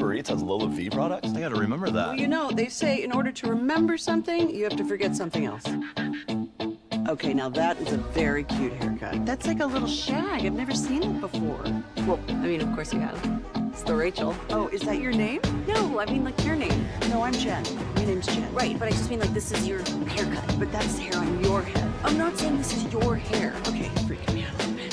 Uber Eats has Lola V products? I gotta remember that. Well, you know, they say in order to remember something, you have to forget something else. Okay, now that is a very cute haircut. That's like a little shag. I've never seen it before. Well, I mean, of course you have. It's the Rachel. Oh, is that your name? No, I mean like your name. No, I'm Jen. My name's Jen. Right, but I just mean like this is your haircut. But that's hair on your head. I'm not saying this is your hair. Okay, freaking me out a little bit.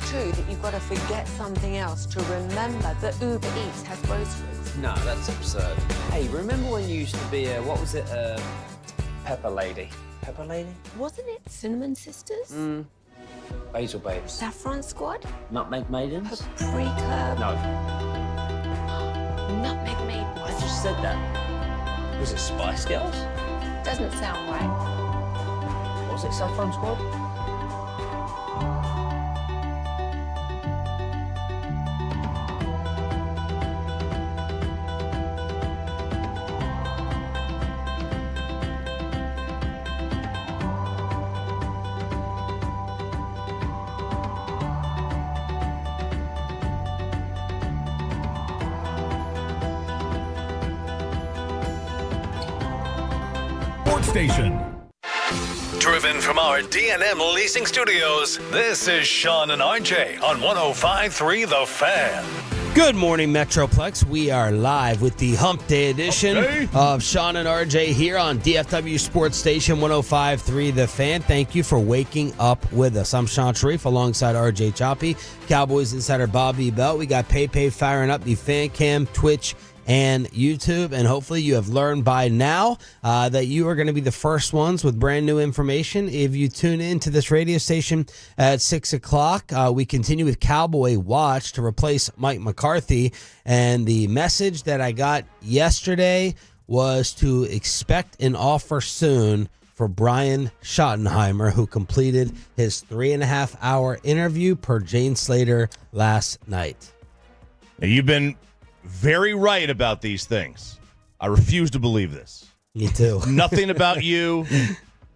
True that you've got to forget something else to remember that Uber Eats has groceries. No, that's absurd. Hey, remember when you used to be a, what was it, Pepper Lady? Pepper Lady? Wasn't it Cinnamon Sisters? Basil Babes. Saffron Squad? Nutmeg Maidens? Paprika? No. Nutmeg Maidens. I just said that. Was it Spice Girls? Doesn't sound right. Was it Saffron Squad? Station. Driven from our D&M Leasing Studios, this is Sean and RJ on 105.3 The Fan. Good morning, Metroplex. We are live with the Hump Day edition of Sean and RJ here on DFW Sports Station 105.3 The Fan. Thank you for waking up with us. I'm Sean Sharif alongside RJ Choppy, Cowboys insider Bobby Belt. We got Pay firing up the fan cam, Twitch, and YouTube, and hopefully you have learned by now that you are going to be the first ones with brand new information. If you tune in to this radio station at 6 o'clock, we continue with Cowboy Watch to replace Mike McCarthy, and the message that I got yesterday was to expect an offer soon for Brian Schottenheimer, who completed his 3.5-hour interview per Jane Slater last night. Now, you've been very right about these things. I refuse to believe this. Me too. Nothing about you.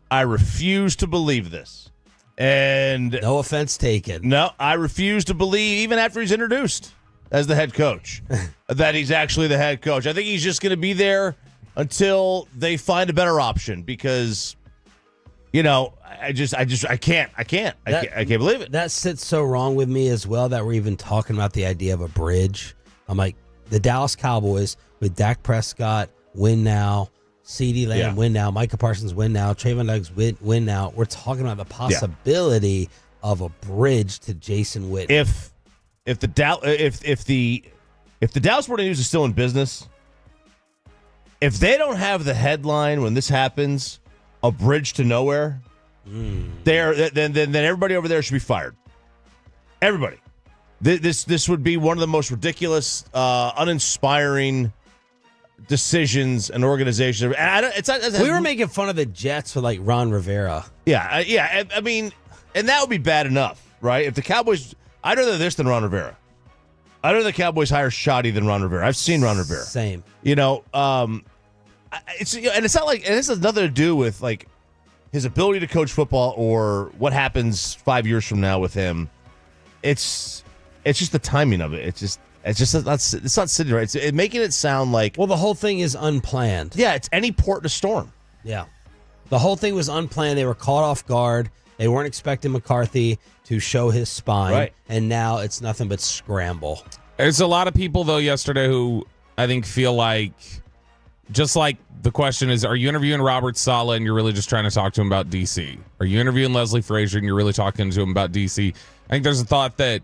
I refuse to believe this. And no offense taken. No, I refuse to believe, even after he's introduced as the head coach, that he's actually the head coach. I think he's just going to be there until they find a better option because, you know, I can't believe it. That sits so wrong with me as well that we're even talking about the idea of a bridge. I'm like, the Dallas Cowboys with Dak Prescott win now, CeeDee Lamb win now, Micah Parsons win now, Trayvon Diggs win now. We're talking about the possibility of a bridge to Jason Witten. If the Dallas Morning News is still in business, if they don't have the headline when this happens, a bridge to nowhere, then everybody over there should be fired. Everybody. This would be one of the most ridiculous, uninspiring decisions and organizations. And we were making fun of the Jets with like Ron Rivera. Yeah. I mean, and that would be bad enough, right? If the Cowboys, I'd rather this than Ron Rivera. I'd rather the Cowboys hire Schotty than Ron Rivera. I've seen Ron Rivera. Same. You know, it's not like, and this has nothing to do with like his ability to coach football or what happens 5 years from now with him. It's just the timing of it. It's not sitting right. It's making it sound like, well, the whole thing is unplanned. Yeah, it's any port in a storm. Yeah, the whole thing was unplanned. They were caught off guard. They weren't expecting McCarthy to show his spine, right. And now it's nothing but scramble. There's a lot of people though yesterday who I think feel like, just like the question is, are you interviewing Robert Saleh and you're really just trying to talk to him about DC? Are you interviewing Leslie Frazier and you're really talking to him about DC? I think there's a thought that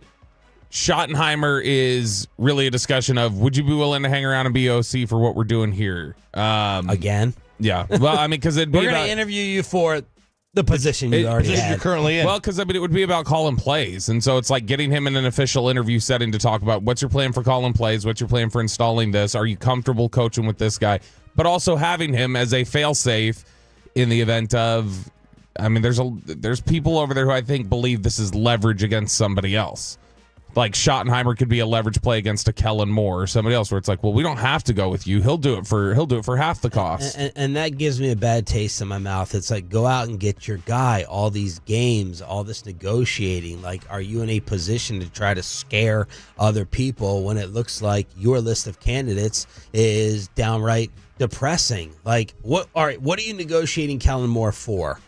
Schottenheimer is really a discussion of, would you be willing to hang around and be OC for what we're doing here? Again? Yeah. Well, I mean, because it'd be we're going to interview you for the position you already had. You're currently in. Well, because I mean, it would be about calling plays. And so it's like getting him in an official interview setting to talk about what's your plan for calling plays? What's your plan for installing this? Are you comfortable coaching with this guy? But also having him as a fail-safe in the event of, I mean, there's people over there who I think believe this is leverage against somebody else. Like Schottenheimer could be a leverage play against a Kellen Moore or somebody else where it's like, well, we don't have to go with you. He'll do it for half the cost. And that gives me a bad taste in my mouth. It's like, go out and get your guy. All these games, all this negotiating. Like, are you in a position to try to scare other people when it looks like your list of candidates is downright depressing? Like, what are you negotiating Kellen Moore for?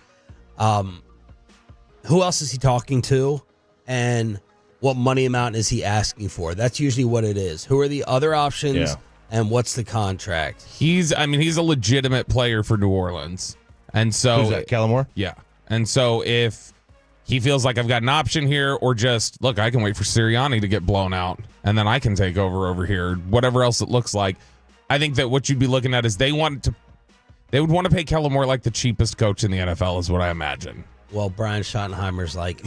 Who else is he talking to? And what money amount is he asking for? That's usually what it is. Who are the other options? Yeah. And what's the contract? He's a legitimate player for New Orleans. And so Who's that, Kellen Moore? Yeah. And so if he feels like I've got an option here, or just, look, I can wait for Sirianni to get blown out and then I can take over here, whatever else it looks like. I think that what you'd be looking at is they would want to pay Kellen Moore like the cheapest coach in the NFL is what I imagine. Well, Brian Schottenheimer's like,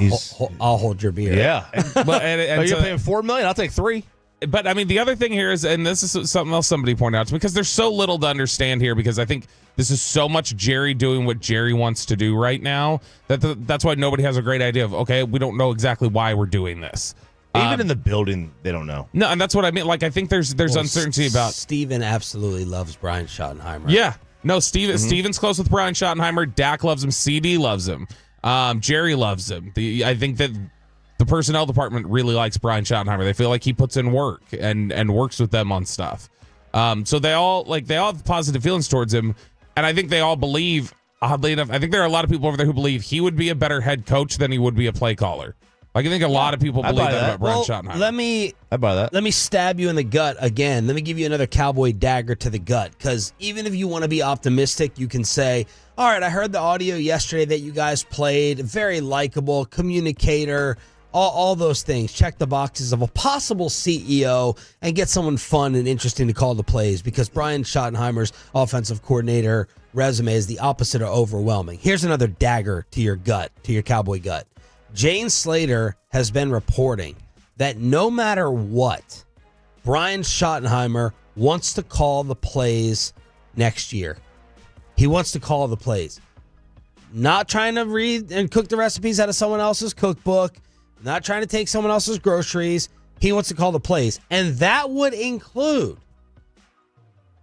I'll hold your beer. Yeah. And you're paying $4 million? I'll take $3 million. But I mean, the other thing here is, and this is something else somebody pointed out to me, because there's so little to understand here, because I think this is so much Jerry doing what Jerry wants to do right now that's why nobody has a great idea of, okay, we don't know exactly why we're doing this. Even in the building, they don't know. No, and that's what I mean. Like, I think there's uncertainty about. Steven absolutely loves Brian Schottenheimer. Yeah. No, Steven's close with Brian Schottenheimer. Dak loves him. CD loves him. Jerry loves him. I think that the personnel department really likes Brian Schottenheimer. They feel like he puts in work and works with them on stuff. So they all have positive feelings towards him, and I think they all believe oddly enough, I think there are a lot of people over there who believe he would be a better head coach than he would be a play caller. Like, I think a lot of people I believe buy that that. about Brian Schottenheimer. I buy that. Let me stab you in the gut again. Let me give you another cowboy dagger to the gut. Because even if you want to be optimistic, you can say, all right, I heard the audio yesterday that you guys played. Very likable, communicator, all those things. Check the boxes of a possible CEO and get someone fun and interesting to call the plays. Because Brian Schottenheimer's offensive coordinator resume is the opposite of overwhelming. Here's another dagger to your gut, to your cowboy gut. Jane Slater has been reporting that no matter what, Brian Schottenheimer wants to call the plays next year. He wants to call the plays. Not trying to read and cook the recipes out of someone else's cookbook. Not trying to take someone else's groceries. He wants to call the plays. And that would include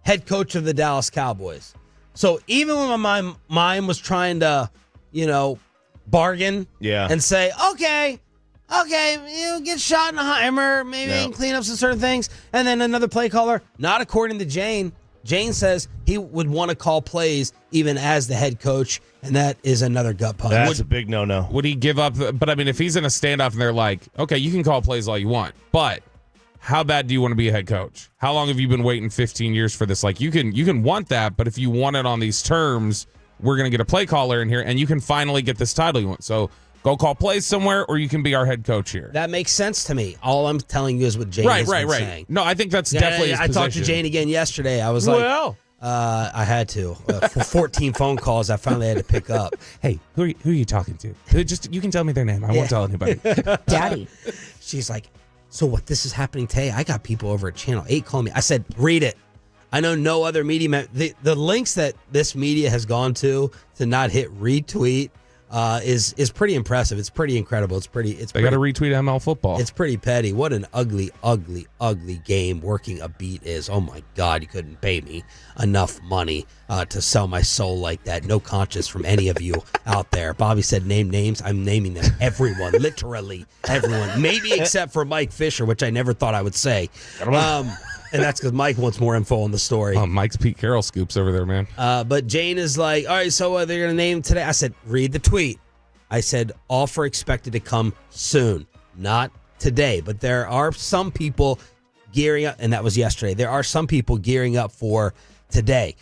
head coach of the Dallas Cowboys. So even when my mind was trying to, bargain and say, okay, get Schottenheimer, maybe I can clean up some certain things. And then another play caller, not according to Jane. Jane says he would want to call plays even as the head coach, and that is another gut punch. That's a big no-no. Would he give up? But, I mean, if he's in a standoff and they're like, okay, you can call plays all you want, but how bad do you want to be a head coach? How long have you been waiting 15 years for this? Like, you can want that, but if you want it on these terms, we're going to get a play caller in here, and you can finally get this title you want. So go call plays somewhere, or you can be our head coach here. That makes sense to me. All I'm telling you is what Jane has been saying. No, I think that's definitely his I talked to position. Jane again yesterday. I was like, I had to. 14 phone calls I finally had to pick up. Hey, who are you talking to? You can tell me their name. I won't tell anybody. Daddy. She's like, so what, this is happening today? I got people over at Channel 8 calling me. I said, read it. I know no other media. The links that this media has gone to not hit retweet is pretty impressive. It's pretty incredible. They got to retweet ML football. It's pretty petty. What an ugly, ugly, ugly game working a beat is. Oh my God, you couldn't pay me enough money to sell my soul like that. No conscience from any of you out there. Bobby said name names. I'm naming them. Everyone, literally everyone. Maybe except for Mike Fisher, which I never thought I would say. And that's because Mike wants more info on the story. Mike's Pete Carroll scoops over there, man. But Jane is like, all right, so they're going to name today. I said, read the tweet. I said, offer expected to come soon, not today. But there are some people gearing up, and that was yesterday. There are some people gearing up for today.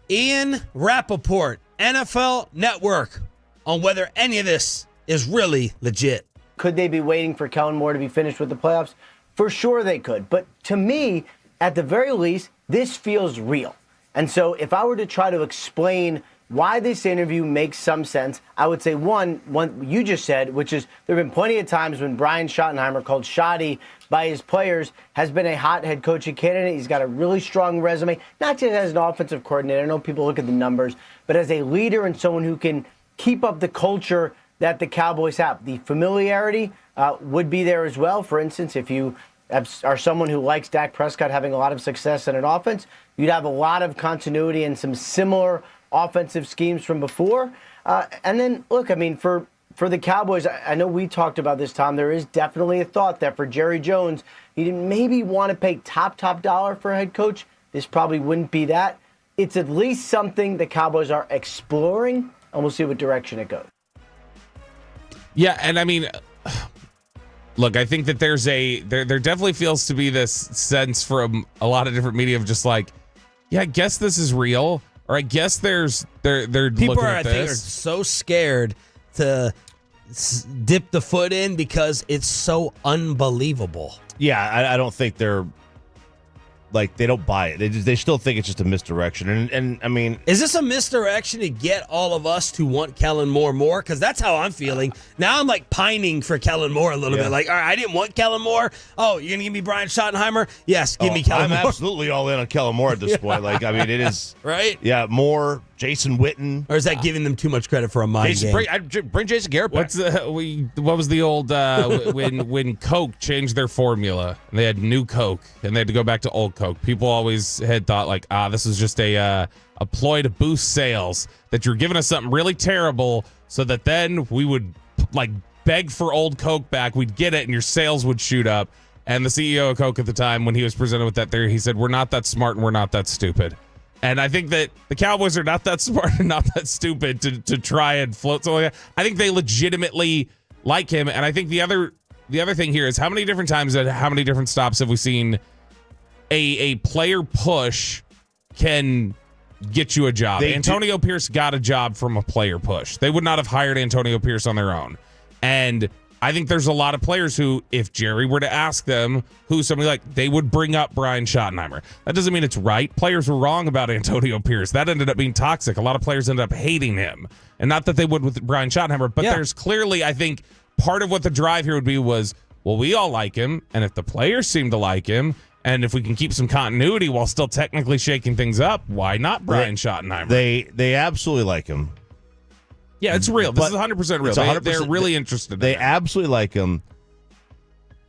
Ian Rappaport, NFL Network, on whether any of this is really legit. Could they be waiting for Kellen Moore to be finished with the playoffs? For sure they could. But to me, at the very least, this feels real. And so if I were to try to explain why this interview makes some sense, I would say one you just said, which is there have been plenty of times when Brian Schottenheimer, called Schotty by his players, has been a hot head coaching candidate. He's got a really strong resume, not just as an offensive coordinator. I know people look at the numbers, but as a leader and someone who can keep up the culture that the Cowboys have. The familiarity would be there as well. For instance, if you are someone who likes Dak Prescott having a lot of success in an offense, you'd have a lot of continuity and some similar offensive schemes from before. And then, look, I mean, for the Cowboys, I know we talked about this, Tom, there is definitely a thought that for Jerry Jones, he didn't maybe want to pay top dollar for a head coach. This probably wouldn't be that. It's at least something the Cowboys are exploring, and we'll see what direction it goes. Yeah, and I mean, look, I think that there definitely feels to be this sense from a lot of different media of just like, yeah, I guess this is real, or I guess they're people looking are, at I think, are this. so scared to dip the foot in because it's so unbelievable. Yeah, I don't think they're like, they don't buy it. They still think it's just a misdirection. And I mean, is this a misdirection to get all of us to want Kellen Moore more? Because that's how I'm feeling. Now I'm like pining for Kellen Moore a little bit. Like, all right, I didn't want Kellen Moore. Oh, you're going to give me Brian Schottenheimer? Yes, give me Kellen Moore. I'm absolutely all in on Kellen Moore at this point. Like, I mean, it is. Right? Yeah, Moore, Jason Witten. Or is that giving them too much credit for a mind game? Bring Jason Garrett back. What was the old when Coke changed their formula and they had new Coke and they had to go back to old Coke? People always had thought like, this is just a ploy to boost sales, that you're giving us something really terrible so that then we would like beg for old Coke back. We'd get it and your sales would shoot up. And the CEO of Coke at the time, when he was presented with that theory, he said, we're not that smart and we're not that stupid. And I think that the Cowboys are not that smart and not that stupid to try and float something like that. I think they legitimately like him. And I think the other thing here is how many different times and how many different stops have we seen a player push can get you a job. Antonio Pierce got a job from a player push. They would not have hired Antonio Pierce on their own. And I think there's a lot of players who, if Jerry were to ask them who somebody like, they would bring up Brian Schottenheimer. That doesn't mean it's right. Players were wrong about Antonio Pierce. That ended up being toxic. A lot of players ended up hating him. And not that they would with Brian Schottenheimer, but there's clearly, I think, part of what the drive here would be was, well, we all like him, and if the players seem to like him, and if we can keep some continuity while still technically shaking things up, why not Brian Schottenheimer? They absolutely like him. Yeah, it's real. This is 100% real. 100%, they're really interested in They him. absolutely like him.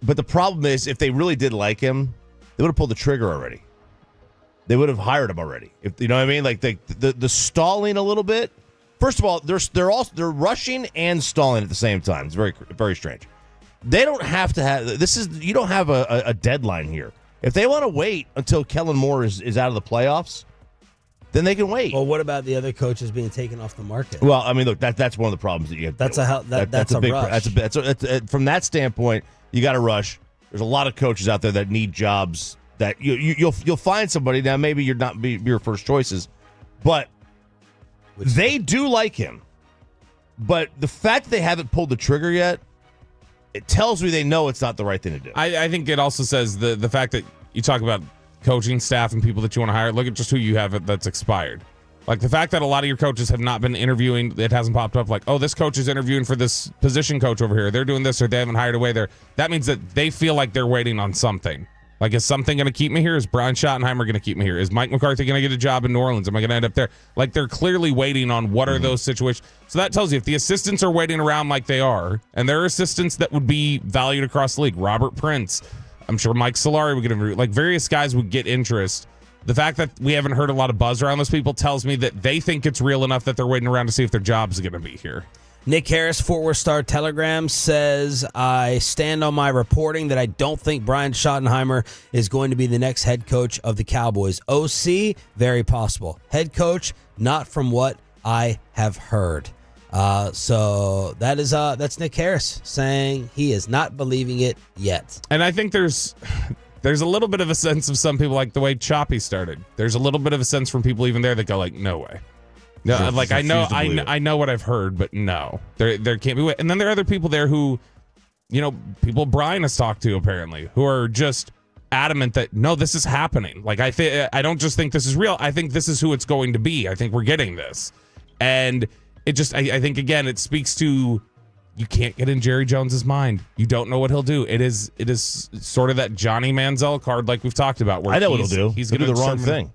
But the problem is, if they really did like him, they would have pulled the trigger already. They would have hired him already. If you know what I mean? Like the stalling a little bit. First of all, they're rushing and stalling at the same time. It's very, very strange. They don't have to have you don't have a deadline here. If they want to wait until Kellen Moore is out of the playoffs, then they can wait. Well, what about the other coaches being taken off the market? Well, I mean, look, that's one of the problems that you have. That's a big rush. From that standpoint, you got to rush. There's a lot of coaches out there that need jobs that you'll find somebody. Now, maybe you're not be your first choices, but they do like him. But the fact that they haven't pulled the trigger yet, it tells me they know it's not the right thing to do. I think it also says the fact that you talk about coaching staff and people that you want to hire, look at just who you have that's expired. Like the fact that a lot of your coaches have not been interviewing, it hasn't popped up like, oh, this coach is interviewing for this position coach over here. They're doing this or they haven't hired away there. That means that they feel like they're waiting on something. Like, is something going to keep me here? Is Brian Schottenheimer going to keep me here? Is Mike McCarthy going to get a job in New Orleans? Am I going to end up there? Like, they're clearly waiting on what are those situations. So that tells you if the assistants are waiting around like they are, and there are assistants that would be valued across the league, Robert Prince, I'm sure Mike Solari would get interviewed. Like, various guys would get interest. The fact that we haven't heard a lot of buzz around those people tells me that they think it's real enough that they're waiting around to see if their job's going to be here. Nick Harris, Fort Worth Star Telegram, says, I stand on my reporting that I don't think Brian Schottenheimer is going to be the next head coach of the Cowboys. OC, very possible. Head coach, not from what I have heard. So that's Nick Harris saying he is not believing it yet. And I think there's a little bit of a sense of some people, like the way Choppy started. There's a little bit of a sense from people even there that go like, no way. No, like I know what I've heard, but no, there can't be. And then there are other people there who, people Brian has talked to apparently, who are just adamant that no, this is happening. Like I don't just think this is real. I think this is who it's going to be. I think we're getting this, and it just I think again it speaks to you can't get in Jerry Jones's mind. You don't know what he'll do. It is sort of that Johnny Manziel card like we've talked about. Where I know what he'll do. He's going to do the wrong thing.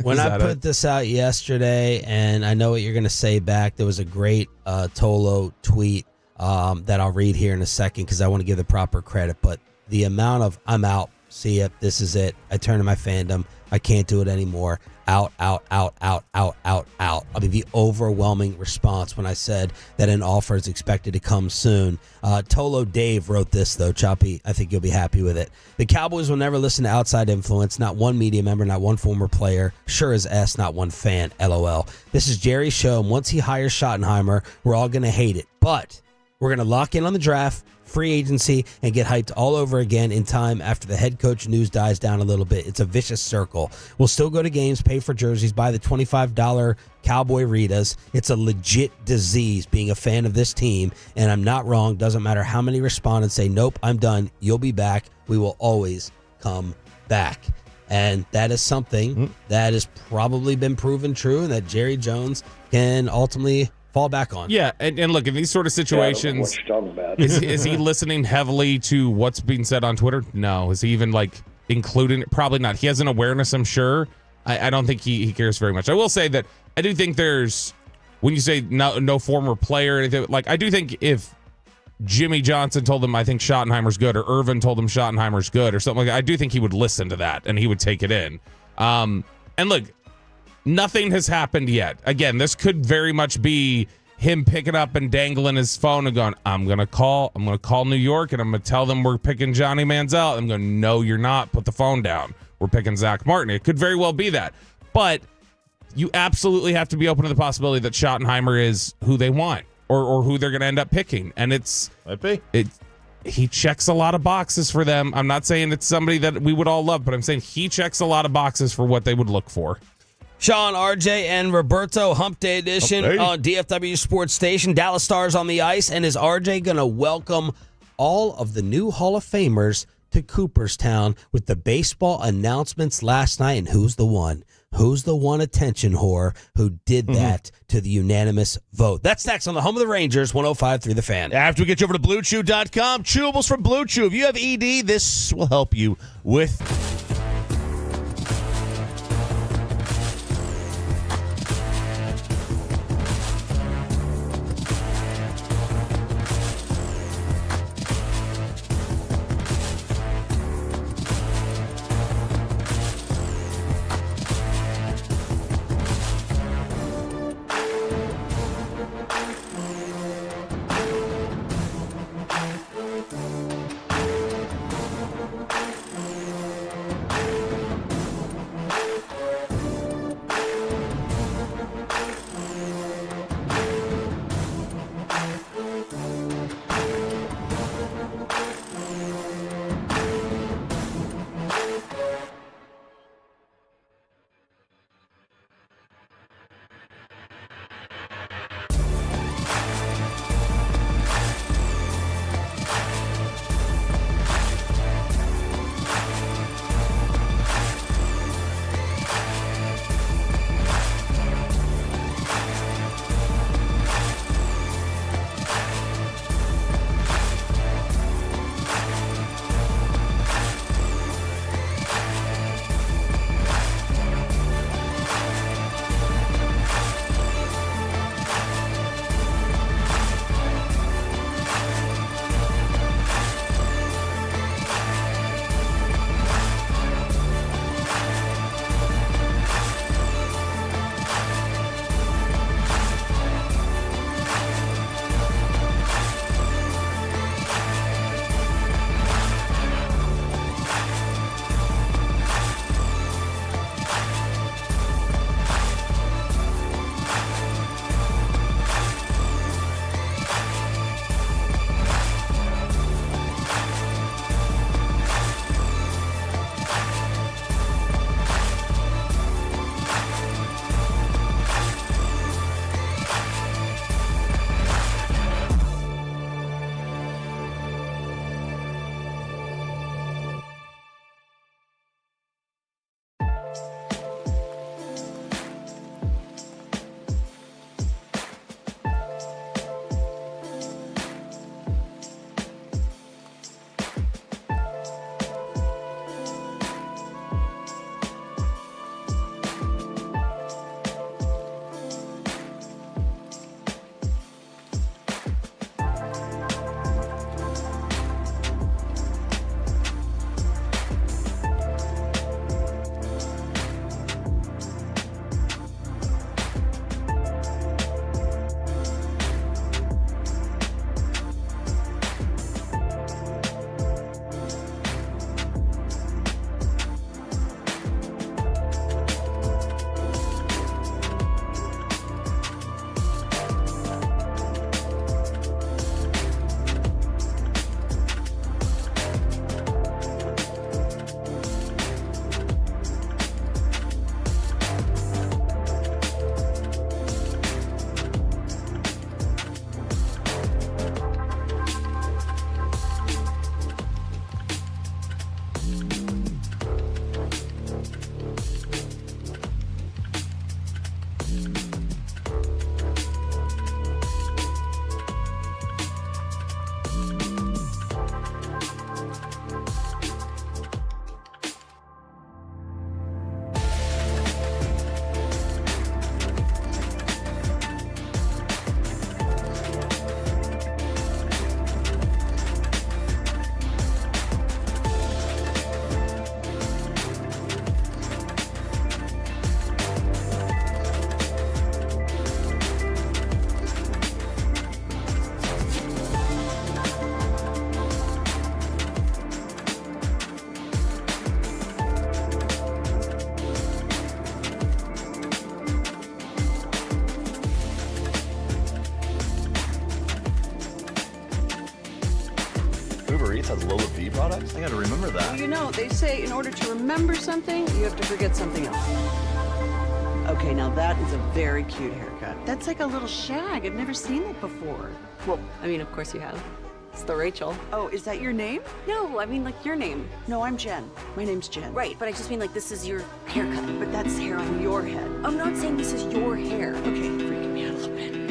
When I put this out yesterday, and I know what you're going to say back, there was a great Tolo tweet that I'll read here in a second because I want to give the proper credit. But the amount of I'm out, see ya, this is it. I turn to my fandom. I can't do it anymore. Out. I mean, the overwhelming response when I said that an offer is expected to come soon. Tolo Dave wrote this, though, Choppy. I think you'll be happy with it. The Cowboys will never listen to outside influence, not one media member, not one former player. Sure as S, not one fan, LOL. This is Jerry's show, and once he hires Schottenheimer, we're all going to hate it. But we're going to lock in on the draft, free agency, and get hyped all over again in time after the head coach news dies down a little bit. It's a vicious circle. We'll still go to games, pay for jerseys, buy the $25 Cowboy Ritas. It's a legit disease being a fan of this team, and I'm not wrong. Doesn't matter how many respond and say, nope, I'm done. You'll be back. We will always come back. And that is something that has probably been proven true and that Jerry Jones can ultimately fall back on. Yeah, and look, in these sort of situations, is he listening heavily to what's being said on Twitter? No. Is he even including it? Probably not. He has an awareness, I'm sure. I don't think he cares very much. I will say that I do think there's, when you say no former player, anything, I do think if Jimmy Johnson told him I think Schottenheimer's good, or Irvin told him Schottenheimer's good, or something like that, I do think he would listen to that and he would take it in. And look, nothing has happened yet. Again, this could very much be him picking up and dangling his phone and going, I'm going to call New York and I'm going to tell them we're picking Johnny Manziel. I'm going, no, you're not. Put the phone down. We're picking Zach Martin. It could very well be that. But you absolutely have to be open to the possibility that Schottenheimer is who they want or who they're going to end up picking. And he checks a lot of boxes for them. I'm not saying it's somebody that we would all love, but I'm saying he checks a lot of boxes for what they would look for. Sean, RJ, and Roberto, Hump Day edition on DFW Sports Station. Dallas Stars on the ice, and is RJ going to welcome all of the new Hall of Famers to Cooperstown with the baseball announcements last night? And who's the one? Who's the one attention whore who did that to the unanimous vote? That's next on the home of the Rangers, 105.3 The Fan. After we get you over to BlueChew.com, chewables from Blue Chew. If you have ED, this will help you with... You know, they say in order to remember something, you have to forget something else. Okay, now that is a very cute haircut. That's like a little shag. I've never seen it before. Well, I mean, of course you have. It's the Rachel. Oh, is that your name? No, I mean, like, your name. No, I'm Jen. My name's Jen. Right, but I just mean, like, this is your haircut. But that's hair on your head. I'm not saying this is your hair. Okay, freaking me out a little bit.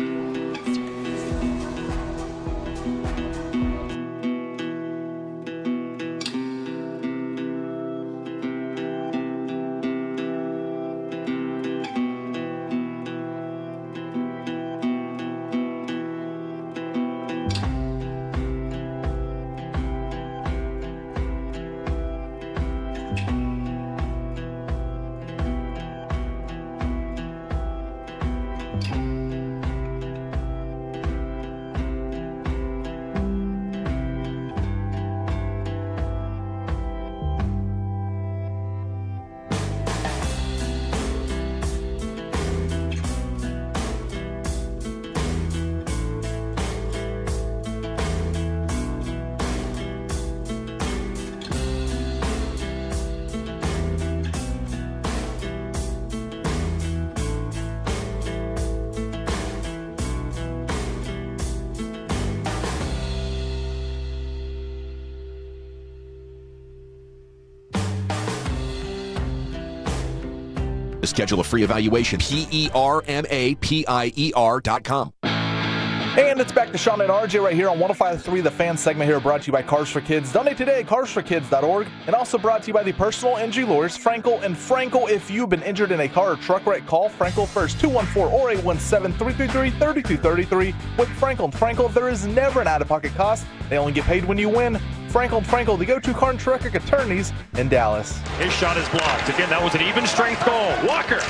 To schedule a free evaluation, PERMAPIER.com. And it's back to Sean and RJ right here on 105.3 The Fan segment here, brought to you by Cars for Kids. Donate today at carsforkids.org. And also brought to you by the personal injury lawyers, Frankel and Frankel. If you've been injured in a car or truck wreck, call Frankel first, 214 or 817-333-3233. With Frankel and Frankel, there is never an out-of-pocket cost. They only get paid when you win. Frankel and Frankel, the go-to car and truck wreck attorneys in Dallas. His shot is blocked. Again, that was an even strength goal. Walker,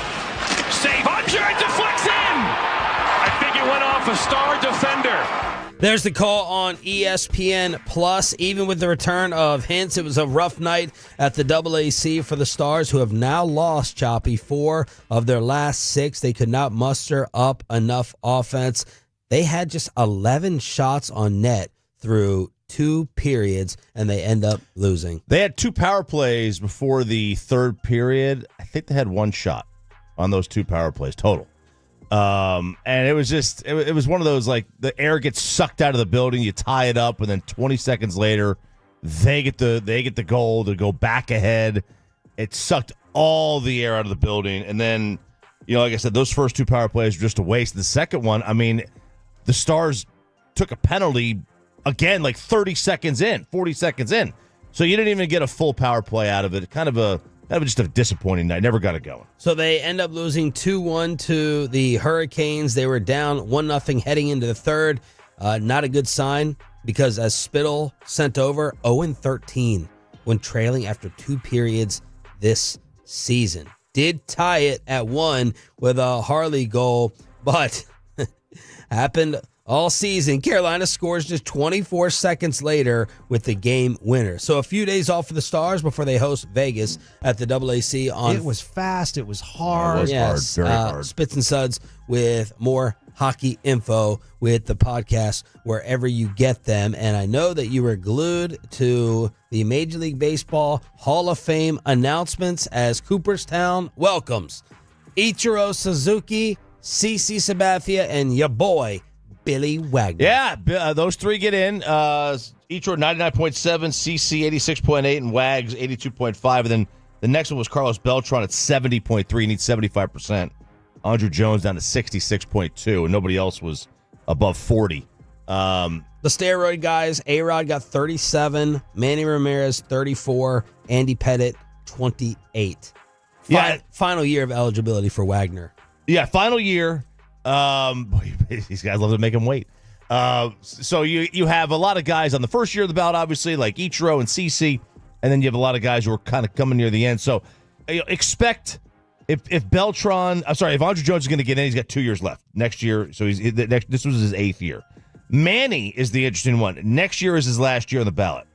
save, Andre deflects in! I think it went off a star defender. There's the call on ESPN Plus. Even with the return of Hintz, it was a rough night at the AAC for the Stars, who have now lost, Choppy, 4 of their last 6. They could not muster up enough offense. They had just 11 shots on net through 2 periods, and they end up losing. They had 2 power plays before the third period. I think they had 1 shot on those 2 power plays total. And it was just, it was one of those, like, the air gets sucked out of the building, you tie it up, and then 20 seconds later, they get the goal to go back ahead. It sucked all the air out of the building. And then, you know, like I said, those first 2 power plays were just a waste. The second one, I mean, the Stars took a penalty again, like 30 seconds in, 40 seconds in. So you didn't even get a full power play out of it. Kind of just a disappointing night. Never got it going. So they end up losing 2-1 to the Hurricanes. They were down 1-0 heading into the third. Not a good sign, because as Spittle sent over, 0-13 when trailing after 2 periods this season. Did tie it at 1 with a Hurley goal, but happened all season. Carolina scores just 24 seconds later with the game winner. So a few days off for the Stars before they host Vegas at the AAC on. It was fast. It was hard. It was hard. Very hard. Spits and Suds with more hockey info with the podcast wherever you get them. And I know that you were glued to the Major League Baseball Hall of Fame announcements as Cooperstown welcomes Ichiro Suzuki, CC Sabathia, and your boy Billy Wagner. Yeah, those 3 get in. Ichiro 99.7, CC 86.8, and Wags 82.5. And then the next one was Carlos Beltran at 70.3. Needs 75%. Andrew Jones down to 66.2, and nobody else was above 40. The steroid guys, A-Rod got 37, Manny Ramirez 34, Andy Pettit 28. Final year of eligibility for Wagner. Yeah, final year. These guys love to make him wait. So you have a lot of guys on the first year of the ballot, obviously, like Ichiro and CC, and then you have a lot of guys who are kind of coming near the end. So expect if Andrew Jones is going to get in, he's got 2 years left next year. So this was his 8th year. Manny is the interesting one. Next year is his last year on the ballot.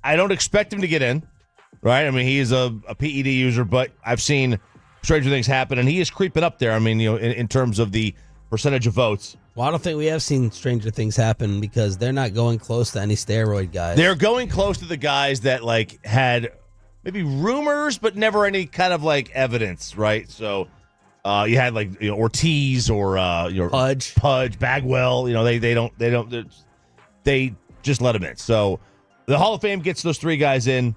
I don't expect him to get in, right? I mean, he is a PED user, but I've seen stranger things happen, and he is creeping up there. I mean, you know, in terms of the percentage of votes. Well, I don't think we have seen stranger things happen because they're not going close to any steroid guys. They're going close to the guys that like had maybe rumors, but never any kind of like evidence, right? So you had like Ortiz or Pudge, Bagwell. They just let him in. So the Hall of Fame gets those three guys in.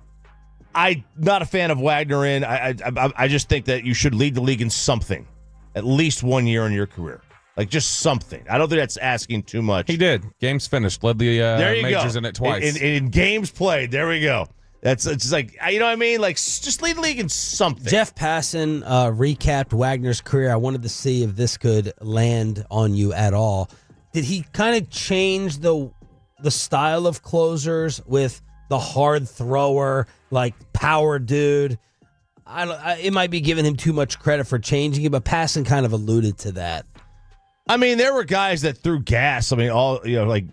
I'm not a fan of Wagner in. I just think that you should lead the league in something, at least 1 year in your career. Like just something. I don't think that's asking too much. He did. Games finished. Led the majors in it twice. In games played. There we go. It's just like, you know what I mean? Like just lead the league in something. Jeff Passan recapped Wagner's career. I wanted to see if this could land on you at all. Did he kind of change the style of closers with the hard thrower, like power dude? It might be giving him too much credit for changing it, but Passan kind of alluded to that. I mean, there were guys that threw gas. I mean, like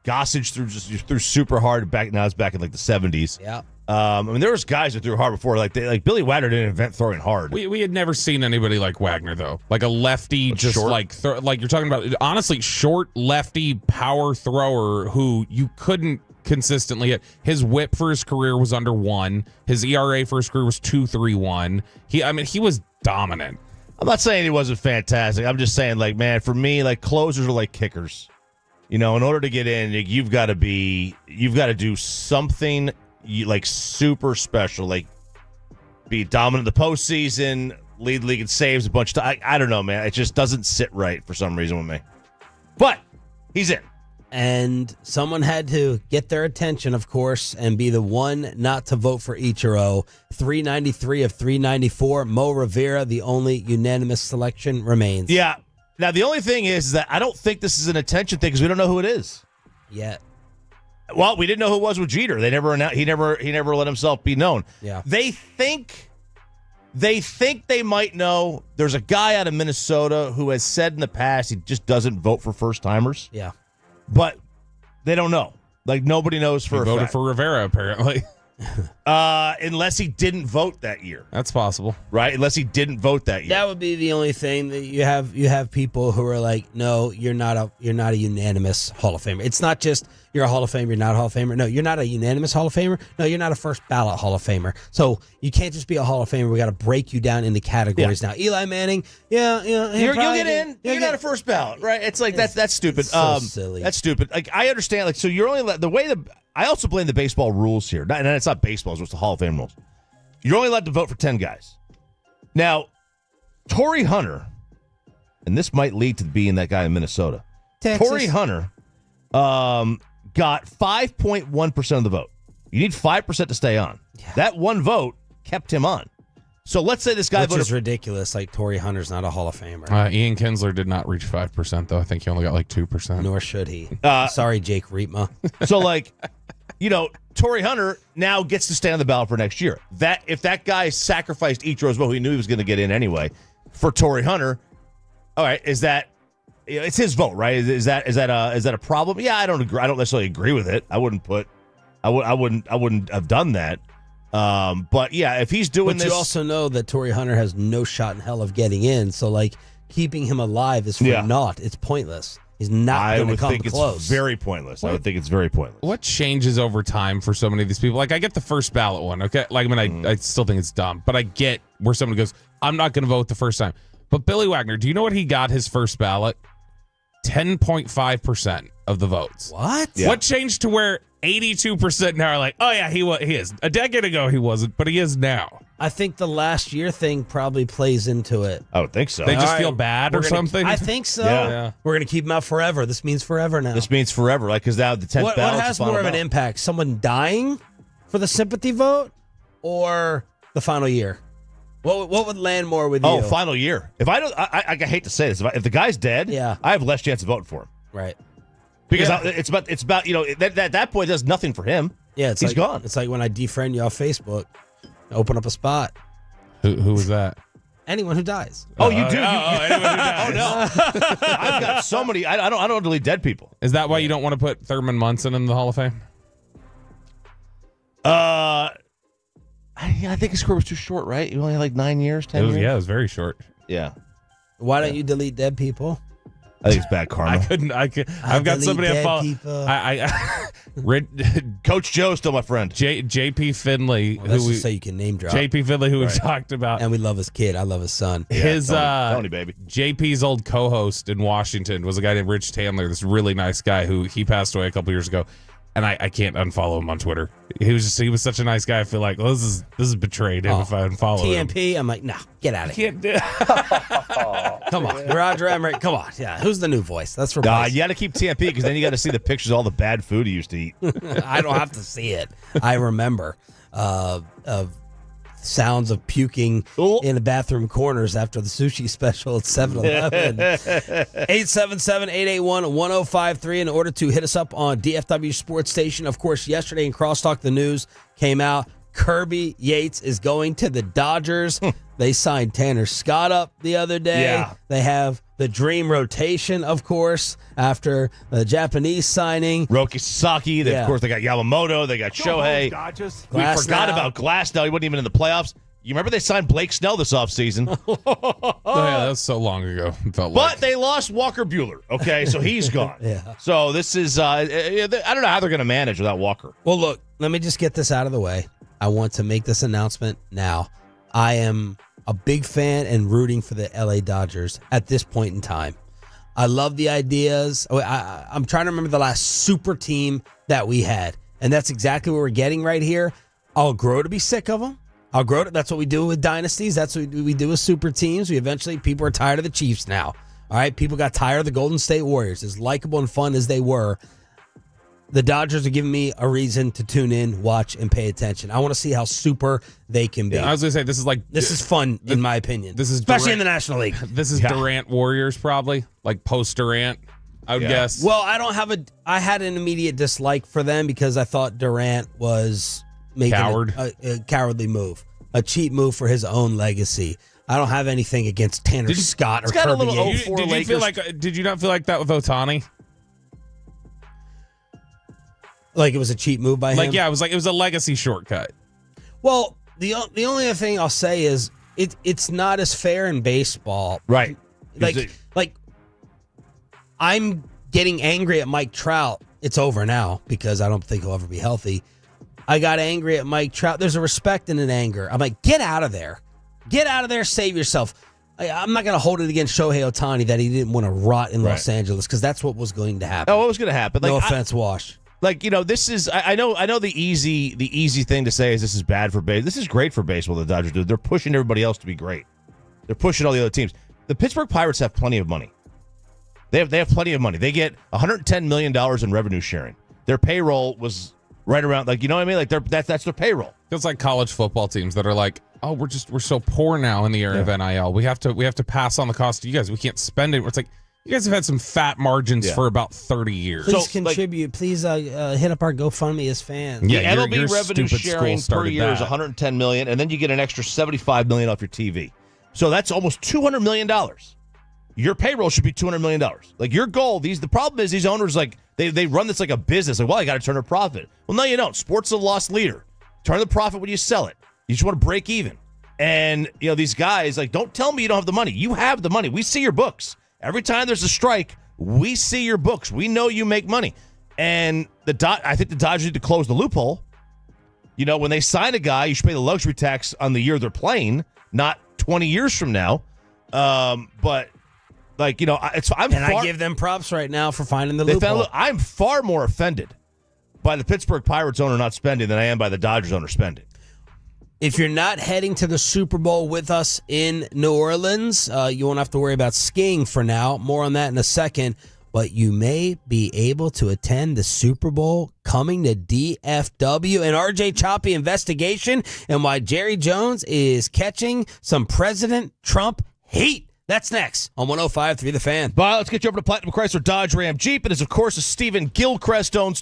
Gossage threw super hard back. Now it's back in like the 70s. Yeah. I mean, there was guys that threw hard before. Like Billy Wagner didn't invent throwing hard. We had never seen anybody like Wagner though, like a lefty, just short? like you're talking about. Honestly, short lefty power thrower who you couldn't consistently hit. His whip for his career was under 1. His ERA for his career was 2.31. He was dominant. I'm not saying he wasn't fantastic. I'm just saying, like, man, for me, like closers are like kickers. In order to get in, you've got to do something like super special, like be dominant in the postseason, lead the league in saves a bunch of times. I don't know, man. It just doesn't sit right for some reason with me. But he's in. And someone had to get their attention, of course, and be the one not to vote for Ichiro. 393 of 394. Mo Rivera, the only unanimous selection, remains. Yeah. Now, the only thing is that I don't think this is an attention thing because we don't know who it is yet. Well, we didn't know who it was with Jeter. They never announced, he never let himself be known. Yeah. They think they might know. There's a guy out of Minnesota who has said in the past he just doesn't vote for first timers. Yeah. But they don't know. Like, nobody knows for a fact. Voted for Rivera, apparently. Unless he didn't vote that year. That's possible. Right? Unless he didn't vote that year. That would be the only thing that you have people who are like, no, you're not a unanimous Hall of Famer. It's not just you're a Hall of Famer, you're not a Hall of Famer. No, you're not a unanimous Hall of Famer. No, you're not a first ballot Hall of Famer. So you can't just be a Hall of Famer. We got to break you down into categories now. Eli Manning, you'll get in. You're not a first ballot, right? It's like that's stupid. So silly. That's stupid. Like, I understand. Like, so you're only I also blame the baseball rules here. And it's not baseball, it's the Hall of Fame rules. You're only allowed to vote for 10 guys. Now, Torrey Hunter, and this might lead to being that guy in Minnesota. Texas. Torrey Hunter got 5.1% of the vote. You need 5% to stay on. Yeah. That one vote kept him on. So let's say this guy Which voted. is ridiculous. Like, Torrey Hunter's not a Hall of Famer. Ian Kinsler did not reach 5%, though. I think he only got like 2%. Nor should he. Sorry, Jake Riepma. So, like, Torrey Hunter now gets to stay on the ballot for next year. That if that guy sacrificed Ichiro's vote, he knew he was going to get in anyway. For Torrey Hunter, all right, is that it's his vote, right? Is that a problem? Yeah, I don't agree. I don't necessarily agree with it. I wouldn't have done that. But yeah, if he's doing this, you also know that Torrey Hunter has no shot in hell of getting in. So, like, keeping him alive is for naught. It's pointless. He's not going to come close. It's very pointless. I would think it's very pointless. What changes over time for so many of these people? Like, I get the first ballot one, okay? Like, I still think it's dumb, but I get where someone goes, I'm not going to vote the first time. But Billy Wagner, do you know what he got his first ballot? 10.5% of the votes. What? Yeah. What changed to where 82% now are like, oh yeah, he is. A decade ago he wasn't, but he is now. I think the last year thing probably plays into it. I would think so. They just feel bad or something? I think so. Yeah. We're going to keep him out forever. This means forever now. This means forever, like, because now the 10th ballot. What has more of an impact? Someone dying for the sympathy vote or the final year? What would land more with you? Oh, final year. If I don't, I hate to say this. If the guy's dead, I have less chance of voting for him. Right. Because it's about that point does nothing for him. Yeah, he's gone. It's like when I defriend you off Facebook, open up a spot. Who was that? Anyone who dies. Oh, you do. Anyone who dies. Oh no, I've got so many. I don't delete dead people. Is that why you don't want to put Thurman Munson in the Hall of Fame? I think his career was too short, right? You only had like 9 years, 10 years. Yeah, it was very short. Yeah. Why don't you delete dead people? I think it's bad karma. I've got somebody I follow. Coach Joe's still my friend. JP Finley. Well, let's just say you can name drop. JP Finley, who we've talked about. And we love his kid. I love his son. His Tony, baby. JP's old co-host in Washington was a guy named Rich Tandler, this really nice guy who he passed away a couple years ago. And I can't unfollow him on Twitter. He was such a nice guy. I feel like, well, this is betrayed him if I unfollow him. TMP, I'm like, nah, get out of here. Can't do it. Come on, Roger Emmerich. Come on, yeah. Who's the new voice? That's for. You got to keep TMP because then you got to see the pictures of all the bad food he used to eat. I don't have to see it. I remember of sounds of puking in the bathroom corners after the sushi special at 7-Eleven. 877-881-1053 in order to hit us up on DFW Sports Station. Of course, yesterday in Crosstalk, the news came out. Kirby Yates is going to the Dodgers. They signed Tanner Scott up the other day. Yeah. They have the dream rotation, of course, after the Japanese signing. Roki Sasaki. Of course, they got Yamamoto. They got Shohei. We forgot about Glasnow. He wasn't even in the playoffs. You remember they signed Blake Snell this offseason? Oh, yeah, that was so long ago. But they lost Walker Buehler. Okay, so he's gone. Yeah. So this is, I don't know how they're going to manage without Walker. Well, look, let me just get this out of the way. I want to make this announcement now. I am a big fan and rooting for the LA Dodgers at this point in time. I love the ideas. I'm trying to remember the last super team that we had, and that's exactly what we're getting right here. I'll grow to be sick of them. That's what we do with dynasties. That's what we do with super teams. People are tired of the Chiefs now. All right, people got tired of the Golden State Warriors. As likable and fun as they were, the Dodgers are giving me a reason to tune in, watch, and pay attention. I want to see how super they can be. Yeah, I was going to say, this is fun, in my opinion. This is especially in the National League. This is Durant Warriors, probably, like post Durant, I would guess. Well, I had an immediate dislike for them because I thought Durant was making a cowardly move, a cheap move for his own legacy. I don't have anything against Tanner Scott or Kirby Yates. Did you not feel like that with Ohtani? Like it was a cheap move by him? Yeah, it was a legacy shortcut. Well, the only other thing I'll say is it's not as fair in baseball. Right. Like I'm getting angry at Mike Trout. It's over now because I don't think he'll ever be healthy. I got angry at Mike Trout. There's a respect and an anger. I'm like, get out of there. Get out of there. Save yourself. I'm not going to hold it against Shohei Ohtani that he didn't want to rot in Los Angeles because that's what was going to happen. Oh, what was going to happen? No offense, Wash. This is I know the easy thing to say is this is bad for baseball. This is great for baseball. The Dodgers do. They're pushing everybody else to be great. They're pushing all the other teams. The Pittsburgh Pirates have plenty of money. They have plenty of money. They get $110 million in revenue sharing. Their payroll was right around you know what I mean? That's their payroll. Feels like college football teams that are like, oh, we're so poor now in the area of NIL. We have to pass on the cost to you guys. We can't spend it. It's like, you guys have had some fat margins for about 30 years. Please contribute. Please hit up our GoFundMe as fans. Yeah, the MLB revenue sharing per year is $110 million, and then you get an extra $75 million off your TV. So that's almost $200 million. Your payroll should be $200 million. Your goal. The problem is these owners they run this like a business. Well, I got to turn a profit. Well, no, you don't. Sports is a lost leader. Turn the profit when you sell it. You just want to break even. And these guys don't tell me you don't have the money. You have the money. We see your books. Every time there's a strike, we see your books. We know you make money. And I think the Dodgers need to close the loophole. When they sign a guy, you should pay the luxury tax on the year they're playing, not 20 years from now. I give them props right now for finding the loophole. I'm far more offended by the Pittsburgh Pirates owner not spending than I am by the Dodgers owner spending. If you're not heading to the Super Bowl with us in New Orleans, you won't have to worry about skiing for now. More on that in a second. But you may be able to attend the Super Bowl coming to DFW. An RJ Choppy investigation and why Jerry Jones is catching some President Trump heat. That's next on 105.3 The Fan. But let's get you over to Platinum Chrysler Dodge Ram Jeep. It is, of course, a Stephen Gilchrist owns.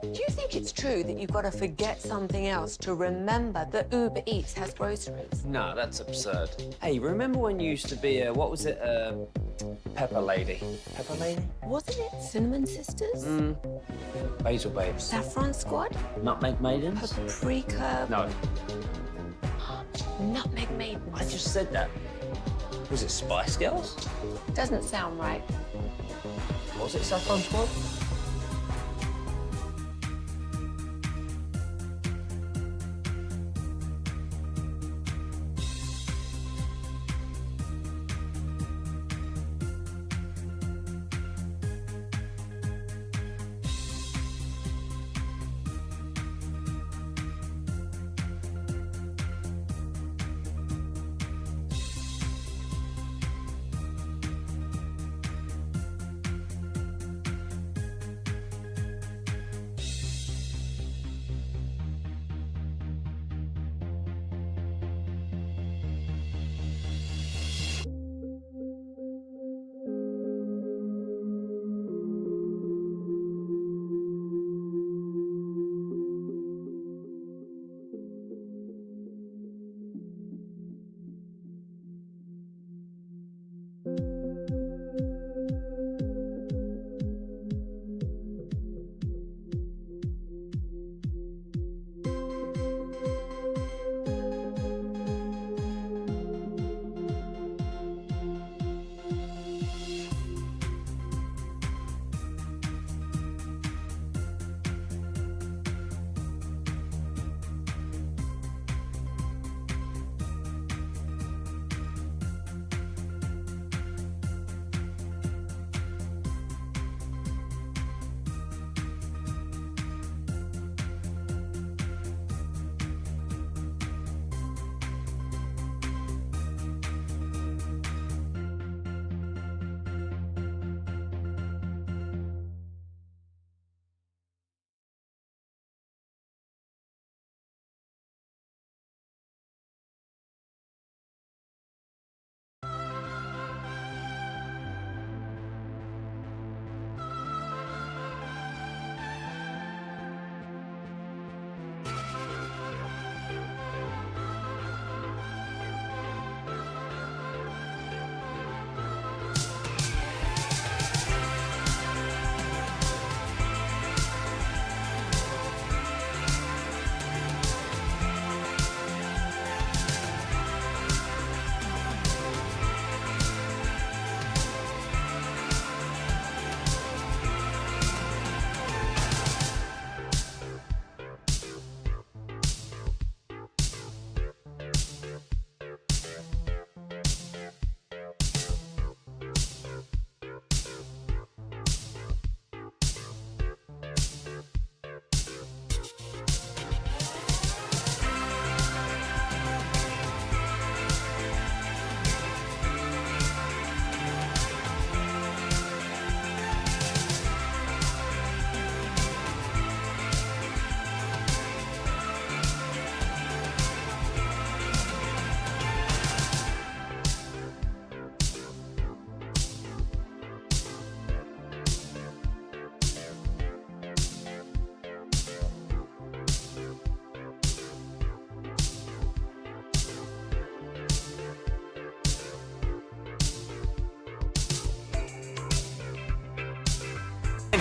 Do you think it's true that you've got to forget something else to remember that Uber Eats has groceries? No, that's absurd. Hey, remember when you used to be a, what was it, Pepper Lady? Pepper Lady? Wasn't it Cinnamon Sisters? Basil Babes. Saffron Squad? Nutmeg Maidens? Paprika? No, Nutmeg Maidens? I just said that. Was it Spice Girls? Doesn't sound right. Was it Saffron Squad?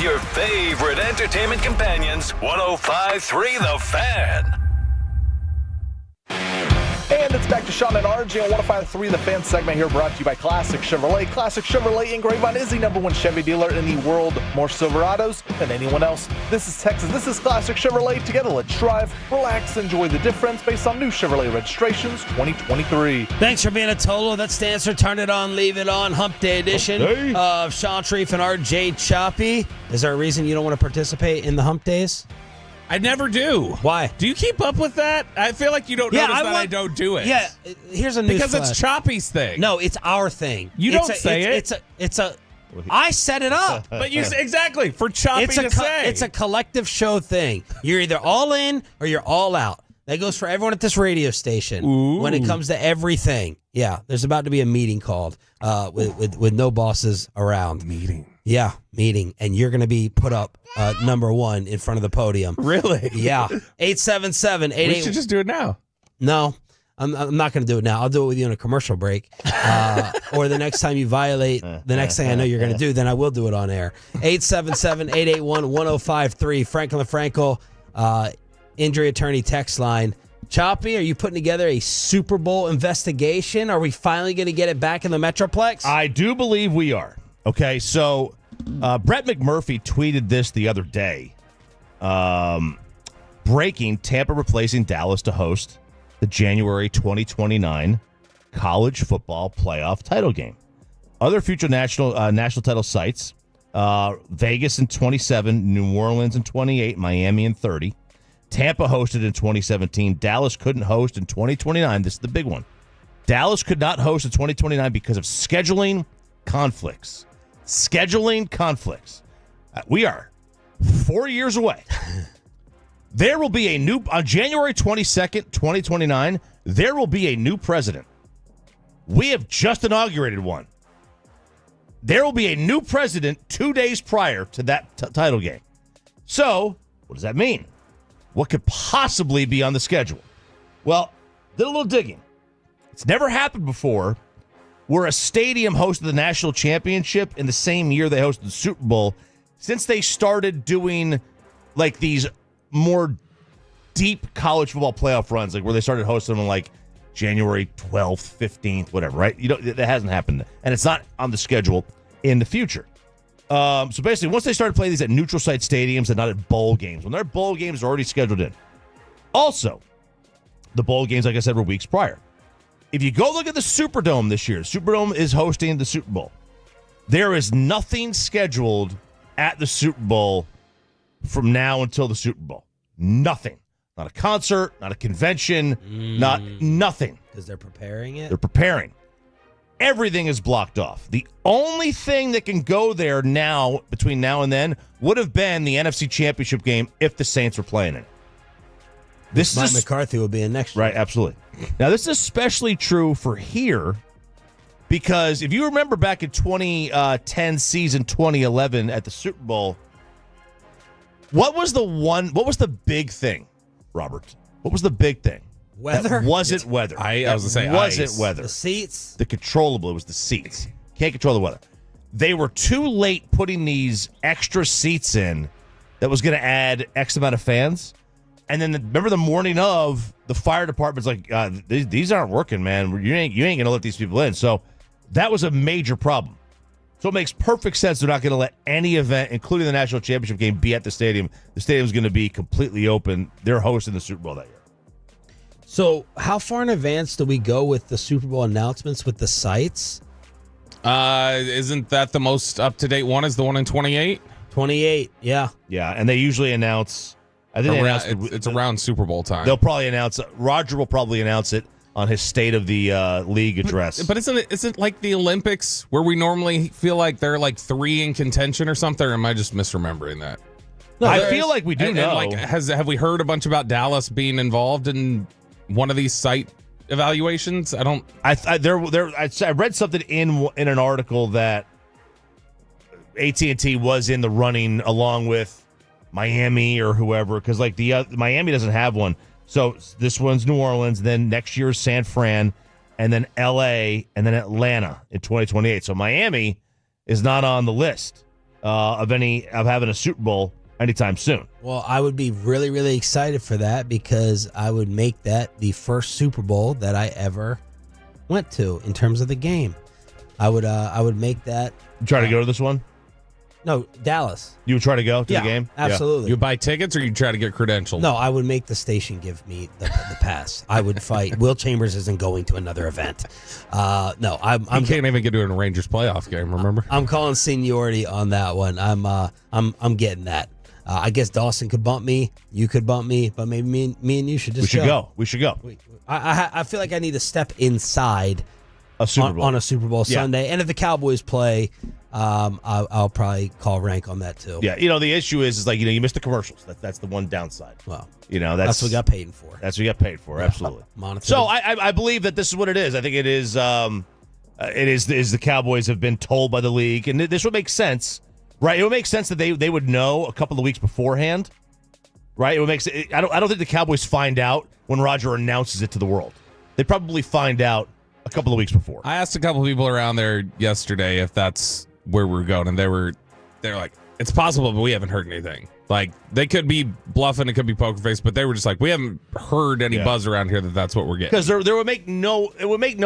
your favorite entertainment companions, 105.3 The Fan. And it's back to Sean and RJ on 105.3 The Fan segment here, brought to you by Classic Chevrolet. Classic Chevrolet in Grapevine is the #1 Chevy dealer in the world. More Silverados than anyone else. This is Texas. This is Classic Chevrolet. Together, let's drive, relax, enjoy the difference based on new Chevrolet registrations 2023. Thanks for being a Tolo. That stands for Turn It On, Leave It On, Hump Day edition of Sean Sharif and RJ Choppy. Is there a reason you don't want to participate in the Hump Days? I never do. Why? Do you keep up with that? I feel like you don't notice that I don't do it. Yeah, here's a news because flash. it's Choppy's thing. No, it's our thing. You don't say it. It's a. I set it up. But you exactly for Choppy to say. It's a collective show thing. You're either all in or you're all out. That goes for everyone at this radio station. When it comes to everything. Yeah, there's about to be a meeting called with no bosses around. Meeting. Yeah, meeting. And you're going to be put up #1 in front of the podium. Really? Yeah. 877-88. We should just do it now. No, I'm not going to do it now. I'll do it with you in a commercial break. Or the next time you violate the next thing I know you're going to do, then I will do it on air. 877-881-1053. Franklin Frankel, injury attorney text line. Choppy, are you putting together a Super Bowl investigation? Are we finally going to get it back in the Metroplex? I do believe we are. Okay, so Brett McMurphy tweeted this the other day. Breaking, Tampa replacing Dallas to host the January 2029 college football playoff title game. Other future national title sites, Vegas in 27, New Orleans in 28, Miami in 30. Tampa hosted in 2017. Dallas couldn't host in 2029. This is the big one. Dallas could not host in 2029 because of scheduling conflicts. We are 4 years away. There will be on January 22nd, 2029, there will be a new president. We have just inaugurated one. There will be a new president 2 days prior to that title game. So, what does that mean? What could possibly be on the schedule? Well, did a little digging. It's never happened before where a stadium hosted the national championship in the same year they hosted the Super Bowl since they started doing like these more deep college football playoff runs, like where they started hosting them on like January 12th, 15th, whatever, right? That hasn't happened. And it's not on the schedule in the future. So basically, once they started playing these at neutral site stadiums and not at bowl games, when their bowl games are already scheduled in. Also, the bowl games, like I said, were weeks prior. If you go look at the Superdome this year, Superdome is hosting the Super Bowl. There is nothing scheduled at the Super Bowl from now until the Super Bowl. Nothing. Not a concert, not a convention, not nothing. Because they're preparing it? They're preparing. Everything is blocked off. The only thing that can go there now, between now and then, would have been the NFC Championship game if the Saints were playing it. Mike McCarthy will be in next year. Right, absolutely. Now, this is especially true for here because if you remember back in 2010 season 2011 at the Super Bowl, what was the big thing, Robert? What was the big thing? Weather? That wasn't weather. I was going to say wasn't ice. weather. The seats? The controllable. It was the seats. Can't control the weather. They were too late putting these extra seats in that was going to add X amount of fans. And then remember the morning of, the fire department's like, these aren't working, man. You ain't going to let these people in. So that was a major problem. So it makes perfect sense they're not going to let any event, including the national championship game, be at the stadium. The stadium's going to be completely open. They're hosting the Super Bowl that year. So how far in advance do we go with the Super Bowl announcements with the sites? Isn't that the most up-to-date one? Is the one in 28? 28, yeah. Yeah, and they usually announce... I think it's around Super Bowl time. They'll probably announce... Roger will probably announce it on his State of the League address. But isn't like the Olympics where we normally feel like they're like 3 in contention or something? Or am I just misremembering that? No, I feel like we do know. And like, have we heard a bunch about Dallas being involved in one of these site evaluations? I don't. I read something in an article that AT&T was in the running along with Miami or whoever, because like Miami doesn't have one. So this one's New Orleans, then next year is San Fran, and then LA, and then Atlanta in 2028. So Miami is not on the list. of having a Super Bowl anytime soon. Well, I would be really, really excited for that because I would make that the first Super Bowl that I ever went to in terms of the game. I would make that. Try to go to this one? No, Dallas. You would try to go to the game? Absolutely. You buy tickets or you try to get credentials? No, I would make the station give me the pass. I would fight. Will Chambers isn't going to another event. No, I'm can't even get to a Rangers playoff game. Remember? I'm calling seniority on that one. I'm getting that. I guess Dawson could bump me. You could bump me, but maybe me and you should just go. We should go. I feel like I need to step inside a Super Bowl on a Super Bowl Sunday, and if the Cowboys play, I'll probably call rank on that too. Yeah, the issue is like you missed the commercials. That's the one downside. Well, that's what we got paid for. That's what we got paid for. Absolutely. So I believe that this is what it is. I think it is. It is the Cowboys have been told by the league, and this would make sense, right? It would make sense that they would know a couple of weeks beforehand, right? It would make sense. I don't think the Cowboys find out when Roger announces it to the world. They probably find out a couple of weeks before. I asked a couple of people around there yesterday if that's where we're going, and they're like, it's possible, but we haven't heard anything. Like, they could be bluffing, it could be poker face, but they were just like, we haven't heard any buzz around here that that's what we're getting. Because there would make nothing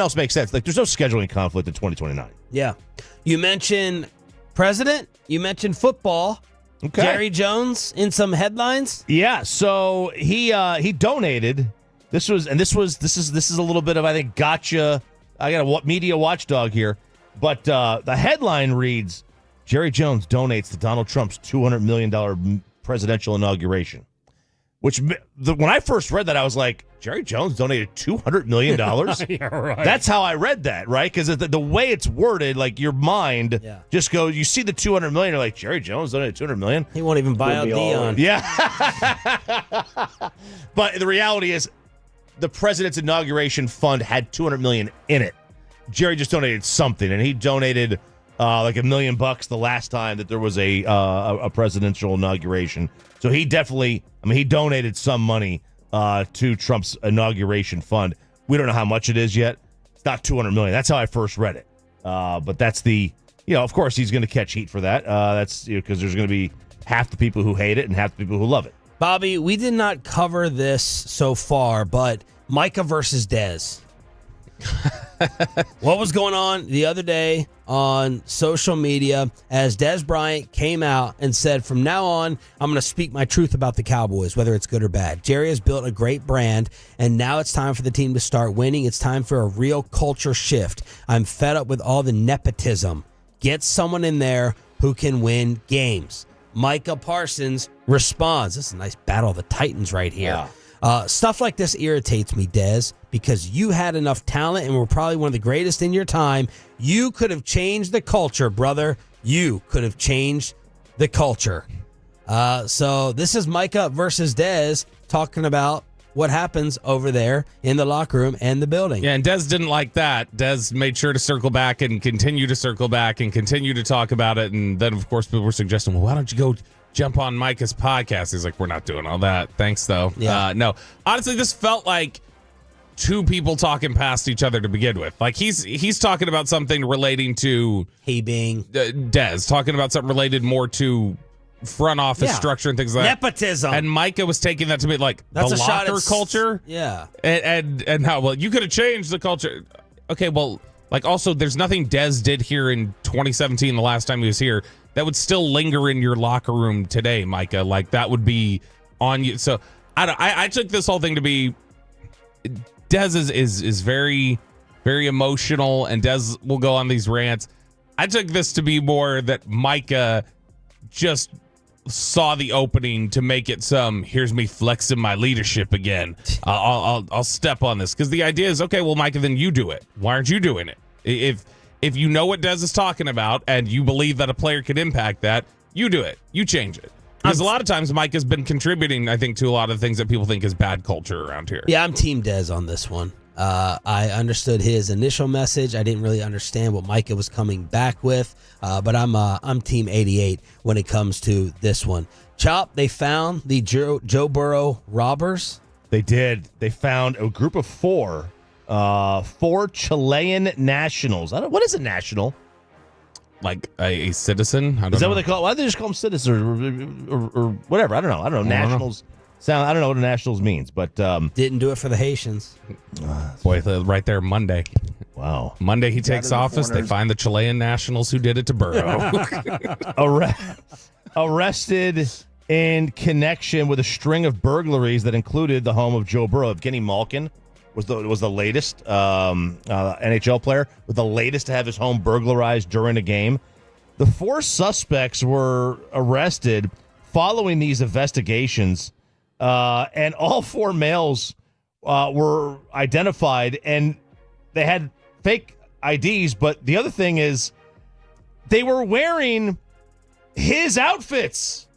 else makes sense. Like, there's no scheduling conflict in 2029. Yeah. You mentioned president, you mentioned football. Okay. Jerry Jones in some headlines. Yeah, so he donated. This is a little bit of, I think, gotcha. I got a media watchdog here, but the headline reads, Jerry Jones donates to Donald Trump's $200 million presidential inauguration. Which, when I first read that, I was like, Jerry Jones donated $200 million? Yeah, right. That's how I read that, right? Because the way it's worded, like, your mind just goes, you see the $200 million, you're like, Jerry Jones donated $200 million? He won't even buy out Dion. Yeah. But the reality is, the president's inauguration fund had $200 million in it. Jerry just donated something, and he donated like $1 million the last time that there was a presidential inauguration. So he definitely, he donated some money to Trump's inauguration fund. We don't know how much it is yet. It's not $200 million. That's how I first read it. But that's of course he's going to catch heat for that. That's because there's going to be half the people who hate it and half the people who love it. Bobby, we did not cover this so far, but Micah versus Dez. What was going on the other day on social media as Dez Bryant came out and said, from now on, I'm going to speak my truth about the Cowboys, whether it's good or bad. Jerry has built a great brand, and now it's time for the team to start winning. It's time for a real culture shift. I'm fed up with all the nepotism. Get someone in there who can win games. Micah Parsons responds. This is a nice battle of the Titans right here. Yeah. Stuff like this irritates me, Dez, because you had enough talent and were probably one of the greatest in your time. You could have changed the culture, brother. You could have changed the culture. So this is Micah versus Dez talking about what happens over there in the locker room and the building. Yeah, and Dez didn't like that. Dez made sure to circle back and continue to circle back and continue to talk about it. And then, of course, people were suggesting, well, why don't you go jump on Micah's podcast? He's like, we're not doing all that. Thanks, though. Yeah. No. Honestly, this felt like two people talking past each other to begin with. Like, he's talking about something relating to... He being... Dez, talking about something related more to front office structure and things like that. Nepotism. And Micah was taking that to be like, that's the a shot locker at culture? Yeah. And how, well, you could have changed the culture. Okay, well, like, also, there's nothing Dez did here in 2017, the last time he was here, that would still linger in your locker room today, Micah. Like, that would be on you. So I took this whole thing to be Dez is very, very emotional, and Dez will go on these rants. I took this to be more that Micah just saw the opening to make it here's me flexing my leadership again. I'll step on this, because the idea is, okay, well, Micah, then you do it. Why aren't you doing it? If you know what Dez is talking about and you believe that a player could impact that, you do it. You change it. Because a lot of times Mike has been contributing, I think, to a lot of things that people think is bad culture around here. Yeah, I'm Team Dez on this one. I understood his initial message. I didn't really understand what Micah was coming back with, but I'm Team 88 when it comes to this one. Chop, they found the Joe Burrow robbers. They did. They found a group of four Chilean nationals. What is a national? like a citizen. I don't Is that know. what they call it? Why do they just call them citizens or whatever? I don't know. Nationals sound. I don't know what a nationals means, but didn't do it for the Haitians. Boy, right there, Monday. Wow. Monday he takes office. They find the Chilean nationals who did it to Burrow. Arrested in connection with a string of burglaries that included the home of Joe Burrow. Evgeny Malkin was the latest NHL player, with the latest to have his home burglarized during a game. The 4 suspects were arrested following these investigations, and all 4 males were identified, and they had fake IDs. But the other thing is, they were wearing his outfits.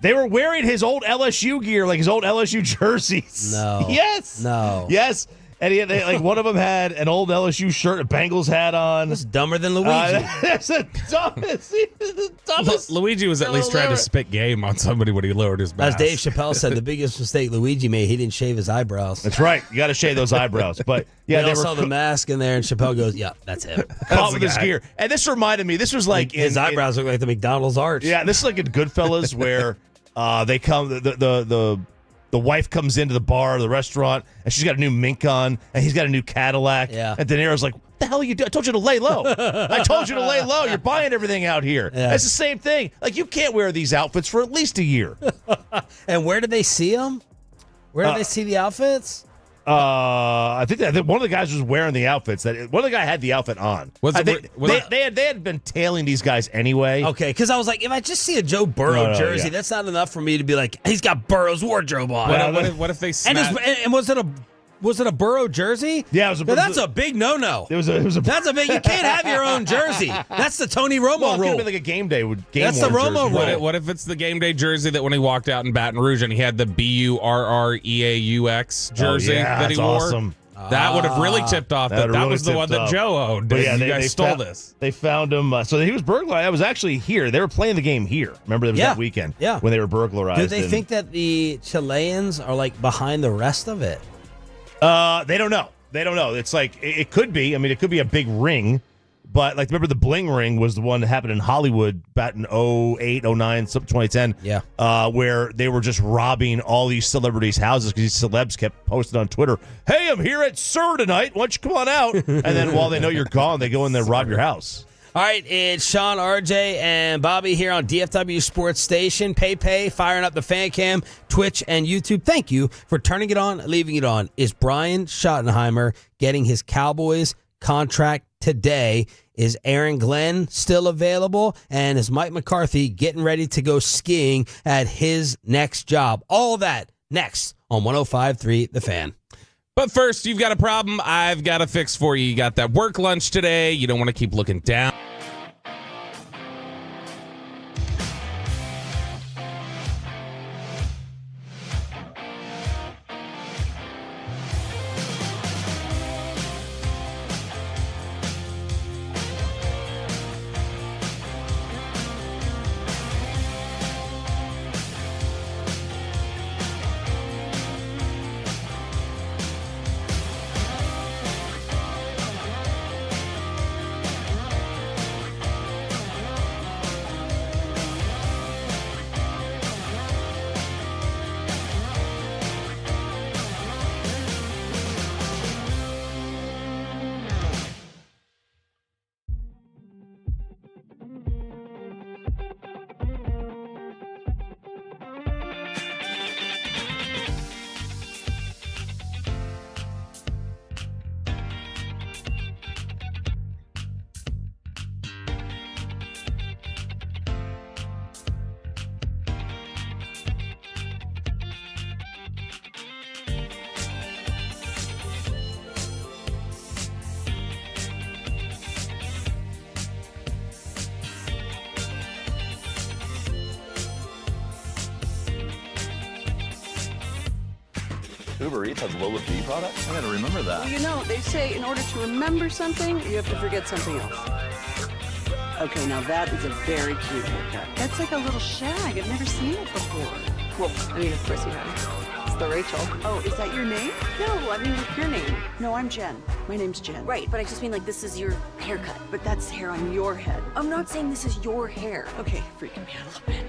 They were wearing his old LSU gear, like his old LSU jerseys. No. Yes. No. Yes. And like one of them had an old LSU shirt, a Bengals hat on. That's dumber than Luigi. That's the dumbest. The dumbest. Luigi was at least trying to spit game on somebody when he lowered his As mask. Dave Chappelle said, the biggest mistake Luigi made, he didn't shave his eyebrows. That's right. You got to shave those eyebrows. But yeah, they saw the mask in there, and Chappelle goes, "Yeah, that's him." Caught with his gear. And this reminded me. This was like his eyebrows look like the McDonald's arch. Yeah, this is like in Goodfellas where they come. The wife comes into the bar, the restaurant, and she's got a new mink on, and he's got a new Cadillac. Yeah. And De Niro's like, "What the hell are you doing? I told you to lay low. I told you to lay low. You're buying everything out here." Yeah. It's the same thing. Like, you can't wear these outfits for at least a year. And where did they see them? Where did they see the outfits? I think one of the guys was wearing the outfits. One of the guy had the outfit on. They had been tailing these guys anyway. Okay, because I was like, if I just see a Joe Burrow jersey, that's not enough for me to be like, he's got Burrow's wardrobe on. What if they smash? And was it a Burrow jersey? Yeah, it was. That's a big no-no. That's a big. You can't have your own jersey. That's the Tony Romo Well, it could rule. have been like a game day. That's the Romo rule. What if it's the game day jersey that when he walked out in Baton Rouge and he had the BURREAUX jersey that he wore? Awesome. That would have really tipped off that was the one that Joe owned. But yeah, you guys stole this. They found him. So he was burglarized. I was actually here. They were playing the game here. Remember, there was that weekend when they were burglarized. Do they think that the Chileans are like behind the rest of it? They don't know. It's like, it could be. I mean, it could be a big ring. But, like, remember the bling ring was the one that happened in Hollywood back in 08, 09, 2010. Yeah. Where they were just robbing all these celebrities' houses because these celebs kept posting on Twitter, "Hey, I'm here at Sir tonight. Why don't you come on out?" And then while they know you're gone, they go in there and rob your house. All right, it's Sean, RJ, and Bobby here on DFW Sports Station. Pay, firing up the fan cam, Twitch, and YouTube. Thank you for turning it on, leaving it on. Is Brian Schottenheimer getting his Cowboys contract today? Is Aaron Glenn still available? And is Mike McCarthy getting ready to go skiing at his next job? All that next on 105.3 The Fan. But first, you've got a problem I've got a fix for you. You got that work lunch today. You don't want to keep looking down. Uber Eats has low fee products? I gotta remember that. Well, you know, they say in order to remember something, you have to forget something else. Okay, now that is a very cute haircut. That's like a little shag. I've never seen it before. Well, I mean, of course you have. It's the Rachel. Oh, is that your name? No, I mean, what's your name? No, I'm Jen. My name's Jen. Right, but I just mean like this is your haircut. But that's hair on your head. I'm not saying this is your hair. Okay, freaking me out a little bit.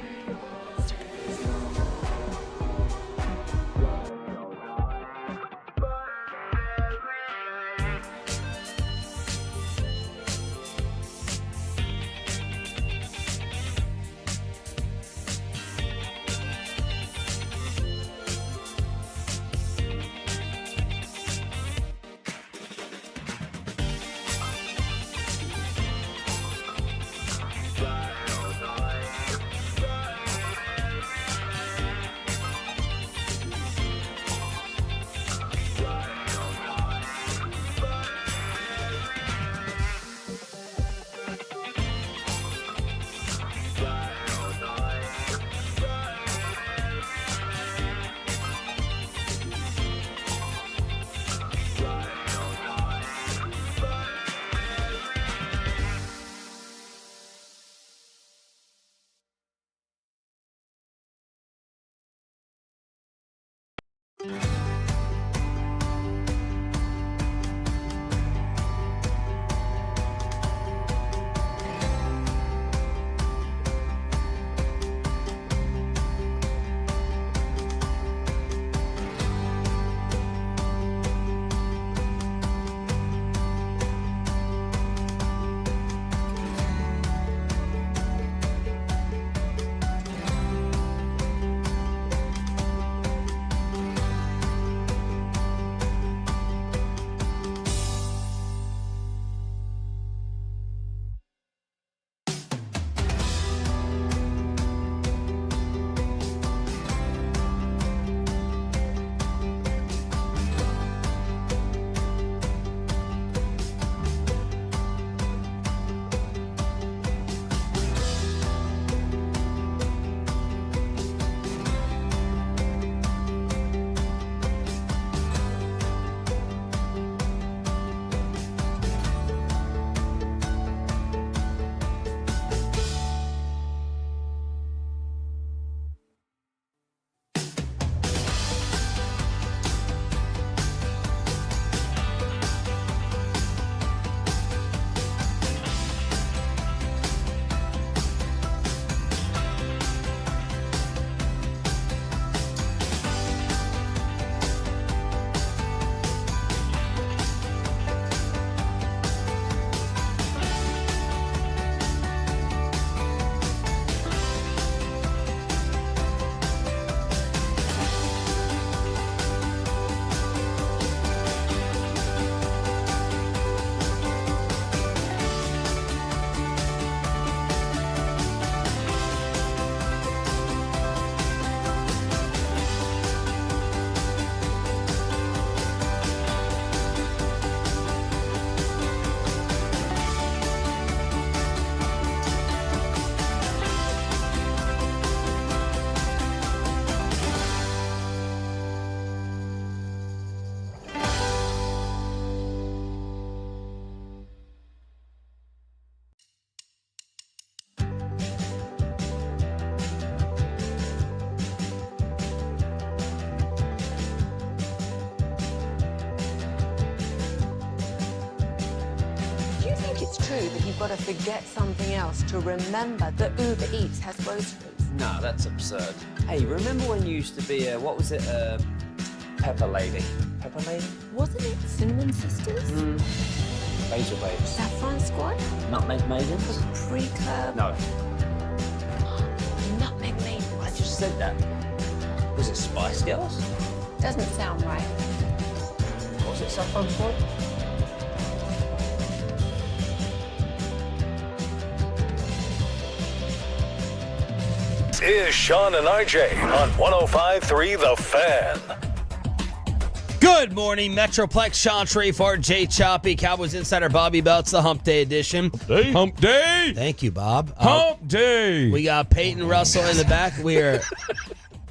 true that you've got to forget something else to remember that Uber Eats has groceries? Nah, that's absurd. Hey, remember when you used to be a, what was it, Pepper Lady? Pepper Lady? Wasn't it Cinnamon Sisters? Basil Babes. Saffron Squad? Nutmeg Maidens? Pre-Club? No. Nutmeg Maidens. I just said that. Was it Spice Girls? Doesn't sound right. Was it Saffron Squad? Is Sean and RJ on 105.3 The Fan. Good morning, Metroplex. Sean Sharif, RJ Choppy, Cowboys Insider Bobby Belts, the Hump Day edition. Hump Day! Thank you, Bob. Hump Day! We got Peyton Russell in the back. We are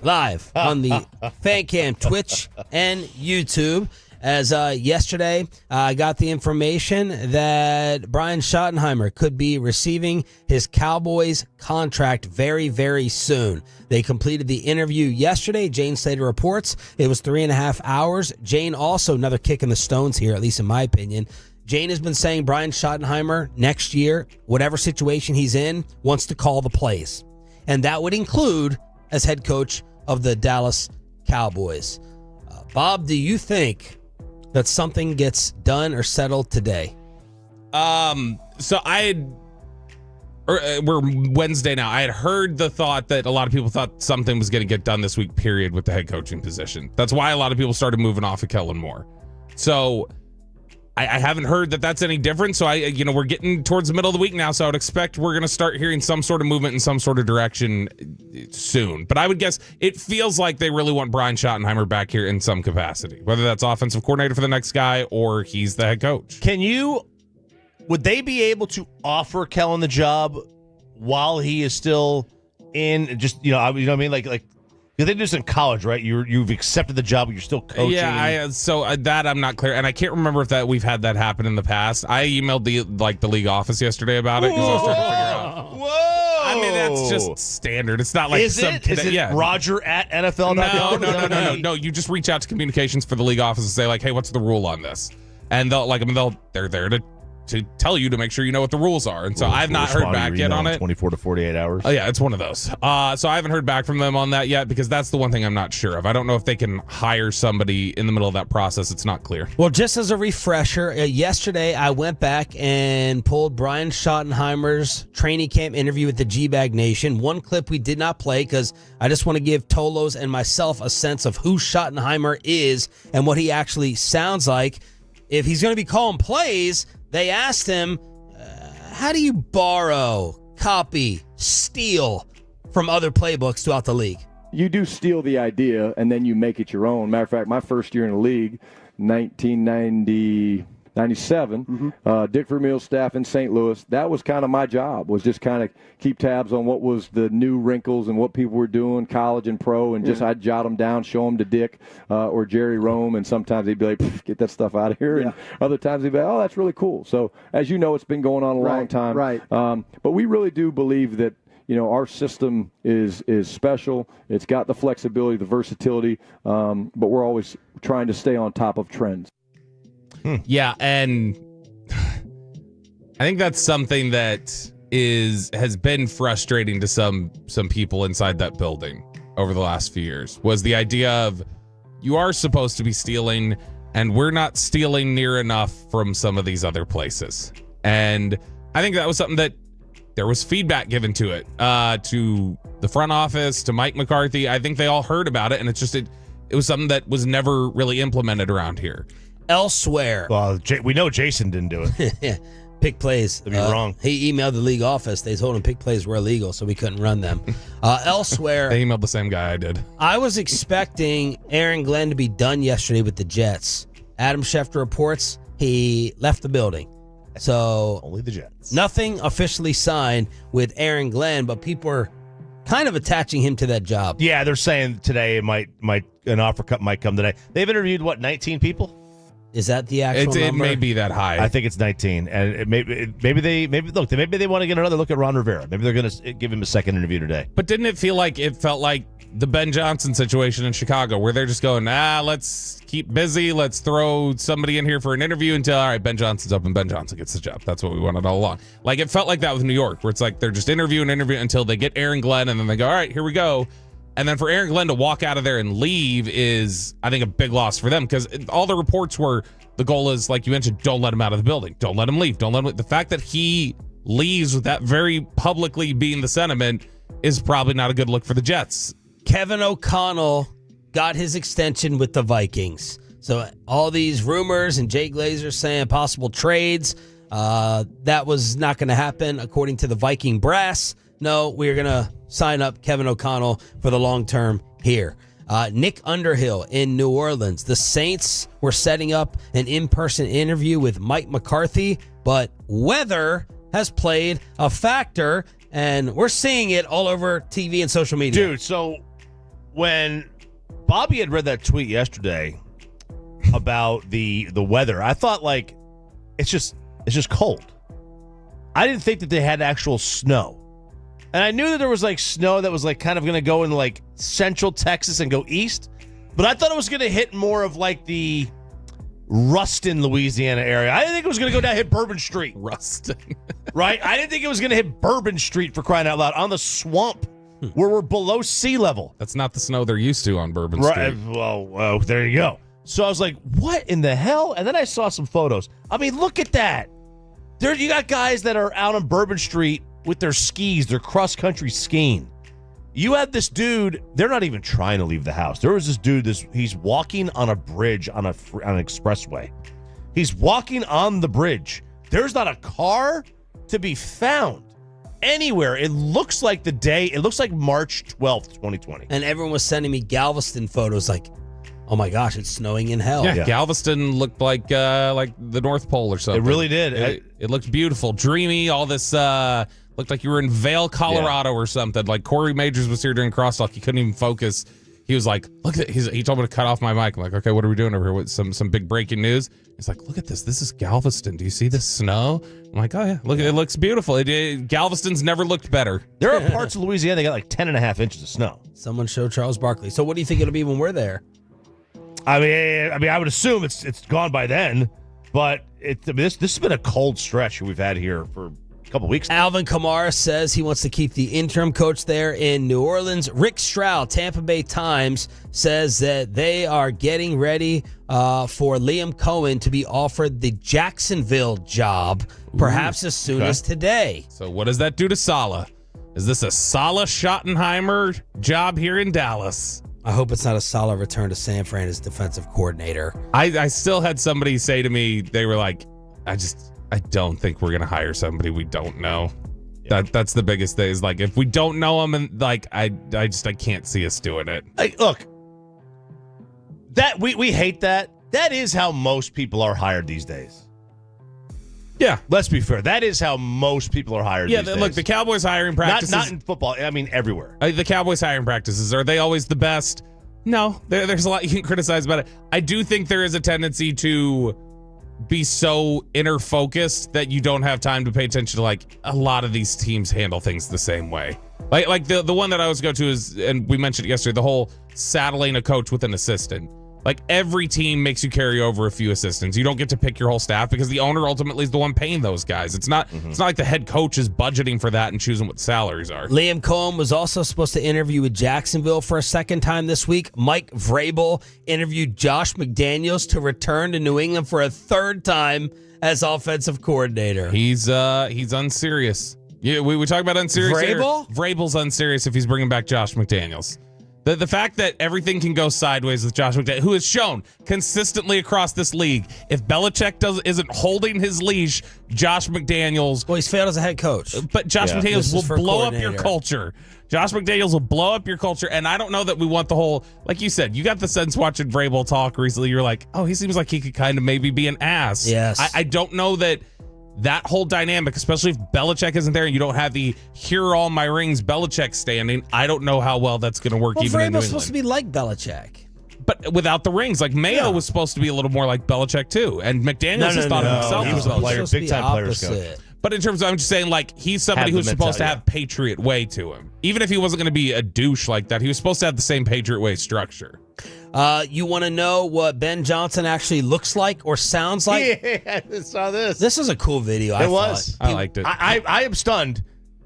live on the Fan Cam, Twitch, and YouTube. as yesterday I got the information that Brian Schottenheimer could be receiving his Cowboys contract very, very soon. They completed the interview yesterday. Jane Slater reports it was 3.5 hours. Jane also, another kick in the stones here, at least in my opinion. Jane has been saying Brian Schottenheimer next year, whatever situation he's in, wants to call the plays. And that would include as head coach of the Dallas Cowboys. Bob, do you think that something gets done or settled today? So we're Wednesday now. I had heard the thought that a lot of people thought something was going to get done this week, period, with the head coaching position. That's why a lot of people started moving off of Kellen Moore. So I haven't heard that that's any different. So we're getting towards the middle of the week now. So I would expect we're going to start hearing some sort of movement in some sort of direction soon. But I would guess it feels like they really want Brian Schottenheimer back here in some capacity, whether that's offensive coordinator for the next guy or he's the head coach. Would they be able to offer Kellen the job while he is still in? Just you know what I mean, like they do this in college, right? You've accepted the job, but you're still coaching. Yeah, that I'm not clear, and I can't remember if we've had that happen in the past. I emailed the league office yesterday about it because I was trying to figure out. Whoa! I mean, that's just standard. It's not like is it Roger at NFL.com? No. You just reach out to communications for the league office and say like, hey, what's the rule on this? And they're there to tell you to make sure you know what the rules are. And so I've not heard back yet on it. 24 to 48 hours. Oh, yeah, it's one of those. So I haven't heard back from them on that yet because that's the one thing I'm not sure of. I don't know if they can hire somebody in the middle of that process. It's not clear. Well, just as a refresher, yesterday I went back and pulled Brian Schottenheimer's training camp interview with the G-Bag Nation. One clip we did not play because I just want to give Tolos and myself a sense of who Schottenheimer is and what he actually sounds like. If he's going to be calling plays, they asked him, how do you borrow, copy, steal from other playbooks throughout the league? You do steal the idea, and then you make it your own. Matter of fact, my first year in the league, 1997, Dick Vermeil's staff in St. Louis, that was kind of my job, was just kind of keep tabs on what was the new wrinkles and what people were doing, college and pro, and just I'd jot them down, show them to Dick or Jerry Rome, and sometimes he'd be like, get that stuff out of here, and other times he'd be like, oh, that's really cool. So, as you know, it's been going on a long time. Right. But we really do believe that our system is special. It's got the flexibility, the versatility, but we're always trying to stay on top of trends. Yeah, and I think that's something that has been frustrating to some people inside that building over the last few years, was the idea of you are supposed to be stealing, and we're not stealing near enough from some of these other places. And I think that was something that there was feedback given to it, to the front office, to Mike McCarthy. I think they all heard about it, and it's just it was something that was never really implemented around here. Elsewhere. Well, we know Jason didn't do it. Pick plays. To be wrong. He emailed the league office. They told him pick plays were illegal, so we couldn't run them. Elsewhere. They emailed the same guy I did. I was expecting Aaron Glenn to be done yesterday with the Jets. Adam Schefter reports he left the building. So only the Jets. Nothing officially signed with Aaron Glenn, but people are kind of attaching him to that job. Yeah, they're saying today an offer cut might come today. They've interviewed 19 people? Is that the actual number? It may be that high. I think it's 19, and maybe they want to get another look at Ron Rivera. Maybe they're going to give him a second interview today. But didn't it felt like the Ben Johnson situation in Chicago, where they're just going, let's keep busy, let's throw somebody in here for an interview until all right, Ben Johnson's up and Ben Johnson gets the job. That's what we wanted all along. Like it felt like that with New York, where it's like they're just interview until they get Aaron Glenn, and then they go, all right, here we go. And then for Aaron Glenn to walk out of there and leave is, I think, a big loss for them, because all the reports were the goal is, like you mentioned, don't let him out of the building. Don't let him leave. Don't let him leave. The fact that he leaves with that very publicly being the sentiment is probably not a good look for the Jets. Kevin O'Connell got his extension with the Vikings. So all these rumors and Jay Glazer saying possible trades, that was not going to happen according to the Viking brass. No, we're going to sign up Kevin O'Connell for the long term here. Nick Underhill in New Orleans. The Saints were setting up an in-person interview with Mike McCarthy, but weather has played a factor, and we're seeing it all over TV and social media. Dude, so when Bobby had read that tweet yesterday, about the weather. I thought like it's just cold. I didn't think that they had actual snow. And I knew that there was like snow that was like kind of going to go in like central Texas and go east, but I thought it was going to hit more of like the Ruston, Louisiana area. I didn't think it was going to go down hit Bourbon Street. Ruston. Right? I didn't think it was going to hit Bourbon Street, for crying out loud, on the swamp where we're below sea level. That's not the snow they're used to on Bourbon Street. Right. Well, there you go. So I was like, what in the hell? And then I saw some photos. I mean, look at that. There, you got guys that are out on Bourbon Street with their skis, their cross-country skiing. You have this dude, they're not even trying to leave the house. There was this dude, he's walking on a bridge on an expressway. He's walking on the bridge. There's not a car to be found anywhere. It looks like March 12th, 2020. And everyone was sending me Galveston photos like, oh my gosh, it's snowing in hell. Yeah. Galveston looked like the North Pole or something. It really did. It looked beautiful, dreamy. All this looked like you were in Vail, Colorado or something. Like Corey Majors was here during crosstalk. He couldn't even focus. He was like, look at it. He told me to cut off my mic. I'm like, okay, what are we doing over here with some big breaking news? He's like, look at this. This is Galveston. Do you see the snow? I'm like, oh yeah, look, it looks beautiful. Galveston's never looked better. There are parts of Louisiana that got like 10.5 inches of snow. Someone showed Charles Barkley. So what do you think it'll be when we're there? I mean, I would assume it's gone by then, but this has been a cold stretch we've had here for a couple weeks. Alvin Kamara says he wants to keep the interim coach there in New Orleans. Rick Stroud, Tampa Bay Times, says that they are getting ready for Liam Cohen to be offered the Jacksonville job, perhaps as soon as today. So what does that do to Saleh? Is this a Saleh Schottenheimer job here in Dallas? I hope it's not a solid return to San Fran as defensive coordinator. I still had somebody say to me, they were like, I don't think we're going to hire somebody we don't know. Yeah. That's the biggest thing is like, if we don't know them, and like, I can't see us doing it. Look, that we hate that. That is how most people are hired these days. Yeah. Let's be fair. That is how most people are hired these days. Look, the Cowboys hiring practices. Not in football. I mean, everywhere. The Cowboys hiring practices, are they always the best? No. There's a lot you can criticize about it. I do think there is a tendency to be so inner focused that you don't have time to pay attention to, like, a lot of these teams handle things the same way. Like the one that I always go to is, and we mentioned it yesterday, the whole saddling a coach with an assistant. Like, every team makes you carry over a few assistants. You don't get to pick your whole staff because the owner ultimately is the one paying those guys. It's not like the head coach is budgeting for that and choosing what the salaries are. Liam Cohen was also supposed to interview with Jacksonville for a second time this week. Mike Vrabel interviewed Josh McDaniels to return to New England for a third time as offensive coordinator. He's unserious. Yeah, we talk about unserious. Vrabel? Vrabel's unserious if he's bringing back Josh McDaniels. The fact that everything can go sideways with Josh McDaniels, who has shown consistently across this league, if Belichick isn't holding his leash, Josh McDaniels... Well, he's failed as a head coach. But Josh McDaniels will blow up your culture. Josh McDaniels will blow up your culture, and I don't know that we want the whole... Like you said, you got the sense watching Vrabel talk recently, you're like, oh, he seems like he could kind of maybe be an ass. Yes. I don't know that whole dynamic, especially if Belichick isn't there and you don't have the here are all my rings Belichick standing, I don't know how well that's going to work even in New England. Vrabel's supposed to be like Belichick. But without the rings. Like Mayo was supposed to be a little more like Belichick too. And McDaniels has thought of himself. He was a player, big-time players coach. But in terms of, I'm just saying, like, he's somebody who's supposed to have Patriot way to him. Even if he wasn't going to be a douche like that, he was supposed to have the same Patriot way structure. You want to know what Ben Johnson actually looks like or sounds like? Yeah, I saw this. This was a cool video. I liked it. I am stunned.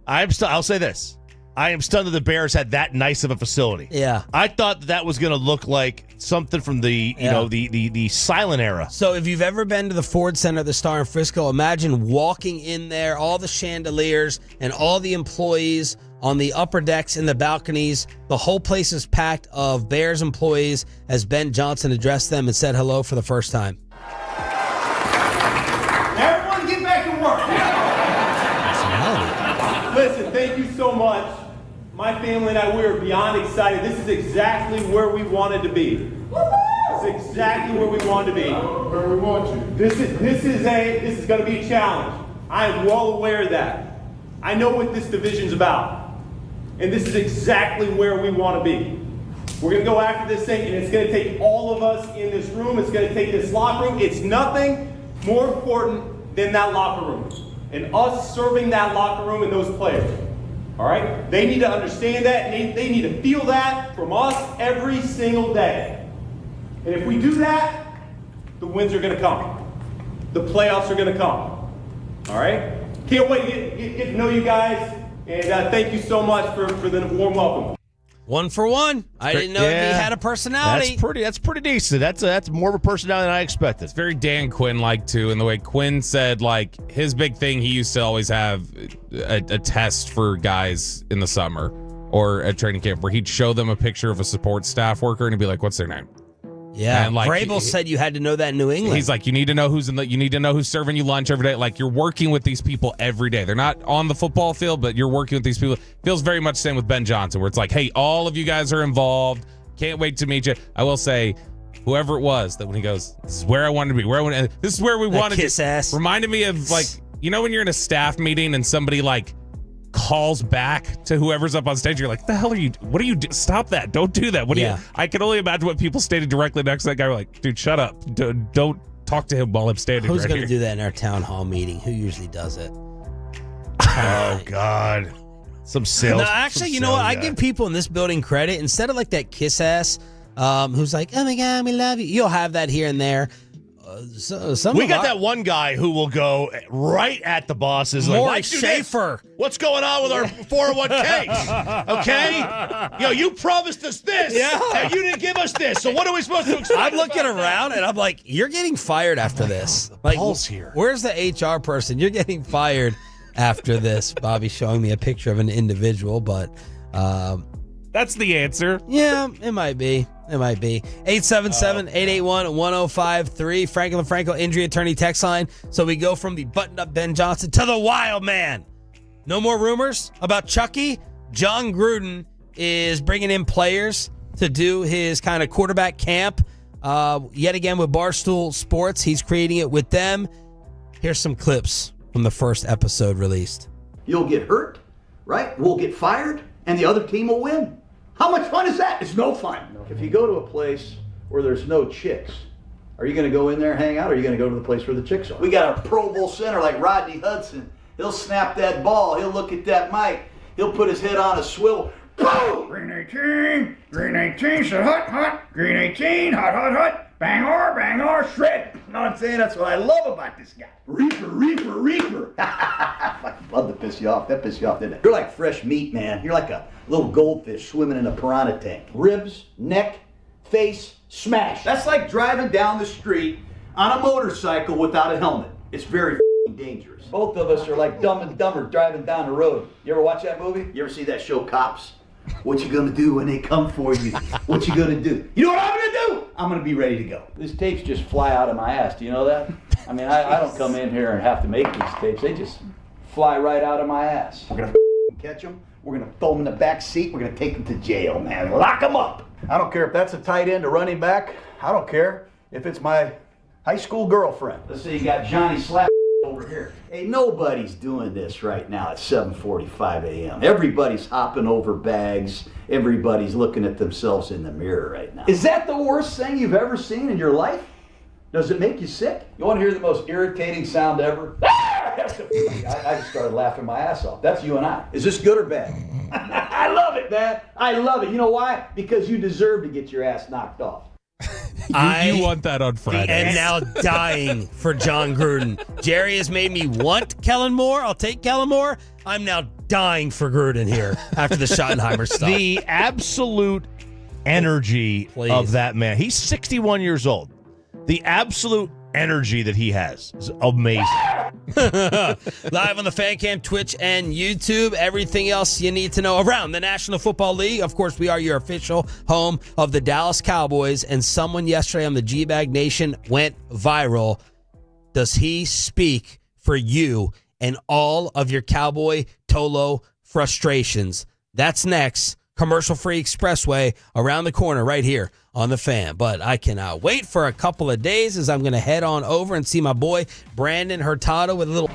I'll say this. I am stunned that the Bears had that nice of a facility. Yeah. I thought that was going to look like something from the the silent era. So if you've ever been to the Ford Center at the Star in Frisco, imagine walking in there, all the chandeliers and all the employees on the upper decks and the balconies. The whole place is packed of Bears employees as Ben Johnson addressed them and said hello for the first time. Everyone get back to work. Listen, thank you so much. My family and I, we are beyond excited. This is exactly where we wanted to be. It's exactly where we wanted to be. Where we want you. This is going to be a challenge. I am well aware of that. I know what this division's about. And this is exactly where we want to be. We're going to go after this thing, and it's going to take all of us in this room. It's going to take this locker room. It's nothing more important than that locker room and us serving that locker room and those players. All right? They need to understand that, and they need to feel that from us every single day. And if we do that, the wins are going to come. The playoffs are going to come. All right? Can't wait to get to know you guys, and thank you so much for the warm welcome. 1 for 1. I didn't know if he had a personality. That's pretty decent. That's more of a personality than I expected. It's very Dan Quinn-like, too, in the way Quinn said, like, his big thing, he used to always have a test for guys in the summer or at training camp where he'd show them a picture of a support staff worker and he'd be like, what's their name? Yeah, and like, Vrabel said you had to know that in New England. He's like, you need to know who's you need to know who's serving you lunch every day. Like, you're working with these people every day. They're not on the football field, but you're working with these people. Feels very much the same with Ben Johnson, where it's like, hey, all of you guys are involved. Can't wait to meet you. I will say, whoever it was, that when he goes, this is where I wanted to be. This is where we wanted to. Kiss ass. Reminded me of, like, you know when you're in a staff meeting and somebody, like, calls back to whoever's up on stage. You're like, the hell are you? What are you? Stop that! Don't do that. What do you? I can only imagine what people standing directly next to that guy were like, dude, shut up! Don't talk to him while I'm standing. Who's right going to here. do that in our town hall meeting? Who usually does it? Oh God, some sales. No, actually, you know what? I give people in this building credit. Instead of like that kiss ass, who's like, oh my God, we love you. You'll have that here and there. We got that one guy who will go right at the bosses. Like, Maury Schaefer. What's going on with our 401ks? Okay? You promised us this. Yeah. And you didn't give us this. So what are we supposed to expect? I'm looking around and I'm like, you're getting fired after this. Like, Paul's here. Where's the HR person? You're getting fired after this. Bobby's showing me a picture of an individual, but that's the answer. Yeah, it might be. It might be. 877-881-1053. Franklin Franco injury attorney text line. So we go from the buttoned-up Ben Johnson to the wild man. No more rumors about Chucky. John Gruden is bringing in players to do his kind of quarterback camp. Yet again with Barstool Sports. He's creating it with them. Here's some clips from the first episode released. You'll get hurt, right? We'll get fired, and the other team will win. How much fun is that? It's no fun. If you go to a place where there's no chicks, are you going to go in there and hang out, or are you going to go to the place where the chicks are? We got a Pro Bowl center like Rodney Hudson. He'll snap that ball. He'll look at that mic. He'll put his head on a swivel. Boom! Green 18, Green 18, so hot, hot. Green 18, hot, hot, hot. Bangor, shred. You know what I'm saying? That's what I love about this guy. Reaper, reaper, reaper. I'd love to piss you off. That pissed you off, didn't it? You're like fresh meat, man. You're like a little goldfish swimming in a piranha tank. Ribs, neck, face, smash. That's like driving down the street on a motorcycle without a helmet. It's very dangerous. Both of us are like Dumb and Dumber driving down the road. You ever watch that movie? You ever see that show, Cops? What you gonna do when they come for you? What you gonna do? You know what I'm gonna do? I'm gonna be ready to go. These tapes just fly out of my ass. Do you know that? I mean, I don't come in here and have to make these tapes. They just fly right out of my ass. We're gonna catch them. We're gonna throw them in the back seat. We're gonna take them to jail, man. Lock them up. I don't care if that's a tight end or running back. I don't care if it's my high school girlfriend. Let's say you got Johnny Slap over here. Hey, nobody's doing this right now at 7:45 a.m. Everybody's hopping over bags. Everybody's looking at themselves in the mirror right now. Is that the worst thing you've ever seen in your life? Does it make you sick? You want to hear the most irritating sound ever? I just started laughing my ass off. That's you and I. Is this good or bad? I love it, man. I love it. You know why? Because you deserve to get your ass knocked off. You want that on Friday. And now dying for John Gruden. Jerry has made me want Kellen Moore. I'll take Kellen Moore. I'm now dying for Gruden here after the Schottenheimer stuff. The absolute energy of that man. He's 61 years old. The absolute energy that he has is amazing. Live on the Fan Cam, Twitch, and YouTube. Everything else you need to know around the National Football League. Of course, we are your official home of the Dallas Cowboys, and someone yesterday on the G-Bag Nation went viral. Does he speak for you and all of your Cowboy Tolo frustrations? That's next. Commercial-free expressway around the corner right here on the Fan. But I cannot wait for a couple of days as I'm going to head on over and see my boy Brandon Hurtado with a little...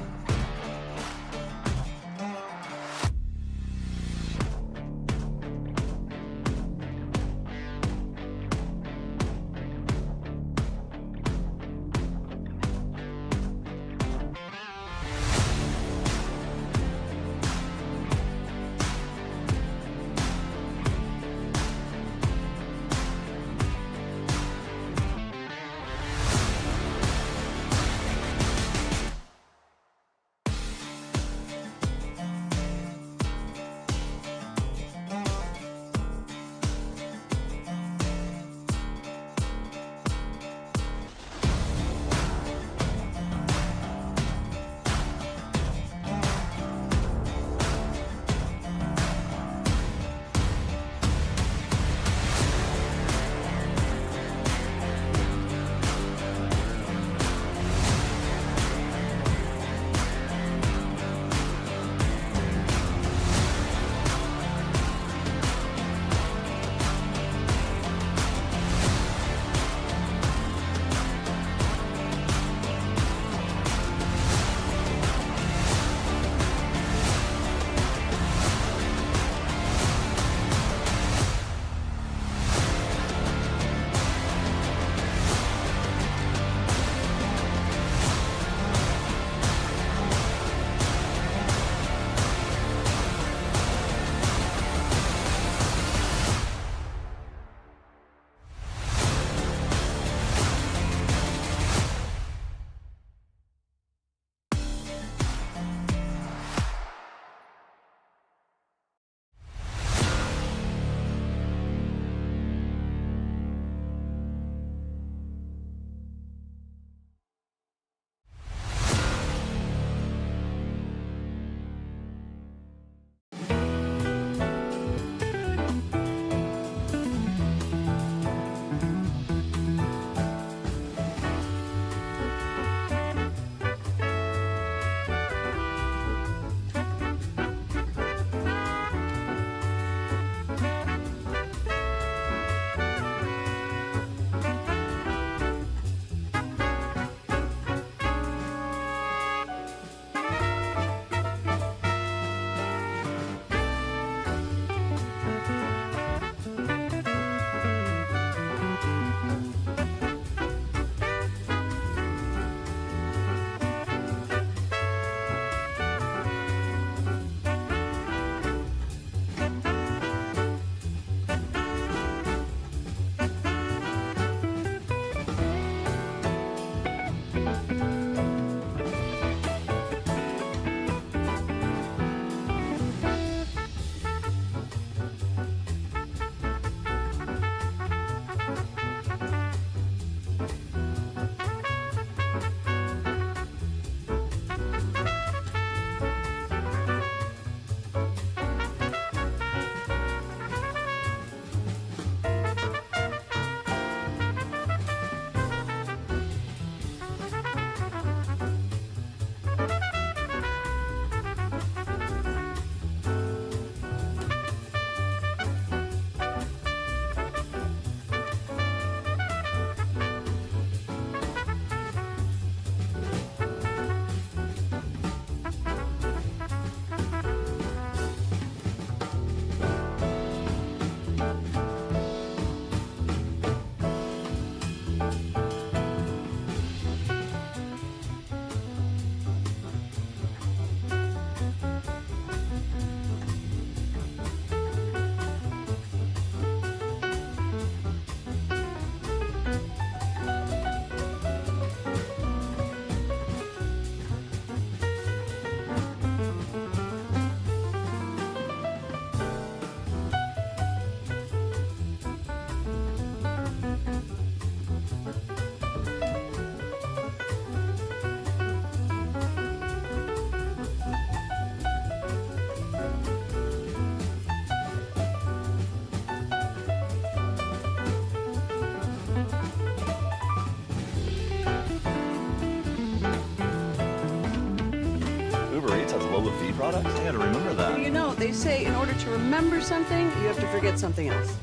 products? I gotta remember that. Well, you know, they say in order to remember something, you have to forget something else.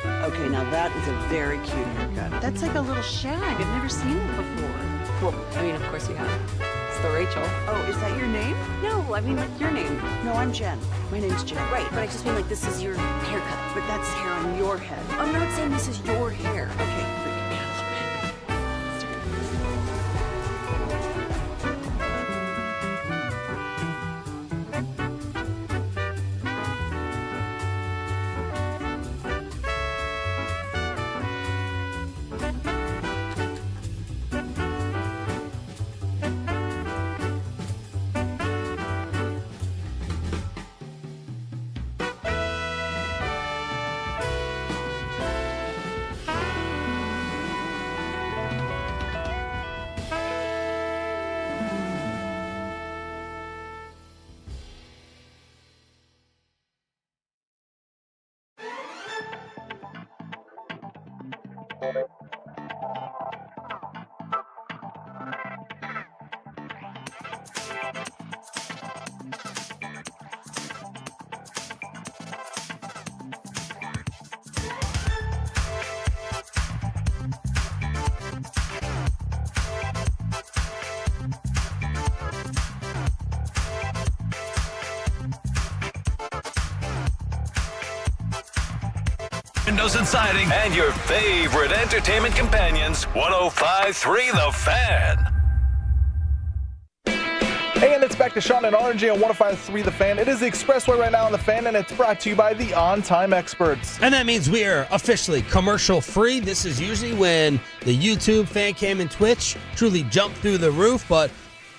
Okay, now that is a very cute haircut. That's like a little shag. I've never seen it before. Well, I mean, of course you have. It's the Rachel. Oh, is that your name? No, I mean like your name. No, I'm Jen. My name's Jen. Right, but I just mean like this is your haircut. But that's hair on your head. I'm not saying this is your hair. Okay, freaking me out a little bit. Windows and siding, and your favorite entertainment companions. 105.3 The Fan. And it's back to Sean and RJ on 105.3 The Fan. It is the Expressway right now on The Fan, and it's brought to you by the On Time Experts. And that means we are officially commercial free. This is usually when the YouTube, fan cam, and Twitch truly jump through the roof, but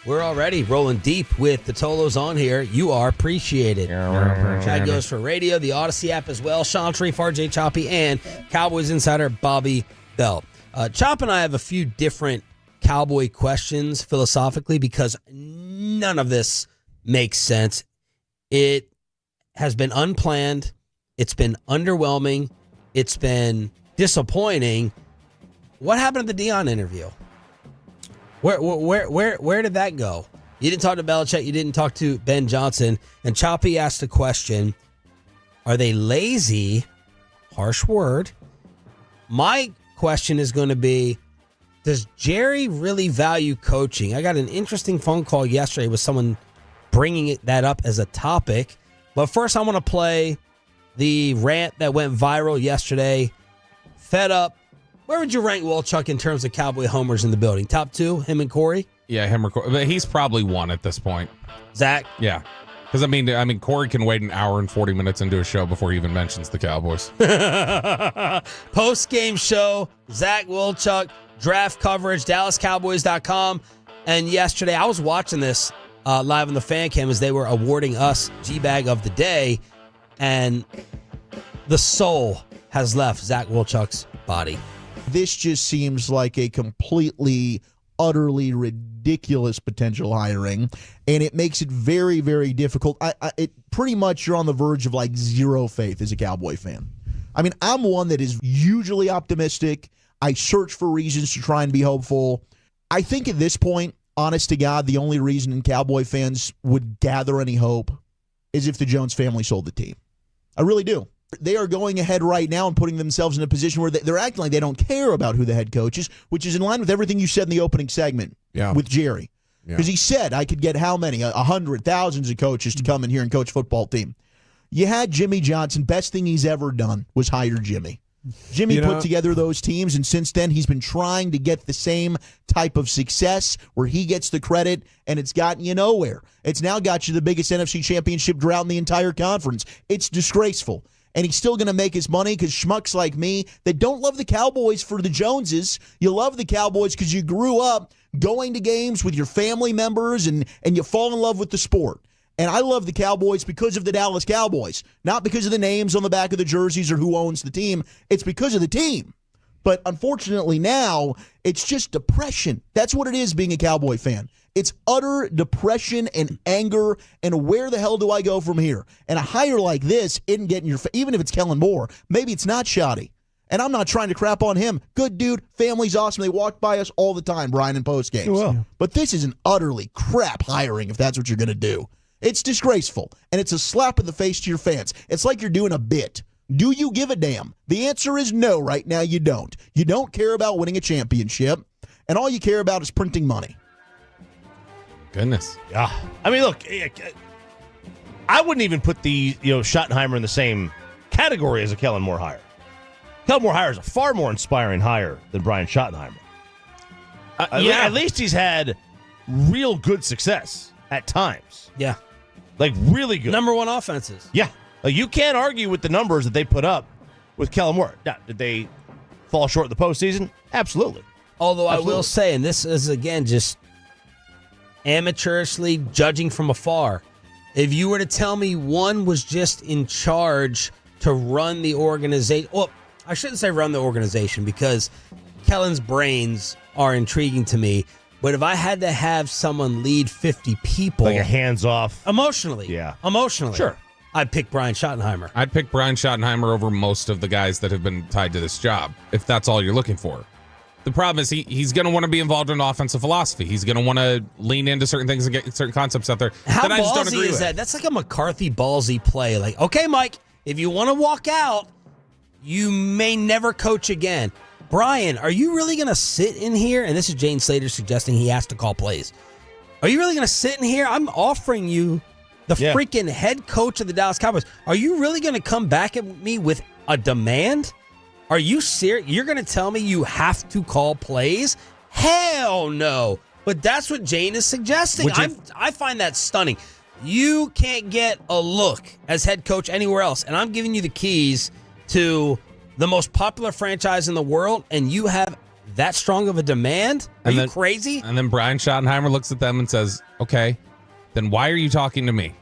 we're already rolling deep with the Tolos on here. You are appreciated. That goes for radio, the Odyssey app as well. Sean Sharif, RJ Choppy, and Cowboys insider Bobby Bell. Chop and I have a few different Cowboy questions philosophically because none of this makes sense. It has been unplanned. It's been underwhelming. It's been disappointing. What happened at the Deion interview? Where did that go? You didn't talk to Belichick. You didn't talk to Ben Johnson. And Choppy asked the question, are they lazy? Harsh word. My question is going to be, does Jerry really value coaching? I got an interesting phone call yesterday with someone bringing that up as a topic. But first, I want to play the rant that went viral yesterday. Fed up. Where would you rank Wolchuk in terms of Cowboy homers in the building? Top two, him and Corey? Yeah, him or Corey. But he's probably one at this point. Zach? Yeah. Because, I mean, Corey can wait an hour and 40 minutes into a show before he even mentions the Cowboys. Post-game show, Zach Wolchuk, draft coverage, DallasCowboys.com. And yesterday, I was watching this live on the fan cam as they were awarding us G-Bag of the Day. And the soul has left Zach Wolchuk's body. This just seems like a completely, utterly ridiculous potential hiring, and it makes it very, very difficult. It pretty much you're on the verge of like zero faith as a Cowboy fan. I mean, I'm one that is usually optimistic. I search for reasons to try and be hopeful. I think at this point, honest to God, the only reason Cowboy fans would gather any hope is if the Jones family sold the team. I really do. They are going ahead right now and putting themselves in a position where they're acting like they don't care about who the head coach is, which is in line with everything you said in the opening segment with Jerry. Because he said I could get how many? 100, thousands of coaches to come in here and coach football team. You had Jimmy Johnson. Best thing he's ever done was hire Jimmy. Jimmy put together those teams, and since then he's been trying to get the same type of success where he gets the credit, and it's gotten you nowhere. It's now got you the biggest NFC championship drought in the entire conference. It's disgraceful. And he's still going to make his money because schmucks like me that don't love the Cowboys for the Joneses. You love the Cowboys because you grew up going to games with your family members and you fall in love with the sport. And I love the Cowboys because of the Dallas Cowboys, not because of the names on the back of the jerseys or who owns the team. It's because of the team. But unfortunately now, it's just depression. That's what it is being a Cowboy fan. It's utter depression and anger, and where the hell do I go from here? And a hire like this isn't getting your even if it's Kellen Moore, maybe it's not Schotty. And I'm not trying to crap on him. Good dude, family's awesome. They walk by us all the time, Brian, in post games. But this is an utterly crap hiring if that's what you're going to do. It's disgraceful, and it's a slap in the face to your fans. It's like you're doing a bit. Do you give a damn? The answer is no right now, you don't. You don't care about winning a championship, and all you care about is printing money. Goodness. Yeah. I mean, look, I wouldn't even put the Schottenheimer in the same category as a Kellen Moore hire. Kellen Moore hire is a far more inspiring hire than Brian Schottenheimer. At least he's had real good success at times. Yeah. Like, really good. Number one offenses. Yeah. Like, you can't argue with the numbers that they put up with Kellen Moore. Now, did they fall short in the postseason? Absolutely. Although I will say, and this is, again, just amateurishly judging from afar, if you were to tell me one was just in charge to run the organization, well, I shouldn't say run the organization because Kellen's brains are intriguing to me, but if I had to have someone lead 50 people, like a hands-off, emotionally, sure, I'd pick Brian Schottenheimer. I'd pick Brian Schottenheimer over most of the guys that have been tied to this job, if that's all you're looking for. The problem is he's going to want to be involved in offensive philosophy. He's going to want to lean into certain things and get certain concepts out there. How that I just don't ballsy agree is with. that? That's like a McCarthy ballsy play. Like, okay, Mike, if you want to walk out, you may never coach again. Brian, are you really going to sit in here? And this is Jane Slater suggesting he has to call plays. Are you really going to sit in here? I'm offering you the freaking head coach of the Dallas Cowboys. Are you really going to come back at me with a demand? Are you serious? You're going to tell me you have to call plays? Hell no. But that's what Jane is suggesting. I find that stunning. You can't get a look as head coach anywhere else. And I'm giving you the keys to the most popular franchise in the world, and you have that strong of a demand? Are you crazy? And then Brian Schottenheimer looks at them and says, okay, then why are you talking to me?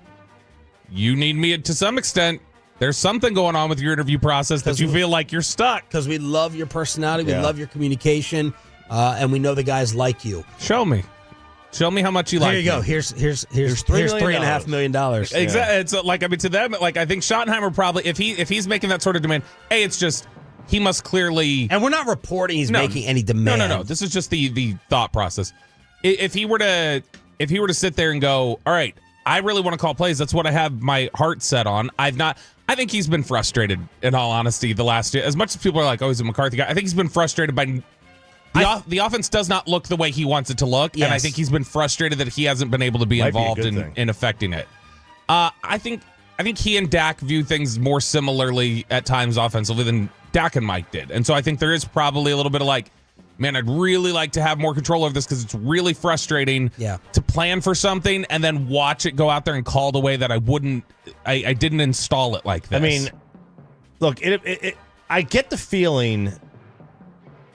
You need me to some extent. There's something going on with your interview process that you feel like you're stuck. Because we love your personality, we love your communication, and we know the guys like you. Show me how much you like. Here you go. Here's $3.5 million. Exactly. It's like, I mean, to them, like, I think Schottenheimer probably, if he's making that sort of demand, it's just he must clearly. And we're not reporting he's making any demand. No. This is just the thought process. If he were to sit there and go, all right, I really want to call plays. That's what I have my heart set on. I think he's been frustrated, in all honesty, the last year. As much as people are like, oh, he's a McCarthy guy, I think he's been frustrated by the offense does not look the way he wants it to look, and I think he's been frustrated that he hasn't been able to be involved in affecting it. I think he and Dak view things more similarly at times offensively than Dak and Mike did. And so I think there is probably a little bit of like, man, I'd really like to have more control over this because it's really frustrating to plan for something and then watch it go out there and call the way that I didn't install it like this. I mean, look, I get the feeling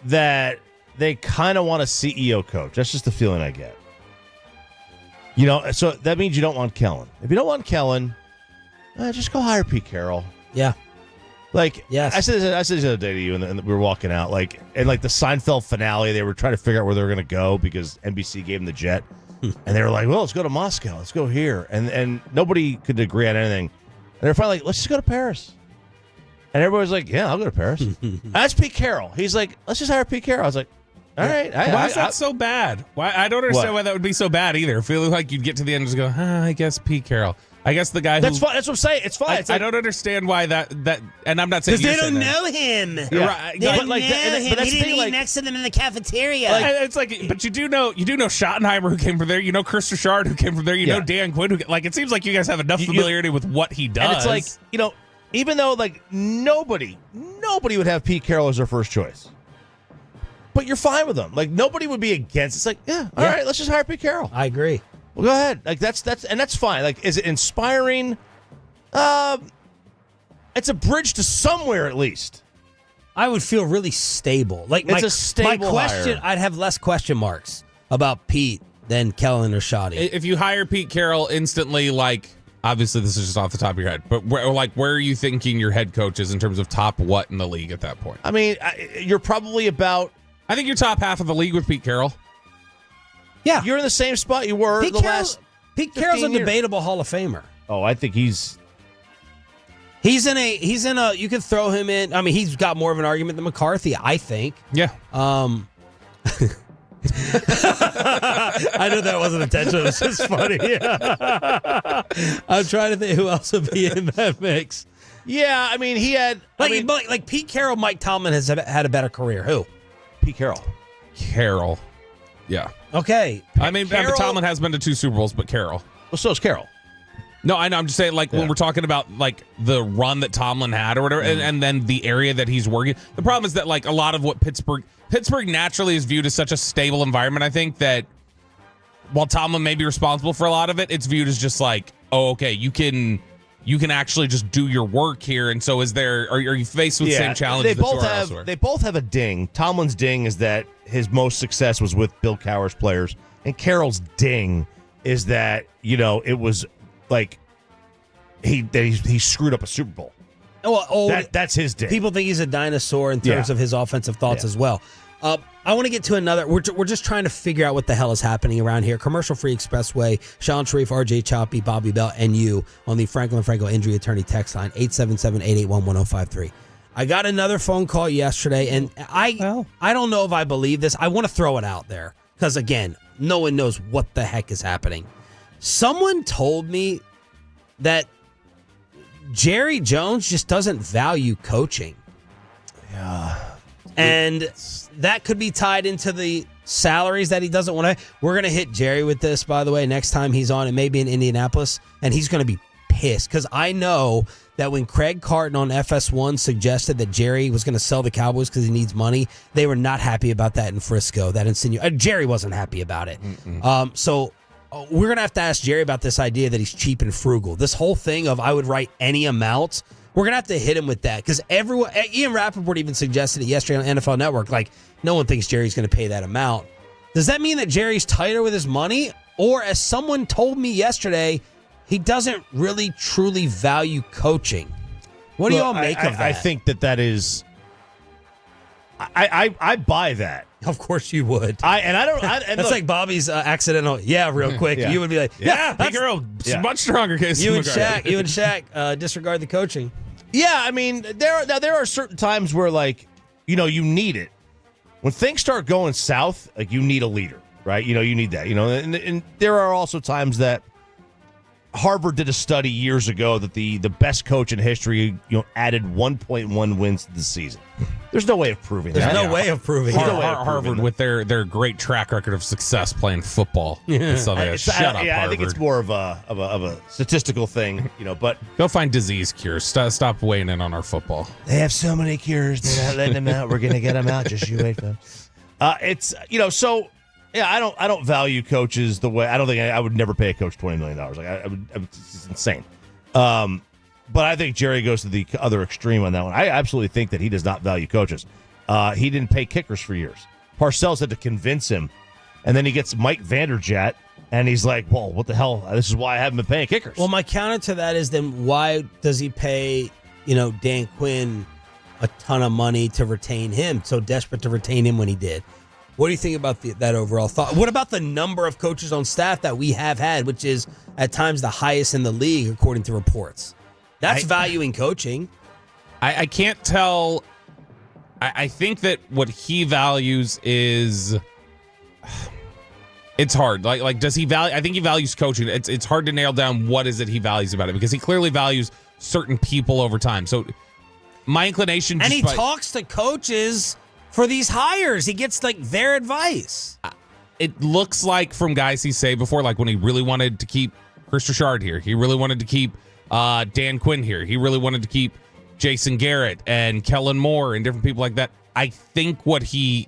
that they kind of want a CEO coach. That's just the feeling I get. So that means you don't want Kellen. If you don't want Kellen, just go hire Pete Carroll. Yeah. Like, yes. I said this the other day to you, and we were walking out. Like, and like the Seinfeld finale, they were trying to figure out where they were going to go because NBC gave them the jet, and they were like, "Well, let's go to Moscow. Let's go here," and nobody could agree on anything. And they're finally like, "Let's just go to Paris." And everybody was like, "Yeah, I'll go to Paris." That's Pete Carroll. He's like, "Let's just hire Pete Carroll." I was like, "All right." Why is that so bad? Why I don't understand why that would be so bad either. I feel like you'd get to the end and just go, I guess Pete Carroll. I guess the guy That's fine. That's what I'm saying. It's fine. I don't understand why that, and I'm not saying because they don't know him. Yeah. Right. They don't know him. He didn't eat next to them in the cafeteria. It's like, but you do know Schottenheimer who came from there. You know Chris Richard who came from there. You know Dan Quinn who it seems like you guys have enough familiarity with what he does. And it's like even though like nobody would have Pete Carroll as their first choice, but you're fine with them. Like nobody would be against. It's like all right, let's just hire Pete Carroll. I agree. Well, go ahead. Like that's fine. Like, is it inspiring? It's a bridge to somewhere at least. I would feel really stable. Like it's a stable my question, hire. I'd have less question marks about Pete than Kellen or Schotty. If you hire Pete Carroll instantly, like obviously this is just off the top of your head, but where are you thinking your head coach is in terms of top what in the league at that point? I mean, you're probably about. I think you're top half of the league with Pete Carroll. Yeah, you're in the same spot you were last. Pete Carroll's a debatable Hall of Famer. Oh, I think he's in a. You could throw him in. I mean, he's got more of an argument than McCarthy, I think. Yeah. I know that wasn't intentional. It's just funny. I'm trying to think who else would be in that mix. Yeah, I mean, he had... like Pete Carroll, Mike Tomlin has had a better career. Who? Pete Carroll. Carroll. Yeah. Okay. I mean, Tomlin has been to 2 Super Bowls, but Carroll. Well, so is Carroll. No, I know. I'm just saying, like, when we're talking about, like, the run that Tomlin had or whatever, and then the area that he's working. The problem is that, like, a lot of what Pittsburgh naturally is viewed as such a stable environment, I think, that while Tomlin may be responsible for a lot of it, it's viewed as just like, oh, okay, you can actually just do your work here. And so are you faced with the same challenges that you are elsewhere? They both have a ding. Tomlin's ding is that his most success was with Bill Cowher's players. And Carroll's ding is that, it was like he screwed up a Super Bowl. That's his ding. People think he's a dinosaur in terms of his offensive thoughts as well. I want to get to another. We're just trying to figure out what the hell is happening around here. Commercial-free expressway. Sean Sharif, RJ Choppy, Bobby Bell, and you on the Franklin Franco Injury Attorney text line 877-881-1053. I got another phone call yesterday, and I don't know if I believe this. I want to throw it out there because, again, no one knows what the heck is happening. Someone told me that Jerry Jones just doesn't value coaching. Yeah. And that could be tied into the salaries that he doesn't want to. We're going to hit Jerry with this, by the way, next time he's on. It may be in Indianapolis, and he's going to be pissed because I know that when Craig Carton on FS1 suggested that Jerry was going to sell the Cowboys because he needs money, they were not happy about that in Frisco. Jerry wasn't happy about it. So we're going to have to ask Jerry about this idea that he's cheap and frugal. This whole thing of I would write any amount. We're going to have to hit him with that because Ian Rappaport even suggested it yesterday on NFL Network. Like, no one thinks Jerry's going to pay that amount. Does that mean that Jerry's tighter with his money? Or as someone told me yesterday, he doesn't really truly value coaching? What do you all make of that? I think that is... I buy that. Of course you would. That's look, like Bobby's accidental, real quick. Yeah. You would be like, Pete Carroll, much stronger case. You and Shaq disregard the coaching. Yeah, I mean, there are certain times where, like, you need it. When things start going south, like, you need a leader, right? You need that, and there are also times that Harvard did a study years ago that the best coach in history, added 1.1 wins to the season. There's no way of proving that. There's no way of proving that. Harvard, with their great track record of success playing football. Yeah. Shut up, Harvard. I think it's more of a statistical thing, But go find disease cures. Stop weighing in on our football. They have so many cures. They're not letting them out. We're gonna get them out. Just you wait, folks. So. Yeah, I don't value coaches the way I don't think I would never pay a coach $20 million. It's insane. But I think Jerry goes to the other extreme on that one. I absolutely think that he does not value coaches. He didn't pay kickers for years. Parcells had to convince him, and then he gets Mike Vanderjagt, and he's like, "Well, what the hell? This is why I haven't been paying kickers." Well, my counter to that is then why does he pay Dan Quinn a ton of money to retain him? So desperate to retain him when he did. What do you think about that overall thought? What about the number of coaches on staff that we have had, which is at times the highest in the league, according to reports? That's valuing coaching. I can't tell. I think that what he values is... It's hard. Like does he value... I think he values coaching. It's hard to nail down what is it he values about it, because he clearly values certain people over time. So my inclination... And he talks to coaches... for these hires, he gets like their advice. It looks like from guys he said before, like when he really wanted to keep Chris Richard here, he really wanted to keep Dan Quinn here, he really wanted to keep Jason Garrett and Kellen Moore and different people like that. I think what he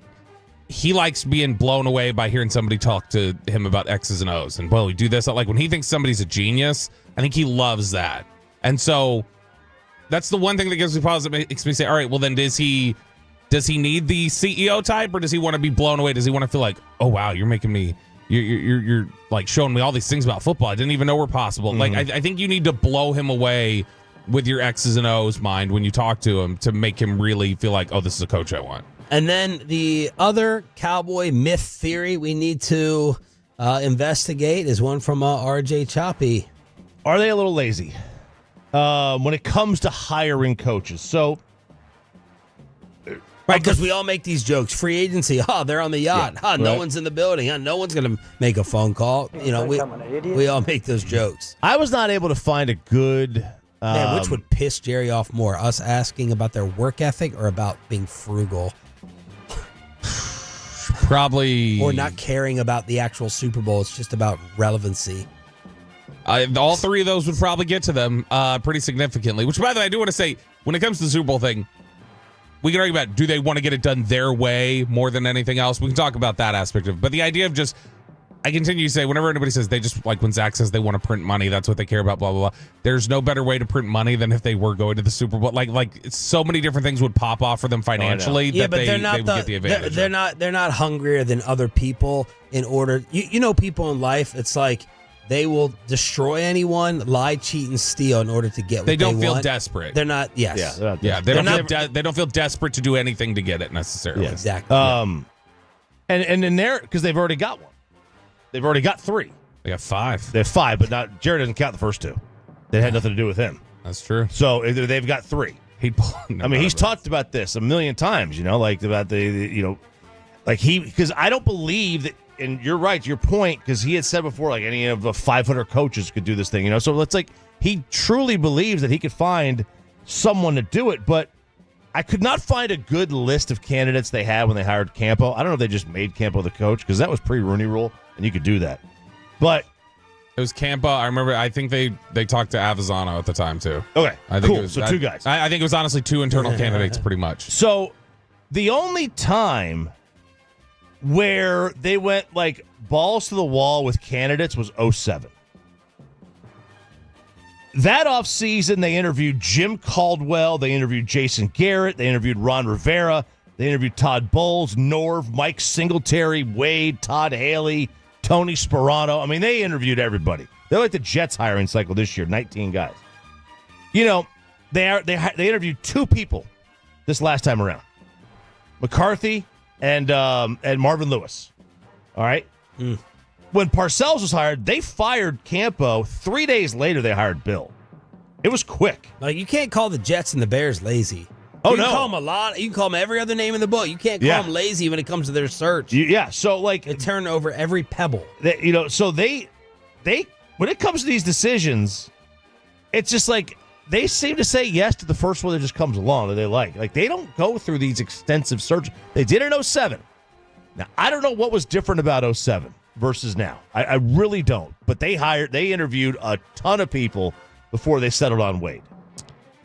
likes being blown away by hearing somebody talk to him about X's and O's and, well, we do this. Like when he thinks somebody's a genius, I think he loves that. And so that's the one thing that gives me pause, that makes me say, all right, well then does he need the CEO type, or does he want to be blown away? Does he want to feel like, oh wow, you're making me, you're like showing me all these things about football I didn't even know were possible. Mm-hmm. Like I think you need to blow him away with your X's and O's mind when you talk to him to make him really feel like, oh, this is a coach I want. And then the other Cowboy myth theory we need to investigate is one from RJ Choppy. Are they a little lazy when it comes to hiring coaches? So Right, because we all make these jokes. Free agency, they're on the yacht. No right. one's in the building. No one's going to make a phone call. You know, we all make those jokes. I was not able to find a good... Man, which would piss Jerry off more, us asking about their work ethic or about being frugal? Probably... Or not caring about the actual Super Bowl. It's just about relevancy. All three of those would probably get to them pretty significantly. Which, by the way, I do want to say, when it comes to the Super Bowl thing, we can argue about, do they want to get it done their way more than anything else? We can talk about that aspect of it. But the idea of just, I continue to say, whenever anybody says they just, like when Zach says they want to print money, that's what they care about, blah, blah, blah. There's no better way to print money than if they were going to the Super Bowl. Like so many different things would pop off for them financially that they would get the advantage. They're not hungrier than other people in order. You know, people in life, it's like, they will destroy anyone, lie, cheat, and steal in order to get what they want. They don't feel desperate. They're not, yes. Yeah, they don't feel desperate to do anything to get it necessarily. Yeah, exactly. And in there, because they've already got one. They've already got 3. They got 5. They have 5, but not Jared doesn't count the first 2. That had nothing to do with him. That's true. So they've got 3. He's talked about this a million times, like about because I don't believe that. And you're right, to your point, because he had said before, like any of the 500 coaches could do this thing, So it's like he truly believes that he could find someone to do it. But I could not find a good list of candidates they had when they hired Campo. I don't know if they just made Campo the coach, because that was pre-Rooney Rule, and you could do that. But it was Campo. I remember. I think they talked to Avizano at the time too. Okay, I think cool. It was, So 2 guys. I think it was honestly 2 internal candidates, pretty much. So the only time where they went like balls to the wall with candidates was 2007. That offseason, they interviewed Jim Caldwell, they interviewed Jason Garrett, they interviewed Ron Rivera, they interviewed Todd Bowles, Norv, Mike Singletary, Wade, Todd Haley, Tony Sperano. I mean, they interviewed everybody. They're like the Jets hiring cycle this year, 19 guys. They interviewed 2 people this last time around. McCarthy and Marvin Lewis. All right? When Parcells was hired, they fired Campo. 3 days later, they hired Bill. It was quick. Like, you can't call the Jets and the Bears lazy. Oh, you can no. call them a lot. You can call them every other name in the book. You can't call them lazy when it comes to their search. So, like... They turn over every pebble. So they when it comes to these decisions, it's just like... They seem to say yes to the first one that just comes along that they like. Like, they don't go through these extensive searches. They did in 2007. Now, I don't know what was different about 2007 versus now. I really don't. But they interviewed a ton of people before they settled on Wade.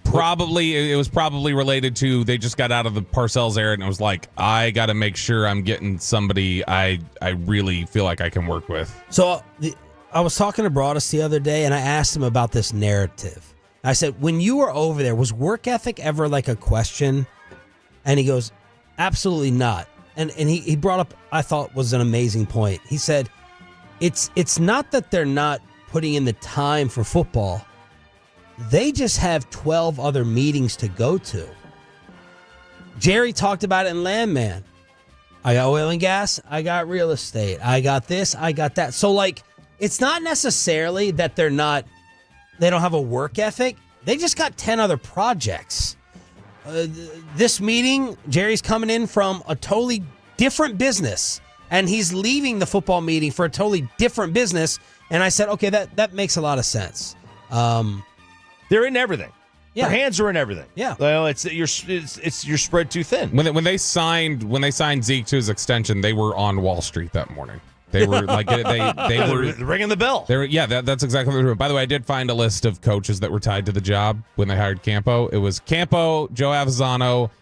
It was probably related to they just got out of the Parcells era and it was like, I got to make sure I'm getting somebody I really feel like I can work with. So I was talking to Broadus the other day and I asked him about this narrative. I said, when you were over there, was work ethic ever like a question? And he goes, absolutely not. And he brought up, I thought was an amazing point. He said, it's not that they're not putting in the time for football. They just have 12 other meetings to go to. Jerry talked about it in Landman. I got oil and gas. I got real estate. I got this. I got that. So, like, it's not necessarily that they don't have a work ethic. They just got 10 other projects. This meeting, Jerry's coming in from a totally different business, and he's leaving the football meeting for a totally different business. And I said, okay, that makes a lot of sense. They're in everything. Yeah. Their hands are in everything. Yeah. Well, you're spread too thin. When they signed Zeke to his extension, they were on Wall Street that morning. They were like they were ringing the bell. That's exactly what they were doing. By the way, I did find a list of coaches that were tied to the job when they hired Campo. It was Campo, Joe Avizano,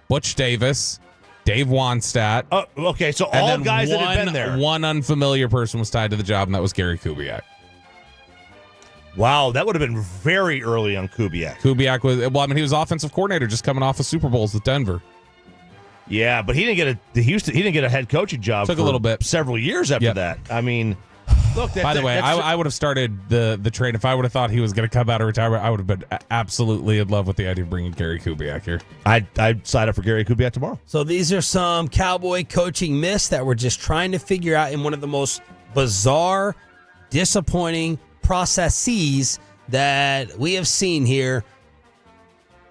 Butch Davis, Dave Wanstatt. Oh, okay, so all guys that had been there. One unfamiliar person was tied to the job, and that was Gary Kubiak. Wow, that would have been very early on Kubiak. Kubiak he was offensive coordinator just coming off of Super Bowls with Denver. Yeah, but he didn't get a head coaching job. Took a little bit, several years after that. I mean, look. By the way, I would have started the trade if I would have thought he was going to come out of retirement. I would have been absolutely in love with the idea of bringing Gary Kubiak here. I'd sign up for Gary Kubiak tomorrow. So these are some Cowboy coaching myths that we're just trying to figure out in one of the most bizarre, disappointing processes that we have seen here.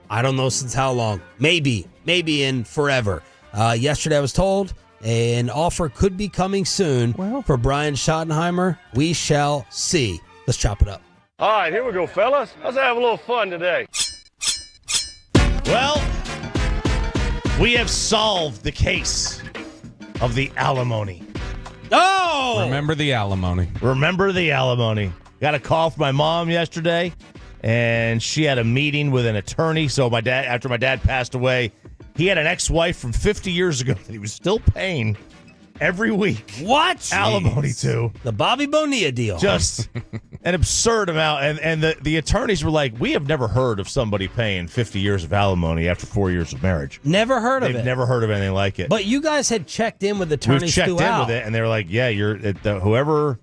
I don't know since how long. Maybe in forever. Yesterday I was told an offer could be coming soon for Brian Schottenheimer. We shall see. Let's chop it up. All right, here we go, fellas. Let's have a little fun today. Well, we have solved the case of the alimony. Oh! Remember the alimony. Remember the alimony. Got a call from my mom yesterday, and she had a meeting with an attorney. So after my dad passed away, he had an ex-wife from 50 years ago that he was still paying every week. What? Alimony to. The Bobby Bonilla deal. Just an absurd amount. And the attorneys were like, we have never heard of somebody paying 50 years of alimony after 4 years of marriage. Never heard of it. They've never heard of anything like it. But you guys had checked in with We've attorneys checked in throughout. with it, and they were like, yeah, whoever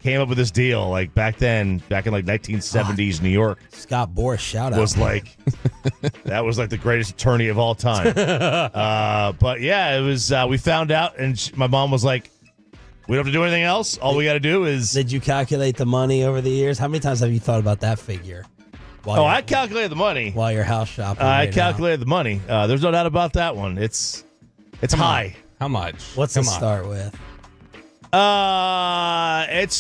came up with this deal, like back in like 1970s New York. Scott Boras, shout out. Was like, that was like the greatest attorney of all time. But yeah, it was, we found out, and my mom was like, we don't have to do anything else. All we got to do is. Did you calculate the money over the years? How many times have you thought about that figure? I calculated the money. While you're house shopping. I calculated the money. There's no doubt about that one. It's high. How much? What's it start with? It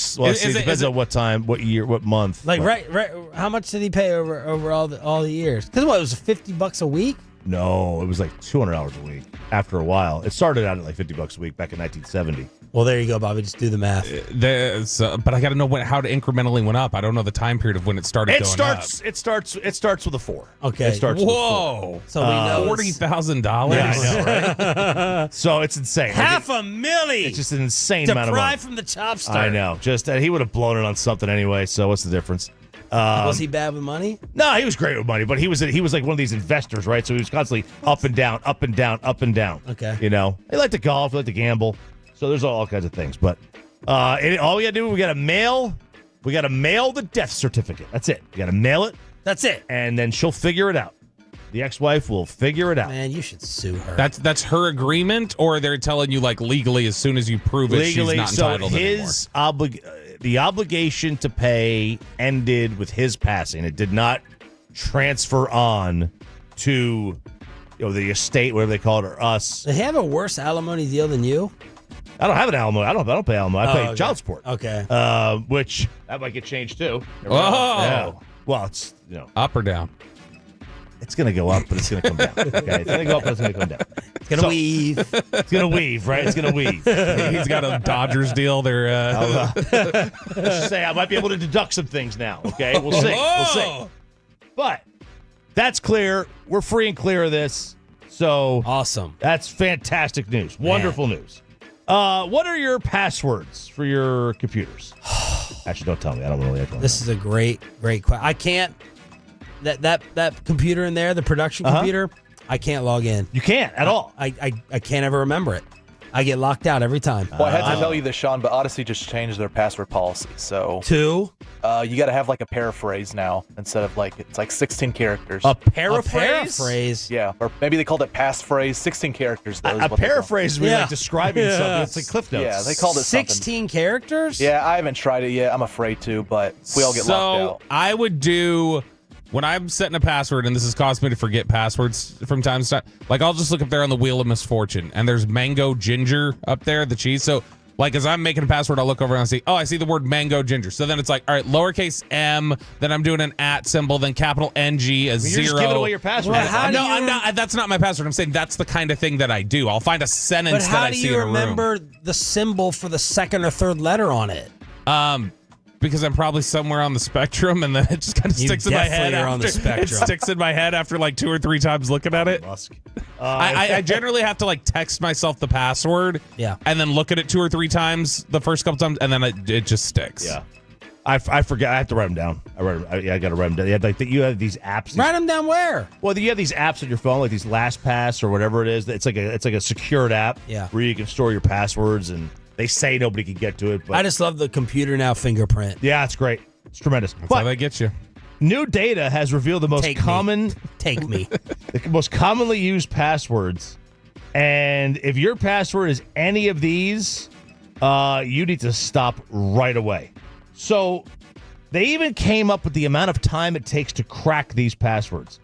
depends on what time, what year, what month. Like right. How much did he pay over all the years? Because what, it was $50 a week? No, it was like $200 a week. After a while, it started out at like $50 a week back in 1970. Well, there you go, Bobby. Just do the math. But I got to know how to incrementally went up. I don't know the time period of when it started. It starts with a 4. Okay. It starts Whoa. with a 4. So we know $40,000. Yeah, I know, right? So it's insane. $500,000. It's just an insane to amount of money. pry from the chopstick. I know. Just he would have blown it on something anyway. So what's the difference? Was he bad with money? No, he was great with money, but he was like one of these investors, right? So he was constantly up and down, up and down, up and down. Okay. You know, he liked to golf, he liked to gamble. So there's all kinds of things. But all we got to do, we got to mail the death certificate. That's it. We got to mail it. That's it. And then she'll figure it out. The ex-wife will figure it out. Man, you should sue her. That's her agreement, or they're telling you like legally as soon as you prove it, Legally, she's not entitled anymore. The obligation to pay ended with his passing. It did not transfer on to the estate, whatever they call it, or us. They have a worse alimony deal than you? I don't have an alimony. I don't pay alimony. I pay okay. child support. Okay. Which that might get changed too. Oh. Yeah. Well, it's up or down. It's going to go up, but it's going to come down. Okay, it's going to go up, but it's going to come down. It's going to weave. It's going to weave, right? It's going to weave. He's got a Dodgers deal. They're let's just say I might be able to deduct some things now. Okay, we'll see. We'll see. But that's clear. We're free and clear of this. So awesome. That's fantastic news. Wonderful news. What are your passwords for your computers? Actually, don't tell me. I don't really. This is a great question. I can't. That computer in there, the production computer, I can't log in. You can't at all. I can't ever remember it. I get locked out every time. Well, I had to tell you this, Sean, but Odyssey just changed their password policy. So you got to have like a paraphrase now instead of it's like 16 characters. A paraphrase? A paraphrase? Yeah, or maybe they called it passphrase. 16 characters. A paraphrase would be like describing something. It's like Cliff Notes. Yeah, they called it 16 characters? Yeah, I haven't tried it yet. I'm afraid to, but we all get locked out. I would do. When I'm setting a password, and this has caused me to forget passwords from time to time, like I'll just look up there on the Wheel of Misfortune, and there's mango ginger up there, the cheese. So, like as I'm making a password, I'll look over and I'll see, I see the word mango ginger. So then it's like, all right, lowercase m, then I'm doing an @ symbol, then capital NG, a 0. You're just giving away your password. Well, I'm not. That's not my password. I'm saying that's the kind of thing that I do. I'll find a sentence that I see in a room. But how do you remember the symbol for the second or third letter on it? Because I'm probably somewhere on the spectrum, and then it just kind of sticks in my head. On the spectrum. It sticks in my head after like 2 or 3 times looking at it. I generally have to like text myself the password, and then look at it 2 or 3 times the first couple times, and then it just sticks. Yeah, I forget. I have to write them down. I got to write them down. You have these apps. Write them down where? Well, you have these apps on your phone, like these LastPass or whatever it is. It's like a secured app. Yeah. Where you can store your passwords and. They say nobody can get to it, but I just love the computer now fingerprint. Yeah, it's great. It's tremendous. That's how they get you. New data has revealed the most Take me. The most commonly used passwords. And if your password is any of these, you need to stop right away. So they even came up with the amount of time it takes to crack these passwords.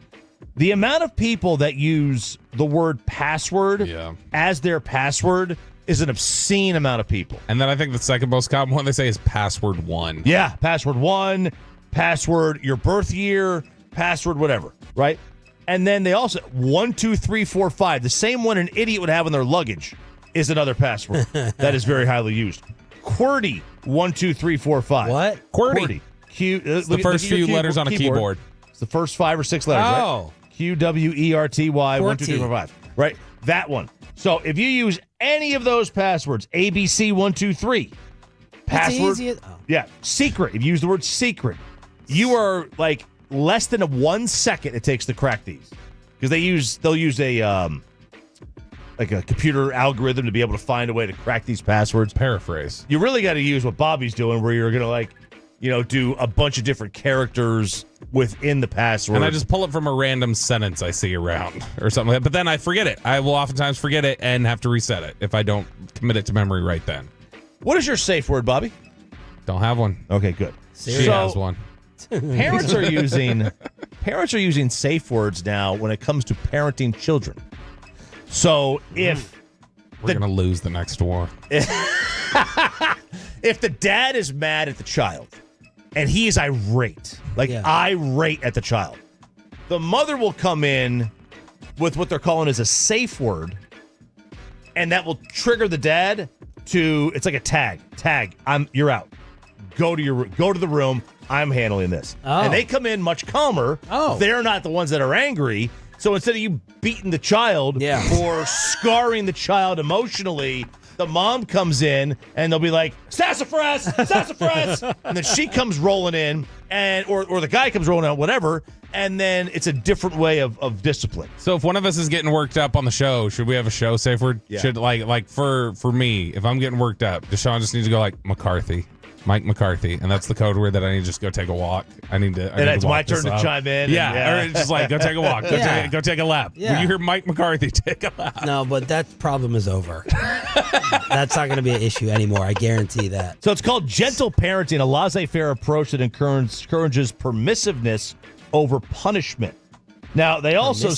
The amount of people that use the word password as their password is an obscene amount of people. And then I think the second most common one they say is password 1. Yeah, password 1, password your birth year, password whatever, right? And then they also 1, 2, 3, 4, 5. The same one an idiot would have in their luggage is another password that is very highly used. QWERTY 1, 2, 3, 4, 5. What? QWERTY. It's the first few letters on a keyboard. It's the first 5 or 6 letters, right? QWERTY 1, 2, 3, 4, 5. Right? That one. So if you use any of those passwords, ABC 1, 2, 3. Password. Yeah. Secret. If you use the word secret, you are like less than 1 second it takes to crack these. Because they'll use a like a computer algorithm to be able to find a way to crack these passwords. Paraphrase. You really got to use what Bobby's doing, where you're going to do a bunch of different characters within the password. And I just pull it from a random sentence I see around or something like that. But then I forget it. I will oftentimes forget it and have to reset it if I don't commit it to memory right then. What is your safe word, Bobby? Don't have one. Okay, good. She has one. Parents are using safe words now when it comes to parenting children. So if we're going to lose the next war. If the dad is mad at the child and he is irate at the child, the mother will come in with what they're calling as a safe word, and that will trigger the dad to, it's like a tag. You're out. Go to the room. I'm handling this. Oh. And they come in much calmer. Oh. They're not the ones that are angry. So instead of you beating the child or scarring the child emotionally, the mom comes in and they'll be like, sassafras! And then she comes rolling in, or the guy comes rolling out, whatever, and then it's a different way of discipline. So if one of us is getting worked up on the show, should we have a show safe word? Yeah. Should like for me, if I'm getting worked up, Deshaun just needs to go like McCarthy. Mike McCarthy, and that's the code word that I need to just go take a walk. And it's my turn to chime in. Yeah, or it's just like, go take a walk. Go take a lap. Yeah. When you hear Mike McCarthy, take a lap. No, but that problem is over. That's not going to be an issue anymore. I guarantee that. So it's called gentle parenting, a laissez-faire approach that encourages permissiveness over punishment. Now, they also...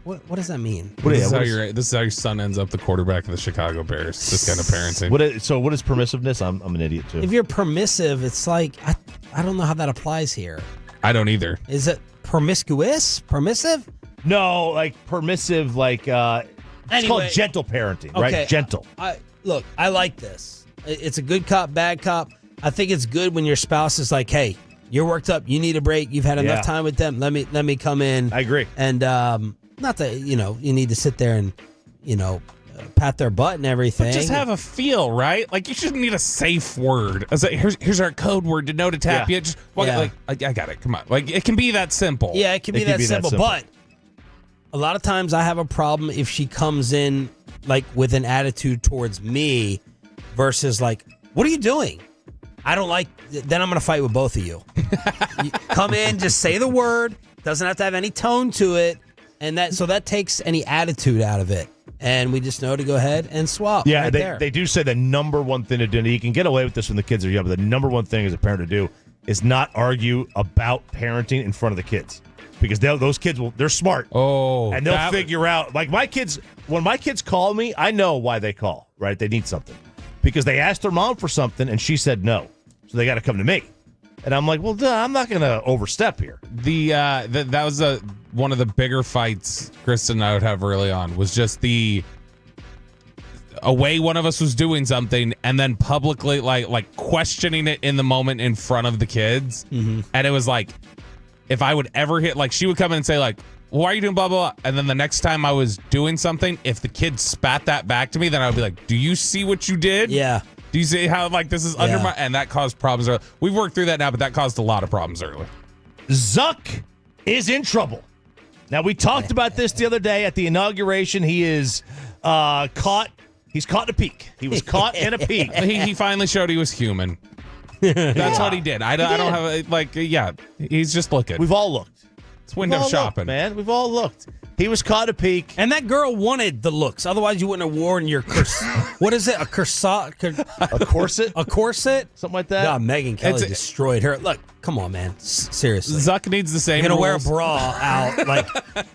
What does that mean? This is how your son ends up the quarterback of the Chicago Bears. This kind of parenting. What is permissiveness? I'm an idiot too. If you're permissive, it's like I don't know how that applies here. I don't either. Is it promiscuous? Permissive? No, like permissive, like it's called gentle parenting, right? Gentle. I like this. It's a good cop, bad cop. I think it's good when your spouse is like, hey, you're worked up, you need a break, you've had enough time with them. Let me come in. I agree. And not that, you need to sit there and, pat their butt and everything. But just have a feel, right? Like, you shouldn't need a safe word. I was like, here's our code word to know to tap you. Just like, I got it. Come on. Like, it can be that simple. Yeah, it can be that simple. But a lot of times I have a problem if she comes in, like, with an attitude towards me versus, like, what are you doing? I don't like, then I'm going to fight with both of you. You come in, just say the word. Doesn't have to have any tone to it. And that takes any attitude out of it. And we just know to go ahead and swap. Yeah, right they do say the number one thing to do, and you can get away with this when the kids are young, but the number one thing as a parent to do is not argue about parenting in front of the kids. Because those kids they're smart. Oh. And they'll figure out, like my kids, when my kids call me, I know why they call, right? They need something. Because they asked their mom for something and she said no. So they got to come to me. And I'm like, well, I'm not going to overstep here. That was one of the bigger fights Kristen and I would have early on, was just a way one of us was doing something and then publicly like questioning it in the moment in front of the kids. Mm-hmm. And it was like, if I would ever hit, like, she would come in and say like, why are you doing blah, blah, blah? And then the next time I was doing something, if the kid spat that back to me, then I would be like, do you see what you did? Yeah. Do you see how, like, this is under my... And that caused problems early. We've worked through that now, but that caused a lot of problems early. Zuck is in trouble. Now, we talked about this the other day at the inauguration. He is caught. He's caught in a peek. He was caught in a peek. He finally showed he was human. That's what he did. I don't have he's just looking. We've all looked. It's window shopping. Man, we've all looked. He was caught a peek. And that girl wanted the looks. Otherwise, you wouldn't have worn your what is it? A corset? A corset? A corset? Something like that? God, Megyn Kelly destroyed her. Look, come on, man. Seriously. Zuck needs the same You're going to wear a rules. bra out. Like,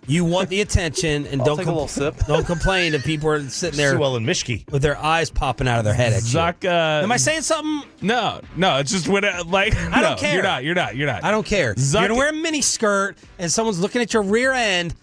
you want the attention, and I'll take a little sip. Don't complain if people are sitting there Swell and Mishki with their eyes popping out of their head at Zuck, you. Am I saying something? No, it's just when I don't care. You're not. I don't care. Zuck, You're going to wear a mini skirt, and someone's looking at your rear end.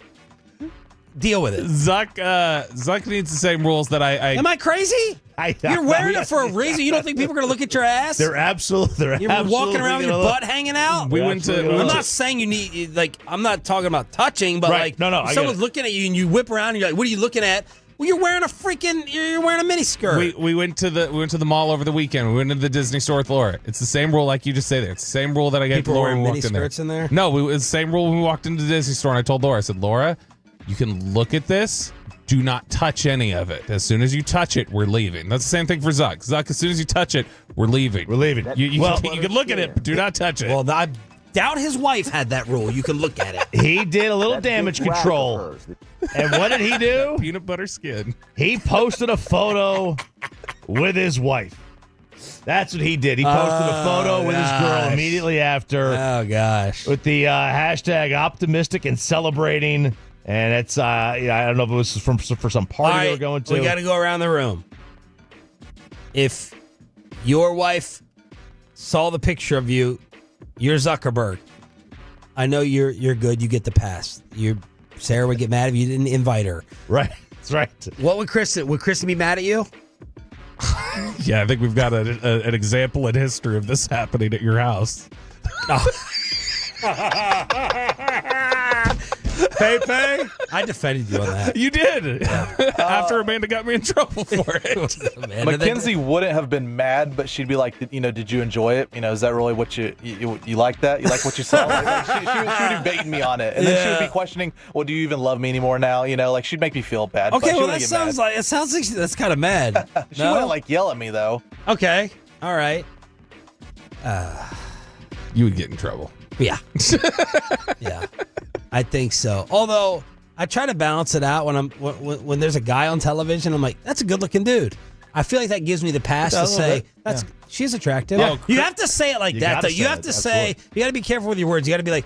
Deal with it. Zuck needs the same rules that I Am I crazy? You're wearing it for a reason. You don't think people are going to look at your ass? They're absolutely. You're walking around with your butt hanging out. I'm not saying you need, like, I'm not talking about touching, but Right. like, No, if someone's looking at you and you whip around and you're like, what are you looking at? Well, you're wearing a mini skirt. We went to the mall over the weekend. We went to the Disney store with Laura. It's the same rule like you just say there. It's the same rule that I gave to Laura when we walked in there. Skirts in there? No, it's the same rule when we walked into the Disney store and I told Laura, I said, Laura, you can look at this. Do not touch any of it. As soon as you touch it, we're leaving. That's the same thing for Zuck. Zuck, as soon as you touch it, we're leaving. We're leaving. You can look at it, but do not touch it. Well, I doubt his wife had that rule. You can look at it. He did a little damage control. And what did he do? Peanut butter skin. He posted a photo with his wife. That's what he did. He posted a photo with his girl immediately after. Oh, gosh. With the hashtag optimistic and celebrating. And it's, I don't know if it was for some party they were going to. We got to go around the room. If your wife saw the picture of you, you're Zuckerberg. I know you're good. You get the pass. Sarah would get mad if you didn't invite her. Right. That's right. What would Kristen be mad at you? Yeah, I think we've got an example in history of this happening at your house. Pepe, I defended you on that. You did. After Amanda got me in trouble for it. Mackenzie wouldn't have been mad, but she'd be like, did you enjoy it? Is that really what you like that? You like what you saw? She would be baiting me on it. And then she would be questioning, well, do you even love me anymore now? Like she'd make me feel bad. Okay, well, that sounds like that's kind of mad. She wouldn't yell at me though. Okay. All right. You would get in trouble. Yeah. Yeah. I think so. Although I try to balance it out when there's a guy on television, I'm like, that's a good looking dude. I feel like that gives me the pass to say she's attractive. Yeah. You have to say it like that though. You have to say, you got to be careful with your words. You got to be like,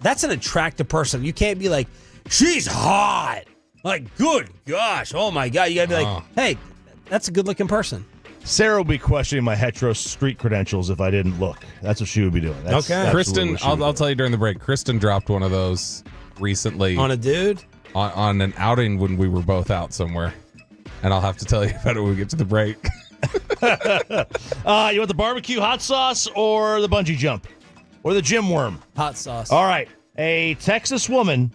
that's an attractive person. You can't be like, she's hot. Like, good gosh, oh my God. You got to be like, hey, that's a good looking person. Sarah will be questioning my hetero street credentials if I didn't look. That's what she would be doing. That's Kristen, I'll tell you during the break, Kristen dropped one of those recently. On a dude? On an outing when we were both out somewhere. And I'll have to tell you about it when we get to the break. You want the barbecue hot sauce or the bungee jump? Or the gym worm? Hot sauce. All right. A Texas woman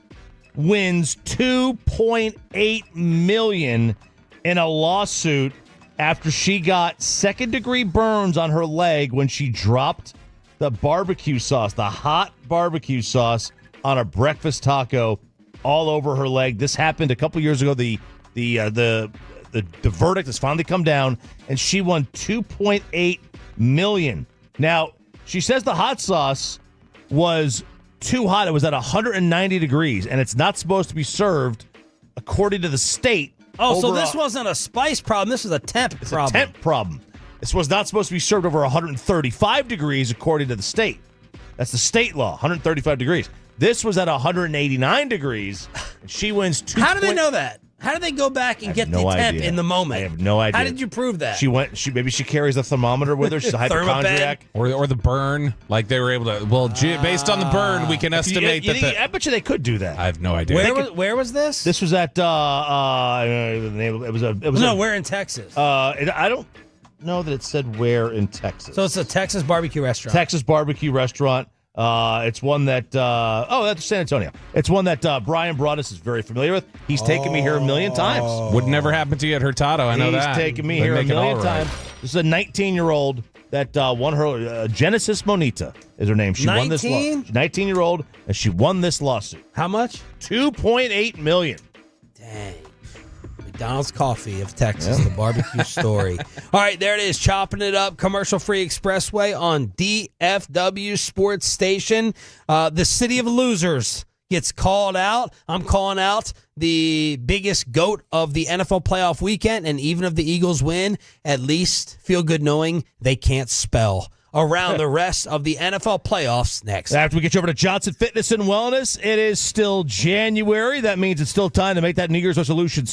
wins $2.8 million in a lawsuit after she got second-degree burns on her leg when she dropped the barbecue sauce, the hot barbecue sauce, on a breakfast taco all over her leg. This happened a couple years ago. The verdict has finally come down, and she won $2.8 million. Now, she says the hot sauce was too hot. It was at 190 degrees, and it's not supposed to be served, according to the state. Oh, so this wasn't a spice problem. This was a temp problem. A temp problem. This was not supposed to be served over 135 degrees, according to the state. That's the state law, 135 degrees. This was at 189 degrees. And she wins $2. How do they know that? How did they go back and get the temp in the moment? I have no idea. How did you prove that? Maybe she carries a thermometer with her. She's a hypochondriac. Or the burn. Like they were able to, based on the burn, we can estimate that. I bet you they could do that. I have no idea. Where was this? This was at, where in Texas? I don't know that it said where in Texas. So it's a Texas barbecue restaurant. Texas barbecue restaurant. It's one that, that's San Antonio. It's one that Brian Broaddus is very familiar with. He's taken me here a million times. Would never happen to you at Hurtado. I know that. He's taken me here a million times. This is a 19-year-old that won her, Genesis Monita is her name. She won this 19-year-old, and she won this lawsuit. How much? $2.8 million. Dang. McDonald's Coffee of Texas, the barbecue story. All right, there it is, chopping it up, commercial-free expressway on DFW Sports Station. The City of Losers gets called out. I'm calling out the biggest GOAT of the NFL playoff weekend, and even if the Eagles win, at least feel good knowing they can't spell. around the rest of the NFL playoffs next. After we get you over to Johnson Fitness and Wellness, it is still January. That means it's still time to make that New Year's resolution.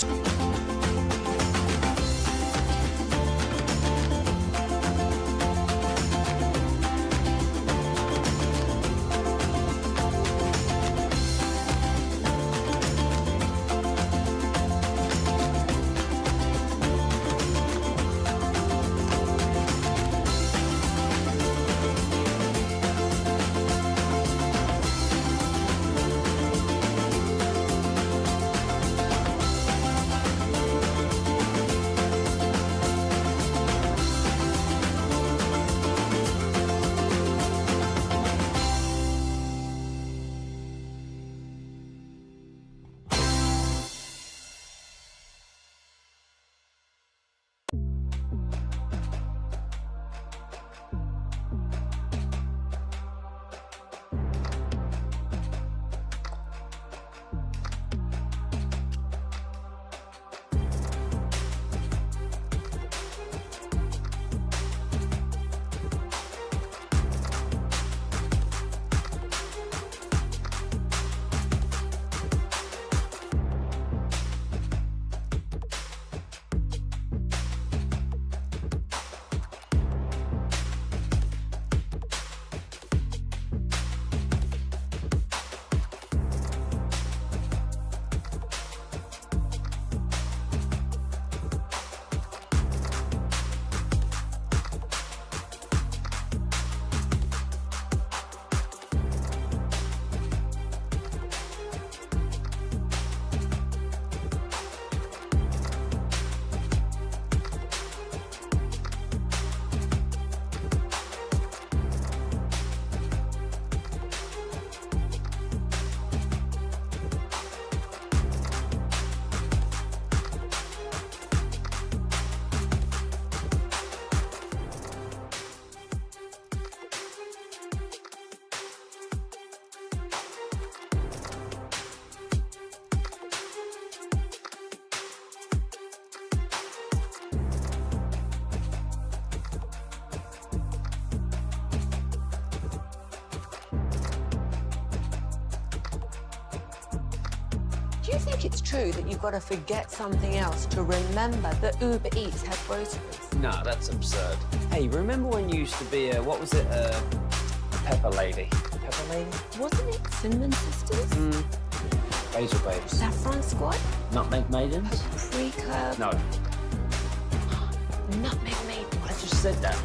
Do you think it's true that you've got to forget something else to remember that Uber Eats has groceries? No, that's absurd. Hey, remember when you used to be a, what was it, a pepper lady? Pepper lady? Wasn't it Cinnamon Sisters? Basil babes. Saffron Squad? Nutmeg maidens? Pre-curb? No. Nutmeg Maid. I just said that.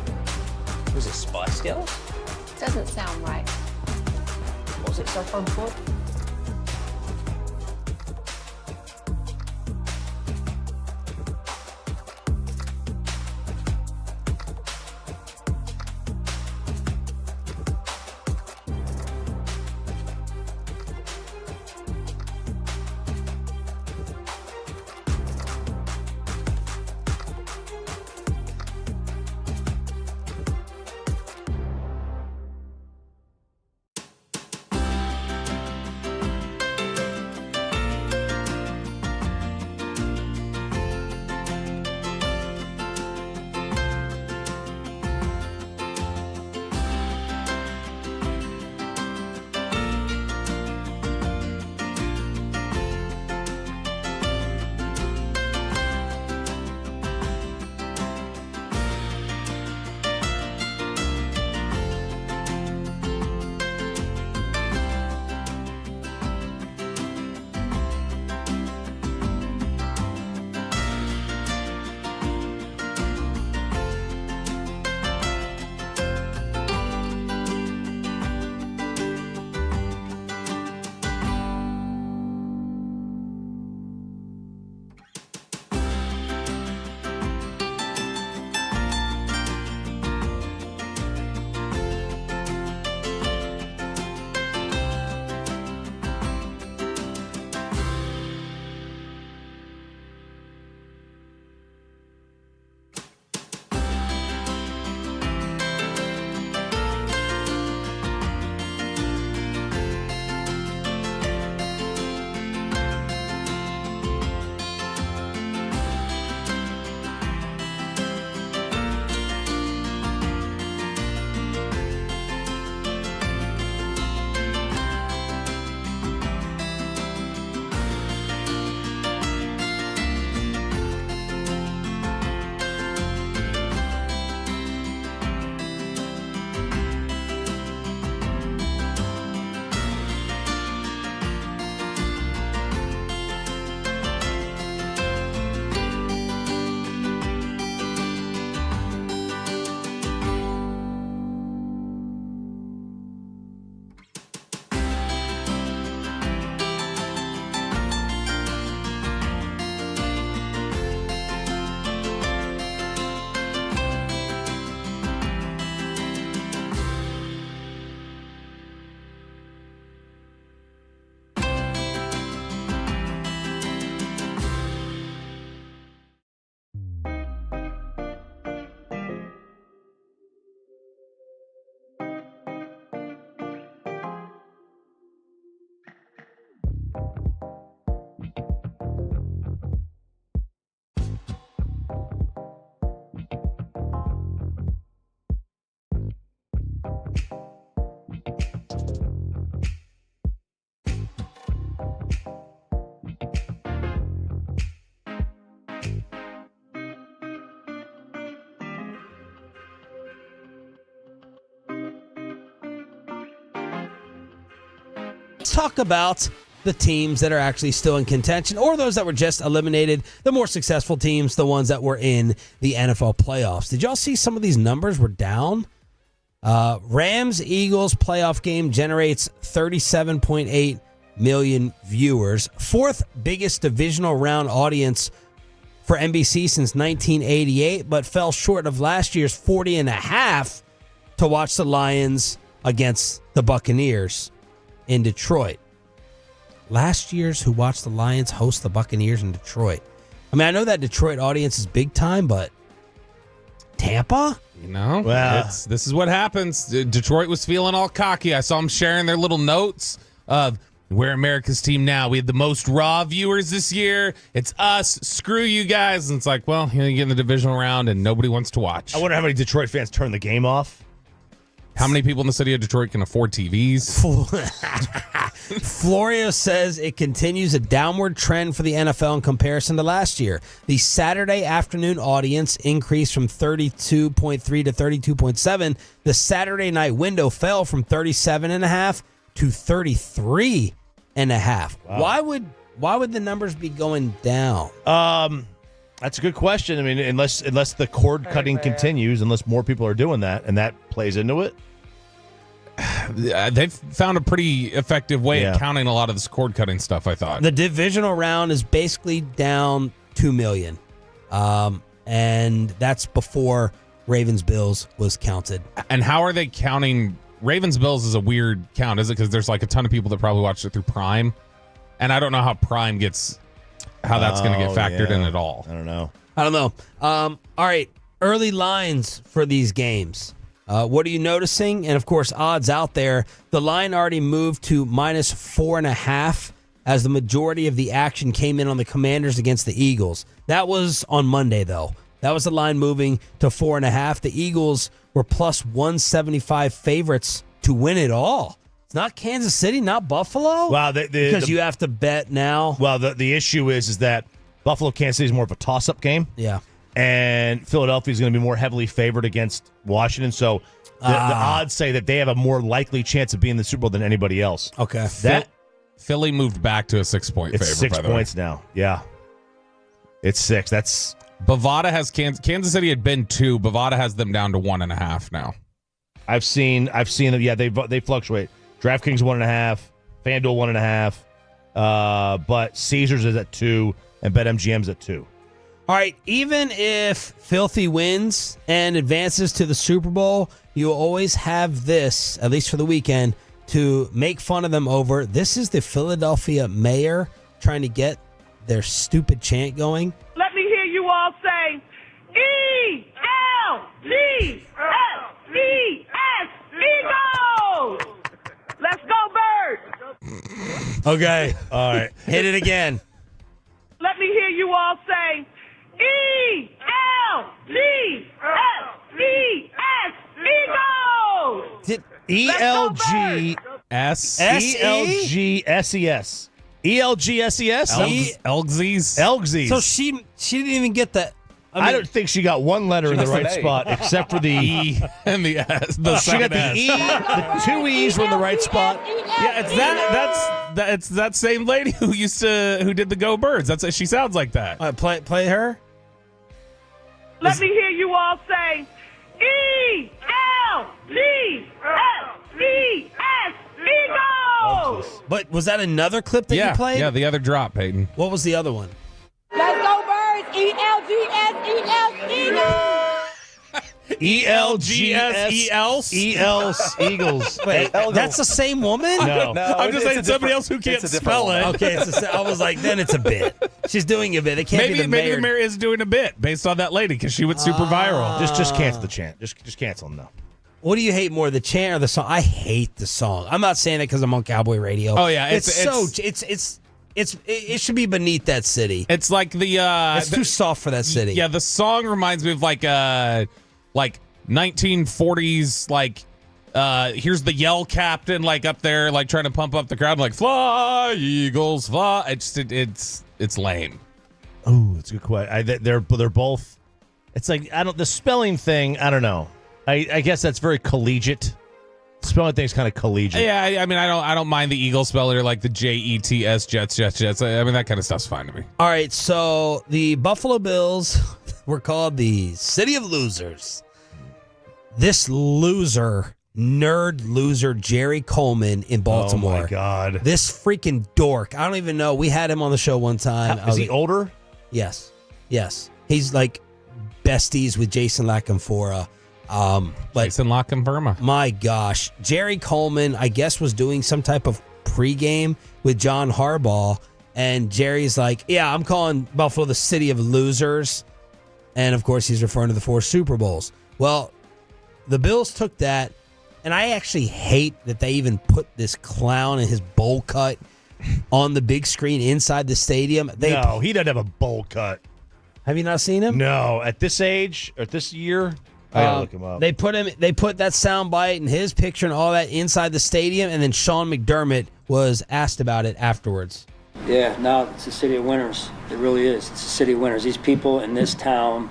Was it Spice Girls? Doesn't sound right. Was it Saffron Squad? talk about the teams that are actually still in contention or those that were just eliminated, the more successful teams, the ones that were in the NFL playoffs. Did y'all see some of these numbers were down? Rams-Eagles playoff game generates 37.8 million viewers. Fourth biggest divisional round audience for NBC since 1988, but fell short of last year's 40.5 to watch the Lions against the Buccaneers in Detroit. Last year's who watched the Lions host the Buccaneers in Detroit. I mean, I know that Detroit audience is big time, but Tampa? Well, this is what happens. Detroit was feeling all cocky. I saw them sharing their little notes of, we're America's team now. We had the most Raw viewers this year. It's us. Screw you guys. And it's like, well, you get in the divisional round and nobody wants to watch. I wonder how many Detroit fans turn the game off. How many people in the city of Detroit can afford TVs? Florio says it continues a downward trend for the NFL in comparison to last year. The Saturday afternoon audience increased from 32.3 to 32.7. The Saturday night window fell from 37.5 to 33.5. Wow. Why would the numbers be going down? That's a good question. I mean, unless the cord cutting continues, unless more people are doing that, and that plays into it. They've found a pretty effective way of counting a lot of this cord cutting stuff, I thought. The divisional round is basically down 2 million. And that's before Ravens-Bills was counted. And how are they counting? Ravens-Bills is a weird count, is it? Because there's like a ton of people that probably watched it through Prime. And I don't know how Prime gets, how that's going to get factored in at all. I don't know. All right, early lines for these games. What are you noticing? And, of course, odds out there. The line already moved to minus 4.5 as the majority of the action came in on the Commanders against the Eagles. That was on Monday, though. That was the line moving to 4.5. The Eagles were plus 175 favorites to win it all. It's not Kansas City, not Buffalo? Wow, because you have to bet now. Well, the issue is that Buffalo, Kansas City is more of a toss-up game. Yeah. And Philadelphia is going to be more heavily favored against Washington. So the odds say that they have a more likely chance of being in the Super Bowl than anybody else. Okay. Philly moved back to a 6-point favorite. It's 6 by the points way. now. Yeah. It's 6. That's Bovada has Kansas City had been 2. Bovada has them down to 1.5 now. I've seen them. Yeah, they fluctuate. DraftKings 1.5, FanDuel 1.5, but Caesars is at 2 and BetMGM's at 2. All right, even if Filthy wins and advances to the Super Bowl, you'll always have this, at least for the weekend, to make fun of them over. This is the Philadelphia mayor trying to get their stupid chant going. Let me hear you all say, E-L-G-S-E-S, Eagles! Let's go, Birds! Okay. All right. Hit it again. Let me hear you all say, E-L-G-S-E-S, Eagles! E-L-G-S-E-S. E-L-G-S-E-S? Elgsies. So she didn't even get that. I don't think she got one letter in the right spot except for the E and the S. She got the E. The 2 E's were in the right spot. Yeah, it's that same lady who did the Go Birds. That's she sounds like that. Play her. Let me hear you all say, E-L-G-S-E-S, Eagles! But was that another clip that you played? Yeah, the other drop, Peyton. What was the other one? Let's go, Birds! E-L-G-S-E-S, Eagles! E-L-G-S-E-Ls? Eagles. Wait, that's the same woman? No. I'm just saying somebody else who can't spell it. Okay, I was like, then it's a bit. She's doing a bit. It can't be the mayor. Maybe the mayor is doing a bit based on that lady because she went super viral. Just cancel the chant. Just cancel them now. What do you hate more, the chant or the song? I hate the song. I'm not saying it because I'm on Cowboy Radio. Oh yeah, it should be beneath that city. It's like it's too soft for that city. Yeah, the song reminds me of like 1940s here's the yell captain like up there like trying to pump up the crowd like fly Eagles fly. It's lame. Oh, it's a good question. They're both. It's like the spelling thing. I don't know. I guess that's very collegiate. Spelling things kind of collegiate. Yeah, I mean, I don't mind the Eagle speller, like the Jets, Jets. I mean, that kind of stuff's fine to me. All right, so the Buffalo Bills were called the City of Losers. This nerd loser, Jerry Coleman in Baltimore. Oh, my God. This freaking dork. I don't even know. We had him on the show one time. Is he older? Yes. He's like besties with Jason LaCanfora. Jason LaCanfora. My gosh. Jerry Coleman, I guess, was doing some type of pregame with John Harbaugh. And Jerry's like, yeah, I'm calling Buffalo the City of Losers. And, of course, he's referring to the 4 Super Bowls. Well, the Bills took that, and I actually hate that they even put this clown and his bowl cut on the big screen inside the stadium. No, he doesn't have a bowl cut. Have you not seen him? No, at this age, or at this year, I gotta look him up. They put that sound bite and his picture and all that inside the stadium, and then Sean McDermott was asked about it afterwards. Yeah, no, it's a city of winners. It really is. It's a city of winners. These people in this town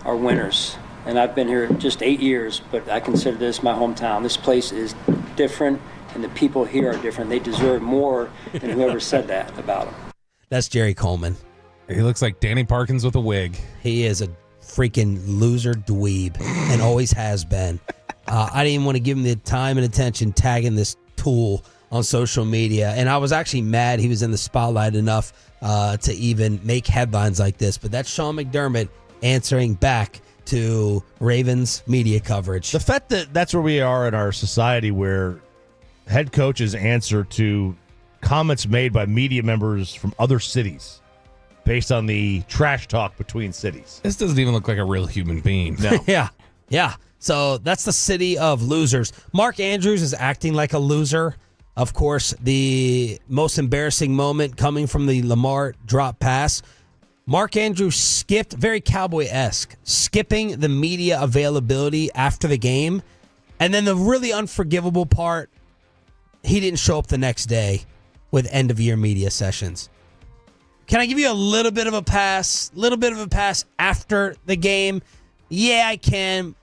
are winners. And I've been here just 8 years, but I consider this my hometown. This place is different, and the people here are different. They deserve more than whoever said that about them. That's Jerry Coleman. He looks like Danny Parkins with a wig. He is a freaking loser dweeb and always has been. I didn't even want to give him the time and attention tagging this tool on social media, and I was actually mad he was in the spotlight enough to even make headlines like this. But that's Sean McDermott answering back to Ravens media coverage. The fact that that's where we are in our society, where head coaches answer to comments made by media members from other cities based on the trash talk between cities. This doesn't even look like a real human being. No. Yeah. So that's the City of Losers. Mark Andrews is acting like a loser. Of course, the most embarrassing moment coming from the Lamar drop pass. Mark Andrews skipped, very Cowboy-esque, skipping the media availability after the game. And then the really unforgivable part, he didn't show up the next day with end-of-year media sessions. Can I give you a little bit of a pass? After the game? Yeah, I can.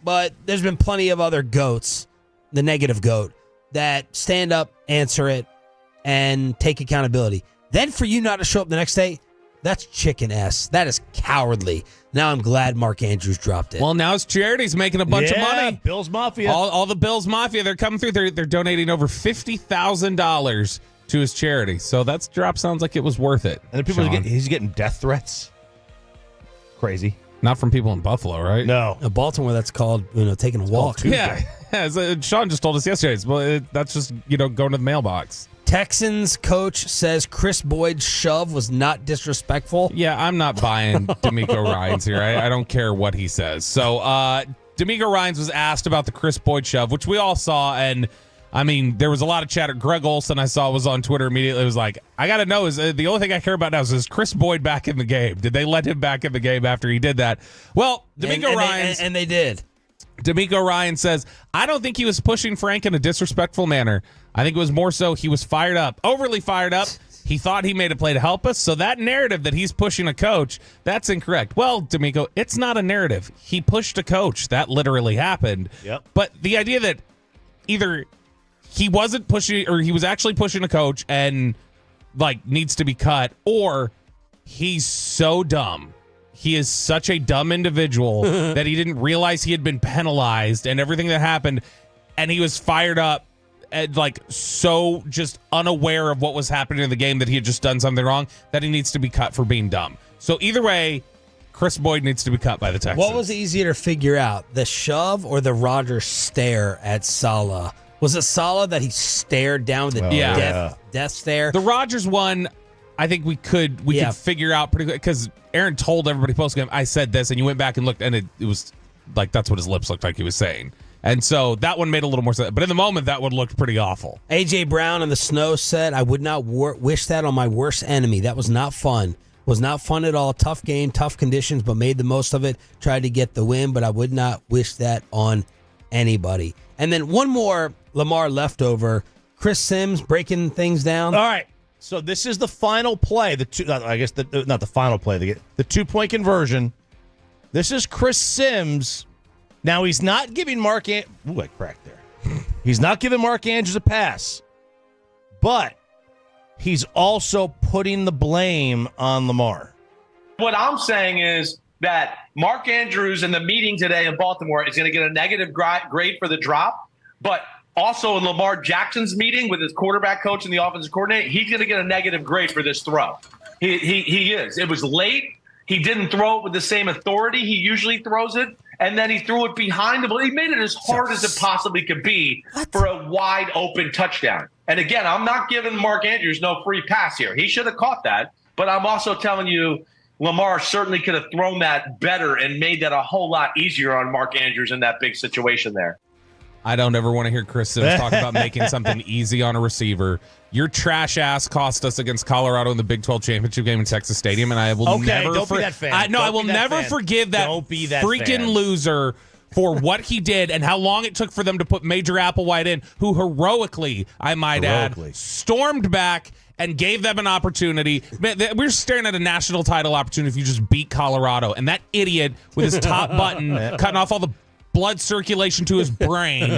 But there's been plenty of other goats, the negative goat, that stand up, answer it, and take accountability. Then for you not to show up the next day, that's chicken ass. That is cowardly. Now I'm glad Mark Andrews dropped it. Well, now his charity's making a bunch of money. Bills Mafia. All the Bills Mafia, they're coming through. They're donating over $50,000 to his charity. So that drop sounds like it was worth it. And the people he's getting death threats. Crazy. Not from people in Buffalo, right? No. In Baltimore, that's called taking a walk. Yeah. Sean just told us yesterday. That's just going to the mailbox. Texans coach says Chris Boyd's shove was not disrespectful. Yeah, I'm not buying D'Amico Ryans here. I don't care what he says. So D'Amico Ryans was asked about the Chris Boyd shove, which we all saw. And, I mean, there was a lot of chatter. Greg Olson, I saw, was on Twitter immediately. It was like, I got to know, the only thing I care about now is Chris Boyd back in the game? Did they let him back in the game after he did that? Well, D'Amico Ryans. And they did. D'Amico Ryan says, I don't think he was pushing Frank in a disrespectful manner. I think it was more so he was fired up, overly fired up. He thought he made a play to help us. So that narrative that he's pushing a coach, that's incorrect. Well, D'Amico, it's not a narrative. He pushed a coach. That literally happened. Yep. But the idea that either he wasn't pushing or he was actually pushing a coach and needs to be cut, or he's so dumb. He is such a dumb individual that he didn't realize he had been penalized and everything that happened, and he was fired up and so just unaware of what was happening in the game that he had just done something wrong that he needs to be cut for being dumb. So either way, Chris Boyd needs to be cut by the Texans. What was easier to figure out, the shove or the Rodgers stare at Saleh? Was it Saleh that he stared down with the death stare? The Rodgers one, I think we could figure out pretty quick because Aaron told everybody post-game, I said this, and you went back and looked, and it was that's what his lips looked like he was saying. And so that one made a little more sense. But in the moment, that one looked pretty awful. A.J. Brown in the snow said, I would not wish that on my worst enemy. That was not fun. Was not fun at all. Tough game, tough conditions, but made the most of it. Tried to get the win, but I would not wish that on anybody. And then one more Lamar leftover. Chris Sims breaking things down. All right. So this is the final play. Not the final play. The 2-point conversion. This is Chris Sims. Now he's not giving Mark. Ooh, I cracked there. He's not giving Mark Andrews a pass, but he's also putting the blame on Lamar. What I'm saying is that Mark Andrews in the meeting today in Baltimore is going to get a negative grade for the drop, but also in Lamar Jackson's meeting with his quarterback coach and the offensive coordinator, he's going to get a negative grade for this throw. He is. It was late. He didn't throw it with the same authority he usually throws it, and then he threw it behind him. He made it as hard as it possibly could be for a wide open touchdown. And again, I'm not giving Mark Andrews no free pass here. He should have caught that, but I'm also telling you Lamar certainly could have thrown that better and made that a whole lot easier on Mark Andrews in that big situation there. I don't ever want to hear Chris Sims talk about making something easy on a receiver. Your trash ass cost us against Colorado in the Big 12 championship game in Texas Stadium, and I will never. Don't be that fan. I will never forgive that freaking loser for what he did and how long it took for them to put Major Applewhite in, who heroically, I might add, stormed back and gave them an opportunity. We're staring at a national title opportunity if you just beat Colorado, and that idiot with his top button cutting off all the blood circulation to his brain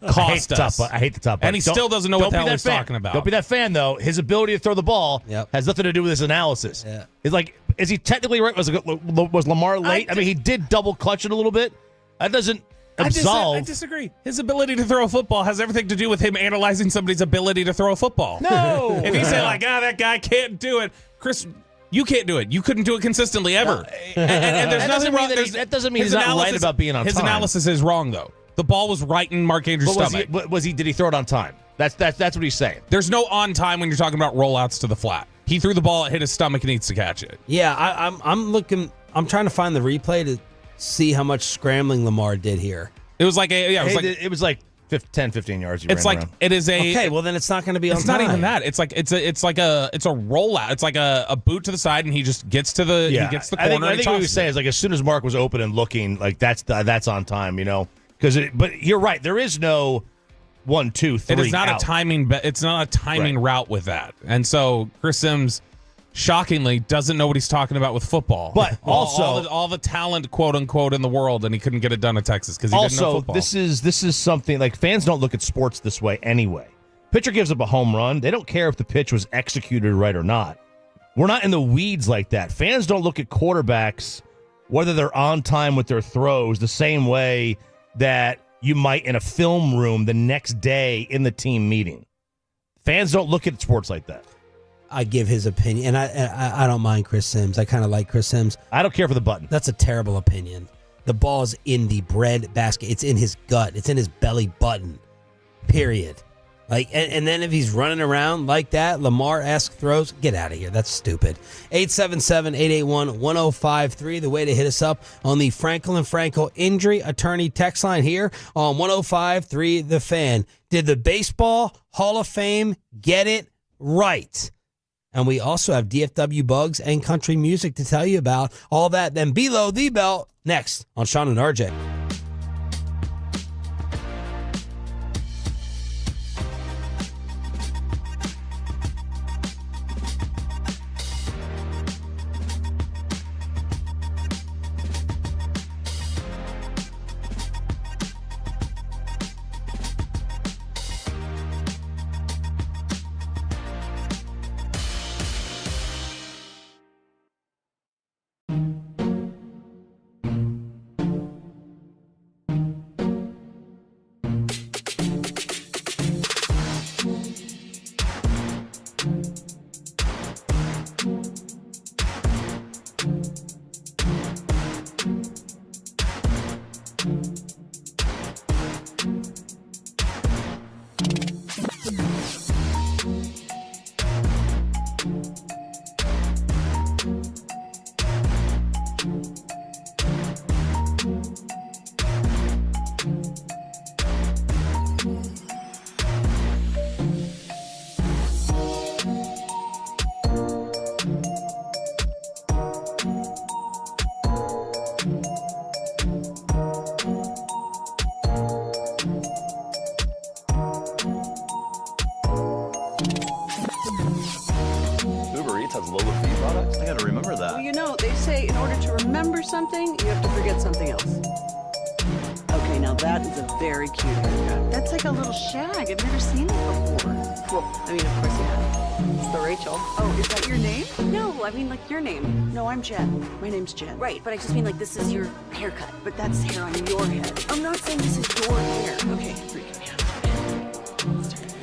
cost us. I hate the top button. And he still doesn't know what the hell he's talking about. Don't be that fan, though. His ability to throw the ball has nothing to do with his analysis. Yeah. It's like, is he technically right? Was Lamar late? I mean, he did double clutch it a little bit. That doesn't absolve. I disagree. His ability to throw a football has everything to do with him analyzing somebody's ability to throw a football. No. If he said, like, that guy can't do it, Chris, you can't do it. You couldn't do it consistently ever. And there's nothing wrong. That doesn't mean he's not right about being on time. His analysis is wrong, though. The ball was right in Mark Andrews' stomach. Did he throw it on time? That's what he's saying. There's no on time when you're talking about rollouts to the flat. He threw the ball, it hit his stomach, and needs to catch it. Yeah, I'm looking. I'm trying to find the replay to see how much scrambling Lamar did here. It was like it was like 10, 15 yards. It's like around. it is a okay. Well, then it's not going to be on It's time. not even that. It's like it's a rollout. It's like a boot to the side, and he just gets to the he gets the corner. I think what he was saying is like as soon as Mark was open and looking, like that's on time, you know. But you're right. There is no 1, 2, 3. It is not out. a timing. It's not a timing route with that. And so Chris Sims, shockingly, doesn't know what he's talking about with football. But also all the talent, quote unquote, in the world, and he couldn't get it done at Texas because he didn't know football. This is something like fans don't look at sports this way anyway. Pitcher gives up a home run. They don't care if the pitch was executed right or not. We're not in the weeds like that. Fans don't look at quarterbacks, whether they're on time with their throws, the same way that you might in a film room the next day in the team meeting. Fans don't look at sports like that. I give his opinion, and I don't mind Chris Sims. I kind of like Chris Sims. I don't care for the button. That's a terrible opinion. The ball's in the bread basket. It's in his gut. It's in his belly button. Period. Like, and then if he's running around like that, Lamar-esque throws, get out of here. That's stupid. 877-881-1053, the way to hit us up on the Frankel and Frankel Injury Attorney text line here on 105.3 The Fan. Did the Baseball Hall of Fame get it right? And we also have DFW Bugs and country music to tell you about. All that, then below the belt, next on Sean and RJ. Has lower fee products? I gotta remember that. Well, you know, they say in order to remember something, you have to forget something else. Okay, now that is a very cute haircut. That's like a little shag. I've never seen it before. Well, I mean, of course you have. It's the Rachel. Oh, is that your name? No, I mean like your name. No, I'm Jen. My name's Jen. Right, but I just mean like this is your haircut. But that's hair on your head. I'm not saying this is your hair. Okay, freak me out. Let's turn it.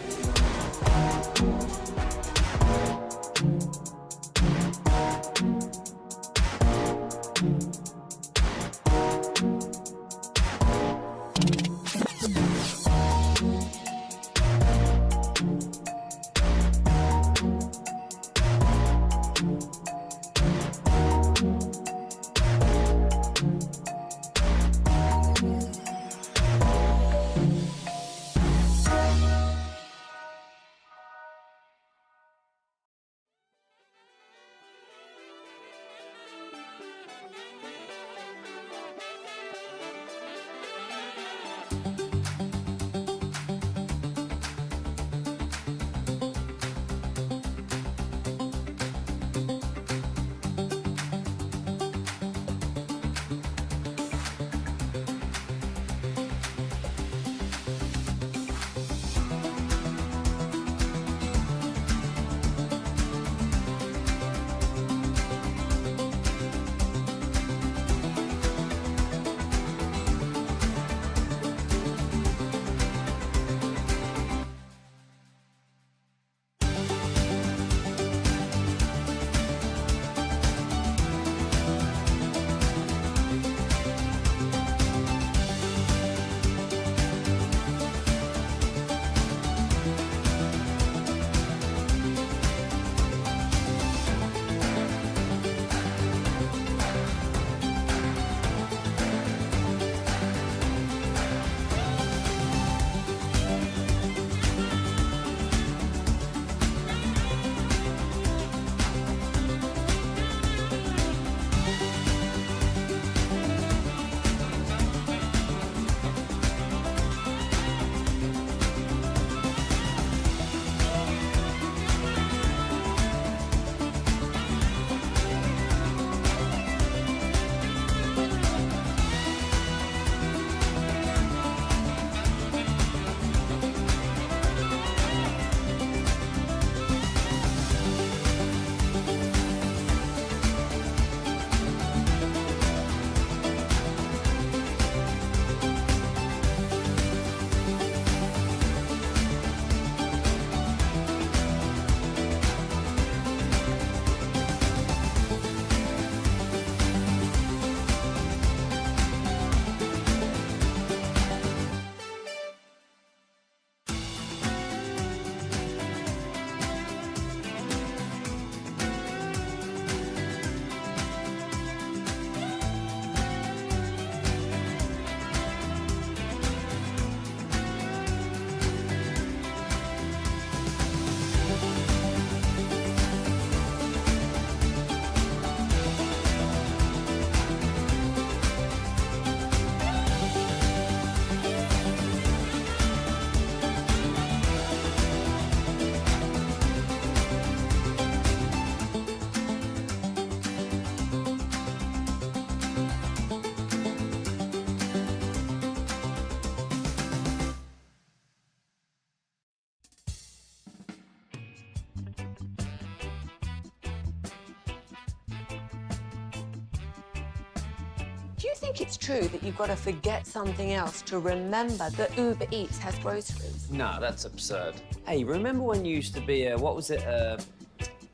Do you think it's true that you've got to forget something else to remember that Uber Eats has groceries? No, that's absurd. Hey, remember when you used to be a, what was it,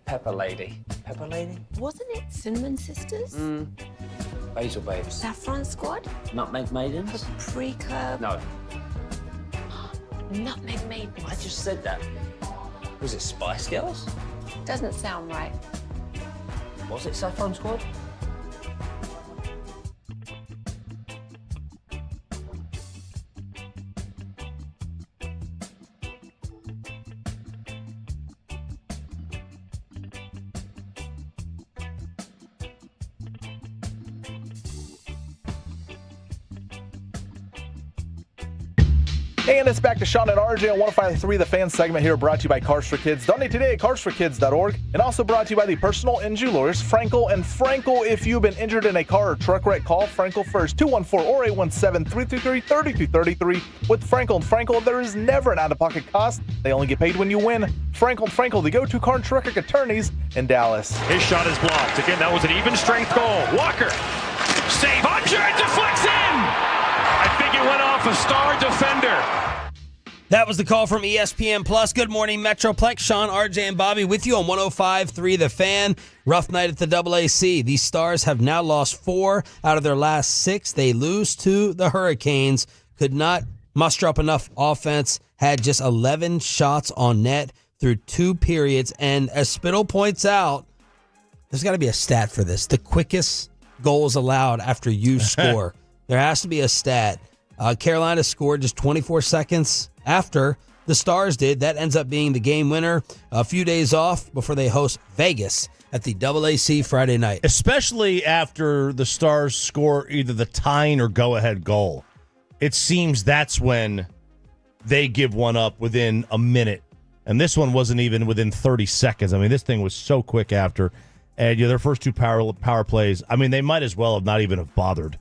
Pepper Lady? Pepper Lady? Wasn't it Cinnamon Sisters? Basil Babes. Saffron Squad? Nutmeg Maidens? Paprika? No. Nutmeg Maidens. I just said that. Was it Spice Girls? Doesn't sound right. Was it Saffron Squad? And it's back to Sean and RJ on 105.3, the fan segment here, brought to you by Cars for Kids. Donate today at carsforkids.org. And also brought to you by the personal injury lawyers, Frankel and Frankel. If you've been injured in a car or truck wreck, call Frankel first, 214 or 817-333-3233. With Frankel and Frankel, there is never an out-of-pocket cost. They only get paid when you win. Frankel and Frankel, the go-to car and truck wreck attorneys in Dallas. His shot is blocked. Again, that was an even strength goal. Walker. Save. Hunter deflects in. I think it went off a star defender. That was the call from ESPN Plus. Good morning, Metroplex. Sean, RJ, and Bobby with you on 105.3 The Fan. Rough night at the AAC. These Stars have now lost 4 out of their last 6. They lose to the Hurricanes. Could not muster up enough offense. Had just 11 shots on net through 2 periods. And as Spittle points out, there's got to be a stat for this. The quickest goals allowed after you score. There has to be a stat. Carolina scored just 24 seconds after the Stars did. That ends up being the game winner. A few days off before they host Vegas at the AAC Friday night. Especially after the Stars score either the tying or go-ahead goal. It seems that's when they give one up within a minute. And this one wasn't even within 30 seconds. I mean, this thing was so quick after. And their first 2 power plays, I mean, they might as well have not even have bothered.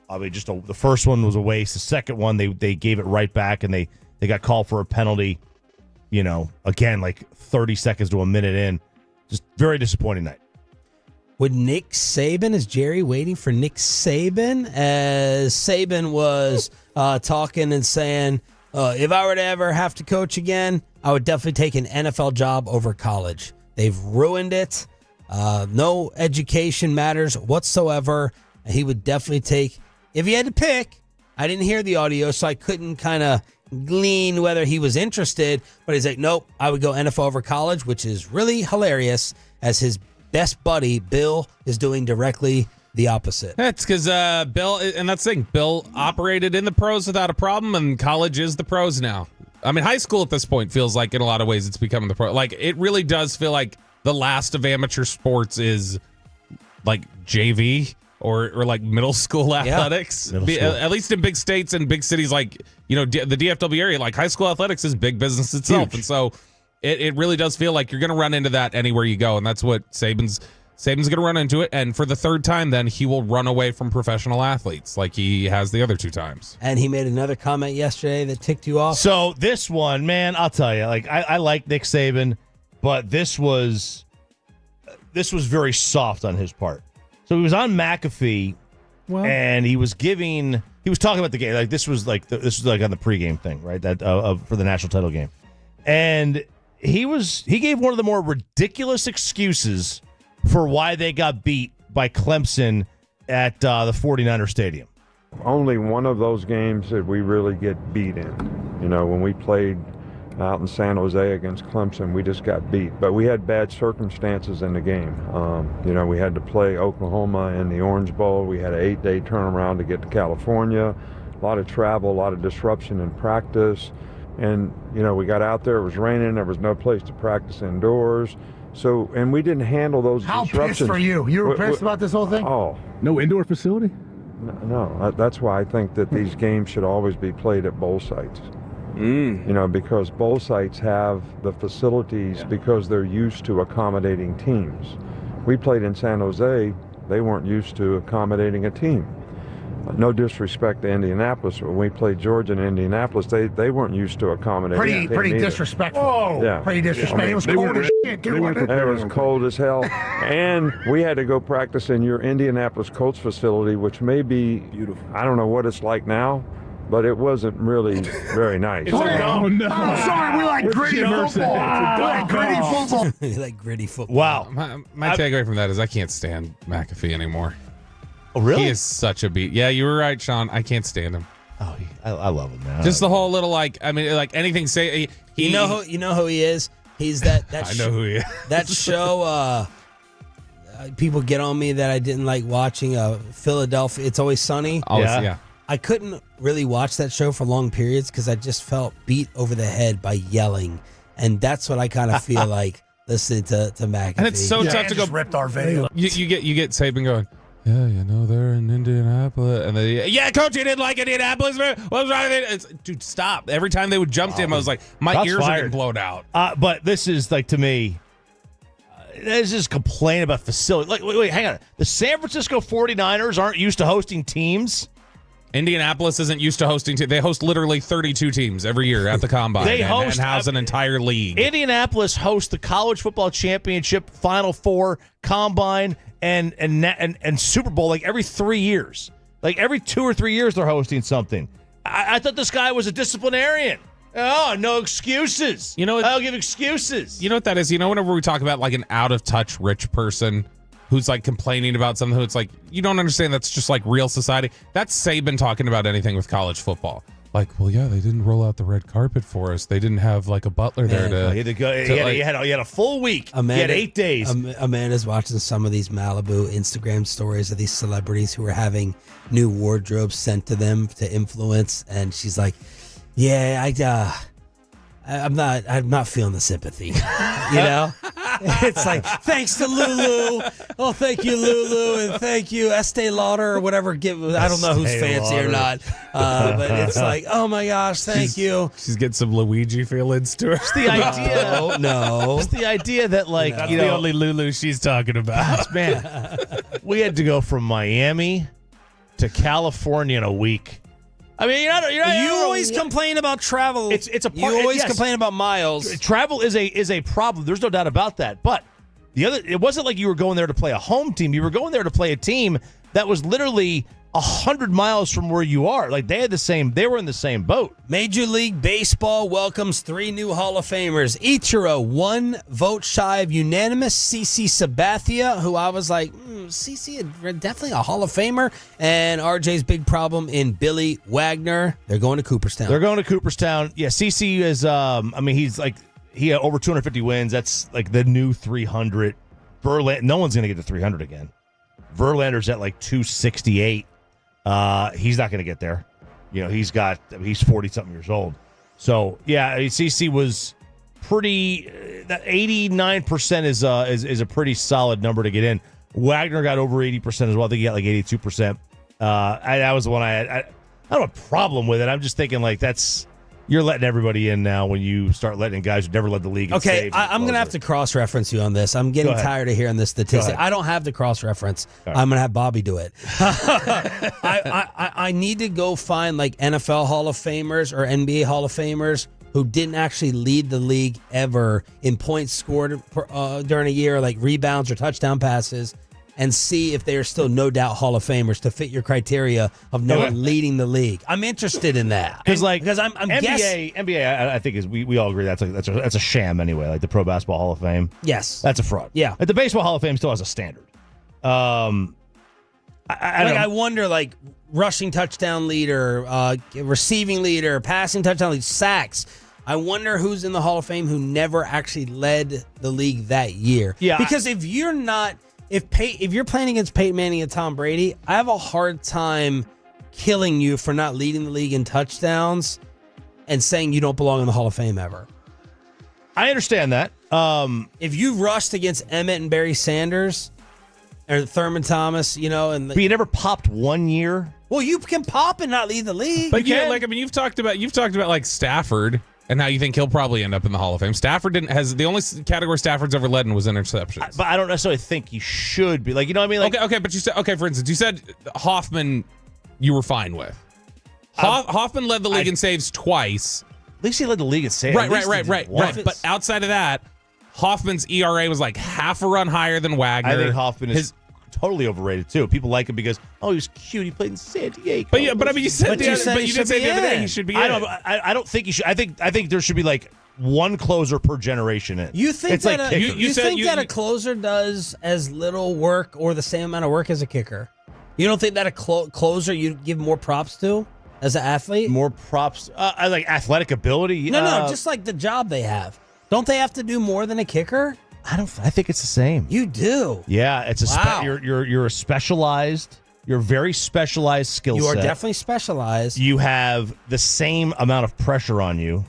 I mean, the first one was a waste. The second one, they gave it right back, and they got called for a penalty, again, like 30 seconds to a minute in. Just very disappointing night. Would Nick Saban, is Jerry waiting for Nick Saban? As Saban was talking and saying, if I were to ever have to coach again, I would definitely take an NFL job over college. They've ruined it. No education matters whatsoever. He would definitely take, if he had to pick, I didn't hear the audio, so I couldn't kind of glean whether he was interested, but he's like, nope, I would go NFL over college, which is really hilarious as his best buddy, Bill, is doing directly the opposite. That's because Bill, and that's the thing, Bill operated in the pros without a problem, and college is the pros now. I mean, high school at this point feels like in a lot of ways it's becoming the pro. Like, it really does feel like the last of amateur sports is like JV or like middle school athletics. Middle school. At least in big states and big cities like, the DFW area, like high school athletics is big business itself. Huge. And so it really does feel like you're going to run into that anywhere you go. And that's what Saban's going to run into it. And for the third time, then he will run away from professional athletes like he has the other 2 times. And he made another comment yesterday that ticked you off. So this one, man, I'll tell you, like I like Nick Saban, but this was very soft on his part. So he was on McAfee, and he was talking about the game. Like this was like on the pregame thing, right? That for the national title game, and he gave one of the more ridiculous excuses for why they got beat by Clemson at the 49er Stadium. Only one of those games that we really get beat in. When we played out in San Jose against Clemson, we just got beat. But we had bad circumstances in the game. We had to play Oklahoma in the Orange Bowl. We had an 8-day turnaround to get to California. A lot of travel, a lot of disruption in practice. And, we got out there, it was raining, there was no place to practice indoors. So, and we didn't handle those disruptions. How pissed are you? You were pissed about this whole thing? Oh. No indoor facility? No, that's why I think that these games should always be played at bowl sites. Because bowl sites have the facilities because they're used to accommodating teams. We played in San Jose, they weren't used to accommodating a team. No disrespect to Indianapolis. When we played Georgia and Indianapolis, they weren't used to accommodating. Pretty disrespectful. Whoa. Yeah. Pretty disrespectful. It was cold as shit, too. It was cold as hell. And we had to go practice in your Indianapolis Colts facility, which may be beautiful. I don't know what it's like now, but it wasn't really very nice. Oh, no. I'm sorry, we like gritty football. We like gritty football. We like gritty football. Wow. My takeaway from that is I can't stand McAfee anymore. Oh, really? He is such a beat. Yeah, you were right, Sean. I can't stand him. Oh, I love him, man. Just the whole little anything say. You know who he is? He's that I know who he is. That show. People get on me that I didn't like watching. Philadelphia. It's Always Sunny. Yeah. I couldn't really watch that show for long periods because I just felt beat over the head by yelling, and that's what I kind of feel like listening to McAfee. And it's so tough to go. Ripped our video. You get Saban going, Yeah, they're in Indianapolis. And they, yeah, coach, you didn't like Indianapolis. What was wrong with it? Dude, stop. Every time they would jump to him, I was like, my ears are getting blown out. But this is, like, to me, this is complaint about facility. Like, wait, hang on. The San Francisco 49ers aren't used to hosting teams. Indianapolis isn't used to hosting. They host literally 32 teams every year at the Combine. They and house an entire league. Indianapolis hosts the College Football Championship, Final Four, Combine, and Super Bowl like every 3 years. Like every 2 or 3 years they're hosting something. I thought this guy was a disciplinarian. Oh, no excuses. I'll give excuses. You know what that is? Whenever we talk about like an out-of-touch rich person who's like complaining about something, it's like, you don't understand that's just like real society. That's Saban talking about anything with college football. Like, well, yeah, they didn't roll out the red carpet for us. They didn't have like a butler there to. He had to go. He had a full week. He had 8 days. Amanda's watching some of these Malibu Instagram stories of these celebrities who are having new wardrobes sent to them to influence, and she's like, "Yeah, I'm not feeling the sympathy." It's like, thanks to Lulu. Oh, thank you, Lulu, and thank you, Estee Lauder or whatever. I don't know who's fancy or not, but it's like, oh my gosh, thank you. She's getting some Luigi feelings to her. It's the idea. No. It's the idea that, like, That's the only Lulu she's talking about. Man, we had to go from Miami to California in a week. I mean, you always complain about travel. It's a part. You always yes. complain about miles. Travel is a problem. There's no doubt about that. But it wasn't like you were going there to play a home team. You were going there to play a team that was literally 100 miles from where you are. Like they were in the same boat. Major League Baseball welcomes 3 new Hall of Famers. Ichiro, 1 vote shy of unanimous. CC Sabathia, who I was like, CC definitely a Hall of Famer. And RJ's big problem in Billy Wagner. They're going to Cooperstown. Yeah, CC is. He had over 250 wins. That's like the new 300. No one's going to get to 300 again. Verlander's at like 268. He's not going to get there. He's 40-something years old. So, yeah, CC was pretty. That 89% is a pretty solid number to get in. Wagner got over 80% as well. I think he got like 82%. That was the one I don't have a problem with it. I'm just thinking like you're letting everybody in now when you start letting guys who never led the league. Okay, I'm going to have to cross-reference you on this. I'm getting tired of hearing this statistic. I don't have the cross-reference. Right. I'm going to have Bobby do it. I need to go find like NFL Hall of Famers or NBA Hall of Famers who didn't actually lead the league ever in points scored during a year, like rebounds or touchdown passes, and see if they are still no doubt Hall of Famers to fit your criteria of no one leading the league. I'm interested in that because I'm NBA. I think is we all agree that's a sham anyway. Like the Pro Basketball Hall of Fame. Yes, that's a fraud. Yeah, like the Baseball Hall of Fame still has a standard. I wonder, like rushing touchdown leader, receiving leader, passing touchdown leader, sacks. I wonder who's in the Hall of Fame who never actually led the league that year. Yeah, because if you're not. If you're playing against Peyton Manning and Tom Brady, I have a hard time killing you for not leading the league in touchdowns and saying you don't belong in the Hall of Fame ever. I understand that. If you rushed against Emmett and Barry Sanders or Thurman Thomas, but you never popped 1 year. Well, you can pop and not lead the league. But you've talked about like Stafford. And how you think he'll probably end up in the Hall of Fame. Stafford has the only category Stafford's ever led in was interceptions. But I don't necessarily think he should be. Like, you know what I mean? Like, okay, but for instance, you said Hoffman you were fine with. Hoffman led the league in saves twice. At least he led the league in saves. Right. But outside of that, Hoffman's ERA was like half a run higher than Wagner. I think Hoffman is totally overrated too. People like him because he was cute. He played in San Diego. But you did say the other day he should be. I don't think he should. I think there should be like one closer per generation in. You think that a closer does as little work or the same amount of work as a kicker? You don't think that a closer you give more props to as an athlete? More props, like athletic ability. No, just like the job they have. Don't they have to do more than a kicker? I think it's the same. You do. Yeah, it's you're a specialized. You're a very specialized skill set. You are definitely specialized. You have the same amount of pressure on you.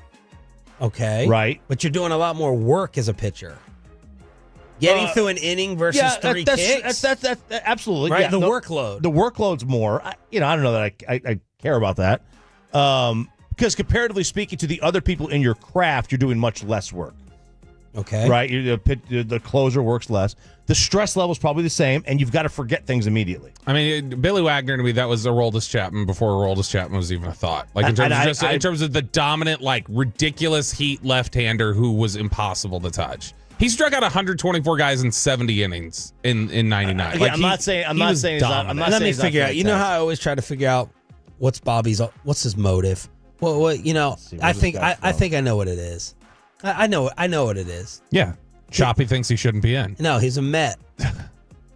Okay. Right. But you're doing a lot more work as a pitcher. Getting through an inning versus three kicks? That's absolutely. Right, Yeah, the workload. The workload's more. I don't know that I care about that. Because comparatively speaking to the other people in your craft, you're doing much less work. Okay. Right? The closer works less. The stress level's probably the same, and you've got to forget things immediately. I mean, Billy Wagner to me, that was Aroldis Chapman before Aroldis Chapman was even a thought. Like in terms of the dominant, like ridiculous heat left-hander who was impossible to touch. He struck out 124 guys in 70 innings in 99. I'm not saying. Let me figure out. You know how I always try to figure out what's his motive. Well, I think I know what it is. I know what it is. Yeah. Choppy thinks he shouldn't be in. No, he's a Met.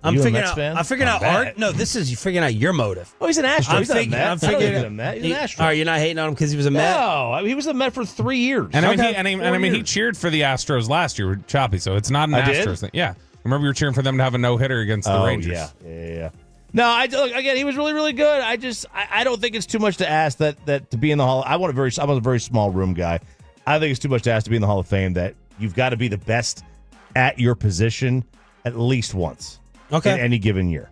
I'm You a figuring Mets out. fan? I'm figuring out art. No, this is you figuring out your motive. Oh, he's an Astro. I'm He's not a figuring. Met. I'm I don't think figuring. he's a Met. He's an Astro. All right, you're not hating on him because he was a Met. No, I mean, he was a Met for 3 years. And I mean, he cheered for the Astros last year with Choppy, so it's not an Astros thing. Yeah. I remember you were cheering for them to have a no-hitter against the Rangers. Yeah. No, again, he was really, really good. I don't think it's too much to ask that to be in the Hall. I'm a very small room guy. I think it's too much to ask to be in the Hall of Fame that you've got to be the best at your position at least once. Okay. In any given year.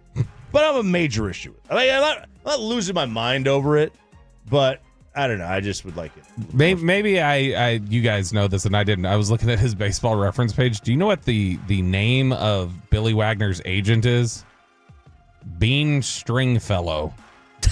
But I have a major issue. I mean, I'm not losing my mind over it, but I don't know. I just would like it. Maybe you guys know this and I didn't. I was looking at his baseball reference page. Do you know what the name of Billy Wagner's agent is? Bean Stringfellow.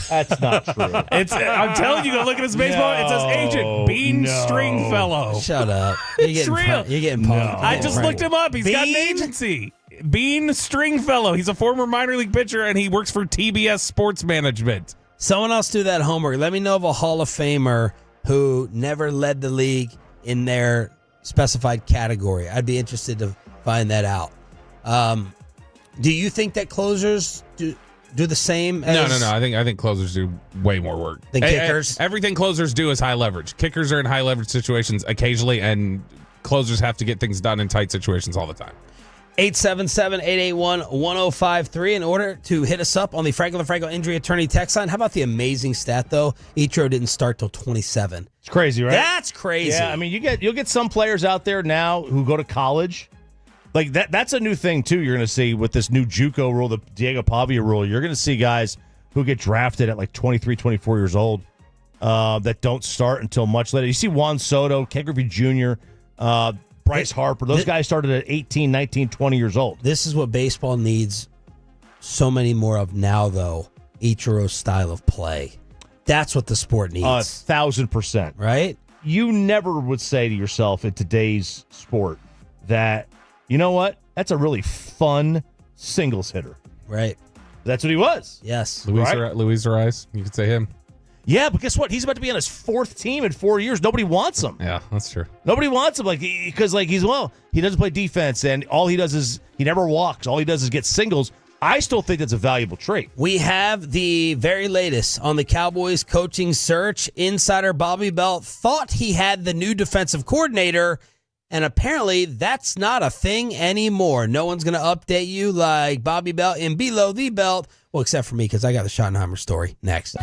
That's not true. I'm telling you, go look at his baseball. It says agent Bean Stringfellow. Shut up. It's real. You're getting punked. I just looked him up. He's got an agency. Bean Stringfellow. He's a former minor league pitcher, and he works for TBS Sports Management. Someone else do that homework. Let me know of a Hall of Famer who never led the league in their specified category. I'd be interested to find that out. Do you think that closers do the same as... No. I think closers do way more work than kickers. Everything closers do is high leverage. Kickers are in high leverage situations occasionally, and closers have to get things done in tight situations all the time. 877-881-1053 in order to hit us up on the Franco and Franco injury attorney text line. How about the amazing stat, though? Ichiro didn't start till 27. It's crazy, right? That's crazy. Yeah, I mean, you'll get some players out there now who go to college. Like that's a new thing, too, you're going to see with this new JUCO rule, the Diego Pavia rule. You're going to see guys who get drafted at like 23, 24 years old that don't start until much later. You see Juan Soto, Ken Griffey Jr., Bryce Harper. Those guys started at 18, 19, 20 years old. This is what baseball needs so many more of now, though. Ichiro's style of play. That's what the sport needs. 1,000%. Right? You never would say to yourself in today's sport that, you know what? That's a really fun singles hitter. Right. That's what he was. Yes. Luis Ariz, you could say him. Yeah, but guess what? He's about to be on his fourth team in 4 years. Nobody wants him. Yeah, that's true. Nobody wants him because he doesn't play defense, and all he does is he never walks. All he does is get singles. I still think that's a valuable trait. We have the very latest on the Cowboys coaching search. Insider Bobby Belt thought he had the new defensive coordinator, and apparently that's not a thing anymore. No one's going to update you like Bobby Belt in Below the Belt. Well, except for me, because I got the Schottenheimer story next.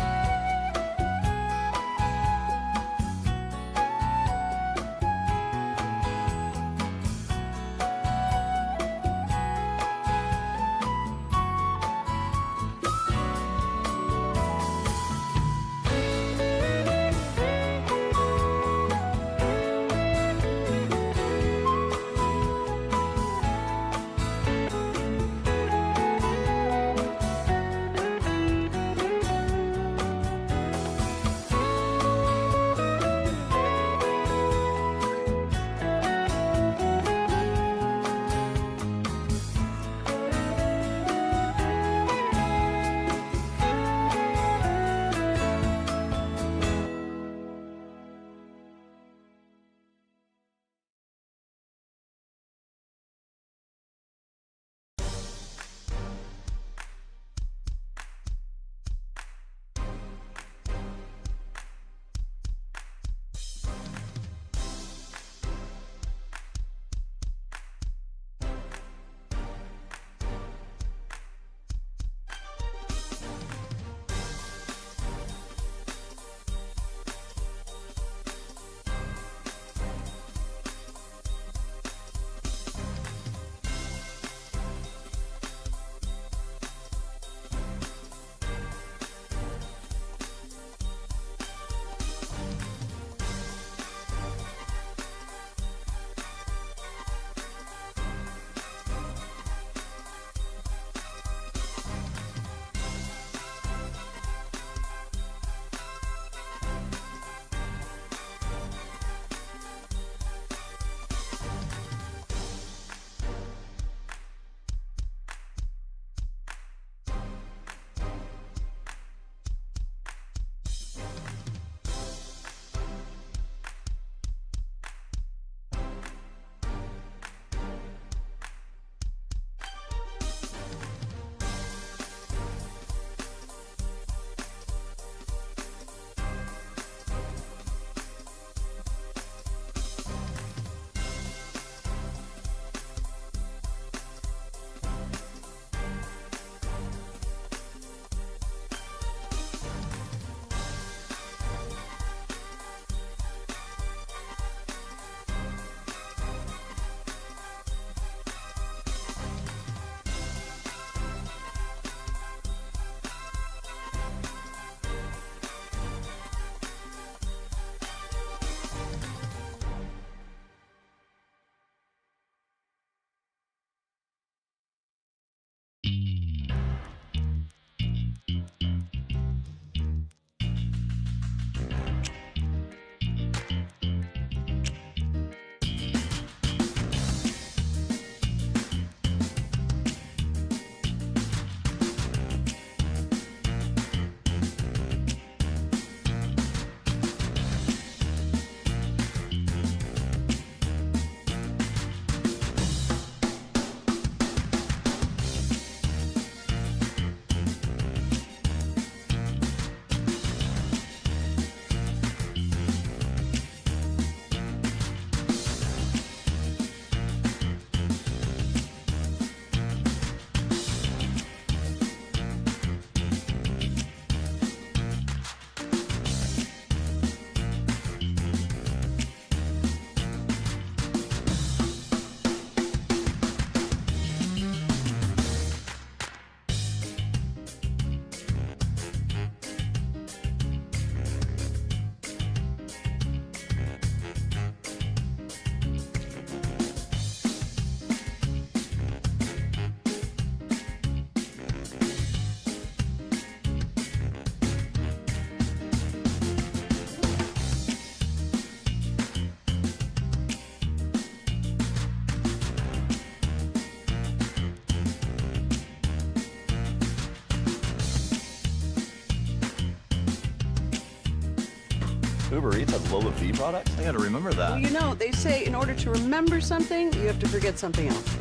Uber Eats has lower fee products? I gotta remember that. Well, you know, they say in order to remember something, you have to forget something else.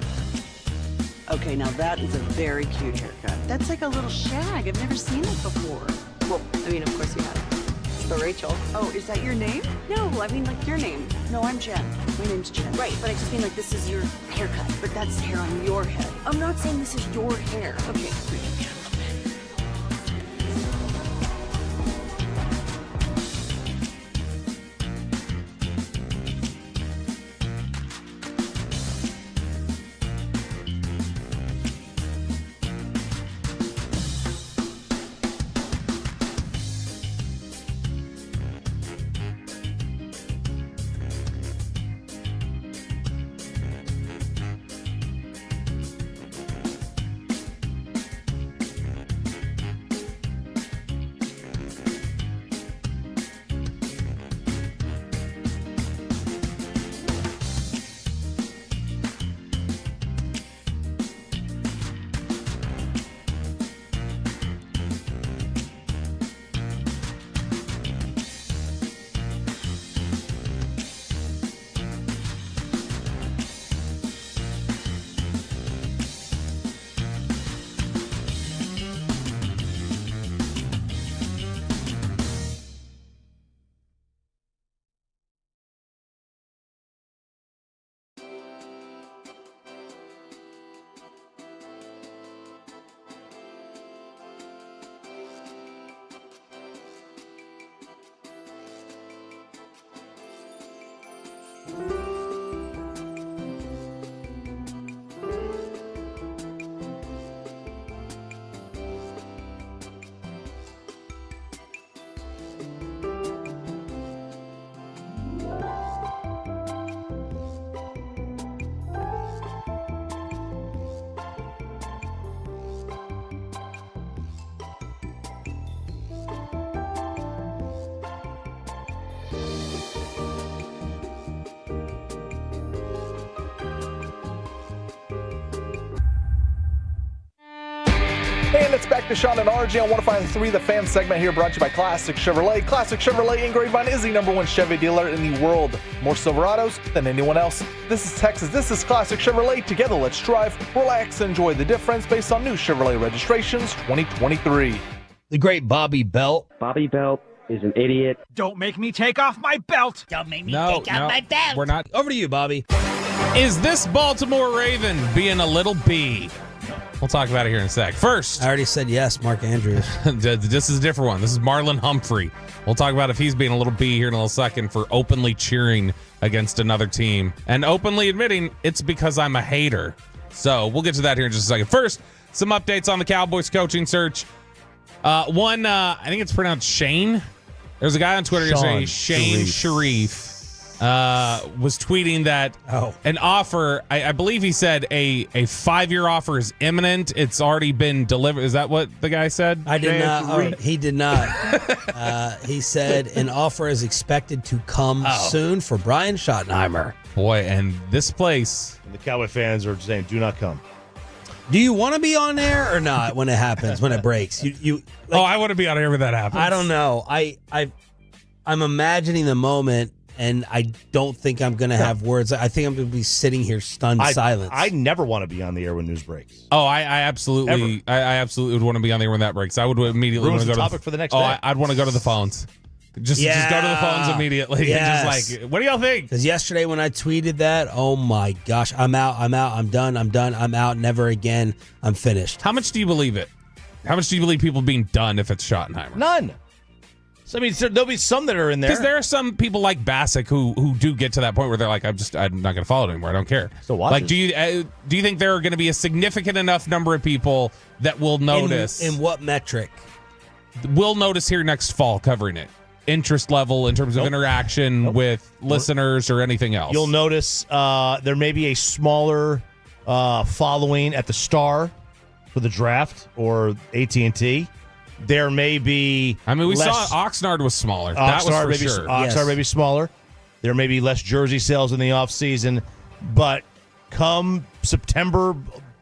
Okay, now that is a very cute haircut. That's like a little shag. I've never seen it before. Well, I mean, of course you have. It's the Rachel. Oh, is that your name? No, I mean like your name. No, I'm Jen. My name's Jen. Right, but I just mean like this is your haircut. But that's hair on your head. I'm not saying this is your hair. Okay, And it's back to Sean and RJ on 105.3, the fan segment here, brought to you by Classic Chevrolet. Classic Chevrolet in Grapevine is the #1 Chevy dealer in the world. More Silverados than anyone else. This is Texas. This is Classic Chevrolet. Together, let's drive, relax, and enjoy the difference based on new Chevrolet registrations 2023. The great Bobby Belt. Bobby Belt is an idiot. Don't make me take off my belt. Don't make me No, take off my belt. we're not. Over to you, Bobby. Is this Baltimore Raven being a little B? We'll talk about it here in a sec. First, I already said yes, Mark Andrews. this is a different one. This is Marlon Humphrey. We'll talk about if he's being a little B here in a little second for openly cheering against another team and openly admitting it's because I'm a hater. So we'll get to that here in just a second. First, some updates on the Cowboys coaching search. One, I think it's pronounced Shane. There's a guy on Twitter yesterday, Shane Sharif, was tweeting that an offer, I believe he said a 5-year offer is imminent. It's already been delivered. Is that what the guy said? I did not. He did not. He said an offer is expected to come soon for Brian Schottenheimer. Boy, and this place. And the Cowboy fans are saying, do not come. Do you want to be on air or not when it happens, when it breaks? I want to be on air when that happens. I don't know. I'm imagining the moment, and I don't think I'm going to have words. I think I'm going to be sitting here stunned silence. I never want to be on the air when news breaks. Oh, I absolutely would want to be on the air when that breaks. I would immediately want to go to the topic for the next day. I'd want to go to the phones. Just go to the phones immediately. Yes. And just like, what do y'all think? Because yesterday when I tweeted that, oh my gosh, I'm out, I'm done, I'm out, never again, I'm finished. How much do you believe it? How much do you believe people being done if it's Schottenheimer? None. So, I mean, there'll be some that are in there. Because there are some people like Bassick who do get to that point where they're like, I'm not going to follow it anymore. I don't care. So watch like, do you think there are going to be a significant enough number of people that will notice? In what metric? We'll notice here next fall covering it. Interest level in terms of interaction with listeners or anything else. You'll notice there may be a smaller following at the Star for the draft or AT&T. There may be. I mean, we less, saw Oxnard was smaller. That was for sure. Oxnard may be smaller. There may be less jersey sales in the offseason. But come September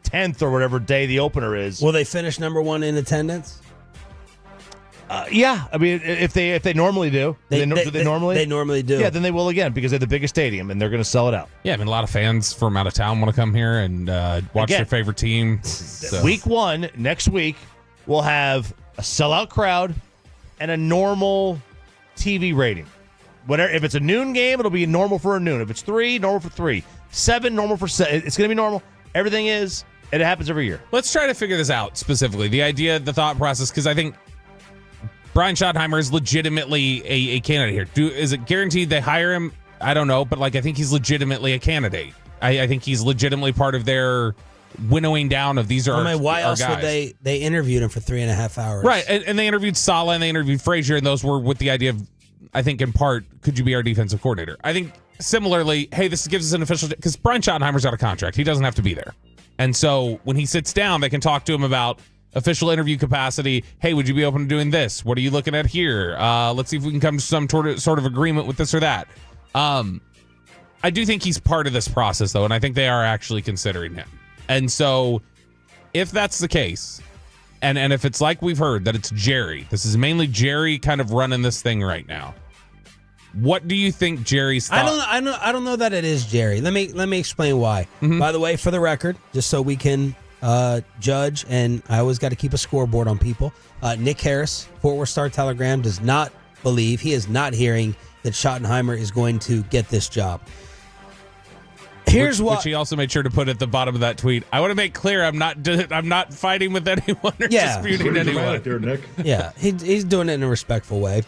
10th or whatever day the opener is. Will they finish #1 in attendance? Yeah, I mean, if they normally do, do they normally? They normally do. Yeah, then they will again because they have the biggest stadium and they're going to sell it out. Yeah, I mean, a lot of fans from out of town want to come here and watch their favorite team. So. Week 1 next week, we'll have a sellout crowd and a normal TV rating. Whatever, if it's a noon game, it'll be normal for a noon. If it's 3, normal for 3. 7, normal for 7. It's going to be normal. Everything is, and it happens every year. Let's try to figure this out specifically. The idea, the thought process, because I think Brian Schottenheimer is legitimately a candidate here. Is it guaranteed they hire him? I don't know, but I think he's legitimately a candidate. I think he's legitimately part of their winnowing down of these are why our else guys. would they interviewed him for 3.5 hours? Right, and they interviewed Saleh and they interviewed Frazier, and those were with the idea of, I think in part, could you be our defensive coordinator? I think similarly, hey, this gives us an official, because Brian Schottenheimer's out of contract. He doesn't have to be there. And so when he sits down, they can talk to him about official interview capacity. Hey, would you be open to doing this? What are you looking at here? Let's see if we can come to some sort of agreement with this or that. I do think he's part of this process, though, and I think they are actually considering him. And so if that's the case, and if it's like we've heard that it's Jerry, this is mainly Jerry kind of running this thing right now. What do you think Jerry's thought? I don't know that it is Jerry. Let me explain why. Mm-hmm. By the way, for the record, just so we can judge, and I always got to keep a scoreboard on people. Nick Harris, Fort Worth Star-Telegram, does not believe, he is not hearing that Schottenheimer is going to get this job. Here's which he also made sure to put at the bottom of that tweet. I want to make clear I'm not fighting with anyone or disputing anyone. There, Nick. Yeah, he's doing it in a respectful way.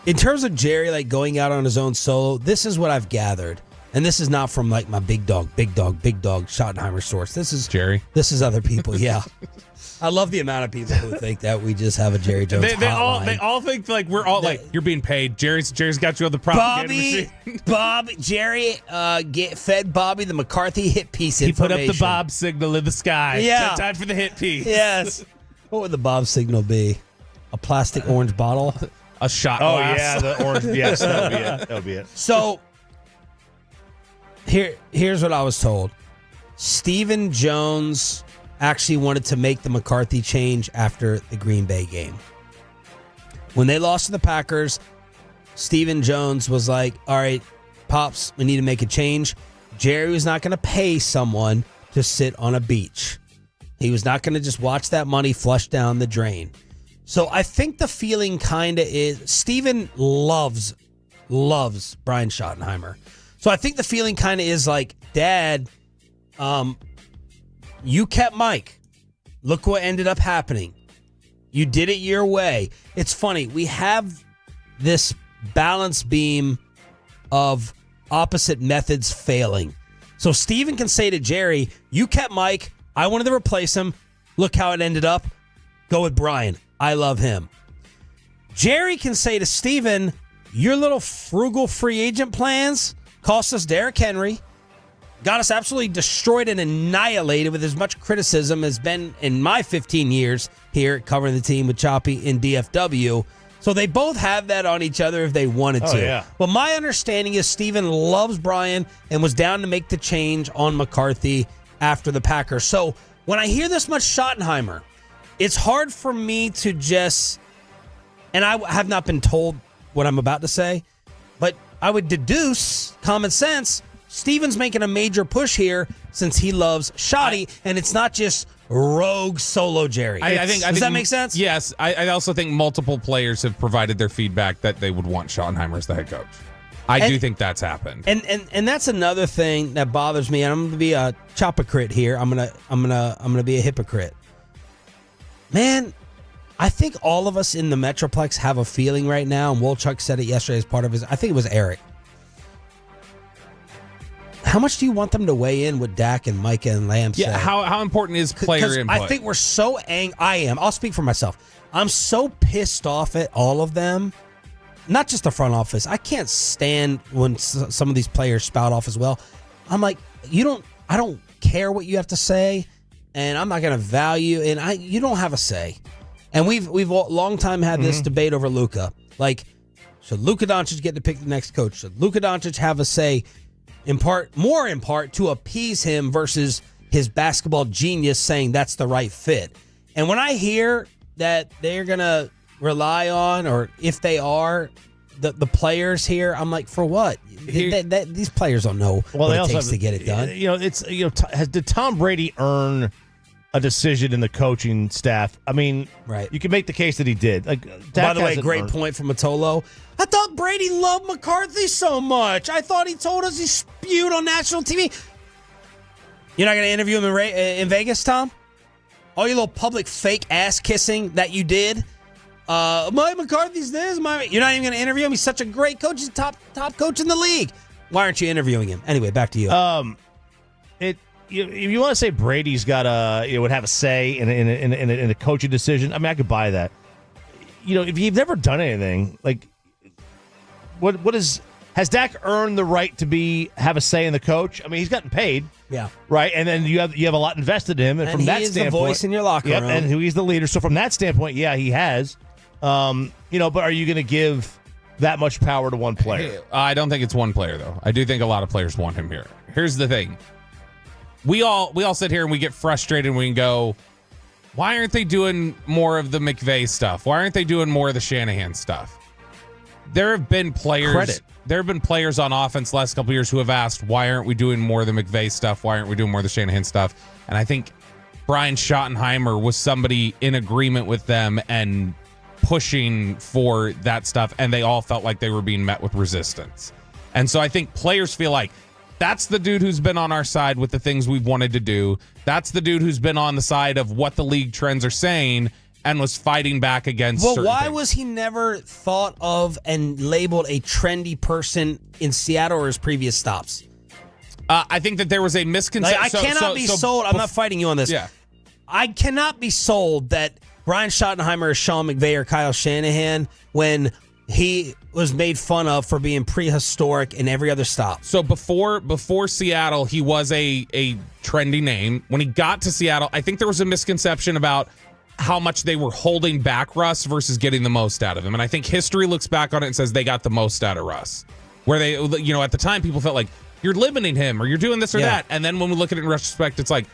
In terms of Jerry going out on his own solo, this is what I've gathered. And this is not from my big dog Schottenheimer source. This is Jerry. This is other people, yeah. I love the amount of people who think that we just have a Jerry Jones hotline. They all think we're all you're being paid. Jerry's got you on the propaganda machine. Jerry fed Bobby the McCarthy hit piece He information. put up the Bob signal in the sky. Yeah. Time for the hit piece. Yes. What would the Bob signal be? A plastic orange bottle? A shot glass. Yeah, the orange. Yes, that'll be it. So here's what I was told. Stephen Jones actually wanted to make the McCarthy change after the Green Bay game. When they lost to the Packers, Stephen Jones was like, all right, Pops, we need to make a change. Jerry was not going to pay someone to sit on a beach. He was not going to just watch that money flush down the drain. So I think the feeling kind of is Stephen loves Brian Schottenheimer. So I think the feeling kind of is like, Dad, you kept Mike. Look what ended up happening. You did it your way. It's funny. We have this balance beam of opposite methods failing. So Stephen can say to Jerry, you kept Mike. I wanted to replace him. Look how it ended up. Go with Brian. I love him. Jerry can say to Stephen, your little frugal free agent plans cost us Derrick Henry, got us absolutely destroyed and annihilated with as much criticism as been in my 15 years here covering the team with Choppy in DFW. So they both have that on each other if they wanted to. Yeah. But my understanding is Stephen loves Brian and was down to make the change on McCarthy after the Packers. So when I hear this much Schottenheimer, it's hard for me to just, and I have not been told what I'm about to say, but I would deduce common sense. Steven's making a major push here since he loves Schotty, and it's not just rogue solo Jerry. I think Does that make sense? Yes. I also think multiple players have provided their feedback that they would want Schottenheimer as the head coach. I do think that's happened. And that's another thing that bothers me. And I'm going to be a chopocrit here. I'm gonna be a hypocrite. Man, I think all of us in the Metroplex have a feeling right now, and Wolchuk said it yesterday as part of his, I think it was Eric. How much do you want them to weigh in with Dak and Micah and Lamb say? Yeah, how important is player input? I think we're so I am. I'll speak for myself. I'm so pissed off at all of them. Not just the front office. I can't stand when some of these players spout off as well. I'm like, I don't care what you have to say, and I'm not going to value, and you don't have a say. And we've long time had this debate over Luka. Like, should Luka Doncic get to pick the next coach? Should Luka Doncic have a say more in part to appease him versus his basketball genius saying that's the right fit? And when I hear that they're going to rely on, or if they are, the players here, I'm like, for what? These players don't know what it takes to get it done. Did Tom Brady earn a decision in the coaching staff? I mean, right. You can make the case that he did. Like, by the way, great point from Matolo. I thought Brady loved McCarthy so much. I thought he told us he spewed on national TV. You're not going to interview him in Vegas, Tom? All your little public fake ass kissing that you did. Mike McCarthy's this. You're not even going to interview him. He's such a great coach. He's a top coach in the league. Why aren't you interviewing him? Anyway, back to you. If you want to say Brady's got would have a say in a coaching decision, I mean, I could buy that. If you've never done anything, like has Dak earned the right to have a say in the coach? I mean, he's gotten paid. Yeah. Right. And then you have a lot invested in him. And from that is standpoint, the voice in your locker room. And he's the leader. So from that standpoint, yeah, he has. But are you going to give that much power to one player? I don't think it's one player, though. I do think a lot of players want him here. Here's the thing. We all sit here and we get frustrated and we can go, why aren't they doing more of the McVay stuff? Why aren't they doing more of the Shanahan stuff? There have been players. There have been players on offense the last couple of years who have asked, why aren't we doing more of the McVay stuff? Why aren't we doing more of the Shanahan stuff? And I think Brian Schottenheimer was somebody in agreement with them and pushing for that stuff, and they all felt like they were being met with resistance. And so I think players feel like that's the dude who's been on our side with the things we've wanted to do. That's the dude who's been on the side of what the league trends are saying and was fighting back against certain why things. was he never thought of and labeled a trendy person in Seattle or his previous stops? I think that there was a misconception. I cannot be sold. I'm not fighting you on this. Yeah. I cannot be sold that Brian Schottenheimer is Sean McVay or Kyle Shanahan when he was made fun of for being prehistoric in every other stop. So before Seattle, he was a trendy name. When he got to Seattle, I think there was a misconception about how much they were holding back Russ versus getting the most out of him. And I think history looks back on it and says they got the most out of Russ. Where they, at the time, people felt like you're limiting him or you're doing this or that. And then when we look at it in retrospect, it's like,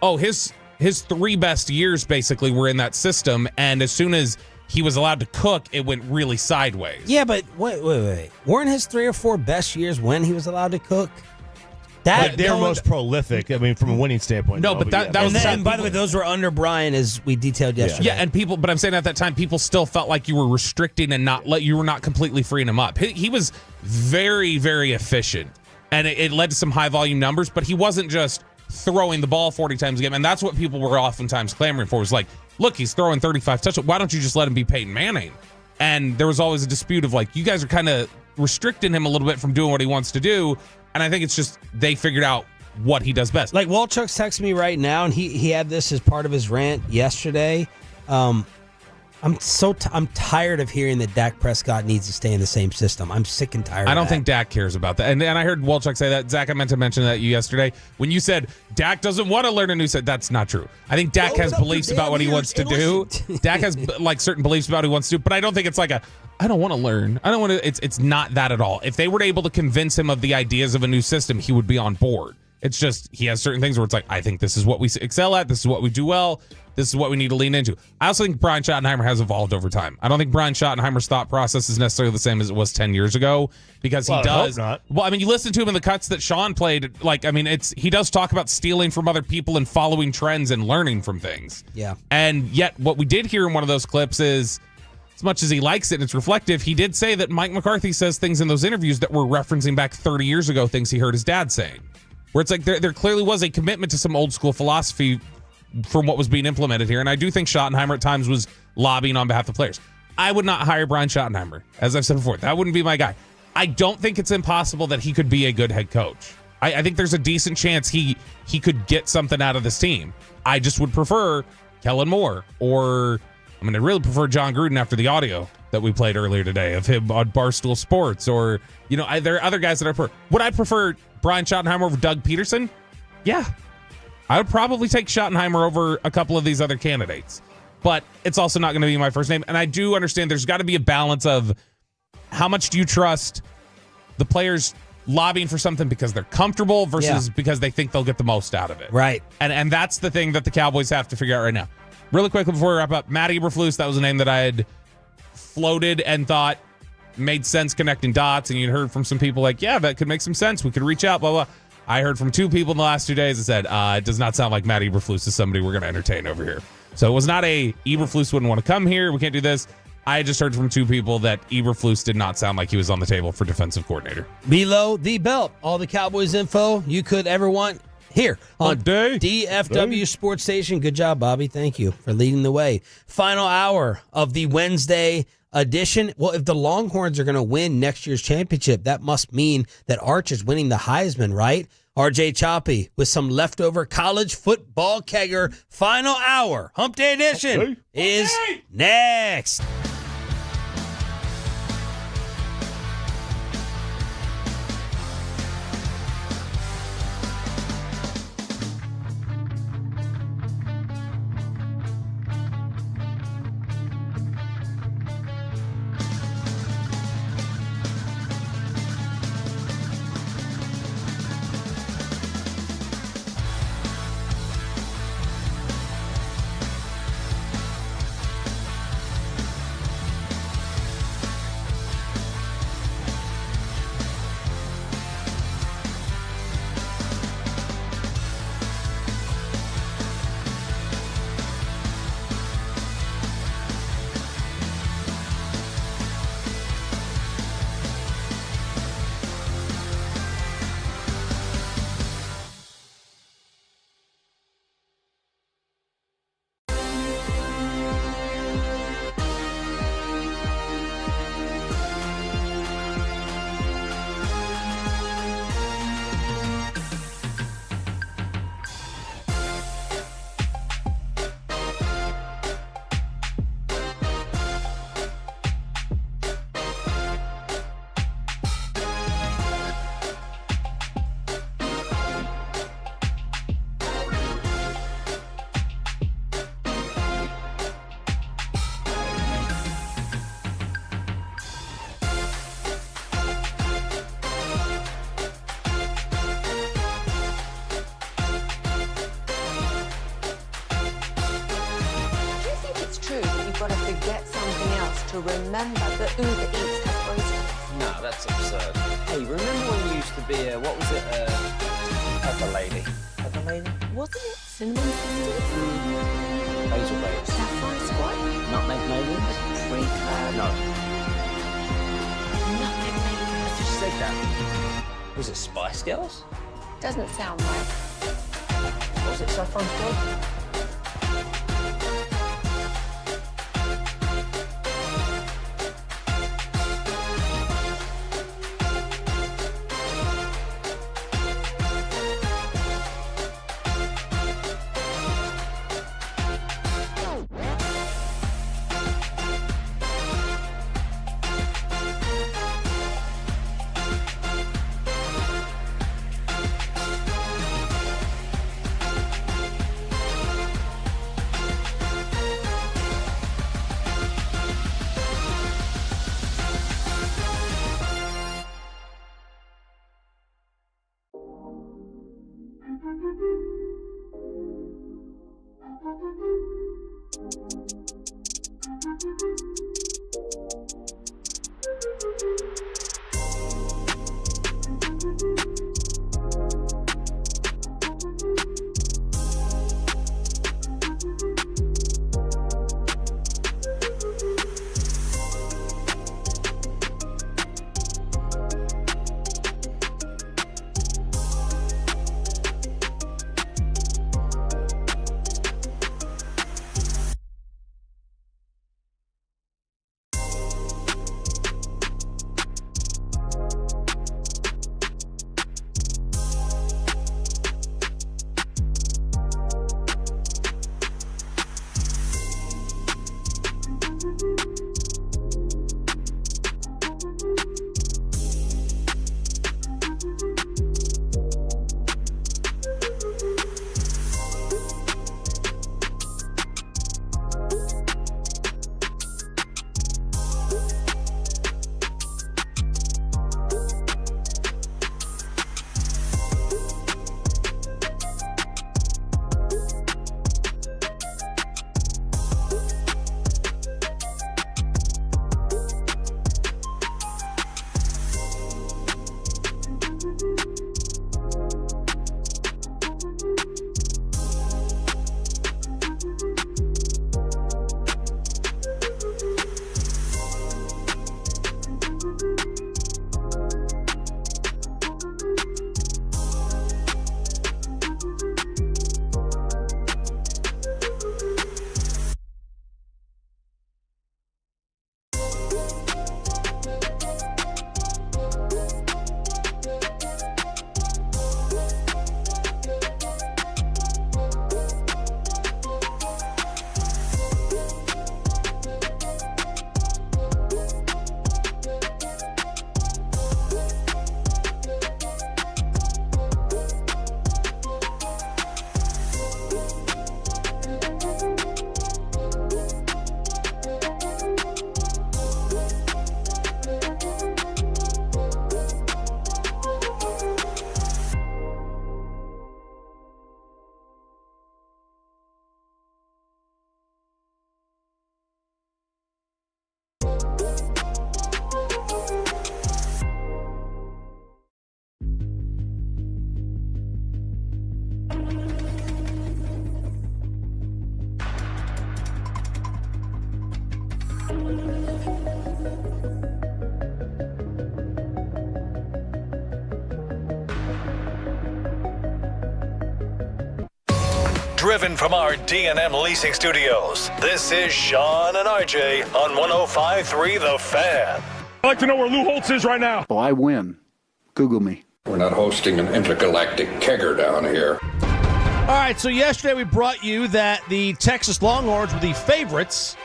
oh, his 3 best years basically were in that system. And as soon as he was allowed to cook, it went really sideways. Yeah, but wait. Weren't his 3 or 4 best years when he was allowed to cook? They're most prolific. I mean, from a winning standpoint. No, but that was. And by the way, those were under Brian, as we detailed yesterday. Yeah, and but I'm saying at that time, people still felt like you were restricting and you were not completely freeing him up. He was very, very efficient, and it led to some high volume numbers. But he wasn't just throwing the ball 40 times a game, and that's what people were oftentimes clamoring for. Was like, look, he's throwing 35 touchdowns. Why don't you just let him be Peyton Manning? And there was always a dispute of like, you guys are kind of restricting him a little bit from doing what he wants to do. And I think it's just they figured out what he does best. Like Walchuk's texting me right now, and he had this as part of his rant yesterday. I'm tired of hearing that Dak Prescott needs to stay in the same system. I'm sick and tired. I don't think Dak cares about that. And I heard Walchuk say that. Zach, I meant to mention that you yesterday when you said Dak doesn't want to learn a new set. That's not true. I think Dak has beliefs about what he wants to do. Dak has like certain beliefs about what he wants to do, but I don't think it's like I don't want to learn. I don't want to. It's not that at all. If they were able to convince him of the ideas of a new system, he would be on board. It's just he has certain things where it's like, I think this is what we excel at. This is what we do well. This is what we need to lean into. I also think Brian Schottenheimer has evolved over time. I don't think Brian Schottenheimer's thought process is necessarily the same as it was 10 years ago because he does. I hope not. Well, I mean, you listen to him in the cuts that Sean played. Like, I mean, he does talk about stealing from other people and following trends and learning from things. Yeah. And yet, what we did hear in one of those clips is, as much as he likes it and it's reflective, he did say that Mike McCarthy says things in those interviews that were referencing back 30 years ago, things he heard his dad saying. Where it's like there clearly was a commitment to some old school philosophy from what was being implemented here. And I do think Schottenheimer at times was lobbying on behalf of the players. I would not hire Brian Schottenheimer, as I've said before. That wouldn't be my guy. I don't think it's impossible that he could be a good head coach. I think there's a decent chance he could get something out of this team. I just would prefer Kellen Moore or... I mean, I really prefer John Gruden after the audio that we played earlier today of him on Barstool Sports, or, there are other guys that I prefer. Would I prefer Brian Schottenheimer over Doug Peterson? Yeah. I would probably take Schottenheimer over a couple of these other candidates, but it's also not going to be my first name. And I do understand there's got to be a balance of how much do you trust the players lobbying for something because they're comfortable versus because they think they'll get the most out of it. Right. And that's the thing that the Cowboys have to figure out right now. Really quickly before we wrap up, Matt Eberflus, that was a name that I had floated and thought made sense connecting dots, and you'd heard from some people like, yeah, that could make some sense. We could reach out, blah, blah. I heard from 2 people in the last 2 days that said, it does not sound like Matt Eberflus is somebody we're going to entertain over here. So it was not a Eberflus wouldn't want to come here. We can't do this. I just heard from 2 people that Eberflus did not sound like he was on the table for defensive coordinator. Below the belt, all the Cowboys info you could ever want here on DFW Sports Station. Good job, Bobby. Thank you for leading the way. Final hour of the Wednesday edition. Well, if the Longhorns are going to win next year's championship, that must mean that Arch is winning the Heisman, right? RJ Choppy with some leftover college football kegger. Final hour, Hump Day edition, is next. To remember that Uber Eats has groceries. No, that's absurd. Hey, remember when you used to be a, what was it, Pepper Lady? Pepper Lady? Wasn't it Cinnamon Sisters? Hazel Babes. Sapphire Squad? Nutmeg Maidens? Pre-club? No. Nutmeg Maidens. I just said that. Was it Spice Girls? Doesn't sound right. Was it Saffron Squad? driven from our D&M Leasing Studios. This is Sean and RJ on 105.3 The Fan. I'd like to know where Lou Holtz is right now. Oh, I win. Google me. We're not hosting an intergalactic kegger down here. All right, so yesterday we brought you that the Texas Longhorns were the favorites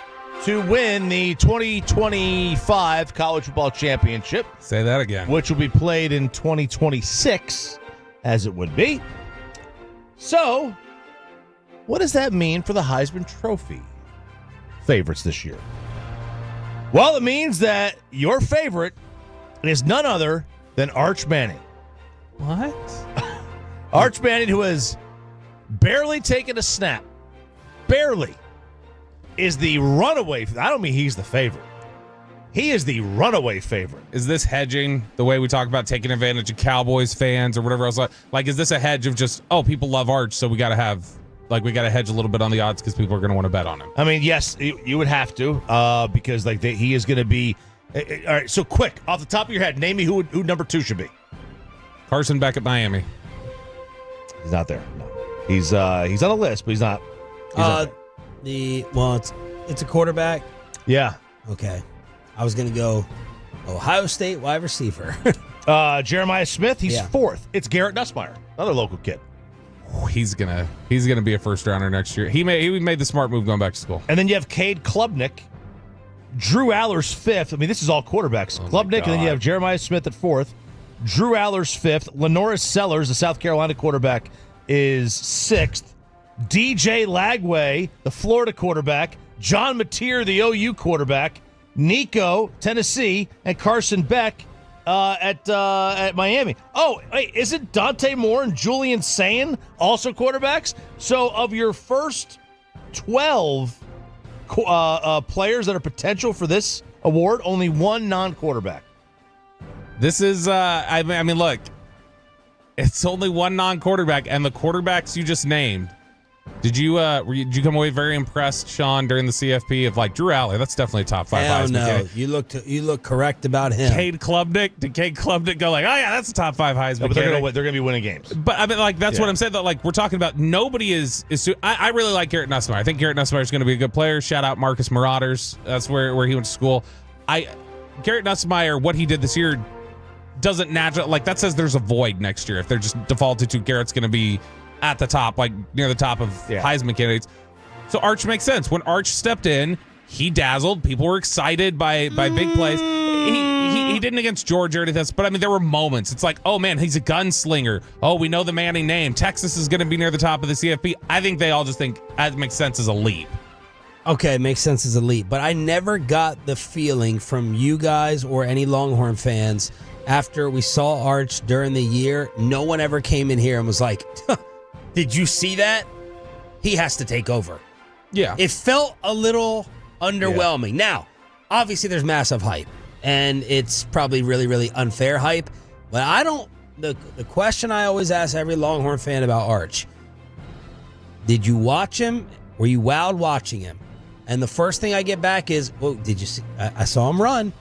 to win the 2025 College Football Championship. Say that again. Which will be played in 2026, as it would be. So, what does that mean for the Heisman Trophy favorites this year? Well, it means that your favorite is none other than Arch Manning. What? Arch Manning, who has barely taken a snap, barely, is the runaway. I don't mean he's the favorite. He is the runaway favorite. Is this hedging the way we talk about taking advantage of Cowboys fans or whatever else? Like, is this a hedge of just, oh, people love Arch, so we got to hedge a little bit on the odds because people are going to want to bet on him? I mean, yes, you would have to because he is going to be. All right, so quick, off the top of your head, name me who number 2 should be. Carson Beck at Miami. He's not there. No. He's on the list, but he's not. It's a quarterback. Yeah. Okay. I was gonna go Ohio State wide receiver. Jeremiah Smith. He's 4th. It's Garrett Nussmeier, another local kid. He's gonna be a first rounder next year. He made the smart move going back to school. And then you have Cade Klubnik, Drew Aller's 5th. I mean, this is all quarterbacks. Klubnik, and then you have Jeremiah Smith at 4th. Drew Aller's 5th. Lenoris Sellers, the South Carolina quarterback, is 6th. DJ Lagway, the Florida quarterback. John Mateer, the OU quarterback. Nico, Tennessee, and Carson Beck at Miami. Oh, wait, isn't Dante Moore and Julian Sayin also quarterbacks? So of your first 12 players that are potential for this award, only one non-quarterback. This is, I mean, look, it's only one non-quarterback, and the quarterbacks you just named. Did you come away very impressed, Sean, during the CFP of like Drew Aller? That's definitely a top 5 Hell Heisman no. candidate. You look correct about him. Cade Klubnik? Did Cade Klubnik go like, oh yeah, that's a top 5 Heisman? No, but candidate? they're gonna be winning games. But I mean, like that's what I'm saying. That like we're talking about. Nobody is. I really like Garrett Nussmeier. I think Garrett Nussmeier is going to be a good player. Shout out Marcus Marauders. That's where he went to school. Garrett Nussmeier, what he did this year doesn't naturally like that says there's a void next year if they're just defaulted to Garrett's going to be at the top, like near the top of Heisman candidates. So Arch makes sense. When Arch stepped in, he dazzled. People were excited by big plays. He didn't against Georgia or anything, but I mean, there were moments. It's like, oh man, he's a gunslinger. Oh, we know the Manning name. Texas is going to be near the top of the CFP. I think they all just think that makes sense as a leap. Okay, makes sense as a leap. But I never got the feeling from you guys or any Longhorn fans after we saw Arch during the year. No one ever came in here and was like, did you see that? He has to take over. Yeah. It felt a little underwhelming. Now, obviously there's massive hype, and it's probably really, really unfair hype. But I don't, the question I always ask every Longhorn fan about Arch, did you watch him? Were you wowed watching him? And the first thing I get back is, well, did you see? I saw him run.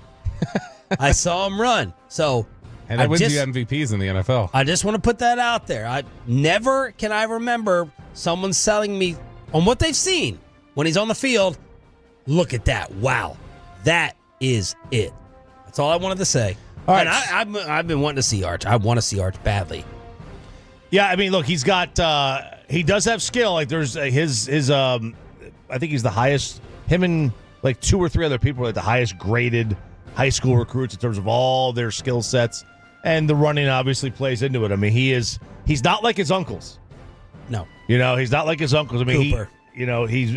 I saw him run. So, and that wins you MVPs in the NFL. I just want to put that out there. I never can I remember someone selling me on what they've seen when he's on the field. Look at that. Wow. That is it. That's all I wanted to say. All right. And I've been wanting to see Arch. I want to see Arch badly. Yeah, I mean, look, he's got he does have skill. Like there's his I think he's the highest, him and like 2 or 3 other people are the highest graded high school recruits in terms of all their skill sets. And the running obviously plays into it. I mean, he's not like his uncles. No. He's not like his uncles. I mean, Cooper. He's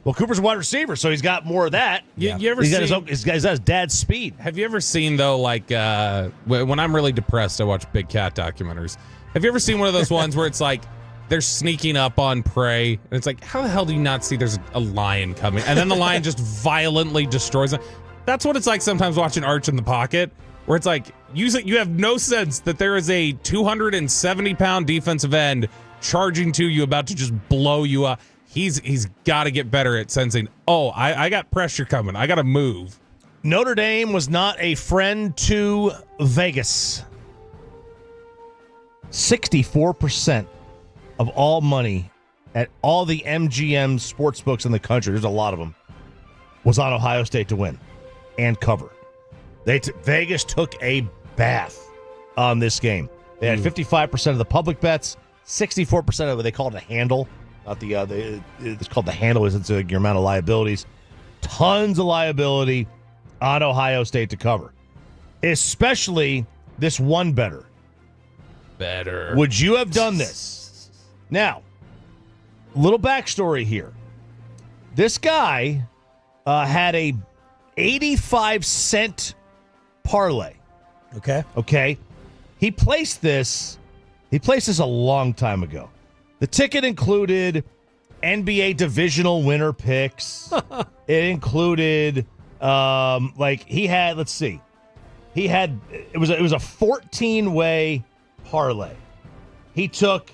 well, Cooper's a wide receiver, so he's got more of that. You ever he's seen, got he's got his dad's speed. Have you ever seen, though, like when I'm really depressed, I watch big cat documentaries. Have you ever seen one of those ones where it's like they're sneaking up on prey, and it's like, how the hell do you not see there's a lion coming? And then the lion just violently destroys them. That's what it's like sometimes watching Arch in the pocket, where it's like you have no sense that there is a 270-pound defensive end charging to you, about to just blow you up. He's got to get better at sensing, oh, I got pressure coming. I got to move. Notre Dame was not a friend to Vegas. 64% of all money at all the MGM sports books in the country, there's a lot of them, was on Ohio State to win and cover. Vegas took a bath on this game. They had 55% of the public bets, 64% of what they call it a handle. Not it's called the handle, it's your amount of liabilities. Tons of liability on Ohio State to cover. Especially this one bettor. Better. Would you have done this? Now, little backstory here. This guy had a 85-cent parlay. Okay. He placed this a long time ago. The ticket included NBA divisional winner picks. It included it was a 14-way parlay. He took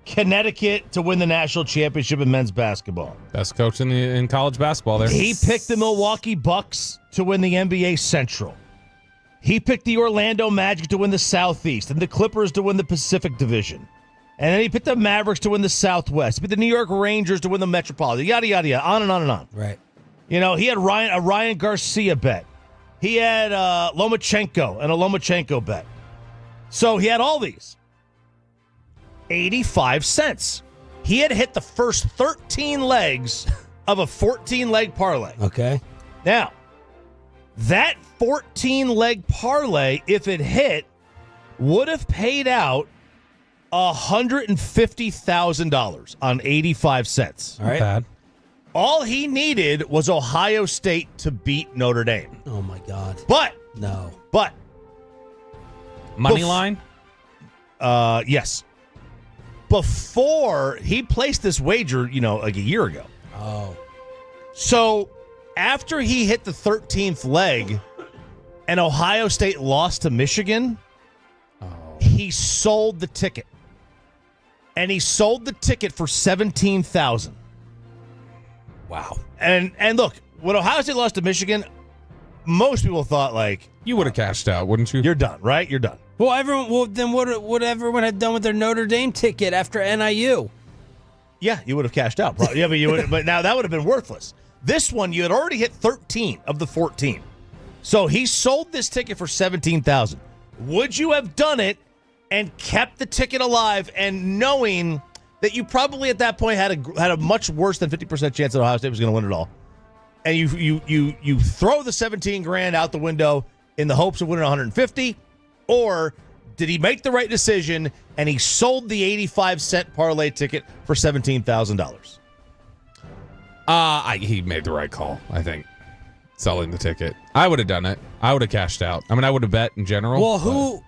Connecticut to win the national championship in men's basketball. Best coach in college basketball there. He picked the Milwaukee Bucks to win the NBA Central. He picked the Orlando Magic to win the Southeast and the Clippers to win the Pacific Division. And then he picked the Mavericks to win the Southwest. He picked the New York Rangers to win the Metropolitan. Yada, yada, yada. On and on and on. Right. He had a Ryan Garcia bet. He had Lomachenko and a Lomachenko bet. So he had all these. 85 cents. He had hit the first 13 legs of a 14-leg parlay. Okay. Now, that 14-leg parlay, if it hit, would have paid out $150,000 on 85 cents. All right. Bad. All he needed was Ohio State to beat Notre Dame. Oh, my God. But money line? Yes. Before he placed this wager, like a year ago. Oh. So after he hit the 13th leg and Ohio State lost to Michigan, he sold the ticket. And he sold the ticket for $17,000. Wow. And look, when Ohio State lost to Michigan, most people thought you would have cashed out, wouldn't you? You're done, right? You're done. Well, then what would everyone have done with their Notre Dame ticket after NIU? Yeah, you would have cashed out. Probably. Yeah, but now that would have been worthless. This one, you had already hit 13 of the 14. So he sold this ticket for $17,000. Would you have done it and kept the ticket alive and knowing that you probably at that point had a much worse than 50% chance that Ohio State was going to win it all? And you throw the $17,000 out the window in the hopes of winning 150, or did he make the right decision and he sold the 85-cent parlay ticket for $17,000? He made the right call, I think. Selling the ticket. I would have done it. I would have cashed out. I mean, I would have bet in general. Well,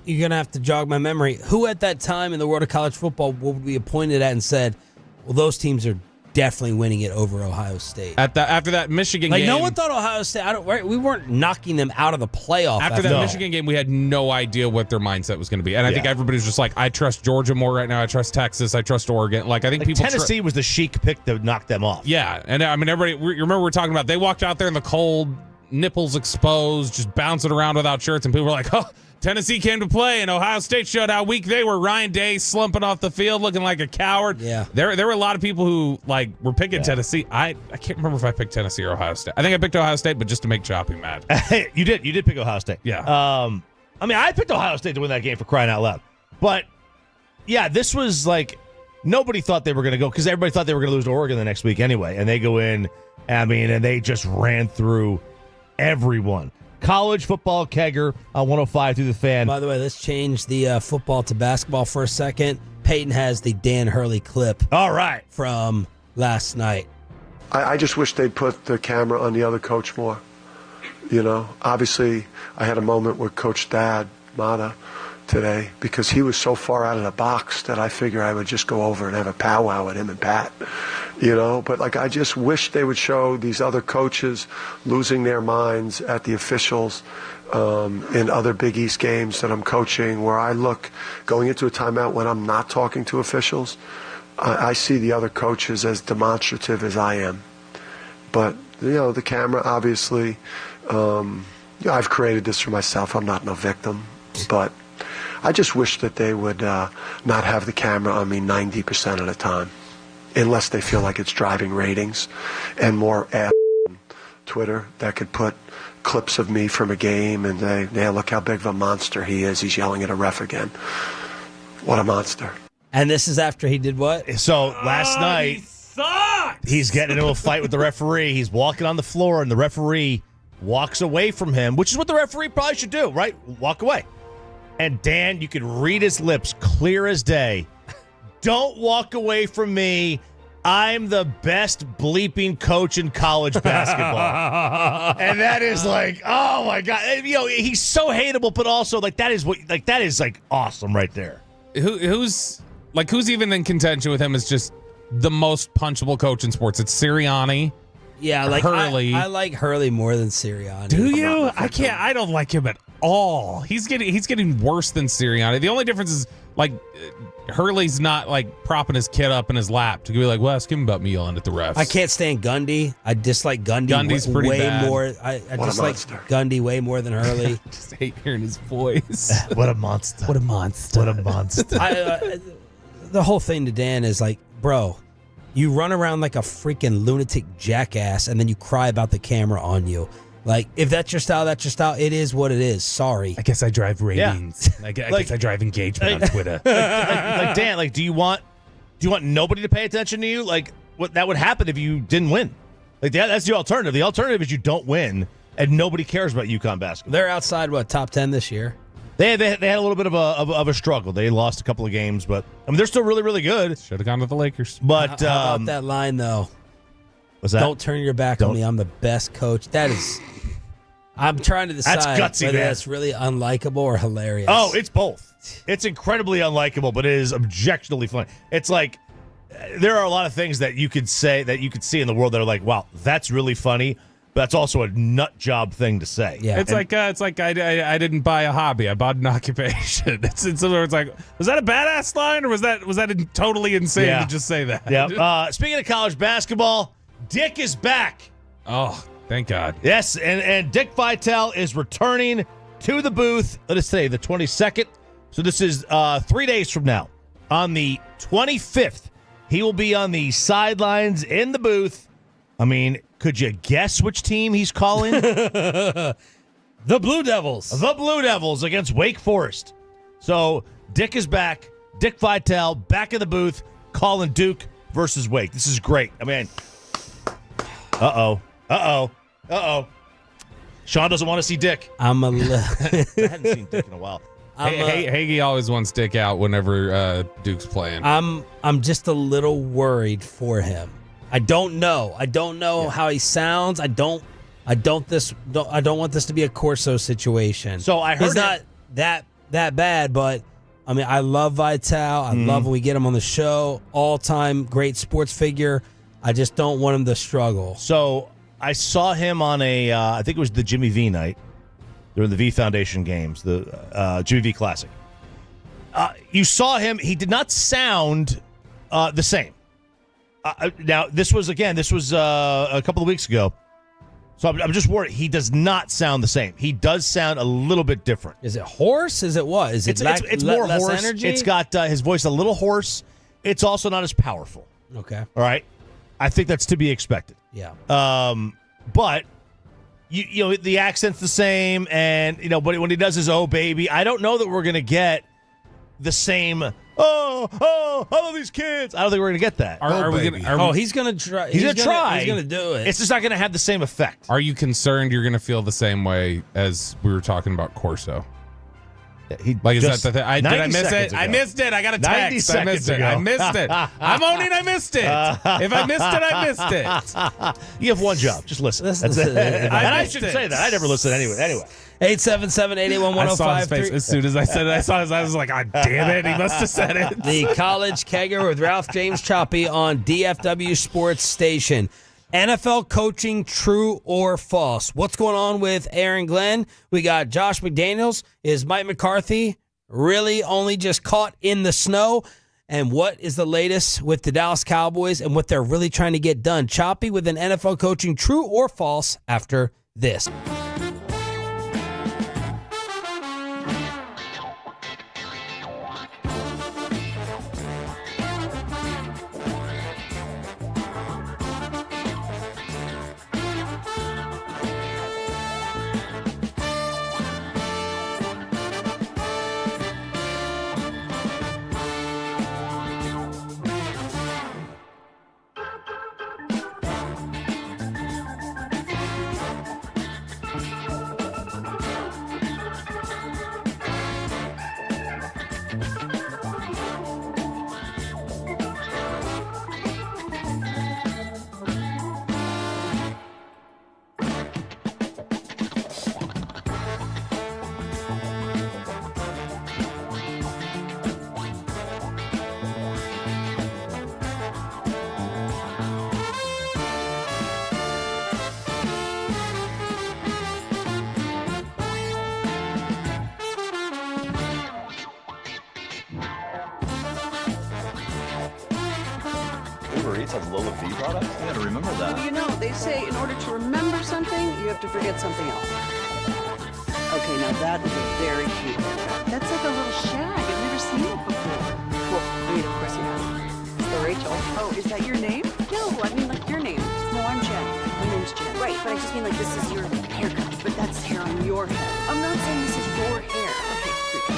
you're going to have to jog my memory. Who at that time in the world of college football would be appointed at and said, well, those teams are definitely winning it over Ohio State? After that Michigan game. No one thought Ohio State, we weren't knocking them out of the playoff. After that Michigan game, we had no idea what their mindset was going to be. And I think everybody's just I trust Georgia more right now. I trust Texas. I trust Oregon. I think people. Tennessee was the chic pick to knock them off. Yeah. And I mean, everybody, you remember we were talking about, they walked out there in the cold, nipples exposed, just bouncing around without shirts. And people were like, oh, Tennessee came to play, and Ohio State showed how weak they were. Ryan Day slumping off the field, looking like a coward. Yeah, there were a lot of people who were picking Tennessee. I can't remember if I picked Tennessee or Ohio State. I think I picked Ohio State, but just to make Choppy mad. You did pick Ohio State. Yeah. I mean, I picked Ohio State to win that game, for crying out loud. But yeah, this was nobody thought they were going to go, because everybody thought they were going to lose to Oregon the next week anyway, and they go in. and they just ran through everyone. College football kegger on 105 through the fan. By the way, let's change the football to basketball for a second. Peyton has the Dan Hurley clip. All right. From last night. I just wish they'd put the camera on the other coach more. You know, obviously I had a moment with Coach Dad Mata today because he was so far out of the box that I figure I would just go over and have a powwow with him and Pat. You know, but I just wish they would show these other coaches losing their minds at the officials in other Big East games that I'm coaching, where I look going into a timeout when I'm not talking to officials. I see the other coaches as demonstrative as I am. But, you know, the camera, obviously, I've created this for myself. I'm not no victim. But I just wish that they would not have the camera on me 90% of the time, unless they feel like it's driving ratings, and more ass on Twitter that could put clips of me from a game and say, yeah, look how big of a monster he is. He's yelling at a ref again. What a monster. And this is after he did what? So last night, he's getting into a fight with the referee. He's walking on the floor, and the referee walks away from him, which is what the referee probably should do, right? Walk away. And Dan, you could read his lips clear as day. Don't walk away from me. I'm the best bleeping coach in college basketball. And that is like, oh my God. You know, he's so hateable, but also that is awesome right there. Who's even in contention with him is just the most punchable coach in sports. It's Sirianni. Yeah, like Hurley. I like Hurley more than Sirianni. Do you? I don't like him at all. He's getting worse than Sirianni. The only difference is Hurley's not propping his kid up in his lap to be like, well, ask him about me yelling at the refs. I can't stand Gundy. I dislike Gundy Gundy's pretty way bad. more. I dislike Gundy way more than Hurley. I just hate hearing his voice. What a monster. What a monster. What a monster. The whole thing to Dan is like, bro, you run around like a freaking lunatic jackass and then you cry about the camera on you. Like, if that's your style, that's your style. It is what it is. Sorry. I guess I drive ratings. Yeah. I guess I drive engagement on Twitter. Dan, do you want nobody to pay attention to you? Like, what that would happen if you didn't win? That's the alternative. The alternative is you don't win and nobody cares about UConn basketball. They're outside top 10 this year. They had a little bit of a struggle. They lost a couple of games, but they're still really, really good. Should have gone to the Lakers. But how about that line though? What's that? Don't turn your back on me. I'm the best coach. That is. I'm trying to decide That's gutsy, whether man. that's really unlikable or hilarious. Oh, it's both. It's incredibly unlikable, but it is objectionably funny. It's like there are a lot of things that you could say that you could see in the world that are like, wow, that's really funny. But that's also a nut job thing to say. Yeah, it's like I didn't buy a hobby. I bought an occupation. It's like, was that a badass line or was that totally insane to just say that? Yeah. Speaking of college basketball, Dick is back. Oh, thank God. Yes, and Dick Vitale is returning to the booth. Let us say the 22nd. So this is 3 days from now. On the 25th, he will be on the sidelines in the booth. I mean, could you guess which team he's calling? The Blue Devils. The Blue Devils against Wake Forest. So Dick is back. Dick Vitale back in the booth calling Duke versus Wake. This is great. I mean, uh-oh. Sean doesn't want to see Dick. I hadn't seen Dick in a while. Hagee always wants Dick out whenever Duke's playing. I'm just a little worried for him. I don't know how he sounds. I don't want this to be a Corso situation. So I heard he's not that bad, but I mean, I love Vitale. I love when we get him on the show. All-time great sports figure. I just don't want him to struggle. So I saw him on I think it was the Jimmy V night during the V Foundation games, the Jimmy V Classic. You saw him. He did not sound the same. Now, this was a couple of weeks ago. So I'm just worried. He does not sound the same. He does sound a little bit different. Is it hoarse? Is it what? Is it it's more less hoarse. energy? It's got his voice a little hoarse. It's also not as powerful. Okay. All right. I think that's to be expected. Yeah. But you know the accent's the same, and but when he does his "oh baby," I don't know that we're gonna get the same. Oh, all of these kids. I don't think we're gonna get that. He's gonna try. He's gonna try. He's gonna do it. It's just not gonna have the same effect. Are you concerned you're gonna feel the same way as we were talking about Corso? Is that the thing? Did I miss it? Ago. I missed it. I got a text. I missed it. I missed it. I'm owning I missed it. If I missed it, I missed it. You have one job. Just listen. That's it. And I should say that. I never listen anyway. 877-881-1053. I saw his face as soon as I said it. I was like, God damn it. He must have said it. The College Kegger with Ralph James Choppy on DFW Sports Station. NFL coaching, true or false? What's going on with Aaron Glenn? We got Josh McDaniels. Is Mike McCarthy really only just caught in the snow? And what is the latest with the Dallas Cowboys and what they're really trying to get done? Choppy with an NFL coaching, true or false, after this. Uber Eats has lower fee products? I gotta remember that. You know, they say in order to remember something, you have to forget something else. Okay, now that is a very cute haircut. That's like a little shag. I've never seen it before. Well, I mean, of course you have. It's the Rachel. Oh, is that your name? No, I mean like your name. No, I'm Jen. My name's Jen. Right, but I just mean like this is your haircut. But that's hair on your head. I'm not saying this is your hair. Okay, good.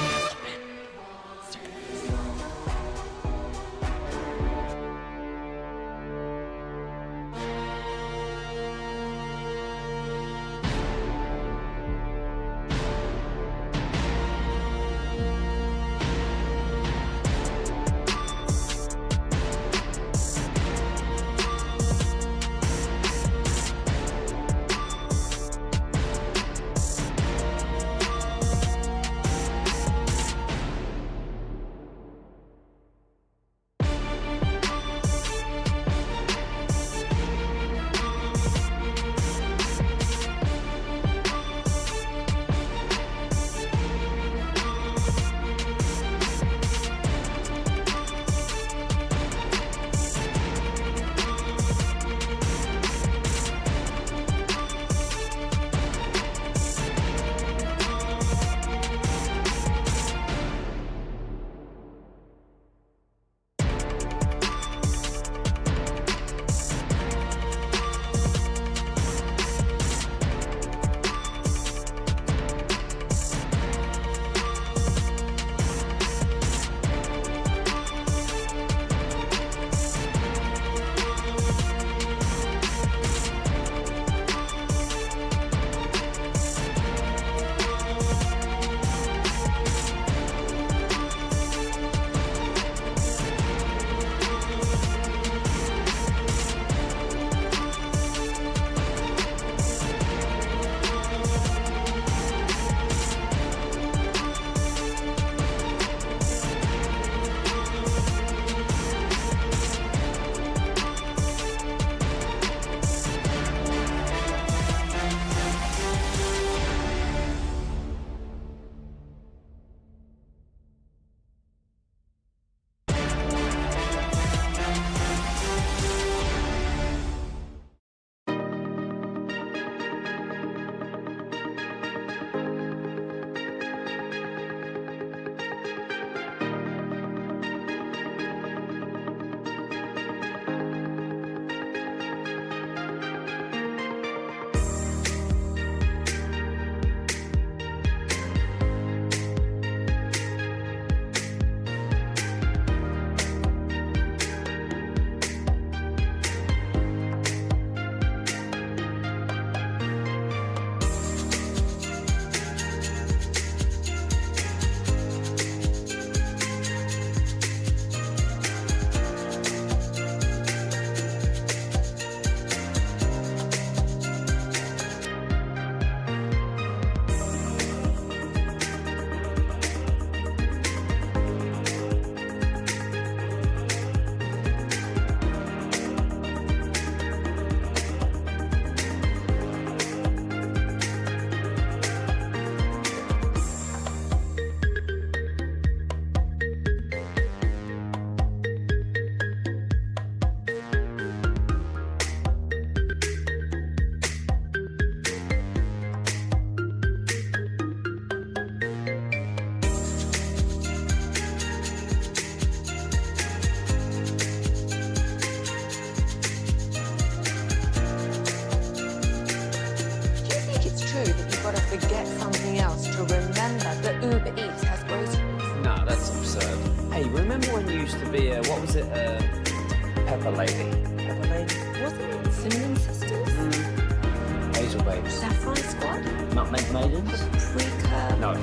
What was it? Pepper Lady. Pepper Lady? Wasn't it Cinnamon Sisters? Hazel Babes. Saffron Squad? Nutmeg Maidens? Pre-curve? No.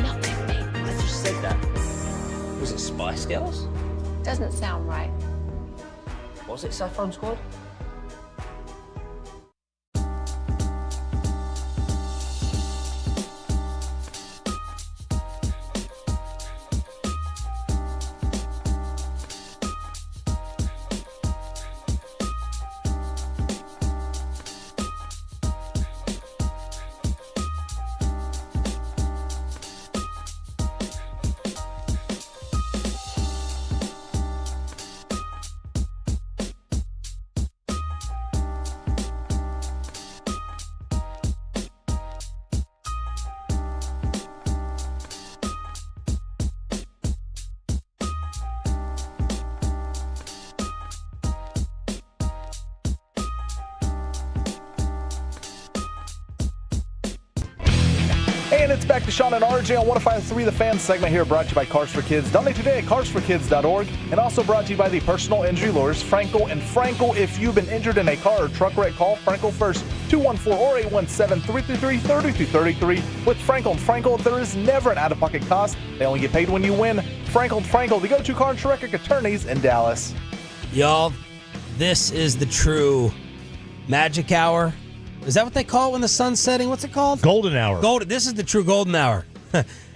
Nutmeg Maidens. I just said that. Was it Spice Girls? Doesn't sound right. Was it Saffron Squad? And it's back to Sean and RJ on 105.3 The Fan segment here, brought to you by Cars for Kids. Donate today at carsforkids.org. And also brought to you by the personal injury lawyers, Frankel and Frankel. If you've been injured in a car or truck wreck, call Frankel first, 214 or 817-333-3333. With Frankel and Frankel, there is never an out-of-pocket cost. They only get paid when you win. Frankel and Frankel, the go-to car and truck wreck attorneys in Dallas. Y'all, this is the true magic hour. Is that what they call it when the sun's setting? What's it called? Golden hour. This is the true golden hour.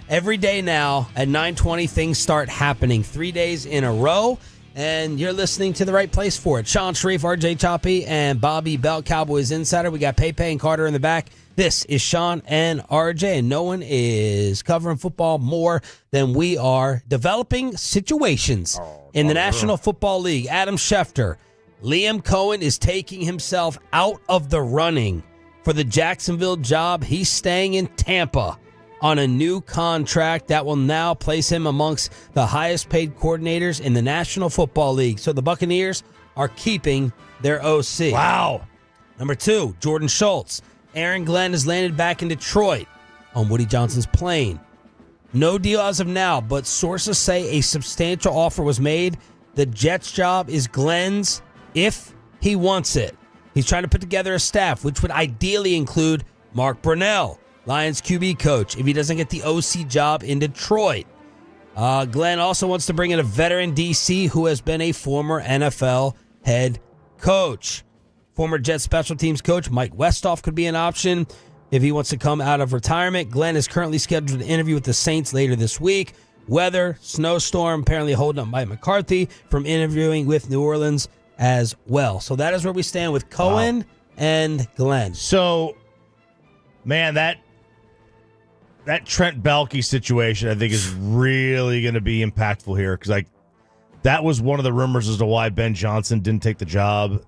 Every day now at 9:20, things start happening 3 days in a row, and you're listening to the right place for it. Sean Sharif, RJ Choppy, and Bobby Belt, Cowboys Insider. We got Pepe and Carter in the back. This is Sean and RJ, and no one is covering football more than we are. Developing situations in the National Football League. Adam Schefter. Liam Cohen is taking himself out of the running for the Jacksonville job. He's staying in Tampa on a new contract that will now place him amongst the highest paid coordinators in the National Football League. So the Buccaneers are keeping their OC. Wow. Number 2, Jordan Schultz. Aaron Glenn has landed back in Detroit on Woody Johnson's plane. No deal as of now, but sources say a substantial offer was made. The Jets job is Glenn's if he wants it. He's trying to put together a staff, which would ideally include Mark Brunell, Lions QB coach, if he doesn't get the OC job in Detroit. Glenn also wants to bring in a veteran DC who has been a former NFL head coach. Former Jets special teams coach Mike Westhoff could be an option if he wants to come out of retirement. Glenn is currently scheduled to interview with the Saints later this week. Weather, snowstorm, apparently holding up Mike McCarthy from interviewing with New Orleans as well. So that is where we stand with Cohen and Glenn. So, man, that Trent Baalke situation, I think, is really going to be impactful here because that was one of the rumors as to why Ben Johnson didn't take the job.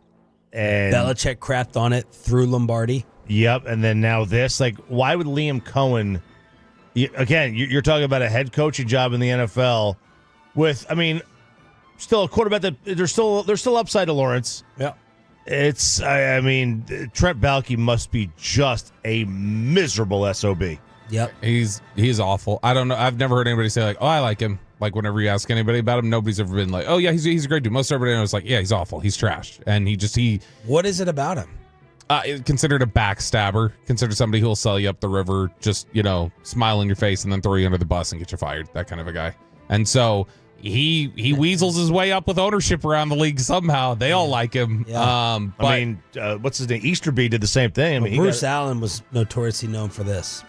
And Belichick crapped on it through Lombardi. Yep, and then now this. Why would Liam Cohen... Again, you're talking about a head coaching job in the NFL with, still a quarterback that there's still upside to Lawrence. Yeah. It's, Trent Baalke must be just a miserable SOB. Yep. He's awful. I don't know. I've never heard anybody say I like him. Whenever you ask anybody about him, nobody's ever been like, oh yeah, he's a great dude. Most everybody knows yeah, he's awful. He's trash. And he what is it about him? Considered a backstabber, considered somebody who'll sell you up the river, just, smile in your face and then throw you under the bus and get you fired, that kind of a guy. And so he weasels his way up with ownership around the league somehow. They all like him. Yeah. What's his name? Easterby did the same thing. Bruce Allen was notoriously known for this.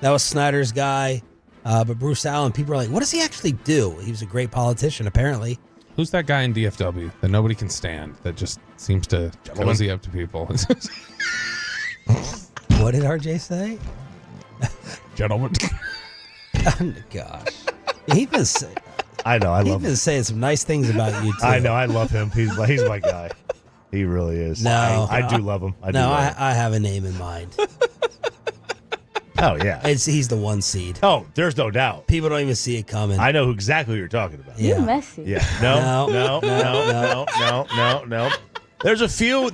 That was Snyder's guy. But Bruce Allen, people are like, what does he actually do? He was a great politician, apparently. Who's that guy in DFW that nobody can stand that just seems to cozy up to people? What did RJ say? Gentlemen. Oh, gosh. He's been saying, I know. He's been saying some nice things about you, too. I know. I love him. He's my guy. He really is. No. I do love him. I have a name in mind. Oh, yeah. He's the 1 seed. Oh, there's no doubt. People don't even see it coming. I know exactly who you're talking about. Yeah. You're messy. Yeah. No. There's a few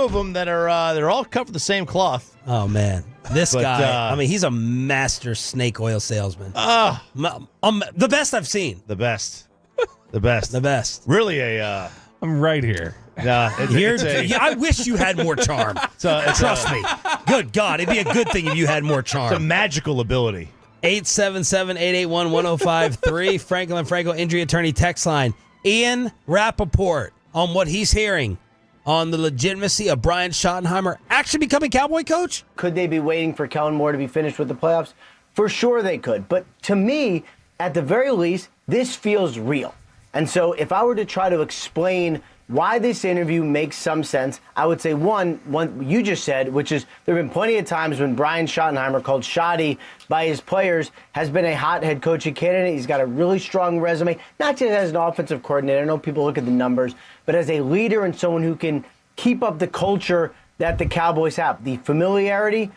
of them that are they're all cut from the same cloth. Oh man. This guy, he's a master snake oil salesman. The best I've seen. The best. The best. Really I'm right here. I wish you had more charm. Trust me. Good God, it'd be a good thing if you had more charm. It's a magical ability. 877-881-1053. Franklin Franco injury attorney text line. Ian Rappaport on what he's hearing on the legitimacy of Brian Schottenheimer actually becoming Cowboy coach. Could they be waiting for Kellen Moore to be finished with the playoffs? For sure they could. But to me, at the very least, this feels real. And so if I were to try to explain why this interview makes some sense, I would say one you just said, which is there have been plenty of times when Brian Schottenheimer, called Schotty by his players, has been a hot head coaching candidate. He's got a really strong resume, not just as an offensive coordinator. I know people look at the numbers, but as a leader and someone who can keep up the culture that the Cowboys have. The familiarity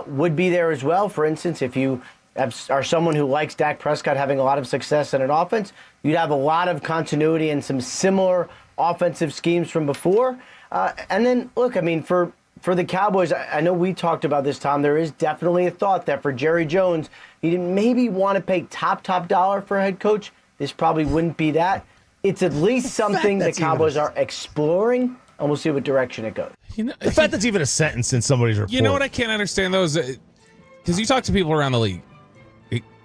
would be there as well. For instance, if you are someone who likes Dak Prescott having a lot of success in an offense, you'd have a lot of continuity and some similar offensive schemes from before. And then, look, for for the Cowboys, I know we talked about this, Tom. There is definitely a thought that for Jerry Jones, he didn't maybe want to pay top dollar for a head coach. This probably wouldn't be that. It's at least something the Cowboys are exploring, and we'll see what direction it goes. The fact that's even a sentence in somebody's report. You know what I can't understand, though, is because you talk to people around the league,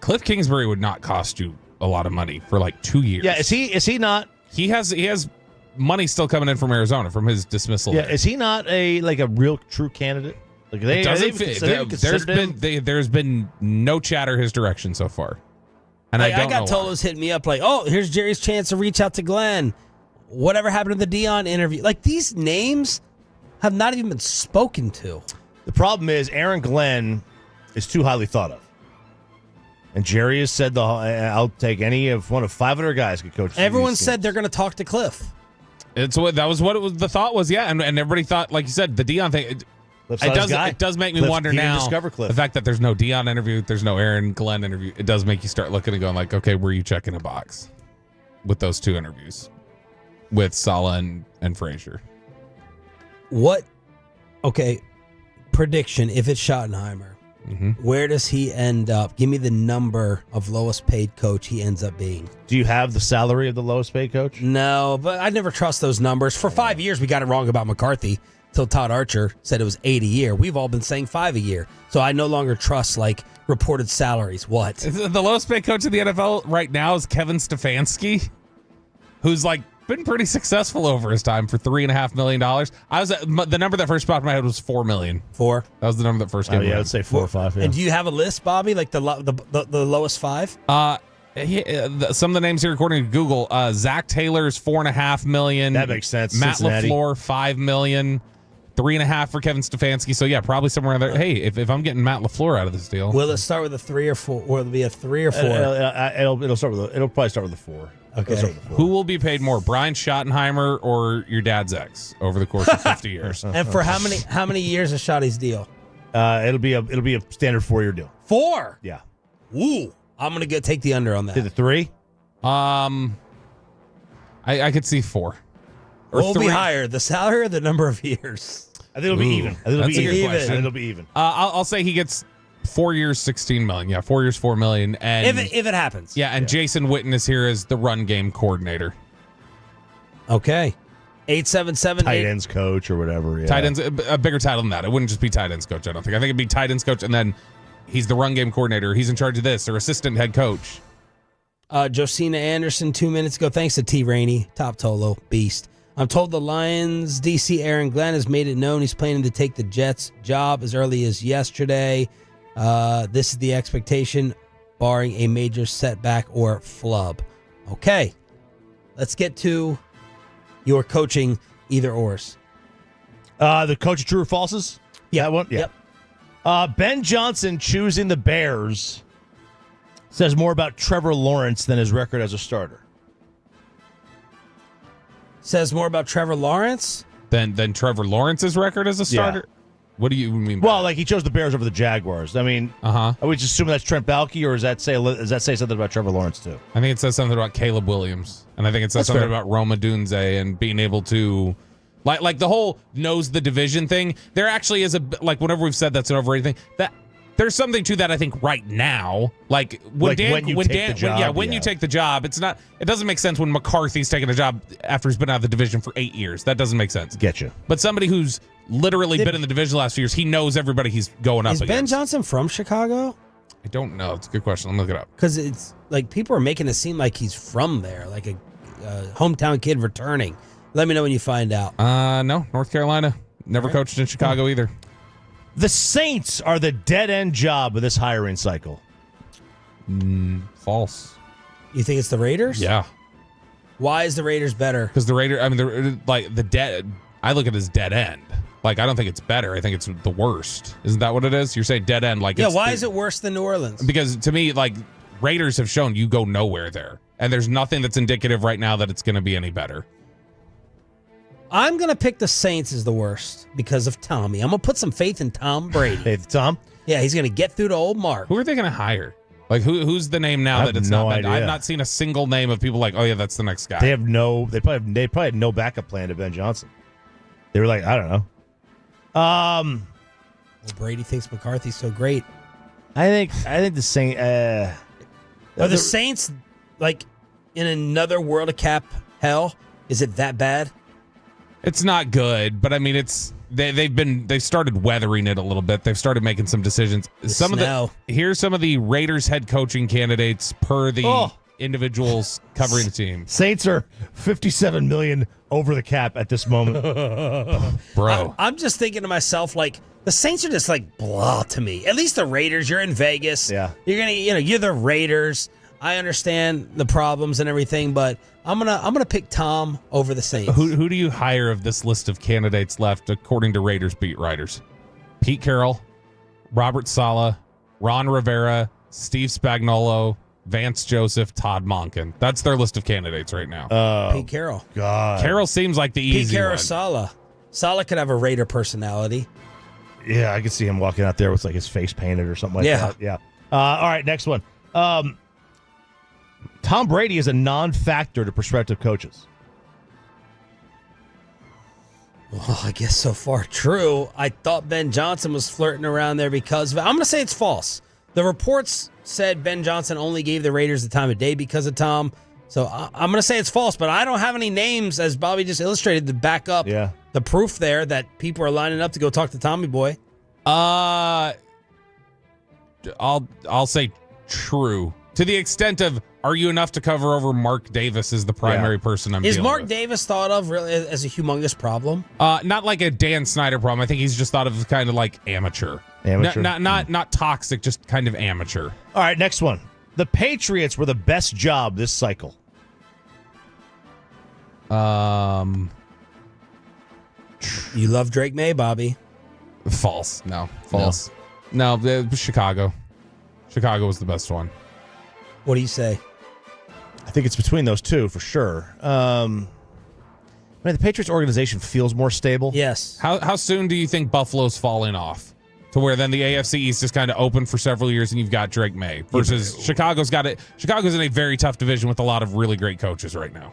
Cliff Kingsbury would not cost you a lot of money for like 2 years. Yeah, is he not? He has money still coming in from Arizona from his dismissal. Yeah, there. is he not a real true candidate? Like there's been no chatter his direction so far, and like, I don't got know told why. was hitting me up like, oh, here's Jerry's chance to reach out to Glenn. Whatever happened to the Dion interview? Like these names have not even been spoken to. The problem is Aaron Glenn is too highly thought of. And Jerry has said, I'll take any of one of 500 guys could coach. Everyone said they're going to talk to Cliff. That was what it was. The thought was, yeah, and everybody thought, like you said, the Dion thing. It does make me wonder now. The fact that there's no Dion interview, there's no Aaron Glenn interview, it does make you start looking and going like, okay, were you checking a box with those two interviews with Saleh and Frazier? What? Okay, prediction. If it's Schottenheimer. Where does he end up? Give me the number of lowest paid coach he ends up being. Do you have the salary of the lowest paid coach? No, but I never trust those numbers. For 5 years, we got it wrong about McCarthy till Todd Archer said it was 8 a year. We've all been saying 5 a year. So I no longer trust like reported salaries. What? The lowest paid coach in the NFL right now is Kevin Stefanski, who's like been pretty successful over his time for $3.5 million. The number that first popped in my head was $4 million. 4. That was the number that first came. Yeah, I'd say 4 or 5. Yeah. And do you have a list, Bobby? Like the lowest 5? Some of the names here, according to Google, Zach Taylor's $4.5 million. That makes sense. Matt Cincinnati. LaFleur $5 million. 3.5 for Kevin Stefanski. So yeah, probably somewhere in there. Hey, if I'm getting Matt LaFleur out of this deal, will it start with a 3 or 4? Or will it be a 3 or 4? It'll probably start with a 4. Okay. Who will be paid more, Brian Schottenheimer or your dad's ex over the course of 50 years? And for how many years is Schotty's deal? It'll be a standard 4-year deal. 4? Yeah. Ooh, I'm gonna take the under on that. Did the 3? I could see 4. What will be higher, the salary or the number of years? I think it'll be even. That's a good question. It'll be even. I'll say he gets 4 years, $16 million. Yeah, 4 years, $4 million. And if it happens. Yeah, and Jason Witten is here as the run game coordinator. Okay. 877 tight ends coach or whatever. Yeah. Tight ends, a bigger title than that. It wouldn't just be tight ends coach, I don't think. I think it'd be tight ends coach, and then he's the run game coordinator. He's in charge of this, or assistant head coach. Josina Anderson, 2 minutes ago. Thanks to T. Rainey, top Tolo, beast. I'm told the Lions DC Aaron Glenn has made it known he's planning to take the Jets job as early as yesterday. This is the expectation, barring a major setback or flub. Okay, let's get to your coaching either-ors. The coach of true or falses? Yeah. That one? Yeah. Yep. Ben Johnson choosing the Bears says more about Trevor Lawrence than his record as a starter. Says more about Trevor Lawrence? Than Trevor Lawrence's record as a starter? Yeah. What do you mean by Well, like he chose the Bears over the Jaguars. I mean, are we just assuming that's Trent Baalke, or does that say something about Trevor Lawrence too? I think it says something about Caleb Williams, and I think it says That's something fair. about Roma Dunze and being able to, like the whole knows the division thing. There actually is whenever we've said that's an overrated thing, that there's something to that. I think right now, like when you take the job, it's not. It doesn't make sense when McCarthy's taking a job after he's been out of the division for 8 years. That doesn't make sense. Get you. But somebody who's literally been in the division the last few years, he knows everybody he's going up Is against. Ben Johnson from Chicago? I don't know. It's a good question. Let me look it up. Because it's like people are making it seem like he's from there, like a hometown kid returning. Let me know when you find out. No, North Carolina. Never coached in Chicago either. The Saints are the dead-end job of this hiring cycle. False. You think it's the Raiders? Yeah. Why is the Raiders better? Because the Raiders, I mean, I look at it as dead end. Like, I don't think it's better. I think it's the worst. Isn't that what it is? You're saying dead end. Like, why is it worse than New Orleans? Because to me, like, Raiders have shown you go nowhere there. And there's nothing that's indicative right now that it's going to be any better. I'm going to pick the Saints as the worst because of Tommy. I'm going to put some faith in Tom Brady. Faith in Tom? Yeah, he's going to get through to old Mark. Who are they going to hire? Like, who's the name now that it's no not? idea. I've not seen a single name of people like, oh yeah, that's the next guy. They probably had no backup plan to Ben Johnson. They were like, I don't know. Brady thinks McCarthy's so great. I think the Saints. Are the Saints like in another world of cap hell? Is it that bad? It's not good, but I mean, they've started weathering it a little bit. They've started making some decisions. Here's some of the Raiders head coaching candidates per the individuals covering the team. Saints are $57 million over the cap at this moment. Bro. I'm just thinking to myself, like, the Saints are just like blah to me. At least the Raiders, you're in Vegas. Yeah. You're the Raiders. I understand the problems and everything, but I'm gonna pick Tom over the Saints. Who do you hire of this list of candidates left according to Raiders beat writers? Pete Carroll, Robert Saleh, Ron Rivera, Steve Spagnuolo, Vance Joseph, Todd Monken. That's their list of candidates right now. Pete Carroll. God. Carroll seems like the easy Pete Carroll, one. Saleh. Saleh could have a Raider personality. Yeah, I could see him walking out there with like his face painted or something like that. Yeah. All right, next one. Tom Brady is a non-factor to prospective coaches. Well, I guess so far true. I thought Ben Johnson was flirting around there because of it. I'm going to say it's false. The reports said Ben Johnson only gave the Raiders the time of day because of Tom. So I'm going to say it's false, but I don't have any names, as Bobby just illustrated, to back up the proof there that people are lining up to go talk to Tommy Boy. I'll say true. To the extent of, are you enough to cover over Mark Davis as the primary person I'm Is dealing Mark with? Davis thought of really as a humongous problem? Not like a Dan Snyder problem. I think he's just thought of as kind of like amateur. Amateur? Not toxic, just kind of amateur. All right, next one. The Patriots were the best job this cycle. You love Drake May, Bobby. False. No, false. No, Chicago. Chicago was the best one. What do you say? I think it's between those two for sure. The Patriots organization feels more stable. Yes. How soon do you think Buffalo's falling off? To where then the AFC East is kind of open for several years and you've got Drake May versus Chicago's got it. Chicago's in a very tough division with a lot of really great coaches right now.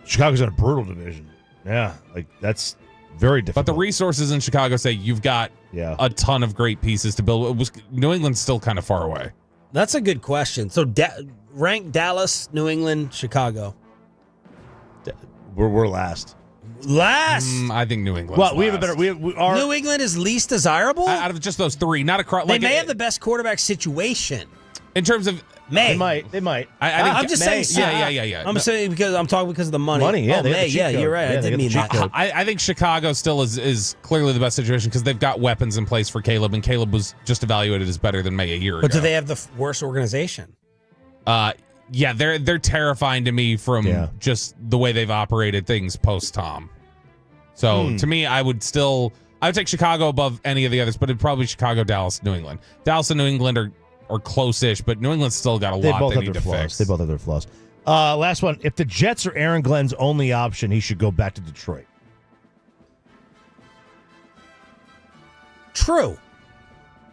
Chicago's in a brutal division. Yeah, like that's very difficult. But the resources in Chicago say you've got a ton of great pieces to build. New England's still kind of far away. That's a good question. So rank Dallas, New England, Chicago. We're last. Last? I think New England. Well, we have a better. New England is least desirable out of just those three. Not across. They may have the best quarterback situation in terms of. May they might. I'm just saying. Yeah. I'm saying I'm talking because of the money. Yeah, May. Yeah, you're right. I didn't mean that. I think Chicago still is clearly the best situation because they've got weapons in place for Caleb, and Caleb was just evaluated as better than May a year ago. But do they have the worst organization? Yeah, they're terrifying to me from just the way they've operated things post Tom. So to me, I would take Chicago above any of the others, but it'd probably be Chicago, Dallas, New England. Dallas and New England are close-ish, but New England's still got a lot they need to fix. They both have their flaws. Last one. If the Jets are Aaron Glenn's only option, he should go back to Detroit. True.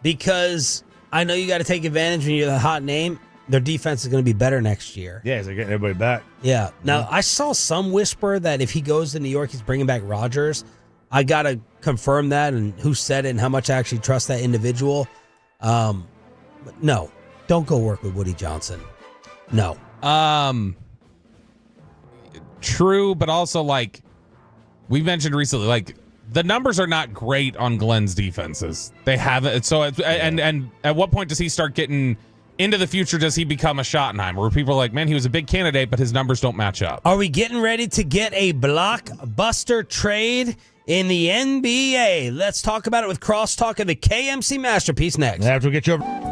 Because I know you got to take advantage when you're the hot name. Their defense is going to be better next year. Yeah, they're getting everybody back. Yeah. Now, I saw some whisper that if he goes to New York, he's bringing back Rodgers. I got to confirm that and who said it and how much I actually trust that individual. But no, don't go work with Woody Johnson. No. True, but also like we mentioned recently, like the numbers are not great on Glenn's defenses. They haven't. So and at what point does he start getting into the future? Does he become a Schottenheimer where people are like, man, he was a big candidate, but his numbers don't match up? Are we getting ready to get a blockbuster trade in the NBA? Let's talk about it with Crosstalk and the KMC Masterpiece next. After we get you over.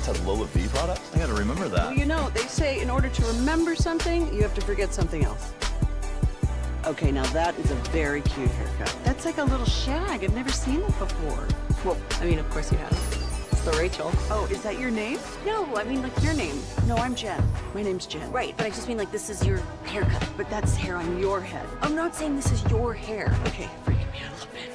Eats has low fee products? I gotta remember that. Well, you know, they say in order to remember something, you have to forget something else. Okay, now that is a very cute haircut. That's like a little shag. I've never seen it before. Well, I mean, of course you have. It's the Rachel. Oh, is that your name? No, I mean, like, your name. No, I'm Jen. My name's Jen. Right, but I just mean, like, this is your haircut. But that's hair on your head. I'm not saying this is your hair. Okay, freaking me out a little bit.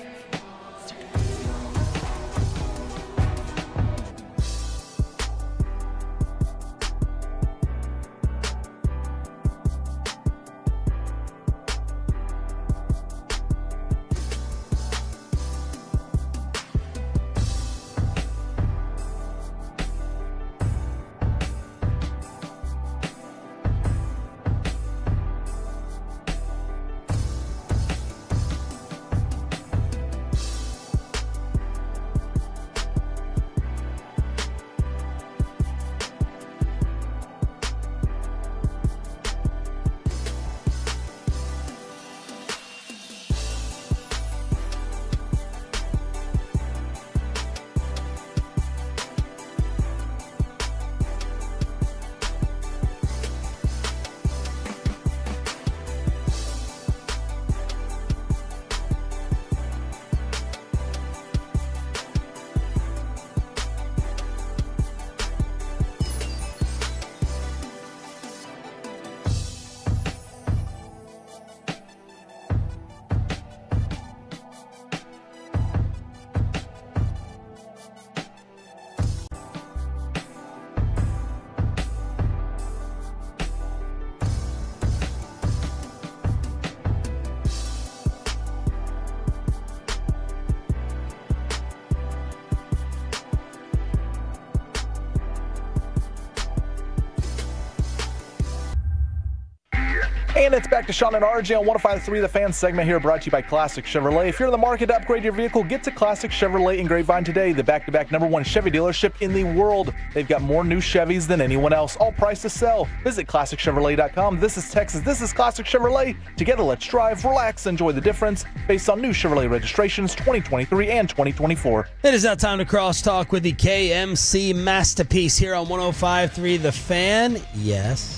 And it's back to Sean and RJ on 105.3 The Fan segment here, brought to you by Classic Chevrolet. If you're in the market to upgrade your vehicle, get to Classic Chevrolet in Grapevine today, the back-to-back #1 Chevy dealership in the world. They've got more new Chevys than anyone else, all priced to sell. Visit ClassicChevrolet.com. This is Texas. This is Classic Chevrolet. Together, let's drive, relax, enjoy the difference based on new Chevrolet registrations 2023 and 2024. It is now time to crosstalk with the KMC masterpiece here on 105.3 The Fan. Yes.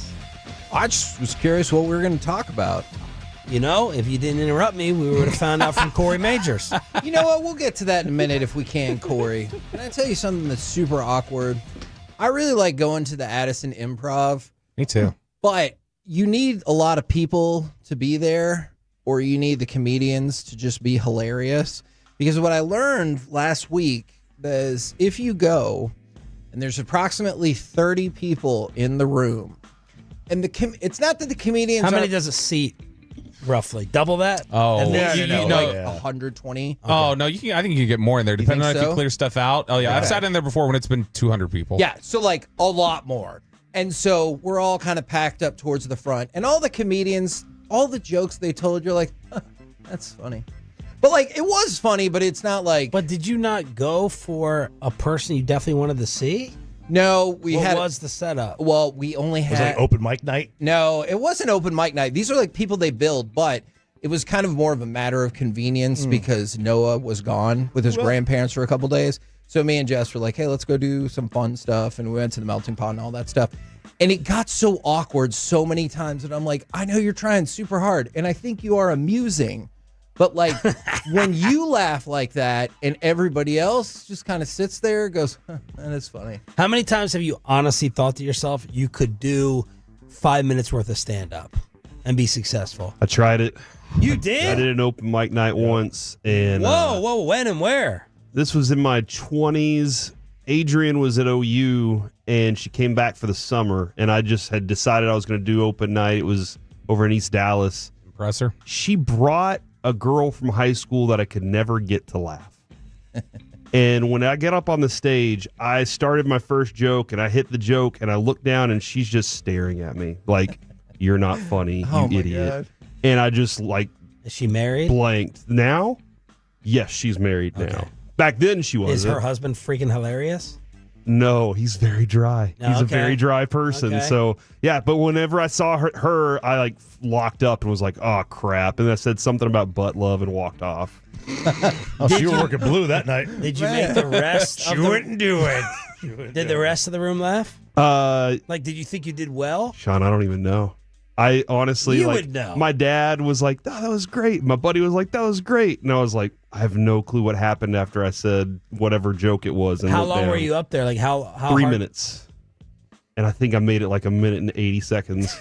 I just was curious what we were going to talk about. You know, if you didn't interrupt me, we would have found out from Corey Majors. You know what? We'll get to that in a minute if we can, Corey. Can I tell you something that's super awkward? I really like going to the Addison Improv. Me too. But you need a lot of people to be there, or you need the comedians to just be hilarious. Because what I learned last week is if you go and there's approximately 30 people in the room, and it's not that the comedians. How many does a seat roughly? Double that? Oh, and no, then like 120. Oh no, I think you can get more in there depending on if you clear stuff out. Oh yeah, I've sat in there before when it's been 200 people. Yeah, so like a lot more. And so we're all kind of packed up towards the front, and all the comedians, all the jokes they told, you're like, huh, that's funny. But like it was funny, but it's not like. But did you not go for a person you definitely wanted to see? No, What was the setup? Well, we only had. Was it like open mic night? No, it wasn't open mic night. These are like people they build, but it was kind of more of a matter of convenience because Noah was gone with his grandparents for a couple days. So me and Jess were like, hey, let's go do some fun stuff. And we went to the melting pot and all that stuff. And it got so awkward so many times that I'm like, I know you're trying super hard and I think you are amusing. But like when you laugh like that and everybody else just kind of sits there, goes, huh, that is funny. How many times have you honestly thought to yourself you could do 5 minutes worth of stand-up and be successful? I tried it. You did? I did an open mic night once. And Whoa, when and where? This was in my 20s. Adrian was at OU, and she came back for the summer, and I just had decided I was going to do open night. It was over in East Dallas. Impressor. She brought a girl from high school that I could never get to laugh. And when I get up on the stage, I started my first joke and I hit the joke and I look down and she's just staring at me like, you're not funny, you idiot. God. And I just like, is she married? Blanked. Now? Yes, she's married now. Back then she wasn't. Is her husband freaking hilarious? No, he's very dry. Oh, He's a okay. very dry person. Okay. So, yeah, but whenever I saw her, I like locked up and was like, oh, crap. And I said something about butt love and walked off. Oh, so you were working blue that night. Did you make the rest of She the... wouldn't do it. Did the rest of the room laugh? Like, did you think you did well? Sean, I don't even know. I honestly, You like, would know. My dad was like, oh, that was great. My buddy was like, that was great. And I was like, I have no clue what happened after I said whatever joke it was. And How looked long down. were you up there? Like, how 3 hard- minutes. And I think I made it like a minute and 80 seconds.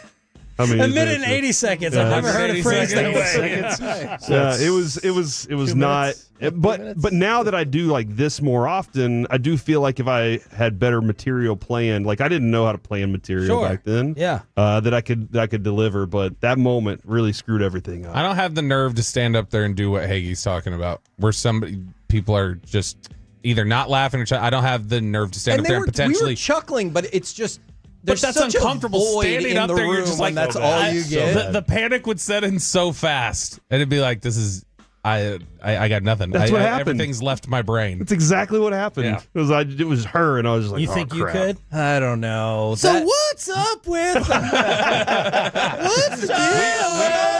How many A is minute it? and 80 seconds. Yeah. I've never heard a phrase that way. Seconds. Yeah, it was not. But now that I do like this more often, I do feel like if I had better material planned, like I didn't know how to plan material Sure. back then. Yeah. That I could deliver, but that moment really screwed everything up. I don't have the nerve to stand up there and do what Hagee's talking about, where people are just either not laughing or I don't have the nerve to stand up there and potentially. We were chuckling, but it's just. But There's that's such uncomfortable a void standing in up the there. room You're just like, when that's all you get. The panic would set in so fast, and it'd be like, "This is I got nothing. That's what happened. Everything's left my brain." That's exactly what happened. Yeah. It was her, and I was just like, You oh, think you crap. could? I don't know. So what's up with... what's the deal?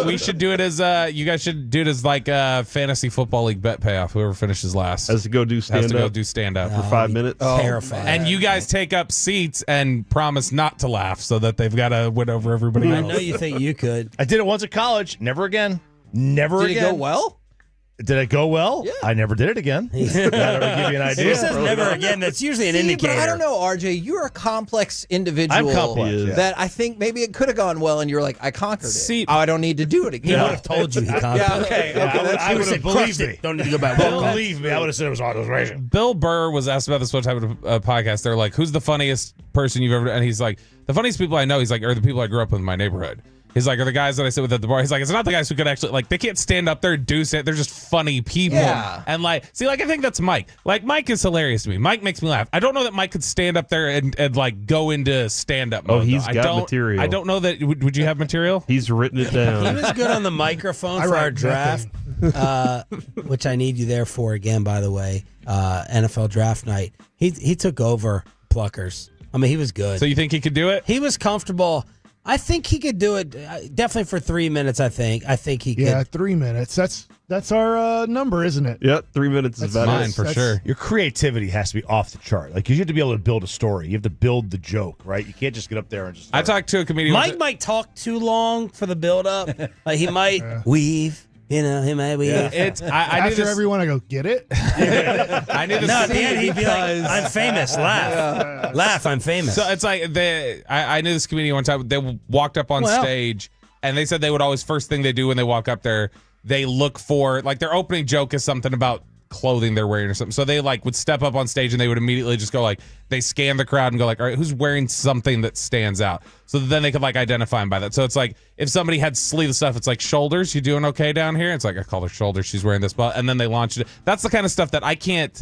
We should do it as you guys should do it as like a fantasy football league bet payoff. Whoever finishes last Has to go do stand has to up go do stand up for 5 minutes. Terrifying. And you guys take up seats and promise not to laugh so that they've got to win over everybody I else. know you think you could. I did it once at college. Never again. Never Did again. it go well? Did it go well? Yeah. I never did it again. That'll give you an idea. He says never again. That's usually an See, indicator. But I don't know, RJ. You're a complex individual. I'm complex, yeah. That I think maybe it could have gone well, and you're like, I conquered it. See- Oh, I don't need to do it He again. would have told you he conquered. Yeah, okay. Yeah, okay, that's I would said, have believed crushed me. it. Don't need to go back. Believe me, I would have said it was racing. Bill Burr was asked about this one time at a podcast. They're like, "Who's the funniest person you've ever?" And he's like, "The funniest people I know." He's like, "Are the people I grew up with in my neighborhood." He's like, "Are the guys that I sit with at the bar?" He's like, "It's not the guys who could actually like. They can't stand up there and do it. They're just funny people." Yeah. And like, see, like I think that's Mike. Like Mike is hilarious to me. Mike makes me laugh. I don't know that Mike could stand up there and like go into stand up mode. he's though. got material. I don't know that. Would you have material? He's written it down. He was good on the microphone I for our write draft, which I need you there for again, by the way. NFL draft night. He took over Pluckers. I mean, he was good. So you think he could do it? He was comfortable. I think he could do it definitely for 3 minutes. I think he could. Yeah, 3 minutes. That's our number, isn't it? Yep, 3 minutes is That's about Mine it. for sure. Your creativity has to be off the chart. Like, 'cause you have to be able to build a story. You have to build the joke, right? You can't just get up there and just. I talked to a comedian. Mike might talk too long for the build up. Like he might weave. You know, he might weave. It's I knew After this. everyone, I go, get it? I knew this. No, at the end he'd be like, "I'm famous. Laugh, laugh. I'm famous." So it's like I knew this comedian one time. They walked up on stage, and they said they would always first thing they do when they walk up there, they look for like their opening joke is something about clothing they're wearing or something. So they like would step up on stage and they would immediately just go like they scan the crowd and go like, all right, who's wearing something that stands out? So then they could like identify him by that. So it's like if somebody had sleeve stuff, it's like shoulders. You doing okay down here? It's like I call her shoulders. She's wearing this, and then they launched it. That's the kind of stuff that I can't.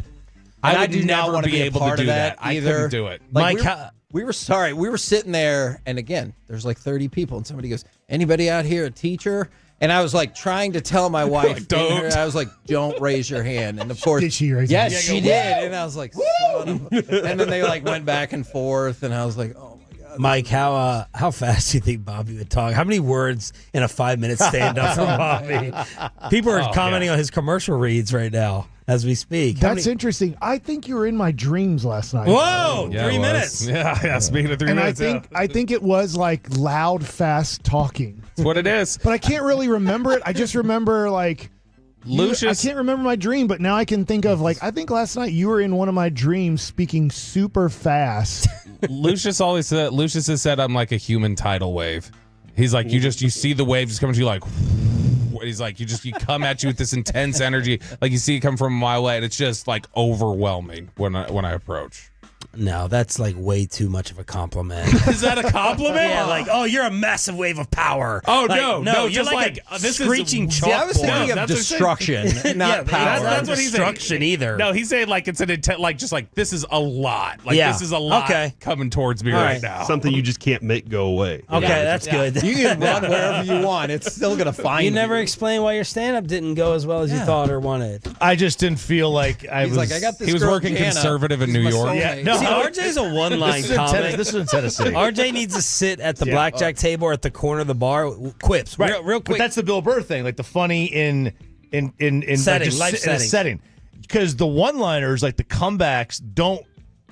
I would do not never want to be a able part to do of that I either. couldn't do it. Like, Mike, we were sitting there, and again, there's like 30 people, and somebody goes, "Anybody out here a teacher?" And I was like trying to tell my wife, Like, don't. I was like, "Don't raise your hand." And of course, Did she raise her hand? yes, she did. And I was like, son of a-" and then they like went back and forth, and I was like, "Oh my god." Mike, how fast do you think Bobby would talk? How many words in a 5-minute stand up from Bobby? People are commenting on his commercial reads right now as we speak. That's interesting. I think you were in my dreams last night. Whoa, Yeah, 3 it was. minutes. Yeah. Speaking of 3 And minutes, I think it was like loud, fast talking. that's what it is. But I can't really remember it. I just remember like Lucius. I can't remember my dream, but now I can think of like I think last night you were in one of my dreams speaking super fast. Lucius has said I'm like a human tidal wave. He's like you see the wave just coming to you like. He's like you come at you with this intense energy, like you see it come from a mile away, and it's just like overwhelming when I approach. No, that's like way too much of a compliment. Is that a compliment? Yeah, like, oh, you're a massive wave of power. Oh, like, no, you're just like this screeching chalkboard. See, I was thinking of destruction, not power. That's what he's saying. Destruction either. No, he's saying like it's an intent, like just like this is a lot. Like Yeah. this is a lot coming towards me right now. Something you just can't make go away. Okay, that's good. You can run wherever you want. It's still going to find you. You never explain why your stand-up didn't go as well as you thought or wanted. I just didn't feel like I He's was. like, I got this He was girl, working Jana. conservative in She's New my York. soulmate. No, See, RJ's a one-line comic. This is in Tennessee. RJ needs to sit at the blackjack table or at the corner of the bar. Quips, Right. real quick. But that's the Bill Burr thing, like the funny in Setting, like life just in a setting. setting. Because the one-liners, like the comebacks, don't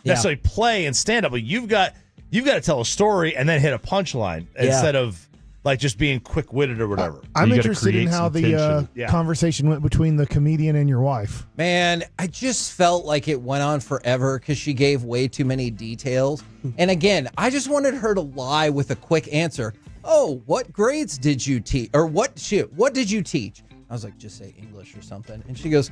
necessarily play in stand-up. But you've got to tell a story and then hit a punchline instead of like just being quick-witted or whatever. I'm You gotta interested in create how some the tension. conversation went between the comedian and your wife. Man, I just felt like it went on forever because she gave way too many details. And again, I just wanted her to lie with a quick answer. Oh, what grades did you teach? Or what did you teach? I was like, just say English or something. And she goes,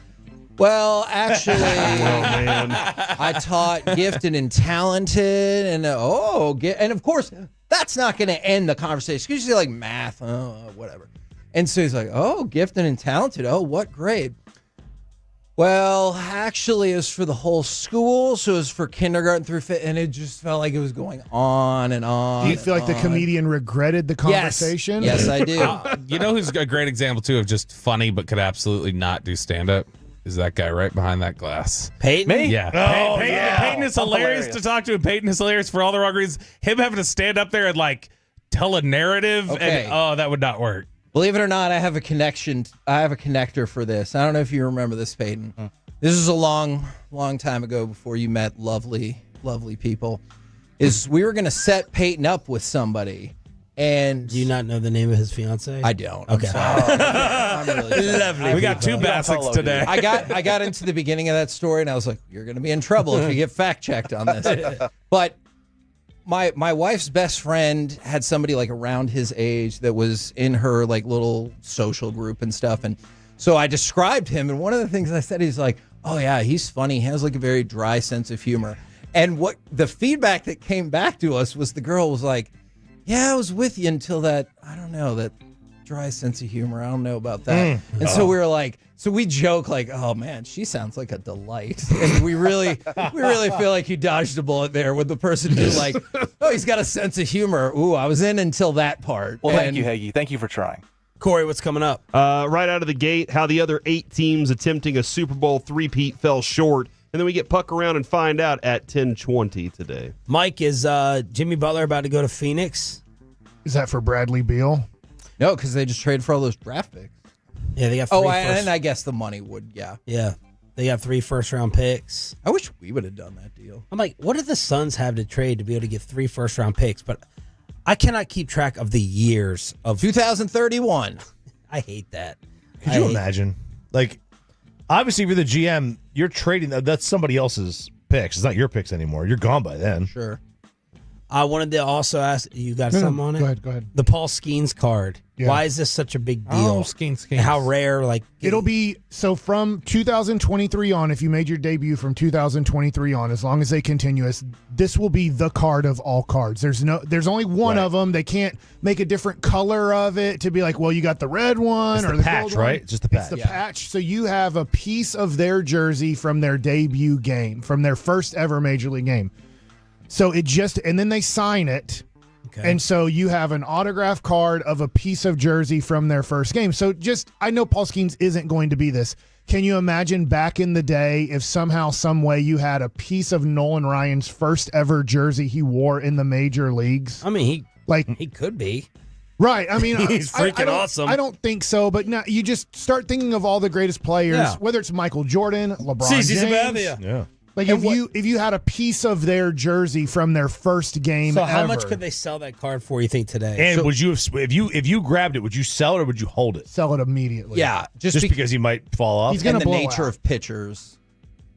well, actually, I taught gifted and talented. And and of course, that's not going to end the conversation. Because you say like math, whatever. And so he's like, oh, gifted and talented. Oh, what grade? Well, actually, it was for the whole school. So it was for kindergarten through fifth. And it just felt like it was going on and on. Do you feel like the comedian regretted the conversation? Yes, I do. You know who's a great example, too, of just funny but could absolutely not do stand-up? Is that guy right behind that glass. Peyton? Me? Yeah. Oh, Peyton is hilarious to talk to, and Peyton is hilarious for all the wrong reasons. Him having to stand up there and, like, tell a narrative, Okay. and, that would not work. Believe it or not, I have a connection. I have a connector for this. I don't know if you remember this, Peyton. This is a long, long time ago before you met lovely, lovely people. We were going to set Peyton up with somebody. And do you not know the name of his fiance? I don't. Okay. I'm really sorry. Lovely. We got two Bassets today. I got into the beginning of that story and I was like, you're going to be in trouble if you get fact checked on this. But my wife's best friend had somebody like around his age that was in her like little social group and stuff. And so I described him. And one of the things I said, he's like, oh yeah, he's funny. He has like a very dry sense of humor. And what the feedback that came back to us was the girl was like, yeah, I was with you until that, I don't know, that dry sense of humor. I don't know about that. And so we were like, so we joke like, oh man, she sounds like a delight. And we really feel like you dodged a bullet there with the person who's like, oh, he's got a sense of humor. Ooh, I was in until that part. Well, thank you, Hagee. Thank you for trying. Corey, what's coming up? Right out of the gate, how the other 8 teams attempting a Super Bowl three-peat fell short. And then we get puck around and find out at 10:20 today. Mike, is Jimmy Butler about to go to Phoenix? Is that for Bradley Beal? No, because they just traded for all those draft picks. Yeah, they got and I guess the money would, yeah. Yeah, they got 3 first-round picks. I wish we would have done that deal. I'm like, what do the Suns have to trade to be able to get 3 first-round picks? But I cannot keep track of the years of 2031. I hate that. Could you imagine? Like, obviously, if you're the GM, you're trading. That's somebody else's picks. It's not your picks anymore. You're gone by then. Sure. I wanted to also ask, you got something on it? Go ahead. The Paul Skeens card. Yeah. Why is this such a big deal? Oh, Skeens. How rare, like... It'll be, so from 2023 on, if you made your debut from 2023 on, as long as they continue, this will be the card of all cards. There's only one of them. They can't make a different color of it to be like, well, you got the red one It's or the the patch, gold right? one. It's just the patch. It's the patch. So you have a piece of their jersey from their debut game, from their first ever Major League game. So and then they sign it. Okay. And so you have an autograph card of a piece of jersey from their first game. So I know Paul Skeens isn't going to be this. Can you imagine back in the day if somehow, some way you had a piece of Nolan Ryan's first ever jersey he wore in the major leagues? I mean, he could be. Right. I mean, he's freaking awesome. I don't think so, but now you just start thinking of all the greatest players, whether it's Michael Jordan, LeBron James. Yeah. Like if you had a piece of their jersey from their first game, so how ever, much could they sell that card for? You think today? And would you, if you grabbed it, would you sell it or would you hold it? Sell it immediately. Yeah, just because he might fall off. He's going to the blow nature out. of pitchers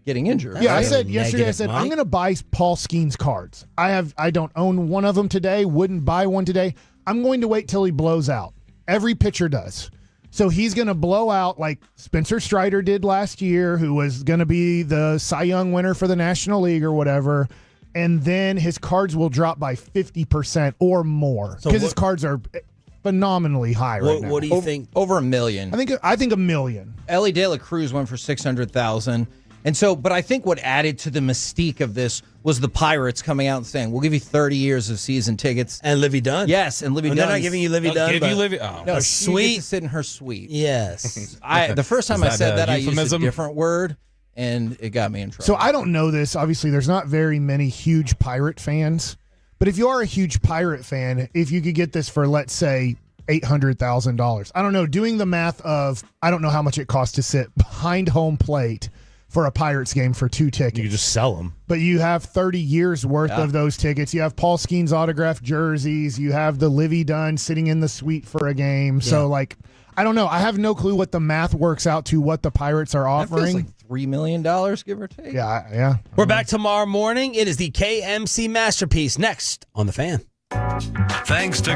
getting injured. Yeah, right? I said yesterday. I said I'm going to buy Paul Skeens cards. I don't own one of them today. Wouldn't buy one today. I'm going to wait till he blows out. Every pitcher does. So he's going to blow out like Spencer Strider did last year, who was going to be the Cy Young winner for the National League or whatever. and then his cards will drop by 50% or more So because his what- cards are phenomenally high right now. What do you think? Over $1 million. I think $1 million. Ellie De La Cruz went for 600,000. And so, but I think what added to the mystique of this was the Pirates coming out and saying, "We'll give you 30 years of season tickets." And Livy Dunn. Yes, and Livy Dunn. They're not giving you Livy Dunn. Give but you Livy. Oh, No, her she suite. gets to sit in her suite. Yes. The first time Is I that said a that, I used a euphemism? different word, and it got me in trouble. So I don't know this. Obviously, there's not very many huge Pirate fans. But if you are a huge Pirate fan, if you could get this for, let's say, $800,000. I don't know. Doing the math of, I don't know how much it costs to sit behind home plate for a Pirates game for 2 tickets. You can just sell them. But you have 30 years worth of those tickets. You have Paul Skeens autographed jerseys. You have the Livy Dunn sitting in the suite for a game. So, like, I don't know. I have no clue what the math works out to what the Pirates are that feels offering. like $3 million, give or take. Yeah. We're back tomorrow morning. It is the KMC Masterpiece next on The Fan. Thanks to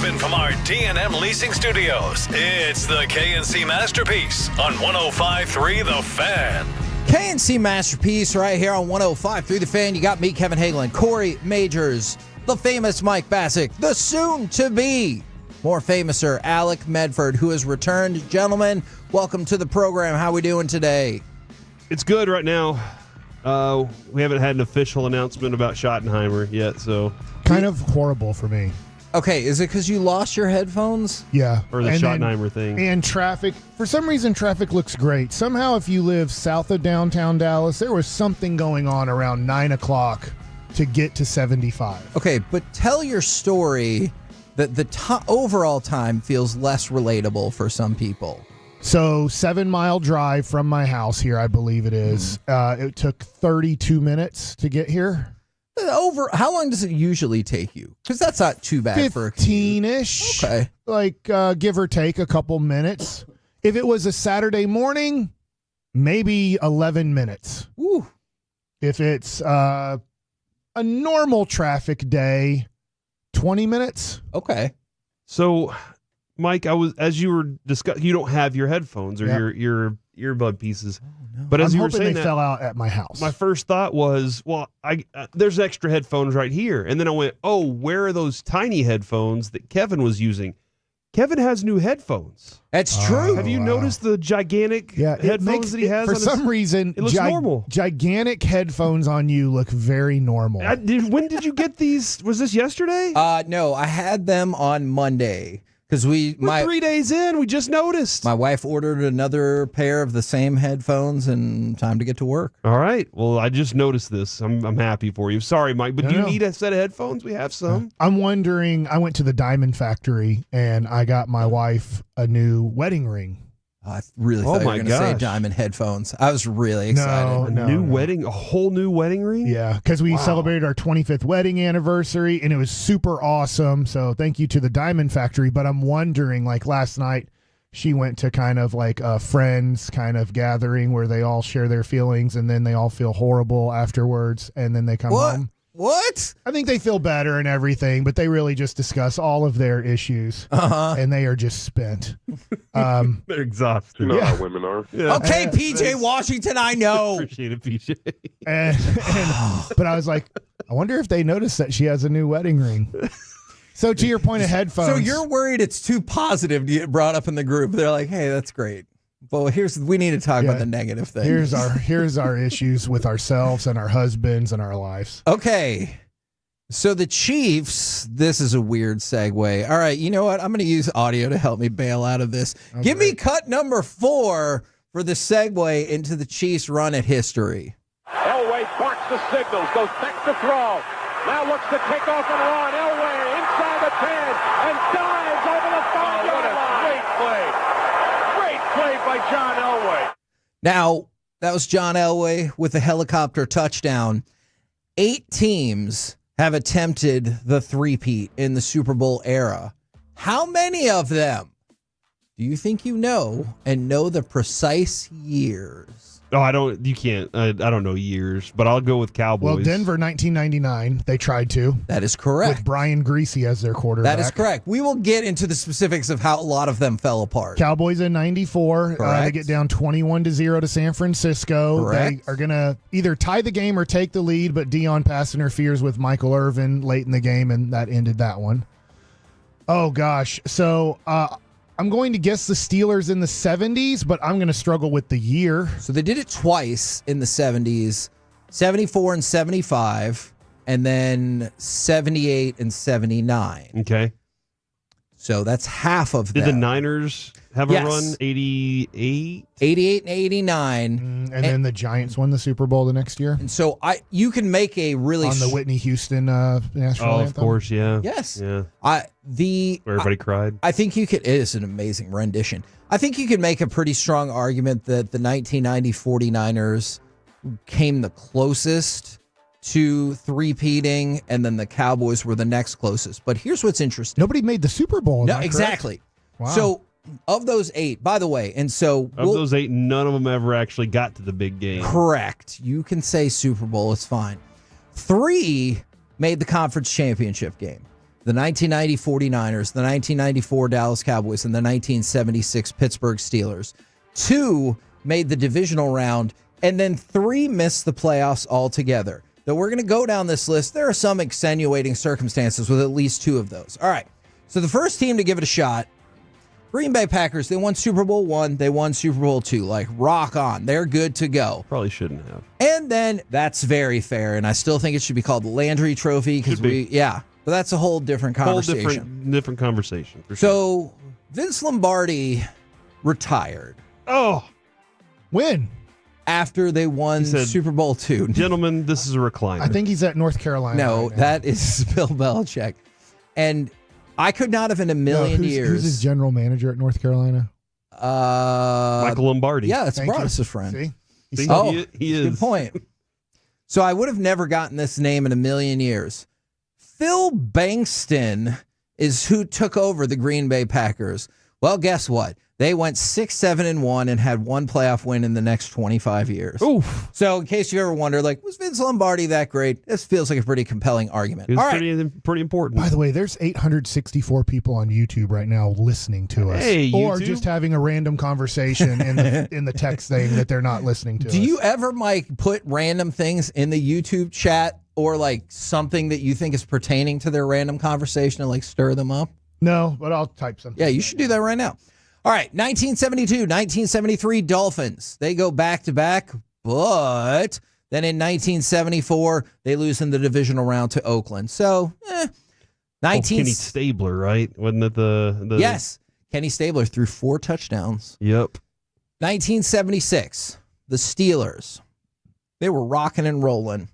Live and from our D&M Leasing Studios, it's the KNC Masterpiece on 105.3 The Fan. KNC Masterpiece right here on 105.3 The Fan. You got me, Kevin Hagelin, Corey Majors, the famous Mike Bassick, the soon-to-be more famouser Alec Medford, who has returned. Gentlemen, welcome to the program. How we doing today? It's good right now. We haven't had an official announcement about Schottenheimer yet, so kind of horrible for me. Okay, is it because you lost your headphones? Yeah. Or the Schottenheimer thing. And traffic. For some reason, traffic looks great. Somehow, if you live south of downtown Dallas, there was something going on around 9 o'clock to get to 75. Okay, but tell your story that the overall time feels less relatable for some people. So 7-mile drive from my house here, I believe it is. It took 32 minutes to get here. How long does it usually take you? Because that's not too bad for a 15-ish. Okay. Like give or take a couple minutes. If it was a Saturday morning, maybe 11 minutes. Ooh. If it's a normal traffic day, 20 minutes. Okay. So, Mike, as you were discussing, you don't have your headphones or your earbud pieces. But as I'm you were hoping saying they fell out at my house. My first thought was, well, there's extra headphones right here. And then I went, oh, where are those tiny headphones that Kevin was using? Kevin has new headphones. That's true. Have you noticed the gigantic headphones that he has? For some reason, it looks normal. Gigantic headphones on you look very normal. When did you get these? Was this yesterday? No, I had them on Monday. Because we're 3 days in, we just noticed. My wife ordered another pair of the same headphones, and time to get to work. All right. Well, I just noticed this. I'm happy for you. Sorry, Mike, but do you need a set of headphones? We have some. I'm wondering. I went to the Diamond Factory and I got my wife a new wedding ring. I really thought you were going to say diamond headphones. I was really excited. A whole new wedding ring? Yeah, because we celebrated our 25th wedding anniversary, and it was super awesome. So thank you to the Diamond Factory. But I'm wondering, like last night, she went to kind of like a friends kind of gathering where they all share their feelings, and then they all feel horrible afterwards, and then they come home. What? I think they feel better and everything, but they really just discuss all of their issues, and they are just spent. They're exhausted. You know how women are. Yeah. Okay, PJ Washington, I know. Appreciate it, PJ. But I was like, I wonder if they noticed that she has a new wedding ring. So to your point of headphones. So you're worried it's too positive to get brought up in the group. They're like, hey, that's great. Well, we need to talk about the negative thing. Here's our issues with ourselves and our husbands and our lives. Okay. So the Chiefs, this is a weird segue. All right, you know what? I'm going to use audio to help me bail out of this. Okay. Give me cut number 4 for the segue into the Chiefs' run at history. Elway barks the signals, goes back to throw. Now looks to take off and run. Elway inside the 10 and dives over the 5-yard line. Great play. Played by John Elway. Now, that was John Elway with a helicopter touchdown. 8 teams have attempted the three-peat in the Super Bowl era. How many of them do you think you know and know the precise years? Oh, you can't. I don't know years, but I'll go with Cowboys. Well, Denver, 1999, they tried to. That is correct. With Brian Greasy as their quarterback. That is correct. We will get into the specifics of how a lot of them fell apart. Cowboys in 94, they get down 21-0 to San Francisco. Correct. They are going to either tie the game or take the lead, but Deion pass interferes with Michael Irvin late in the game, and that ended that one. Oh, gosh. So, I'm going to guess the Steelers in the 70s, but I'm going to struggle with the year. So they did it twice in the 70s, 74 and 75, and then 78 and 79. Okay. So that's half of them. Did the Niners have a run? 88? 88 and 89. And then the Giants won the Super Bowl the next year. And so you can make a really... On the Whitney Houston national anthem. Of course, yeah. Yes. Yeah. Where everybody cried. I think you could... It is an amazing rendition. I think you could make a pretty strong argument that the 1990 49ers came the closest to three-peating, and then the Cowboys were the next closest. But here's what's interesting. Nobody made the Super Bowl. No, exactly. Wow. So of those 8, by the way, and so... Of those 8, none of them ever actually got to the big game. Correct. You can say Super Bowl. It's fine. 3 made the conference championship game. the 1990 49ers, the 1994 Dallas Cowboys, and the 1976 Pittsburgh Steelers. 2 made the divisional round, and then 3 missed the playoffs altogether. Though we're going to go down this list, there are some extenuating circumstances with at least 2 of those. All right, so the first team to give it a shot, Green Bay Packers, they won Super Bowl I, they won Super Bowl II. Like, rock on. They're good to go. Probably shouldn't have. And then, that's very fair, and I still think it should be called the Landry Trophy, because but that's a whole different conversation. Different conversation. For so, Vince Lombardi retired. Oh. When? After they won Super Bowl II. Gentlemen, this is a recliner. I think he's at North Carolina. No, right that is Bill Belichick. And I could not have in a million years. Who's his general manager at North Carolina? Michael Lombardi. Yeah, that's Thank Broadus' you. friend. See? He is. Good point. So I would have never gotten this name in a million years. Phil Bankston is who took over the Green Bay Packers. Well, guess what? They went 6-7-1 and had 1 playoff win in the next 25 years. Oof. So in case you ever wonder, like, was Vince Lombardi that great? This feels like a pretty compelling argument. It's All right. pretty important. By the way, there's 864 people on YouTube right now listening to us. Hey, or YouTube. just having a random conversation in the text saying that they're not listening to us. Do you ever, Mike, put random things in the YouTube chat or like something that you think is pertaining to their random conversation and like stir them up? No, but I'll type something. Yeah, you should do that right now. All right, 1972, 1973 Dolphins. They go back-to-back, but then in 1974, they lose in the divisional round to Oakland. So, Kenny Stabler, right? Wasn't it the Yes, Kenny Stabler threw 4 touchdowns. Yep. 1976, the Steelers. They were rocking and rolling.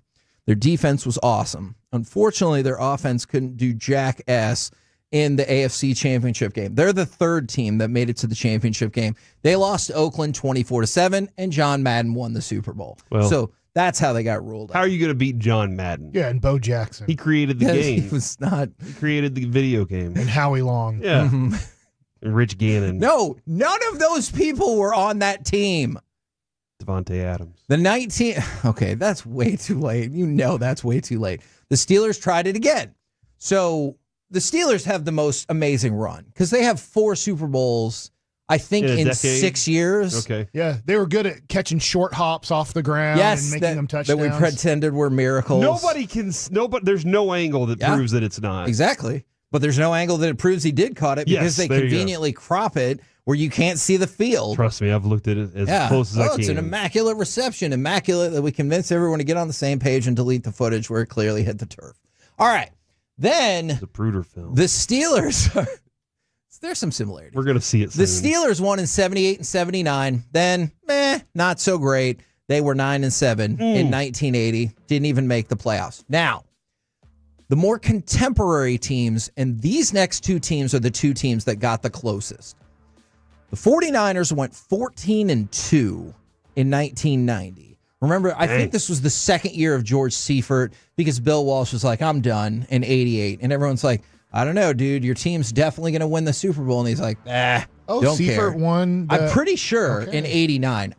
Their defense was awesome. Unfortunately, their offense couldn't do jackass in the AFC Championship game. They're the 3rd team that made it to the championship game. They lost to Oakland 24-7, and John Madden won the Super Bowl. Well, so that's how they got ruled out. How are you going to beat John Madden? Yeah, and Bo Jackson. He created the game. He was not. He created the video game. And Howie Long. Yeah. And Rich Gannon. No, none of those people were on that team. Devontae Adams. Okay, that's way too late. You know that's way too late. The Steelers tried it again. So the Steelers have the most amazing run because they have 4 Super Bowls, I think, in 6 years. Okay. Yeah, they were good at catching short hops off the ground and making them touchdowns. That we pretended were miracles. There's no angle that proves that it's not. Exactly. But there's no angle that it proves he did caught it because they conveniently crop it where you can't see the field. Trust me, I've looked at it as close as I can. It's an immaculate reception. Immaculate that we convince everyone to get on the same page and delete the footage where it clearly hit the turf. All right. Then the Pruder film. The Steelers. There's some similarities. We're going to see it soon. The Steelers won in 78 and 79. Then, not so great. They were 9-7 in 1980. Didn't even make the playoffs. Now, the more contemporary teams, and these next 2 teams are the 2 teams that got the closest. The 49ers went 14-2 in 1990. Remember, I think this was the 2nd year of George Seifert because Bill Walsh was like, I'm done in 88. And everyone's like, I don't know, dude. Your team's definitely going to win the Super Bowl. And he's like, don't Seifert care. won. I'm pretty sure in 89.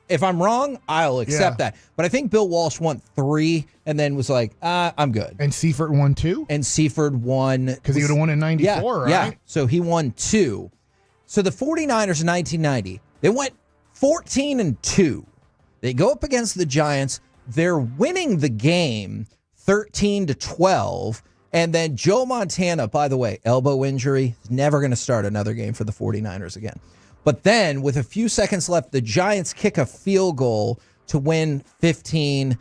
If I'm wrong, I'll accept that. But I think Bill Walsh won 3 and then was like, I'm good. And Seifert won 2? And Seifert won. Because he would have won in 94, right? Yeah, so he won 2. So the 49ers in 1990, they went 14-2. They go up against the Giants. They're winning the game 13-12. And then Joe Montana, by the way, elbow injury, is never going to start another game for the 49ers again. But then with a few seconds left, the Giants kick a field goal to win 15-13.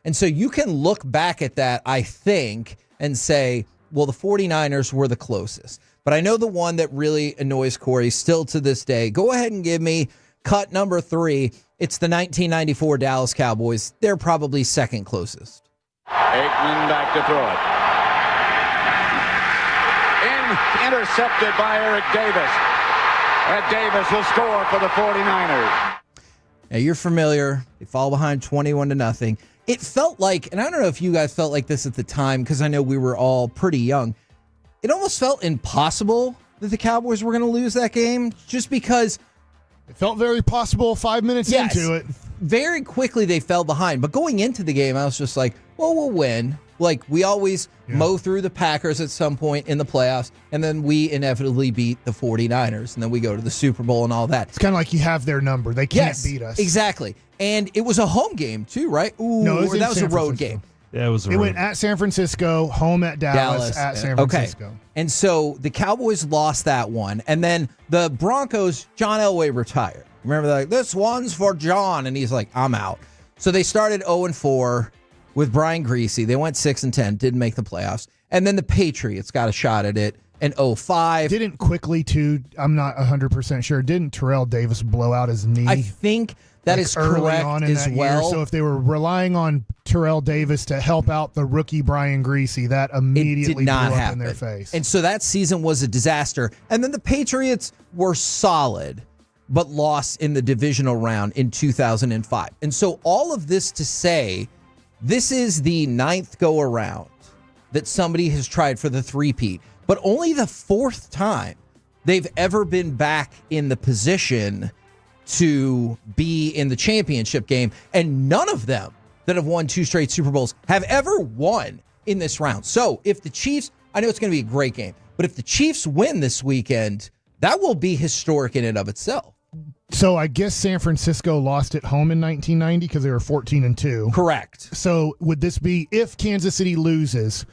And so you can look back at that, I think, and say, well, the 49ers were the closest. But I know the one that really annoys Corey still to this day. Go ahead and give me cut number 3. It's the 1994 Dallas Cowboys. They're probably second closest. Aikman back to throw it. Intercepted by Eric Davis. And Davis will score for the 49ers. Now you're familiar. They fall behind 21-0. It felt like, and I don't know if you guys felt like this at the time, because I know we were all pretty young. It almost felt impossible that the Cowboys were going to lose that game just because it felt very possible 5 minutes into it. Very quickly they fell behind. But going into the game, I was just like, well, we'll win. Like, we always mow through the Packers at some point in the playoffs, and then we inevitably beat the 49ers, and then we go to the Super Bowl and all that. It's kind of like you have their number. They can't beat us. Exactly. And it was a home game, too, right? Ooh, No, that was a road game. Yeah, it went at San Francisco, home at Dallas. At San Francisco. Okay. And so the Cowboys lost that one. And then the Broncos, John Elway retired. Remember, they're like, this one's for John. And he's like, I'm out. So they started 0-4 with Brian Greasy. They went 6-10, didn't make the playoffs. And then the Patriots got a shot at it in 0-5. Didn't quickly, too, I'm not 100% sure, didn't Terrell Davis blow out his knee? I think that is correct as well. So if they were relying on Terrell Davis to help out the rookie Brian Greasy, that immediately blew up in their face. And so that season was a disaster. And then the Patriots were solid, but lost in the divisional round in 2005. And so all of this to say, this is the 9th go-around that somebody has tried for the three-peat, but only the 4th time they've ever been back in the position to be in the championship game, and none of them that have won 2 straight Super Bowls have ever won in this round. So if the Chiefs, I know it's going to be a great game, but if the Chiefs win this weekend, that will be historic in and of itself. So I guess San Francisco lost at home in 1990 because they were 14-2. Correct. So would this be, if Kansas City loses,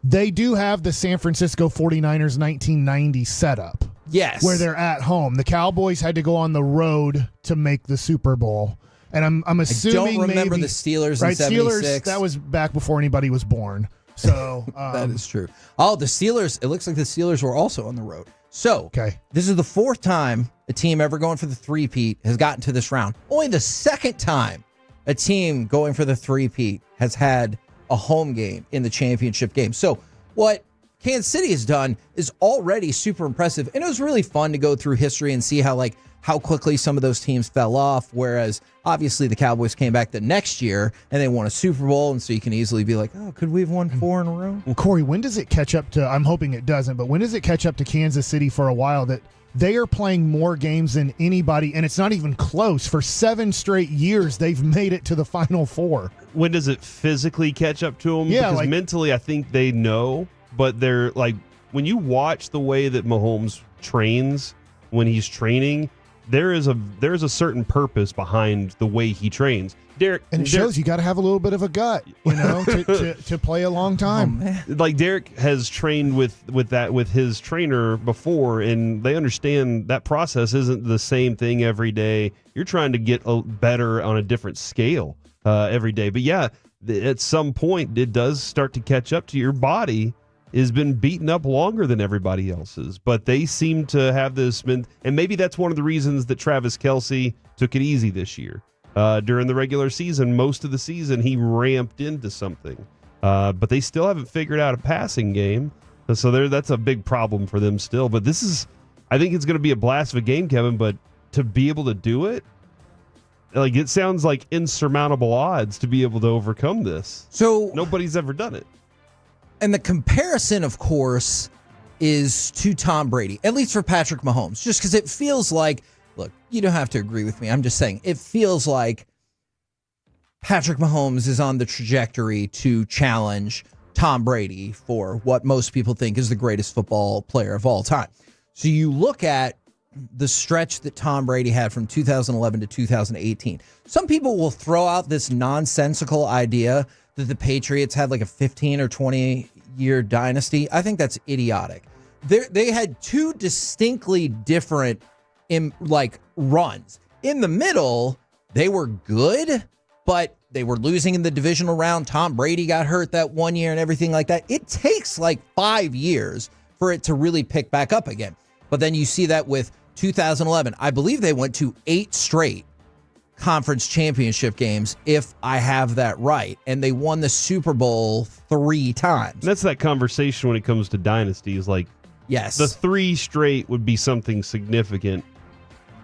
they do have the San Francisco 49ers 1990 setup. Yes. Where they're at home. The Cowboys had to go on the road to make the Super Bowl. And I'm assuming I don't remember maybe, the Steelers right, in 76. Steelers, that was back before anybody was born. So that is true. Oh, the Steelers, it looks like the Steelers were also on the road. So this is the 4th time a team ever going for the three-peat has gotten to this round. Only the 2nd time a team going for the three-peat has had a home game in the championship game. So what Kansas City has done is already super impressive. And it was really fun to go through history and see how quickly some of those teams fell off. Whereas obviously the Cowboys came back the next year and they won a Super Bowl. And so you can easily be like, oh, could we have won 4 in a row? Well, Corey, when does it catch up to, I'm hoping it doesn't, but when does it catch up to Kansas City for a while that they are playing more games than anybody, and it's not even close. For 7 straight years, they've made it to the Final Four. When does it physically catch up to them? Yeah, because mentally I think they know, but they're like, when you watch the way that Mahomes trains, when he's training, there is a certain purpose behind the way he trains. Derek, and it shows you got to have a little bit of a gut, to play a long time. Like Derek has trained with his trainer before, and they understand that process isn't the same thing every day. You're trying to get better on a different scale every day. But yeah, at some point it does start to catch up to your body. Has been beaten up longer than everybody else's, but they seem to have this, and maybe that's one of the reasons that Travis Kelce took it easy this year. During the regular season, most of the season, he ramped into something, but they still haven't figured out a passing game, so that's a big problem for them still. But I think it's going to be a blast of a game, Kevin. But to be able to do it, like, it sounds like insurmountable odds to be able to overcome this. So nobody's ever done it. And the comparison, of course, is to Tom Brady, at least for Patrick Mahomes, just because it feels like, look, you don't have to agree with me. I'm just saying it feels like Patrick Mahomes is on the trajectory to challenge Tom Brady for what most people think is the greatest football player of all time. So you look at the stretch that Tom Brady had from 2011 to 2018. Some people will throw out this nonsensical idea that the Patriots had like a 15 or 20 year dynasty. I think that's idiotic. They had 2 distinctly different runs. In the middle, they were good, but they were losing in the divisional round. Tom Brady got hurt that one year and everything like that. It takes like 5 years for it to really pick back up again. But then you see that with 2011. I believe they went to 8 straight conference championship games, if I have that right. And they won the Super Bowl 3 times. And that's that conversation when it comes to dynasties. Like, yes, the 3 straight would be something significant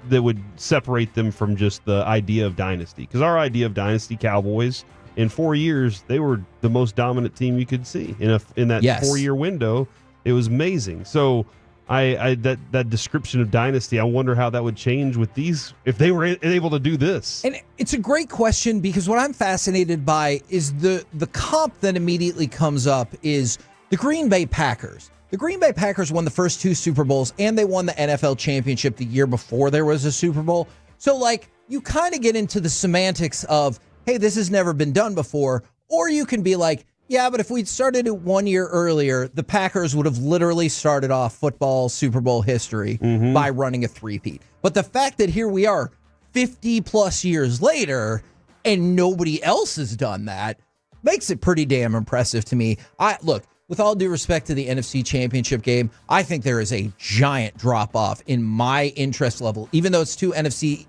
that would separate them from just the idea of dynasty. Because our idea of dynasty, Cowboys, in 4 years, they were the most dominant team you could see. In that 4-year window, it was amazing. So that description of dynasty, I wonder how that would change with these if they were able to do this. And it's a great question because what I'm fascinated by is the comp that immediately comes up is the Green Bay Packers. The Green Bay Packers won the first 2 Super Bowls, and they won the NFL championship the year before there was a Super Bowl. So, like, you kind of get into the semantics of, hey, this has never been done before, or you can be like, yeah, but if we'd started it 1 year earlier, the Packers would have literally started off football Super Bowl history by running a three-peat. But the fact that here we are 50-plus years later and nobody else has done that makes it pretty damn impressive to me. Look, with all due respect to the NFC Championship game, I think there is a giant drop-off in my interest level. Even though it's 2 NFC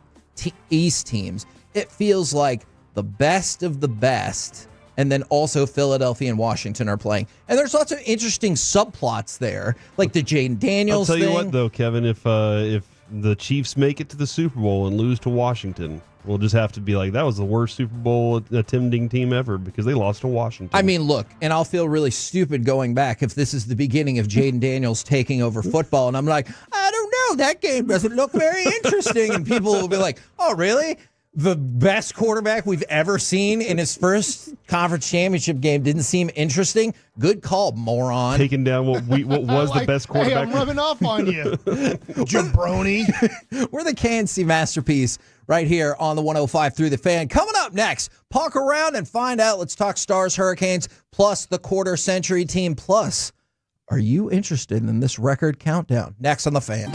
East teams, it feels like the best of the best. And then also Philadelphia and Washington are playing. And there's lots of interesting subplots there, like the Jaden Daniels thing. I'll tell you thing. what, though, Kevin, if the Chiefs make it to the Super Bowl and lose to Washington, we'll just have to be like, that was the worst Super Bowl attending team ever because they lost to Washington. I mean, look, and I'll feel really stupid going back if this is the beginning of Jaden Daniels taking over football. And I'm like, I don't know, that game doesn't look very interesting. And people will be like, oh, really? The best quarterback we've ever seen in his first conference championship game didn't seem interesting. Good call, moron. Taking down what was the best quarterback. Hey, I'm rubbing off on you, jabroni. We're the KNC Masterpiece right here on the 105 through the Fan. Coming up next, punk around and find out. Let's talk Stars, Hurricanes, plus the quarter century team. Plus, are you interested in this record countdown? Next on the Fan.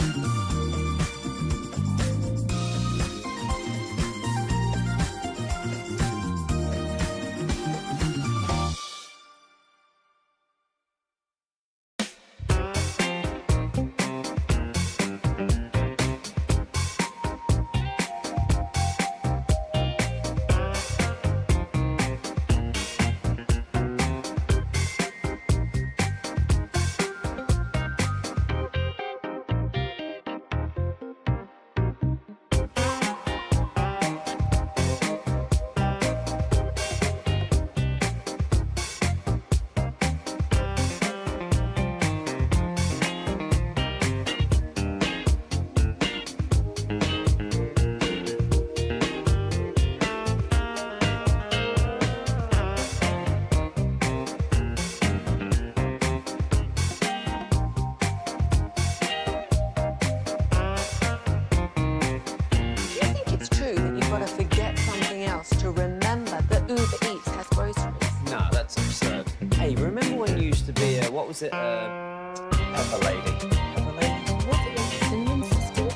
Was it Pepper Lady? Pepper Lady? What is it? Cinnamon Sisters?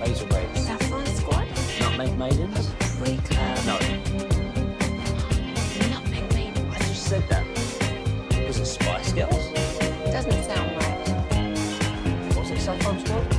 Razor Blades. Saffron Squad? Nutmeg Maidens? Pre-club? No. Nutmeg Maidens? I just said that. Was it Spice Girls? Doesn't sound right. Was it Saffron Squad?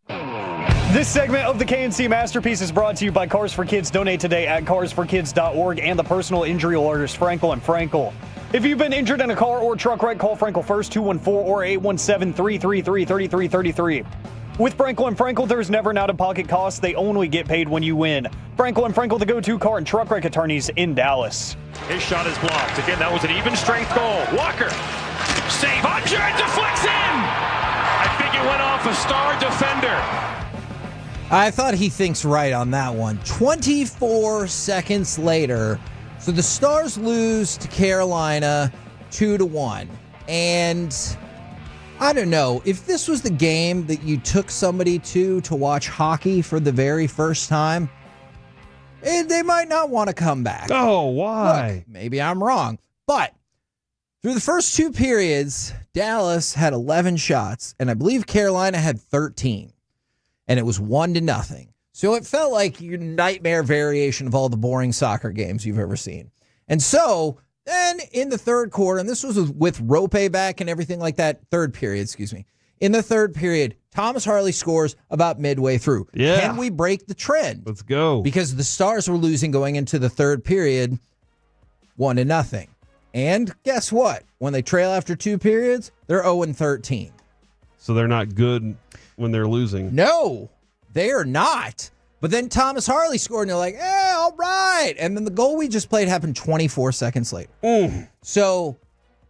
This segment of the KNC Masterpiece is brought to you by Cars for Kids. Donate today at carsforkids.org and the personal injury lawyers Frankel and Frankel. If you've been injured in a car or truck wreck, call Frankel first, 214 or 817-333-3333. With Frankel and Frankel, there's never an out-of-pocket cost. They only get paid when you win. Frankel and Frankel, the go-to car and truck wreck attorneys in Dallas. His shot is blocked. Again, that was an even strength goal. Walker, save. Hunter deflects in. I think it went off a star defender. I thought he thinks right on that one. 24 seconds later, so the Stars lose to Carolina 2-1. And I don't know, if this was the game that you took somebody to watch hockey for the very first time, they might not want to come back. Oh, why? Look, maybe I'm wrong. But through the first two periods, Dallas had 11 shots, and I believe Carolina had 13. And it was 1-0. So it felt like your nightmare variation of all the boring soccer games you've ever seen. And so then in the third quarter, and this was with Rope back and everything like that, third period, excuse me. In the third period, Thomas Hurley scores about midway through. Yeah. Can we break the trend? Let's go. Because the Stars were losing going into the third period 1-0. And guess what? When they trail after two periods, they're 0-13. So they're not good when they're losing. No, they are not. But then Thomas Hurley scored, and they're like, all right. And then the goal we just played happened 24 seconds later. So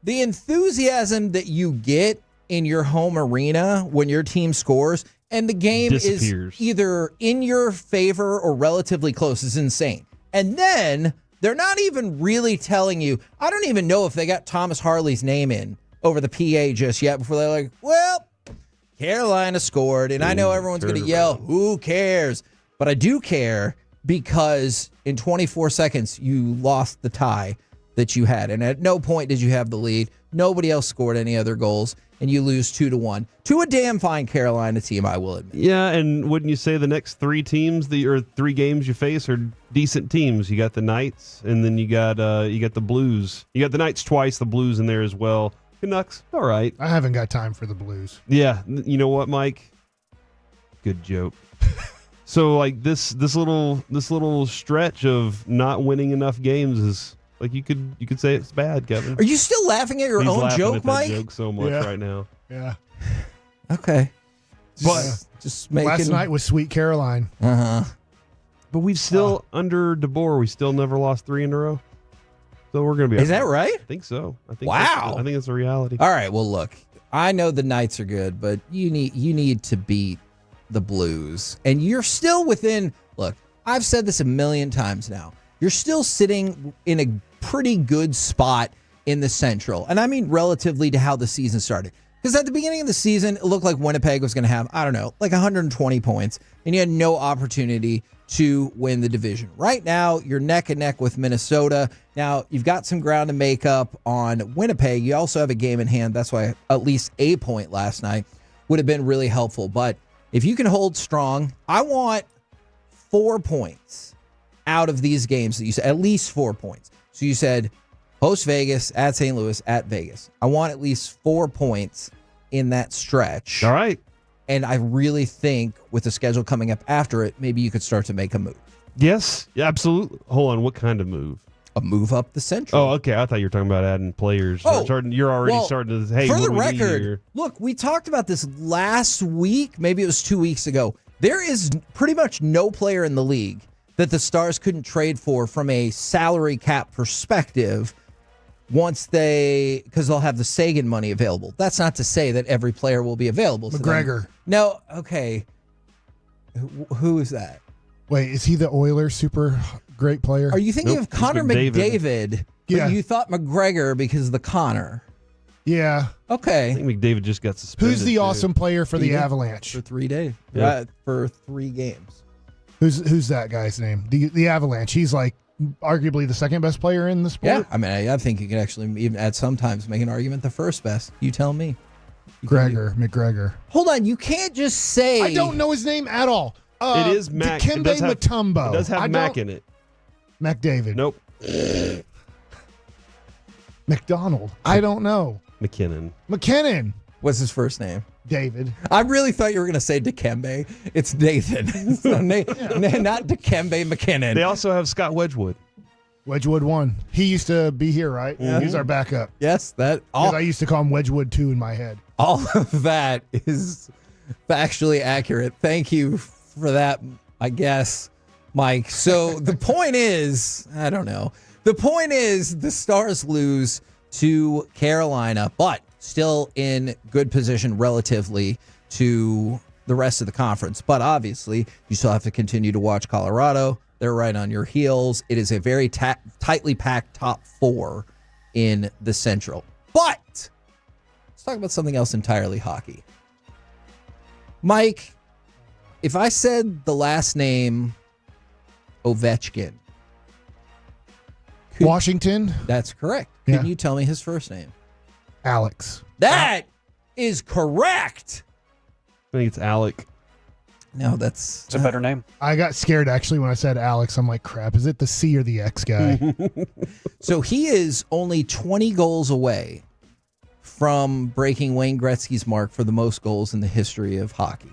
the enthusiasm that you get in your home arena when your team scores and the game disappears. Is either in your favor or relatively close is insane. And then they're not even really telling you. I don't even know if they got Thomas Hurley's name in over the PA just yet before they're like, well, Carolina scored, and I know everyone's going to yell, who cares? But I do care because in 24 seconds, you lost the tie that you had. And at no point did you have the lead. Nobody else scored any other goals, and you lose 2-1 to a damn fine Carolina team, I will admit. Yeah, and wouldn't you say the next three teams, or three games you face are decent teams? You got the Knights, and then you got the Blues. You got the Knights twice, the Blues in there as well. Canucks, all right. I haven't got time for the Blues. Yeah, you know what, Mike? Good joke. So like this little stretch of not winning enough games is like you could say it's bad, Kevin. Are you still laughing at your He's own laughing joke, at that Mike? joke so much right now. Yeah. Okay. But just making... last night was Sweet Caroline. But we've still under DeBoer, we still never lost 3 in a row. So we're going to be. Is that right? I think so. I think wow. I think it's a reality. All right. Well, look, I know the Knights are good, but you need to beat the Blues, and you're still within. Look, I've said this a million times now. You're still sitting in a pretty good spot in the Central, and I mean relatively to how the season started. Because at the beginning of the season, it looked like Winnipeg was going to have, I don't know, like 120 points, and you had no opportunity to win the division. Right now, you're neck and neck with Minnesota. Now, you've got some ground to make up on Winnipeg. You also have a game in hand. That's why at least a point last night would have been really helpful. But if you can hold strong, I want 4 points out of these games that you said, at least 4 points. So you said host Vegas, at St. Louis, at Vegas. I want at least 4 points in that stretch. All right. And I really think with the schedule coming up after it, maybe you could start to make a move. Yes, absolutely. Hold on, what kind of move? A move up the Central. Oh, okay. I thought you were talking about adding players. Oh, you're already starting to, hey, for what the do we need record, here? look, we talked about this last week. Maybe it was 2 weeks ago. There is pretty much no player in the league that the Stars couldn't trade for from a salary cap perspective because they'll have the Sagan money available. That's not to say that every player will be available. McGregor. No, okay. Who is that? Wait, is he the Oilers super great player? Are you thinking of Connor McDavid? Yeah. But you thought McGregor because of the Connor. Yeah. Okay. I think McDavid just got suspended. Who's the awesome player for the Avalanche? For 3 days. Yeah. For 3 games. Who's that guy's name? The Avalanche. He's like arguably the second best player in the sport. Yeah. I mean, I think you can actually even at sometimes make an argument the first best. You tell me. McGregor. Hold on. You can't just say. I don't know his name at all. It is Mac. Dikembe Mutombo. It does have Mac in it. McDavid. Nope. McDonald. I don't know. McKinnon. McKinnon. What's his first name? David. I really thought you were going to say Dikembe. It's Nathan. So not Dikembe McKinnon. They also have Scott Wedgwood. Wedgwood 1. He used to be here, right? Mhm. He's our backup. Yes, that. Because I used to call him Wedgwood 2 in my head. All of that is factually accurate. Thank you for that, I guess, Mike. So the point is, I don't know. The point is the Stars lose to Carolina, but still in good position relatively to the rest of the conference. But obviously, you still have to continue to watch Colorado. They're right on your heels. It is a very tightly packed top 4 in the Central. But let's talk about something else entirely, hockey. Mike, if I said the last name Ovechkin. Washington? That's correct. Yeah. Can you tell me his first name? Alex. That is correct. I think it's Alec. No, that's... It's a better name. I got scared actually when I said Alex. I'm like, crap, is it the C or the X guy? So he is only 20 goals away from breaking Wayne Gretzky's mark for the most goals in the history of hockey.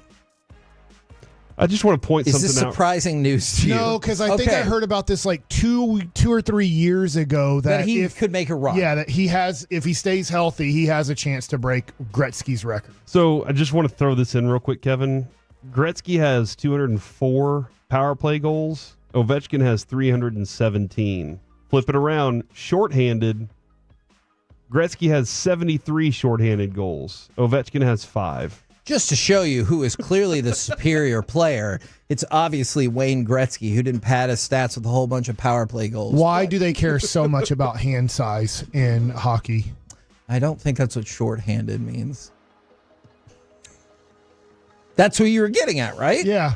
I just want to point Is something this out. surprising news to you? No, because I think I heard about this like two or 3 years ago that he could make a run. Yeah, that he has, if he stays healthy, he has a chance to break Gretzky's record. So I just want to throw this in real quick, Kevin. Gretzky has 204 power play goals. Ovechkin has 317. Flip it around, shorthanded. Gretzky has 73 shorthanded goals. Ovechkin has 5. Just to show you who is clearly the superior player, it's obviously Wayne Gretzky, who didn't pad his stats with a whole bunch of power play goals. Why do they care so much about hand size in hockey? I don't think that's what shorthanded means. That's what you were getting at, right? Yeah,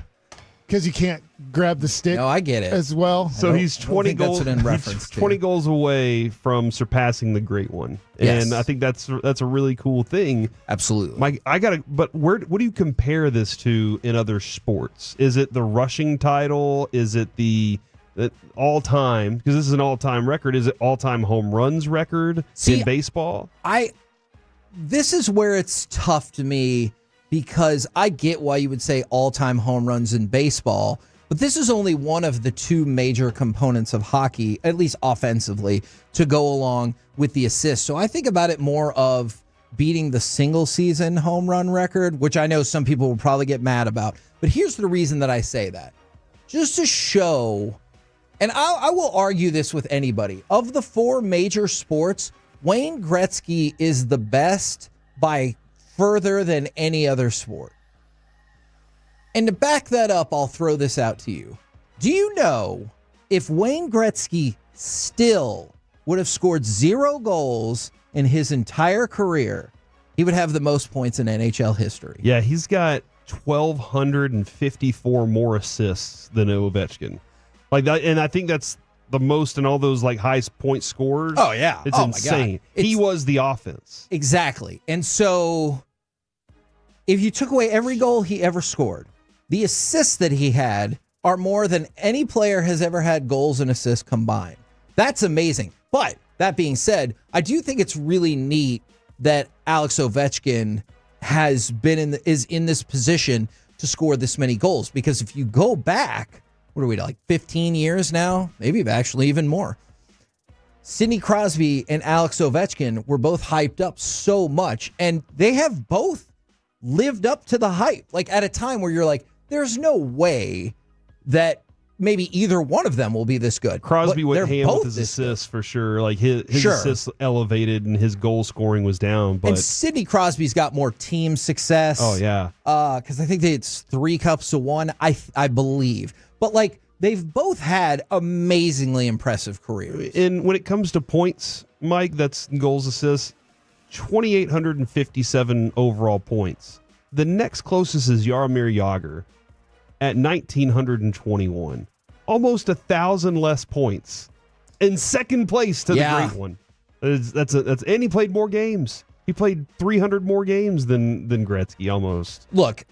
because you can't grab the stick. No, I get it as well. So he's 20 goals. That's what in reference He's 20 goals away from surpassing the great one, Yes. and I think that's a really cool thing. Absolutely, Mike. But what do you compare this to in other sports? Is it the rushing title? Is it the all time? Because this is an all time record. Is it all time home runs record in baseball? This is where it's tough to me. Because I get why you would say all-time home runs in baseball, but this is only one of the 2 major components of hockey, at least offensively, to go along with the assists. So I think about it more of beating the single-season home run record, which I know some people will probably get mad about. But here's the reason that I say that. Just to show, and I will argue this with anybody, of the 4 major sports, Wayne Gretzky is the best by further than any other sport. And to back that up, I'll throw this out to you. Do you know if Wayne Gretzky still would have scored 0 goals in his entire career, he would have the most points in NHL history? Yeah, he's got 1,254 more assists than Ovechkin. Like that, and I think that's the most in all those like high point scorers. Oh, yeah. It's Oh, my insane. God. He was the offense. Exactly. And so if you took away every goal he ever scored, the assists that he had are more than any player has ever had goals and assists combined. That's amazing. But that being said, I do think it's really neat that Alex Ovechkin has been is in this position to score this many goals. Because if you go back, what are we, like 15 years now? Maybe actually even more. Sidney Crosby and Alex Ovechkin were both hyped up so much, and they have both lived up to the hype. Like at a time where you're like, there's no way that maybe either one of them will be this good. Crosby But went they're ham both with his this assists for sure. Like his Sure. assists elevated and his goal scoring was down. But And Sidney Crosby's got more team success. oh yeah, because I think it's 3 cups to 1. I believe, but like they've both had amazingly impressive careers. and when it comes to points, Mike, that's goals, assists, 2,857 overall points. The next closest is Jaromir Jagr at 1,921. Almost 1,000 less points. In second place to the great one. That's and he played more games. He played 300 more games than Gretzky almost. Look,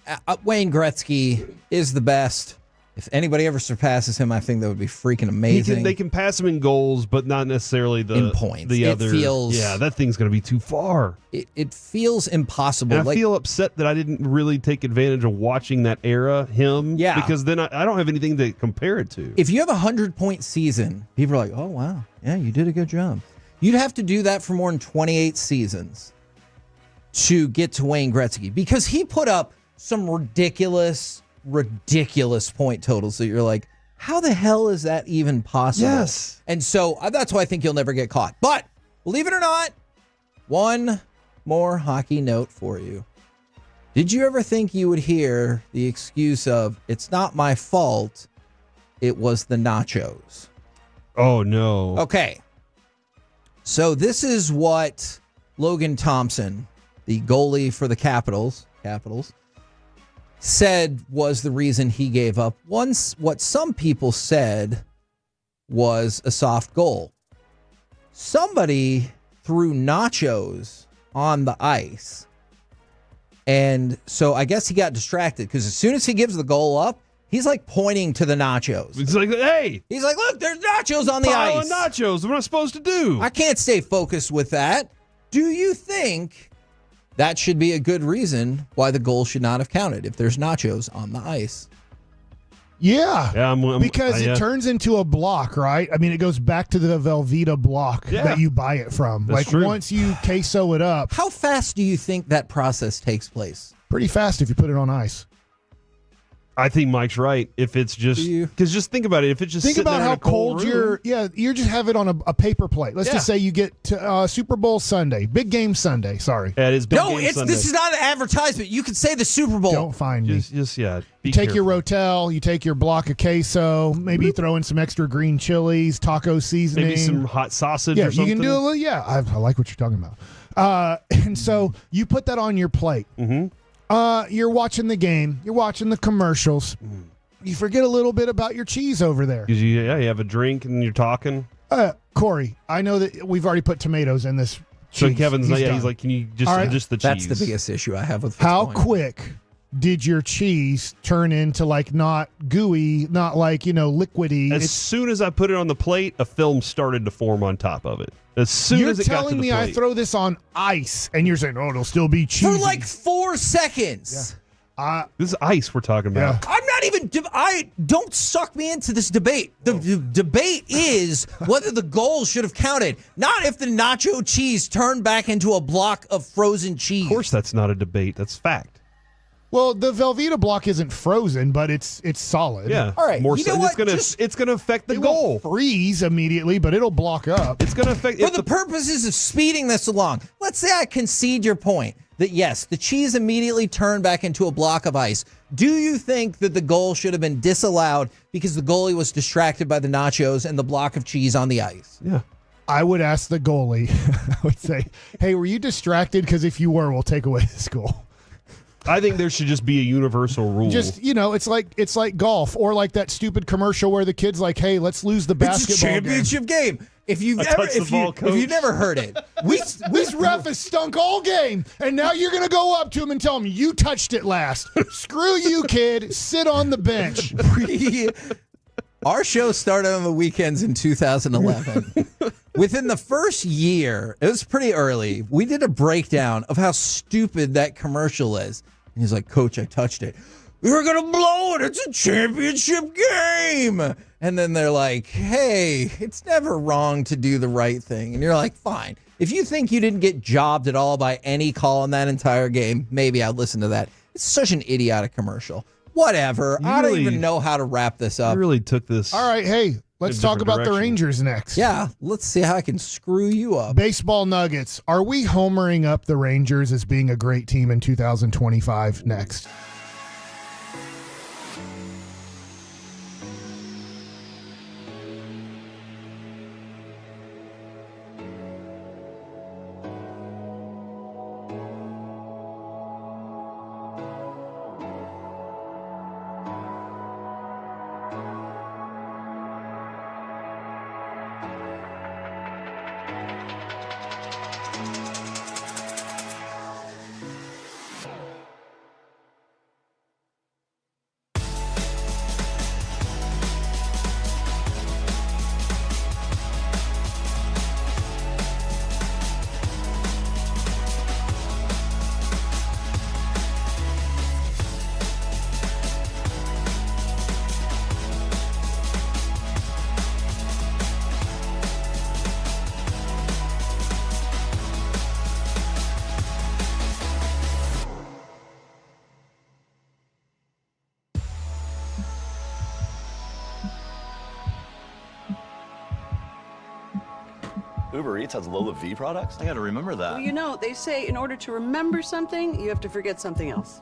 Wayne Gretzky is the best. If anybody ever surpasses him, I think that would be freaking amazing. They can pass him in goals, but not necessarily in points. That thing's going to be too far. It feels impossible. And I feel upset that I didn't really take advantage of watching that era, because then I don't have anything to compare it to. If you have a 100-point season, people are like, oh, wow, yeah, you did a good job. You'd have to do that for more than 28 seasons to get to Wayne Gretzky, because he put up some ridiculous point totals that you're like, how the hell is that even possible? Yes. And so that's why I think you'll never get caught. But believe it or not, one more hockey note for you. Did you ever think you would hear the excuse of, it's not my fault, it was the nachos? Oh, no. Okay. So this is what Logan Thompson, the goalie for the Capitals, said was the reason he gave up. Once, what some people said was a soft goal. Somebody threw nachos on the ice. And so I guess he got distracted, because as soon as he gives the goal up, he's like pointing to the nachos. It's like, hey. He's like, look, there's nachos on the pile ice. Of nachos. What am I supposed to do? I can't stay focused with that. Do you think that should be a good reason why the goal should not have counted if there's nachos on the ice? Yeah, because it turns into a block, right? I mean, it goes back to the Velveeta block that you buy it from. That's true. Once you queso it up. How fast do you think that process takes place? Pretty fast if you put it on ice. I think Mike's right. If it's just, because just think about it. If it's just think about how cold room, you just have it on a paper plate. Let's just say you get to Super Bowl Sunday, big game Sunday. Sorry, yeah, it is big game Sunday. This is not an advertisement. You could say the Super Bowl. Don't find me. Just you take your Rotel, you take your block of queso, maybe you throw in some extra green chilies, taco seasoning, maybe some hot sausage. Yeah, or something. You can do a little. Yeah, I like what you're talking about. And so you put that on your plate. Mm-hmm. You're watching the game. You're watching the commercials. You forget a little bit about your cheese over there. You have a drink and you're talking. Corey, I know that we've already put tomatoes in this. So cheese. Kevin's he's like, can you just the cheese? That's the biggest issue I have with how quick did your cheese turn into like not gooey, not like liquidy? As soon as I put it on the plate, a film started to form on top of it. As soon you're as it got to the telling me plate. I throw this on ice, and you're saying, "Oh, it'll still be cheesy." For like 4 seconds. Yeah. This is ice we're talking about. I'm not even. Don't suck me into this debate. The debate is whether the goal should have counted, not if the nacho cheese turned back into a block of frozen cheese. Of course, that's not a debate. That's fact. Well, the Velveeta block isn't frozen, but it's solid. Yeah. All right. More you know so, what? It's gonna affect the It goal. won't freeze immediately, but it'll block up. It's gonna affect For the purposes of speeding this along. Let's say I concede your point that yes, the cheese immediately turned back into a block of ice. Do you think that the goal should have been disallowed because the goalie was distracted by the nachos and the block of cheese on the ice? Yeah. I would ask the goalie. I would say, "Hey, were you distracted? Because if you were, we'll take away this goal." I think there should just be a universal rule. Just it's like golf or like that stupid commercial where the kid's like, "Hey, let's lose the basketball It's a championship game." If you've never heard it, this ref has stunk all game, and now you're gonna go up to him and tell him you touched it last. Screw you, kid. Sit on the bench. Our show started on the weekends in 2011. Within the first year, it was pretty early, we did a breakdown of how stupid that commercial is. And he's like, "Coach, I touched it." "You're going to blow it. It's a championship game." And then they're like, "Hey, it's never wrong to do the right thing." And you're like, fine. If you think you didn't get jobbed at all by any call in that entire game, maybe I'd listen to that. It's such an idiotic commercial. Whatever. I don't even know how to wrap this up. I really took this. All right, hey, let's talk about the Rangers next. Yeah, let's see how I can screw you up. Baseball Nuggets. Are we homering up the Rangers as being a great team in 2025 next? Uber Eats has Lola V products? I gotta remember that. Well, you know, they say in order to remember something, you have to forget something else.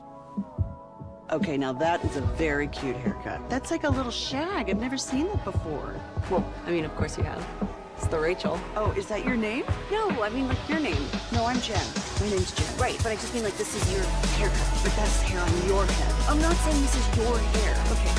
Okay, now that is a very cute haircut. That's like a little shag. I've never seen that before. Well, I mean, of course you have. It's the Rachel. Oh, is that your name? No, I mean, like, your name. No, I'm Jen. My name's Jen. Right, but I just mean, like, this is your haircut. But that's hair on your head. I'm not saying this is your hair. Okay.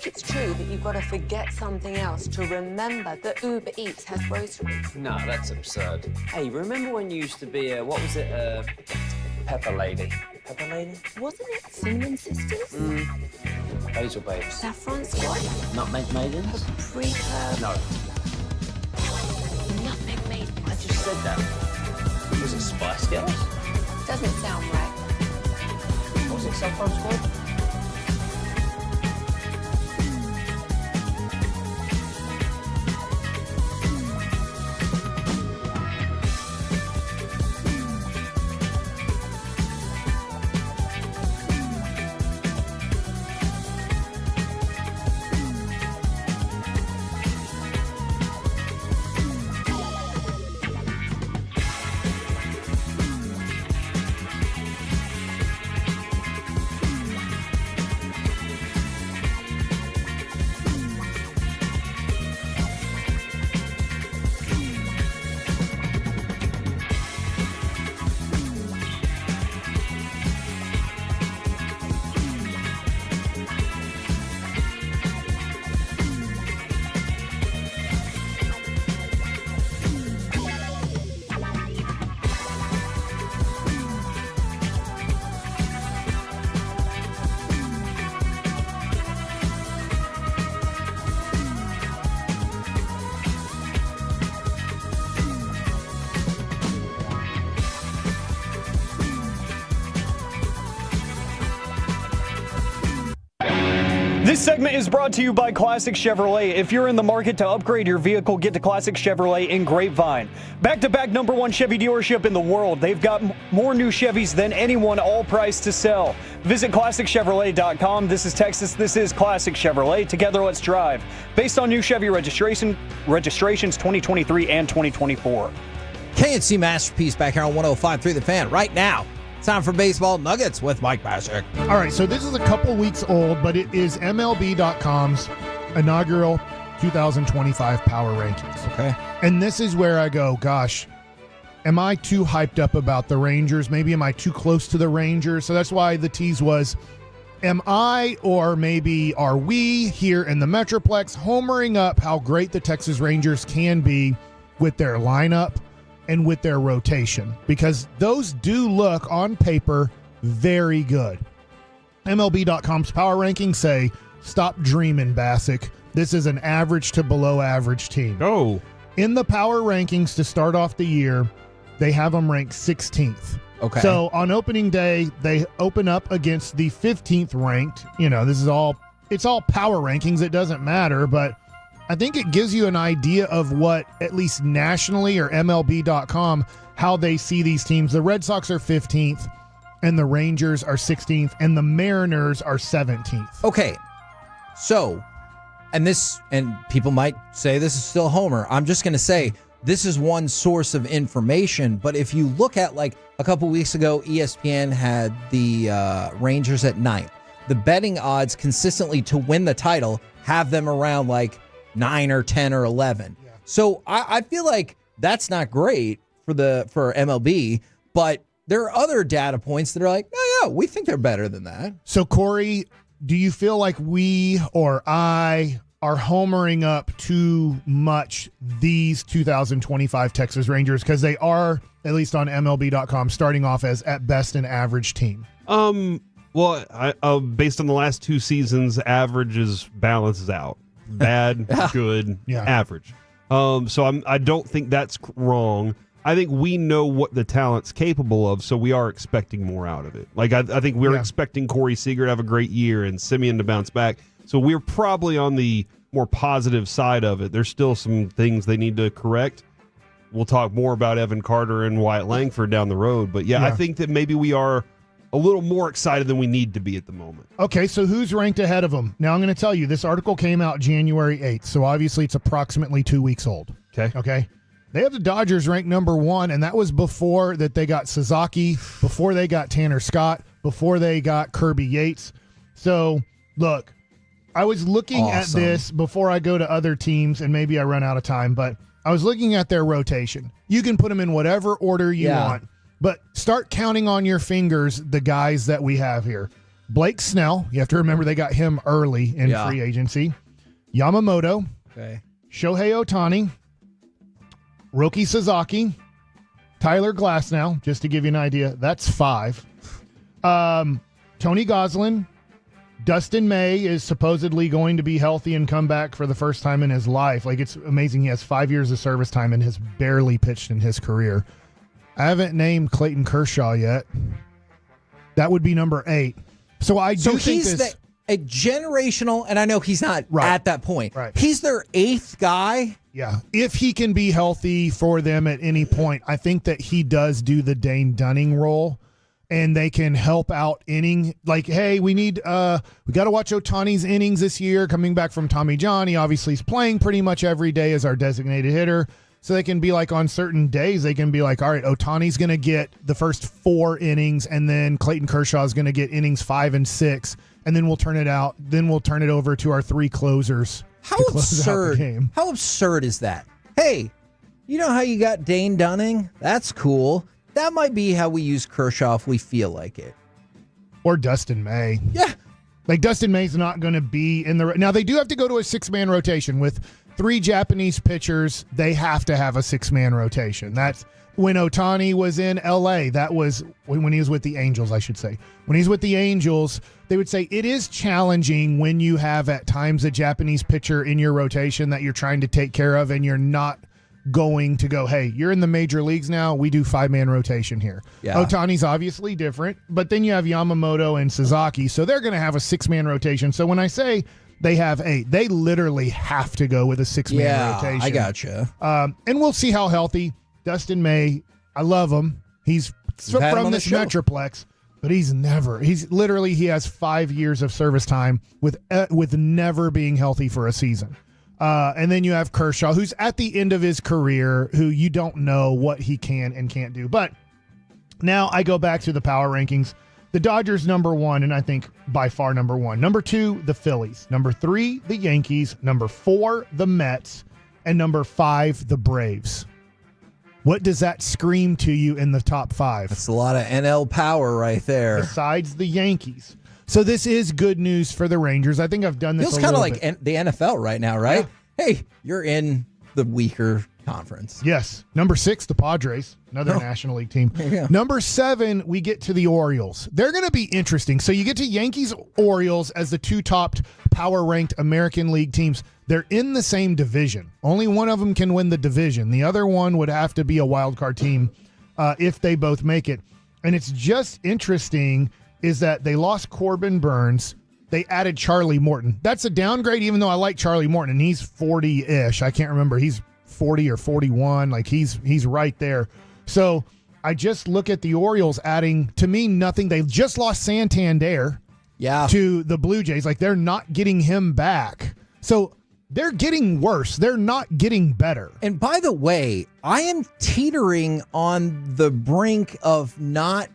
It's true that you've got to forget something else to remember that Uber Eats has groceries. No, that's absurd. Hey, remember when you used to be a, what was it, Pepper Lady? Pepper Lady? Wasn't it Cinnamon Sisters? Basil Babes. Saffron Squad? Nutmeg Maidens? Paprika? No. Nutmeg Maidens. I just said that. Was it Spice Girls? Doesn't sound right. Was it Saffron Squad? This segment is brought to you by Classic Chevrolet. If you're in the market to upgrade your vehicle, get to Classic Chevrolet in Grapevine. Back-to-back #1 Chevy dealership in the world. They've got more new Chevys than anyone, all priced to sell. Visit ClassicChevrolet.com. This is Texas. This is Classic Chevrolet. Together, let's drive. Based on new Chevy registrations 2023 and 2024. KNC Masterpiece back here on 105.3 The Fan right now. Time for Baseball Nuggets with Mike Bassick. All right, so this is a couple weeks old, but it is MLB.com's inaugural 2025 Power Rankings. Okay. And this is where I go, gosh, am I too hyped up about the Rangers? Maybe am I too close to the Rangers? So that's why the tease was, am I or maybe are we here in the Metroplex homering up how great the Texas Rangers can be with their lineup and with their rotation, because those do look on paper very good. MLB.com's power rankings say, stop dreaming, Bassick. This is an average to below average team. Oh. In the power rankings to start off the year, they have them ranked 16th. Okay. So on opening day, they open up against the 15th ranked. You know, it's all power rankings. It doesn't matter, but I think it gives you an idea of what, at least nationally or MLB.com, how they see these teams. The Red Sox are 15th, and the Rangers are 16th, and the Mariners are 17th. Okay, so, and people might say this is still Homer. I'm just going to say this is one source of information, but if you look at, like, a couple weeks ago, ESPN had the Rangers at 9th. The betting odds consistently to win the title have them around, like, 9 or 10 or 11. Yeah. So I feel like that's not great for MLB, but there are other data points that are like, yeah, we think they're better than that. So, Corey, do you feel like we or I are homering up too much these 2025 Texas Rangers? Because they are, at least on MLB.com, starting off as at best an average team. Well, based on the last two seasons, averages balances out. Bad, good, average. So I don't think that's wrong. I think we know what the talent's capable of, so we are expecting more out of it. Like I think we're expecting Corey Seager to have a great year and Simeon to bounce back. So we're probably on the more positive side of it. There's still some things they need to correct. We'll talk more about Evan Carter and Wyatt Langford down the road. But I think that maybe we are a little more excited than we need to be at the moment. Okay, so who's ranked ahead of them? Now, I'm going to tell you, this article came out January 8th, so obviously it's approximately 2 weeks old. Okay. They have the Dodgers ranked #1, and that was before that they got Sasaki, before they got Tanner Scott, before they got Kirby Yates. So, look, I was looking at this before I go to other teams, and maybe I run out of time, but I was looking at their rotation. You can put them in whatever order you want. But start counting on your fingers the guys that we have here. Blake Snell, you have to remember they got him early in free agency. Yamamoto, Shohei Ohtani, Roki Sasaki, Tyler Glasnow, just to give you an idea, that's 5. Tony Gosselin, Dustin May is supposedly going to be healthy and come back for the first time in his life. Like, it's amazing. He has 5 years of service time and has barely pitched in his career. I haven't named Clayton Kershaw yet. That would be number 8. So I do think he's a generational, and I know he's not at that point. Right. He's their 8th guy. Yeah. If he can be healthy for them at any point, I think that he does do the Dane Dunning role, and they can help out inning. Like, hey, we got to watch Ohtani's innings this year coming back from Tommy John. He obviously is playing pretty much every day as our designated hitter. So they can be like, on certain days, they can be like, all right, Ohtani's going to get the first 4 innings, and then Clayton Kershaw is going to get innings 5 and 6, and then we'll turn it out. Then we'll turn it over to our 3 closers. How absurd! How absurd is that? Hey, you know how you got Dane Dunning? That's cool. That might be how we use Kershaw if we feel like it. Or Dustin May. Yeah. Like, Dustin May's not going to be in the... Now, they do have to go to a 6-man rotation with 3 Japanese pitchers. They have to have a 6-man rotation. That's when Ohtani was in L.A. That was when he was with the Angels, I should say. When he's with the Angels, they would say it is challenging when you have at times a Japanese pitcher in your rotation that you're trying to take care of, and you're not going to go, hey, you're in the major leagues now. We do 5-man rotation here. Yeah. Ohtani's obviously different, but then you have Yamamoto and Sasaki, so they're going to have a 6-man rotation. So when I say They have 8. They literally have to go with a 6-man rotation. I gotcha. And we'll see how healthy. Dustin May, I love him. He's from this metroplex, but he has 5 years of service time with never being healthy for a season. And then you have Kershaw, who's at the end of his career, who you don't know what he can and can't do. But now I go back to the power rankings. The Dodgers, number 1, and I think by far number 1. Number 2, the Phillies. Number 3, the Yankees. Number 4, the Mets. And number 5, the Braves. What does that scream to you in the top 5? That's a lot of NL power right there. Besides the Yankees. So this is good news for the Rangers. I think I've done this Feels kind of like the NFL right now, right? Yeah. Hey, you're in the weaker conference. Yes. Number 6, the Padres, another National League team. Number 7, we get to the Orioles. They're going to be interesting. So you get to Yankees, Orioles as the 2 top power-ranked American League teams. They're in the same division. Only one of them can win the division. The other one would have to be a wild card team if they both make it. And it's just interesting is that they lost Corbin Burns. They added Charlie Morton. That's a downgrade, even though I like Charlie Morton, and he's 40-ish. I can't remember. He's 40 or 41. Like, he's right there. So I just look at the Orioles adding, to me, nothing. They've just lost Santander to the Blue Jays. Like, they're not getting him back. So they're getting worse. They're not getting better. And by the way, I am teetering on the brink of not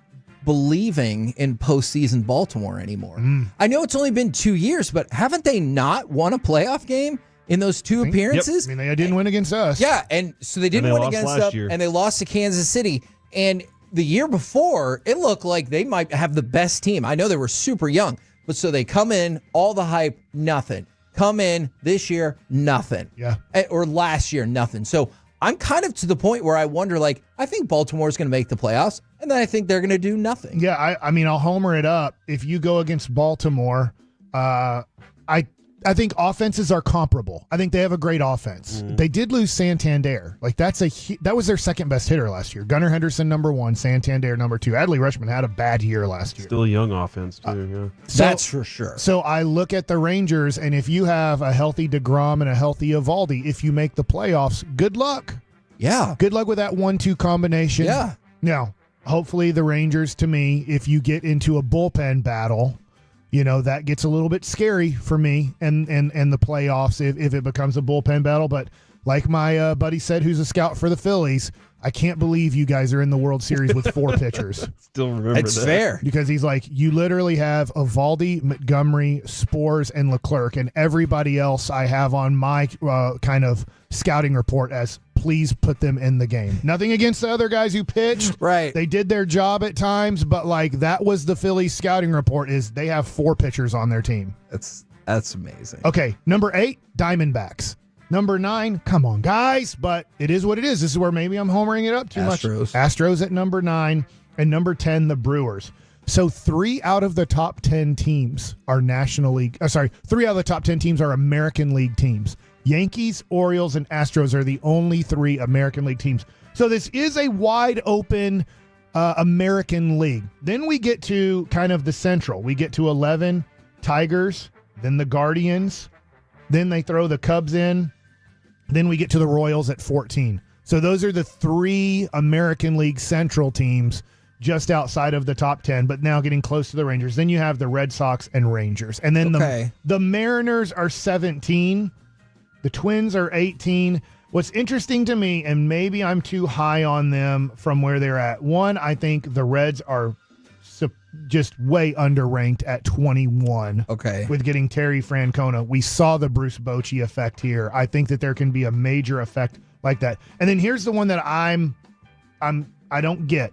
believing in postseason Baltimore anymore. I know it's only been 2 years, but haven't they not won a playoff game in those 2 appearances? Yep. I mean, they didn't win against us. Yeah, and so they didn't win against us, and they lost to Kansas City. And the year before, it looked like they might have the best team. I know they were super young, but so they come in, all the hype, nothing. Come in this year, nothing. Yeah. Or last year, nothing. So I'm kind of to the point where I wonder, like, I think Baltimore's going to make the playoffs, and then I think they're going to do nothing. Yeah, I mean, I'll homer it up. If you go against Baltimore, I think offenses are comparable. I think they have a great offense. They did lose Santander. Like, that was their second best hitter last year. Gunnar Henderson, number 1, Santander, number 2. Adley Rutschman had a bad year last year. Still a young offense, too, yeah. That's for sure. So I look at the Rangers, and if you have a healthy DeGrom and a healthy Eovaldi, if you make the playoffs, good luck. Yeah. Good luck with that 1-2 combination. Yeah. Now, hopefully the Rangers, to me, if you get into a bullpen battle, you know, that gets a little bit scary for me and the playoffs if it becomes a bullpen battle. But like my buddy said, who's a scout for the Phillies, I can't believe you guys are in the World Series with 4 pitchers. Still remember it's that. Fair. Because he's like, you literally have Eovaldi, Montgomery, Spores, and Leclerc, and everybody else I have on my kind of scouting report as please put them in the game. Nothing against the other guys who pitched. Right. They did their job at times, but like that was the Phillies scouting report is they have 4 pitchers on their team. That's amazing. Okay, number 8, Diamondbacks. Number 9, come on, guys, but it is what it is. This is where maybe I'm homering it up too much. Astros at number 9, and number 10, the Brewers. So 3 out of the top 10 teams are National League. 3 out of the top 10 teams are American League teams. Yankees, Orioles, and Astros are the only 3 American League teams. So this is a wide open American League. Then we get to kind of the Central. We get to 11, Tigers, then the Guardians, then they throw the Cubs in, then we get to the Royals at 14. So those are the 3 American League Central teams just outside of the top 10, but now getting close to the Rangers. Then you have the Red Sox and Rangers. And then the Mariners are 17. The Twins are 18. What's interesting to me, and maybe I'm too high on them from where they're at. One, I think the Reds are just way underranked at 21. Okay. With getting Terry Francona. We saw the Bruce Bochy effect here. I think that there can be a major effect like that. And then here's the one that I don't get.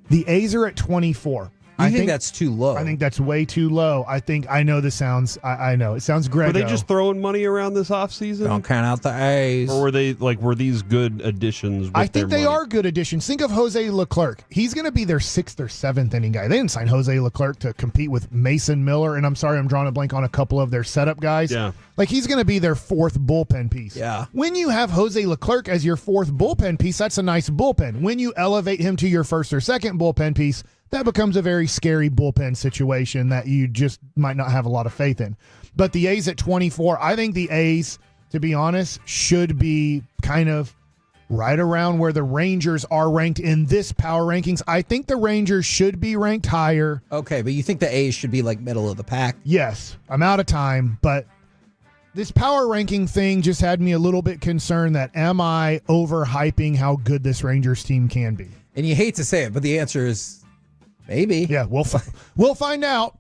The A's are at 24. I think that's too low. I think that's way too low. I know this sounds, I know, it sounds Grego. Were they just throwing money around this offseason? Don't count out the A's. Or were these good additions with I think their they money? are good additions. Think of Jose Leclerc. He's going to be their 6th or 7th inning guy. They didn't sign Jose Leclerc to compete with Mason Miller, and I'm sorry, I'm drawing a blank on a couple of their setup guys. Yeah. Like, he's going to be their 4th bullpen piece. Yeah. When you have Jose Leclerc as your 4th bullpen piece, that's a nice bullpen. When you elevate him to your 1st or 2nd bullpen piece, that becomes a very scary bullpen situation that you just might not have a lot of faith in. But the A's at 24, I think the A's, to be honest, should be kind of right around where the Rangers are ranked in this power rankings. I think the Rangers should be ranked higher. Okay, but you think the A's should be like middle of the pack? Yes. I'm out of time, but this power ranking thing just had me a little bit concerned that am I overhyping how good this Rangers team can be? And you hate to say it, but the answer is maybe. Yeah, we'll find out.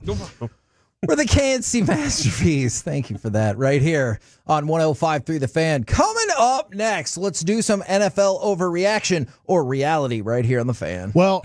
We're the KNC Masterpiece. Thank you for that. Right here on 105.3 The Fan. Coming up next, let's do some NFL overreaction or reality right here on The Fan. Well,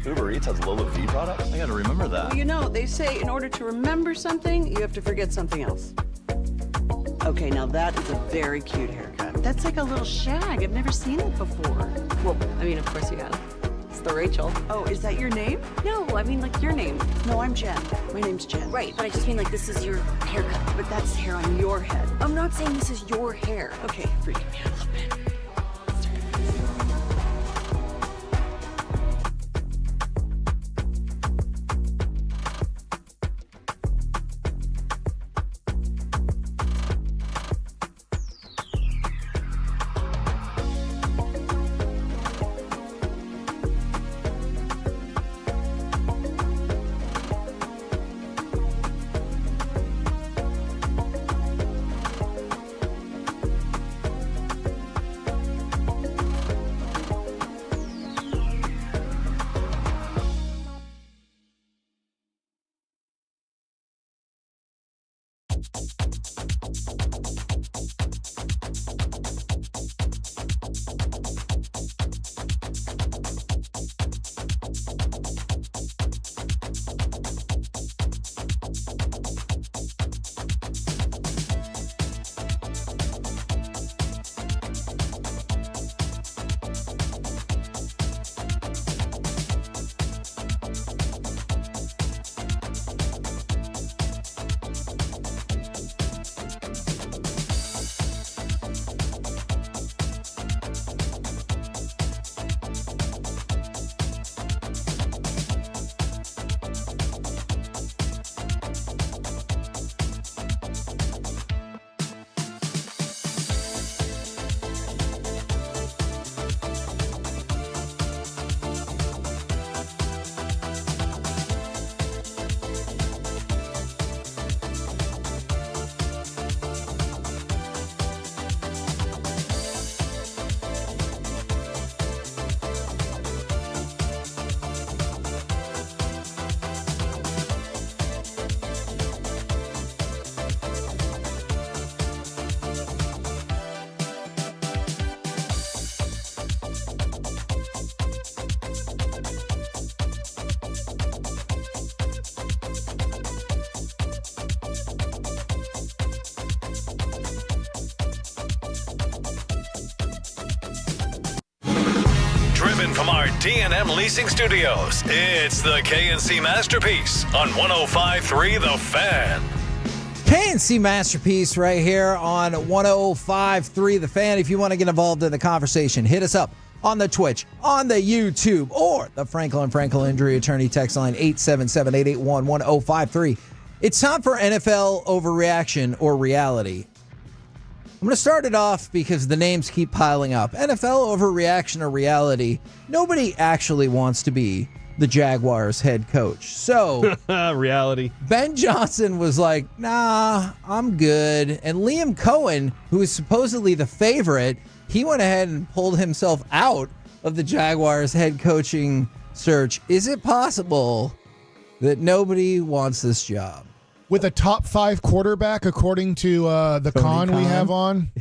Uber Eats has lower fee products? I gotta remember that. Well, you know, they say in order to remember something, you have to forget something else. Okay, now that is a very cute haircut. That's like a little shag. I've never seen it before. Well, I mean, of course you have. It's the Rachel. Oh, is that your name? No, I mean like your name. No, I'm Jen. My name's Jen. Right, but I just mean like this is your haircut. But that's hair on your head. I'm not saying this is your hair. Okay, freaking me out a little bit. Driven from our D&M Leasing Studios, it's the KNC Masterpiece on 105.3 The Fan. KNC Masterpiece right here on 105.3 The Fan. If you want to get involved in the conversation, hit us up on the Twitch, on the YouTube, or the Franklin Injury Attorney text line 877-881-1053. It's time for NFL overreaction or reality. I'm going to start it off because the names keep piling up. NFL overreaction or reality. Nobody actually wants to be the Jaguars head coach. So, reality. Ben Johnson was like, nah, I'm good. And Liam Cohen, who is supposedly the favorite, he went ahead and pulled himself out of the Jaguars head coaching search. Is it possible that nobody wants this job? With a top 5 quarterback, according to the con we have on?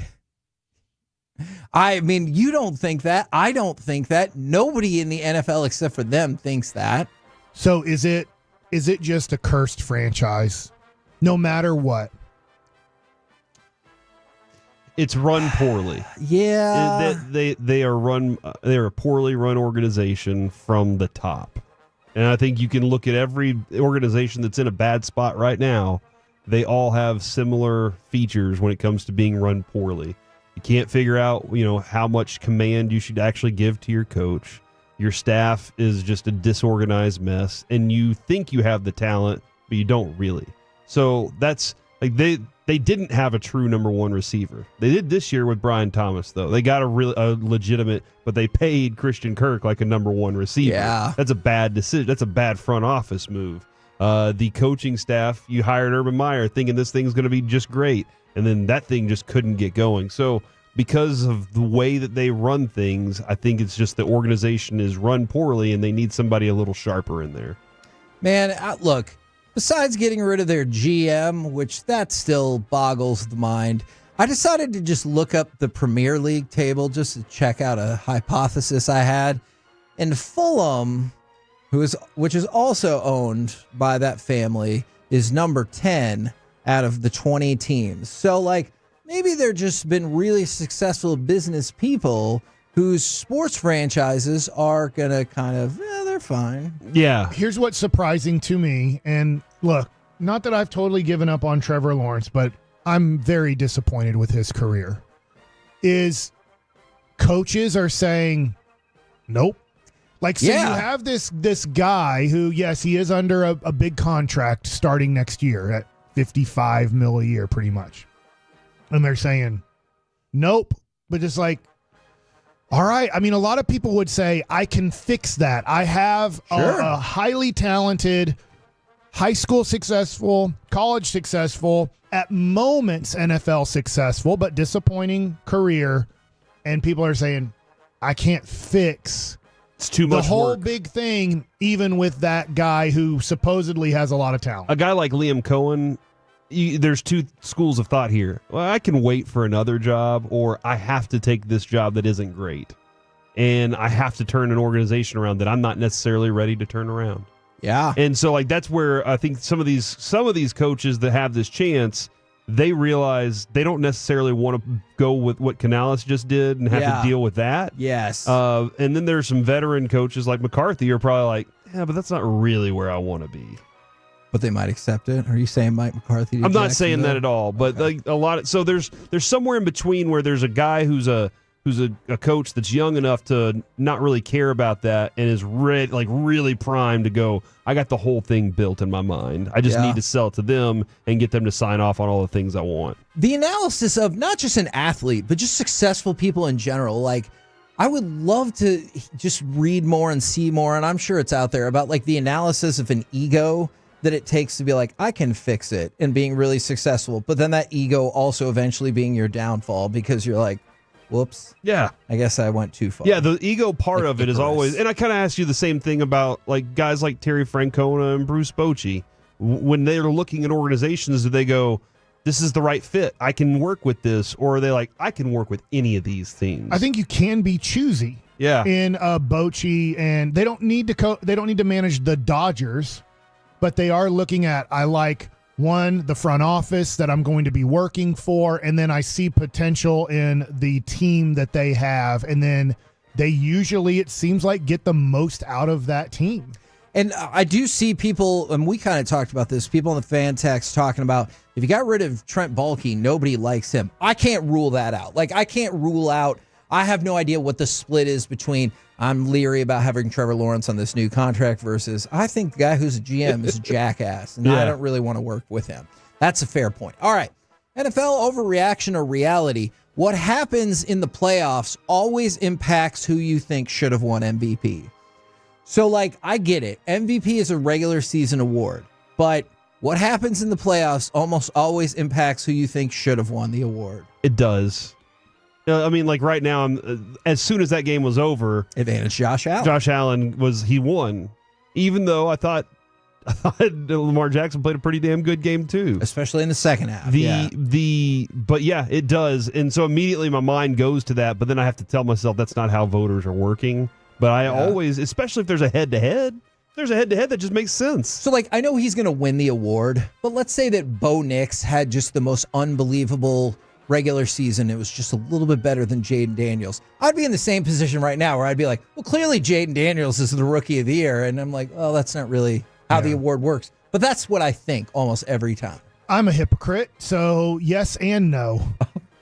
I mean, you don't think that. I don't think that. Nobody in the NFL except for them thinks that. So is it just a cursed franchise? No matter what. It's run poorly. Yeah. They are run. They're a poorly run organization from the top. And I think you can look at every organization that's in a bad spot right now. They all have similar features when it comes to being run poorly. You can't figure out, how much command you should actually give to your coach. Your staff is just a disorganized mess, and you think you have the talent, but you don't really. So that's like they didn't have a true number one receiver. They did this year with Brian Thomas, though. They got a legitimate, but they paid Christian Kirk like a number one receiver. Yeah. That's a bad decision. That's a bad front office move. The coaching staff, you hired Urban Meyer thinking this thing's going to be just great, and then that thing just couldn't get going. So because of the way that they run things, I think it's just the organization is run poorly, and they need somebody a little sharper in there. Man, look, besides getting rid of their GM, which that still boggles the mind, I decided to just look up the Premier League table just to check out a hypothesis I had. And Fulham, which is also owned by that family, is number 10 out of the 20 teams. So, maybe they're just been really successful business people whose sports franchises are going to kind of, they're fine. Yeah. Here's what's surprising to me. And look, not that I've totally given up on Trevor Lawrence, but I'm very disappointed with his career. Is coaches are saying, nope. You have this guy who, yes, he is under a big contract starting next year at $55 million a year, pretty much. And they're saying, nope. But it's like, all right. I mean, a lot of people would say, I can fix that. I have a highly talented, high school successful, college successful, at moments NFL successful, but disappointing career. And people are saying, I can't fix it's too much the whole work. Big thing, even with that guy who supposedly has a lot of talent. A guy like Liam Cohen there's two schools of thought here. Well, I can wait for another job, or I have to take this job that isn't great. And I have to turn an organization around that I'm not necessarily ready to turn around. Yeah. And so like that's where I think some of these coaches that have this chance, they realize they don't necessarily want to go with what Canales just did and have to deal with that. Yes. And then there's some veteran coaches like McCarthy who are probably like, yeah, but that's not really where I want to be. But they might accept it. Are you saying Mike McCarthy? I'm not saying that at all, but like a lot of, so there's somewhere in between where there's a guy who's a coach that's young enough to not really care about that and is really primed to go, I got the whole thing built in my mind. I just need to sell it to them and get them to sign off on all the things I want. The analysis of not just an athlete, but just successful people in general. Like, I would love to just read more and see more, and I'm sure it's out there, about like the analysis of an ego that it takes to be like, I can fix it, and being really successful. But then that ego also eventually being your downfall because you're like, whoops. Yeah. I guess I went too far. Yeah, the ego part of it is always, and I kind of asked you the same thing about like guys like Terry Francona and Bruce Bochy. When they're looking at organizations, do they go, this is the right fit, I can work with this? Or are they like, I can work with any of these things? I think you can be choosy. Yeah. In Bochy, and they don't need to manage the Dodgers, but they are looking at, I like the front office that I'm going to be working for, and then I see potential in the team that they have, and then they usually, it seems like, get the most out of that team. And I do see people, and we kind of talked about this, people in the fan text talking about, if you got rid of Trent Baalke, nobody likes him. I can't rule that out. Like, I can't rule out, I have no idea what the split is between, I'm leery about having Trevor Lawrence on this new contract versus I think the guy who's a GM is a jackass, and I don't really want to work with him. That's a fair point. All right. NFL overreaction or reality. What happens in the playoffs always impacts who you think should have won MVP. So, like, I get it. MVP is a regular season award, but what happens in the playoffs almost always impacts who you think should have won the award. It does. I mean, like right now, as soon as that game was over, advantage Josh Allen. Josh Allen he won, even though I thought Lamar Jackson played a pretty damn good game too, especially in the second half. But yeah, it does, and so immediately my mind goes to that. But then I have to tell myself that's not how voters are working. But I always, especially if there's a head-to-head, that just makes sense. So, like, I know he's going to win the award, but let's say that Bo Nix had just the most unbelievable regular season. It was just a little bit better than Jaden Daniels. I'd be in the same position right now where I'd be like, well, clearly Jaden Daniels is the rookie of the year. And I'm like, oh, that's not really how the award works. But that's what I think almost every time. I'm a hypocrite, so yes and no,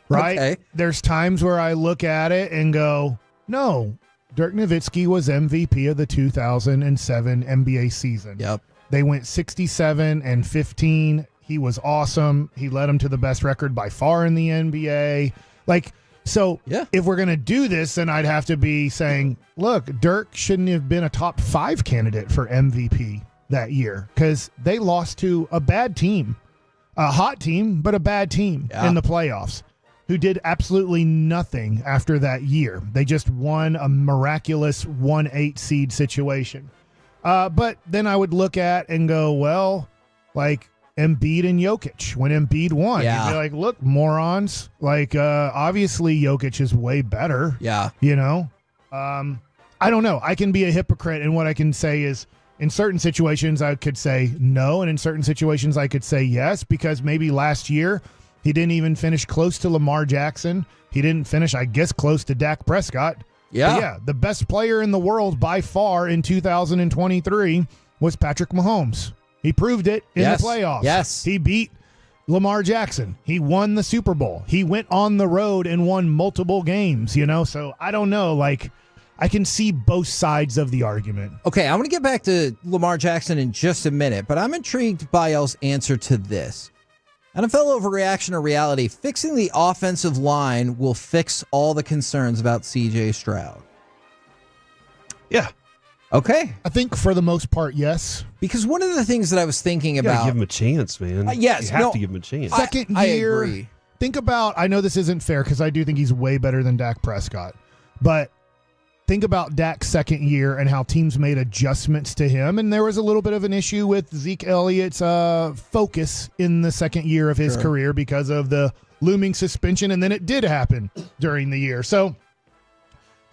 right? Okay. There's times where I look at it and go, no, Dirk Nowitzki was MVP of the 2007 NBA season. Yep. They went 67-15. He was awesome. He led them to the best record by far in the NBA. Like, so if we're going to do this, then I'd have to be saying, look, Dirk shouldn't have been a top 5 candidate for MVP that year because they lost to a bad team, a hot team, but a bad team in the playoffs who did absolutely nothing after that year. They just won a miraculous 1-8 seed situation. But then I would look at and go, well, like, Embiid and Jokic. When Embiid won, you'd be like, look, morons. Like, obviously Jokic is way better. Yeah. You know? I don't know. I can be a hypocrite, and what I can say is in certain situations I could say no, and in certain situations I could say yes, because maybe last year he didn't even finish close to Lamar Jackson. He didn't finish, I guess, close to Dak Prescott. Yeah. But yeah, the best player in the world by far in 2023 was Patrick Mahomes. He proved it in the playoffs. Yes. He beat Lamar Jackson. He won the Super Bowl. He went on the road and won multiple games, you know? So I don't know. Like, I can see both sides of the argument. Okay, I'm going to get back to Lamar Jackson in just a minute, but I'm intrigued by y'all's answer to this. NFL overreaction or reality, fixing the offensive line will fix all the concerns about C.J. Stroud. Yeah. Okay. I think for the most part, yes. Because one of the things that I was thinking about... give him a chance, man. Yes. You have to give him a chance. Second I year. think about Dak's second year and how teams made adjustments to him. And there was a little bit of an issue with Zeke Elliott's focus in the second year of his career because of the looming suspension. And then it did happen during the year. So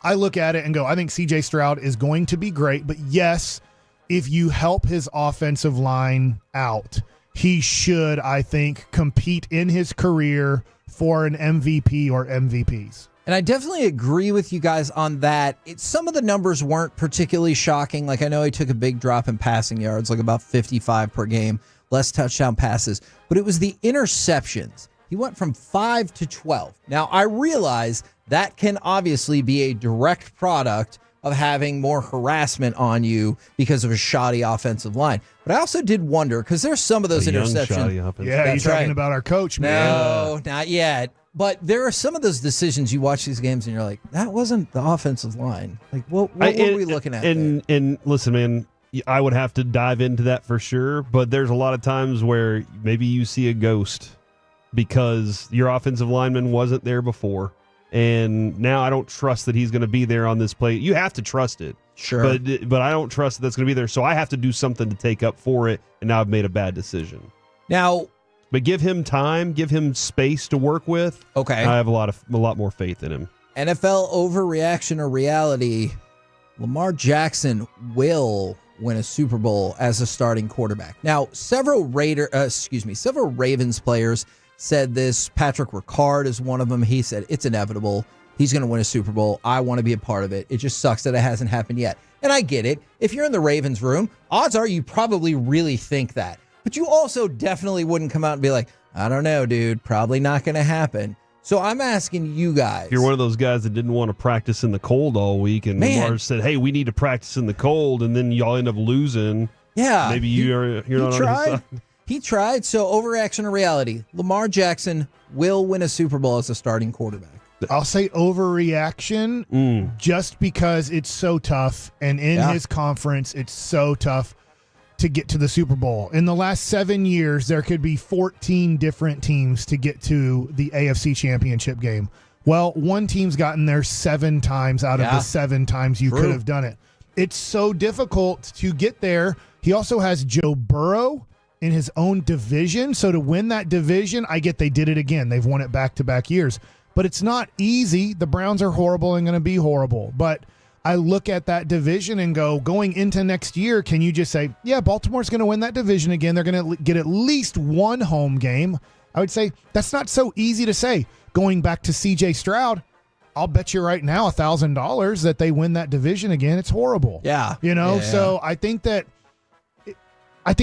I look at it and go, I think CJ Stroud is going to be great. But yes, if you help his offensive line out, he should, I think, compete in his career for an MVP or MVPs. And I definitely agree with you guys on that. Some of the numbers weren't particularly shocking. Like, I know he took a big drop in passing yards, like about 55 per game, less touchdown passes. But it was the interceptions. He went from 5 to 12. Now, I realize that can obviously be a direct product of having more harassment on you because of a shoddy offensive line. But I also did wonder, because there's some of those interceptions. Yeah, you're talking about our coach, man. No, not yet. But there are some of those decisions you watch these games and you're like, that wasn't the offensive line. Like, what were we looking at? And listen, man, I would have to dive into that for sure. But there's a lot of times where maybe you see a ghost because your offensive lineman wasn't there before. And now I don't trust that he's going to be there on this play. You have to trust it. Sure. But I don't trust that that's going to be there. So I have to do something to take up for it. And now I've made a bad decision. Now, but give him time, give him space to work with. Okay. I have a lot more faith in him. NFL overreaction or reality. Lamar Jackson will win a Super Bowl as a starting quarterback. Now, several Ravens players said this. Patrick Ricard is one of them. He said it's inevitable. He's going to win a Super Bowl. I want to be a part of it. It just sucks that it hasn't happened yet. And I get it. If you're in the Ravens room, odds are you probably really think that. But you also definitely wouldn't come out and be like, I don't know, dude, probably not going to happen. So I'm asking you guys. If you're one of those guys that didn't want to practice in the cold all week and Lamar said, hey, we need to practice in the cold, and then y'all end up losing. Yeah. Maybe you're not on his side. He tried. So overreaction or reality. Lamar Jackson will win a Super Bowl as a starting quarterback. I'll say overreaction just because it's so tough. And in his conference, it's so tough to get to the Super Bowl. In the last 7 years, there could be 14 different teams to get to the AFC Championship game. Well, one team's gotten there 7 times out of the 7 times you could have done it. It's so difficult to get there. He also has Joe Burrow in his own division. So to win that division, I get they did it again. They've won it back-to-back years. But it's not easy. The Browns are horrible and going to be horrible. But I look at that division and go, going into next year, can you just say, yeah, Baltimore's going to win that division again. They're going to get at least one home game. I would say that's not so easy to say. Going back to CJ Stroud, I'll bet you right now $1,000 that they win that division again. It's horrible. Yeah. So I think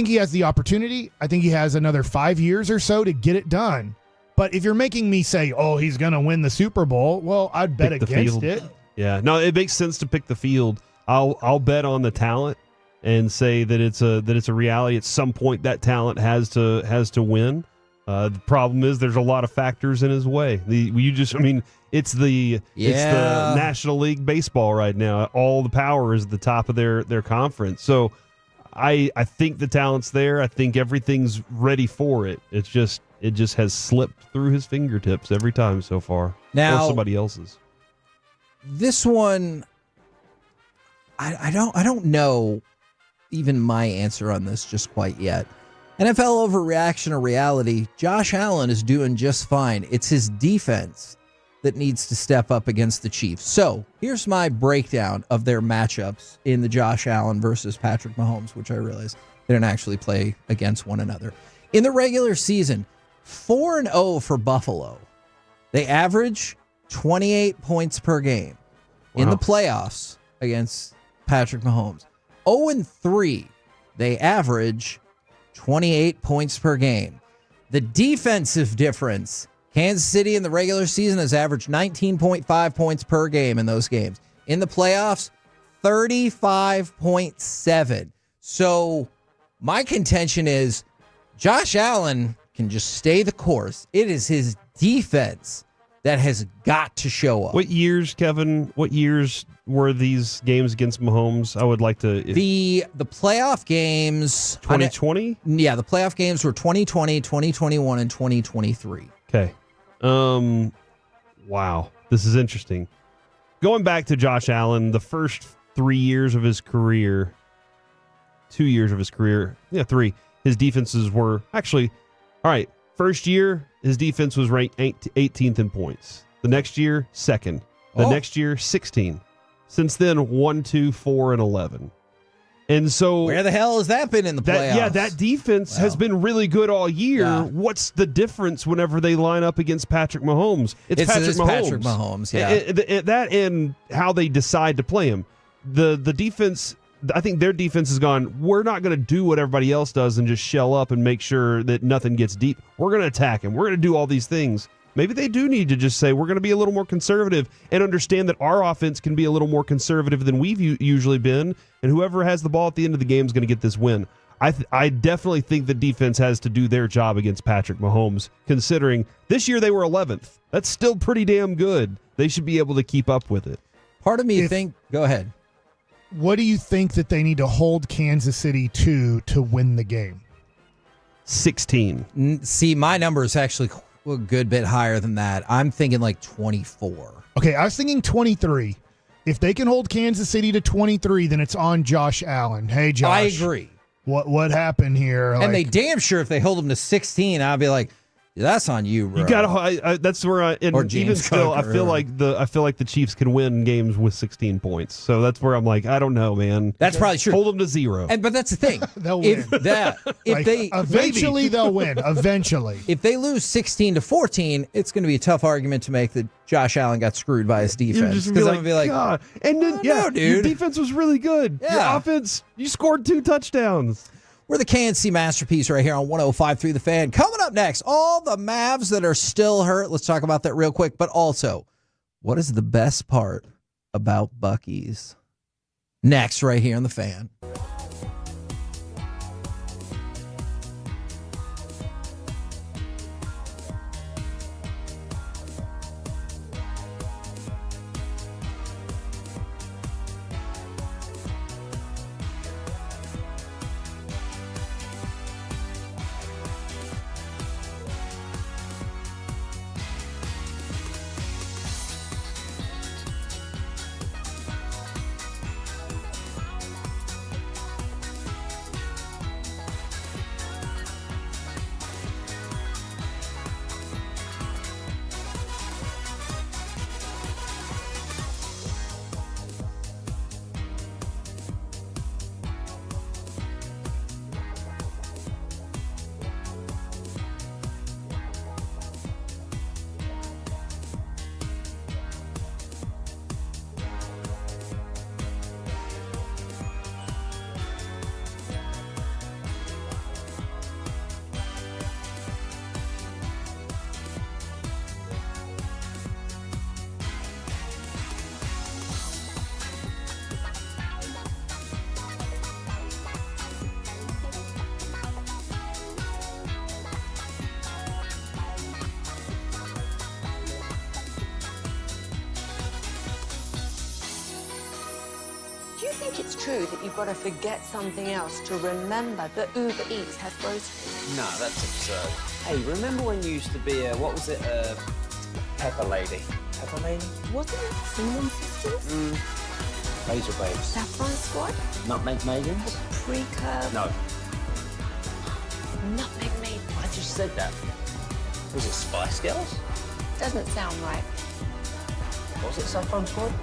he has the opportunity. I think he has another 5 years or so to get it done. But if you're making me say, oh, he's going to win the Super Bowl, well, I'd bet against it. Yeah, no, it makes sense to pick the field. I'll bet on the talent and say that it's a reality. At some point, that talent has to win. The problem is there's a lot of factors in his way. It's the National League Baseball right now. All the power is at the top of their conference. So I think the talent's there. I think everything's ready for it. It just has slipped through his fingertips every time so far. Now, or somebody else's. This one, I don't know even my answer on this just quite yet. NFL overreaction or reality, Josh Allen is doing just fine. It's his defense that needs to step up against the Chiefs. So here's my breakdown of their matchups in the Josh Allen versus Patrick Mahomes, which I realize they don't actually play against one another. In the regular season, 4-0 for Buffalo. They average 28 points per game. In the playoffs against Patrick Mahomes. 0-3, they average 28 points per game. The defensive difference, Kansas City in the regular season has averaged 19.5 points per game in those games. In the playoffs, 35.7. So my contention is Josh Allen can just stay the course. It is his defense that has got to show up. What years, Kevin? What years were these games against Mahomes? I would like to. The playoff games. 2020? Yeah, the playoff games were 2020, 2021, and 2023. Okay. Wow. This is interesting. going back to Josh Allen, the first 3 years of his career, 2 years of his career, 3, his defenses were actually, all right, first year, his defense was ranked 18th in points. The next year, 2nd. The next year, 16. Since then, 1, 2, 4, and 11. And so, where the hell has that been in the playoffs? That defense has been really good all year. Yeah. What's the difference whenever they line up against Patrick Mahomes? It's Patrick Mahomes. Yeah. That and how they decide to play him. The defense, I think their defense has gone, we're not going to do what everybody else does and just shell up and make sure that nothing gets deep. We're going to attack him. We're going to do all these things. Maybe they do need to just say, we're going to be a little more conservative and understand that our offense can be a little more conservative than we've usually been, and whoever has the ball at the end of the game is going to get this win. I definitely think the defense has to do their job against Patrick Mahomes, considering this year they were 11th. That's still pretty damn good. They should be able to keep up with it. Part of me go ahead. What do you think that they need to hold Kansas City to win the game? 16. See, my number is actually a good bit higher than that. I'm thinking like 24. Okay, I was thinking 23. If they can hold Kansas City to 23, then it's on Josh Allen. Hey, Josh. I agree. What happened here? And they damn sure, if they hold them to 16, I'll be like, that's on you, bro. You got. That's where. Even still, I feel like the Chiefs can win games with 16 points. So that's where I'm like, I don't know, man. That's probably true. Hold them to 0. But that's the thing. They'll win. If they eventually they'll win. Eventually, if they lose 16-14, it's going to be a tough argument to make that Josh Allen got screwed by his defense. Because I'm going to be like, God. And then no, dude, your defense was really good. Yeah. Your offense, you scored 2 touchdowns. We're the KNC Masterpiece right here on 105.3 The Fan. Coming up next, all the Mavs that are still hurt. Let's talk about that real quick. But also, what is the best part about Buc-ee's? Next, right here on The Fan. Do you think it's true that you've got to forget something else to remember that Uber Eats has groceries? No, that's absurd. Hey, remember when you used to be Pepper Lady? Pepper Lady? Wasn't it Cinnamon Sisters? Razor Babes. Saffron Squad? Nutmeg Maidens? Pre-curve? No. Nutmeg Maid. I just said that. Was it Spice Girls? Doesn't sound right. Was it Saffron Squad?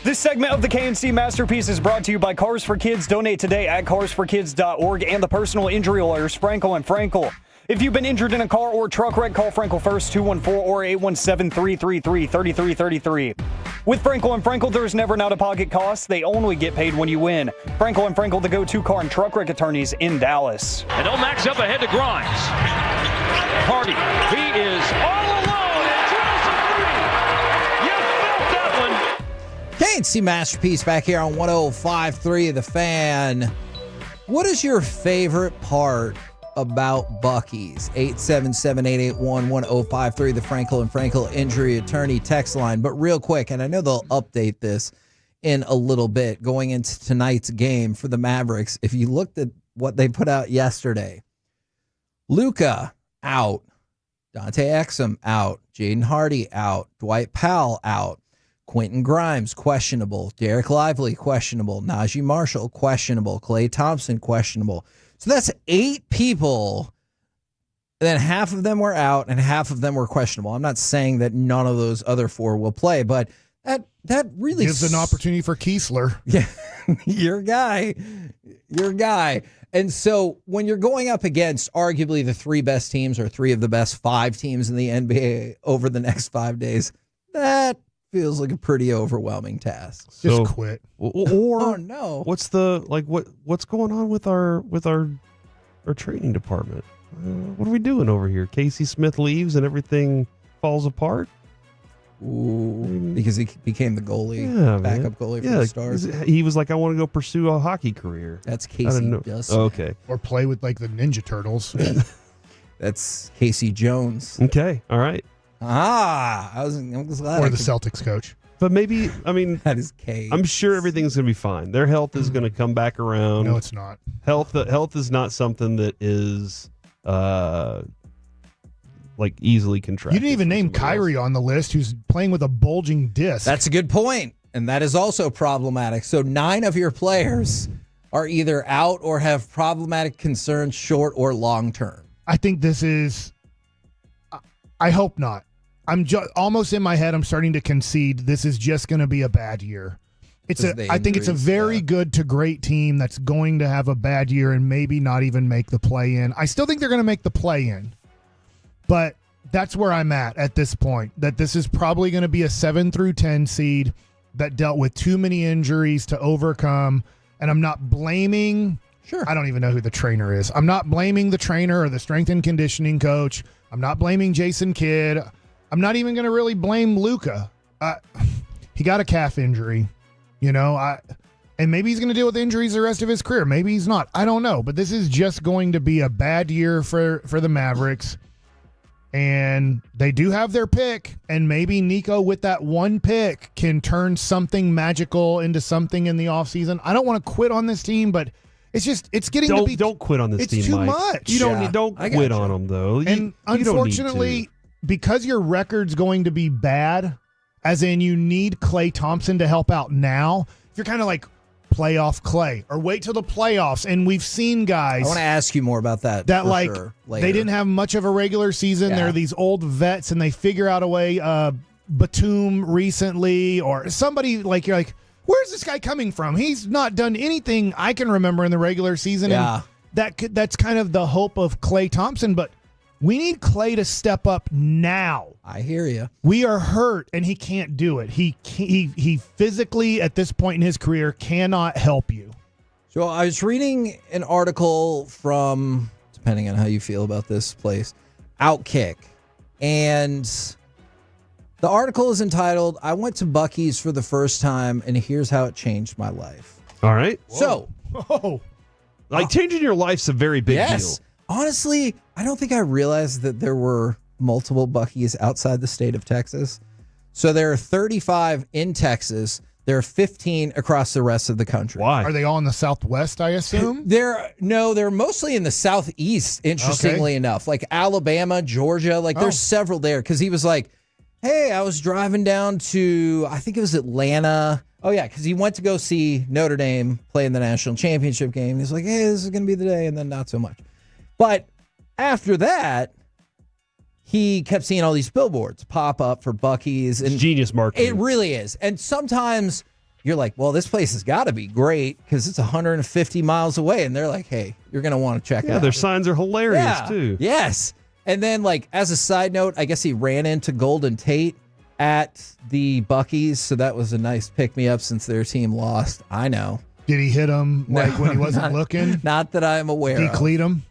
This segment of the KNC Masterpiece is brought to you by Cars for Kids. Donate today at carsforkids.org and the personal injury lawyers, Frankel and Frankel. If you've been injured in a car or truck wreck, call Frankel first, 214 or 817-333-3333. With Frankel and Frankel, there's never an out-of-pocket cost. They only get paid when you win. Frankel and Frankel, the go-to car and truck wreck attorneys in Dallas. And Omax up ahead to Grimes. Hardy, he is all alone and drills a three. You felt that one. KNC Masterpiece back here on 105.3 The Fan. What is your favorite part about Buc-ee's? 877-881-1053, the Frankel and Frankel injury attorney text line. But real quick, and I know they'll update this in a little bit going into tonight's game for the Mavericks. If you looked at what they put out yesterday, Luka out, Dante Exum out, Jaden Hardy out, Dwight Powell out, Quentin Grimes questionable, Derek Lively questionable, Najee Marshall questionable, Klay Thompson questionable. So that's 8 people. And then half of them were out and half of them were questionable. I'm not saying that none of those other 4 will play, but that really gives an opportunity for Kiesler. Yeah, your guy. And so when you're going up against arguably the 3 best teams or 3 of the best 5 teams in the NBA over the next 5 days, that feels like a pretty overwhelming task. Just quit. Or oh no. What's going on with our training department? What are we doing over here? Casey Smith leaves and everything falls apart? Ooh, because he became the goalie, backup goalie for the Stars. He was like, I want to go pursue a hockey career. That's Casey Dustin. Okay. Or play with like the Ninja Turtles. That's Casey Jones. Okay. All right. I'm glad. Or the Celtics coach. But maybe, I mean, that is K. I'm sure everything's going to be fine. Their health is going to come back around. No, it's not. Health is not something that is like easily contracted. You didn't even name Kyrie on the list, who's playing with a bulging disc. That's a good point, and that is also problematic. So 9 of your players are either out or have problematic concerns, short or long term. I think this is. I hope not. I'm almost in my head. I'm starting to concede this is just going to be a bad year. I think it's a very good to great team that's going to have a bad year and maybe not even make the play-in. I still think they're going to make the play-in, but that's where I'm at this point, that this is probably going to be a 7 through 10 seed that dealt with too many injuries to overcome, and I'm not blaming – Sure. I don't even know who the trainer is. I'm not blaming the trainer or the strength and conditioning coach. I'm not blaming Jason Kidd. I'm not even going to really blame Luka. He got a calf injury, and maybe he's going to deal with injuries the rest of his career. Maybe he's not. I don't know. But this is just going to be a bad year for the Mavericks. And they do have their pick, and maybe Nico with that one pick can turn something magical into something in the offseason. I don't want to quit on this team, but it's getting to be. Don't quit on this team, It's too Mike. much. You don't quit on them, though. And unfortunately, because your record's going to be bad, as in you need Klay Thompson to help out now, if you're kind of like playoff Klay or wait till the playoffs, and we've seen guys. I want to ask you more about that. They later. didn't have much of a regular season. Yeah. They're these old vets, and they figure out a way. Batum recently, or somebody like you're like, where's this guy coming from? He's not done anything I can remember in the regular season. Yeah. And that's kind of the hope of Klay Thompson, but we need Klay to step up now. I hear you. We are hurt, and he can't do it. He physically, at this point in his career, cannot help you. So I was reading an article from, depending on how you feel about this place, Outkick, and the article is entitled, I went to Buc-ee's for the first time, and here's how it changed my life. All right. So, changing your life's a very big deal. Honestly, I don't think I realized that there were multiple Buc-ee's outside the state of Texas. So there are 35 in Texas. There are 15 across the rest of the country. Why? Are they all in the Southwest, I assume? They're mostly in the Southeast, interestingly enough. Like Alabama, Georgia, there's several there. Because he was like, hey, I was driving down to, I think it was Atlanta. Oh, yeah, because he went to go see Notre Dame play in the national championship game. He's like, hey, this is going to be the day, and then not so much. But after that, he kept seeing all these billboards pop up for Buc-ee's. And genius marketing. It really is. And sometimes you're like, well, this place has got to be great because it's 150 miles away. And they're like, hey, you're going to want to check it out. Yeah, their signs are hilarious, too. Yes. And then, like, as a side note, I guess he ran into Golden Tate at the Buc-ee's. So that was a nice pick-me-up since their team lost. I know. Did he hit him when he wasn't looking? Not that I'm aware of. Decleat him?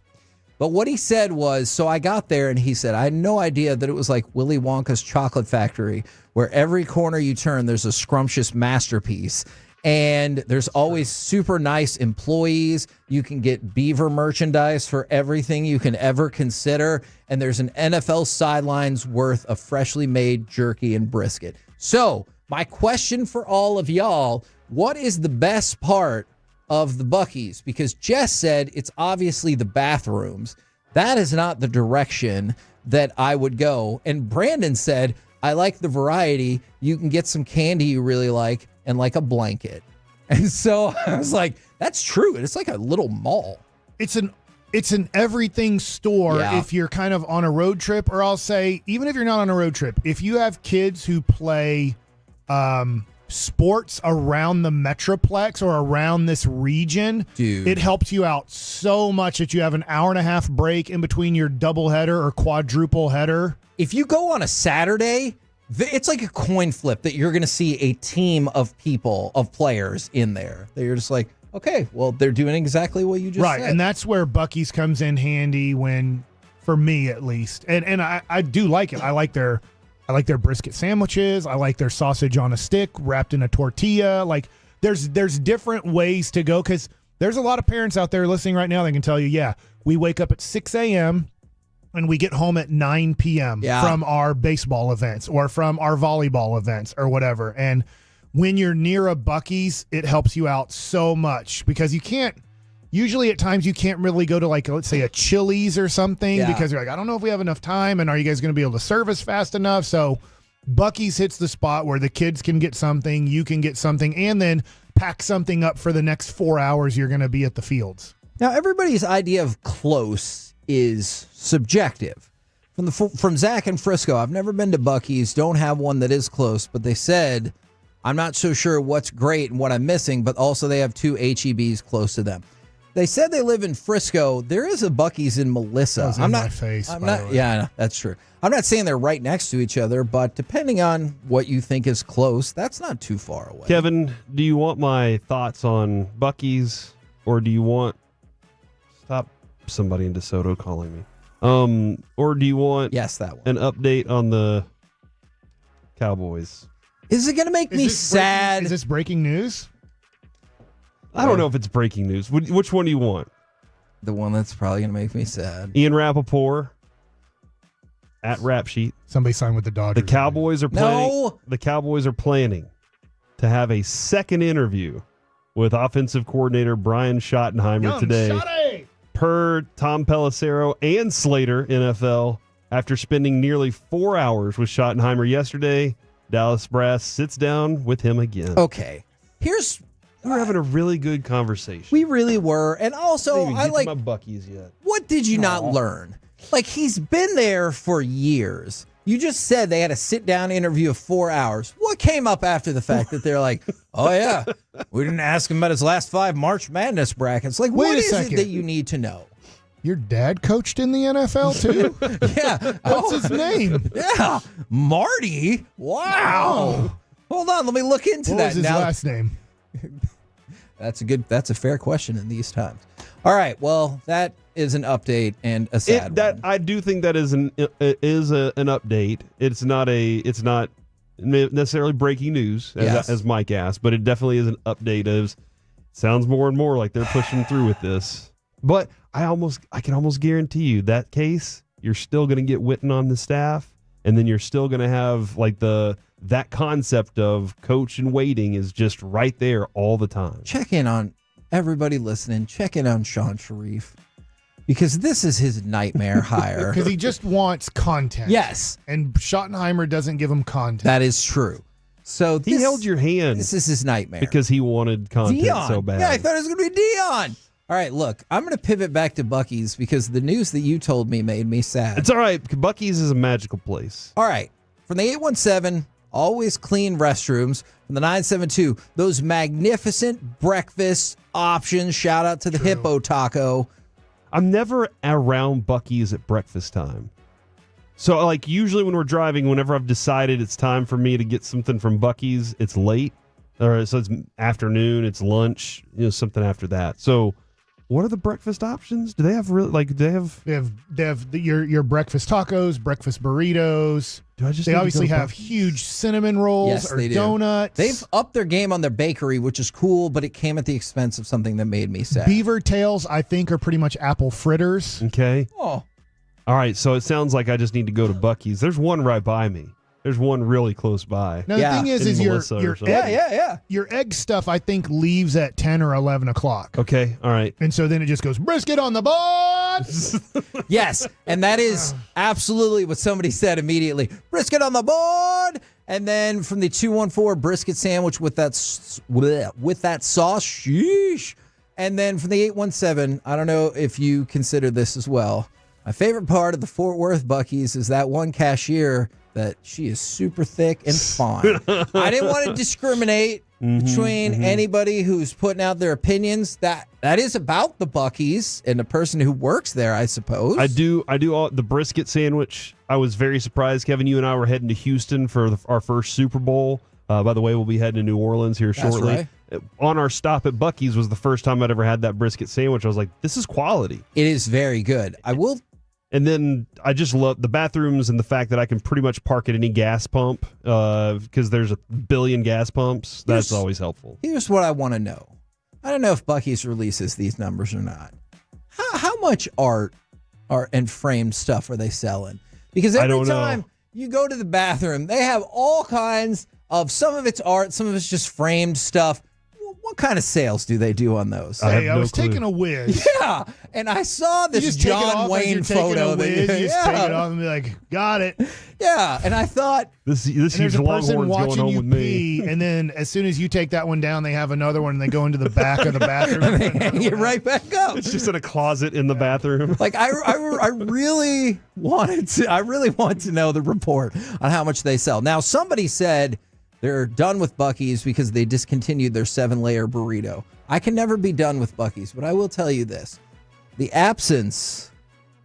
But what he said was, so I got there and he said, I had no idea that it was like Willy Wonka's chocolate factory, where every corner you turn, there's a scrumptious masterpiece. And there's always super nice employees. You can get Beaver merchandise for everything you can ever consider. And there's an NFL sidelines worth of freshly made jerky and brisket. So my question for all of y'all, what is the best part of the Buc-ee's? Because Jess said it's obviously the bathrooms. That is not the direction that I would go. And Brandon said, I like the variety. You can get some candy you really like and like a blanket. And so I was like, that's true. It's like a little mall. It's an everything store if you're kind of on a road trip, or I'll say, even if you're not on a road trip, if you have kids who play sports around the metroplex or around this region, dude, it helps you out so much that you have an hour and a half break in between your double header or quadruple header. If you go on a Saturday, it's like a coin flip that you're going to see a team of people, of players in there. That you're just like, okay, well, they're doing exactly what you just said. Right, and that's where Buc-ee's comes in handy when, for me at least, and I do like it. I like their brisket sandwiches. I like their sausage on a stick wrapped in a tortilla. Like there's different ways to go, because there's a lot of parents out there listening right now that can tell you, yeah, we wake up at 6 a.m. and we get home at 9 p.m. from our baseball events or from our volleyball events or whatever. And when you're near a Buc-ee's, it helps you out so much, because you can't, usually at times you can't really go to, like, let's say a Chili's or something, because you're like, I don't know if we have enough time, and are you guys going to be able to service fast enough? So Buc-ee's hits the spot where the kids can get something, you can get something, and then pack something up for the next 4 hours you're going to be at the fields. Now, everybody's idea of close is subjective. From Zach in Frisco, I've never been to Buc-ee's, don't have one that is close, but they said, I'm not so sure what's great and what I'm missing, but also they have 2 H-E-Bs close to them. They said they live in Frisco. There is a Buc-ee's in Melissa. That was in my face, by the way. Yeah, I know, that's true. I'm not saying they're right next to each other, but depending on what you think is close, that's not too far away. Kevin, do you want my thoughts on Buc-ee's, or do you want... Stop somebody in DeSoto calling me. Or do you want that one. An update on the Cowboys? Is it going to make me sad? Is this breaking news? I don't know if it's breaking news. Which one do you want? The one that's probably going to make me sad. Ian Rappaport at Rap Sheet. Somebody signed with the Dodgers. The Cowboys are planning. No. The Cowboys are planning to have a second interview with offensive coordinator Brian Schottenheimer today. Schotty! Per Tom Pelissero and Slater NFL, after spending nearly 4 hours with Schottenheimer yesterday, Dallas Brass sits down with him again. Okay. We're having a really good conversation. We really were. And also, I like... my Buc-ee's yet. What did you not learn? Like, he's been there for years. You just said they had a sit-down interview of 4 hours. What came up after the fact that they're like, oh, yeah, we didn't ask him about his last 5 March Madness brackets. Like, what is it that you need to know? Your dad coached in the NFL, too? Yeah. What's his name? Yeah. Marty? Wow. Hold on. Let me look into what that. Was his last name? That's a fair question in these times. All right. Well, that is an update and a sad one. I do think that is an update. It's not necessarily breaking news as Mike asked, but it definitely is an update. Sounds more and more like they're pushing through with this. But I can almost guarantee you that case, you're still going to get Witten on the staff, and then you're still going to have like that concept of coach in waiting is just right there all the time. Check in on everybody listening. Check in on Sean Sharif, because this is his nightmare hire. Because he just wants content. Yes. And Schottenheimer doesn't give him content. That is true. So he held your hand. This is his nightmare. Because he wanted content Dion. so bad. Yeah, I thought it was going to be Dion. All right, look, I'm going to pivot back to Buc-ee's because the news that you told me made me sad. It's all right. Buc-ee's is a magical place. All right. From the always clean restrooms. From the 972, those magnificent breakfast options. Shout out to the Hippo Taco. I'm never around Buc-ee's at breakfast time. So, like, usually when we're driving, whenever I've decided it's time for me to get something from Buc-ee's, it's late. Or so it's afternoon, it's lunch, something after that. So, what are the breakfast options? Do they have They have your breakfast tacos, breakfast burritos. They obviously have huge cinnamon rolls or donuts. They've upped their game on their bakery, which is cool, but it came at the expense of something that made me sad. Beaver tails, I think, are pretty much apple fritters. Okay. Oh. All right, so it sounds like I just need to go to Buc-ee's. There's one right by me. There's one really close by. Now, the thing is your egg stuff, I think, leaves at 10 or 11 o'clock. Okay, all right. And so then it just goes, brisket on the board! Yes, and that is absolutely what somebody said immediately. Brisket on the board! And then from the 214, brisket sandwich with that sauce. Sheesh. And then from the 817, I don't know if you consider this as well. My favorite part of the Fort Worth Buc-ee's is that one cashier that she is super thick and fine. I didn't want to discriminate between anybody who's putting out their opinions. That is about the Buc-ee's and the person who works there, I suppose. I do all the brisket sandwich. I was very surprised. Kevin, you and I were heading to Houston for our first Super Bowl. By the way, we'll be heading to New Orleans here shortly. Right. On our stop at Buc-ee's was the first time I'd ever had that brisket sandwich. I was like, this is quality. It is very good. I will. And then I just love the bathrooms and the fact that I can pretty much park at any gas pump because there's a billion gas pumps. That's always helpful. Here's what I want to know. I don't know if Buc-ee's releases these numbers or not. How much art and framed stuff are they selling? Because every time you go to the bathroom, they have all kinds of, some of it's art, some of it's just framed stuff. What kind of sales do they do on those? I was taking a whiz. Yeah, and I saw this John Wayne photo. You just take it off and be like, got it. Yeah, and I thought this huge Longhorn's going on with me. And then as soon as you take that one down, they have another one and they go into the back of the bathroom. And they hang it right back up. It's just in a closet in the bathroom. Like I really wanted to know the report on how much they sell. Now somebody said they're done with Buc-ee's because they discontinued their 7-layer burrito. I can never be done with Buc-ee's, but I will tell you this. The absence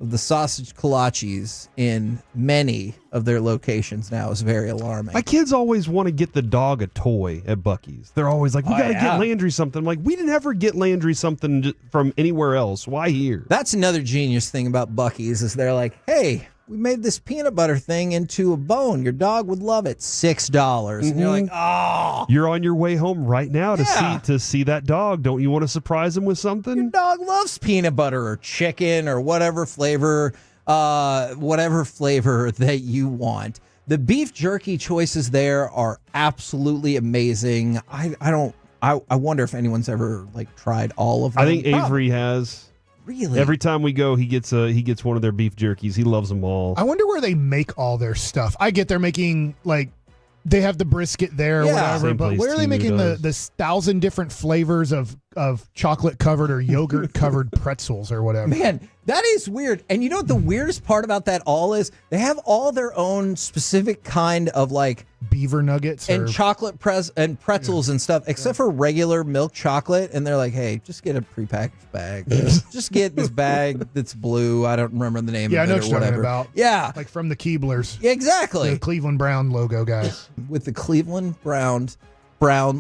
of the sausage kolaches in many of their locations now is very alarming. My kids always want to get the dog a toy at Buc-ee's. They're always like, we got to get Landry something. I'm like, we didn't ever get Landry something from anywhere else. Why here? That's another genius thing about Buc-ee's is they're like, hey, we made this peanut butter thing into a bone. Your dog would love it. $6. And you're like, oh. You're on your way home right now to see that dog. Don't you want to surprise him with something? Your dog loves peanut butter or chicken or whatever flavor that you want. The beef jerky choices there are absolutely amazing. I wonder if anyone's ever tried all of them. I think Avery has. Really? Every time we go, he gets one of their beef jerkies. He loves them all. I wonder where they make all their stuff. I get they're making they have the brisket there or whatever, but where are they making the 1,000 different flavors of chocolate covered or yogurt covered pretzels or whatever? Man, that is weird. And you know what the weirdest part about that all is? They have all their own specific kind of beaver nuggets and chocolate and pretzels and stuff, except for regular milk chocolate. And they're like, hey, just get a prepackaged bag. Just get this bag that's blue. I don't remember the name of it or whatever. Yeah, I know what you're talking about. Yeah. Like from the Keeblers. Yeah, exactly. The Cleveland Brown logo guys. With the Cleveland Brown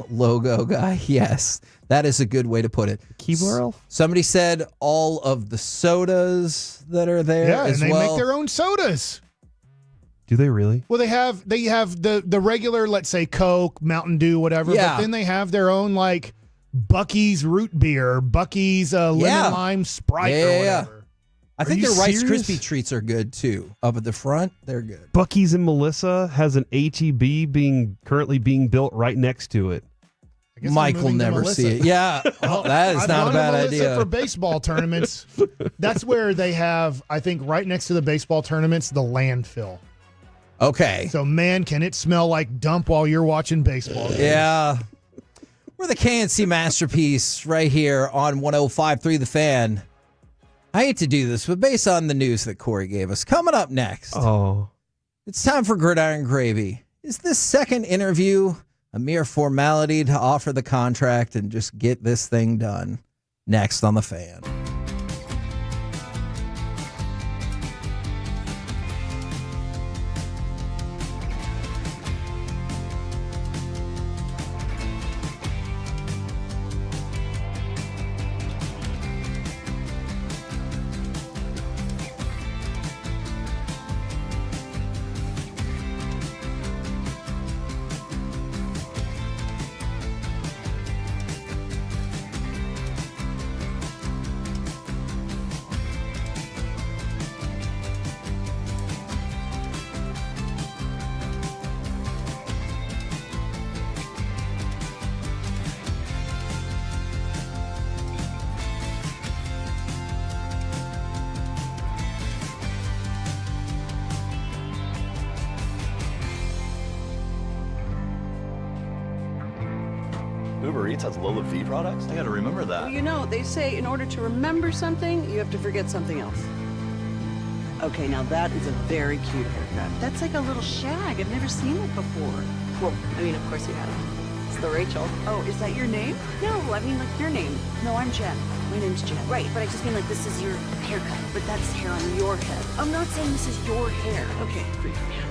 logo guy. Yes, that is a good way to put it. Keebler elf? Somebody said all of the sodas that are there as and they well. make their own sodas. Do they really? Well, they have the regular, let's say Coke, Mountain Dew, whatever. Yeah. But then they have their own Buc-ee's root beer, Buc-ee's lemon lime Sprite or whatever. I think their Rice Krispie treats are good too. Up at the front, they're good. Buc-ee's in Melissa has an HEB currently being built right next to it. Mike will never see it. Yeah, that is not a bad idea. For baseball tournaments, that's where they have, I think, right next to the baseball tournaments, the landfill. Okay. So, man, can it smell like dump while you're watching baseball games. Yeah. We're the KNC Masterpiece right here on 105.3 The Fan. I hate to do this, but based on the news that Corey gave us, coming up next, it's time for Gridiron Gravy. Is this second interview a mere formality to offer the contract and just get this thing done? Next on The Fan. Uber Eats has low fee products? I gotta remember that. Well, you know, they say in order to remember something, you have to forget something else. Okay, now that is a very cute haircut. That's like a little shag. I've never seen it before. Well, I mean, of course you have. It's the Rachel. Oh, is that your name? No, I mean, like your name. No, I'm Jen. My name's Jen. Right, but I just mean like this is your haircut, but that's hair on your head. I'm not saying this is your hair. Okay, freak me out.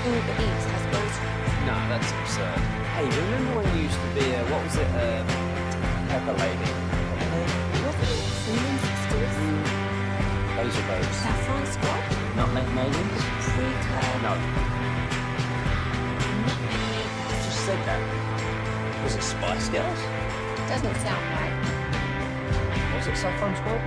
Uber Eats has groceries. No, that's absurd. Hey, remember when you used to be a, what was it, pepper lady? Wasn't it cinnamon sisters? Those are those. Saffron squad? Nutmeg maidens? Sweet No. nutmeg. Just said that. Was it Spice Girls? Doesn't sound right. Was it Saffron Squad?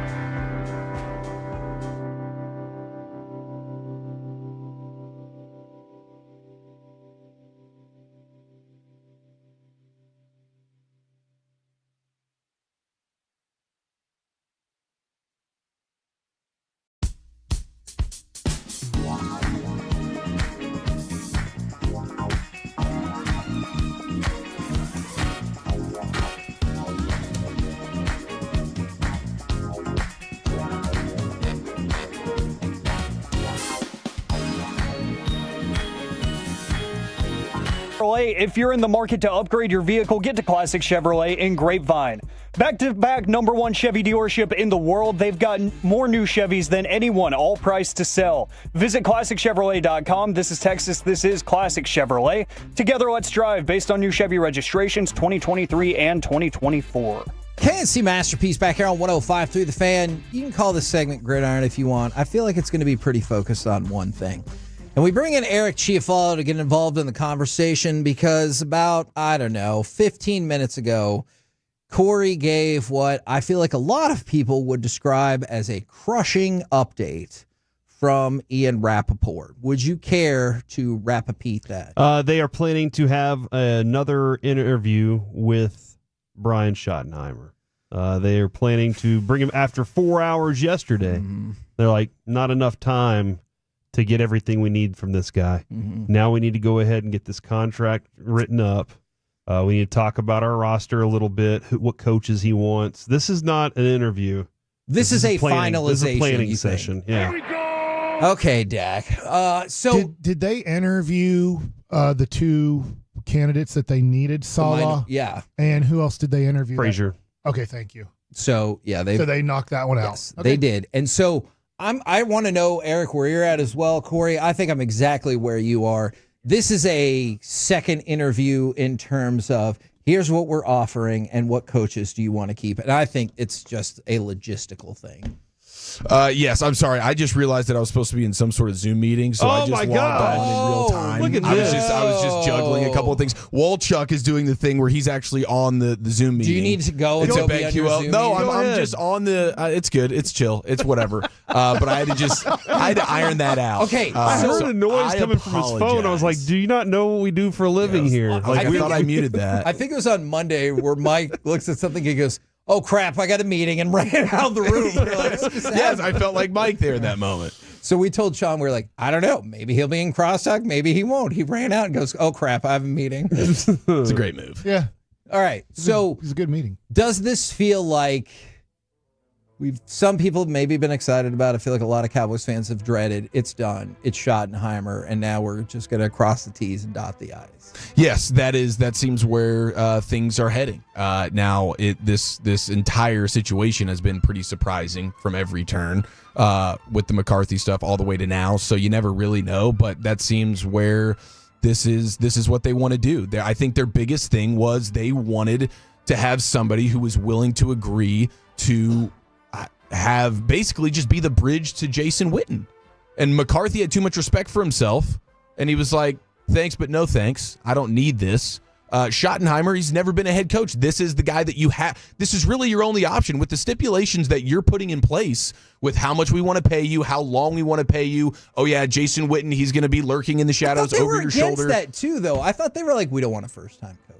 If you're in the market to upgrade your vehicle, get to Classic Chevrolet in Grapevine. Back-to-back #1 Chevy dealership in the world. They've got more new Chevys than anyone, all priced to sell. Visit ClassicChevrolet.com. This is Texas. This is Classic Chevrolet. Together, let's drive based on new Chevy registrations 2023 and 2024. KNC Masterpiece back here on 105.3 The Fan. You can call this segment Gridiron if you want. I feel like it's going to be pretty focused on one thing. And we bring in Eric Chiafalo to get involved in the conversation because about, 15 minutes ago, Corey gave what I feel like a lot of people would describe as a crushing update from Ian Rappaport. Would you care to repeat that? They are planning to have another interview with Brian Schottenheimer. They are planning to bring him after 4 hours yesterday. Mm-hmm. They're like, not enough time to get everything we need from this guy. Mm-hmm. Now we need to go ahead and get this contract written up. We need to talk about our roster a little bit, what coaches he wants. This is not an interview. This is a finalization. This is a planning session. Yeah. Okay, Dak. So did they interview the two candidates that they needed? Salah, yeah. And who else did they interview? Frazier. Okay, thank you. So yeah, they knocked that one out. Yes, Okay. they did. And so I want to know, Eric, where you're at as well. Corey, I think I'm exactly where you are. This is a second interview in terms of here's what we're offering and what coaches do you want to keep. And I think it's just a logistical thing. Yes, I'm sorry. I just realized that I was supposed to be in some sort of Zoom meeting, so I just logged on in real time. Look at I this. was just juggling a couple of things. Walchuk is doing the thing where he's actually on the Zoom meeting. Do you need to go? It's and a be on your BetQL. Zoom No, meeting? I'm just on the. It's good. It's chill. It's whatever. But I had to iron that out. Okay, I heard so a noise I coming from his phone. I was like, "Do you not know what we do for a living here?" I thought I muted that. I think it was on Monday where Mike looks at something. He goes, "Oh crap! I got a meeting," and ran out of the room. We're like, Yes, I felt like Mike there in that moment. So we told Sean, we're like, I don't know. Maybe he'll be in crosstalk. Maybe he won't. He ran out and goes, "Oh crap! I have a meeting." It's a great move. Yeah. All right. So it's a good meeting. Does this feel like some people have maybe been excited about it? I feel like a lot of Cowboys fans have dreaded. It's done. It's Schottenheimer, and now we're just going to cross the T's and dot the I's. Yes, that seems where things are heading. Now, this entire situation has been pretty surprising from every turn with the McCarthy stuff all the way to now. So you never really know, but that seems where this is what they want to do. I think their biggest thing was they wanted to have somebody who was willing to agree to have basically just be the bridge to Jason Witten. And McCarthy had too much respect for himself, and he was like, thanks, but no thanks. I don't need this. Schottenheimer, he's never been a head coach. This is the guy that you have. This is really your only option with the stipulations that you're putting in place with how much we want to pay you, how long we want to pay you. Oh, yeah, Jason Witten, he's going to be lurking in the shadows over your shoulder. That too, though. I thought they were like, we don't want a first-time coach.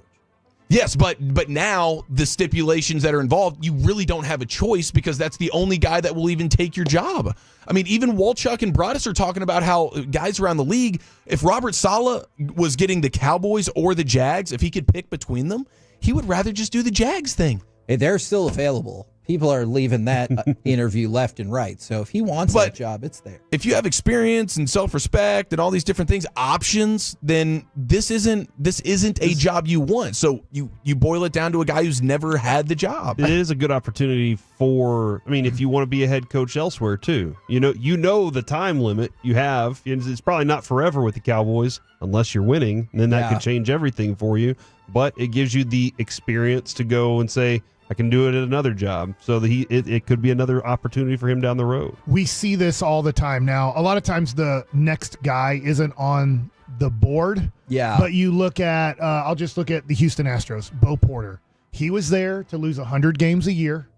Yes, but now the stipulations that are involved, you really don't have a choice because that's the only guy that will even take your job. I mean, even Walchuk and Broaddus are talking about how guys around the league, if Robert Saleh was getting the Cowboys or the Jags, if he could pick between them, he would rather just do the Jags thing. Hey, they're still available. People are leaving that interview left and right. So if he wants that job, it's there. If you have experience and self-respect and all these different things, options, then this isn't a job you want. So you boil it down to a guy who's never had the job. It is a good opportunity for, I mean, if you want to be a head coach elsewhere too. You know the time limit you have. It's probably not forever with the Cowboys unless you're winning, and then that could change everything for you. But it gives you the experience to go and say, I can do it at another job. So that it could be another opportunity for him down the road. We see this all the time now. A lot of times the next guy isn't on the board. Yeah. But you look at, I'll just look at the Houston Astros, Bo Porter. He was there to lose 100 games a year.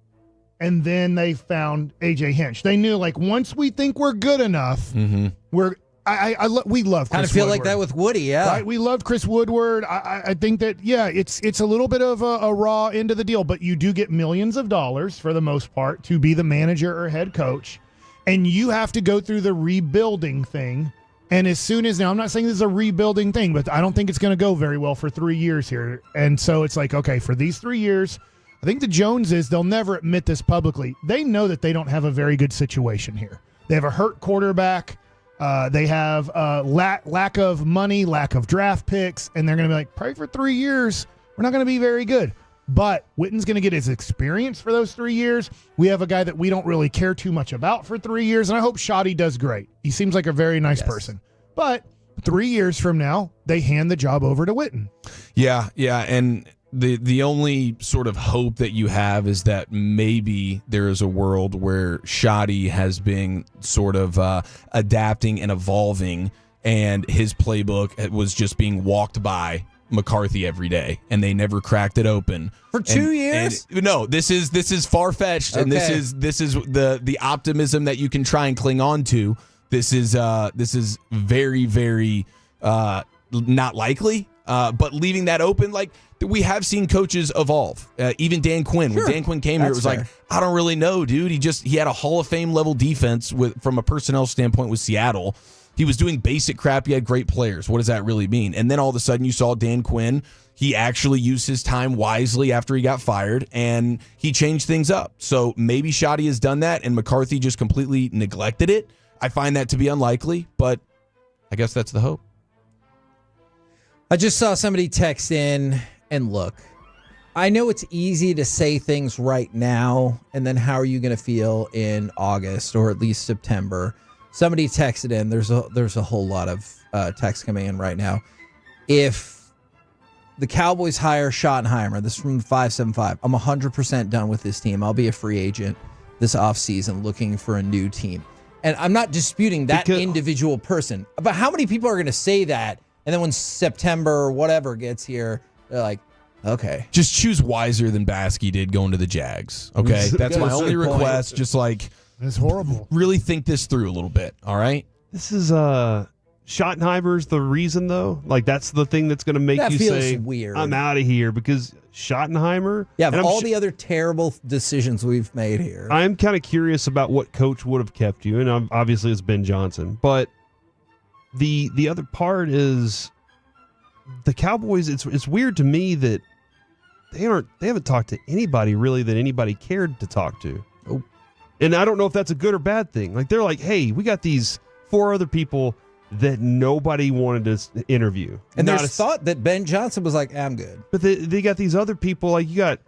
And then they found AJ Hinch. They knew, like, once we think we're good enough, we love Chris Kind of feel Woodward. like that with Woody, yeah. Right? We loved Chris Woodward. I think that, it's a little bit of a raw end of the deal, but you do get millions of dollars for the most part to be the manager or head coach, and you have to go through the rebuilding thing. And as soon as, now I'm not saying this is a rebuilding thing, but I don't think it's going to go very well for 3 years here. And so it's like, okay, for these 3 years, I think the Joneses, they'll never admit this publicly. They know that they don't have a very good situation here. They have a hurt quarterback. They have lack of money, lack of draft picks, and they're going to be like, probably for 3 years, we're not going to be very good. But Witten's going to get his experience for those 3 years. We have a guy that we don't really care too much about for 3 years, and I hope Schotty does great. He seems like a very nice person. But 3 years from now, they hand the job over to Witten. Yeah, and the only sort of hope that you have is that maybe there is a world where Schotty has been sort of adapting and evolving, and his playbook was just being walked by McCarthy every day, and they never cracked it open for 2 years. No, this is far fetched, and this is the optimism that you can try and cling on to. This is very, very not likely, but leaving that open, like. We have seen coaches evolve. Even Dan Quinn. When Dan Quinn came here, it was like, I don't really know, dude. He had a Hall of Fame level defense from a personnel standpoint with Seattle. He was doing basic crap. He had great players. What does that really mean? And then all of a sudden you saw Dan Quinn. He actually used his time wisely after he got fired, and he changed things up. So maybe Schotty has done that, and McCarthy just completely neglected it. I find that to be unlikely, but I guess that's the hope. I just saw somebody text in. And look, I know it's easy to say things right now, and then how are you going to feel in August or at least September? Somebody texted in. There's a whole lot of text coming in right now. If the Cowboys hire Schottenheimer, this is from 575, I'm 100% done with this team. I'll be a free agent this offseason looking for a new team. And I'm not disputing that individual person, but how many people are going to say that? And then when September or whatever gets here, they're like, okay. Just choose wiser than Baskey did going to the Jags. Okay. That's my only request. Just like, it's horrible. Really think this through a little bit. All right. This is Schottenheimer's the reason, though. Like, that's the thing that's going to make you say, weird. I'm out of here, because Schottenheimer. Yeah, of all the other terrible decisions we've made here. I'm kind of curious about what coach would have kept you, and obviously it's Ben Johnson. But the other part is, the Cowboys, it's weird to me that they haven't talked to anybody really that anybody cared to talk to. Oh. And I don't know if that's a good or bad thing. Like, they're like, hey, we got these 4 other people that nobody wanted to interview. And there's thought that Ben Johnson was like, I'm good. But they got these other people, like you got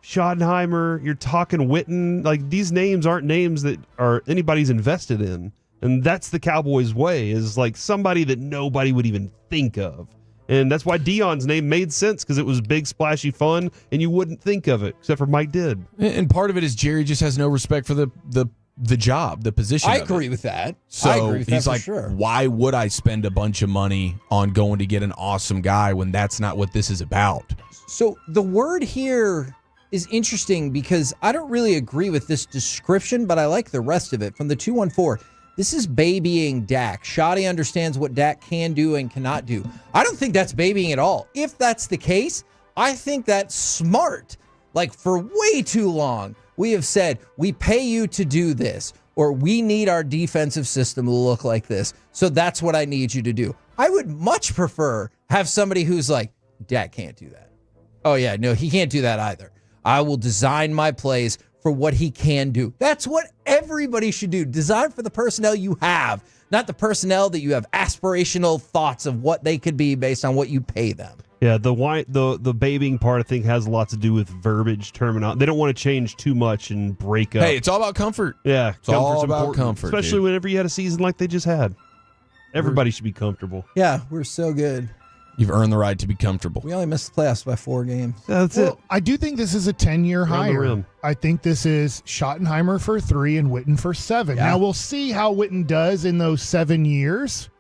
Schottenheimer, you're talking Witten. Like, these names aren't names that are anybody's invested in. And that's the Cowboys' way, is like somebody that nobody would even think of. And that's why Dion's name made sense, because it was big, splashy fun, and you wouldn't think of it, except for Mike did. And part of it is Jerry just has no respect for the job, the position. I agree with that. So I agree with he's that like, for sure. why would I spend a bunch of money on going to get an awesome guy when that's not what this is about? So the word here is interesting because I don't really agree with this description, but I like the rest of it. From the 214, this is babying Dak. Schotty understands what Dak can do and cannot do. I don't think that's babying at all. If that's the case, I think that's smart. Like, for way too long, we have said, we pay you to do this, or we need our defensive system to look like this. So that's what I need you to do. I would much prefer have somebody who's like, Dak can't do that. Oh, yeah, no, he can't do that either. I will design my plays for what he can do. That's what everybody should do. Design for the personnel you have, not the personnel that you have aspirational thoughts of what they could be based on what you pay them. Yeah, the babying part, I think, has a lot to do with verbiage, terminology. They don't want to change too much and break up. Hey, it's all about comfort. Yeah, it's all comfort's about important, comfort, especially dude. whenever you had a season like they just had. Everybody should be comfortable. Yeah, we're so good. You've earned the right to be comfortable. We only missed the playoffs by 4 games. That's Well, I do think this is a 10-year Around the hire. rim. I think this is Schottenheimer for 3 and Witten for 7. Yeah. Now, we'll see how Witten does in those 7 years,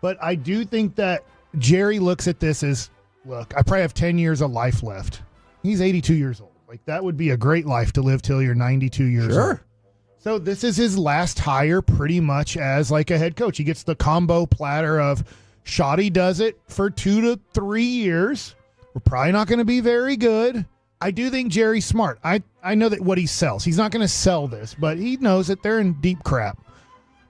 but I do think that Jerry looks at this as, look, I probably have 10 years of life left. He's 82 years old. Like, that would be a great life to live till you're 92 years old. So this is his last hire pretty much as like a head coach. He gets the combo platter of Schotty does it for 2 to 3 years. We're probably not going to be very good. I do think Jerry's smart. I know that what he sells. He's not going to sell this, but he knows that they're in deep crap.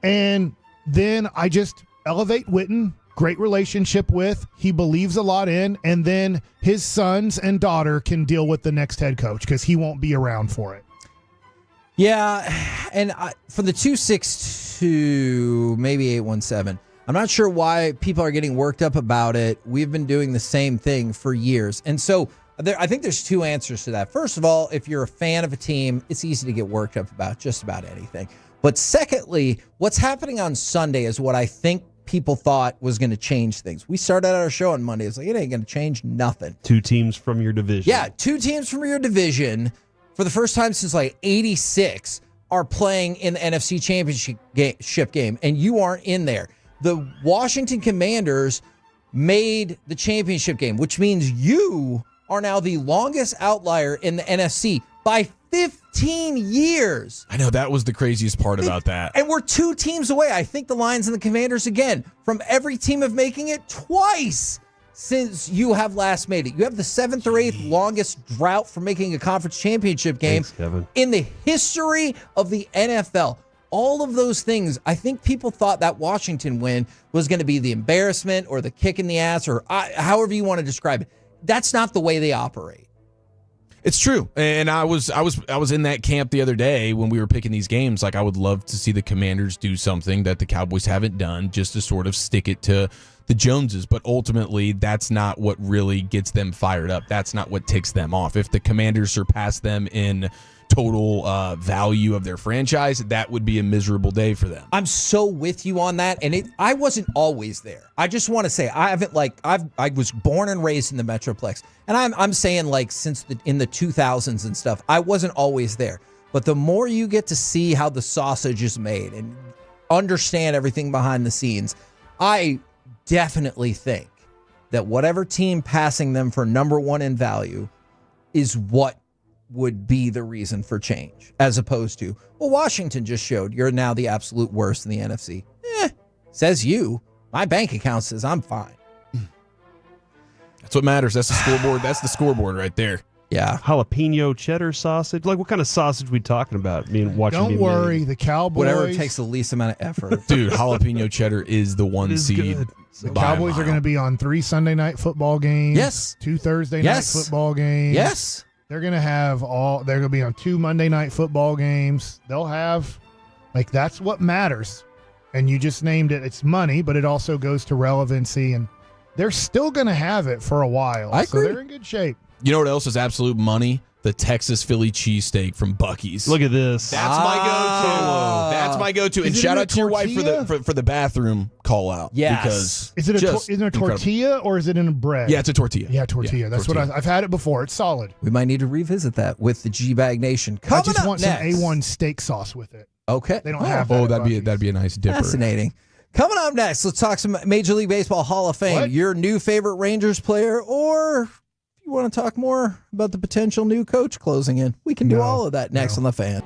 And then I just elevate Witten, great relationship with, he believes a lot in, and then his sons and daughter can deal with the next head coach because he won't be around for it. Yeah, and for the 262, maybe 817, I'm not sure why people are getting worked up about it. We've been doing the same thing for years. And so I think there's 2 answers to that. First of all, if you're a fan of a team, it's easy to get worked up about just about anything. But secondly, what's happening on Sunday is what I think people thought was going to change things. We started out our show on Monday. It's like, it ain't going to change nothing. 2 teams from your division. Yeah, 2 teams from your division for the first time since like 86 are playing in the NFC Championship game, and you aren't in there. The Washington Commanders made the championship game, which means you are now the longest outlier in the NFC by 15 years. I know, that was the craziest part about that. And we're 2 teams away. I think the Lions and the Commanders, again, from every team of making it twice since you have last made it. You have the 7th or 8th longest drought for making a conference championship game in the history of the NFL. All of those things, I think people thought that Washington win was going to be the embarrassment or the kick in the ass or however you want to describe it. That's not the way they operate. It's true. And I was in that camp the other day when we were picking these games. Like, I would love to see the Commanders do something that the Cowboys haven't done just to sort of stick it to the Joneses. But ultimately, that's not what really gets them fired up. That's not what ticks them off. If the Commanders surpass them in total value of their franchise, that would be a miserable day for them. I'm so with you on that, and I wasn't always there. I just want to say I was born and raised in the metroplex, and I'm saying like since in the 2000s and stuff. I wasn't always there, but the more you get to see how the sausage is made and understand everything behind the scenes, I definitely think that whatever team passing them for number 1 in value is what would be the reason for change, as opposed to, well, Washington just showed you're now the absolute worst in the NFC. Says you. My bank account says I'm fine. That's what matters. That's the scoreboard. That's the scoreboard right there. Yeah. Jalapeno cheddar sausage. Like, what kind of sausage are we talking about? I mean, watching. Don't worry, the Cowboys. Whatever takes the least amount of effort. Dude, jalapeno cheddar is the 1 seed. The Cowboys are going to be on 3 Sunday night football games. Yes. 2 Thursday night football games. Yes. They're going to have they're going to be on 2 Monday night football games. They'll have, like, that's what matters. And you just named it. It's money, but it also goes to relevancy. And they're still going to have it for a while. I agree. So they're in good shape. You know what else is absolute money? The Texas Philly cheesesteak from Buc-ee's. Look at this. That's my go-to. That's my go-to. And shout out to your wife for the bathroom call out. Yes. Because Is it a tortilla or is it in a bread? Yeah, it's a tortilla. Yeah, tortilla. That's what I've had it before. It's solid. We might need to revisit that with the G-Bag Nation. I Coming just up want next. some A1 steak sauce with it. Okay. They don't have that. Oh, that'd be a nice dipper. Fascinating. Coming up next, let's talk some Major League Baseball Hall of Fame. What? Your new favorite Rangers player, or if you want to talk more about the potential new coach closing in, we can do all of that next on The Fan.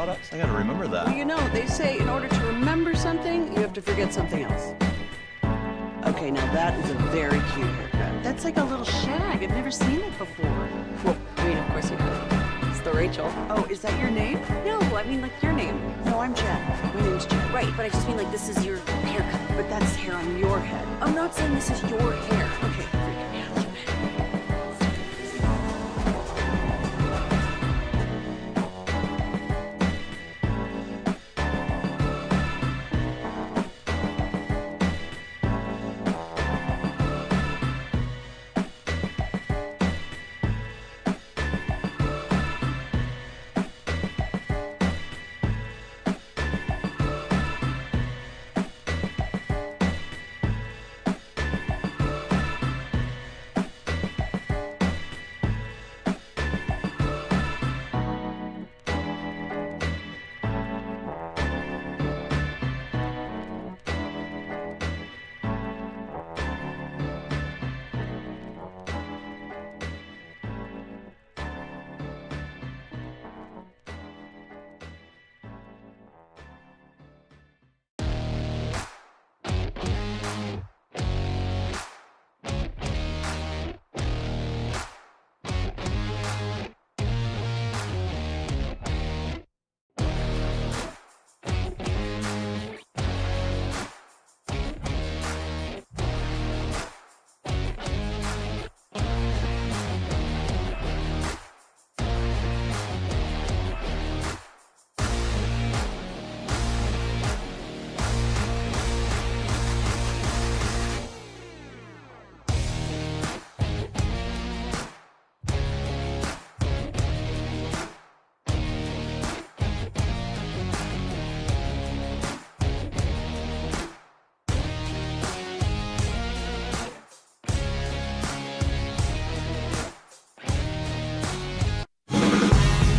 products? I gotta remember that. Well, you know, they say in order to remember something, you have to forget something else. Okay, now that is a very cute haircut. That's like a little shag. I've never seen it before. Well, I mean, of course you have. It's the Rachel. Oh, is that your name? No, I mean like your name. No, I'm Jen. My name's Jen. Right, but I just mean like this is your haircut. But that's hair on your head. I'm not saying this is your hair. Okay, freaking me out.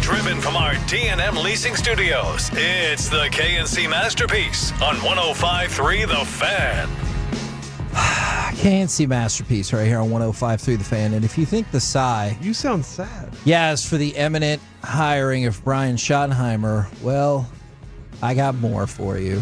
Driven from our D&M Leasing Studios, it's the KNC Masterpiece on 105.3 The Fan. KNC Masterpiece right here on 105.3 The Fan. And if you think the sigh... You sound sad. Yes, for the imminent hiring of Brian Schottenheimer, well, I got more for you.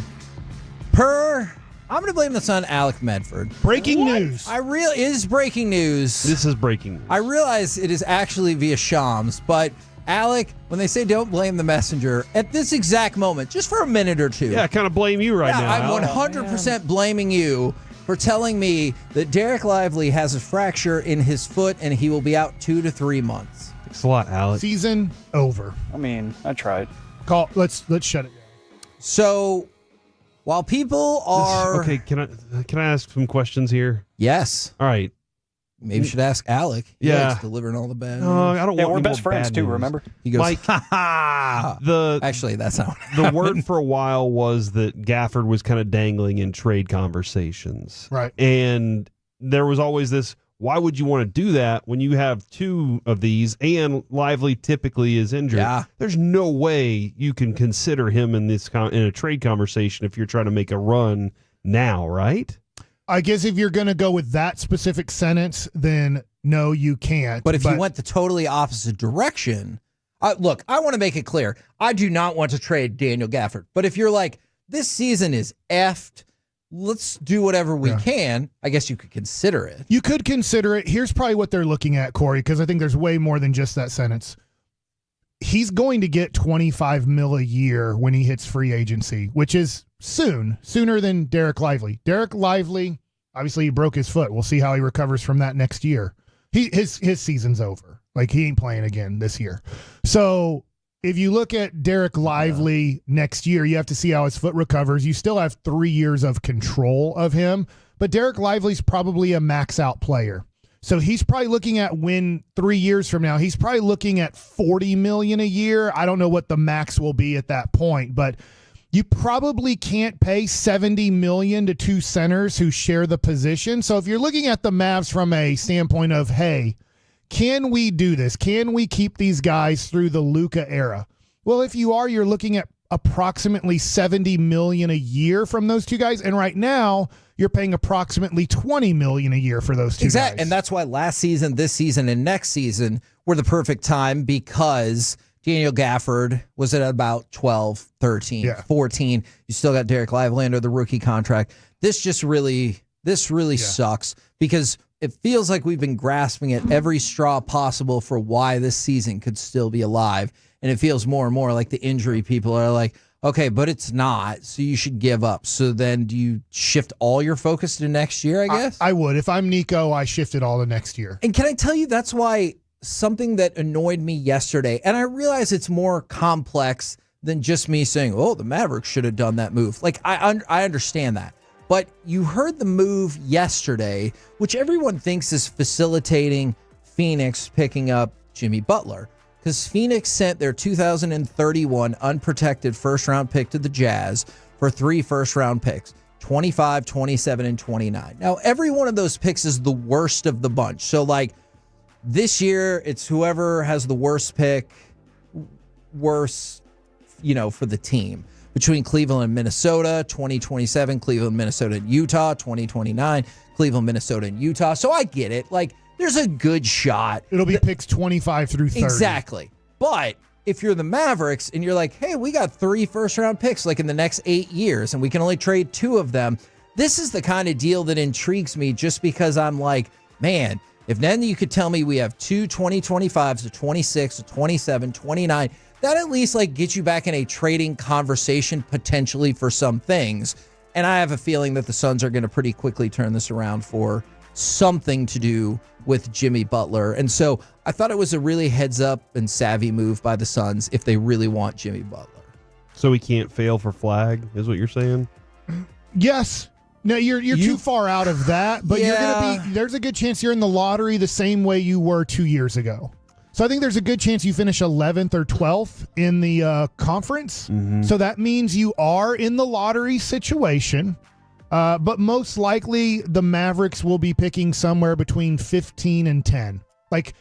I'm going to blame this on Alec Medford. Breaking news. It is breaking news. This is breaking news. I realize it is actually via Shams, but Alec, when they say don't blame the messenger, at this exact moment, just for a minute or two. Yeah, I kind of blame you right now. I'm 100% blaming you for telling me that Derek Lively has a fracture in his foot and he will be out 2 to 3 months. Thanks a lot, Alec. Season over. I mean, I tried. Let's shut it down. So, while people are... Okay, can I ask some questions here? Yes. All right. Maybe you should ask Alec. He likes delivering all the bad news. I don't want we're any best more friends bad too, news. remember? He goes, Mike, actually, that's not what the happened. word for a while was that Gafford was kind of dangling in trade conversations. Right. And there was always this, why would you want to do that when you have two of these and Lively typically is injured? Yeah. There's no way you can consider him in this in a trade conversation if you're trying to make a run now, right? I guess if you're going to go with that specific sentence, then no, you can't. But if you went the totally opposite direction, look, I want to make it clear. I do not want to trade Daniel Gafford. But if you're like, this season is effed, let's do whatever we can, I guess you could consider it. You could consider it. Here's probably what they're looking at, Corey, because I think there's way more than just that sentence. He's going to get $25 million a year when he hits free agency, which is sooner than Derek Lively. Derek Lively, obviously, he broke his foot. We'll see how he recovers from that next year. His season's over. Like, he ain't playing again this year. So if you look at Derek Lively next year, you have to see how his foot recovers. You still have 3 years of control of him, but Derek Lively's probably a max out player. So he's probably looking at 3 years from now, he's probably looking at $40 million a year. I don't know what the max will be at that point, but you probably can't pay $70 million to two centers who share the position. So if you're looking at the Mavs from a standpoint of, hey, can we do this? Can we keep these guys through the Luka era? Well, if you are, you're looking at approximately $70 million a year from those two guys. And right now, you're paying approximately $20 million a year for those two guys. And that's why last season, this season, and next season were the perfect time because Daniel Gafford was at about 12, 13, 14. You still got Derek Lively under the rookie contract. This really sucks because it feels like we've been grasping at every straw possible for why this season could still be alive. And it feels more and more like the injury people are like, okay, but it's not, so you should give up. So then do you shift all your focus to next year, I guess? I would. If I'm Nico, I shift it all to next year. And can I tell you, that's why something that annoyed me yesterday, and I realize it's more complex than just me saying, oh, the Mavericks should have done that move. Like, I understand that. But you heard the move yesterday, which everyone thinks is facilitating Phoenix picking up Jimmy Butler. Because Phoenix sent their 2031 unprotected first-round pick to the Jazz for 3 first-round picks, 25, 27, and 29. Now, every one of those picks is the worst of the bunch. So, like, this year, it's whoever has the worst pick, worse, for the team. Between Cleveland and Minnesota, 2027, Cleveland, Minnesota, and Utah, 2029, Cleveland, Minnesota, and Utah. So I get it. Like, there's a good shot. It'll be picks 25 through 30. Exactly. But if you're the Mavericks and you're like, hey, we got 3 first-round picks like in the next 8 years, and we can only trade 2 of them, this is the kind of deal that intrigues me just because I'm like, man, if then you could tell me we have 2 2025s, a 26, a 27, 29, that at least like gets you back in a trading conversation potentially for some things. And I have a feeling that the Suns are going to pretty quickly turn this around for something to do with Jimmy Butler. And so I thought it was a really heads up and savvy move by the Suns if they really want Jimmy Butler. So he can't fail for flag, is what you're saying? Yes. No, you're too far out of that, but you're going to be, there's a good chance you're in the lottery the same way you were 2 years ago. So I think there's a good chance you finish 11th or 12th in the conference. Mm-hmm. So that means you are in the lottery situation. But most likely the Mavericks will be picking somewhere between 15 and 10, like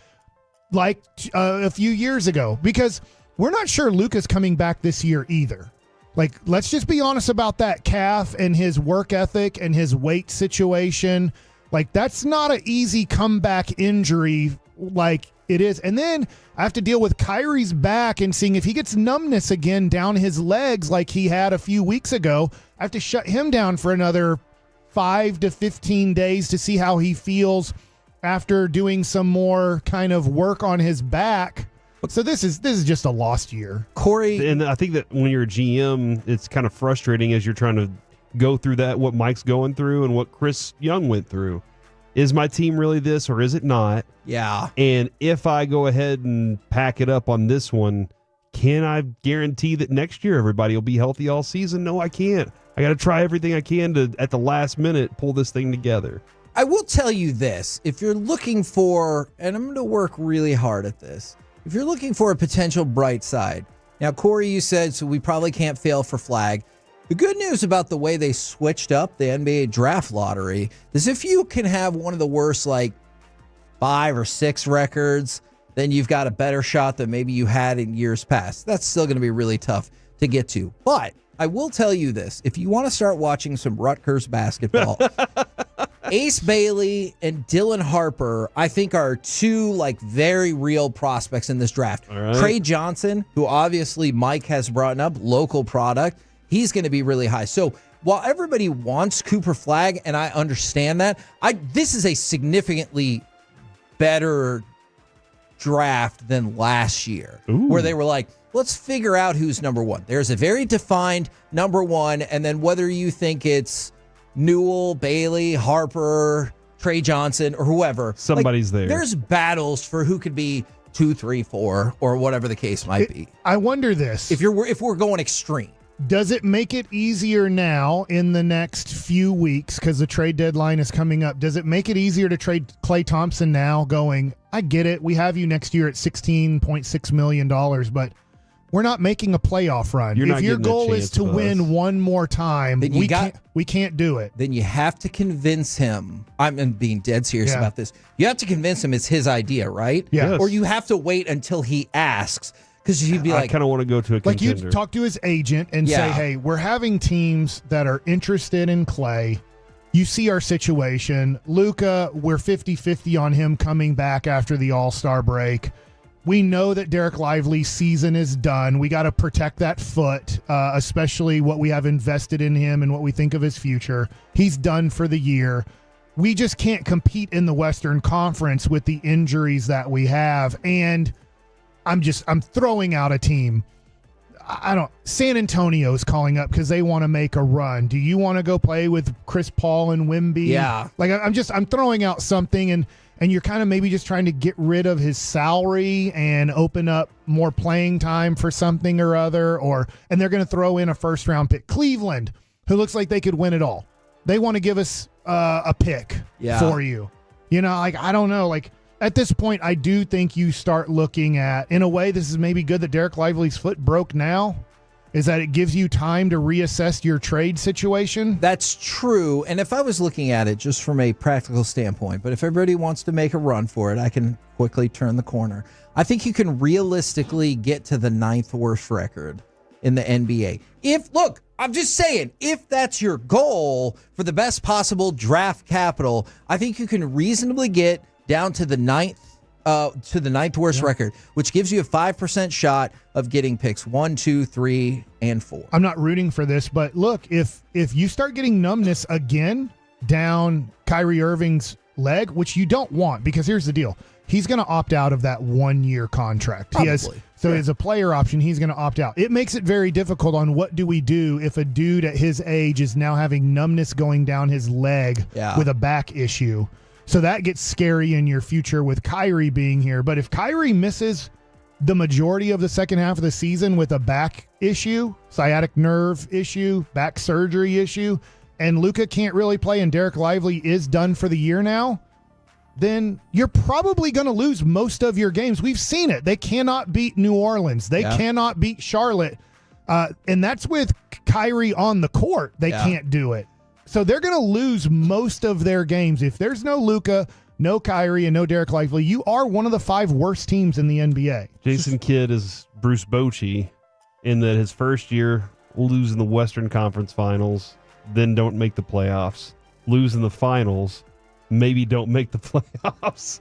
a few years ago, because we're not sure Luka's coming back this year either. Like, let's just be honest about that calf and his work ethic and his weight situation. Like, that's not an easy comeback injury like it is. And then I have to deal with Kyrie's back and seeing if he gets numbness again down his legs like he had a few weeks ago. I have to shut him down for another 5 to 15 days to see how he feels after doing some more kind of work on his back. So this is just a lost year. Corey. And I think that when you're a GM, it's kind of frustrating as you're trying to go through that, what Mike's going through and what Chris Young went through. Is my team really this or is it not? Yeah. And if I go ahead and pack it up on this one, can I guarantee that next year everybody will be healthy all season? No, I can't. I got to try everything I can to, at the last minute, pull this thing together. I will tell you this. If you're looking for, and I'm going to work really hard at this, if you're looking for a potential bright side. Now, Corey, you said, so we probably can't fail for flag. The good news about the way they switched up the NBA draft lottery is if you can have one of the worst, like 5 or 6 records, then you've got a better shot than maybe you had in years past. That's still going to be really tough to get to. But I will tell you this. If you want to start watching some Rutgers basketball, Ace Bailey and Dylan Harper, I think, are 2 like very real prospects in this draft. Right. Trey Johnson, who obviously Mike has brought up, local product, he's going to be really high. So while everybody wants Cooper Flagg, and I understand that, this is a significantly better draft than last year, where they were like, let's figure out who's number 1. There's a very defined number 1, and then whether you think it's Newell, Bailey, Harper, Trey Johnson, or whoever. Somebody's there. There's battles for who could be 2, 3, 4, or whatever the case might be. I wonder this. If we're going extreme. Does it make it easier now in the next few weeks, because the trade deadline is coming up? Does it make it easier to trade Klay Thompson now going, I get it, we have you next year at $16.6 million, but we're not making a playoff run. If your goal is to win one more time, we can't do it. Then you have to convince him. I'm being dead serious about this. You have to convince him it's his idea, right? Yeah. Or you have to wait until he asks. Because he'd be like, I kind of want to go to a contender. Like, you talk to his agent and say, hey, we're having teams that are interested in Klay. You see our situation. Luka, we're 50-50 on him coming back after the All-Star break. we know that Derek Lively's season is done. We got to protect that foot, especially what we have invested in him and what we think of his future. He's done for the year. We just can't compete in the Western Conference with the injuries that we have. And I'm throwing out a team. San Antonio's calling up because they want to make a run. Do you want to go play with Chris Paul and Wemby? Yeah. Like I'm throwing out something, and you're kind of maybe just trying to get rid of his salary and open up more playing time for something or other, and they're going to throw in a first round pick. Cleveland, who looks like they could win it all. They want to give us a pick for you. I don't know. At this point, I do think you start looking at, in a way, this is maybe good that Derek Lively's foot broke now, is that it gives you time to reassess your trade situation. That's true. And if I was looking at it just from a practical standpoint, but if everybody wants to make a run for it, I can quickly turn the corner. I think you can realistically get to the 9th worst record in the NBA. I'm just saying, if that's your goal for the best possible draft capital, I think you can reasonably get down to the 9th worst record, which gives you a 5% shot of getting picks 1, 2, 3, and 4. I'm not rooting for this, but look, if you start getting numbness again down Kyrie Irving's leg, which you don't want, because here's the deal. He's going to opt out of that 1-year contract. Probably. As a player option, he's going to opt out. It makes it very difficult on what do we do if a dude at his age is now having numbness going down his leg with a back issue. So that gets scary in your future with Kyrie being here. But if Kyrie misses the majority of the second half of the season with a back issue, sciatic nerve issue, back surgery issue, and Luka can't really play and Derek Lively is done for the year now, then you're probably going to lose most of your games. We've seen it. They cannot beat New Orleans. They cannot beat Charlotte. And that's with Kyrie on the court. They can't do it. So they're going to lose most of their games. If there's no Luka, no Kyrie, and no Derek Lively, you are one of the 5 worst teams in the NBA. Jason Kidd is Bruce Bochy in that his first year, lose in the Western Conference Finals, then don't make the playoffs. Lose in the finals, maybe don't make the playoffs.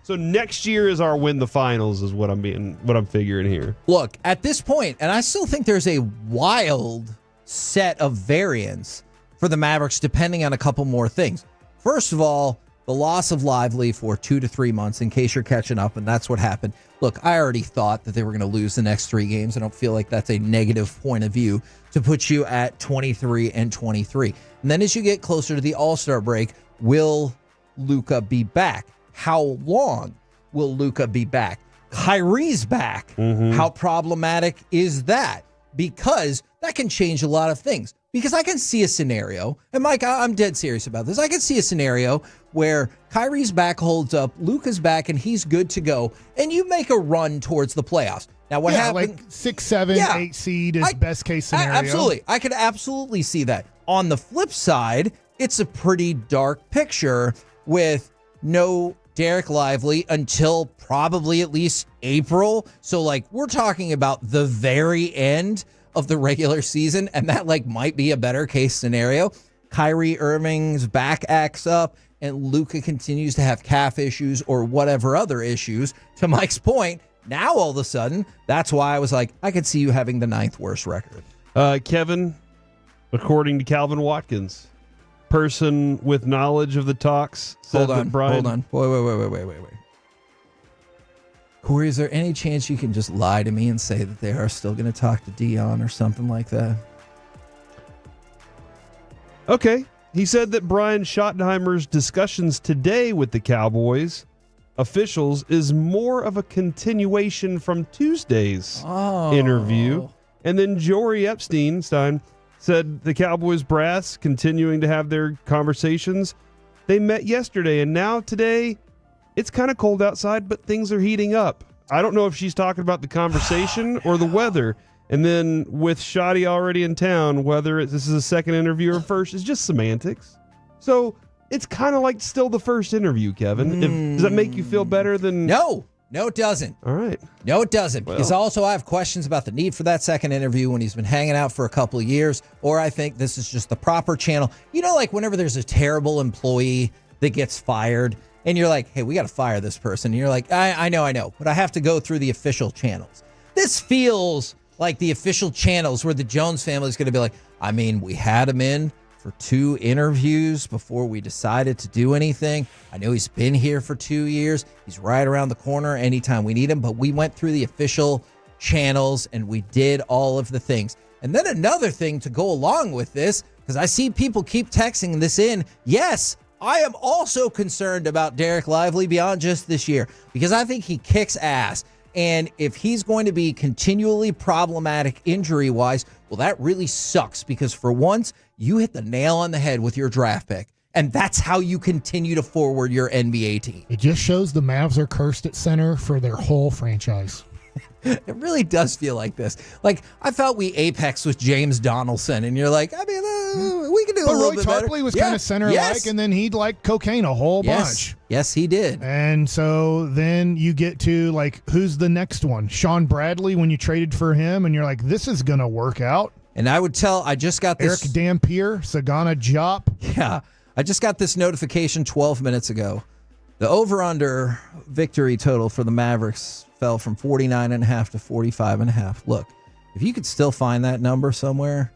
Next year is our win the finals is what I'm figuring here. Look, at this point, and I still think there's a wild set of variants for the Mavericks, depending on a couple more things. First of all, the loss of Lively for 2 to 3 months, in case you're catching up, and that's what happened. Look, I already thought that they were going to lose the next 3 games. I don't feel like that's a negative point of view to put you at 23-23. And then as you get closer to the All-Star break, will Luka be back? How long will Luka be back? Kyrie's back. How problematic is that? Because that can change a lot of things. Because I can see a scenario, and Mike, I'm dead serious about this. I can see a scenario where Kyrie's back holds up, Luka's back, and he's good to go, and you make a run towards the playoffs. Now, what happened? Like 6, 7, 8 seed is best case scenario. Absolutely. I could absolutely see that. On the flip side, it's a pretty dark picture with no Derek Lively until probably at least April. So, we're talking about the very end of the regular season, and that might be a better case scenario. Kyrie Irving's back acts up and Luka continues to have calf issues or whatever other issues. To Mike's point, now all of a sudden, that's why I was like, I could see you having the 9th worst record. Kevin, according to Calvin Watkins, person with knowledge of the talks said that Brian... Hold on. Wait. Corey, is there any chance you can just lie to me and say that they are still going to talk to Dion or something like that? Okay. He said that Brian Schottenheimer's discussions today with the Cowboys officials is more of a continuation from Tuesday's interview. And then Jory Epstein said the Cowboys brass continuing to have their conversations. They met yesterday, and now today it's kind of cold outside, but things are heating up. I don't know if she's talking about the conversation or the weather. And then with Schotty already in town, whether this is a second interview or first, is just semantics. So it's kind of like still the first interview, Kevin. Does that make you feel better than... No, it doesn't. All right. No, it doesn't. Because also I have questions about the need for that second interview when he's been hanging out for a couple of years, or I think this is just the proper channel. Whenever there's a terrible employee that gets fired, and you're like, hey, we got to fire this person. And you're like, I know, but I have to go through the official channels. This feels like the official channels where the Jones family is going to be like, I mean, we had him in for 2 interviews before we decided to do anything. I know he's been here for 2 years. He's right around the corner anytime we need him, but we went through the official channels and we did all of the things. And then another thing to go along with this, because I see people keep texting this in. Yes, I am also concerned about Derek Lively beyond just this year, because I think he kicks ass. And if he's going to be continually problematic injury-wise, well, that really sucks, because for once, you hit the nail on the head with your draft pick. And that's how you continue to forward your NBA team. It just shows the Mavs are cursed at center for their whole franchise. It really does feel like this. Like, I felt we apex with James Donaldson, and you're like, I mean, we can do a little bit better. Roy Tarpley was kind of center-like, and then he'd like cocaine a whole bunch. Yes, he did. And so then you get to, like, who's the next one? Sean Bradley, when you traded for him, and you're like, this is going to work out. And I would tell, I just got this. Eric Dampier, Sagana Diop. Yeah, I just got this notification 12 minutes ago. The over-under victory total for the Mavericks fell from 49.5 to 45.5. Look, if you could still find that number somewhere,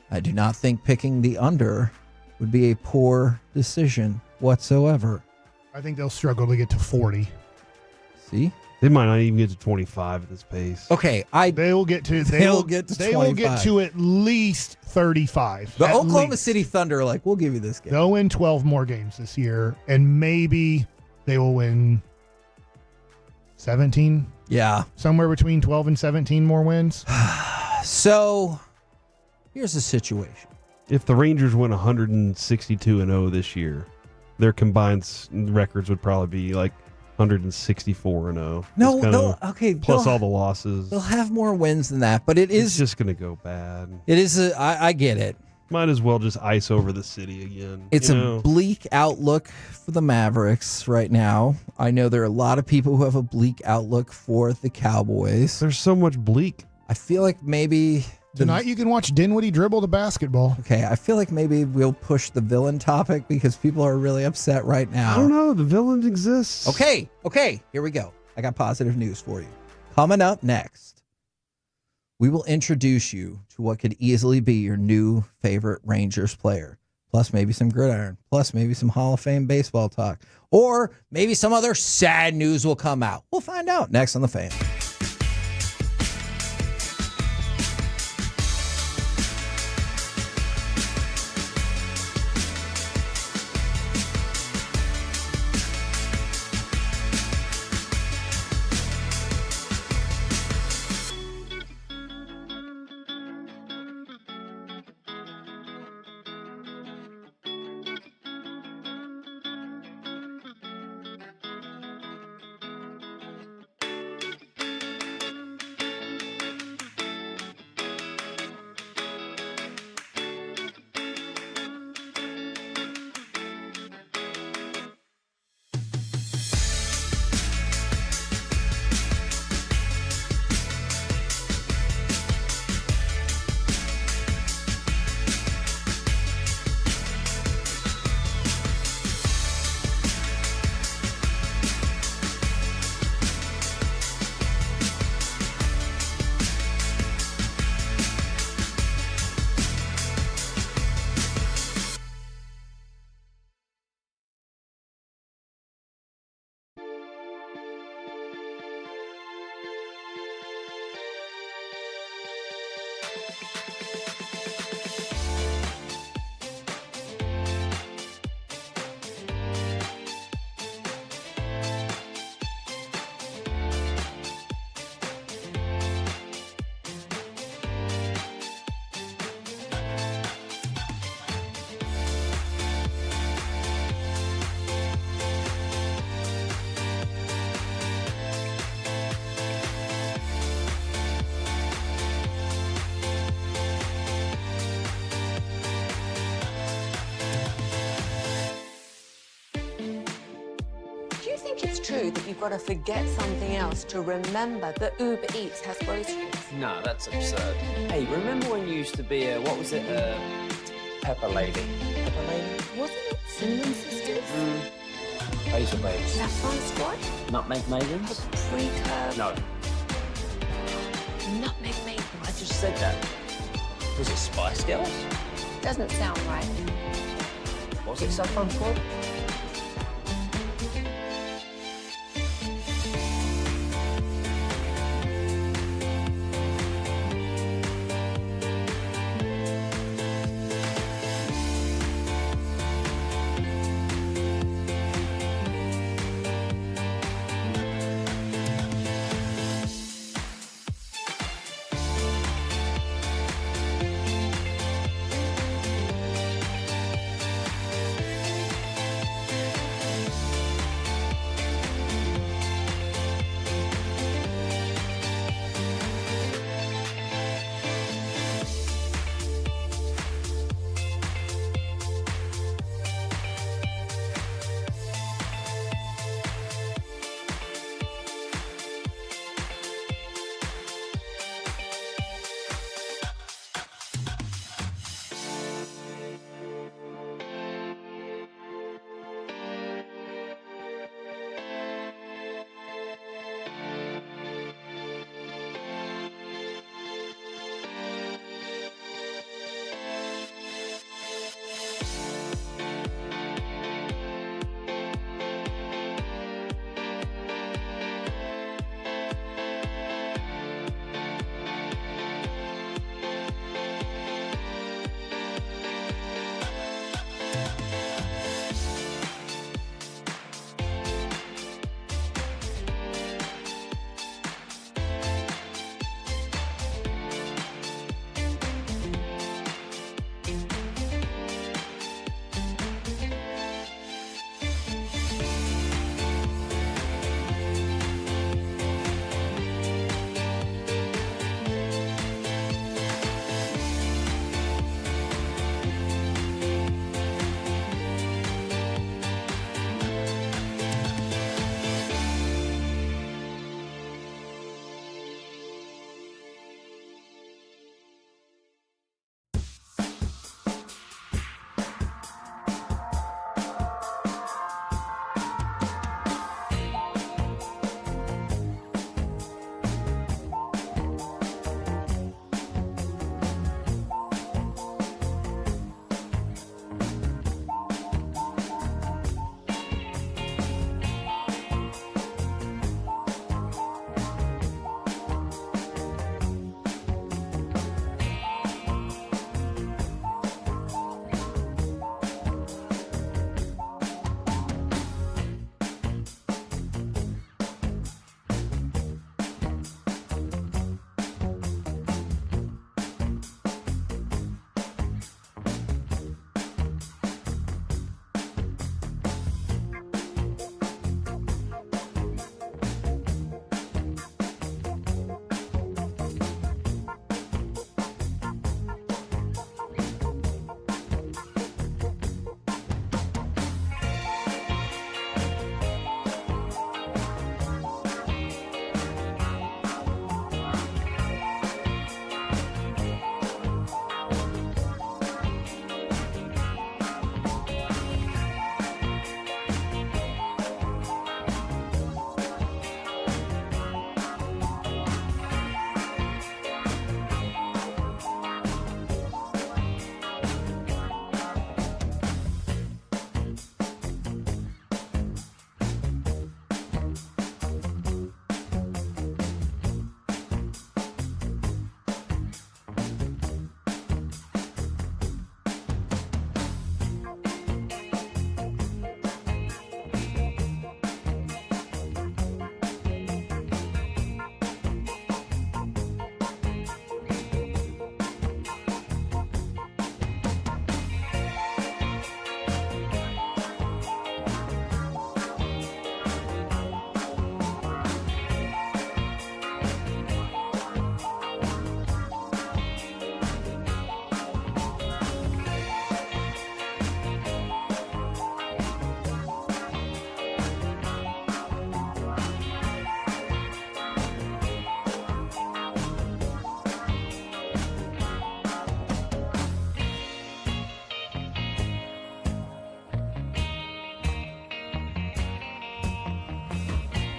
I do not think picking the under would be a poor decision whatsoever. I think they'll struggle to get to 40. See? They might not even get to 25 at this pace. Okay, they will get to they will get to 25. They will get to at least 35. The Oklahoma City Thunder are like, we'll give you this game. They'll win 12 more games this year, and maybe they will win 17. Yeah. Somewhere between 12 and 17 more wins. So, here's the situation. If the Rangers win 162-0 this year, their combined records would probably be like 164-0. No, okay. Plus all the losses. They'll have more wins than that, but It's just going to go bad. It is. I get it. Might as well just ice over the city again. It's a bleak outlook for the Mavericks right now. I know there are a lot of people who have a bleak outlook for the Cowboys. There's so much bleak. I feel like maybe tonight you can watch Dinwiddie dribble the basketball. Okay, I feel like maybe we'll push the villain topic because people are really upset right now. I don't know. The villain exists. Okay, here we go. I got positive news for you. Coming up next, we will introduce you to what could easily be your new favorite Rangers player. Plus maybe some gridiron. Plus maybe some Hall of Fame baseball talk. Or maybe some other sad news will come out. We'll find out next on The Fan. True that you've got to forget something else to remember that Uber Eats has groceries. No, that's absurd. Hey, remember when you used to be a, what was it, Pepper Lady? Pepper Lady? Wasn't it Cinnamon Sisters? Razor blades. Saffron squad? Nutmeg maidens? Paprika? No. Nutmeg maple. I just said that. Was it Spice Girls? Doesn't sound right. Was it Saffron Squad?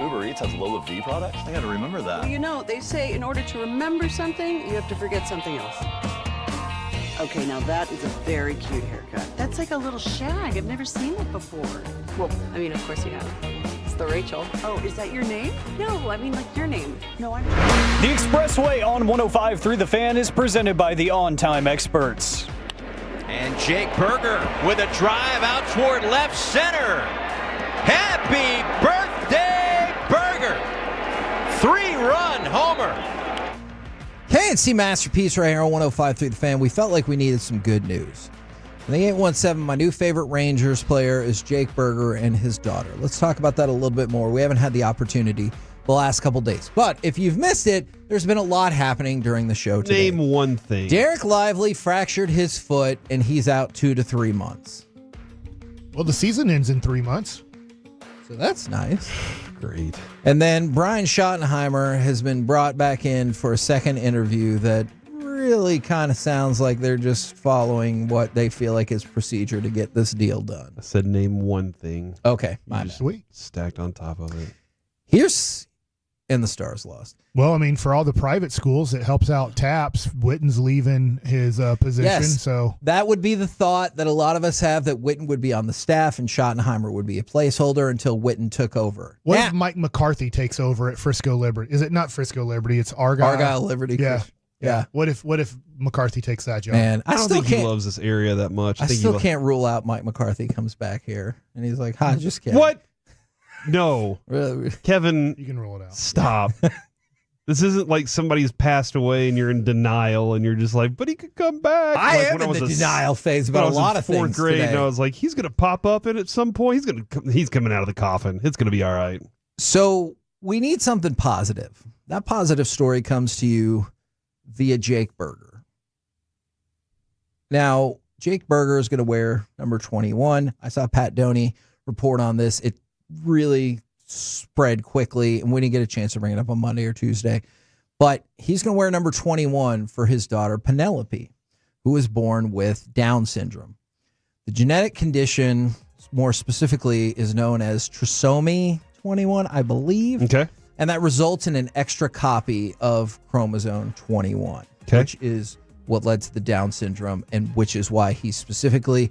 Uber Eats has low V products? I gotta remember that. Well, you know, they say in order to remember something, you have to forget something else. Okay, now that is a very cute haircut. That's like a little shag. I've never seen it before. Well, I mean, of course you have. It's the Rachel. Oh, is that your name? No, I mean like your name. No, I'm. The Expressway on 105.3 The Fan is presented by the On Time Experts. And Jake Berger with a drive out toward left center. Happy birthday, Berger! 3-run homer. KNC Masterpiece right here on 105.3 The Fan. We felt like we needed some good news. In the 817, my new favorite Rangers player is Jake Berger and his daughter. Let's talk about that a little bit more. We haven't had the opportunity the last couple days. But if you've missed it, there's been a lot happening during the show today. Name one thing. Derek Lively fractured his foot, and he's out 2 to 3 months. Well, the season ends in 3 months. So that's nice. Great. And then Brian Schottenheimer has been brought back in for a second interview that really kind of sounds like they're just following what they feel like is procedure to get this deal done. I said name one thing. Okay. Sweet. Stacked on top of it. Here's and the Stars lost. Well, I mean, for all the private schools, it helps out Taps. Witten's leaving his position, Yes. so That would be the thought that a lot of us have, that Witten would be on the staff and Schottenheimer would be a placeholder until Witten took over. what if Mike McCarthy takes over at Frisco Liberty? Is it not Frisco Liberty? It's Argyle. Argyle Liberty. Yeah. Yeah. What if McCarthy takes that job? Man, I don't think he loves this area that much. I think still can't rule out Mike McCarthy comes back here. And he's like, hi, just kidding. What? No. Kevin, you can rule it out. Stop. This isn't like somebody's passed away and you're in denial and you're just like, but he could come back. I Like, am when in the was denial phase about when a I was lot in of fourth things grade, today. and I was like, he's gonna pop up and at some point he's coming out of the coffin. It's gonna be all right. So we need something positive. That positive story comes to you via Jake Berger. Now, Jake Berger is going to wear number 21. I saw Pat Doney report on this. It really spread quickly, and we didn't get a chance to bring it up on Monday or Tuesday. But he's going to wear number 21 for his daughter, Penelope, who was born with Down syndrome. The genetic condition, more specifically, is known as trisomy 21, I believe. Okay. And that results in an extra copy of chromosome 21, which is what led to the Down syndrome, and which is why he's specifically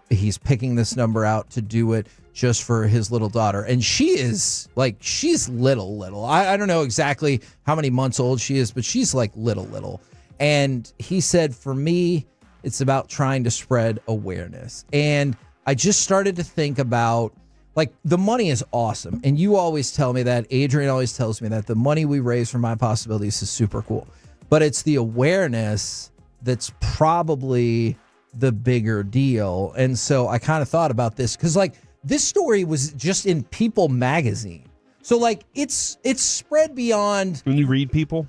he's picking this number out to do it just for his little daughter. And she's little. I don't know exactly how many months old she is, but she's like little. And he said, for me, it's about trying to spread awareness. And I just started to think about, like, the money is awesome. And you always tell me that. Adrian always tells me that the money we raise from My Possibilities is super cool. But it's the awareness that's probably the bigger deal. And so I kind of thought about this because, like, this story was just in People magazine. So, like, it's spread beyond. When you read People?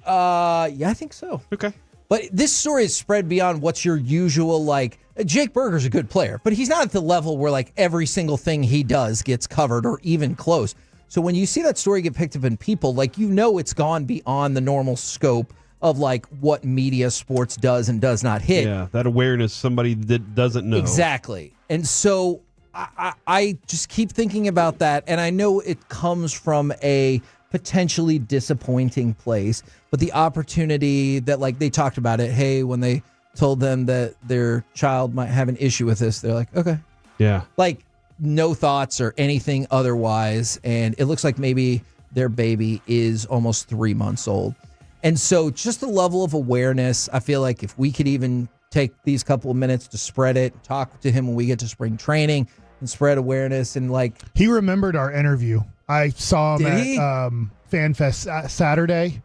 Yeah, I think so. Okay. But this story is spread beyond what's your usual, like, Jake Berger's a good player, but he's not at the level where, like, every single thing he does gets covered or even close. So when you see that story get picked up in People, like, you know it's gone beyond the normal scope of, like, what media sports does and does not hit. Yeah, that awareness somebody that doesn't know. Exactly. And so I just keep thinking about that, and I know it comes from a potentially disappointing place, but the opportunity that, like, they talked about it, hey, when they told them that their child might have an issue with this, they're like, okay. Yeah. Like, no thoughts or anything otherwise, and it looks like maybe their baby is almost 3 months old. And so just the level of awareness, I feel like if we could even take these couple of minutes to spread it, talk to him when we get to spring training and spread awareness, and, like, he remembered our interview. I saw him Did he? at FanFest Saturday,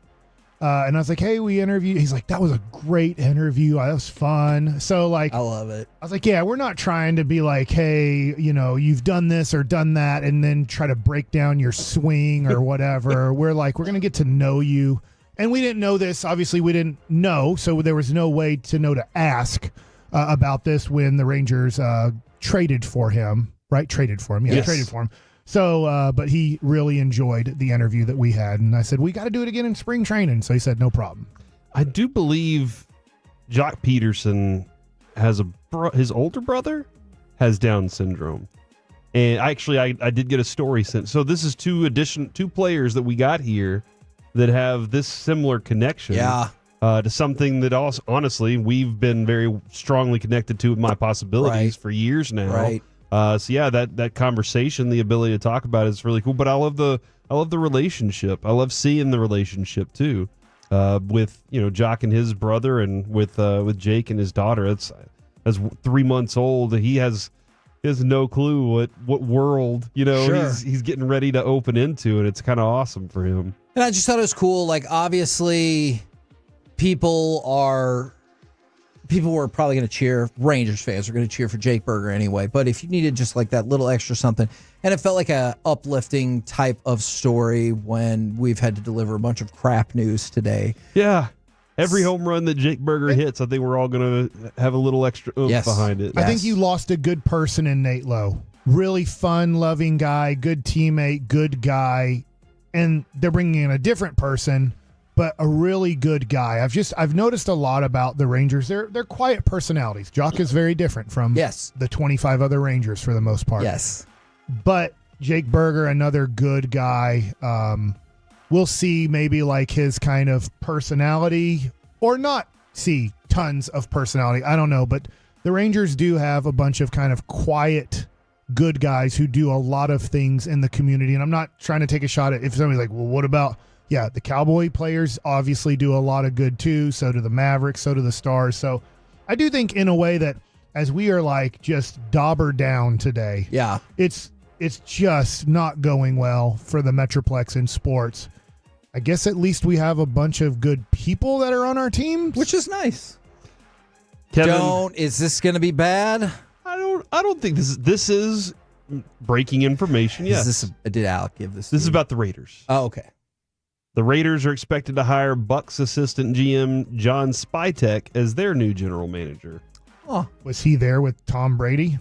and I was like, hey, we interviewed. He's like, that was a great interview. That was fun. So, like, I love it. I was like, yeah, we're not trying to be like, hey, you know, you've done this or done that, and then try to break down your swing or whatever. We're like, we're going to get to know you. And we didn't know this. Obviously, we didn't know, so there was no way to know to ask about this when the Rangers traded for him, right? Traded for him. Yeah, Yes. traded for him. So, but he really enjoyed the interview that we had. And I said, we got to do it again in spring training. So he said, no problem. I do believe Jock Peterson has his older brother has Down syndrome. And actually, I did get a story sent. So this is two players that we got here that have this similar connection. Yeah. To something that also, honestly, we've been very strongly connected to with My Possibilities for years now. Right. So yeah, that conversation, the ability to talk about it is really cool. But I love the relationship. I love seeing the relationship too, with Jock and his brother, and with Jake and his daughter. That's 3 months old. He has no clue what world he's getting ready to open into, and it's kind of awesome for him. And I just thought it was cool. Like, obviously, people were probably going to cheer. Rangers fans are going to cheer for Jake Burger anyway. But if you needed just like that little extra something, and it felt like a uplifting type of story when we've had to deliver a bunch of crap news today. Yeah. Every home run that Jake Burger hits, I think we're all going to have a little extra oomph behind it. I think you lost a good person in Nate Lowe. Really fun, loving guy, good teammate, good guy. And they're bringing in a different person, but a really good guy. I've noticed a lot about the Rangers. They're quiet personalities. Jock is very different from the 25 other Rangers for the most part. Yes. But Jake Burger, another good guy. We'll see maybe like his kind of personality, or not see tons of personality. I don't know, but the Rangers do have a bunch of kind of quiet, good guys who do a lot of things in the community. And I'm not trying to take a shot at if somebody's like, well, what about, the Cowboy players obviously do a lot of good too. So do the Mavericks, so do the Stars. So I do think in a way that as we are like just dauber down today, it's just not going well for the Metroplex in sports. I guess at least we have a bunch of good people that are on our team, which is nice. Kevin, is this going to be bad? I don't think this is breaking information. Yes. Did Alec give this? This is about the Raiders. Oh, okay. The Raiders are expected to hire Bucks assistant GM John Spytek as their new general manager. Oh, was he there with Tom Brady?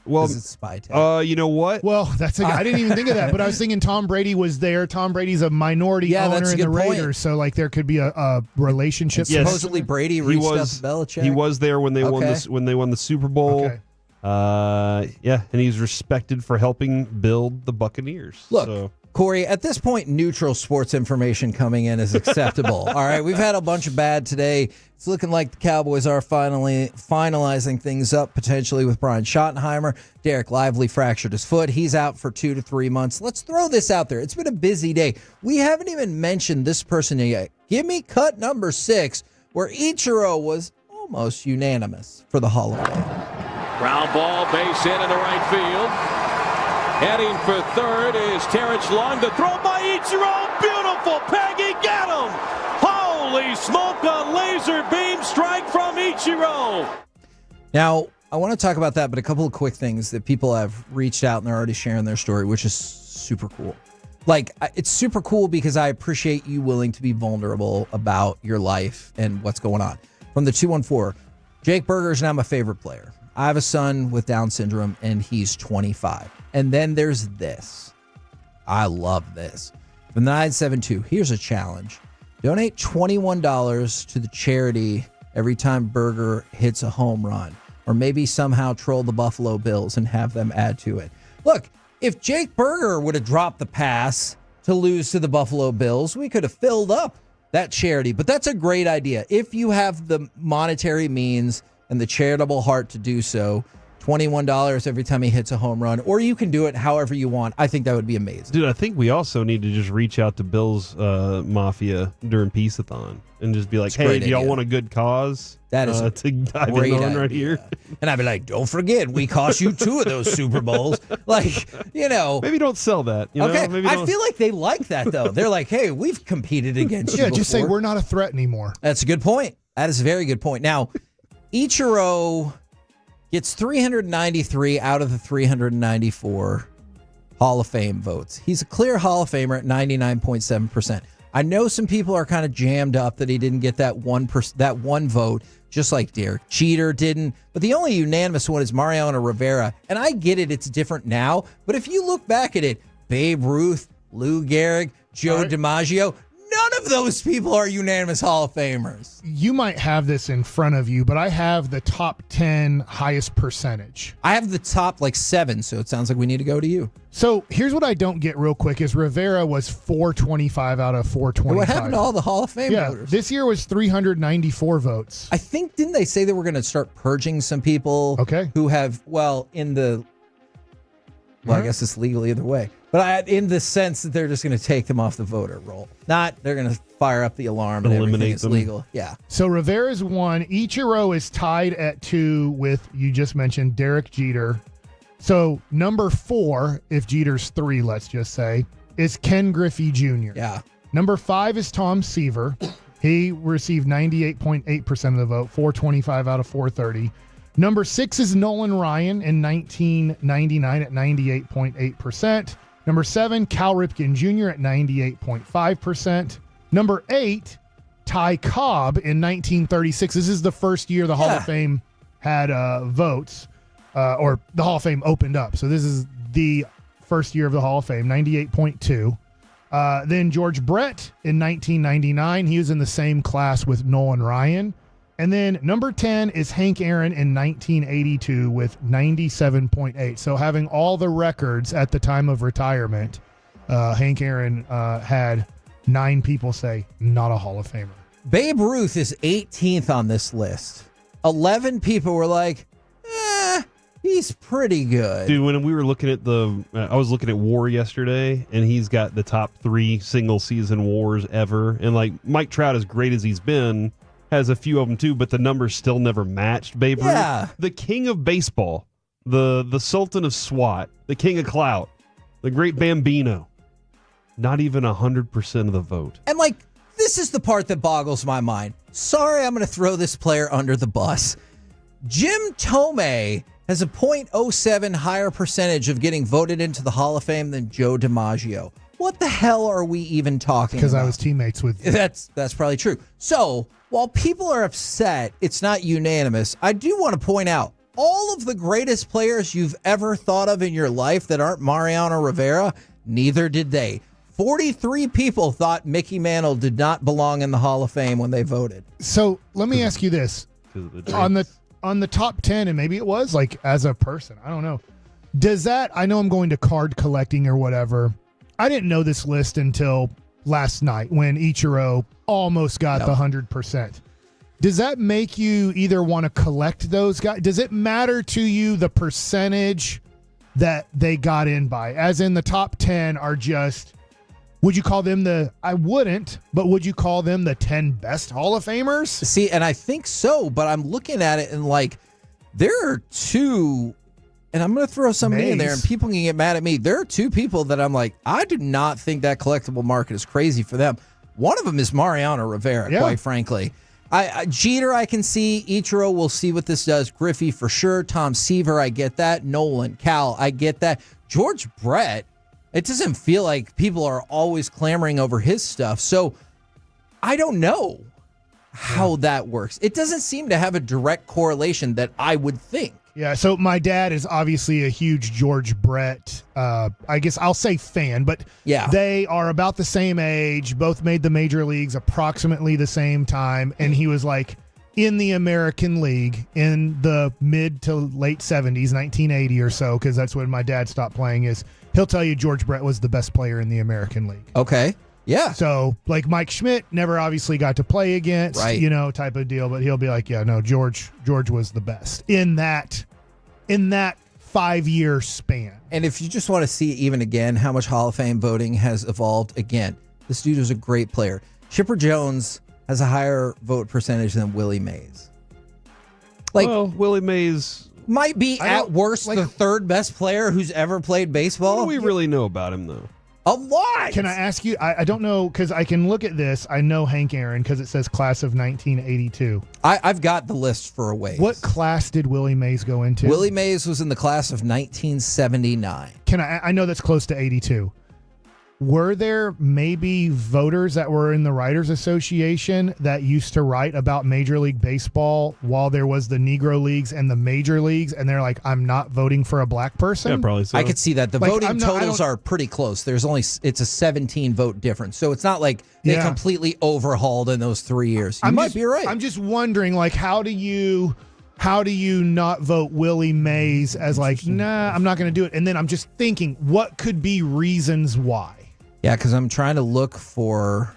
Well, it's Spytek. You know what? Well, I didn't even think of that, but I was thinking Tom Brady was there. Tom Brady's a minority owner in the Raiders, so like there could be a relationship. Yes. Supposedly Brady reached out to Belichick. He was there when they won the Super Bowl. Okay. And he's respected for helping build the Buccaneers. Look, Corey, at this point, neutral sports information coming in is acceptable. All right, we've had a bunch of bad today. It's looking like the Cowboys are finally finalizing things up, potentially with Brian Schottenheimer. Derek Lively fractured his foot. He's out for 2 to 3 months. Let's throw this out there. It's been a busy day. We haven't even mentioned this person yet. Give me cut number 6, where Ichiro was almost unanimous for the Hall of Fame. Ground ball, base hit in the right field. Heading for third is Terrence Long. The throw by Ichiro. Beautiful. Peggy, get him. Holy smoke, a laser beam strike from Ichiro. Now, I want to talk about that, but a couple of quick things that people have reached out and they're already sharing their story, which is super cool. Like, it's super cool because I appreciate you willing to be vulnerable about your life and what's going on. From the 214, Jake Burger is now my favorite player. I have a son with Down syndrome, and he's 25. And then there's this. I love this. From the 972, here's a challenge. Donate $21 to the charity every time Burger hits a home run. Or maybe somehow troll the Buffalo Bills and have them add to it. Look, if Jake Burger would have dropped the pass to lose to the Buffalo Bills, we could have filled up that charity. But that's a great idea. If you have the monetary means and the charitable heart to do so, $21 every time he hits a home run, or you can do it however you want. I think that would be amazing. Dude, I think we also need to just reach out to Bill's Mafia during Peace-a-thon and just be like, hey, do y'all want a good cause? That is to dive great in on idea. right here. And I'd be like, don't forget, we cost you 2 of those Super Bowls. Like, Maybe don't sell that. Okay, Maybe I don't. feel like they like that, though. They're like, hey, we've competed against you Yeah, just say before. we're not a threat anymore. That's a good point. That is a very good point. Now, Ichiro gets 393 out of the 394 Hall of Fame votes. He's a clear Hall of Famer at 99.7%. I know some people are kind of jammed up that he didn't get that one vote, just like Derek Jeter didn't. But the only unanimous one is Mariano Rivera. And I get it, it's different now. But if you look back at it, Babe Ruth, Lou Gehrig, Joe DiMaggio, none of those people are unanimous Hall of Famers. You might have this in front of you, but I have the top 10 highest percentage. I have the top 7, so it sounds like we need to go to you. So here's what I don't get real quick is Rivera was 425 out of 425. What happened to all the Hall of Fame voters? This year was 394 votes. I think, didn't they say they were going to start purging some people who have, I guess it's legal either way. But in the sense that they're just going to take them off the voter roll. Not they're going to fire up the alarm and everything is legal. Yeah. So Rivera's 1. Ichiro is tied at 2 with, you just mentioned, Derek Jeter. So number 4, if Jeter's 3, let's just say, is Ken Griffey Jr. Yeah. Number 5 is Tom Seaver. He received 98.8% of the vote, 425 out of 430. Number 6 is Nolan Ryan in 1999 at 98.8%. Number 7, Cal Ripken Jr. at 98.5%. Number 8, Ty Cobb in 1936. This is the first year the Hall of Fame had votes, or the Hall of Fame opened up. So this is the first year of the Hall of Fame, 98.2. Then George Brett in 1999. He was in the same class with Nolan Ryan. And then number 10 is Hank Aaron in 1982 with 97.8. So having all the records at the time of retirement, Hank Aaron had 9 people say not a Hall of Famer. Babe Ruth is 18th on this list. 11 people were like, he's pretty good. Dude, when we were looking at I was looking at WAR yesterday, and he's got the top 3 single season WARs ever. And Mike Trout, as great as he's been, has a few of them too, but the numbers still never matched Babe Ruth. The king of baseball, the sultan of SWAT, the king of clout, the great Bambino. Not even 100% of the vote. And this is the part that boggles my mind. Sorry, I'm going to throw this player under the bus. Jim Tomei has a .07 higher percentage of getting voted into the Hall of Fame than Joe DiMaggio. What the hell are we even talking about? Because I was teammates with... That's probably true. So, while people are upset, it's not unanimous. I do want to point out, all of the greatest players you've ever thought of in your life that aren't Mariano Rivera, neither did they. 43 people thought Mickey Mantle did not belong in the Hall of Fame when they voted. So, let me ask you this. On the top 10, and maybe it was, as a person, I don't know. Does that... I know I'm going to card collecting or whatever... I didn't know this list until last night when Ichiro almost got the 100%. Does that make you either want to collect those guys? Does it matter to you the percentage that they got in by? As in the top 10 are just, would you call them I wouldn't, but would you call them the 10 best Hall of Famers? See, and I think so, but I'm looking at it and there are 2... And I'm going to throw somebody in there, and people can get mad at me. There are 2 people that I'm like, I do not think that collectible market is crazy for them. One of them is Mariano Rivera, quite frankly. Jeter, I can see. Ichiro, we'll see what this does. Griffey, for sure. Tom Seaver, I get that. Nolan, Cal, I get that. George Brett, it doesn't feel like people are always clamoring over his stuff. So I don't know how that works. It doesn't seem to have a direct correlation that I would think. Yeah, so my dad is obviously a huge George Brett, I guess I'll say fan, but they are about the same age, both made the major leagues approximately the same time, and he was in the American League in the mid to late 70s, 1980 or so, because that's when my dad stopped playing. He'll tell you George Brett was the best player in the American League. Okay. Yeah. So, Mike Schmidt never obviously got to play against, type of deal, but he'll be George was the best in that 5-year span. And if you just want to see even again how much Hall of Fame voting has evolved, again, this dude is a great player. Chipper Jones has a higher vote percentage than Willie Mays. Willie Mays might be at worst the 3rd best player who's ever played baseball. What do we really know about him, though? A lot. Can I ask you? I don't know, because I can look at this. I know Hank Aaron because it says class of 1982. I've got the list for a ways. What class did Willie Mays go into? Willie Mays was in the class of 1979. I know that's close to 82. were there maybe voters that were in the Writers Association that used to write about Major League Baseball while there was the Negro Leagues and the Major Leagues, and they're like, I'm not voting for a black person? Yeah, probably so. I could see that. The Like, voting totals are pretty close. It's a 17 vote difference. So it's not like they completely overhauled in those 3 years. You might be right. I'm just wondering, like, how do you not vote Willie Mays as like, nah, I'm not going to do it? And then I'm just thinking, what could be reasons why? Yeah, because I'm trying to look for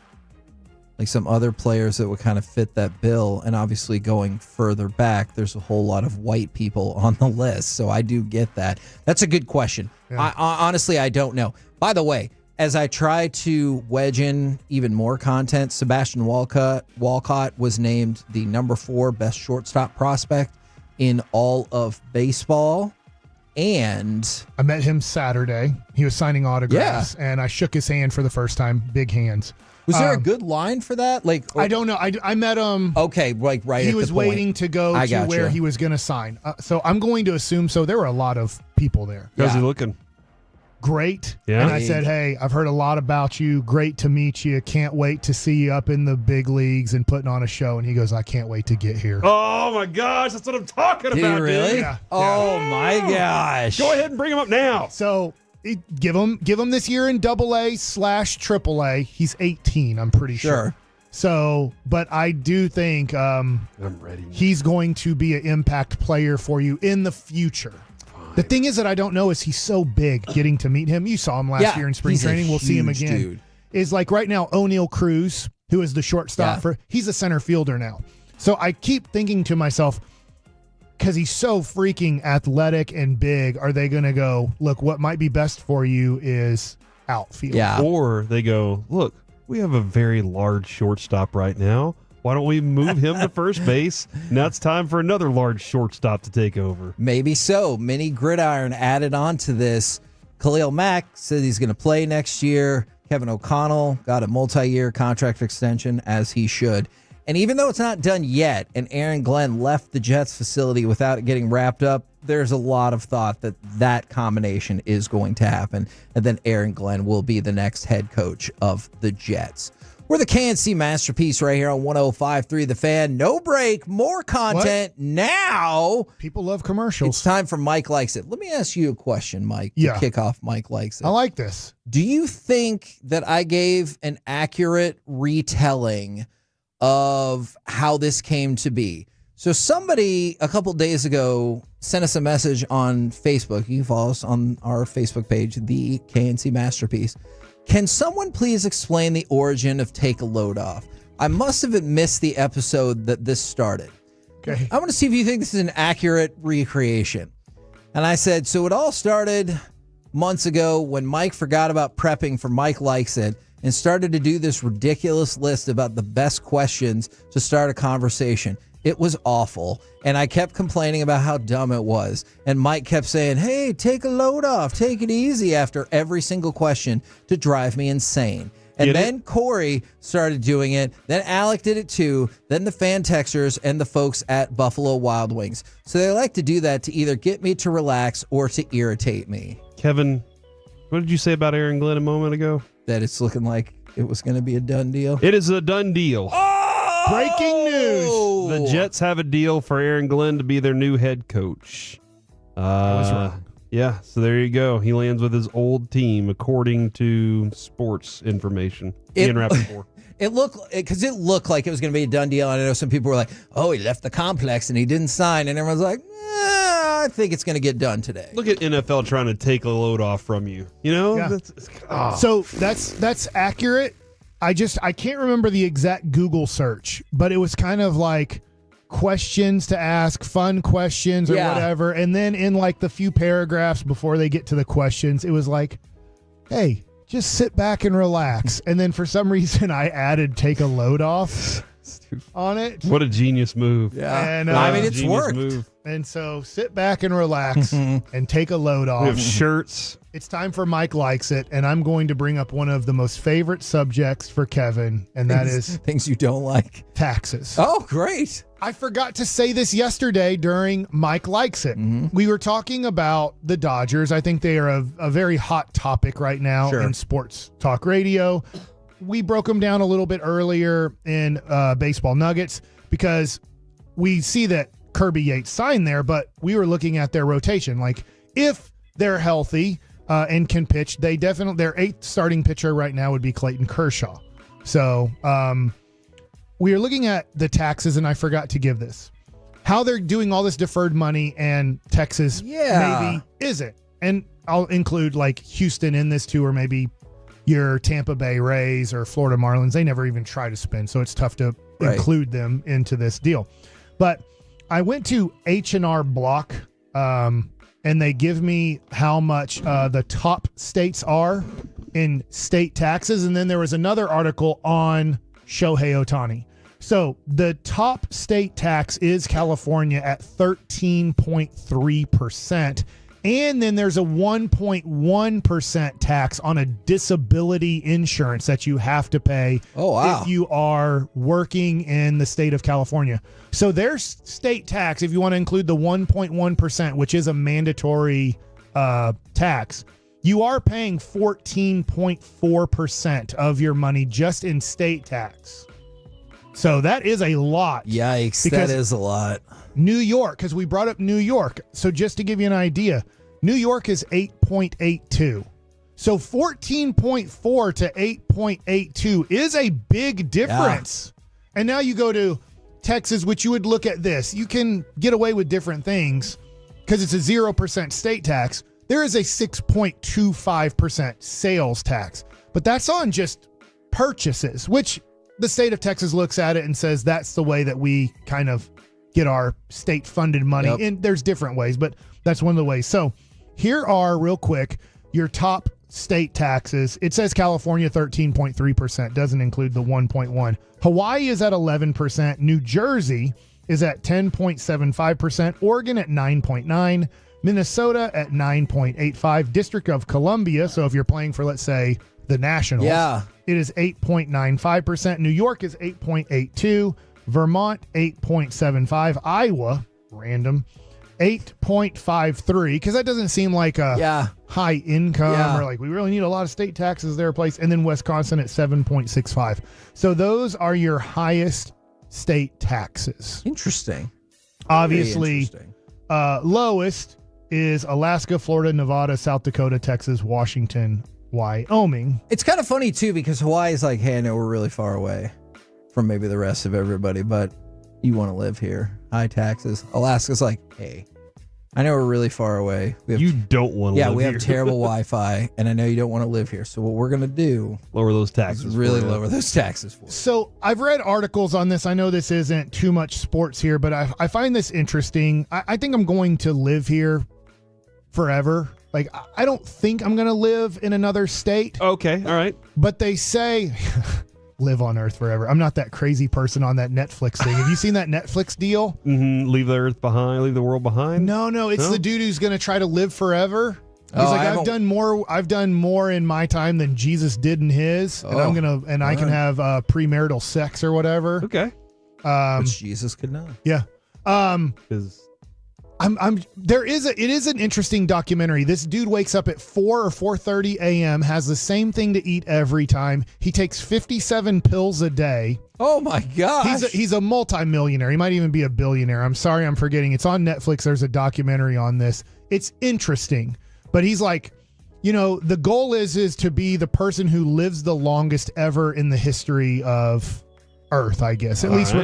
like some other players that would kind of fit that bill. And obviously going further back, there's a whole lot of white people on the list. So I do get that. That's a good question. Yeah. Honestly, I don't know. By the way, as I try to wedge in even more content, Sebastian Walcott was named the number 4 best shortstop prospect in all of baseball. And I met him Saturday. He was signing autographs, and I shook his hand for the first time. Big hands. Was there a good line for that? Like, I don't know. I met him. Okay, like right. He at was the point. waiting to go to gotcha. where he was going to sign. So I'm going to assume. So there were a lot of people there. How's he looking? Great. Yeah. And I said, hey, I've heard a lot about you. Great to meet you. Can't wait to see you up in the big leagues and putting on a show. And he goes, I can't wait to get here. Oh my gosh, that's what I'm talking Did about. he really? Dude. Yeah. Oh my gosh. Go ahead and bring him up now. So give him this year in AA/AAA. He's 18, I'm pretty sure. So, but I do think I'm ready. he's going to be an impact player for you in the future. The thing is that I don't know is he's so big. Getting to meet him, you saw him last year in spring training. We'll see him again. Dude. Is like right now O'Neal Cruz, who is the shortstop he's a center fielder now. So I keep thinking to myself, because he's so freaking athletic and big, are they going to go, look, what might be best for you is outfield? Yeah. Or they go, look, we have a very large shortstop right now. Why don't we move him to first base? Now it's time for another large shortstop to take over. Maybe so. Mini Gridiron added on to this. Khalil Mack said he's going to play next year. Kevin O'Connell got a multi-year contract extension, as he should. And even though it's not done yet, and Aaron Glenn left the Jets facility without it getting wrapped up, there's a lot of thought that that combination is going to happen, and then Aaron Glenn will be the next head coach of the Jets. We're the KNC Masterpiece right here on 105.3 The Fan. No break, more content now. People love commercials. It's time for Mike Likes It. Let me ask you a question, Mike, to kick off Mike Likes It. I like this. Do you think that I gave an accurate retelling of how this came to be? So somebody a couple days ago sent us a message on Facebook. You can follow us on our Facebook page, the KNC Masterpiece. Can someone please explain the origin of Take a Load Off? I must have missed the episode that this started. Okay. I want to see if you think this is an accurate recreation. And I said, so it all started months ago when Mike forgot about prepping for Mike Likes It and started to do this ridiculous list about the best questions to start a conversation. It was awful. And I kept complaining about how dumb it was. And Mike kept saying, hey, take a load off, take it easy after every single question to drive me insane. And then Corey started doing it. Then Alec did it too. Then the fan texters and the folks at Buffalo Wild Wings. So they like to do that to either get me to relax or to irritate me. Kevin, what did you say about Aaron Glenn a moment ago? That it's looking like it was going to be a done deal. It is a done deal. Breaking news. The Jets have a deal for Aaron Glenn to be their new head coach. I was wrong. Yeah, so there you go. He lands with his old team, according to sports information. Ian Rappaport. It looked like it was going to be a done deal. And I know some people were like, oh, he left the complex and he didn't sign. And everyone's like, I think it's going to get done today. Look at NFL trying to take a load off from you. You know? Yeah. So that's accurate. I can't remember the exact Google search, but it was kind of like questions to ask, fun questions or whatever. And then in like the few paragraphs before they get to the questions, it was like, hey, just sit back and relax. And then for some reason I added take a load off. on it. What a genius move. Yeah. And, I mean, it's genius worked. move. And so sit back and relax and take a load off. We have shirts. It's time for Mike Likes It, and I'm going to bring up one of the most favorite subjects for Kevin, and that is things you don't like. Taxes. Oh, great. I forgot to say this yesterday during Mike Likes It. We were talking about the Dodgers. I think they are a very hot topic right now in sports talk radio. We broke them down a little bit earlier in Baseball Nuggets because we see that Kirby Yates signed there, but we were looking at their rotation. Like, if they're healthy and can pitch, they definitely, their 8th starting pitcher right now would be Clayton Kershaw. So we are looking at the taxes, and I forgot to give this. How they're doing all this deferred money, and Texas maybe isn't. And I'll include like Houston in this too, or maybe your Tampa Bay Rays or Florida Marlins. They never even try to spend, so it's tough to include them into this deal. But I went to H&R Block, and they give me how much the top states are in state taxes. And then there was another article on Shohei Ohtani. So the top state tax is California at 13.3%. And then there's a 1.1% tax on a disability insurance that you have to pay if you are working in the state of California. So their state tax, if you want to include the 1.1%, which is a mandatory tax, you are paying 14.4% of your money just in state tax. So that is a lot. Yikes, that is a lot. New York, because we brought up New York. So just to give you an idea, New York is 8.82. So 14.4 to 8.82 is a big difference. Yeah. And now you go to Texas, which you would look at this. You can get away with different things because it's a 0% state tax. There is a 6.25% sales tax, but that's on just purchases, which the state of Texas looks at it and says that's the way that we kind of get our state-funded money. Yep. And there's different ways, but that's one of the ways. So here are, real quick, your top state taxes. It says California 13.3%, doesn't include the 1.1. Hawaii is at 11%. New Jersey is at 10.75%. Oregon at 9.9%. Minnesota at 9.85%. District of Columbia, so if you're playing for, let's say, the Nationals, it is 8.95%. New York is 8.82%. Vermont, 8.75%. Iowa, random, 8.53%, because that doesn't seem like a high income or like we really need a lot of state taxes there place. And then Wisconsin at 7.65%. So those are your highest state taxes. Interesting. Obviously, lowest is Alaska, Florida, Nevada, South Dakota, Texas, Washington, Wyoming. It's kind of funny, too, because Hawaii is like, hey, I know we're really far away from maybe the rest of everybody, but you want to live here. High taxes. Alaska's like, hey, I know we're really far away. You don't want to live here. Yeah, we have terrible Wi-Fi, and I know you don't want to live here. So what we're going to do... lower those taxes. Really lower those taxes for you. So I've read articles on this. I know this isn't too much sports here, but I find this interesting. I think I'm going to live here forever. Like, I don't think I'm going to live in another state. Okay, all right. But they say... live on Earth forever. I'm not that crazy person on that Netflix thing. Have you seen that Netflix deal? Mm-hmm. Leave the Earth behind, leave the world behind? No, it's the dude who's going to try to live forever. He's I've done more in my time than Jesus did in his, and I can have premarital sex or whatever. Okay. Which Jesus could not. Yeah. Because it is an interesting documentary. This dude wakes up at 4 or 4:30 a.m., has the same thing to eat every time. He takes 57 pills a day. Oh my gosh. He's a multimillionaire. He might even be a billionaire. I'm sorry, I'm forgetting. It's on Netflix. There's a documentary on this. It's interesting. But he's like, the goal is to be the person who lives the longest ever in the history of Earth, I guess. At least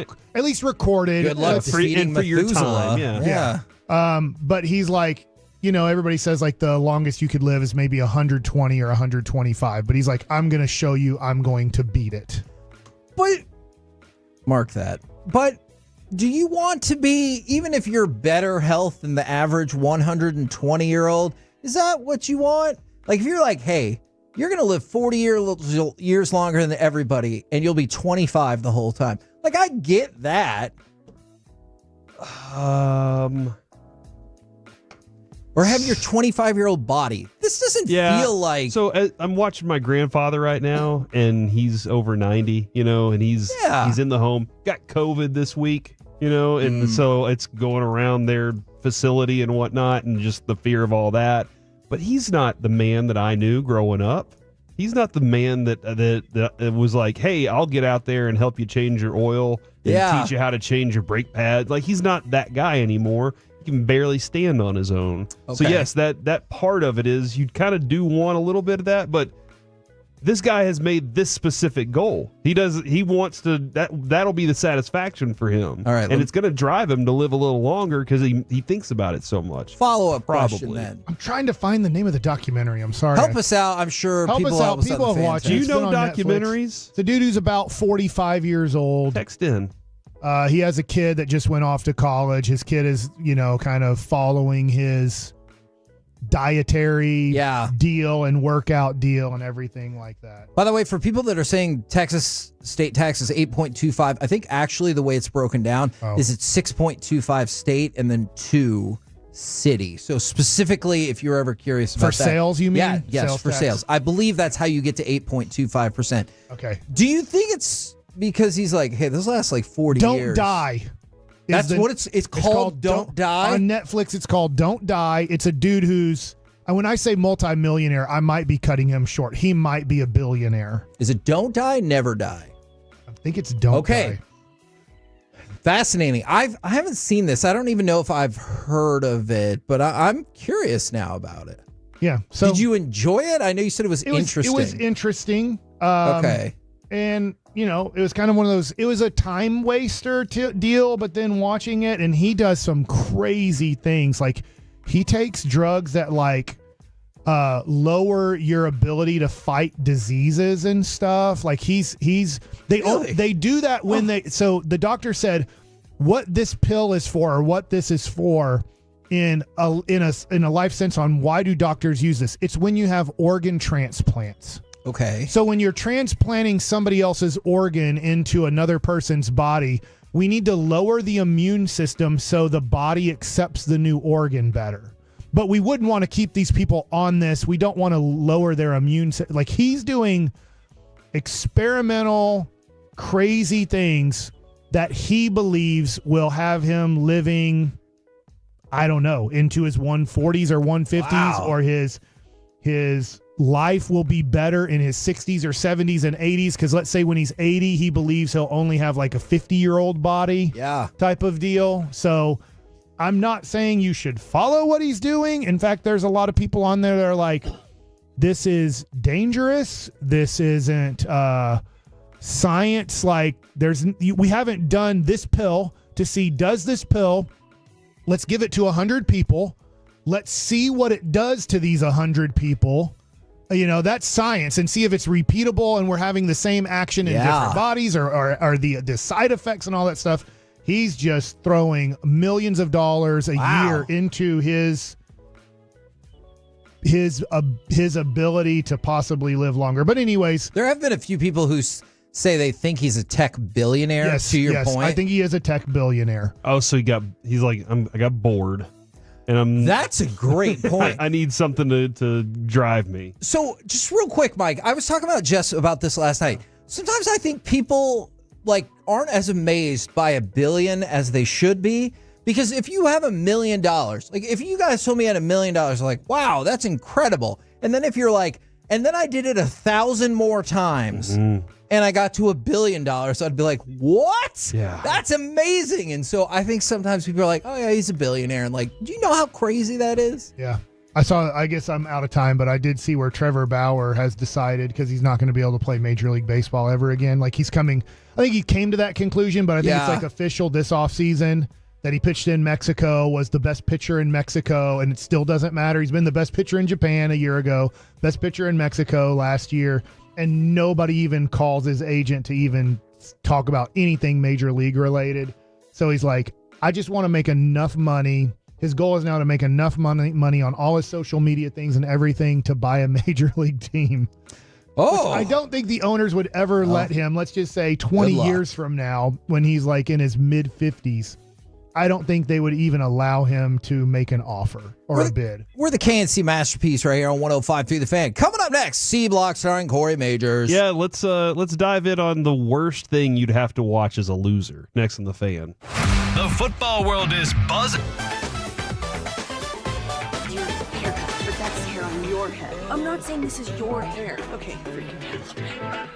recorded. Good luck defeating for your time. Yeah. But he's like, everybody says like the longest you could live is maybe 120 or 125. But he's like, I'm going to show you I'm going to beat it. But mark that. But do you want to be, even if you're better health than the average 120-year-old, is that what you want? Like if you're like, hey, you're going to live 40 years longer than everybody and you'll be 25 the whole time. Like, I get that. Or have your 25-year-old body. This doesn't feel like... So I'm watching my grandfather right now, and he's over 90, and he's in the home. Got COVID this week, and so it's going around their facility and whatnot, and just the fear of all that. But he's not the man that I knew growing up. He's not the man that was like, hey, I'll get out there and help you change your oil and teach you how to change your brake pads. Like, he's not that guy anymore. He can barely stand on his own. So yes, that part of it is you kind of do want a little bit of that, but this guy has made this specific goal. He wants to, that'll be the satisfaction for him. All right. And it's going to drive him to live a little longer because he thinks about it so much. Follow-up question then. I'm trying to find the name of the documentary. I'm sorry. Help us out. I'm sure people have watched it. Do you It's been know on documentaries? Netflix. The dude who's about 45 years old. Text in. He has a kid that just went off to college. His kid is, kind of following his dietary deal and workout deal and everything like that. By the way, for people that are saying Texas state tax is 8.25, I think actually the way it's broken down is it's 6.25 state and then 2 city. So specifically, if you're ever curious about for sales, you mean? Yeah, yes, sales for tax. sales. I believe that's how you get to 8.25%. Okay. Do you think it's because he's like, hey, this lasts like 40 years? Don't Die. That's what it's called. Don't Die? On Netflix, it's called Don't Die. It's a dude who's, when I say multimillionaire, I might be cutting him short. He might be a billionaire. Is it Don't Die, Never Die? I think it's Don't Die. Fascinating. I haven't seen this. I don't even know if I've heard of it, but I'm curious now about it. Yeah. So did you enjoy it? I know you said it was interesting. It was interesting. Okay. And, it was kind of one of those, it was a time waster deal, but then watching it, and he does some crazy things. Like, he takes drugs that, lower your ability to fight diseases and stuff. Like, they do that when so the doctor said what this pill is for, or what this is for in a life sense on why do doctors use this. It's when you have organ transplants. Okay. So when you're transplanting somebody else's organ into another person's body, we need to lower the immune system so the body accepts the new organ better. But we wouldn't want to keep these people on this. We don't want to lower their immune system. Like, he's doing experimental, crazy things that he believes will have him living, I don't know, into his 140s or 150s, or his life will be better in his 60s or 70s and 80s, because let's say when he's 80, he believes he'll only have like a 50-year-old body type of deal. So I'm not saying you should follow what he's doing. In fact, there's a lot of people on there that are like, this is dangerous. This isn't science. Like, we haven't done this pill to see, does this pill, let's give it to 100 people. Let's see what it does to these 100 people. That's science, and see if it's repeatable and we're having the same action in different bodies or the side effects and all that stuff. He's just throwing millions of dollars a year into his ability to possibly live longer. But anyways, there have been a few people who say they think he's a tech billionaire. Yes, to your point, I think he is a tech billionaire. Oh, so he's like, I got bored. And that's a great point. I need something to drive me. So just real quick, Mike, I was talking about Jess about this last night. Sometimes I think people aren't as amazed by $1 billion as they should be, because if you have $1 million, like if you guys told me I had $1 million, like, wow, that's incredible. And then if you're like, and then I did it 1,000 more times and I got to $1 billion, I'd be like, what? Yeah. That's amazing. And so I think sometimes people are like, oh yeah, he's a billionaire. And like, do you know how crazy that is? Yeah. I guess I'm out of time, but I did see where Trevor Bauer has decided, because he's not going to be able to play Major League Baseball ever again. Like, he's coming, I think he came to that conclusion, but I think it's like official this offseason that he pitched in Mexico, was the best pitcher in Mexico, and it still doesn't matter. He's been the best pitcher in Japan a year ago, best pitcher in Mexico last year, and nobody even calls his agent to even talk about anything Major League related. So he's like, I just want to make enough money. His goal is now to make enough money on all his social media things and everything to buy a Major League team. Which I don't think the owners would ever let him, let's just say 20 years from now, when he's like in his mid-50s. I don't think they would even allow him to make an offer or a bid. We're the KNC Masterpiece right here on 105.3 The Fan. Coming up next, C Block starring Corey Majors. Yeah, let's dive in on the worst thing you'd have to watch as a loser. Next on The Fan. The football world is buzzing. Your haircut, but that's hair on your head. I'm not saying this is your hair. Okay, freaking me out a little bit.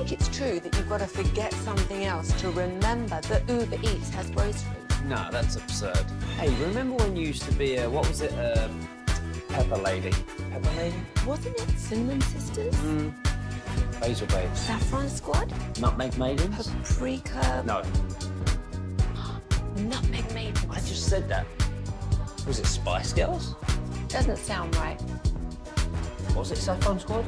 think it's true that you've got to forget something else to remember that Uber Eats has groceries? No, that's absurd. Hey, remember when you used to be a, what was it, Pepper Lady? Pepper Lady? Wasn't it Cinnamon Sisters? Basil Babes. Saffron Squad? Nutmeg Maidens? Paprika? No. Nutmeg Maidens. I just said that. Was it Spice Girls? Doesn't sound right. Was it Saffron Squad?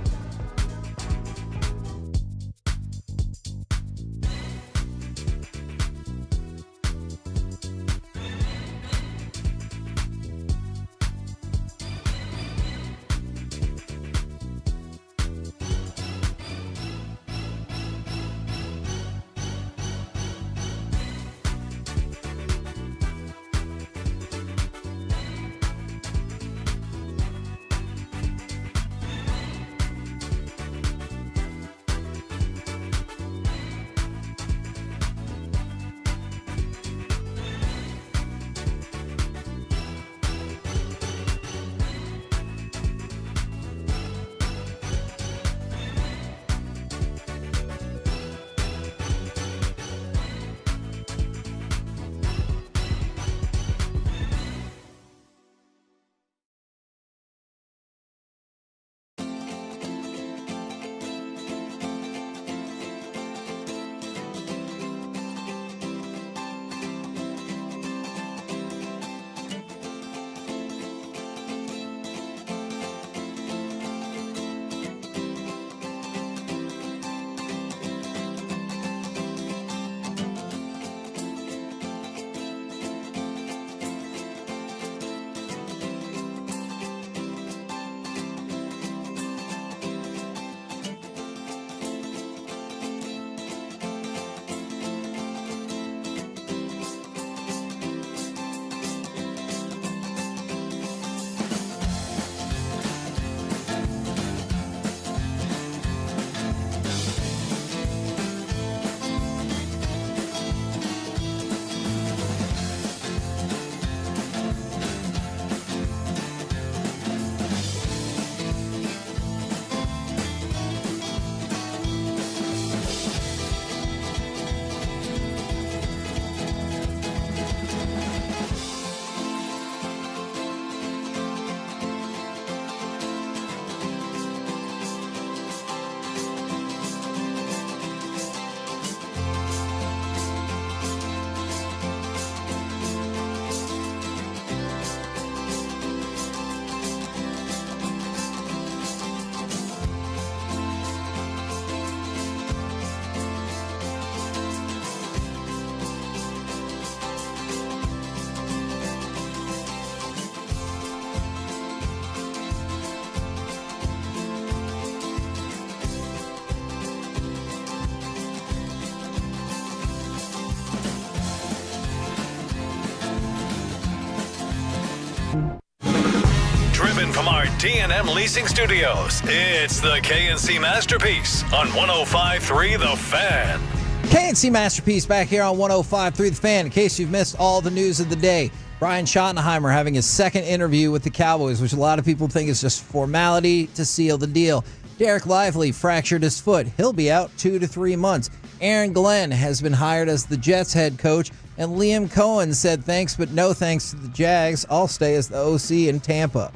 Driven from our D&M Leasing Studios, it's the KNC Masterpiece on 105.3 The Fan. KNC Masterpiece back here on 105.3 The Fan. In case you've missed all the news of the day, Brian Schottenheimer having his second interview with the Cowboys, which a lot of people think is just formality to seal the deal. Derek Lively fractured his foot. He'll be out 2 to 3 months. Aaron Glenn has been hired as the Jets head coach, and Liam Cohen said thanks but no thanks to the Jags. I'll stay as the OC in Tampa.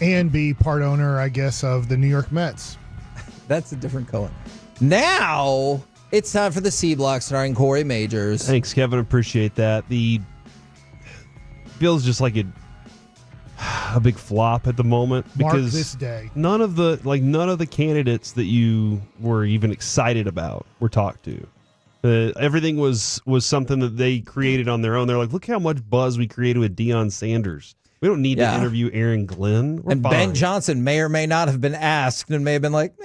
And be part owner, I guess, of the New York Mets. That's a different Cohen. Now it's time for the C Block starring Corey Majors. Thanks, Kevin. Appreciate that. Feels just like a big flop at the moment Mark because this day. none of the candidates that you were even excited about were talked to. Everything was something that they created on their own. They're like, look how much buzz we created with Deion Sanders. We don't need to interview Aaron Glenn. We're and fine. Ben Johnson may or may not have been asked and may have been like,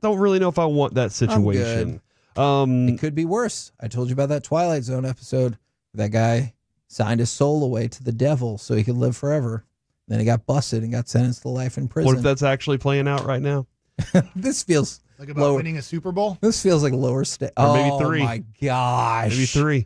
don't really know if I want that situation. It could be worse. I told you about that Twilight Zone episode. That guy signed his soul away to the devil so he could live forever. Then he got busted and got sentenced to life in prison. What if that's actually playing out right now? This feels like about winning a Super Bowl. This feels like lower stakes. Or maybe 3. Oh my gosh. Maybe 3.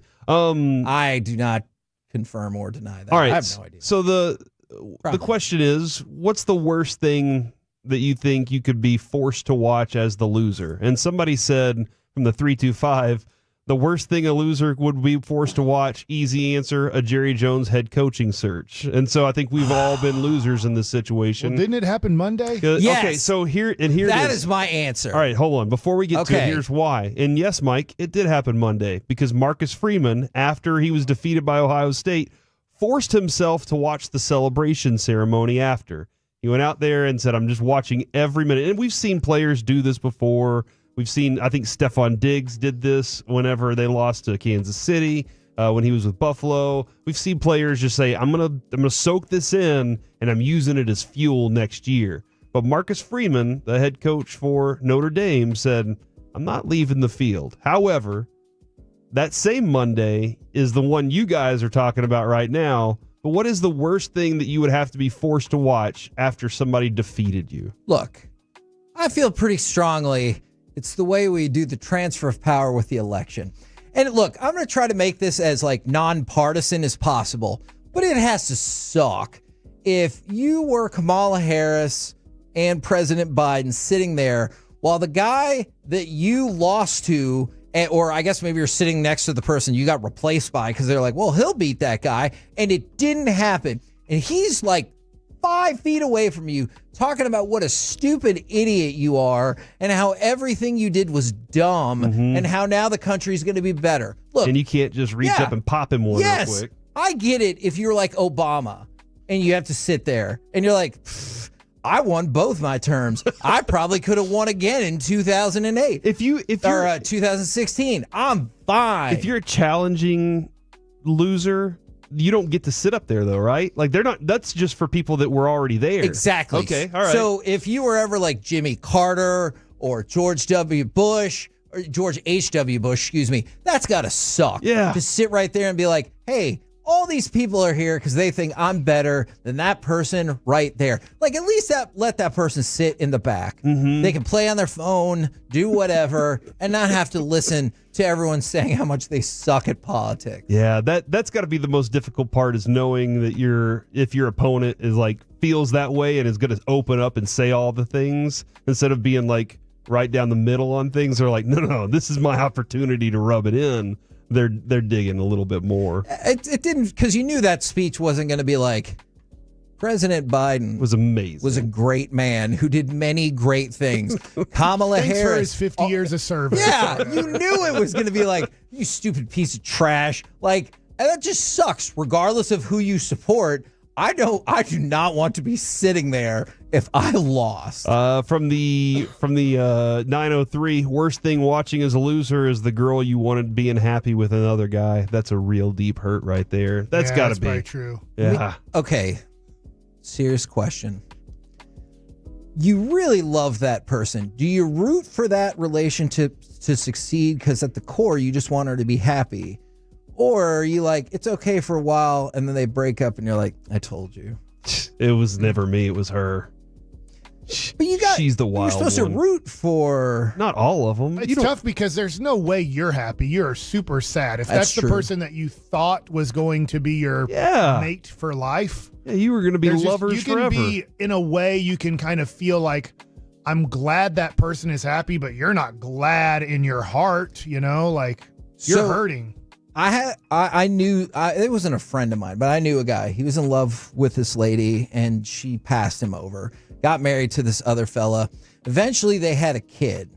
I do not confirm or deny that. All right. I have no idea. So the question is, what's the worst thing that you think you could be forced to watch as the loser? And somebody said from the 325, the worst thing a loser would be forced to watch, easy answer, a Jerry Jones head coaching search. And so I think we've all been losers in this situation. Well, didn't it happen Monday? Yes. Okay, so here that it is my answer. All right, hold on. Before we get to it, here's why. And yes, Mike, it did happen Monday because Marcus Freeman, after he was defeated by Ohio State, forced himself to watch the celebration ceremony after. He went out there and said, I'm just watching every minute. And we've seen players do this before. We've seen, I think Stephon Diggs did this whenever they lost to Kansas City, when he was with Buffalo. We've seen players just say, I'm gonna soak this in, and I'm using it as fuel next year. But Marcus Freeman, the head coach for Notre Dame, said, I'm not leaving the field. However, that same Monday is the one you guys are talking about right now. But what is the worst thing that you would have to be forced to watch after somebody defeated you? Look, I feel pretty strongly it's the way we do the transfer of power with the election. And look, I'm going to try to make this as nonpartisan as possible, but it has to suck if you were Kamala Harris and President Biden sitting there while the guy that you lost to, or I guess maybe you're sitting next to the person you got replaced by because they're like, well, he'll beat that guy. And it didn't happen. And he's 5 feet away from you talking about what a stupid idiot you are and how everything you did was dumb and how now the country's going to be better. Look, and you can't just reach up and pop him one real quick. I get it if you're like Obama and you have to sit there and you're like, I won both my terms. I probably could have won again in 2008. If you're 2016, I'm fine. If you're a challenging loser, you don't get to sit up there though, right? They're not. That's just for people that were already there. Exactly. Okay. All right. So if you were ever like Jimmy Carter or George W. Bush or George H.W. Bush, excuse me, that's got to suck. Yeah. To sit right there and be like, hey, all these people are here because they think I'm better than that person right there. At least let that person sit in the back. Mm-hmm. They can play on their phone, do whatever, and not have to listen to everyone saying how much they suck at politics. Yeah, that's got to be the most difficult part is knowing that if your opponent is feels that way and is going to open up and say all the things instead of being right down the middle on things. They're like, no, this is my opportunity to rub it in. They're digging a little bit more. It didn't, because you knew that speech wasn't going to be President Biden was amazing. Was a great man who did many great things. Kamala Thanks Harris for his 50 years of service. Yeah, you knew it was going to be you stupid piece of trash. And that just sucks. Regardless of who you support, I do not want to be sitting there if I lost. From the 903, worst thing watching as a loser is the girl you wanted being happy with another guy. That's a real deep hurt right there. That's got to be probably true. Yeah. Okay. Serious question. You really love that person. Do you root for that relationship to succeed because at the core you just want her to be happy? Or are you it's okay for a while and then they break up and you're like, I told you. It was never me. It was her. But She's the wild You're supposed one. to root for. Not all of them. It's tough because there's no way you're happy. You're super sad. If that's the true. person that you thought was going to be your mate for life. Yeah, you were going to be lovers forever. You can be, in a way, you can kind of feel like, I'm glad that person is happy, but you're not glad in your heart, like you're hurting. I knew it wasn't a friend of mine, but I knew a guy. He was in love with this lady and she passed him over, got married to this other fella. Eventually they had a kid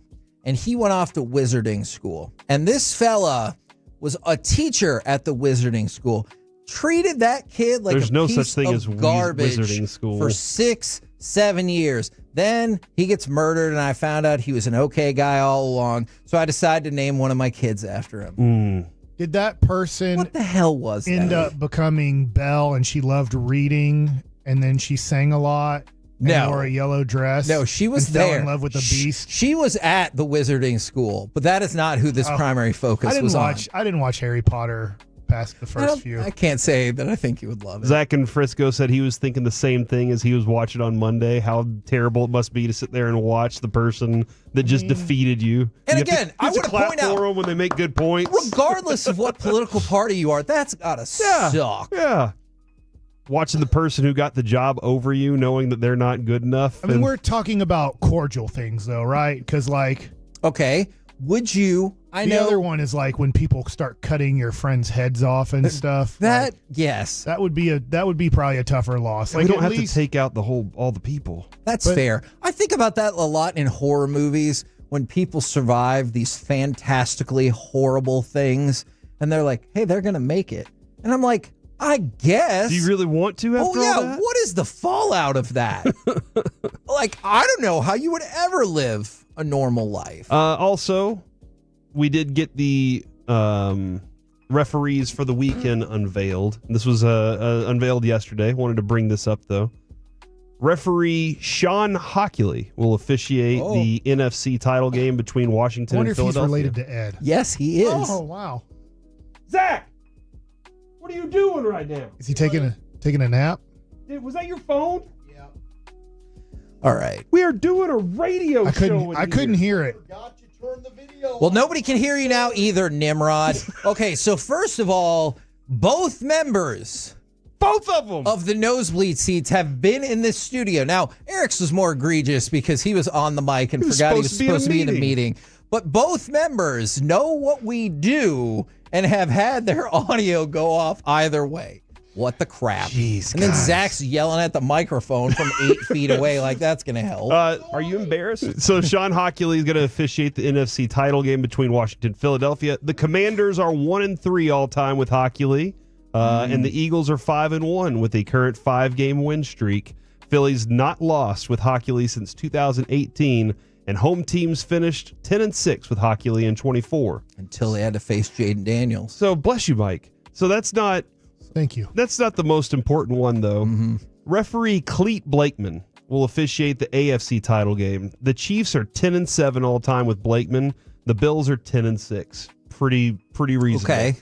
and he went off to wizarding school. And this fella was a teacher at the wizarding school, treated that kid like There's a no piece such thing of as garbage wizarding school. for 6-7 years. Then he gets murdered and I found out he was an okay guy all along. So I decided to name one of my kids after him. Did that person what the hell was end up becoming Belle and she loved reading and then she sang a lot and No. wore a yellow dress? No, she was and there. fell in love with the beast. She was at the wizarding school, but that is not who this primary focus was on. I didn't watch Harry Potter past the first few. I can't say that I think you would love it. Zach in Frisco said he was thinking the same thing as he was watching on Monday. How terrible it must be to sit there and watch the person that just defeated you. And You have again, to, I you have to wanna clap point out- for them when they make good points. Regardless of what political party you are, that's gotta suck. Yeah. Watching the person who got the job over you, knowing that they're not good enough. I mean, we're talking about cordial things, though, right? Because, okay, would you? The other one is like when people start cutting your friends' heads off and stuff. Yes, that would be probably a tougher loss. we don't have to take out all the people. That's fair. I think about that a lot in horror movies when people survive these fantastically horrible things and they're like, hey, they're going to make it. And I'm like, I guess. Do you really want to after all that? What is the fallout of that? Like, I don't know how you would ever live a normal life. Also, we did get the referees for the weekend unveiled. This was unveiled yesterday. Wanted to bring this up, though. Referee Sean Hockley will officiate the NFC title game between Washington I wonder and if he's Philadelphia. related to Ed. Yes, he is. Oh, wow. Zach, what are you doing right now? Is he taking a nap? Was that your phone? All right. We are doing a radio show. I couldn't hear it. Well, nobody can hear you now either, Nimrod. Okay, so first of all, both members, both of them, of the nosebleed seats have been in this studio. Now, Eric's was more egregious because he was on the mic and forgot he was supposed to be in a meeting. But both members know what we do and have had their audio go off either way. What the crap? Jeez, and then guys. Zach's yelling at the microphone from 8 feet away like that's going to help. Are you embarrassed? So Sean Hockley is going to officiate the NFC title game between Washington and Philadelphia. The Commanders are 1-3 all time with Hockley, and the Eagles are 5-1 with a current 5-game win streak. Philly's not lost with Hockley since 2018, and home teams finished 10-6 with Hockley in 24 until they had to face Jaden Daniels. So bless you, Mike. So that's not. Thank you. That's not the most important one, though. Referee Cleet Blakeman will officiate the AFC title game. The Chiefs are 10-7 all time with Blakeman. The Bills are 10-6. Pretty reasonable. Okay.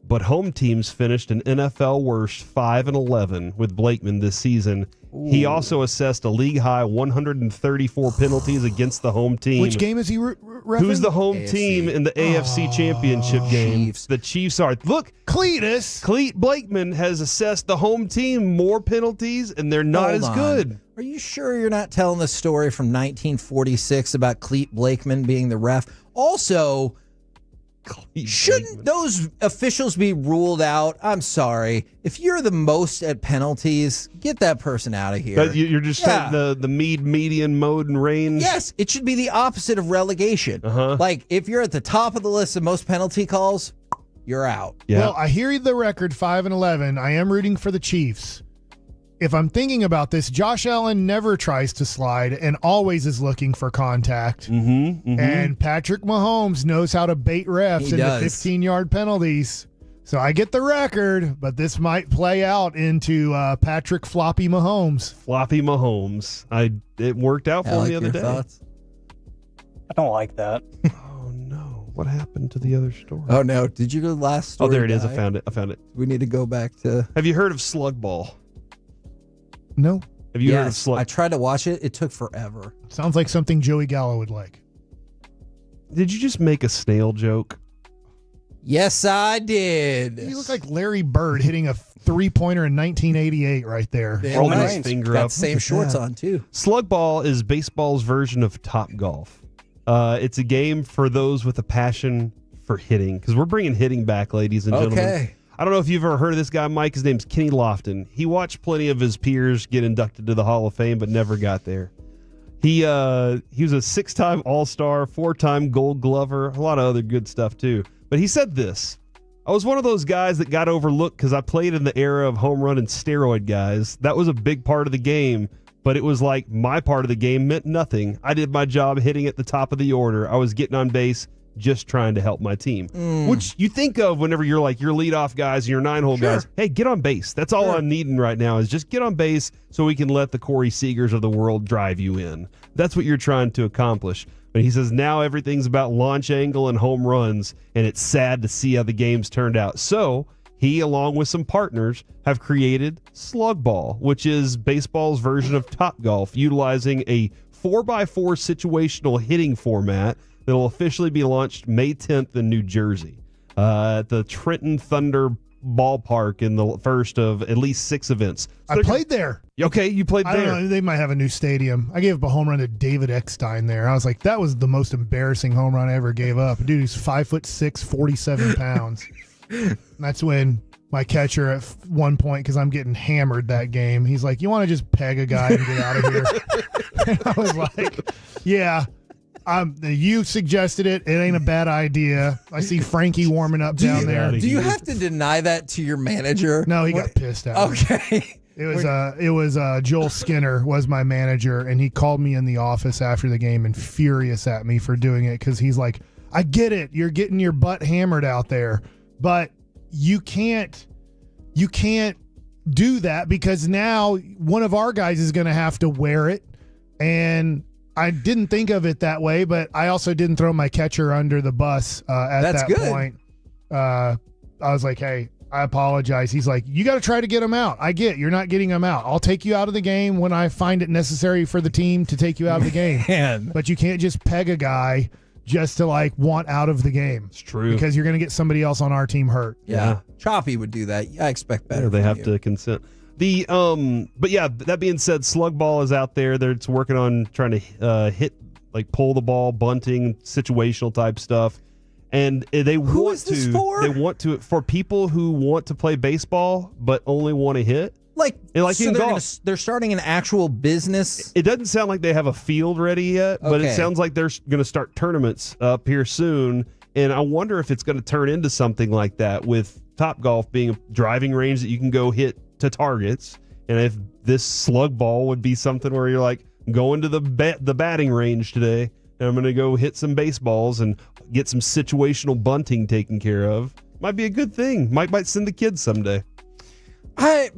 But home teams finished an NFL worst 5-11 with Blakeman this season. He also assessed a league-high 134 penalties against the home team. Which game is he reffing? Who's the home AFC. team in the AFC Championship game? Chiefs. The Chiefs are. Look, Cleet Blakeman has assessed the home team more penalties, and they're not Hold as on. good. Are you sure you're not telling the story from 1946 about Cleet Blakeman being the ref? Also, shouldn't those officials be ruled out? I'm sorry. If you're the most at penalties, get that person out of here. But you're just saying the median mode and range. Yes, it should be the opposite of relegation. Like, if you're at the top of the list of most penalty calls, you're out. Well, I hear the record 5-11. I am rooting for the Chiefs. If I'm thinking about this, Josh Allen never tries to slide and always is looking for contact. And Patrick Mahomes knows how to bait refs He into does. 15-yard penalties. So I get the record, but this might play out into Patrick Floppy Mahomes. Floppy Mahomes. It worked out for him the other day. I don't like that. Oh no! What happened to the other story? Oh no! Did you go to the last story? Oh, there it is. die? I found it. We need to go back to. Have you heard of slug ball? No. Have you heard of Yes, slug? I tried to watch it. It took forever. Sounds like something Joey Gallo would like. Did you just make a snail joke? Yes, I did. You look like Larry Bird hitting a three-pointer in 1988 right there. Rolling his finger Got up. the same shorts on, too. Slug ball is baseball's version of Top Golf. It's a game for those with a passion for hitting, because we're bringing hitting back, ladies and gentlemen. Okay. I don't know if you've ever heard of this guy, Mike. His name's Kenny Lofton. He watched plenty of his peers get inducted to the Hall of Fame, but never got there. He was a 6-time All-Star, 4-time Gold Glover, a lot of other good stuff too. But he said this: I was one of those guys that got overlooked because I played in the era of home run and steroid guys. That was a big part of the game, but it was like my part of the game meant nothing. I did my job hitting at the top of the order. I was getting on base, just trying to help my team. Which you think of whenever you're like your leadoff guys and your 9-hole guys. Hey, get on base. That's all I'm needing right now is just get on base so we can let the Corey Seagers of the world drive you in. That's what you're trying to accomplish. But he says now everything's about launch angle and home runs, and it's sad to see how the game's turned out. So he, along with some partners, have created Slug Ball, which is baseball's version of Top Golf, utilizing a 4x4 situational hitting format that will officially be launched May 10th in New Jersey at the Trenton Thunder Ballpark in the first of at least 6 events. So I played there. Okay, you played I there. don't know. They might have a new stadium. I gave up a home run to David Eckstein there. I was like, that was the most embarrassing home run I ever gave up. Dude, he's 5'6", 47 pounds. That's when my catcher at one point, because I'm getting hammered that game, he's like, you want to just peg a guy and get out of here? And I was like, yeah. You suggested it. It ain't a bad idea. I see Frankie warming up down there. Do you have to deny that to your manager? No, he got pissed at me. Okay. It was Joel Skinner was my manager, and he called me in the office after the game and furious at me for doing it because he's like, I get it. You're getting your butt hammered out there, but you can't do that because now one of our guys is going to have to wear it. And I didn't think of it that way, but I also didn't throw my catcher under the bus at that point. I was like, hey, I apologize. He's like, you got to try to get him out. I get you're not getting him out. I'll take you out of the game when I find it necessary for the team to take you out of the game. But you can't just peg a guy just to like want out of the game. It's true. Because you're going to get somebody else on our team hurt. Yeah. Choppy would do that. I expect better. Yeah, they from have you. to consent. But yeah, that being said, Slug Ball is out there. It's working on trying to hit, like pull the ball, bunting, situational type stuff. And they want to for people who want to play baseball but only want to hit. They're starting an actual business. It doesn't sound like they have a field ready yet, but it sounds like they're going to start tournaments up here soon. And I wonder if it's going to turn into something like that, with Top Golf being a driving range that you can go hit to targets. And if this Slug Ball would be something where you're like, going to the batting range today, and I'm going to go hit some baseballs and get some situational bunting taken care of, might be a good thing. Might send the kids someday. I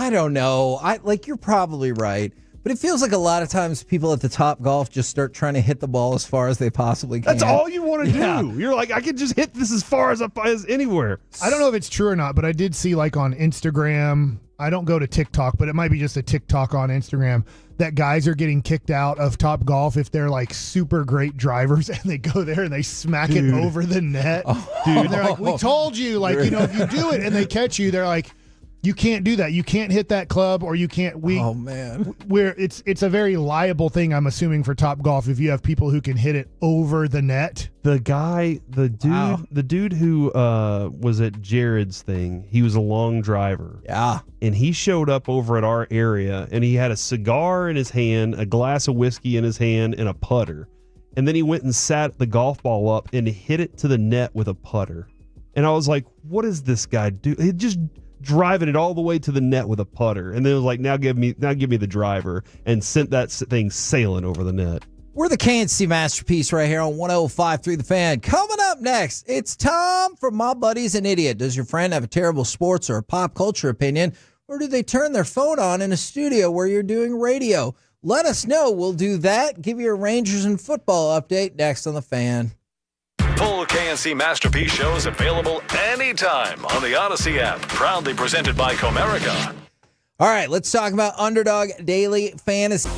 don't know. You're probably right. But it feels like a lot of times people at the Top Golf just start trying to hit the ball as far as they possibly can. That's all you want to do. You're like, I can just hit this as far as anywhere. I don't know if it's true or not, but I did see like on Instagram, I don't go to TikTok, but it might be just a TikTok on Instagram, that guys are getting kicked out of Top Golf if they're like super great drivers and they go there and they smack it over the net. And they're like, we told you, like, if you do it and they catch you, they're like, you can't do that. You can't hit that club, or you can't. Oh man, it's a very liable thing. I'm assuming for Top Golf, if you have people who can hit it over the net. The dude who was at Jared's thing, he was a long driver. Yeah, and he showed up over at our area, and he had a cigar in his hand, a glass of whiskey in his hand, and a putter. And then he went and sat the golf ball up and hit it to the net with a putter. And I was like, what does this guy do? He just driving it all the way to the net with a putter, and then it was like, now give me the driver, and sent that thing sailing over the net. We're the KNC Masterpiece right here on 105.3 The Fan. Coming up next, it's Tom from My Buddy's an Idiot. Does your friend have a terrible sports or pop culture opinion, or do they turn their phone on in a studio where you're doing radio? Let us know. We'll do that. Give you a Rangers and football update next on The Fan. Full KNC Masterpiece shows available anytime on the Odyssey app. Proudly presented by Comerica. All right, let's talk about Underdog Daily Fantasy.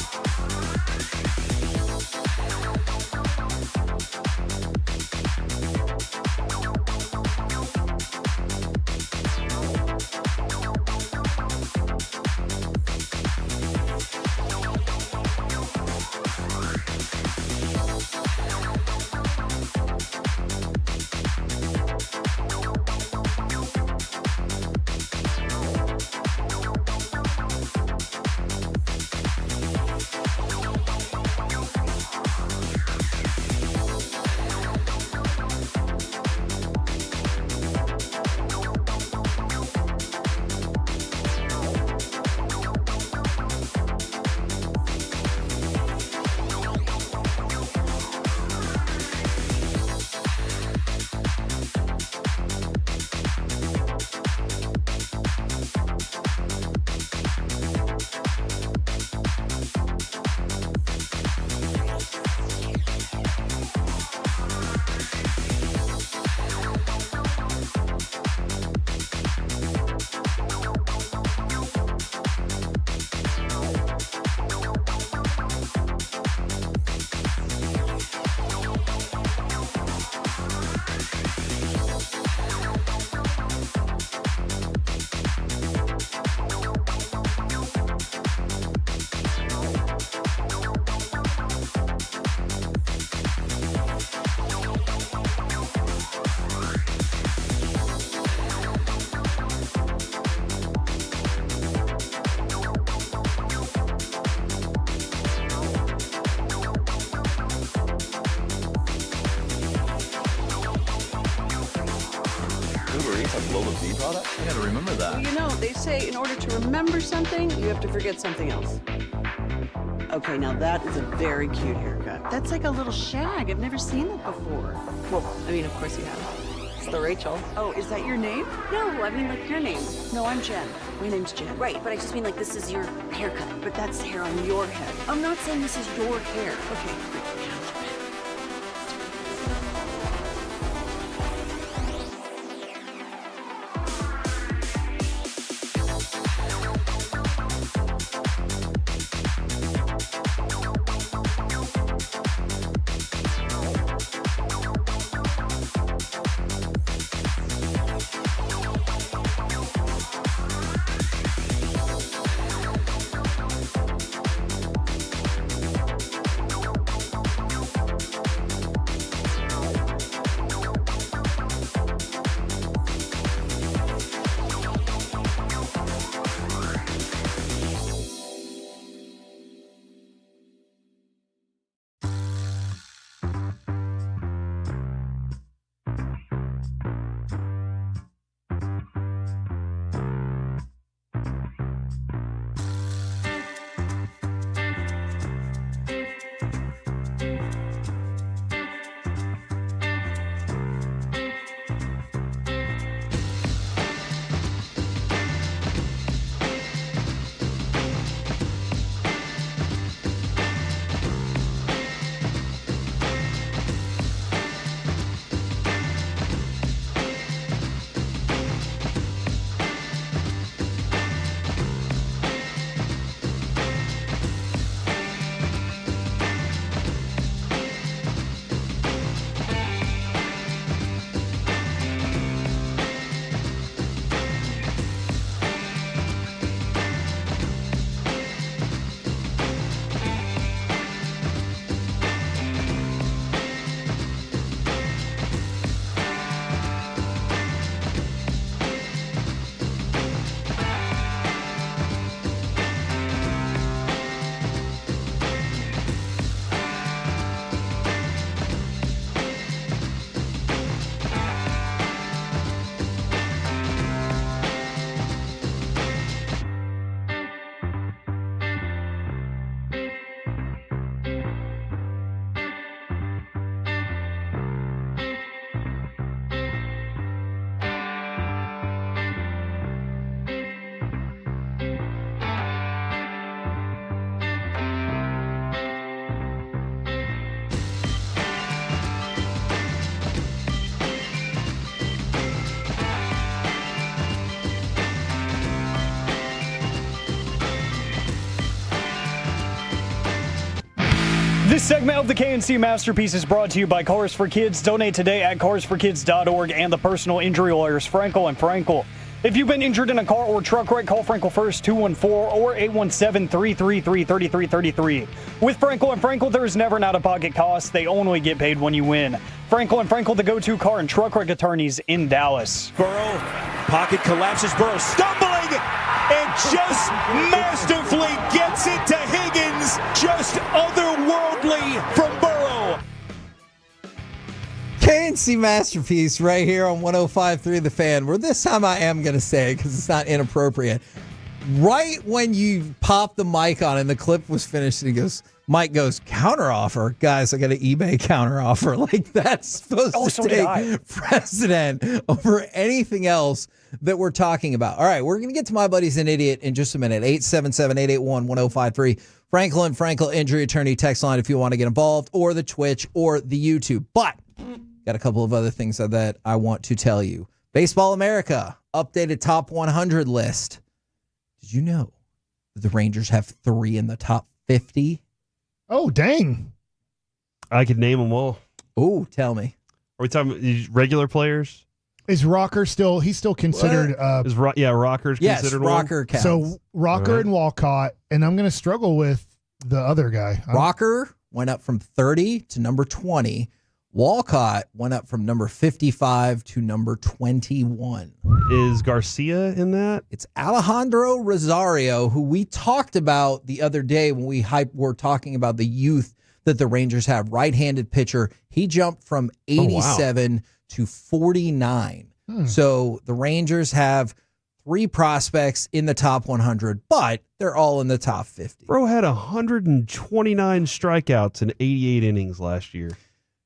Product? I gotta remember that. Well, you know, they say in order to remember something, you have to forget something else. Okay, now that is a very cute haircut. That's like a little shag. I've never seen that before. Well, I mean, of course you have. It's the Rachel. Oh, is that your name? No, I mean, like, your name. No, I'm Jen. My name's Jen. Right, but I just mean, like, this is your haircut. But that's hair on your head. I'm not saying this is your hair. Okay. This segment of the KNC Masterpiece is brought to you by Cars for Kids. Donate today at carsforkids.org and the personal injury lawyers Frankel and Frankel. If you've been injured in a car or truck wreck, call Frankel first, 214 or 817-333-3333. With Frankel and Frankel, there is never an out-of-pocket cost. They only get paid when you win. Frankel and Frankel, the go-to car and truck wreck attorneys in Dallas. Burrow, pocket collapses. Burrow stumbling and just masterfully gets it to Higgins. Just otherworldly from Burrow. KNC Masterpiece right here on 105.3 The Fan, where this time I am going to say it because it's not inappropriate. Right when you pop the mic on and the clip was finished, and Mike goes, counteroffer? Guys, I got an eBay counteroffer. Like, that's supposed to take precedent over anything else that we're talking about. All right, we're going to get to My Buddy's an Idiot in just a minute. 877-881-1053. Frankel and Frankel injury attorney text line if you want to get involved, or the Twitch or the YouTube. But got a couple of other things that I want to tell you. Baseball America updated top 100 list. Did you know that the Rangers have 3 in the top 50? Oh, dang. I could name them all. Oh, tell me. Are we talking regular players? Is Rocker still? He's still considered. Rocker's considered Rocker one? counts. So Rocker and Walcott, and I'm going to struggle with the other guy. Rocker went up from 30 to number 20. Walcott went up from number 55 to number 21. Is Garcia in that? It's Alejandro Rosario, who we talked about the other day when we were talking about the youth that the Rangers have. Right-handed pitcher. He jumped from 87 to 49. So the Rangers have 3 prospects in the top 100, but they're all in the top 50. Bro had 129 strikeouts in 88 innings last year.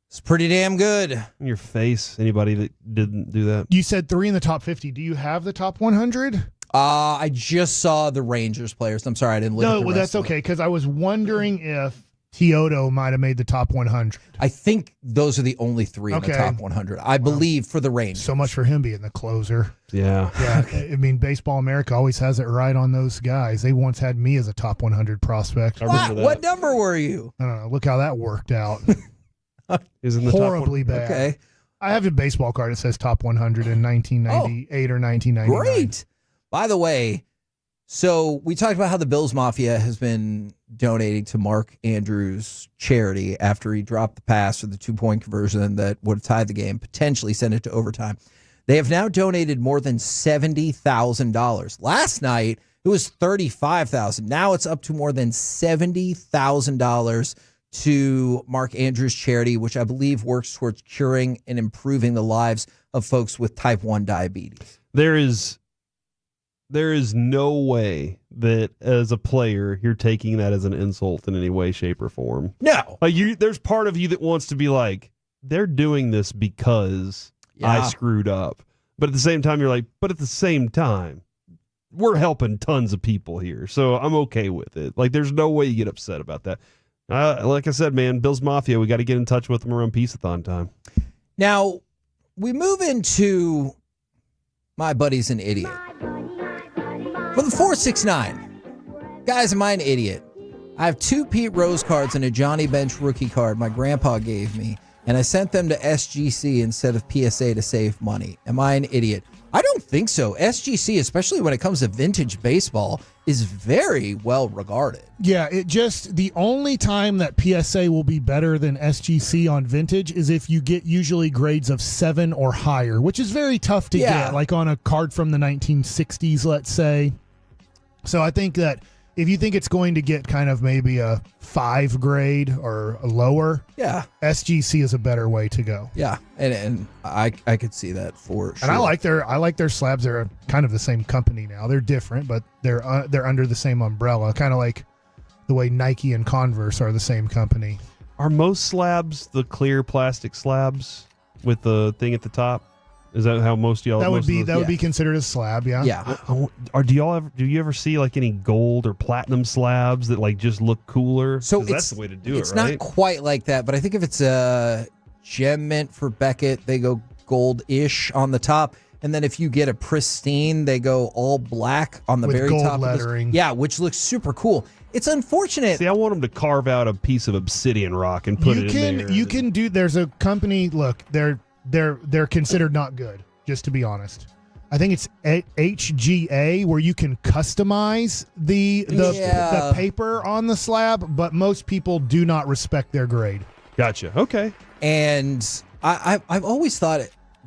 It's pretty damn good. In your face, anybody that didn't do that. You said 3 in the top 50. Do you have the top 100? I just saw the Rangers players. I'm sorry, I didn't look at the rest that's of it. okay, because I was wondering if Teodo might have made the top 100. I think those are the only 3 in the top 100. I believe for the Rangers. So much for him being the closer. Yeah. I mean, Baseball America always has it right on those guys. They once had me as a top 100 prospect. What number were you? I don't know. Look how that worked out. Is in the horribly top bad. Okay. I have a baseball card that says top 100 in 1998 or 1999. Great. By the way, so we talked about how the Bills Mafia has been donating to Mark Andrews' charity after he dropped the pass for the 2-point conversion that would have tied the game, potentially sent it to overtime. They have now donated more than $70,000. Last night, it was $35,000. Now it's up to more than $70,000 to Mark Andrews' charity, which I believe works towards curing and improving the lives of folks with type 1 diabetes. There is no way that as a player you're taking that as an insult in any way, shape, or form. No. There's part of you that wants to be like, they're doing this because I screwed up. But at the same time, you're like, but at the same time, we're helping tons of people here. So I'm okay with it. Like, there's no way you get upset about that. Like I said, man, Bills Mafia, we got to get in touch with them around Peace-a-thon time. Now, we move into My Buddy's an Idiot. For the 469, guys, am I an idiot? I have 2 Pete Rose cards and a Johnny Bench rookie card my grandpa gave me, and I sent them to SGC instead of PSA to save money. Am I an idiot? I don't think so. SGC, especially when it comes to vintage baseball, is very well regarded. Yeah, the only time that PSA will be better than SGC on vintage is if you get usually grades of 7 or higher, which is very tough to get, like on a card from the 1960s, let's say. So I think that if you think it's going to get kind of maybe a 5 grade or a lower, SGC is a better way to go. Yeah, and I could see that for sure. And I like their slabs. They're kind of the same company now. They're different, but they're under the same umbrella, kind of like the way Nike and Converse are the same company. Are most slabs the clear plastic slabs with the thing at the top? Is that how most of y'all? That would be considered a slab. Yeah. Yeah. Or do you ever see like any gold or platinum slabs that like just look cooler? So that's the way to do it, right? It's not quite like that, but I think if it's a gem mint for Beckett, they go gold-ish on the top. And then if you get a pristine, they go all black on the With very gold top. lettering. Yeah, which looks super cool. It's unfortunate. See, I want them to carve out a piece of obsidian rock and put it in there. You can do. There's a company. Look, they're considered not good. Just to be honest, I think it's HGA where you can customize the paper on the slab, but most people do not respect their grade. Gotcha. Okay. And I've always thought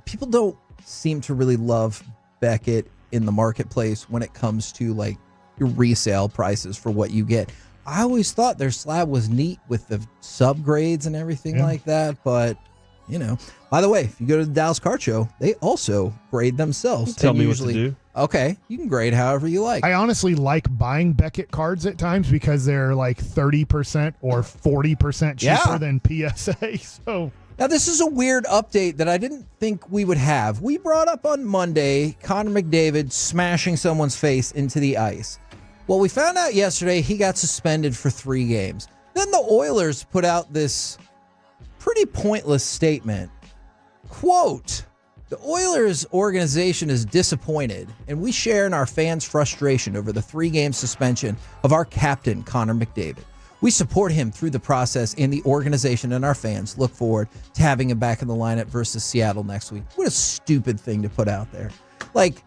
people don't seem to really love Beckett in the marketplace when it comes to like your resale prices for what you get. I always thought their slab was neat with the subgrades and everything like that, but by the way, if you go to the Dallas Card Show, they also grade themselves. Tell me what to do. Okay, you can grade however you like. I honestly like buying Beckett cards at times because they're like 30% or 40% cheaper than PSA. So now this is a weird update that I didn't think we would have. We brought up on Monday Connor McDavid smashing someone's face into the ice. Well, we found out yesterday he got suspended for 3 games. Then the Oilers put out this pretty pointless statement. Quote, "The Oilers organization is disappointed, and we share in our fans' frustration over the 3-game suspension of our captain, Connor McDavid. We support him through the process, and the organization and our fans look forward to having him back in the lineup versus Seattle next week." What a stupid thing to put out there. Like,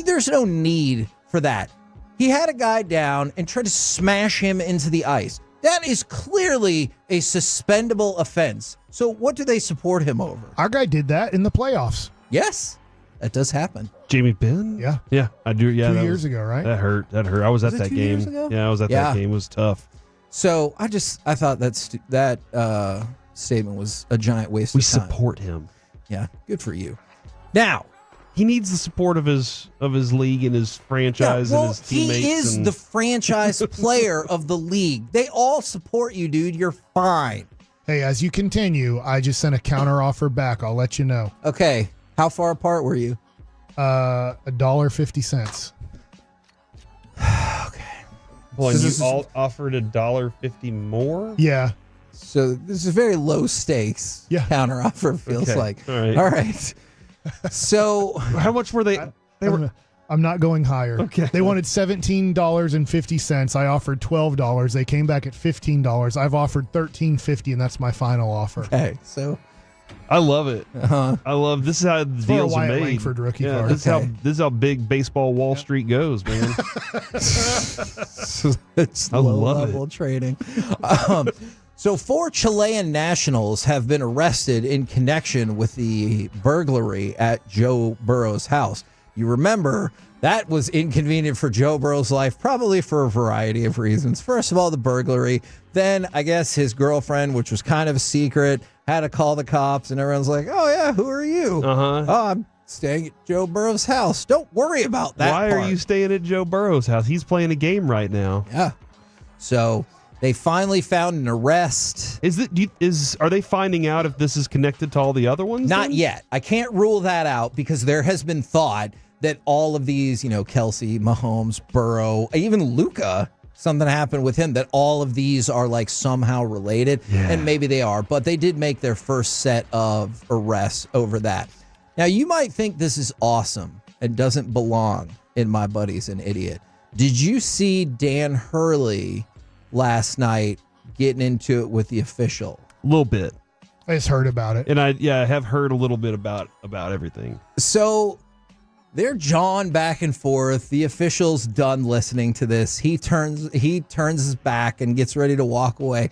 there's no need for that. He had a guy down and tried to smash him into the ice. That is clearly a suspendable offense. So what do they support him over? Our guy did that in the playoffs. Yes, that does happen. Jamie Benn? Yeah. Yeah, I do. Yeah, 2 years ago, right? That hurt. I was at it that 2 game. years ago? Yeah, I was at that game. It was tough. So I thought that statement was a giant waste of time. We support him. Yeah, good for you. Now, he needs the support of his league and his franchise and his teammates. He is the franchise player of the league. They all support you, dude. You're fine. Hey, as you continue, I just sent a counter offer back. I'll let you know. Okay. How far apart were you? $1.50. Okay. Well, and you all offered $1.50 more? Yeah. So this is very low stakes counter offer, feels like. All right. So how much were they? I'm not going higher. Okay. They wanted $17.50. I offered $12. They came back at $15. I've offered $13.50, and that's my final offer. Okay. So I love it. I love this is how the deals are made. Langford rookie card. This is how big baseball Wall Street goes, man. It's I low love level trading. So 4 Chilean nationals have been arrested in connection with the burglary at Joe Burrow's house. You remember that was inconvenient for Joe Burrow's life, probably for a variety of reasons. First of all, the burglary. Then I guess his girlfriend, which was kind of a secret, had to call the cops, and everyone's like, "Oh yeah, who are you?" Oh, I'm staying at Joe Burrow's house. Don't worry about that. Why are you staying at Joe Burrow's house? He's playing a game right now. Yeah. So they finally found an arrest. Are they finding out if this is connected to all the other ones? Not yet. I can't rule that out because there has been thought that all of these, Kelsey, Mahomes, Burrow, even Luka, something happened with him, that all of these are like somehow related. Yeah. And maybe they are, but they did make their first set of arrests over that. Now, you might think this is awesome and doesn't belong in My Buddy's an Idiot. Did you see Dan Hurley last night getting into it with the official? A little bit. I just heard about it. And I have heard a little bit about everything. So they're jawing back and forth. The official's done listening to this. He turns his back and gets ready to walk away.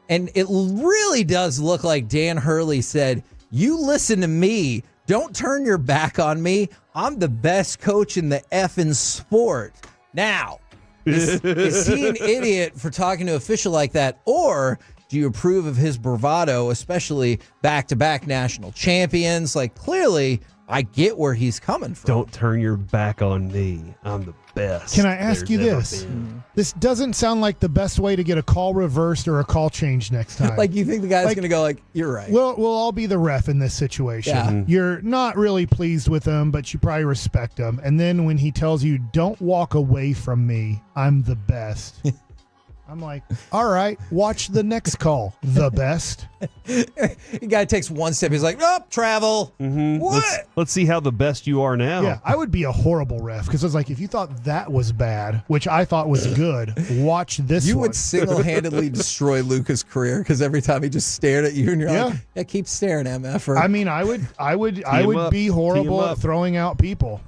And it really does look like Dan Hurley said, "You listen to me. Don't turn your back on me. I'm the best coach in the effing sport." Now, is he an idiot for talking to an official like that? Or do you approve of his bravado, especially back-to-back national champions? Like, clearly, I get where he's coming from. Don't turn your back on me. I'm the best. Can I ask you there's this? ever been. This doesn't sound like the best way to get a call reversed or a call changed next time. Like, you think the guy's going to go like, "You're right." We'll all be the ref in this situation. Yeah. Mm-hmm. You're not really pleased with him, but you probably respect him. And then when he tells you, "Don't walk away from me, I'm the best." I'm like, all right, watch the next call. The best. The guy takes one step. He's like, oh, travel. What? Let's see how the best you are now. Yeah, I would be a horrible ref because I was like, if you thought that was bad, which I thought was good, watch this You one. would single-handedly destroy Luca's career because every time he just stared at you and you're like, yeah, keep staring, MF. I mean, I would be horrible at throwing out people.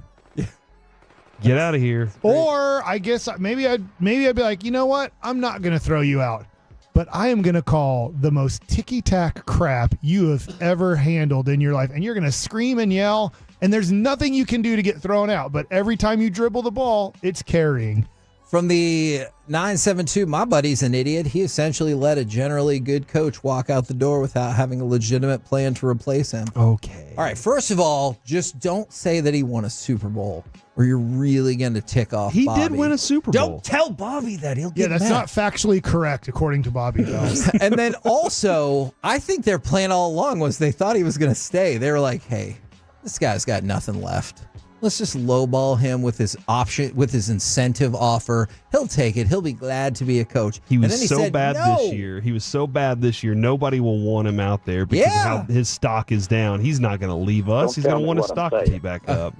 Get out of here. Or I guess maybe I'd be like, you know what? I'm not going to throw you out, but I am going to call the most ticky-tack crap you have ever handled in your life, and you're going to scream and yell, and there's nothing you can do to get thrown out. But every time you dribble the ball, it's carrying. From the 972, my buddy's an idiot. He essentially let a generally good coach walk out the door without having a legitimate plan to replace him. Okay. All right, first of all, just don't say that he won a Super Bowl, or you're really going to tick off He Bobby. did win a Super Bowl. Don't tell Bobby that. He'll Yeah, get that's mad. not factually correct, according to Bobby, though. And then also, I think their plan all along was they thought he was going to stay. They were like, hey, this guy's got nothing left. Let's just lowball him with his option, with his incentive offer. He'll take it. He'll be glad to be a coach. He was and then he so said, bad no. this year. He was so bad this year. Nobody will want him out there because of how his stock is down. He's not going to leave us. He's going to want his stock to be back up.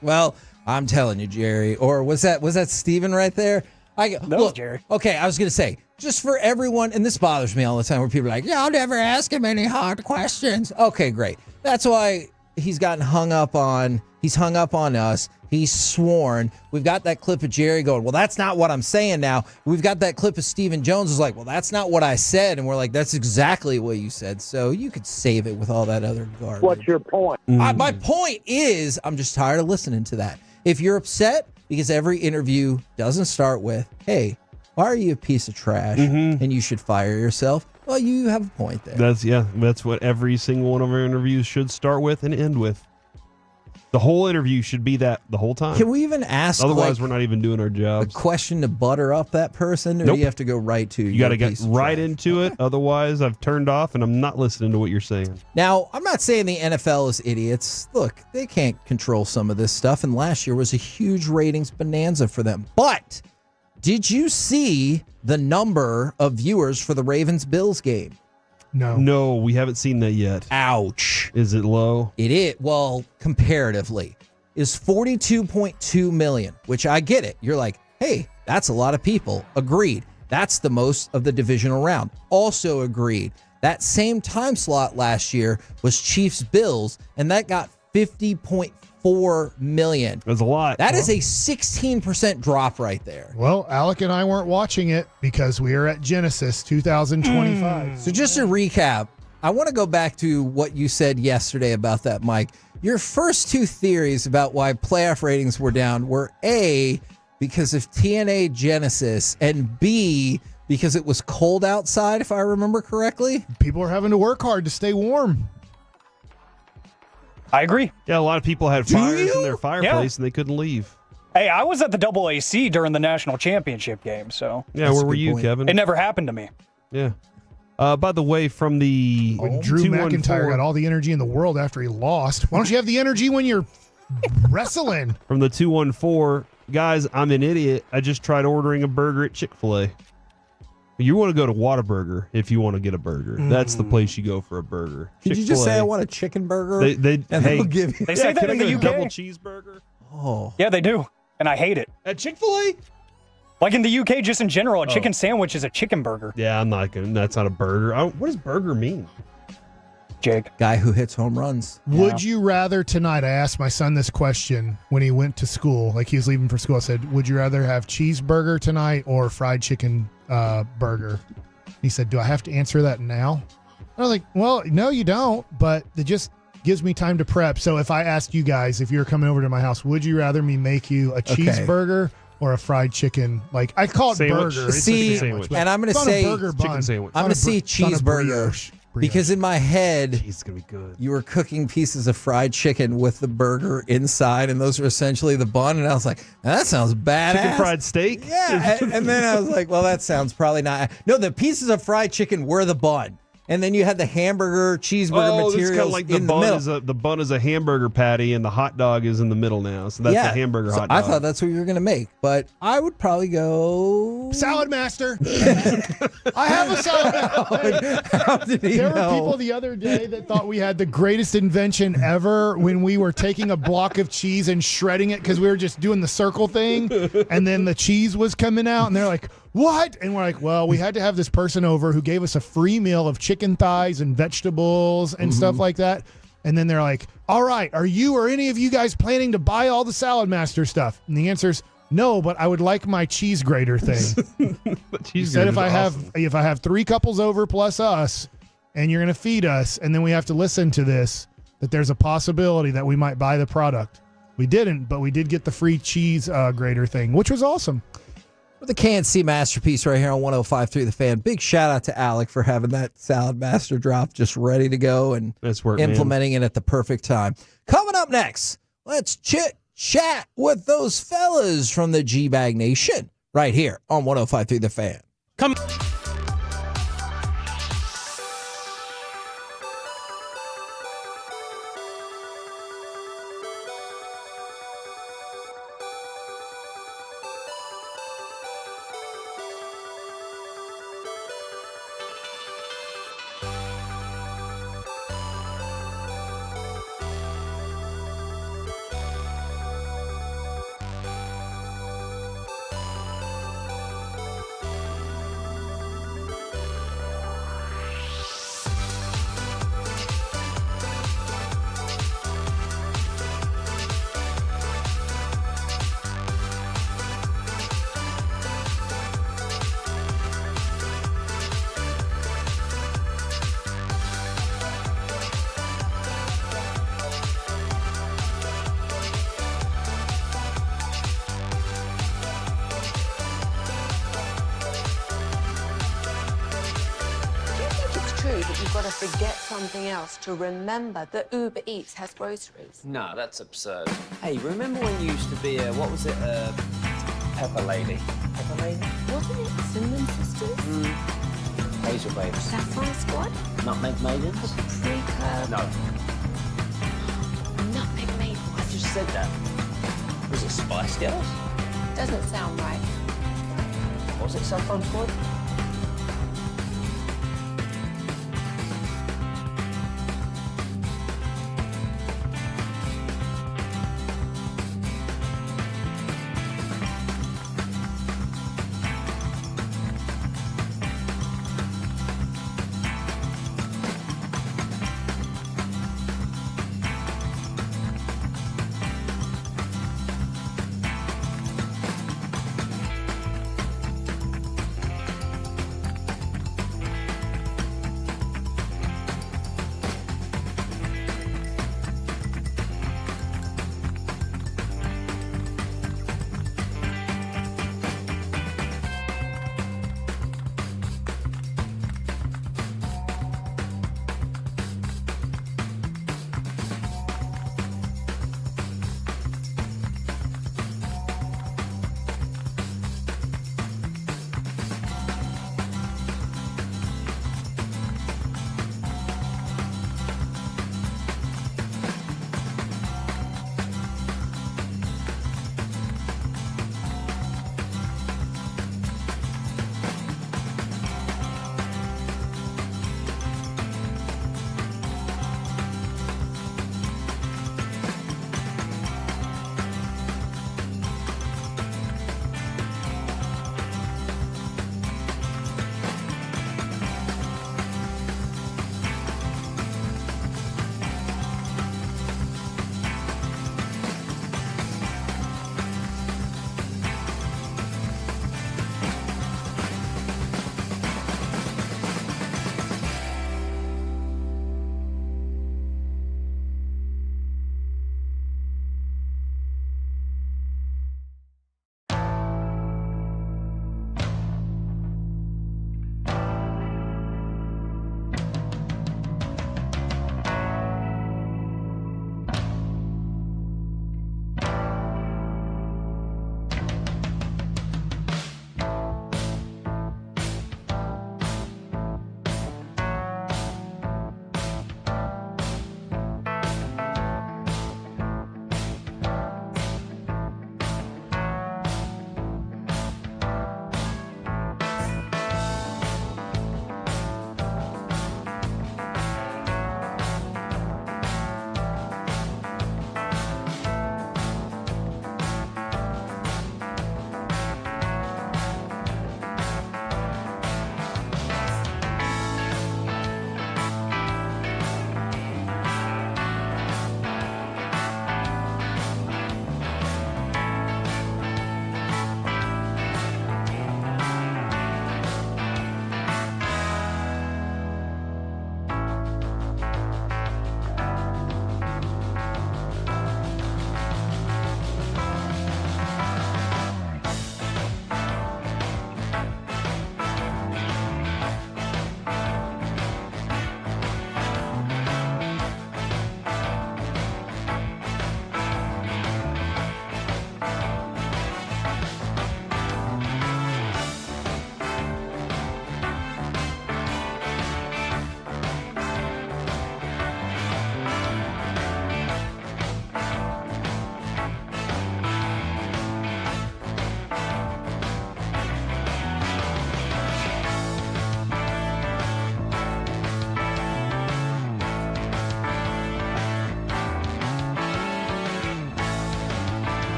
Well, I'm telling you, Jerry. Or was that Steven right there? Look, Jerry. Okay, I was going to say, just for everyone, and this bothers me all the time where people are like, yeah, I'll never ask him any hard questions. Okay, great. That's why he's hung up on us. He's sworn. We've got that clip of Jerry going, well, that's not what I'm saying now. We've got that clip of Stephen Jones is like, well, that's not what I said. And we're like, that's exactly what you said. So you could save it with all that other garbage. What's your point? My point is, I'm just tired of listening to that. If you're upset because every interview doesn't start with, hey, why are you a piece of trash and you should fire yourself? Well, you have a point there. That's what every single one of our interviews should start with and end with. The whole interview should be that the whole time. Can we even ask? Otherwise, we're not even doing our jobs. A question to butter up that person, or Nope. do you have to go right to? You got to get right into it. Otherwise, I've turned off and I'm not listening to what you're saying. Now, I'm not saying the NFL is idiots. Look, they can't control some of this stuff, and last year was a huge ratings bonanza for them. But did you see the number of viewers for the Ravens-Bills game? No, we haven't seen that yet. Ouch. Is it low? It is. Well, comparatively, is 42.2 million, which I get it. You're like, hey, that's a lot of people. Agreed. That's the most of the divisional round. Also agreed. That same time slot last year was Chiefs-Bills, and that got 50.4 million. That's a lot. That is a 16% drop right there. Well, Alec and I weren't watching it because we are at Genesis 2025. So just to recap, I want to go back to what you said yesterday about that, Mike. Your first two theories about why playoff ratings were down were A, because of TNA Genesis, and B, because it was cold outside, if I remember correctly. People are having to work hard to stay warm. I agree. Yeah, a lot of people had fires in their fireplace and they couldn't leave. Hey, I was at the AAC during the national championship game, so. Yeah, where were you, Kevin? It never happened to me. Yeah. By the way, from the When Drew McIntyre got all the energy in the world after he lost, why don't you have the energy when you're wrestling? From the 214, guys, I'm an idiot. I just tried ordering a burger at Chick-fil-A. You want to go to Whataburger if you want to get a burger. That's the place you go for a burger. Did you just say I want a chicken burger? They and hey, they'll give you. They say that in the UK. Double cheeseburger. Oh. Yeah, they do. And I hate it. At Chick-fil-A? Like in the UK, just in general, a chicken sandwich is a chicken burger. Yeah, I'm not going to. That's not a burger. What does burger mean? Jake. Guy who hits home runs. Would you rather tonight? I asked my son this question when he went to school, like he was leaving for school. I said, would you rather have cheeseburger tonight or fried chicken burger? He said, do I have to answer that now? I was like, well, no, you don't, but it just gives me time to prep. So if I asked you guys, if you're coming over to my house, would you rather me make you a cheeseburger or a fried chicken? Like, I call it Sandwich. burger. It's See, a sandwich, but and I'm going to it's on a say burger bun. Chicken sandwich. I'm going to see It's on a cheeseburger brioche. because in my head, It's going to be good. you were cooking pieces of fried chicken with the burger inside, and those are essentially the bun. And I was like, that sounds badass. Chicken fried steak? Yeah. And then I was like, well, that sounds probably not. No, the pieces of fried chicken were the bun. and then you had the hamburger cheeseburger It's kind materials of like in the middle. the bun is a hamburger patty, and the hot dog is in the middle now. So that's a hamburger hot dog. I thought that's what you were going to make, but I would probably go Salad Master. I have a salad master. How did he There know? were people the other day that thought we had the greatest invention ever when we were taking a block of cheese and shredding it because we were just doing the circle thing, and then the cheese was coming out, and they're like, what? And we're like, well, we had to have this person over who gave us a free meal of chicken thighs and vegetables and stuff like that. And then they're like, all right, are you or any of you guys planning to buy all the Salad Master stuff? And the answer is no, but I would like my cheese grater thing. He said if I have 3 couples over plus us, and you're going to feed us, and then we have to listen to this, that there's a possibility that we might buy the product. We didn't, but we did get the free cheese grater thing, which was awesome. With the KNC Masterpiece right here on 105.3 The Fan. Big shout out to Alec for having that Salad Master drop just ready to go and implementing it at the perfect time. Coming up next, let's chit-chat with those fellas from the G-Bag Nation right here on 105.3 The Fan. Come. That you've got to forget something else to remember that Uber Eats has groceries. No, that's absurd. Hey, remember when you used to be a, what was it, Pepper Lady? Pepper Lady? Wasn't it Cinnamon Sisters? Hazel Babes. Sapphire Squad? Nutmeg Maidens? Paprika? No. Nutmeg Maidens. I just said that. Was it Spice Girls? Doesn't sound right. Was it Saffron Squad?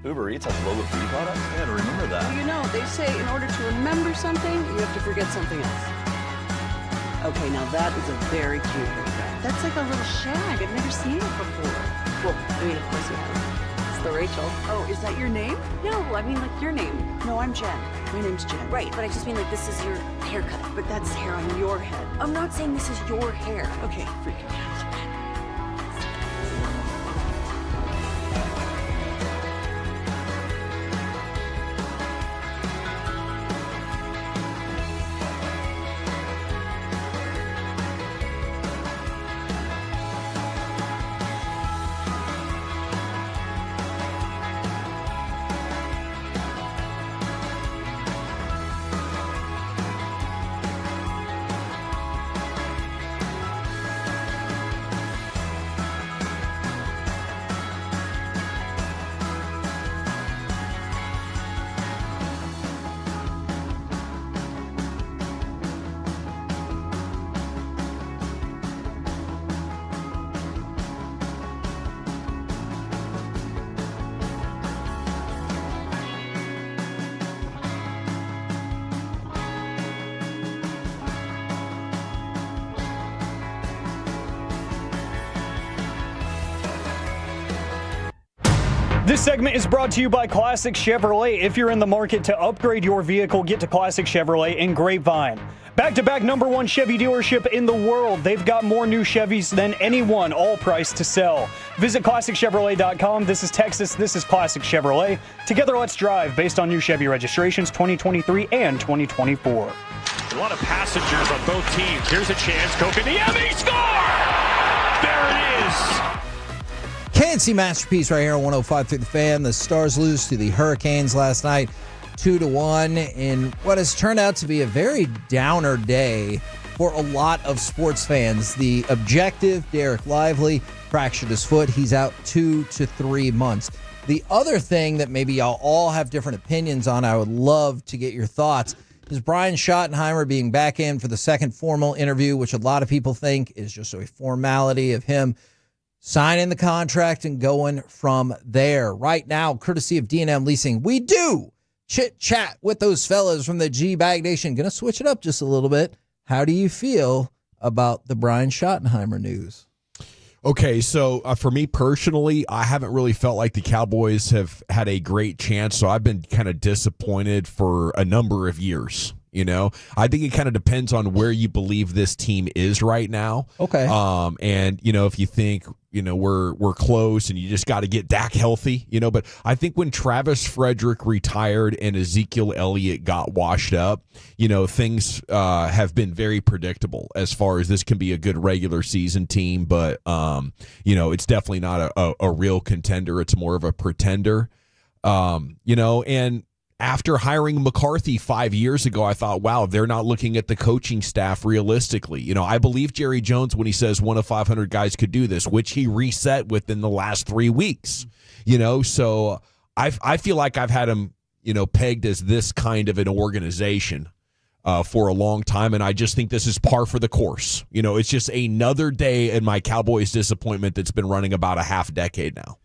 Uber Eats has lower fee products? I gotta remember that. Well, you know, they say in order to remember something, you have to forget something else. Okay, now that is a very cute haircut. That's like a little shag. I've never seen it before. Well, I mean, of course you have. It's the Rachel. Oh, is that your name? No, I mean like your name. No, I'm Jen. My name's Jen. Right, but I just mean like this is your haircut. But that's hair on your head. I'm not saying this is your hair. Okay, freaking out. This segment is brought to you by Classic Chevrolet. If you're in the market to upgrade your vehicle, get to Classic Chevrolet in Grapevine. Back-to-back #1 Chevy dealership in the world. They've got more new Chevys than anyone, all priced to sell. Visit ClassicChevrolet.com. This is Texas. This is Classic Chevrolet. Together, let's drive based on new Chevy registrations 2023 and 2024. A lot of passengers on both teams. Here's a chance. Kotkaniemi score! There it is. KNC masterpiece right here on 105.3 The Fan. The Stars lose to the Hurricanes last night, 2-1, in what has turned out to be a very downer day for a lot of sports fans. The objective, Derek Lively, fractured his foot. He's out 2 to 3 months. The other thing that maybe y'all all have different opinions on, I would love to get your thoughts, is Brian Schottenheimer being back in for the second formal interview, which a lot of people think is just a formality of him signing the contract and going from there. Right now, courtesy of D&M Leasing, we do chit-chat with those fellas from the G-Bag Nation. Going to switch it up just a little bit. How do you feel about the Brian Schottenheimer news? Okay, so for me personally, I haven't really felt like the Cowboys have had a great chance, so I've been kind of disappointed for a number of years. You know, I think it kind of depends on where you believe this team is right now. Okay. And you know, if you think, you know, we're close and you just got to get Dak healthy, you know, but I think when Travis Frederick retired and Ezekiel Elliott got washed up, you know, things have been very predictable as far as this can be a good regular season team, but you know, it's definitely not a real contender. It's more of a pretender. You know, and after hiring McCarthy 5 years ago, I thought, wow, they're not looking at the coaching staff realistically. You know, I believe Jerry Jones when he says 1 of 500 guys could do this, which he reset within the last 3 weeks. You know, so I feel like I've had him, you know, pegged as this kind of an organization for a long time, and I just think this is par for the course. You know, it's just another day in my Cowboys disappointment that's been running about a half decade now.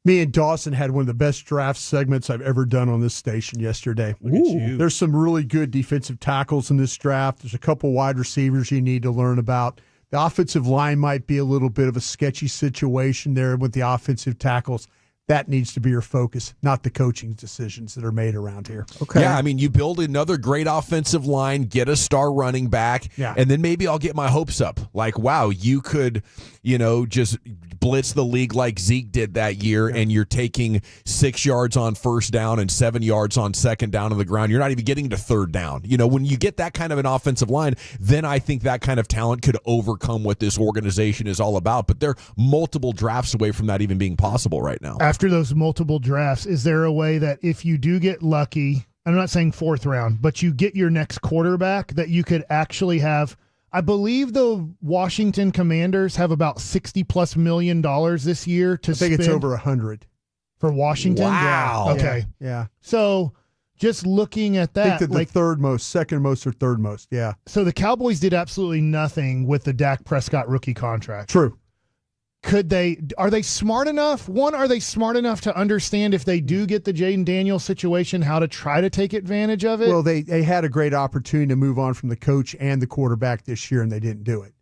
Me and Dawson had one of the best draft segments I've ever done on this station yesterday. There's some really good defensive tackles in this draft. There's a couple wide receivers you need to learn about. The offensive line might be a little bit of a sketchy situation there with the offensive tackles. That needs to be your focus, not the coaching decisions that are made around here. Okay. Yeah, I mean, you build another great offensive line, get a star running back, and then maybe I'll get my hopes up. Like, wow, you could, you know, just blitz the league like Zeke did that year, and you're taking 6 yards on first down and 7 yards on second down on the ground. You're not even getting to third down. You know, when you get that kind of an offensive line, then I think that kind of talent could overcome what this organization is all about. But they're multiple drafts away from that even being possible right now. After those multiple drafts, is there a way that if you do get lucky, I'm not saying fourth round, but you get your next quarterback, that you could actually have, I believe the Washington Commanders have about $60+ million this year to spend. I think it's over 100 for Washington. Wow. Yeah. Okay. Yeah. So just looking at that, I think that the third most, second most, or third most. Yeah. So the Cowboys did absolutely nothing with the Dak Prescott rookie contract. True. Are they smart enough? One, are they smart enough to understand if they do get the Jaden Daniels situation, how to try to take advantage of it? Well, they had a great opportunity to move on from the coach and the quarterback this year, and they didn't do it.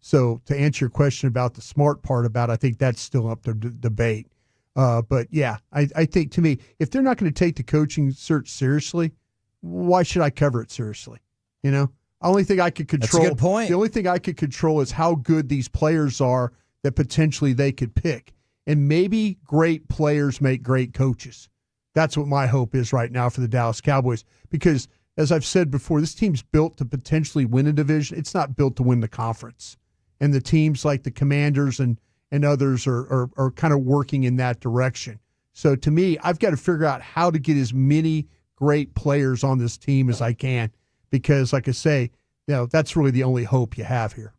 So to answer your question about the smart part about it, I think that's still up to debate. But, yeah, I think, to me, if they're not going to take the coaching search seriously, why should I cover it seriously? You know? The only thing I could control, That's a good point. The only thing I could control is how good these players are that potentially they could pick. And maybe great players make great coaches. That's what my hope is right now for the Dallas Cowboys. Because, as I've said before, this team's built to potentially win a division. It's not built to win the conference. And the teams like the Commanders and others are kind of working in that direction. So to me, I've got to figure out how to get as many great players on this team as I can. Because, like I say, that's really the only hope you have here.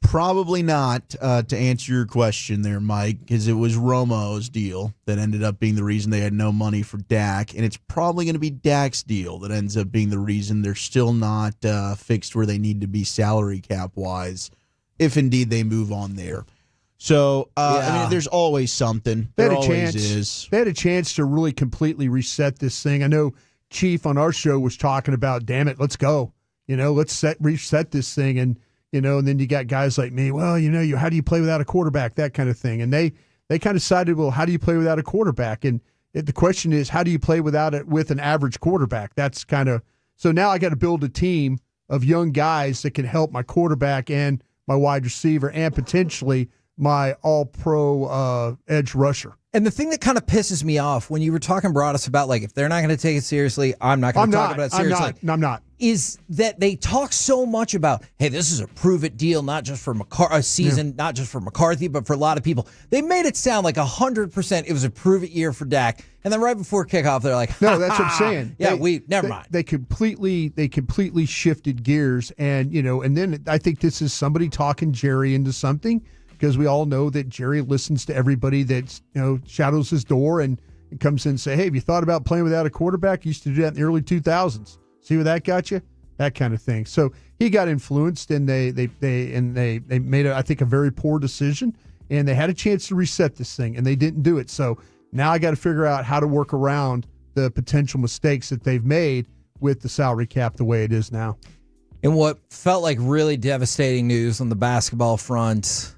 Probably not, to answer your question there, Mike, because it was Romo's deal that ended up being the reason they had no money for Dak, and it's probably going to be Dak's deal that ends up being the reason they're still not fixed where they need to be salary cap-wise, if indeed they move on there. So, I mean, there's always something. There always is. They had a chance to really completely reset this thing. I know Chief on our show was talking about, damn it, let's go. Let's reset this thing, and then you got guys like me, well, how do you play without a quarterback, that kind of thing. And they kind of decided, well, how do you play without a quarterback? And the question is, how do you play without it with an average quarterback? That's kind of – so now I got to build a team of young guys that can help my quarterback and my wide receiver and potentially my all-pro edge rusher. And the thing that kind of pisses me off when you were talking, Broadus, about if they're not going to take it seriously, I'm not going to talk about it seriously. I'm not. Is that they talk so much about, hey, this is a prove-it deal, not just for a season, not just for McCarthy, but for a lot of people. They made it sound like 100% it was a prove-it year for Dak. And then right before kickoff, they're like, no, that's what I'm saying. Yeah, never mind. They completely shifted gears. And, and then I think this is somebody talking Jerry into something. Because we all know that Jerry listens to everybody that shadows his door and comes in and say, hey, have you thought about playing without a quarterback? You used to do that in the early 2000s. See where that got you? That kind of thing. So he got influenced, and they made, I think, a very poor decision, and they had a chance to reset this thing, and they didn't do it. So now I got to figure out how to work around the potential mistakes that they've made with the salary cap the way it is now. And what felt like really devastating news on the basketball front,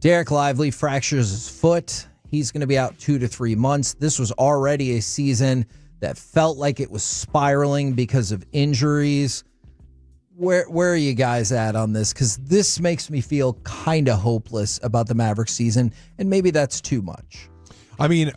Derek Lively fractures his foot. He's going to be out 2 to 3 months. This was already a season that felt like it was spiraling because of injuries. Where are you guys at on this? Because this makes me feel kind of hopeless about the Mavericks season, and maybe that's too much. I mean,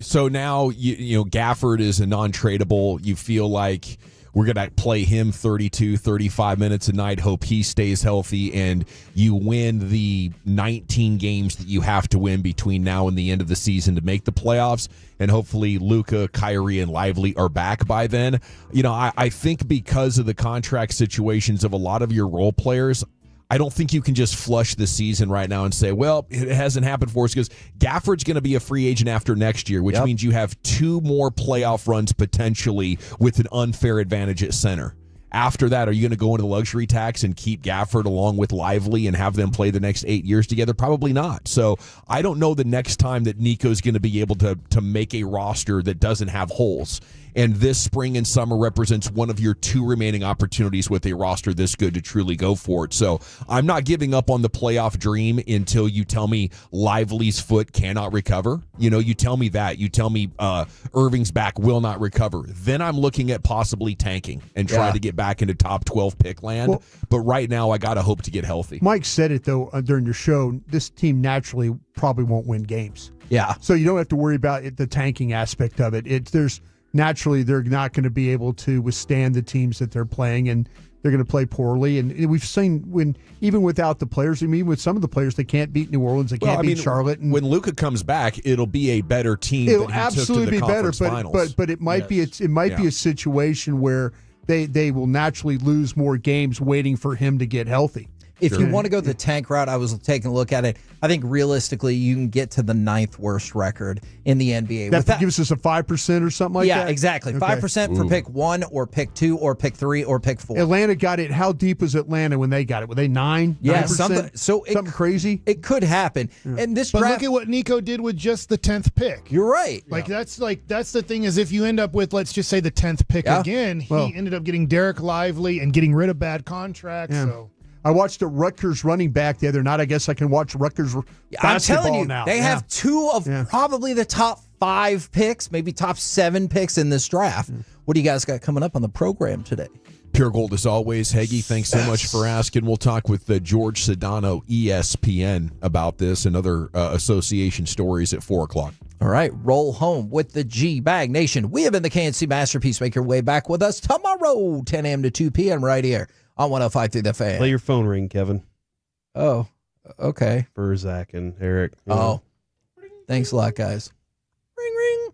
so now Gafford is a non-tradable. You feel like we're going to play him 32, 35 minutes a night, hope he stays healthy, and you win the 19 games that you have to win between now and the end of the season to make the playoffs, and hopefully Luka, Kyrie, and Lively are back by then. I think because of the contract situations of a lot of your role players, I don't think you can just flush the season right now and say, well, it hasn't happened for us, because Gafford's going to be a free agent after next year, which means you have 2 more playoff runs potentially with an unfair advantage at center. After that, are you going to go into the luxury tax and keep Gafford along with Lively and have them play the next 8 years together? Probably not. So I don't know the next time that Nico's going to be able to make a roster that doesn't have holes. And this spring and summer represents one of your 2 remaining opportunities with a roster this good to truly go for it. So I'm not giving up on the playoff dream until you tell me Lively's foot cannot recover. You tell me that. You tell me Irving's back will not recover. Then I'm looking at possibly tanking and trying to get back into top 12 pick land. Well, but right now I got to hope to get healthy. Mike said it, though, during your show. This team naturally probably won't win games. Yeah. So you don't have to worry about the tanking aspect of it. Naturally, they're not going to be able to withstand the teams that they're playing, and they're going to play poorly. And we've seen even without the players, even with some of the players, they can't beat New Orleans, they can't beat Charlotte. And when Luka comes back, it'll be a better team. It'll than he absolutely took to the be better, finals. but it might be a situation where they will naturally lose more games waiting for him to get healthy. If you want to go the tank route, I was taking a look at it. I think realistically, you can get to the 9th worst record in the NBA. That gives us a 5% or something like that? Yeah, exactly. 5% for pick 1 or pick 2 or pick 3 or pick 4. Atlanta got it. How deep was Atlanta when they got it? Were they 9? Yeah, 9%? something crazy? It could happen. And this But draft, look at what Nico did with just the 10th pick. You're right. That's the thing is if you end up with, let's just say, the 10th pick again, he ended up getting Derek Lively and getting rid of bad contracts. Yeah. So I watched a Rutgers running back the other night. I guess I can watch Rutgers basketball I'm telling you, now. they have 2 of probably the top 5 picks, maybe top 7 picks in this draft. What do you guys got coming up on the program today? Pure Gold as always. Heggie, thanks so much for asking. We'll talk with George Sedano, ESPN, about this and other association stories at 4 o'clock. All right, roll home with the G-Bag Nation. We have been the KNC Masterpiece. Make your way back with us tomorrow, 10 a.m. to 2 p.m. right here on 105.3 The Fan. Let your phone ring, Kevin. Oh, okay. For Zach and Eric. Oh, thanks a lot, guys. Ring, ring.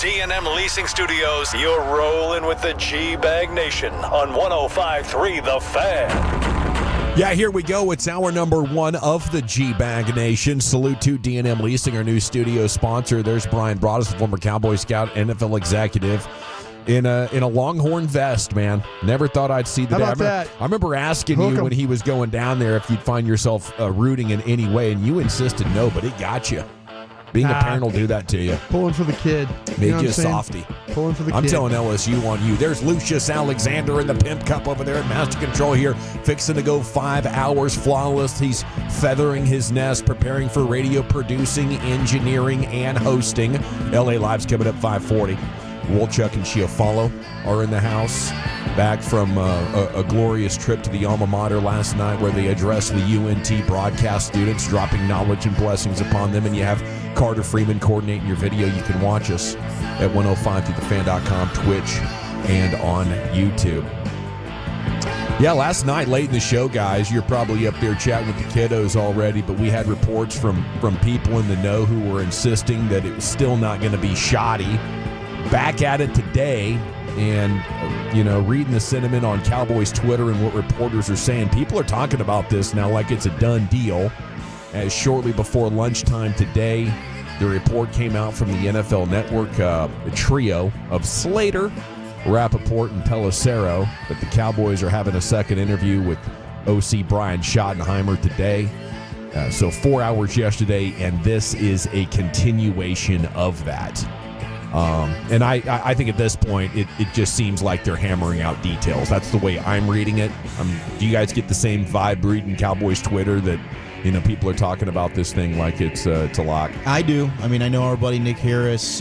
D&M Leasing Studios, you're rolling with the G-Bag Nation on 105.3 The Fan. Yeah, here we go. It's hour number 1 of the G-Bag Nation. Salute to D&M Leasing, our new studio sponsor. There's Brian Broaddus, the former Cowboy scout, NFL executive, in a Longhorn vest, man. Never thought I'd see the day. I remember asking you when he was going down there if you'd find yourself rooting in any way, and you insisted no, but it got you. Being a parent will do that to you. Pulling for the kid. Made you a softie. Pulling for the kid. I'm telling LSU on you. There's Lucius Alexander in the Pimp Cup over there at Master Control here, fixing to go 5 hours flawless. He's feathering his nest, preparing for radio producing, engineering, and hosting. LA Live's coming up 5:40. Wolchuk and Chiafalo are in the house, back from a glorious trip to the alma mater last night where they addressed the UNT broadcast students, dropping knowledge and blessings upon them. And you have Carter Freeman coordinating your video. You can watch us at 105thethefan.com, Twitch, and on YouTube. Yeah, last night late in the show, guys, you're probably up there chatting with the kiddos already, but we had reports from people in the know who were insisting that it was still not going to be Schotty. Back at it today, and reading the sentiment on Cowboys Twitter and what reporters are saying, people are talking about this now like it's a done deal. As shortly before lunchtime today, the report came out from the NFL Network, a trio of Slater, Rappaport, and Pelissero, that the Cowboys are having a second interview with OC Brian Schottenheimer today. So 4 hours yesterday, and this is a continuation of that. And I think at this point, it just seems like they're hammering out details. That's the way I'm reading it. Do you guys get the same vibe reading Cowboys Twitter that, people are talking about this thing like it's to lock? I do. I mean, I know our buddy Nick Harris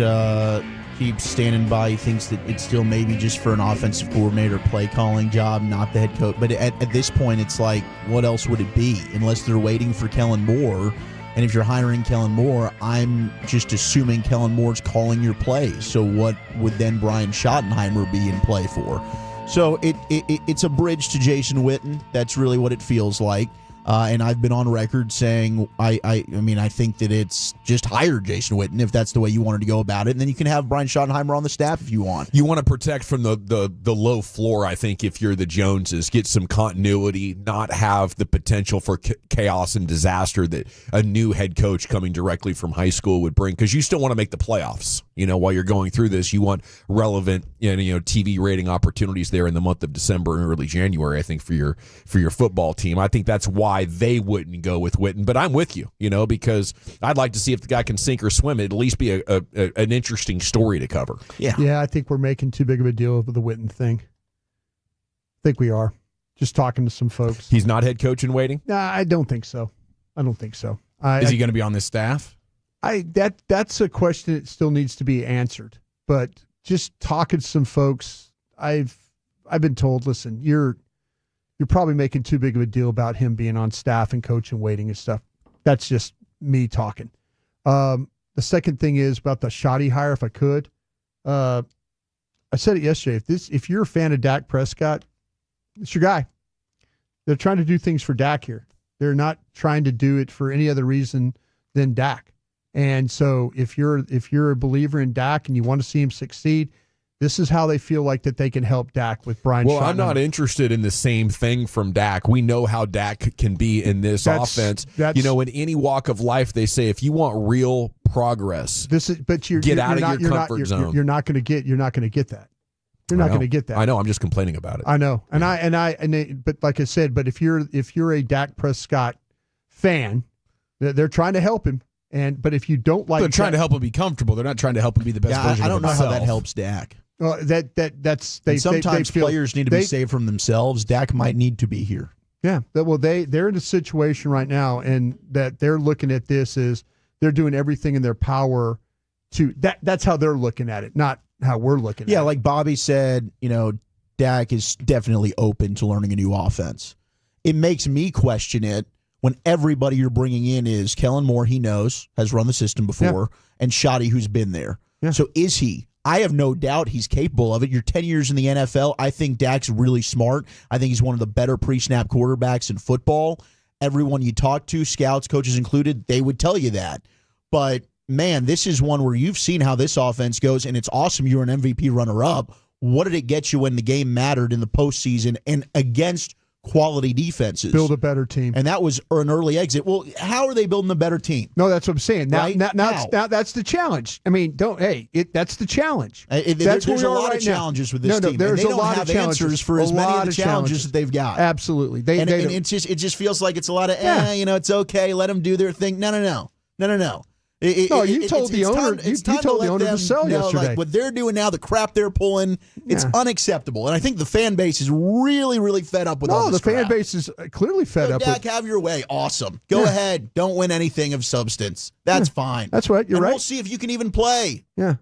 keeps standing by. He thinks that it's still maybe just for an offensive coordinator play calling job, not the head coach. But at this point, it's like, what else would it be? Unless they're waiting for Kellen Moore. And if you're hiring Kellen Moore, I'm just assuming Kellen Moore's calling your plays. So what would then Brian Schottenheimer be in play for? So it's a bridge to Jason Witten. That's really what it feels like. And I've been on record saying I think that it's just hire Jason Witten if that's the way you wanted to go about it. And then you can have Brian Schottenheimer on the staff if you want. You want to protect from the low floor, I think, if you're the Joneses. Get some continuity, not have the potential for chaos and disaster that a new head coach coming directly from high school would bring. Because you still want to make the playoffs. While you're going through this, you want relevant TV rating opportunities there in the month of December and early January, I think, for your football team. I think that's why they wouldn't go with Witten, but I'm with you, because I'd like to see if the guy can sink or swim. It'd at least be an interesting story to cover. Yeah, I think we're making too big of a deal of the Witten thing. I think we are. Just talking to some folks. He's not head coach in waiting? Nah, I don't think so. Is he going to be on this staff? That's a question that still needs to be answered. But just talking to some folks, I've been told, listen, you're probably making too big of a deal about him being on staff and coach and waiting and stuff. That's just me talking. The second thing is about the Schotty hire, if I could. I said it yesterday. If you're a fan of Dak Prescott, it's your guy. They're trying to do things for Dak here. They're not trying to do it for any other reason than Dak. And so if you're a believer in Dak and you want to see him succeed, this is how they feel like that they can help Dak with Brian Schottenheimer. I'm not interested in the same thing from Dak. We know how Dak can be in this offense. In any walk of life, they say if you want real progress, get out of your comfort zone. You're not going to get that. You're not going to get that. I know. I'm just complaining about it. I know. But like I said, but if you're a Dak Prescott fan, they're trying to help him. But if you don't like, they're trying to help him be comfortable. They're not trying to help him be the best version of himself. I don't know how that helps Dak. Well, that's sometimes players need to be saved from themselves. Dak might need to be here. Yeah. Well, they're in a situation right now, and that they're looking at this as they're doing everything in their power to. That's how they're looking at it, not how we're looking at it. Yeah, like Bobby said, Dak is definitely open to learning a new offense. It makes me question it when everybody you're bringing in is Kellen Moore, he knows, has run the system before, and Schotty, who's been there. Yeah. So is he? I have no doubt he's capable of it. You're 10 years in the NFL. I think Dak's really smart. I think he's one of the better pre-snap quarterbacks in football. Everyone you talk to, scouts, coaches included, they would tell you that. But man, this is one where you've seen how this offense goes, and it's awesome you're an MVP runner-up. What did it get you when the game mattered in the postseason and against quality defenses? Build a better team. And that was an early exit. Well, how are they building a better team? No, that's what I'm saying. Now, Right? now that's the challenge. I mean, that's the challenge. There's a lot of challenges with this team. There's and they a don't lot have of answers for as many of the challenges that they've got. Absolutely. And it just feels like it's a lot of, it's okay, let them do their thing. No. You told the owner to sell yesterday. Like what they're doing now, the crap they're pulling, it's unacceptable. And I think the fan base is really, really fed up with all this crap. Fan base is clearly fed up. Dak, have your way. Awesome. Go ahead. Don't win anything of substance. That's fine. That's right. You're right. We'll see if you can even play. Yeah.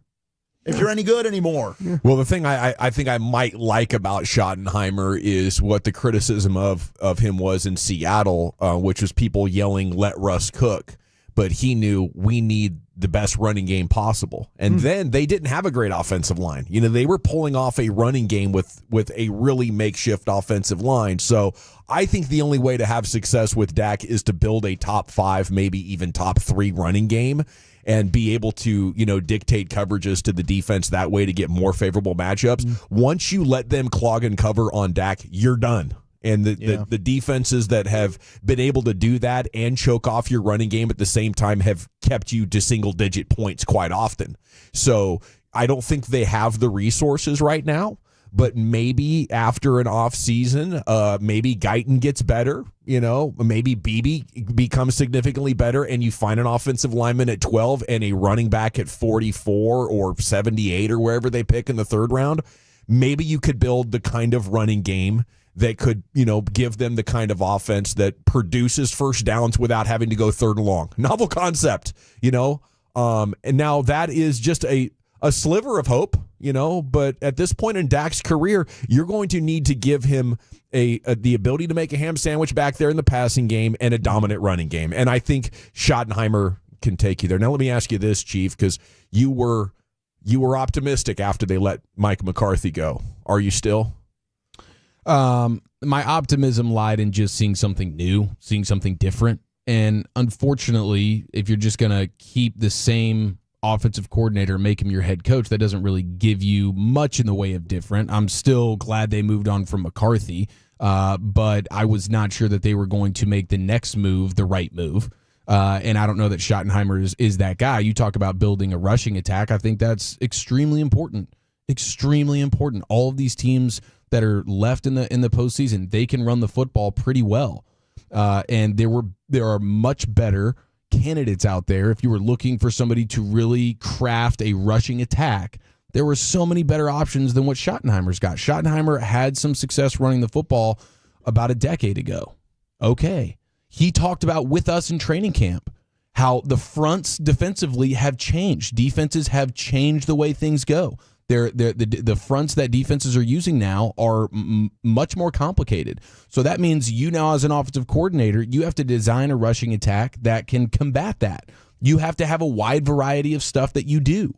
If you're any good anymore. Yeah. Well, the thing I think I might like about Schottenheimer is what the criticism of him was in Seattle, which was people yelling, "Let Russ cook." But he knew we need the best running game possible. And then they didn't have a great offensive line. They were pulling off a running game with a really makeshift offensive line. So I think the only way to have success with Dak is to build a top 5, maybe even top 3 running game and be able to, dictate coverages to the defense that way to get more favorable matchups. Once you let them clog and cover on Dak, you're done. And the defenses that have been able to do that and choke off your running game at the same time have kept you to single-digit points quite often. So I don't think they have the resources right now, but maybe after an off season, maybe Guyton gets better, maybe Beebe becomes significantly better, and you find an offensive lineman at 12 and a running back at 44 or 78 or wherever they pick in the third round. Maybe you could build the kind of running game that could, give them the kind of offense that produces first downs without having to go third and long. Novel concept, and now that is just a sliver of hope, but at this point in Dak's career, you're going to need to give him the ability to make a ham sandwich back there in the passing game and a dominant running game. And I think Schottenheimer can take you there. Now, let me ask you this, Chief, because you were optimistic after they let Mike McCarthy go. Are you still? My optimism lied in just seeing something new, seeing something different. And unfortunately, if you're just going to keep the same offensive coordinator, make him your head coach, that doesn't really give you much in the way of different. I'm still glad they moved on from McCarthy, but I was not sure that they were going to make the next move the right move. And I don't know that Schottenheimer is that guy. You talk about building a rushing attack. I think that's extremely important. Extremely important. All of these teams that are left in the postseason, they can run the football pretty well. And there are much better candidates out there. If you were looking for somebody to really craft a rushing attack, there were so many better options than what Schottenheimer's got. Schottenheimer had some success running the football about a decade ago. Okay. He talked about with us in training camp how the fronts defensively have changed. Defenses have changed the way things go. The fronts that defenses are using now are much more complicated. So that means you now, as an offensive coordinator, you have to design a rushing attack that can combat that. You have to have a wide variety of stuff that you do.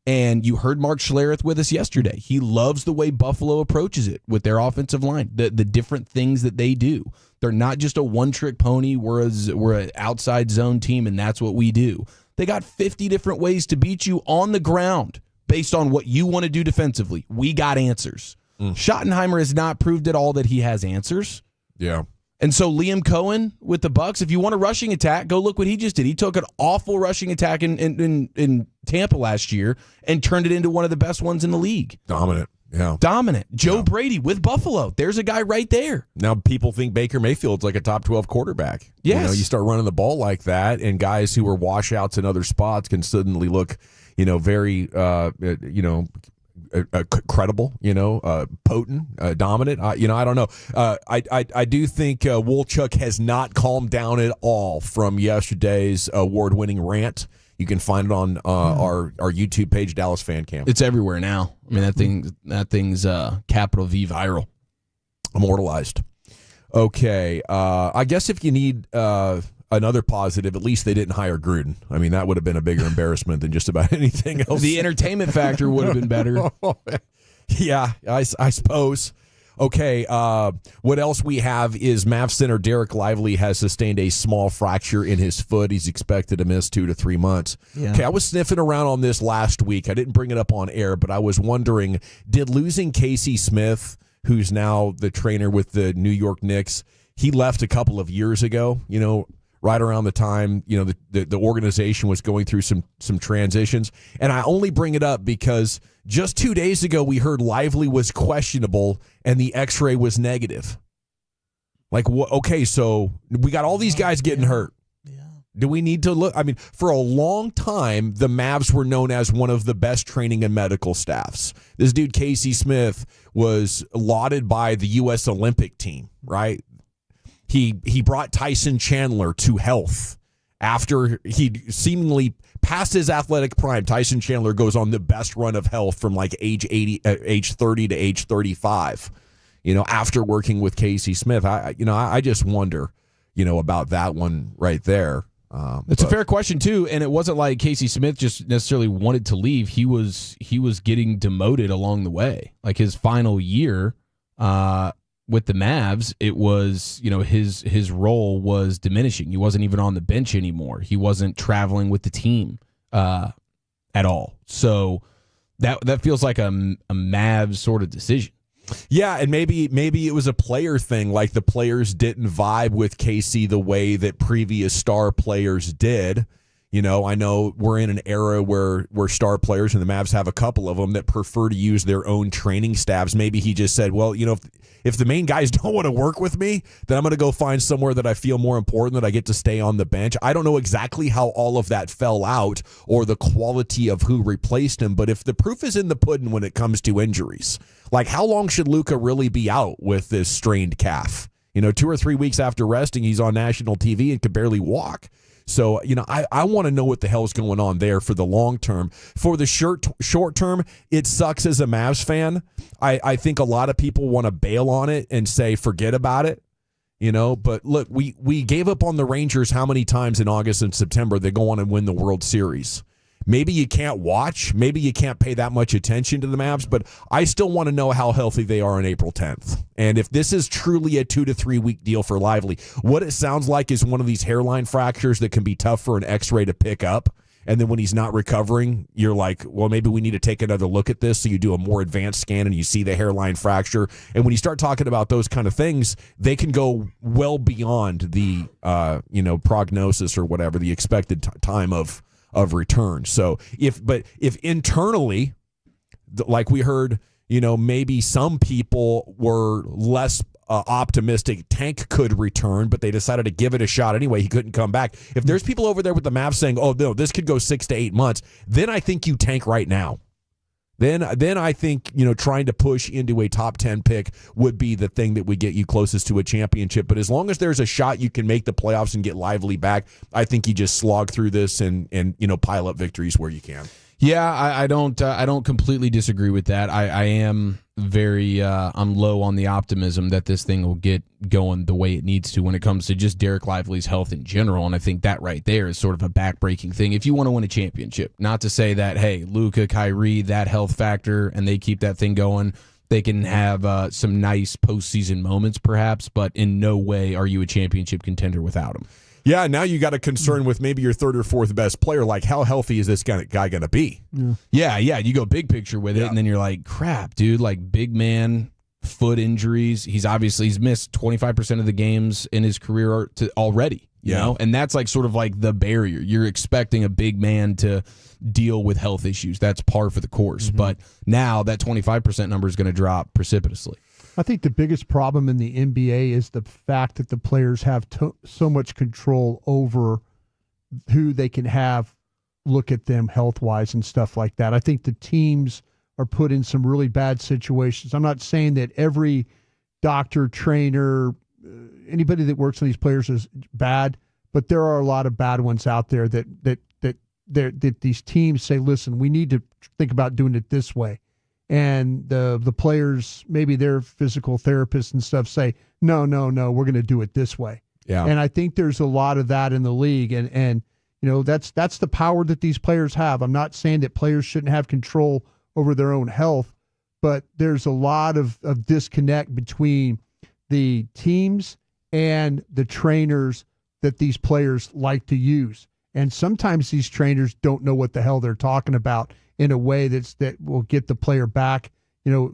And you heard Mark Schlereth with us yesterday. He loves the way Buffalo approaches it with their offensive line, the different things that they do. They're not just a one-trick pony, whereas we're an outside zone team, and that's what we do. They got 50 different ways to beat you on the ground based on what you want to do defensively. We got answers. Schottenheimer has not proved at all that he has answers. Yeah. And so Liam Cohen with the Bucks, if you want a rushing attack, go look what he just did. He took an awful rushing attack in Tampa last year and turned it into one of the best ones in the league. Dominant. Yeah. Dominant. Joe Brady with Buffalo. There's a guy right there. Now people think Baker Mayfield's like a top 12 quarterback. Yes. You start running the ball like that, and guys who were washouts in other spots can suddenly look, very, credible, potent, dominant. I don't know. I do think Wolchuk has not calmed down at all from yesterday's award-winning rant. You can find it on our YouTube page, Dallas Fan Cam. It's everywhere now. I mean, that thing's capital V viral, immortalized. Okay, I guess if you need another positive, at least they didn't hire Gruden. I mean, that would have been a bigger embarrassment than just about anything else. The entertainment factor would have been better. Yeah, I suppose. Okay, what else we have is Mavs center Derek Lively has sustained a small fracture in his foot. He's expected to miss 2 to 3 months. Yeah. Okay, I was sniffing around on this last week. I didn't bring it up on air, but I was wondering, did losing Casey Smith, who's now the trainer with the New York Knicks, he left a couple of years ago, right around the time, the organization was going through some transitions. And I only bring it up because just 2 days ago, we heard Lively was questionable and the x-ray was negative. Like, okay, so we got all these guys getting hurt. Do we need to look? I mean, for a long time, the Mavs were known as one of the best training and medical staffs. This dude, Casey Smith, was lauded by the U.S. Olympic team, right? He brought Tyson Chandler to health after he seemingly passed his athletic prime. Tyson Chandler goes on the best run of health from like age 30 to age 35. After working with Casey Smith, I just wonder, about that one right there. It's a fair question too, and it wasn't like Casey Smith just necessarily wanted to leave. He was getting demoted along the way. Like his final year with the Mavs, it was, his role was diminishing. He wasn't even on the bench anymore. He wasn't traveling with the team at all. So that feels like a Mavs sort of decision. Yeah, and maybe it was a player thing, like the players didn't vibe with Casey the way that previous star players did. I know we're in an era where star players, and the Mavs have a couple of them, that prefer to use their own training staffs. Maybe he just said, well, if the main guys don't want to work with me, then I'm going to go find somewhere that I feel more important, that I get to stay on the bench. I don't know exactly how all of that fell out or the quality of who replaced him, but if the proof is in the pudding when it comes to injuries, like how long should Luka really be out with this strained calf? 2 or 3 weeks after resting, he's on national TV and could barely walk. So, I want to know what the hell's going on there for the long term. For the short term, it sucks as a Mavs fan. I think a lot of people want to bail on it and say, forget about it. But look, we gave up on the Rangers how many times in August and September they go on and win the World Series. Maybe you can't watch. Maybe you can't pay that much attention to the Mavs, but I still want to know how healthy they are on April 10th. And if this is truly a 2 to 3 week deal for Lively, what it sounds like is one of these hairline fractures that can be tough for an x-ray to pick up. And then when he's not recovering, you're like, well, maybe we need to take another look at this. So you do a more advanced scan and you see the hairline fracture. And when you start talking about those kind of things, they can go well beyond the, prognosis or whatever, the expected time of return. So if internally, like we heard, maybe some people were less optimistic Tank could return, but they decided to give it a shot anyway. He couldn't come back. If there's people over there with the Mavs saying, oh no, this could go 6 to 8 months, then I think you tank right now. Then I think, trying to push into a top 10 pick would be the thing that would get you closest to a championship. But as long as there's a shot you can make the playoffs and get Lively back, I think you just slog through this and pile up victories where you can. Yeah, I don't completely disagree with that. I am very I'm low on the optimism that this thing will get going the way it needs to when it comes to just Derek Lively's health in general. And I think that right there is sort of a backbreaking thing if you want to win a championship. Not to say that, hey, Luka, Kyrie, that health factor, and they keep that thing going. They can have some nice postseason moments perhaps, but in no way are you a championship contender without him. Yeah, now you got a concern with maybe your third or fourth best player. Like, how healthy is this guy going to be? Yeah. You go big picture with it, and then you're like, crap, dude, like big man, foot injuries. He's missed 25% of the games in his career already, you know? And that's like sort of like the barrier. You're expecting a big man to deal with health issues. That's par for the course. But now that 25% number is going to drop precipitously. I think the biggest problem in the NBA is the fact that the players have so much control over who they can have look at them health-wise and stuff like that. I think the teams are put in some really bad situations. I'm not saying that every doctor, trainer, anybody that works on these players is bad, but there are a lot of bad ones out there that these teams say, listen, we need to think about doing it this way. And the players, maybe their physical therapists and stuff say, no, we're going to do it this way. Yeah. And I think there's a lot of that in the league. And that's the power that these players have. I'm not saying that players shouldn't have control over their own health, but there's a lot of disconnect between the teams and the trainers that these players like to use. And sometimes these trainers don't know what the hell they're talking about in a way that will get the player back,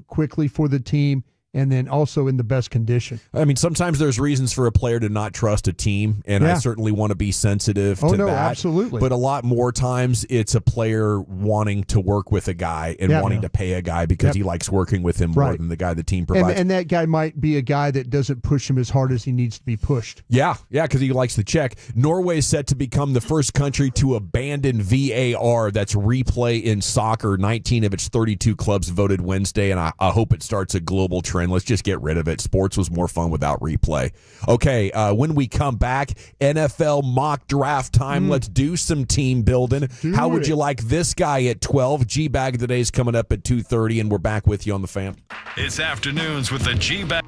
quickly for the team, and then also in the best condition. I mean, sometimes there's reasons for a player to not trust a team, and I certainly want to be sensitive to that. Absolutely. But a lot more times it's a player wanting to work with a guy and wanting to pay a guy because he likes working with him more than the guy the team provides. And that guy might be a guy that doesn't push him as hard as he needs to be pushed. Yeah, because he likes the check. Norway is set to become the first country to abandon VAR, that's replay in soccer. 19 of its 32 clubs voted Wednesday, and I hope it starts a global trend. Let's just get rid of it. Sports was more fun without replay. Okay, when we come back, NFL mock draft time. Let's do some team building. How would you like this guy at 12? G-Bag of the Day is coming up at 2:30, and we're back with you on the Fan. It's afternoons with the G-Bag.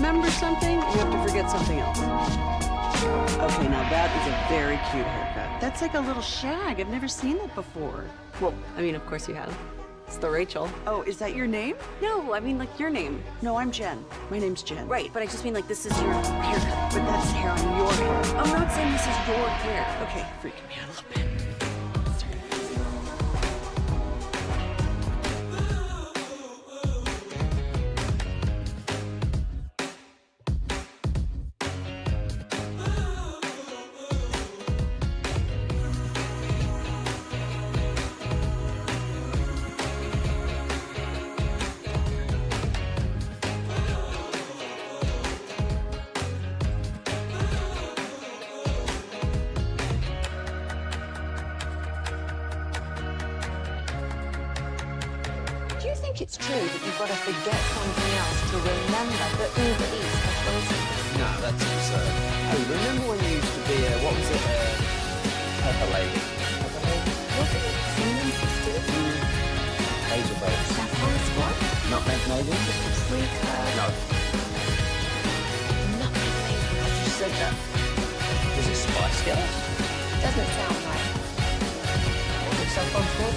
remember something, you have to forget something else. Okay, now that is a very cute haircut. That's like a little shag. I've never seen that before. Well, I mean, of course you have. It's the Rachel. Oh, is that your name? No, I mean, like, your name. No, I'm Jen. My name's Jen. Right, but I just mean, like, this is your haircut. But that's hair on your head. I'm not saying this is your hair. Okay, freaking me out a little bit. it's true that you've got to forget something else to remember that Uber Eats has frozen? No, that's absurd. Hey, remember when you used to be a, what was it, Pepper Lady? Pepper Lady? Wasn't it Seaman Sisters? Hazel Boats. Sapphire Squad? Nutmeg Maybe? Sweet No. Nutmeg Maybe. I just said that. Was it Spice Girls? Doesn't sound right. Was it Sapphire Squad?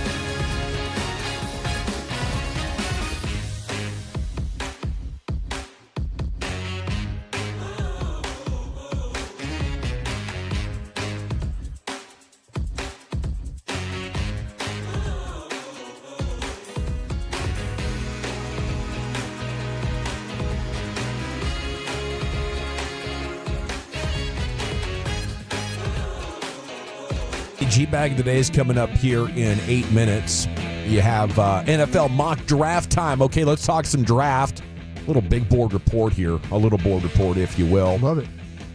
G-Bag of the Day is coming up here in 8 minutes. You have NFL mock draft time. Okay, let's talk some draft. A little big board report here. A little board report, if you will. Love it.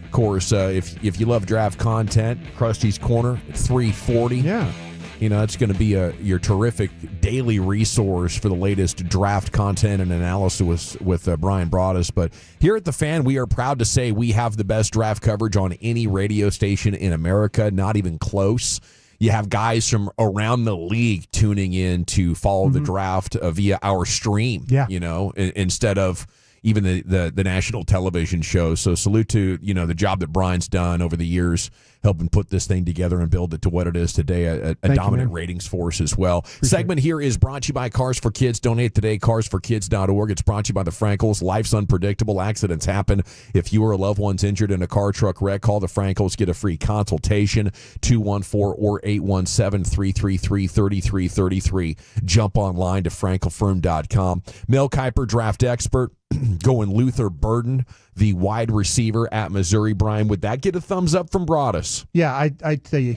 Of course, if you love draft content, Krusty's Corner at 3:40. Yeah. You know, it's going to be your terrific daily resource for the latest draft content and analysis with Brian Broaddus. But here at The Fan, we are proud to say we have the best draft coverage on any radio station in America, not even close. You have guys from around the league tuning in to follow the draft via our stream, you know, instead of even the national television shows. So salute to, you know, the job that Brian's done over the years, helping put this thing together and build it to what it is today, a dominant ratings force as well. Segment here is brought to you by Cars for Kids. Donate today, carsforkids.org. It's brought to you by the Frankels. Life's unpredictable. Accidents happen. If you or a loved one's injured in a car, truck wreck, call the Frankels. Get a free consultation, 214 or 817-333-3333. Jump online to frankelfirm.com. Mel Kiper, draft expert, going Luther Burden, the wide receiver at Missouri. Brian, would that get a thumbs up from Broaddus? Yeah, I tell you,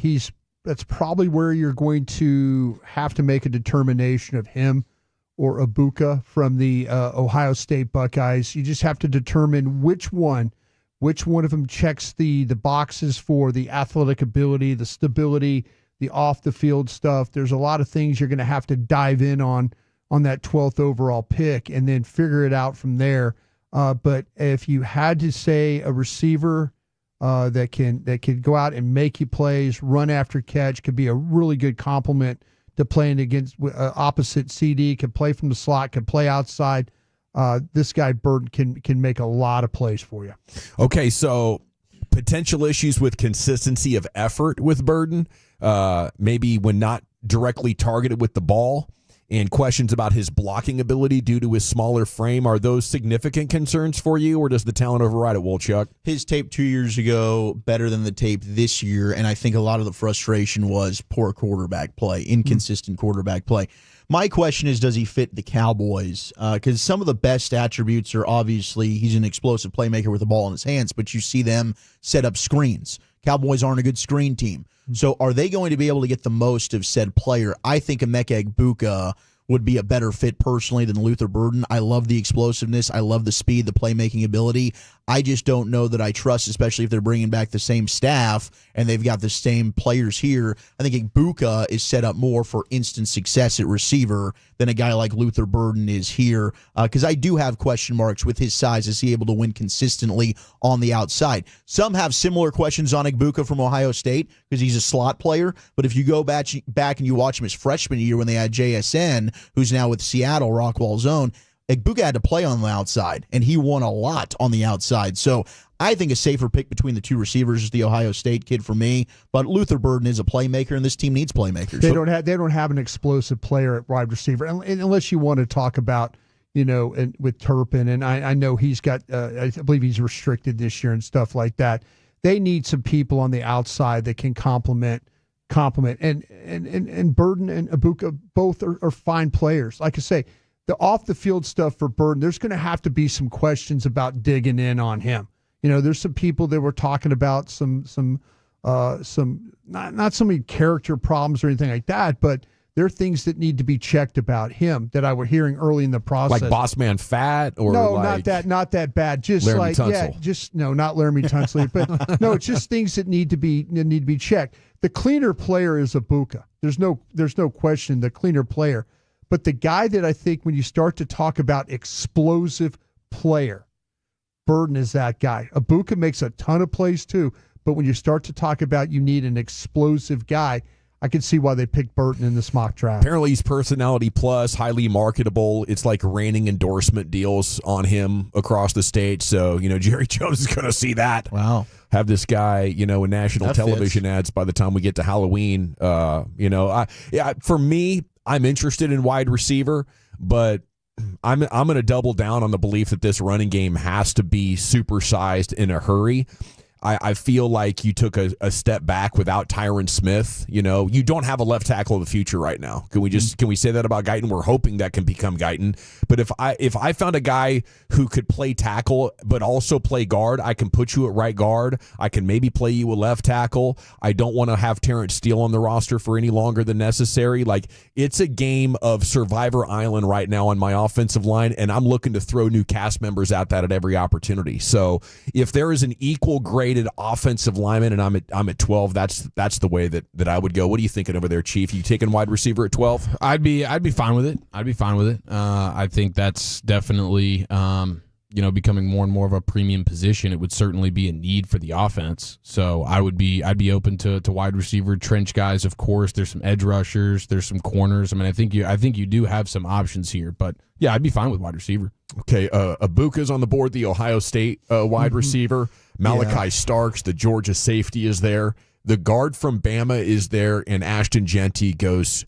that's probably where you're going to have to make a determination of him or Ibuka from the Ohio State Buckeyes. You just have to determine which one of them checks the boxes for the athletic ability, the stability, the off the field stuff. There's a lot of things you're going to have to dive in on that 12th overall pick and then figure it out from there. But if you had to say a receiver that can go out and make you plays, run after catch, could be a really good complement to playing against opposite CD, can play from the slot, can play outside. This guy Burden can make a lot of plays for you. Okay, so potential issues with consistency of effort with Burden, maybe when not directly targeted with the ball, and questions about his blocking ability due to his smaller frame. Are those significant concerns for you, or does the talent override it, Wolchuk? His tape 2 years ago better than the tape this year, and I think a lot of the frustration was poor quarterback play, inconsistent quarterback play. My question is, does he fit the Cowboys? Because some of the best attributes are obviously he's an explosive playmaker with the ball in his hands, but you see them set up screens. Cowboys aren't a good screen team. So are they going to be able to get the most of said player? I think Emeka Egbuka would be a better fit personally than Luther Burden. I love the explosiveness. I love the speed, the playmaking ability. I just don't know that I trust, especially if they're bringing back the same staff and they've got the same players here. I think Egbuka is set up more for instant success at receiver than a guy like Luther Burden is here, because I do have question marks with his size. Is he able to win consistently on the outside? Some have similar questions on Egbuka from Ohio State because he's a slot player, but if you go back and you watch him his freshman year when they had JSN, who's now with Seattle, Rockwall Zone, Egbuka had to play on the outside, and he won a lot on the outside. So I think a safer pick between the two receivers is the Ohio State kid for me. But Luther Burden is a playmaker, and this team needs playmakers. They don't have an explosive player at wide receiver, unless you want to talk about, you know, and with Turpin, and I know he's got, I believe he's restricted this year and stuff like that. They need some people on the outside that can complement, and Burden and Egbuka both are fine players. Like I say, the off the field stuff for Burden, there's going to have to be some questions about digging in on him. You know, there's some people that were talking about some not so many character problems or anything like that, but there are things that need to be checked about him that I were hearing early in the process. Like Boss Man Fat, or no, like not that bad. Just Laramie like Tunsil. no, not Laramie Tunsil, but no, it's just things that need to be checked. The cleaner player is Egbuka. There's no question the cleaner player. But the guy that I think when you start to talk about explosive player, Burden is that guy. Ibuka makes a ton of plays too, but when you start to talk about you need an explosive guy, I can see why they picked Burton in this mock draft. Apparently he's personality plus, highly marketable. It's like raining endorsement deals on him across the state. So, Jerry Jones is going to see that. Wow. Have this guy, in national That television fits. ads by the time we get to Halloween. For me, I'm interested in wide receiver, but I'm going to double down on the belief that this running game has to be supersized in a hurry. I feel like you took a step back without Tyron Smith. You don't have a left tackle of the future right now. Can we say that about Guyton? We're hoping that can become Guyton. But if I found a guy who could play tackle but also play guard, I can put you at right guard. I can maybe play you a left tackle. I don't want to have Terrence Steele on the roster for any longer than necessary. Like, it's a game of Survivor Island right now on my offensive line, and I'm looking to throw new cast members at that at every opportunity. So if there is an equal grade offensive lineman, and I'm at 12. That's the way that I would go. What are you thinking over there, Chief? You taking wide receiver at 12? I'd be fine with it. I think that's definitely becoming more and more of a premium position. It would certainly be a need for the offense. So I'd be open to wide receiver, trench guys. Of course, there's some edge rushers, there's some corners. I mean, I think you do have some options here, but yeah, I'd be fine with wide receiver. Okay, Ibuka's on the board, the Ohio State wide receiver. Malachi Starks, the Georgia safety, is there. The guard from Bama is there, and Ashton Genty goes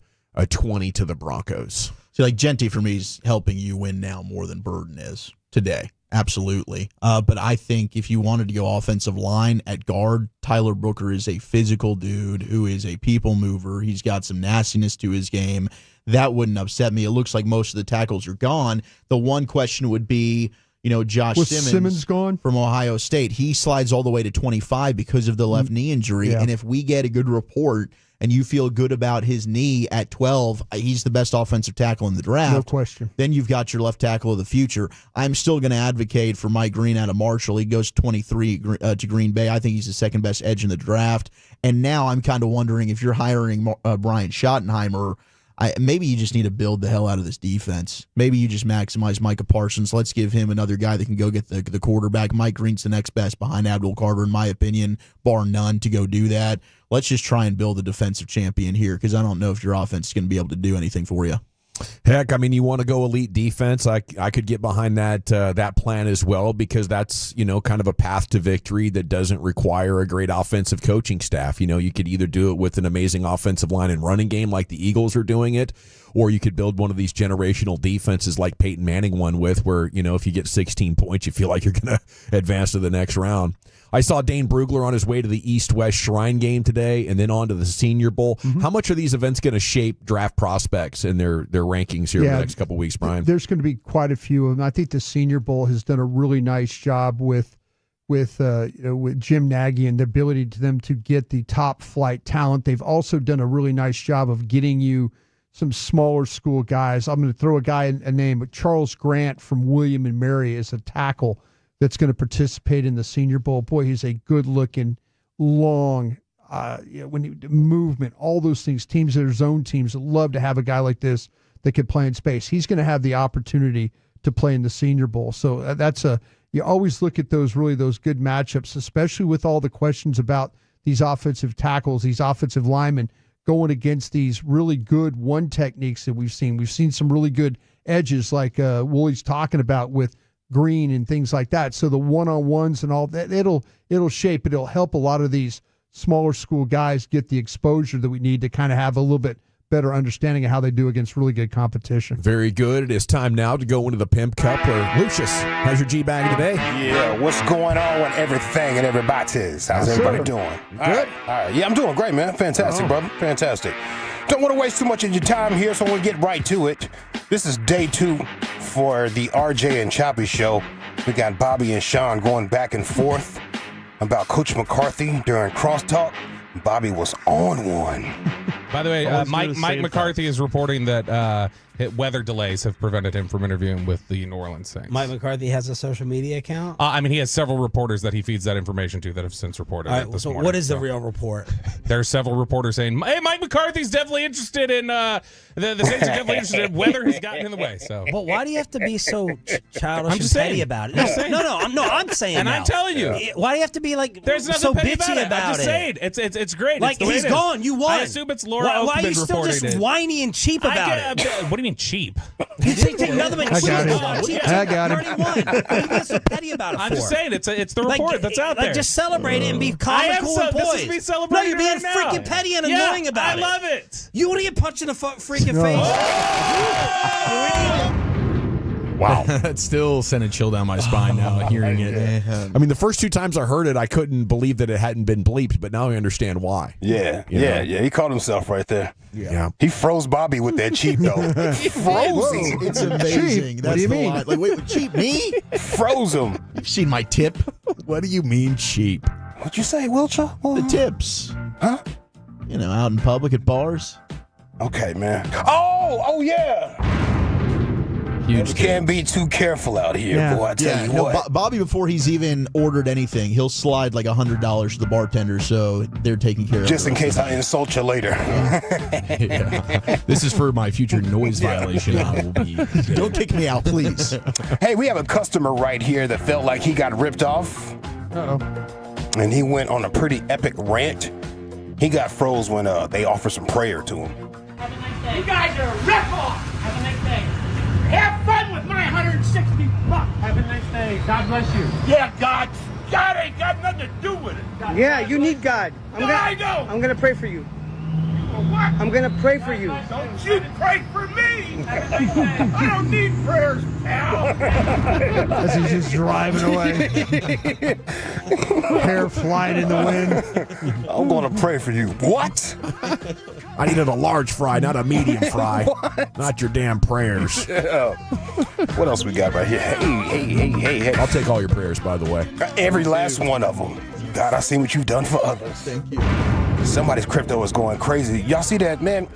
20 to the Broncos. So, Genty for me is helping you win now more than Burden is today. Absolutely. But I think if you wanted to go offensive line at guard, Tyler Booker is a physical dude who is a people mover. He's got some nastiness to his game. That wouldn't upset me. It looks like most of the tackles are gone. The one question would be, Josh Simmons gone from Ohio State. He slides all the way to 25 because of the left knee injury. Yeah. And if we get a good report and you feel good about his knee at 12, he's the best offensive tackle in the draft. No question. Then you've got your left tackle of the future. I'm still going to advocate for Mike Green out of Marshall. He goes 23 to Green Bay. I think he's the second best edge in the draft. And now I'm kind of wondering if you're hiring Brian Schottenheimer, maybe you just need to build the hell out of this defense. Maybe you just maximize Micah Parsons. Let's give him another guy that can go get the quarterback. Mike Green's the next best behind Abdul Carter, in my opinion, bar none, to go do that. Let's just try and build a defensive champion here, because I don't know if your offense is going to be able to do anything for you. Heck, I mean, you want to go elite defense. I could get behind that plan as well, because that's, kind of a path to victory that doesn't require a great offensive coaching staff. You could either do it with an amazing offensive line and running game like the Eagles are doing it, or you could build one of these generational defenses like Peyton Manning won with, where, if you get 16 points, you feel like you're going to advance to the next round. I saw Dane Brugler on his way to the East-West Shrine game today and then on to the Senior Bowl. Mm-hmm. How much are these events going to shape draft prospects and their rankings here in the next couple of weeks, Brian? There's going to be quite a few of them. I think the Senior Bowl has done a really nice job with Jim Nagy and the ability to them to get the top flight talent. They've also done a really nice job of getting you some smaller school guys. I'm going to throw a name, Charles Grant from William and Mary, is a tackle that's going to participate in the Senior Bowl. Boy, he's a good-looking, long, movement, all those things. Teams that are zone teams love to have a guy like this that could play in space. He's going to have the opportunity to play in the Senior Bowl. So you always look at those good matchups, especially with all the questions about these offensive tackles, these offensive linemen going against these really good one techniques that we've seen. We've seen some really good edges like Woolie's talking about with Green and things like that. So the one-on-ones and all that, it'll help a lot of these smaller school guys get the exposure that we need to kind of have a little bit better understanding of how they do against really good competition. Very good. It is time now to go into the Pimp Cup, where Lucius has your G-Bag today. Yeah, what's going on with everything and everybody's? How's everybody doing? Good. All right. Yeah, I'm doing great, man. Fantastic, brother. Fantastic. Don't want to waste too much of your time here, so we'll get right to it. This is day 2 for the RJ and Choppy show. We got Bobby and Sean going back and forth about Coach McCarthy during crosstalk. Bobby was on one. By the way, Mike McCarthy is reporting that Weather delays have prevented him from interviewing with the New Orleans Saints. Mike McCarthy has a social media account? I mean, he has several reporters that he feeds that information to that have since reported All it right, this so morning. what is the real report? There are several reporters saying, hey, Mike McCarthy's definitely interested in, the Saints are definitely interested in weather has gotten in the way. So, But why do you have to be so childish I'm and just petty saying. about it? I'm saying. I'm saying And now. I'm telling you. Why do you have to be like There's nothing so petty bitchy about it. I'm just saying. It's great. Like, It's the way he's it is. gone. You won. I assume it's Laura Why are Oakman you still just reporting it. whiny and cheap about it? What do you mean cheap? You take another man. I got it. What do you I got you it. already won. What are you being so petty about it I'm for? just saying, it's the report that's out there. Just celebrate it and be calm I and am cool and this poised. is me celebrating No, you're being it right now. freaking petty and Yeah, annoying about I it. love it. You want to get punched in the freaking No. face? Wow. That still sent a chill down my spine now hearing it. I mean, the first 2 times I heard it, I couldn't believe that it hadn't been bleeped, but now I understand why. Yeah, You know? yeah. He called himself right there. Yeah. He froze Bobby with that cheap, though. Froze him. It's amazing. What do you mean? Like, wait, cheap me? Froze him. You've seen my tip? What do you mean cheap? What'd you say, Wilcher? The tips. Huh? You know, out in public at bars. Okay, man. Oh, yeah. You can't be too careful out here, boy. I tell you what. Bobby, before he's even ordered anything, he'll slide like $100 to the bartender, so they're taking care of it. Just in case I insult you later. Yeah. This is for my future noise violation. I will be. Don't kick me out, please. Hey, we have a customer right here that felt like he got ripped off. Uh-oh. And he went on a pretty epic rant. He got froze when they offered some prayer to him. You guys are a rip-off. Have a nice day. Have fun with my $160. Have a nice day. God bless you. Yeah, God ain't got nothing to do with it. Yeah, you need God. I know. I'm gonna pray for you. What? I'm gonna pray for you. Don't you pray for me. I don't need prayers, pal. As he's just driving away. Hair flying in the wind. I'm going to pray for you. What? I needed a large fry, not a medium fry. Not your damn prayers. Yeah. What else we got right here? Hey. I'll take all your prayers, by the way. Every last one of them. God, I see what you've done for others. Thank you. Somebody's crypto is going crazy. Y'all see that, man?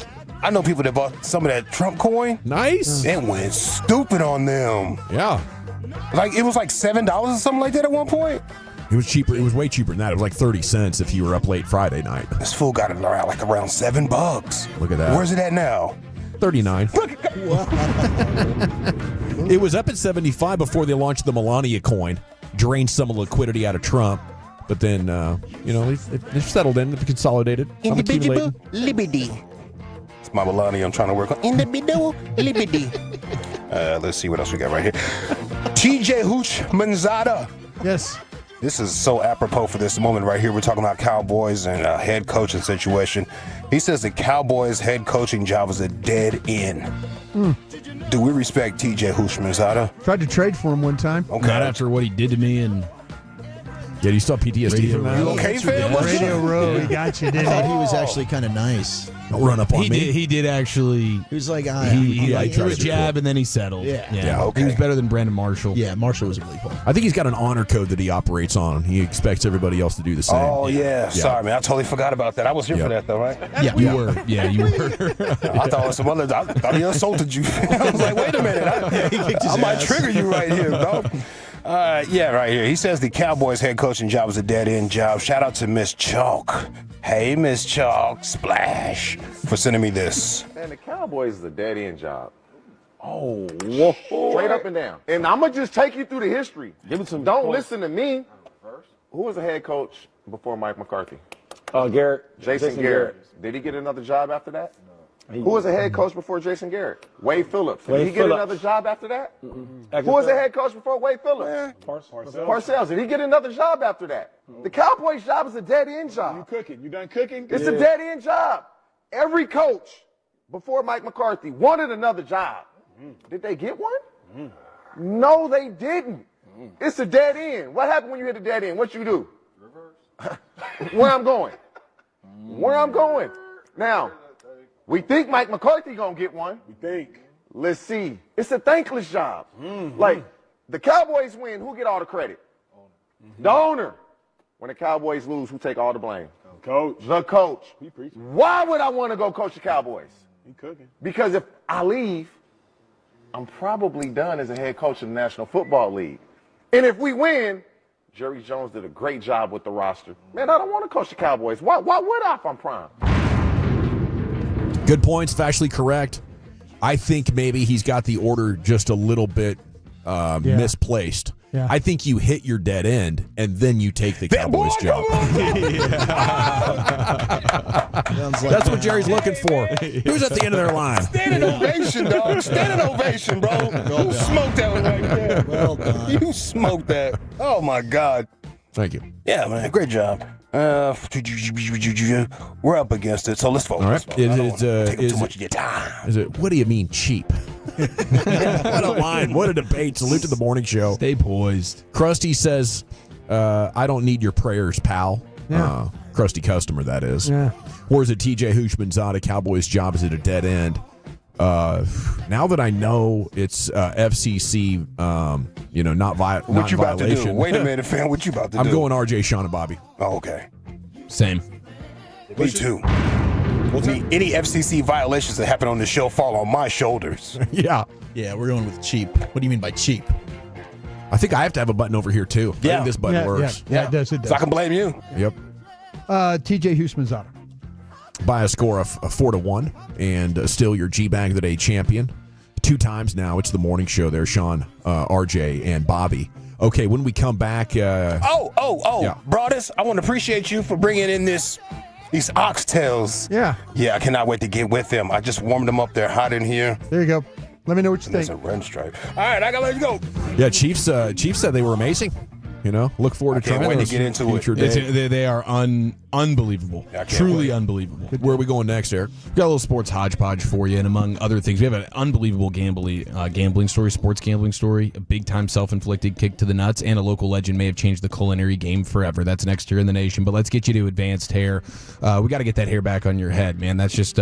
I know people that bought some of that Trump coin. Nice. It went stupid on them. Yeah. Like, it was like $7 or something like that at one point. It was cheaper. It was way cheaper than that. It was like 30 cents if you were up late Friday night. This fool got it around like around $7. Look at that. Where's it at now? 39. It was up at 75 before they launched the Melania coin, drained some liquidity out of Trump, but then they've settled in, they've consolidated. I'm accumulating. Liberty. It's my Melania I'm trying to work on. Individual liberty. Let's see what else we got right here. TJ Hooch Manzada. Yes. This is so apropos for this moment right here. We're talking about Cowboys and head coaching situation. He says the Cowboys head coaching job is a dead end. Do we respect TJ Houshmandzadeh? Tried to trade for him one time. Okay. Not after what he did to me and. Yeah, you still have PTSD from that? You okay, fam? Radio Row, he got you, didn't I thought he? he was actually kind of nice. Don't run up on me. He did actually. He was like, He tried was to jab and then he settled. Yeah. Okay. He was better than Brandon Marshall. Yeah, Marshall was a bleep hole. I think he's got an honor code that he operates on. He expects everybody else to do the same. Oh, yeah. Sorry, man. I totally forgot about that. I was here for that, though, right? Yeah, you were. Yeah, you were. I thought it was some other. I thought he insulted you. I was like, wait a minute. I might trigger you right here, dog. Yeah, right here. He says the Cowboys head coaching job is a dead-end job. Shout out to Miss Chalk. Hey, Miss Chalk, splash, for sending me this. Man, the Cowboys is a dead-end job. Oh, whoa. Straight up and down. And I'm going to just take you through the history. Give me some. Don't listen to me. Who was the head coach before Mike McCarthy? Garrett. Jason Garrett. Did he get another job after that? Who was the head coach before Jason Garrett? Wade Phillips. Did he get another job after that? Who was the head coach before Wade Phillips? Parcells. Did he get another job after that? The Cowboys job is a dead-end job. You cooking? You done cooking? It's a dead-end job. Every coach before Mike McCarthy wanted another job. Did they get one? No, they didn't. It's a dead end. What happened when you hit a dead end? What you do? Reverse. Where I'm going. Where I'm going. Now, we think Mike McCarthy gonna get one. We think. Let's see. It's a thankless job. Like, the Cowboys win, who get all the credit? The owner. When the Cowboys lose, who take all the blame? Coach. The coach. He preaching. Why would I want to go coach the Cowboys? He cooking. Because if I leave, I'm probably done as a head coach of the National Football League. And if we win, Jerry Jones did a great job with the roster. Man, I don't want to coach the Cowboys. Why would I if I'm prime? Good points, factually correct. I think maybe he's got the order just a little bit misplaced. Yeah. I think you hit your dead end, and then you take the Cowboys job. That's what Jerry's looking for. Who's at the end of their line? Standing ovation, dog. Standing ovation, bro. You smoked that one right there. Well done. You smoked that. Oh, my God. Thank you. Yeah, man. Great job. We're up against it, so let's vote. All right. Take too much of your time. What do you mean cheap? What a line. What a debate. Salute to the morning show. Stay poised. Krusty says, I don't need your prayers, pal. Yeah. Krusty customer, that is. Yeah. Or is it TJ Hushmanzada? Cowboys' job is at a dead end. Now that I know it's FCC, not violation. What you about to do? Wait a minute, fam. What you about to do? I'm going RJ, Sean, and Bobby. Oh, okay. Same. Me too. Any FCC violations that happen on the show fall on my shoulders. Yeah. Yeah, we're going with cheap. What do you mean by cheap? I think I have to have a button over here, too. I Yeah. think this button works. Yeah, it does. So I can blame you. Yep. TJ Hushmanzada. By a score of 4-1, and still your G-Bag of the Day champion. 2 times now. It's the morning show there, Sean, RJ, and Bobby. Okay, when we come back... Yeah. Broadus, I want to appreciate you for bringing in these oxtails. Yeah. Yeah, I cannot wait to get with them. I just warmed them up. They're hot in here. There you go. Let me know what you There's think. a run stripe. All right, I got to let you go. Yeah, Chiefs said they were amazing. Look forward to can't trying wait to those get into it. future days. They are unbelievable. Yeah, I can't Truly wait. unbelievable. Where are we going next, Eric? We've got a little sports hodgepodge for you, and among other things, we have an unbelievable gambling story, sports gambling story, a big-time self-inflicted kick to the nuts, and a local legend may have changed the culinary game forever. That's next year in the nation. But let's get you to advanced hair. We got to get that hair back on your head, man. That's just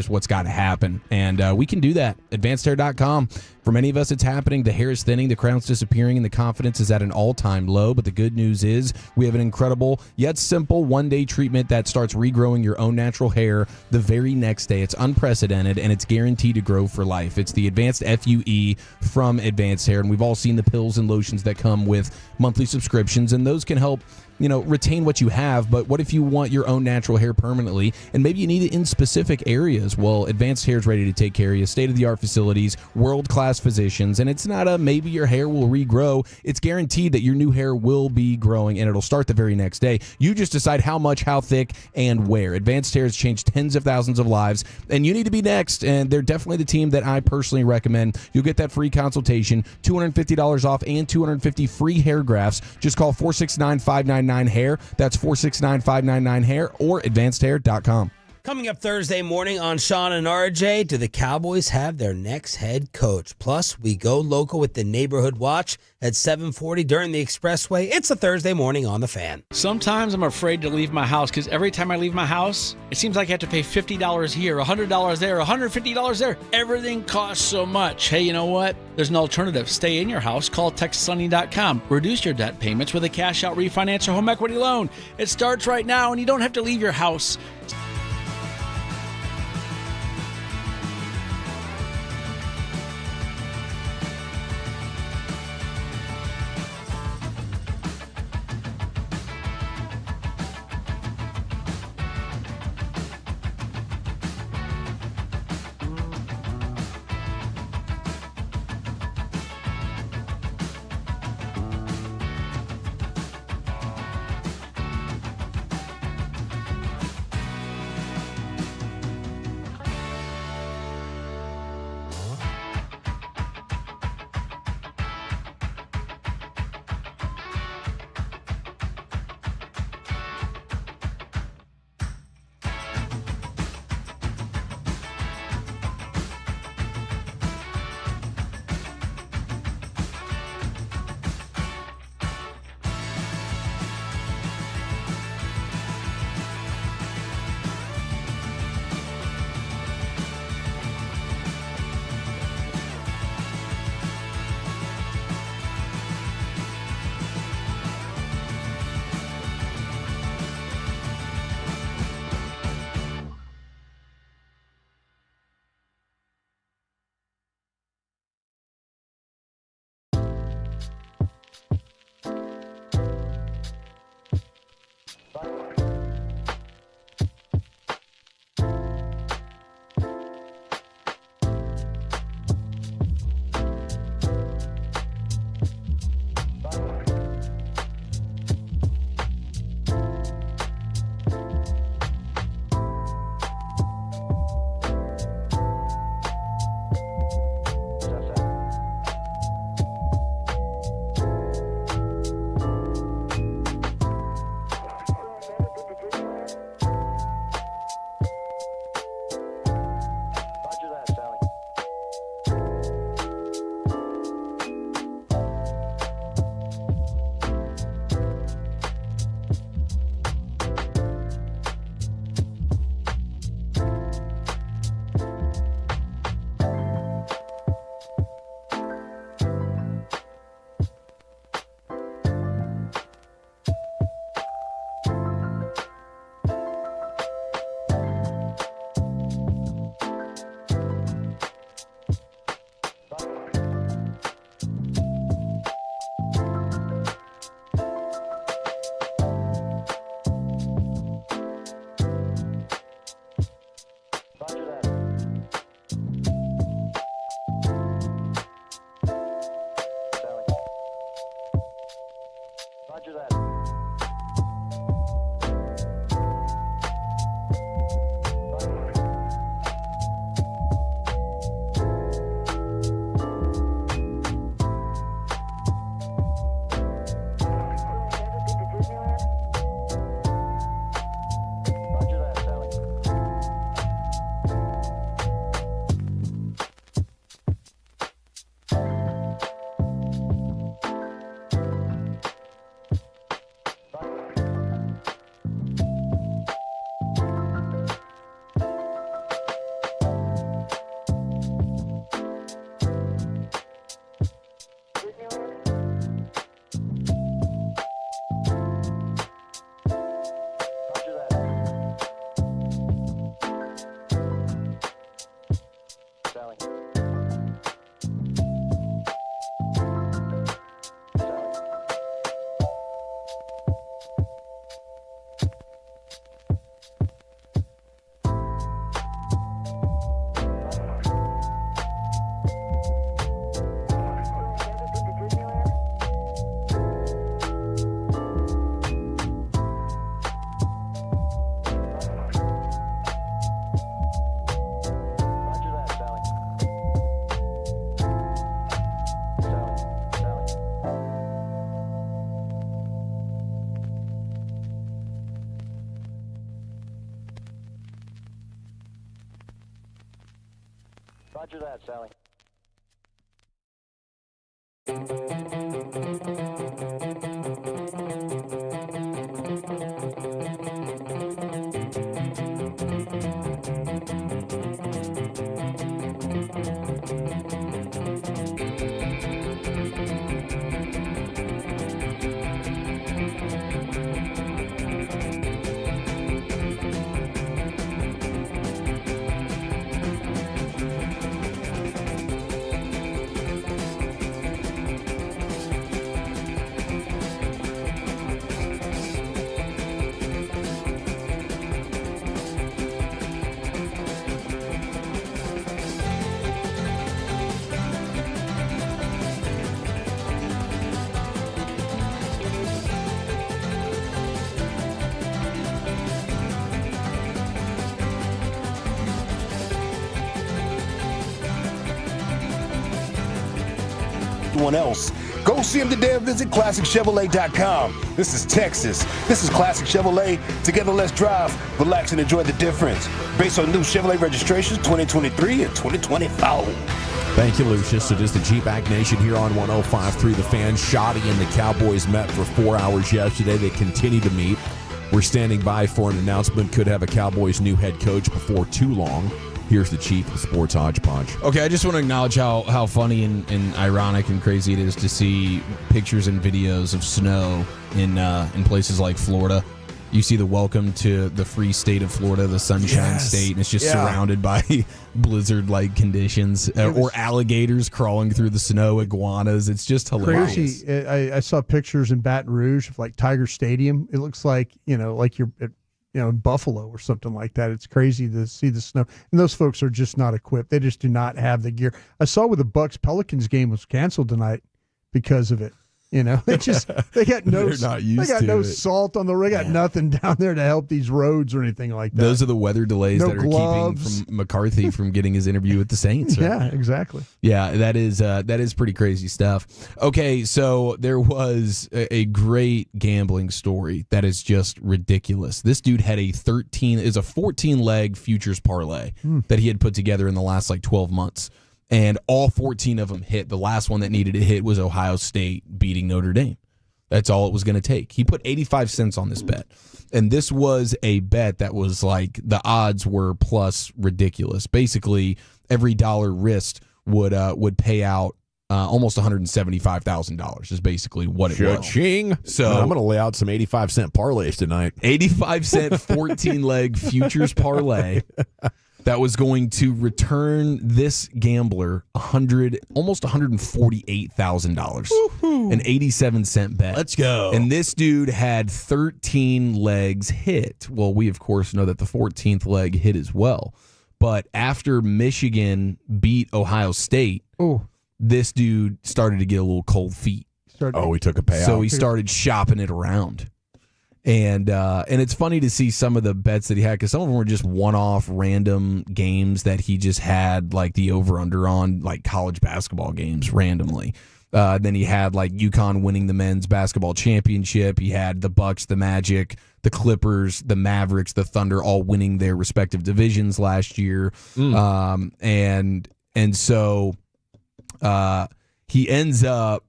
what's got to happen, and we can do that. AdvancedHair.com. For many of us, it's happening. The hair is thinning, the crown's disappearing, and the confidence is at an all-time low. But the good news is we have an incredible yet simple one-day treatment that starts regrowing your own natural hair the very next day. It's unprecedented, and it's guaranteed to grow for life. It's the Advanced FUE from Advanced Hair, and we've all seen the pills and lotions that come with monthly subscriptions, and those can help retain what you have. But what if you want your own natural hair permanently, and maybe you need it in specific areas? Well, Advanced Hair is ready to take care of you. State-of-the-art facilities, world-class physicians, and it's not a maybe your hair will regrow. It's guaranteed that your new hair will be growing, and it'll start the very next day. You just decide how much, how thick, and where. Advanced Hair has changed tens of thousands of lives, and you need to be next, and they're definitely the team that I personally recommend. You'll get that free consultation, $250 off, and 250 free hair grafts. Just call 469-599-HAIR. That's 469-599-HAIR or advancedhair.com. Coming up Thursday morning on Sean and RJ, do the Cowboys have their next head coach? Plus, we go local with the Neighborhood Watch at 7:40 during the Expressway. It's a Thursday morning on The Fan. Sometimes I'm afraid to leave my house because every time I leave my house, it seems like I have to pay $50 here, $100 there, $150 there. Everything costs so much. Hey, you know what? There's an alternative. Stay in your house. Call TexasLending.com. Reduce your debt payments with a cash-out refinance or home equity loan. It starts right now, and you don't have to leave your house. Roger that, Sally. Else. Go see them today and visit ClassicChevrolet.com. This is Texas. This is Classic Chevrolet. Together, let's drive, relax, and enjoy the difference. Based on new Chevrolet registrations 2023 and 2024. Thank you, Lucius. It is the G-Back Nation here on 105.3 The Fan. Schotty and the Cowboys met for 4 hours yesterday. They continue to meet. We're standing by for an announcement. Could have a Cowboys new head coach before too long. Here's the chief of Sports Hodgepodge. Okay, I just want to acknowledge how funny and ironic and crazy it is to see pictures and videos of snow in places like Florida. You see the welcome to the free state of Florida, the Sunshine State, and it's just surrounded by blizzard-like conditions, or alligators crawling through the snow, iguanas. It's just hilarious. Crazy. I saw pictures in Baton Rouge of like Tiger Stadium. It looks like, like you're at Buffalo or something like that. It's crazy to see the snow. And those folks are just not equipped. They just do not have the gear. I saw where the Bucks-Pelicans game was canceled tonight because of it. They got no salt on the road. They got nothing down there to help these roads or anything like that. Those are the weather delays that are keeping from McCarthy from getting his interview with the Saints. Right? Yeah, exactly. Yeah, that is pretty crazy stuff. Okay, so there was a great gambling story that is just ridiculous. This dude had a 14-leg futures parlay that he had put together in the last 12 months. And all 14 of them hit. The last one that needed to hit was Ohio State beating Notre Dame. That's all it was going to take. He put 85 cents on this bet. And this was a bet that was the odds were plus ridiculous. Basically, every dollar risked would pay out almost $175,000 is basically what it was. Ching. So I'm going to lay out some 85-cent parlays tonight. 85-cent 14-leg futures parlay. That was going to return this gambler almost $148,000. An 87-cent bet. Let's go. And this dude had 13 legs hit. Well, we, of course, know that the 14th leg hit as well. But after Michigan beat Ohio State, this dude started to get a little cold feet. he took a payout. So he started shopping it around. And it's funny to see some of the bets that he had, because some of them were just one-off random games that he just had, like the over-under on, like college basketball games randomly. Then he had like UConn winning the men's basketball championship. He had the Bucks, the Magic, the Clippers, the Mavericks, the Thunder all winning their respective divisions last year. And so he ends up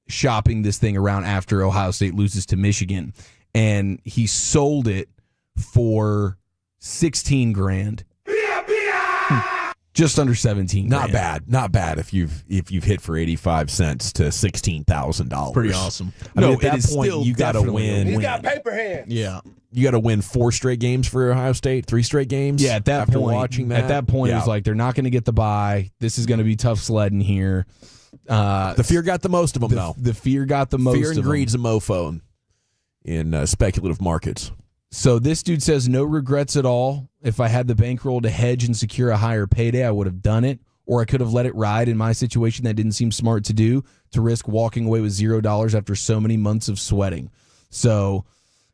shopping this thing around after Ohio State loses to Michigan, and he sold it for $16,000. Just under 17. Not bad if you've hit for 85 cents to $16,000. Pretty awesome. I mean, at that point, you got to win. He's got paper hands. Yeah. You got to win 4 straight games for Ohio State, 3 straight games. Yeah, at that after point, watching that. At that point, it was like, they're not going to get the bye. This is going to be tough sledding here. The fear got the most of them, though. The fear got the most of them. Fear and greed's a mofo in speculative markets. So this dude says, no regrets at all. If I had the bankroll to hedge and secure a higher payday, I would have done it. Or I could have let it ride. In my situation, that didn't seem smart to do, to risk walking away with $0 after so many months of sweating. So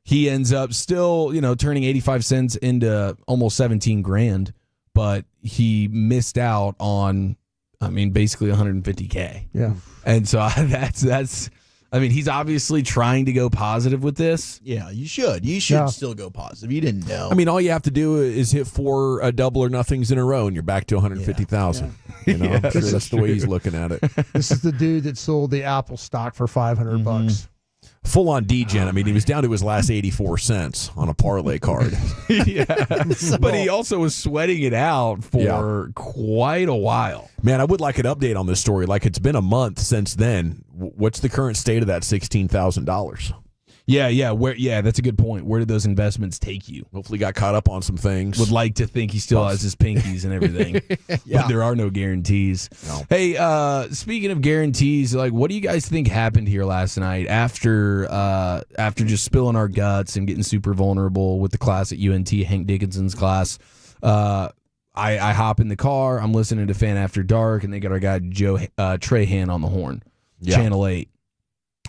he ends up still, turning 85 cents into almost $17,000, but he missed out on, basically $150K. Yeah. And so that's. He's obviously trying to go positive with this. Yeah, you should. You should still go positive. You didn't know. All you have to do is hit 4 double or nothings in a row, and you're back to 150,000. I'm sure that's the way he's looking at it. This is the dude that sold the Apple stock for $500. Full on degen. He was down to his last 84 cents on a parlay card. But he also was sweating it out for quite a while. Man, I would like an update on this story. Like, it's been a month since then. What's the current state of that $16,000? Yeah, that's a good point. Where did those investments take you? Hopefully got caught up on some things. Would like to think he still has his pinkies and everything. But there are no guarantees. No. Hey, speaking of guarantees, what do you guys think happened here last night after just spilling our guts and getting super vulnerable with the class at UNT, Hank Dickinson's class? I hop in the car, I'm listening to Fan After Dark, and they got our guy Joe Trahan on the horn, Channel 8.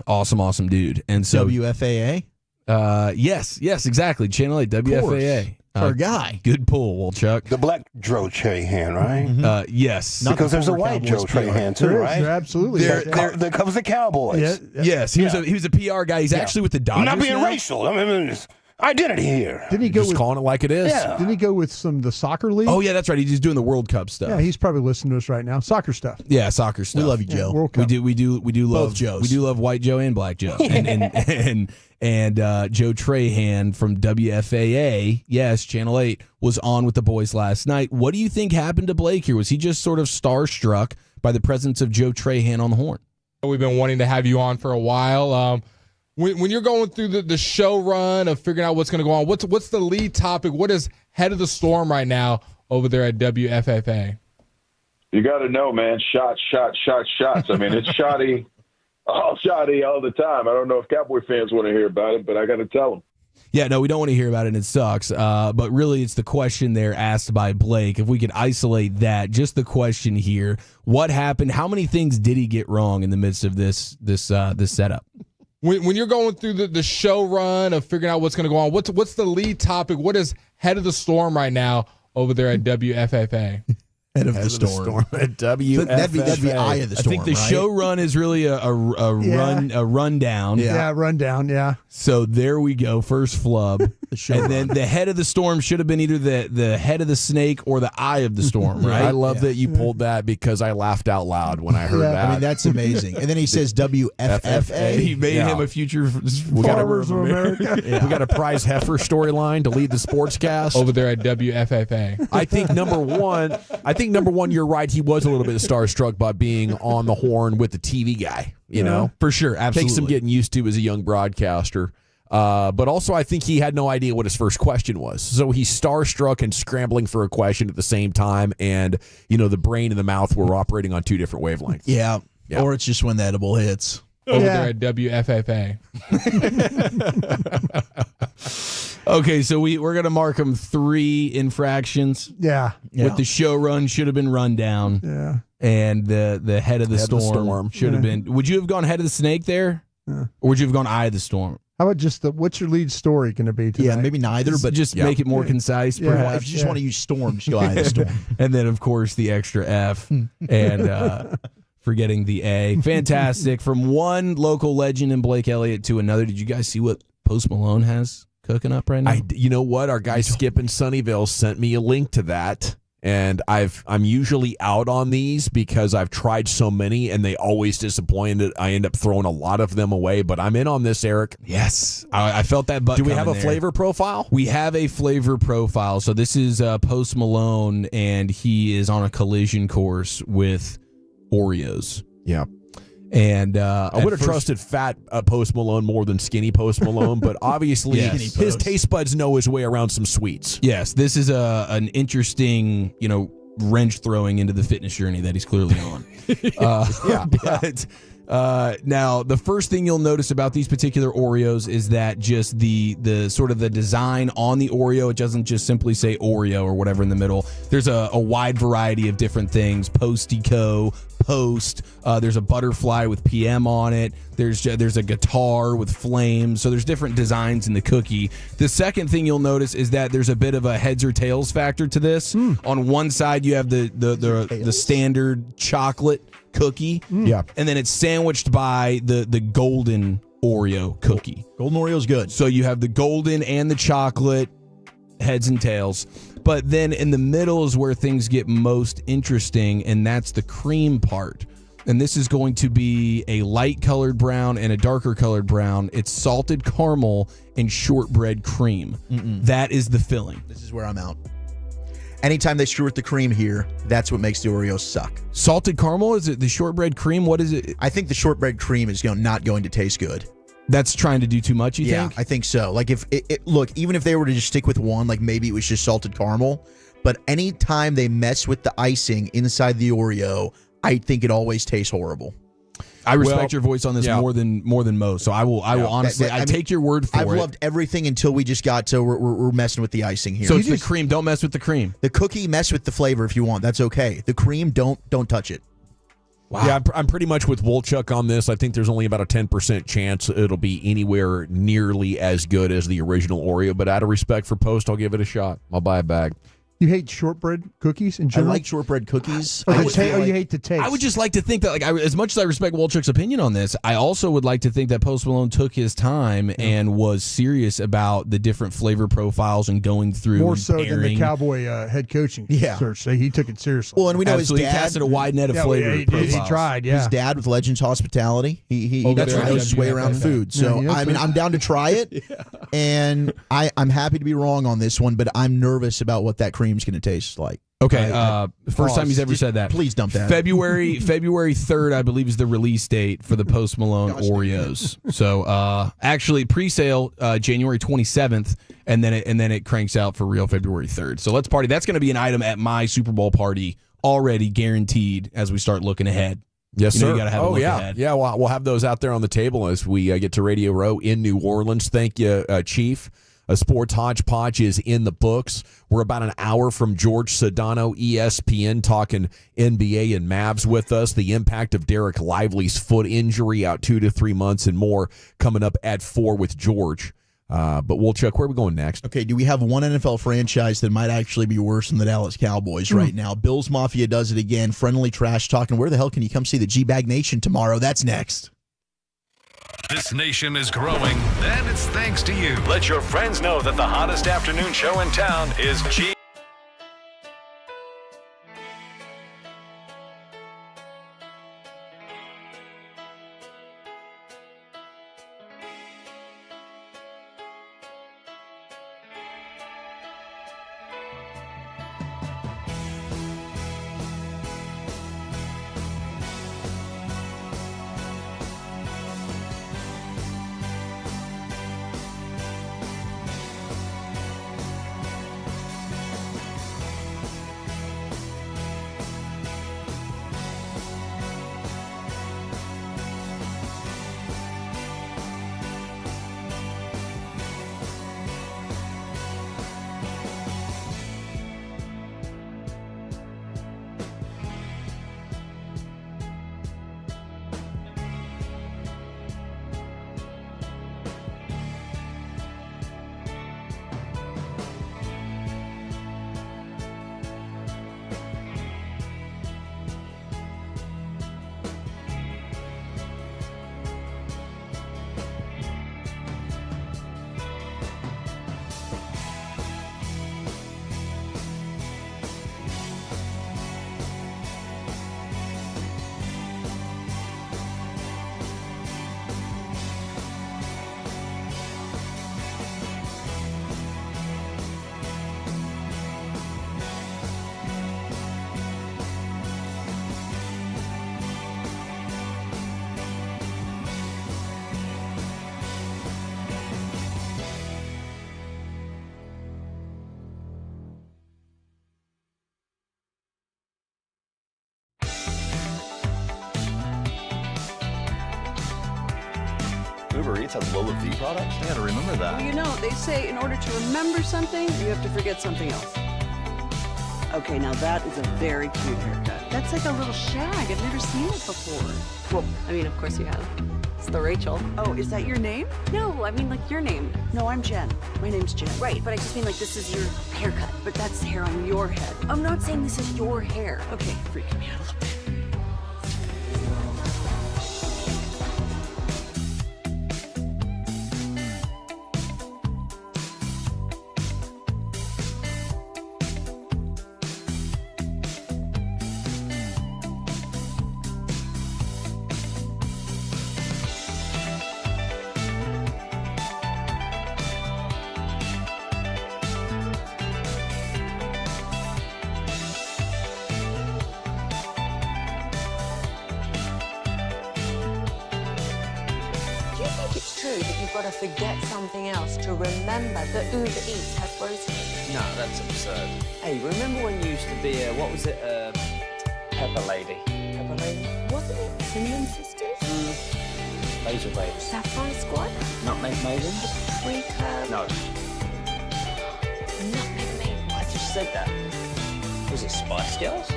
Awesome dude. And so WFAA? Yes, exactly. Channel 8, WFAA. Our guy. Good pull, Chuck. The black Joe Trahan, right? Yes. Because there's a white Joe Trahan, too, right? Absolutely. There comes the Cowboys. Yes, he was a PR guy. He's actually with the Dodgers. I'm not being now. racial. It's identity here. Didn't he go just calling it like it is? Yeah. Didn't he go with the soccer league? Oh, yeah, that's right. He's just doing the World Cup stuff. Yeah, he's probably listening to us right now. Soccer stuff. Yeah, soccer stuff. We love you, Joe. World Cup. We do love both Joes. We do love white Joe and black Joe. And Joe Trahan from WFAA, yes, Channel 8, was on with the boys last night. What do you think happened to Blake here? Was he just sort of starstruck by the presence of Joe Trahan on the horn? We've been wanting to have you on for a while. When you're going through the show run of figuring out what's going to go on, what's the lead topic? What is head of the storm right now over there at WFFA? You got to know, man. Shots. It's Schotty. Schotty all the time. I don't know if Cowboy fans want to hear about it, but I got to tell them. Yeah, no, we don't want to hear about it, and it sucks. But really, it's the question there asked by Blake. If we could isolate that, just the question here: what happened? How many things did he get wrong in the midst of this setup? When you're going through the show run of figuring out what's going to go on, what's the lead topic? What is head of the storm right now over there at WFFA? Head of the storm. At WFFA. That'd be eye of the storm, I think the show run is really a rundown. Yeah, rundown, yeah. So there we go, first flub. Then the head of the storm should have been either the head of the snake or the eye of the storm, right? I love that you pulled that because I laughed out loud when I heard that. That's amazing. And then he says WFFA. He made him a future Farmers of America. We got a prize heifer storyline to lead the sportscast. Over there at WFFA. I think number one, you're right. He was a little bit starstruck by being on the horn with the TV guy. You know, for sure, absolutely. Takes some getting used to as a young broadcaster. But also, I think he had no idea what his first question was. So he's starstruck and scrambling for a question at the same time. And, the brain and the mouth were operating on 2 different wavelengths. Yeah. Or it's just when the edible hits. Over there at WFFA. Okay, so we're going to mark him 3 infractions. Yeah. With the show run, should have been run down. Yeah. and the head of the storm should have been. Would you have gone head of the snake there, or would you have gone eye of the storm? How about just what's your lead story going to be tonight? Yeah, maybe neither, but just make it more concise, perhaps. If you just want to use storm, just go eye of the storm. And then, of course, the extra F and forgetting the A. Fantastic. From one local legend in Blake Elliott to another. Did you guys see what Post Malone has cooking up right now? You know what? Our guy Skip in Sunnyvale sent me a link to that. And I'm usually out on these because I've tried so many and they always disappointed. I end up throwing a lot of them away, but I'm in on this, Eric. Yes, I felt that. Do we have a flavor profile? We have a flavor profile. So this is Post Malone, and he is on a collision course with Oreos. Yeah. And I would have trusted fat Post Malone more than skinny Post Malone, but obviously his taste buds know his way around some sweets. Yes, this is an interesting, wrench throwing into the fitness journey that he's clearly on. But now the first thing you'll notice about these particular Oreos is that just the sort of the design on the Oreo, it doesn't just simply say Oreo or whatever in the middle. There's a wide variety of different things. Postico, Post. There's a butterfly with PM on it. There's a guitar with flames. So there's different designs in the cookie. The second thing you'll notice is that there's a bit of a heads or tails factor to this. On one side you have the standard chocolate cookie. Yeah. And then it's sandwiched by the golden Oreo cookie. Golden Oreo's good. So you have the golden and the chocolate heads and tails. But then in the middle is where things get most interesting, and that's the cream part. And this is going to be a light colored brown and a darker colored brown. It's salted caramel and shortbread cream. That is the filling. This is where I'm out. Anytime they screw with the cream here, that's what makes the Oreos suck. Salted caramel? Is it the shortbread cream? What is it? I think the shortbread cream is not going to taste good. That's trying to do too much, you think? Yeah, I think so. Like look, even if they were to just stick with one, like maybe it was just salted caramel, but anytime they mess with the icing inside the Oreo, I think it always tastes horrible. I respect your voice on this more than most. So I will honestly I take your word for it. I've loved everything until we just got to we're messing with the icing here. So it's the cream. Don't mess with the cream. The cookie, mess with the flavor if you want. That's okay. The cream, don't touch it. Wow. Yeah, I'm pretty much with Wolchuk on this. I think there's only about a 10% chance it'll be anywhere nearly as good as the original Oreo. But out of respect for Post, I'll give it a shot. I'll buy a bag. You hate shortbread cookies in general? I like shortbread cookies. You hate the taste? I would just like to think that, as much as I respect Wolchuk's opinion on this, I also would like to think that Post Malone took his time and was serious about the different flavor profiles and going through more so pairing. than the Cowboy head coaching search. He took it seriously. Well, and we know Absolutely. his dad He casted a wide net of flavor profiles. He tried, yeah. His dad with Legends Hospitality. He knows his way around food. So, I'm down to try it. And I'm happy to be wrong on this one, but I'm nervous about what that cream's going to taste like. Okay, first time he's ever said that. Please dump that. February 3rd, I believe, is the release date for the Post Malone Oreos. So actually, pre-sale January 27th, and then it cranks out for real February 3rd. So let's party. That's going to be an item at my Super Bowl party already guaranteed as we start looking ahead. Yes, sir. You gotta have a look ahead. Yeah. We'll have those out there on the table as we get to Radio Row in New Orleans. Thank you, Chief. A Sports Hodgepodge is in the books. We're about an hour from George Sedano, ESPN, talking NBA and Mavs with us. The impact of Derek Lively's foot injury, out 2 to 3 months and more, coming up at 4 with George. But Wolchuk, where are we going next? Okay, do we have one NFL franchise that might actually be worse than the Dallas Cowboys right now? Bills Mafia does it again. Friendly trash talking. Where the hell can you come see the G-Bag Nation tomorrow? That's next. This nation is growing, and it's thanks to you. Let your friends know that the hottest afternoon show in town is G. Uber Eats has Lola V products? I gotta remember that. Well, you know, they say in order to remember something, you have to forget something else. Okay, now that is a very cute haircut. That's like a little shag. I've never seen it before. Well, I mean, of course you have. It's the Rachel. Oh, is that your name? No, I mean like your name. No, I'm Jen. My name's Jen. Right, but I just mean like this is your haircut. But that's hair on your head. I'm not saying this is your hair. Okay, freaking me out a little bit. That you've got to forget something else to remember that Uber Eats has groceries. No, that's absurd. Hey, remember when you used to be a, what was it, Pepper Lady? Pepper Lady? Wasn't it Cinnamon Sisters? Laser Babes. Saffron Squad? Nutmeg Maidens? Pre-curb? No. Nutmeg Maidens. I just said that. Was it Spice Girls?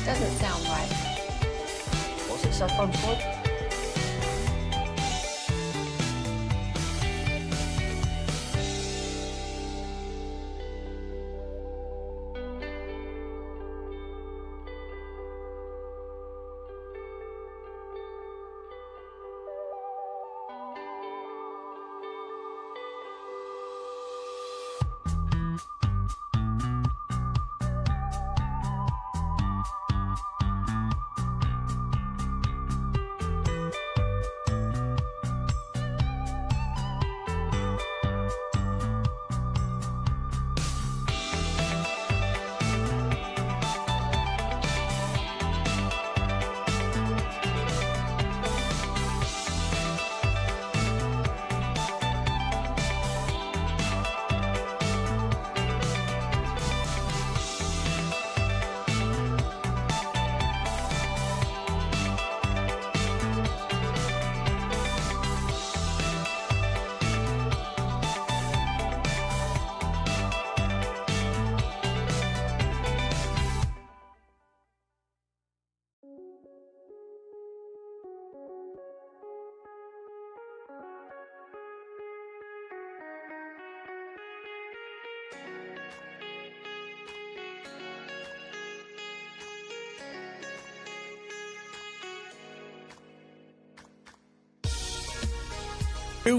Doesn't sound right. Was it Saffron Squad?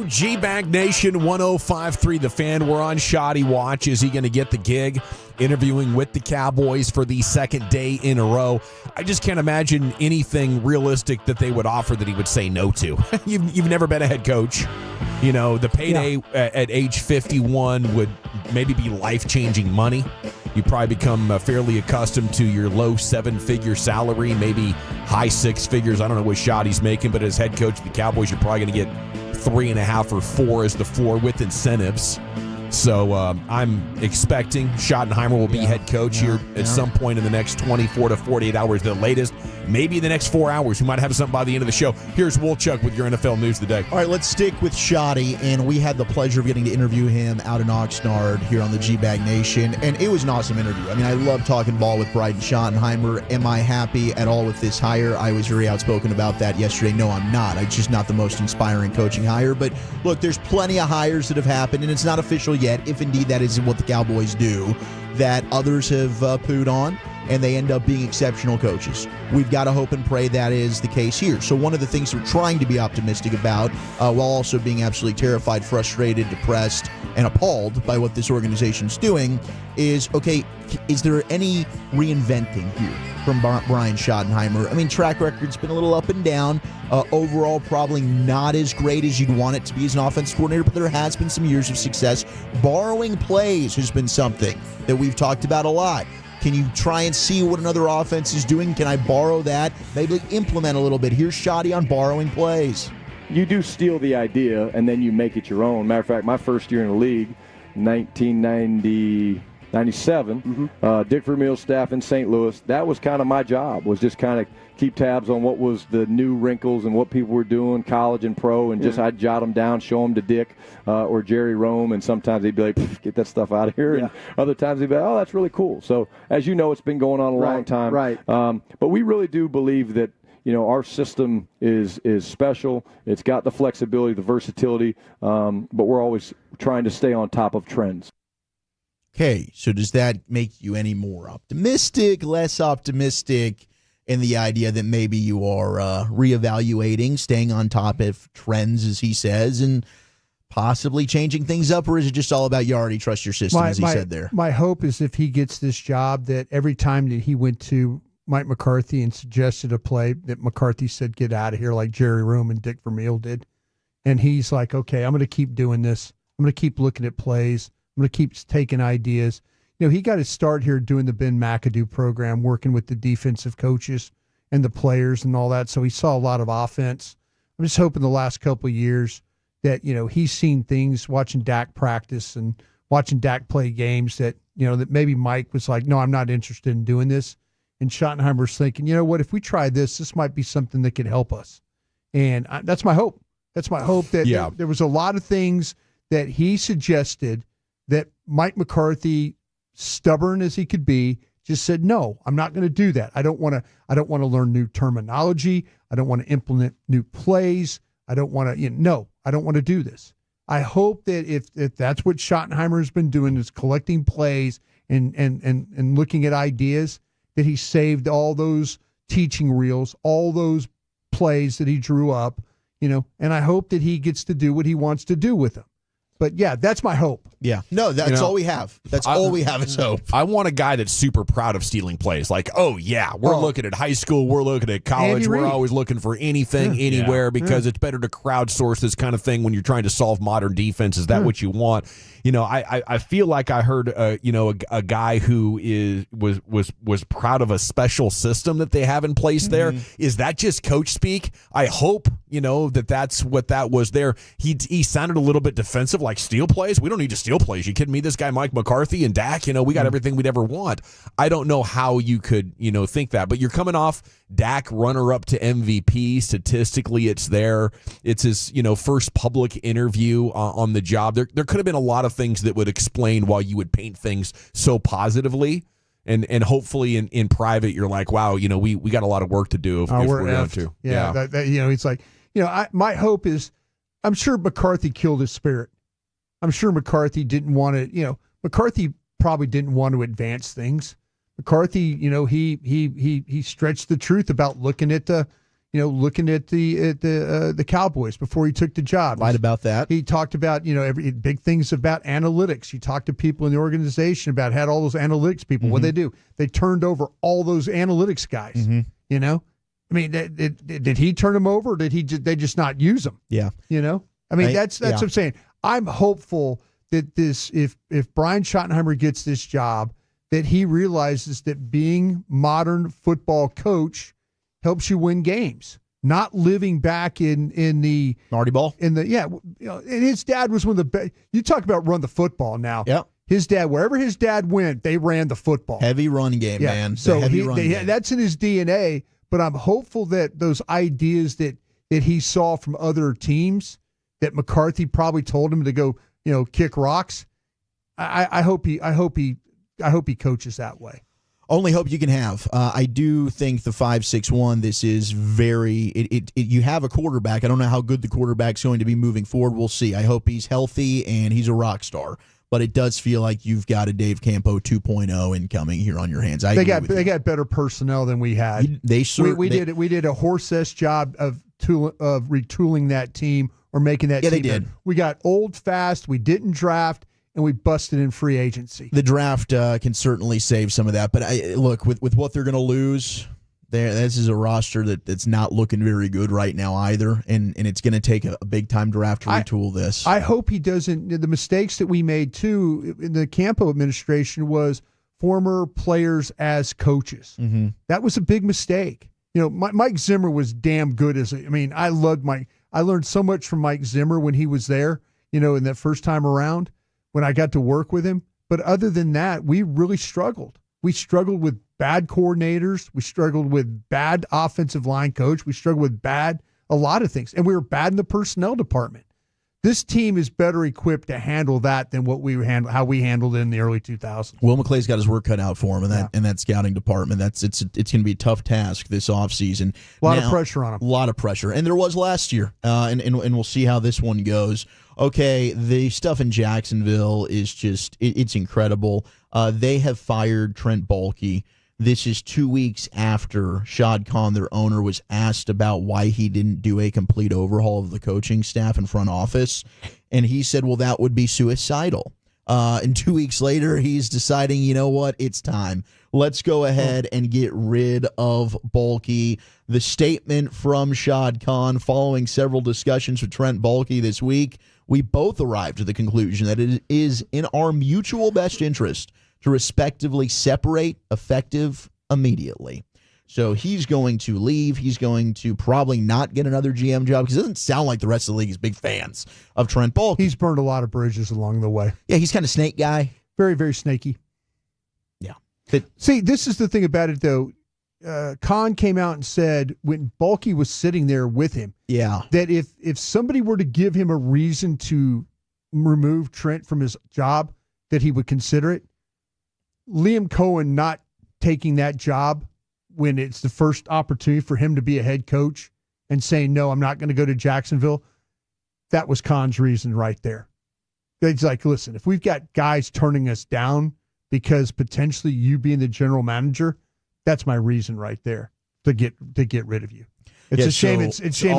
G-Bag Nation 105.3 The Fan. We're on Schotty Watch. Is he going to get the gig interviewing with the Cowboys for the second day in a row? I just can't imagine anything realistic that they would offer that he would say no to. You've never been a head coach. You know, the payday at age 51 would maybe be life-changing money. You probably become fairly accustomed to your low seven-figure salary, maybe high six figures. I don't know what Schotty's making, but as head coach of the Cowboys, you're probably going to get 3.5 or 4 as the floor with incentives. So I'm expecting Schottenheimer will be head coach here at some point in the next 24 to 48 hours, the latest. Maybe the next 4 hours. We might have something by the end of the show. Here's Woolchuck with your NFL news today. All right, let's stick with Schotty, and we had the pleasure of getting to interview him out in Oxnard here on the G-Bag Nation, and it was an awesome interview. I mean, I love talking ball with Brian Schottenheimer. Am I happy at all with this hire? I was very outspoken about that yesterday. No, I'm not. It's just not the most inspiring coaching hire. But look, there's plenty of hires that have happened, and it's not official yet, if indeed that is what the Cowboys do, that others have pooed on, and they end up being exceptional coaches. We've got to hope and pray that is the case here. So one of the things we're trying to be optimistic about, while also being absolutely terrified, frustrated, depressed, and appalled by what this organization's doing, is, okay, is there any reinventing here from Brian Schottenheimer? I mean, track record's been a little up and down. Overall, probably not as great as you'd want it to be as an offensive coordinator, but there has been some years of success. Borrowing plays has been something that we've talked about a lot. Can you try and see what another offense is doing? Can I borrow that? Maybe implement a little bit. Here's Schotty on borrowing plays. You do steal the idea, and then you make it your own. Matter of fact, my first year in the league, 1990, 97, Dick Vermeil's staff in St. Louis, that was kind of my job, was just kind of keep tabs on what was the new wrinkles and what people were doing, college and pro, and just I'd jot them down, show them to Dick or Jerry Rome, and sometimes he'd be like, get that stuff out of here, and other times he'd be like, oh, that's really cool. So as you know, it's been going on a long time. Right. But we really do believe that, you know, our system is special. It's got the flexibility, the versatility, but we're always trying to stay on top of trends. Okay, so does that make you any more optimistic, less optimistic in the idea that maybe you are reevaluating, staying on top of trends, as he says, and possibly changing things up, or is it just all about you already trust your system, as he said there? My hope is if he gets this job, that every time that he went to Mike McCarthy and suggested a play, that McCarthy said, get out of here, like Jerry Rome and Dick Vermeil did. And he's like, okay, I'm going to keep doing this. I'm going to keep looking at plays. I'm going to keep taking ideas. You know, he got his start here doing the Ben McAdoo program, working with the defensive coaches and the players and all that. So he saw a lot of offense. I'm just hoping the last couple of years that, you know, he's seen things watching Dak practice and watching Dak play games that, you know, that maybe Mike was like, no, I'm not interested in doing this. And Schottenheimer's thinking, you know what, if we try this might be something that could help us. And that's my hope. That's my hope that there was a lot of things that he suggested that Mike McCarthy, stubborn as he could be, just said, no, I'm not going to do that. I don't want to learn new terminology. I don't want to implement new plays. I don't want to, no, I don't want to do this. I hope that if that's what Schottenheimer has been doing, is collecting plays and looking at ideas, that he saved all those teaching reels, all those plays that he drew up, you know, and I hope that he gets to do what he wants to do with them. But yeah, that's my hope. Yeah. No, that's all we have. That's all we have is hope. I want a guy that's super proud of stealing plays. Like, oh, yeah, we're looking at high school. We're looking at college. We're always looking for anything, anywhere, because it's better to crowdsource this kind of thing when you're trying to solve modern defense. Is that what you want? You know, I feel like I heard, a guy who was proud of a special system that they have in place there. Is that just coach speak? I hope, that's what that was there. He sounded a little bit defensive, like steal plays. We don't need to steal plays. You kidding me? This guy, Mike McCarthy and Dak, we got everything we'd ever want. I don't know how you could, think that, but you're coming off Dak runner-up to MVP. Statistically, it's there. It's his, first public interview on the job. There could have been a lot of things that would explain why you would paint things so positively. And hopefully in private, you're like, wow, we got a lot of work to do if we're going to. Yeah. It's like, my hope is, I'm sure McCarthy killed his spirit. I'm sure McCarthy didn't want to, McCarthy probably didn't want to advance things. McCarthy, he stretched the truth about looking at the Cowboys before he took the job. Lied about that. He talked about, every big things about analytics. He talked to people in the organization about, had all those analytics people. What they do? They turned over all those analytics guys. I mean, did he turn them over, or did they just not use them? Yeah. I mean, that's what I'm saying. I'm hopeful that if Brian Schottenheimer gets this job, that he realizes that being modern football coach helps you win games. Not living back in the Marty Ball. And his dad was one of the best. You talk about run the football now. Yep. His dad, wherever his dad went, they ran the football. Heavy run game, man. So that's in his DNA. But I'm hopeful that those ideas that he saw from other teams, that McCarthy probably told him to go, kick rocks. I hope he coaches that way. Only hope you can have. I do think the 5-6-1. This is very. You have a quarterback. I don't know how good the quarterback's going to be moving forward. We'll see. I hope he's healthy and he's a rock star. But it does feel like you've got a Dave Campo 2.0 incoming here on your hands. They got better personnel than we had. We did a horse-ass job of retooling that team or making that team. They did. We got old fast. We didn't draft, and we busted in free agency. The draft can certainly save some of that. But look, with what they're going to lose, this is a roster that's not looking very good right now either, and it's going to take a big-time draft to retool this. I hope he doesn't. The mistakes that we made, too, in the Campo administration was former players as coaches. Mm-hmm. That was a big mistake. Mike Zimmer was damn good I loved Mike. I learned so much from Mike Zimmer when he was there, in that first time around when I got to work with him. But other than that, we really struggled. We struggled with bad coordinators. We struggled with bad offensive line coach. We struggled with a lot of things. And we were bad in the personnel department. This team is better equipped to handle that than how we handled it in the early 2000s. Will McClay's got his work cut out for him in that scouting department. It's going to be a tough task this offseason. A lot of pressure on him. A lot of pressure. And there was last year. And we'll see how this one goes. Okay, the stuff in Jacksonville is just, it's incredible. They have fired Trent Baalke. This is 2 weeks after Shad Khan, their owner, was asked about why he didn't do a complete overhaul of the coaching staff and front office. And he said, well, that would be suicidal. And 2 weeks later, he's deciding, you know what, it's time. Let's go ahead and get rid of Baalke. The statement from Shad Khan following several discussions with Trent Baalke this week, we both arrived at the conclusion that it is in our mutual best interest to respectively separate effective immediately. So he's going to leave. He's going to probably not get another GM job because it doesn't sound like the rest of the league is big fans of Trent Baalke. He's burned a lot of bridges along the way. Yeah, he's kind of snake guy. Very, very snaky. Yeah. See, this is the thing about it, though. Khan came out and said when Baalke was sitting there with him, that if somebody were to give him a reason to remove Trent from his job, that he would consider it. Liam Cohen not taking that job when it's the first opportunity for him to be a head coach and saying, no, I'm not going to go to Jacksonville, that was Khan's reason right there. It's like, listen, if we've got guys turning us down because potentially you being the general manager, that's my reason right there to get rid of you. It's a shame. It's shame.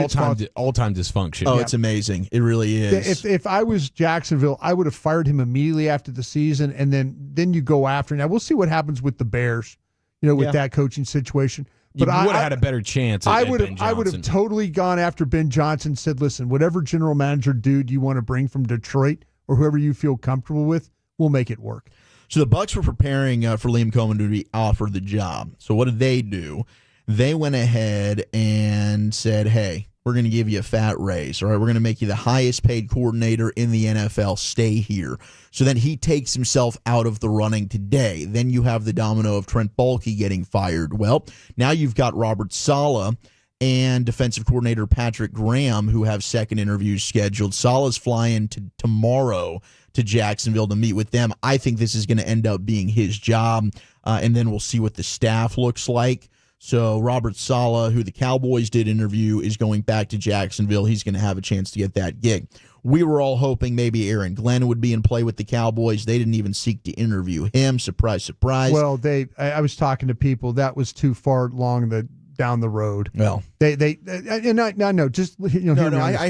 All time dysfunction. Oh, it's amazing. It really is. If I was Jacksonville, I would have fired him immediately after the season, and then you go after. Now we'll see what happens with the Bears, with that coaching situation. But you would have had a better chance. I would have totally gone after Ben Johnson. Said, listen, whatever general manager dude you want to bring from Detroit or whoever you feel comfortable with, we'll make it work. So the Bucs were preparing for Liam Cohen to be offered the job. So what did they do? They went ahead and said, hey, we're going to give you a fat raise. All right, we're going to make you the highest paid coordinator in the NFL. Stay here. So then he takes himself out of the running today. Then you have the domino of Trent Baalke getting fired. Well, now you've got Robert Saleh and defensive coordinator Patrick Graham who have second interviews scheduled. Saleh's flying tomorrow to Jacksonville to meet with them. I think this is going to end up being his job, and then we'll see what the staff looks like. So Robert Saleh, who the Cowboys did interview, is going back to Jacksonville. He's going to have a chance to get that gig. We were all hoping maybe Aaron Glenn would be in play with the Cowboys. They didn't even seek to interview him. Surprise, surprise. Well, I was talking to people. That was too far down the road. Well, I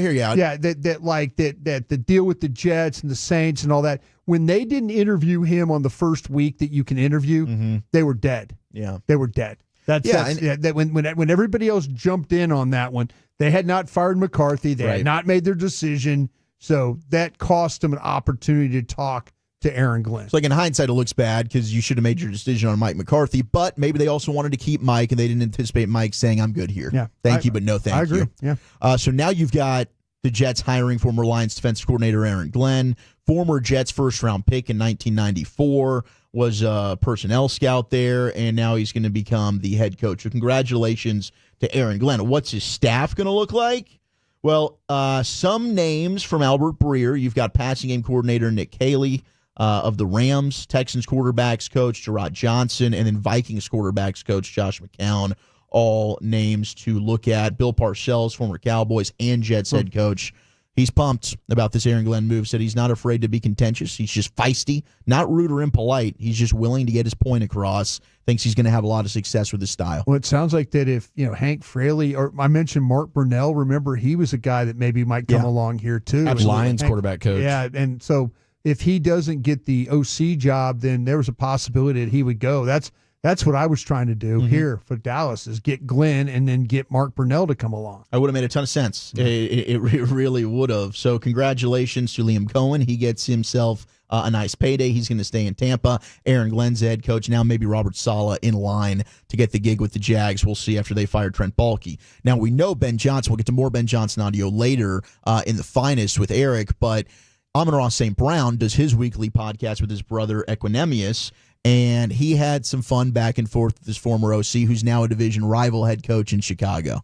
hear you out. Yeah, that the deal with the Jets and the Saints and all that. When they didn't interview him on the first week that you can interview, they were dead. Yeah, they were dead. When everybody else jumped in on that one, they had not fired McCarthy. They had not made their decision. So that cost them an opportunity to talk to Aaron Glenn. So, like, in hindsight, it looks bad because you should have made your decision on Mike McCarthy, but maybe they also wanted to keep Mike, and they didn't anticipate Mike saying, I'm good here. Yeah. Thank you, but no thank you. I agree. Yeah. So now you've got the Jets hiring former Lions defensive coordinator Aaron Glenn, former Jets first-round pick in 1994, was a personnel scout there, and now he's going to become the head coach. So congratulations to Aaron Glenn. What's his staff going to look like? Well, some names from Albert Breer. You've got passing game coordinator Nick Caley of the Rams, Texans quarterbacks coach Gerard Johnson, and then Vikings quarterbacks coach Josh McCown. All names to look at. Bill Parcells, former Cowboys and Jets head coach. He's pumped about this Aaron Glenn move, said he's not afraid to be contentious. He's just feisty, not rude or impolite. He's just willing to get his point across. Thinks he's going to have a lot of success with his style. Well, it sounds like that if, Hank Fraley, or I mentioned Mark Brunell, remember he was a guy that maybe might come along here too. Lions quarterback coach. Yeah, and so if he doesn't get the OC job, then there was a possibility that he would go. That's what I was trying to do here for Dallas is get Glenn and then get Mark Brunell to come along. I would have made a ton of sense. It really would have. So congratulations to Liam Cohen. He gets himself a nice payday. He's going to stay in Tampa. Aaron Glenn's the head coach. Now maybe Robert Saleh in line to get the gig with the Jags. We'll see after they fire Trent Baalke. Now we know Ben Johnson. We'll get to more Ben Johnson audio later in the finest with Eric, but Amon-Ra St. Brown does his weekly podcast with his brother Equinemius, and he had some fun back and forth with his former OC, who's now a division rival head coach in Chicago.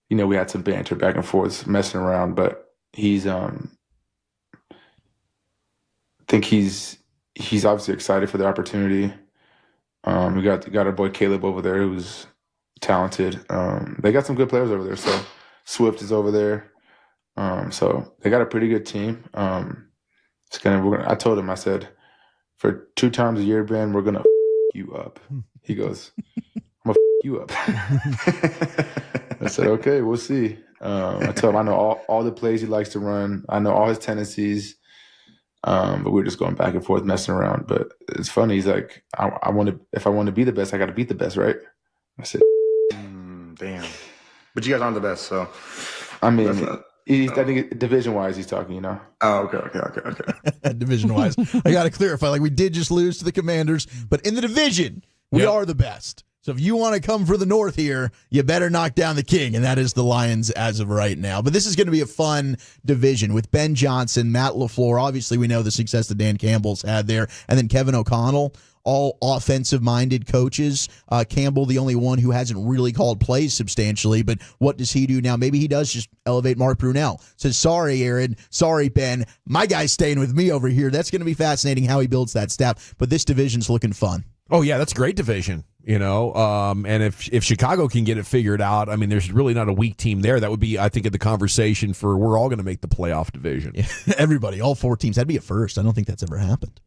You know, we had some banter back and forth, messing around, but he's I think he's obviously excited for the opportunity. We got our boy Caleb over there, who's talented. They got some good players over there. So Swift is over there. So they got a pretty good team. I told him, I said, for 2 times a year, Ben, we're gonna you up. He goes, I'm gonna you up. I said, okay, we'll see. I told him I know all the plays he likes to run. I know all his tendencies. But we're just going back and forth, messing around. But it's funny. He's like, if I want to be the best, I got to beat the best, right? I said, damn. But you guys aren't the best, so. I mean, I think division-wise, he's talking, you know. Oh, okay. Division-wise. I got to clarify, like, we did just lose to the Commanders, but in the division, we are the best. So if you want to come for the North here, you better knock down the king, and that is the Lions as of right now. But this is going to be a fun division with Ben Johnson, Matt LaFleur. Obviously, we know the success that Dan Campbell's had there, and then Kevin O'Connell, all offensive-minded coaches. Campbell, the only one who hasn't really called plays substantially, but what does he do now? Maybe he does just elevate Mark Brunell. Says, sorry, Aaron, sorry, Ben, my guy's staying with me over here. That's going to be fascinating how he builds that staff, but this division's looking fun. Oh, yeah, that's a great division. You know, and if Chicago can get it figured out, I mean, there's really not a weak team there. That would be, I think, the conversation for we're all going to make the playoff division. Yeah. Everybody, all 4 teams. That'd be a first. I don't think that's ever happened.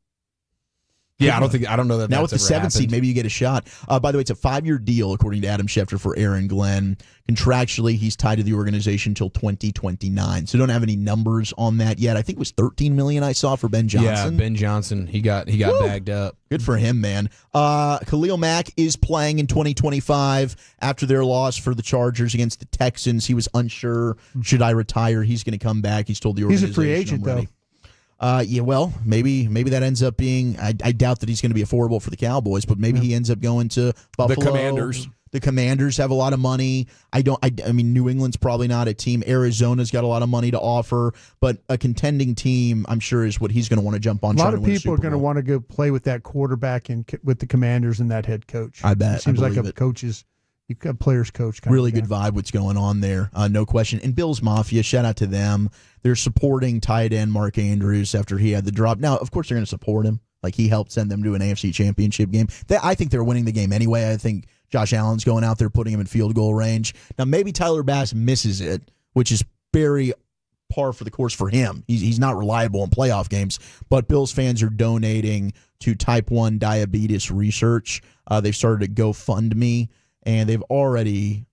Yeah, I don't know that. Now that's with the 7th seed, maybe you get a shot. By the way, it's a 5-year deal, according to Adam Schefter, for Aaron Glenn. Contractually, he's tied to the organization until 2029. So don't have any numbers on that yet. I think it was $13 million I saw for Ben Johnson. Yeah, Ben Johnson. He got bagged up. Good for him, man. Khalil Mack is playing in 2025 after their loss for the Chargers against the Texans. He was unsure. Should I retire? He's going to come back. He's told the organization. He's a free agent, though. Yeah, well, maybe that ends up being. I doubt that he's going to be affordable for the Cowboys, but maybe he ends up going to Buffalo. The Commanders. The Commanders have a lot of money. I mean, New England's probably not a team. Arizona's got a lot of money to offer, but a contending team, I'm sure, is what he's going to want to jump on. A lot of people are going to want to go play with that quarterback with the Commanders and that head coach. I bet. It seems like a coach's. You got players coach. Really good vibe what's going on there, no question. And Bills Mafia, shout out to them. They're supporting tight end Mark Andrews after he had the drop. Now, of course, they're going to support him. Like, he helped send them to an AFC championship game. I think they're winning the game anyway. I think Josh Allen's going out there, putting him in field goal range. Now, maybe Tyler Bass misses it, which is very par for the course for him. He's not reliable in playoff games, but Bills fans are donating to type 1 diabetes research. They've started a GoFundMe, and they've already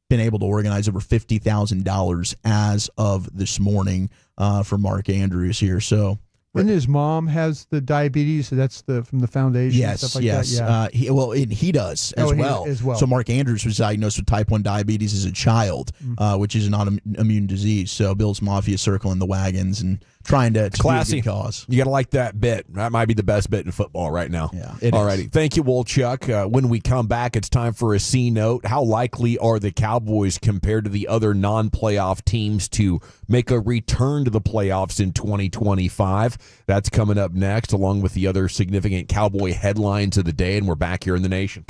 been able to organize over $50,000 as of this morning for Mark Andrews here. So, and his mom has the diabetes. So that's from the foundation. Yes, stuff like yes. That. Yeah. He does as well. So Mark Andrews was diagnosed with type 1 diabetes as a child, which is an autoimmune disease. So Bill's Mafia circling the wagons and trying to classy do a good cause. You got to like that bit. That might be the best bit in football right now. Yeah. Alrighty. Thank you, Wolchuk. When we come back, it's time for a C note. How likely are the Cowboys compared to the other non-playoff teams to make a return to the playoffs in 2025? That's coming up next, along with the other significant Cowboy headlines of the day, and we're back here in the nation.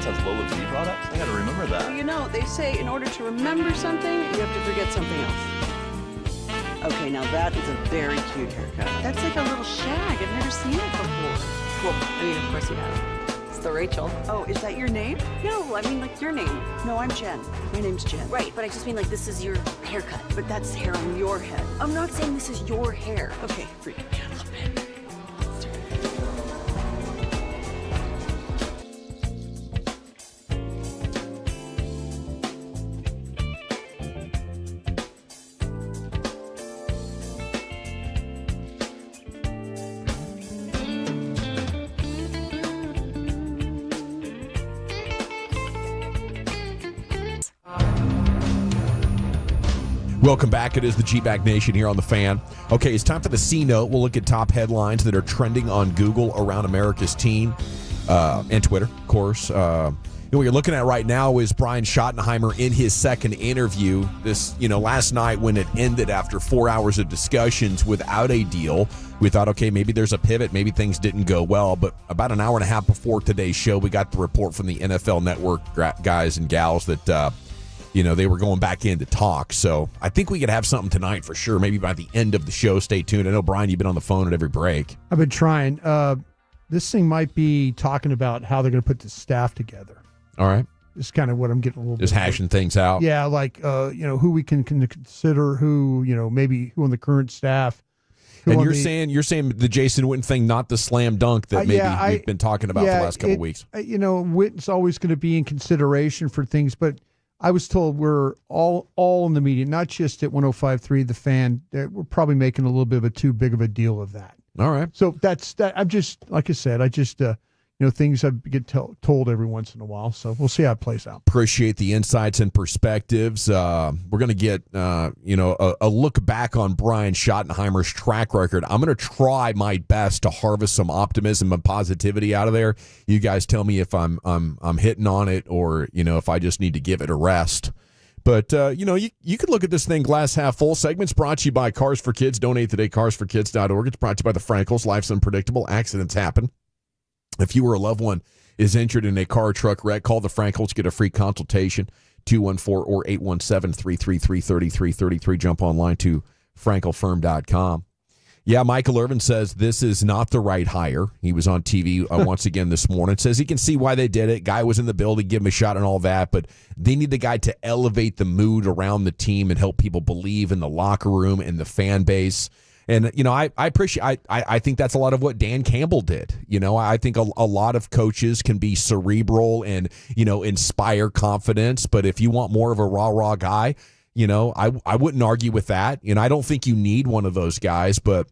Rants has low fee products? I gotta remember that. Well, you know, they say in order to remember something, you have to forget something else. Okay, now that is a very cute haircut. That's like a little shag. I've never seen it before. Well, I mean, of course you have. It's the Rachel. Oh, is that your name? No, I mean like your name. No, I'm Jen. My name's Jen. Right, but I just mean like this is your haircut. But that's hair on your head. I'm not saying this is your hair. Okay, freak me out a little bit. Welcome back. It is the G-Bag Nation here on The Fan. Okay, it's time for the C-Note. We'll look at top headlines that are trending on Google around America's team and Twitter, of course. What you're looking at right now is Brian Schottenheimer in his second interview. This, last night when it ended after 4 hours of discussions without a deal, we thought, okay, maybe there's a pivot. Maybe things didn't go well. But about an hour and a half before today's show, we got the report from the NFL Network guys and gals that they were going back in to talk. So I think we could have something tonight for sure. Maybe by the end of the show. Stay tuned. I know, Brian, you've been on the phone at every break. I've been trying. This thing might be talking about how they're going to put the staff together. All right. It's kind of what I'm getting a little just bit hashing things out. Yeah, like, who we can consider, who, maybe who on the current staff. And you're saying the Jason Witten thing, not the slam dunk that maybe we've been talking about for the last couple of weeks. Witten's always going to be in consideration for things, but I was told we're all in the media, not just at 105.3 The Fan. We're probably making a little bit of a too big of a deal of that. All right. So that's that. I'm just, like I said, things I get told every once in a while. So we'll see how it plays out. Appreciate the insights and perspectives. We're going to get, a look back on Brian Schottenheimer's track record. I'm going to try my best to harvest some optimism and positivity out of there. You guys tell me if I'm hitting on it or, if I just need to give it a rest. But, you could look at this thing glass half full. Segments brought to you by Cars for Kids. Donate today, carsforkids.org. It's brought to you by the Frankels. Life's unpredictable. Accidents happen. If you or a loved one is injured in a car or truck wreck, call the Frankels. Get a free consultation, 214 or 817-333-3333. Jump online to frankelfirm.com. Yeah, Michael Irvin says this is not the right hire. He was on TV once again this morning. Says he can see why they did it. Guy was in the building, give him a shot and all that, but they need the guy to elevate the mood around the team and help people believe in the locker room and the fan base. And, I appreciate, I think that's a lot of what Dan Campbell did. I think a lot of coaches can be cerebral and, inspire confidence. But if you want more of a rah-rah guy, I wouldn't argue with that. I don't think you need one of those guys. But,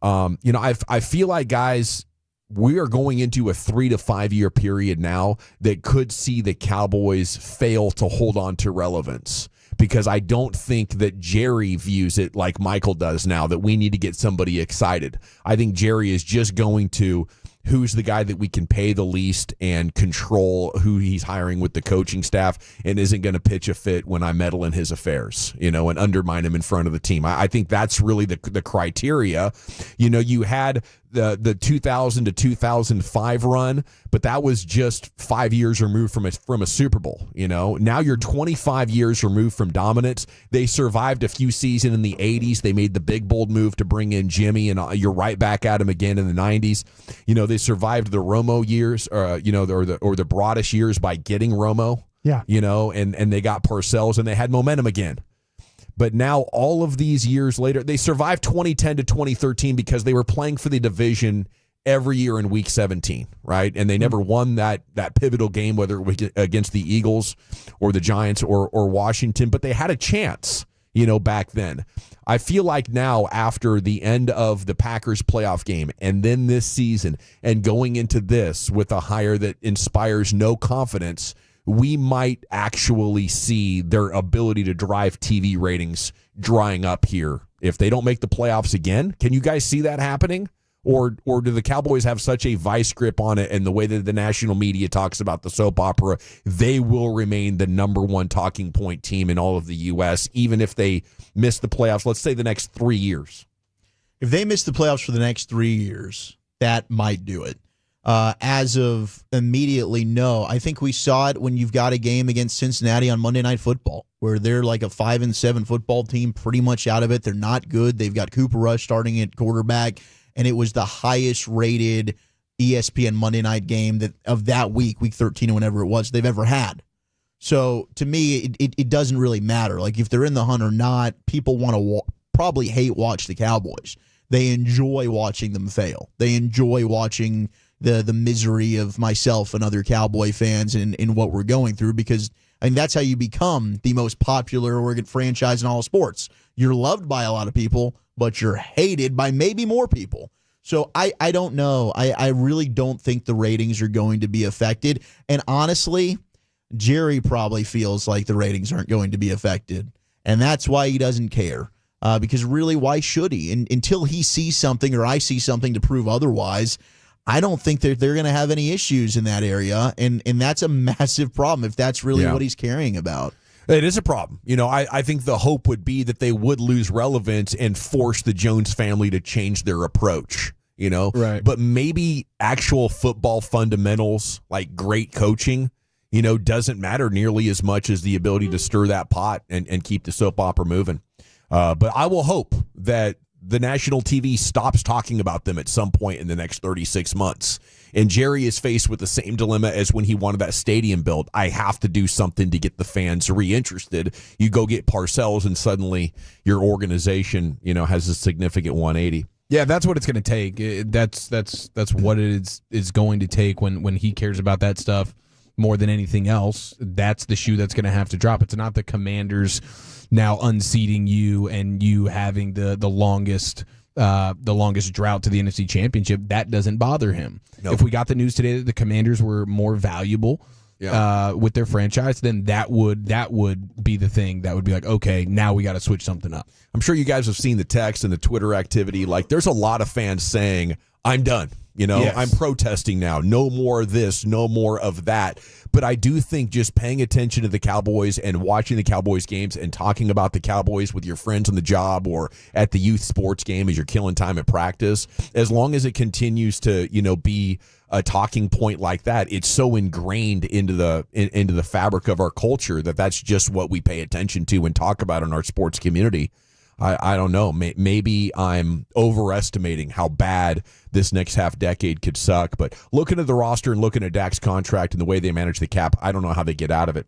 I feel like, guys, we are going into a 3 to 5 year period now that could see the Cowboys fail to hold on to relevance. Because I don't think that Jerry views it like Michael does now, that we need to get somebody excited. I think Jerry is just going to who's the guy that we can pay the least and control who he's hiring with the coaching staff and isn't going to pitch a fit when I meddle in his affairs, and undermine him in front of the team. I think that's really the criteria. You had the 2000 to 2005 run, but that was just 5 years removed from a Super Bowl. Now you're 25 years removed from dominance. They survived a few seasons in the 80s. They made the big bold move to bring in Jimmy, and you're right back at him again in the 90s. They survived the Romo years, or the Broadish years by getting Romo. Yeah. And they got Parcells and they had momentum again. But now all of these years later, they survived 2010 to 2013 because they were playing for the division every year in week 17, right? And they never won that pivotal game, whether it was against the Eagles or the Giants or Washington, but they had a chance, back then. I feel like now, after the end of the Packers playoff game and then this season and going into this with a hire that inspires no confidence, we might actually see their ability to drive TV ratings drying up here if they don't make the playoffs again. Can you guys see that happening? Or do the Cowboys have such a vice grip on it, and the way that the national media talks about the soap opera, they will remain the number one talking point team in all of the U.S., even if they miss the playoffs, let's say the next 3 years? If they miss the playoffs for the next 3 years, that might do it. As of immediately, no. I think we saw it when you've got a game against Cincinnati on Monday Night Football, where they're like a 5-7 football team, pretty much out of it. They're not good. They've got Cooper Rush starting at quarterback, and it was the highest rated ESPN Monday night game of that week 13 or whenever it was, they've ever had. So to me, it doesn't really matter. Like if they're in the hunt or not, people want to probably hate watch the Cowboys. They enjoy watching them fail. They enjoy watching the misery of myself and other Cowboy fans in what we're going through, because that's how you become the most popular Oregon franchise in all sports. You're loved by a lot of people, but you're hated by maybe more people. So I don't know. I really don't think the ratings are going to be affected. And honestly, Jerry probably feels like the ratings aren't going to be affected. And that's why he doesn't care. Because really, why should he? Until he sees something or I see something to prove otherwise, I don't think they're going to have any issues in that area. And that's a massive problem if that's really what he's caring about. It is a problem. I think the hope would be that they would lose relevance and force the Jones family to change their approach, Right. But maybe actual football fundamentals, like great coaching, doesn't matter nearly as much as the ability to stir that pot and keep the soap opera moving. But I will hope that the national TV stops talking about them at some point in the next 36 months. And Jerry is faced with the same dilemma as when he wanted that stadium built. I have to do something to get the fans reinterested. You go get Parcells and suddenly your organization, has a significant 180. Yeah, that's what it's going to take. That's what it is going to take when he cares about that stuff more than anything else. That's the shoe that's going to have to drop. It's not the Commanders now unseating you and you having the longest drought to the NFC Championship. That doesn't bother him. Nope. If we got the news today that the Commanders were more valuable with their franchise, then that would be the thing that would be like, okay, now we got to switch something up. I'm sure you guys have seen the text and the Twitter activity. Like, there's a lot of fans saying, I'm done. Yes. I'm protesting now. No more of this, no more of that. But I do think just paying attention to the Cowboys and watching the Cowboys games and talking about the Cowboys with your friends on the job or at the youth sports game as you're killing time at practice, as long as it continues to, be a talking point like that, it's so ingrained into the fabric of our culture that's just what we pay attention to and talk about in our sports community. I don't know. Maybe I'm overestimating how bad this next half decade could suck. But looking at the roster and looking at Dak's contract and the way they manage the cap, I don't know how they get out of it.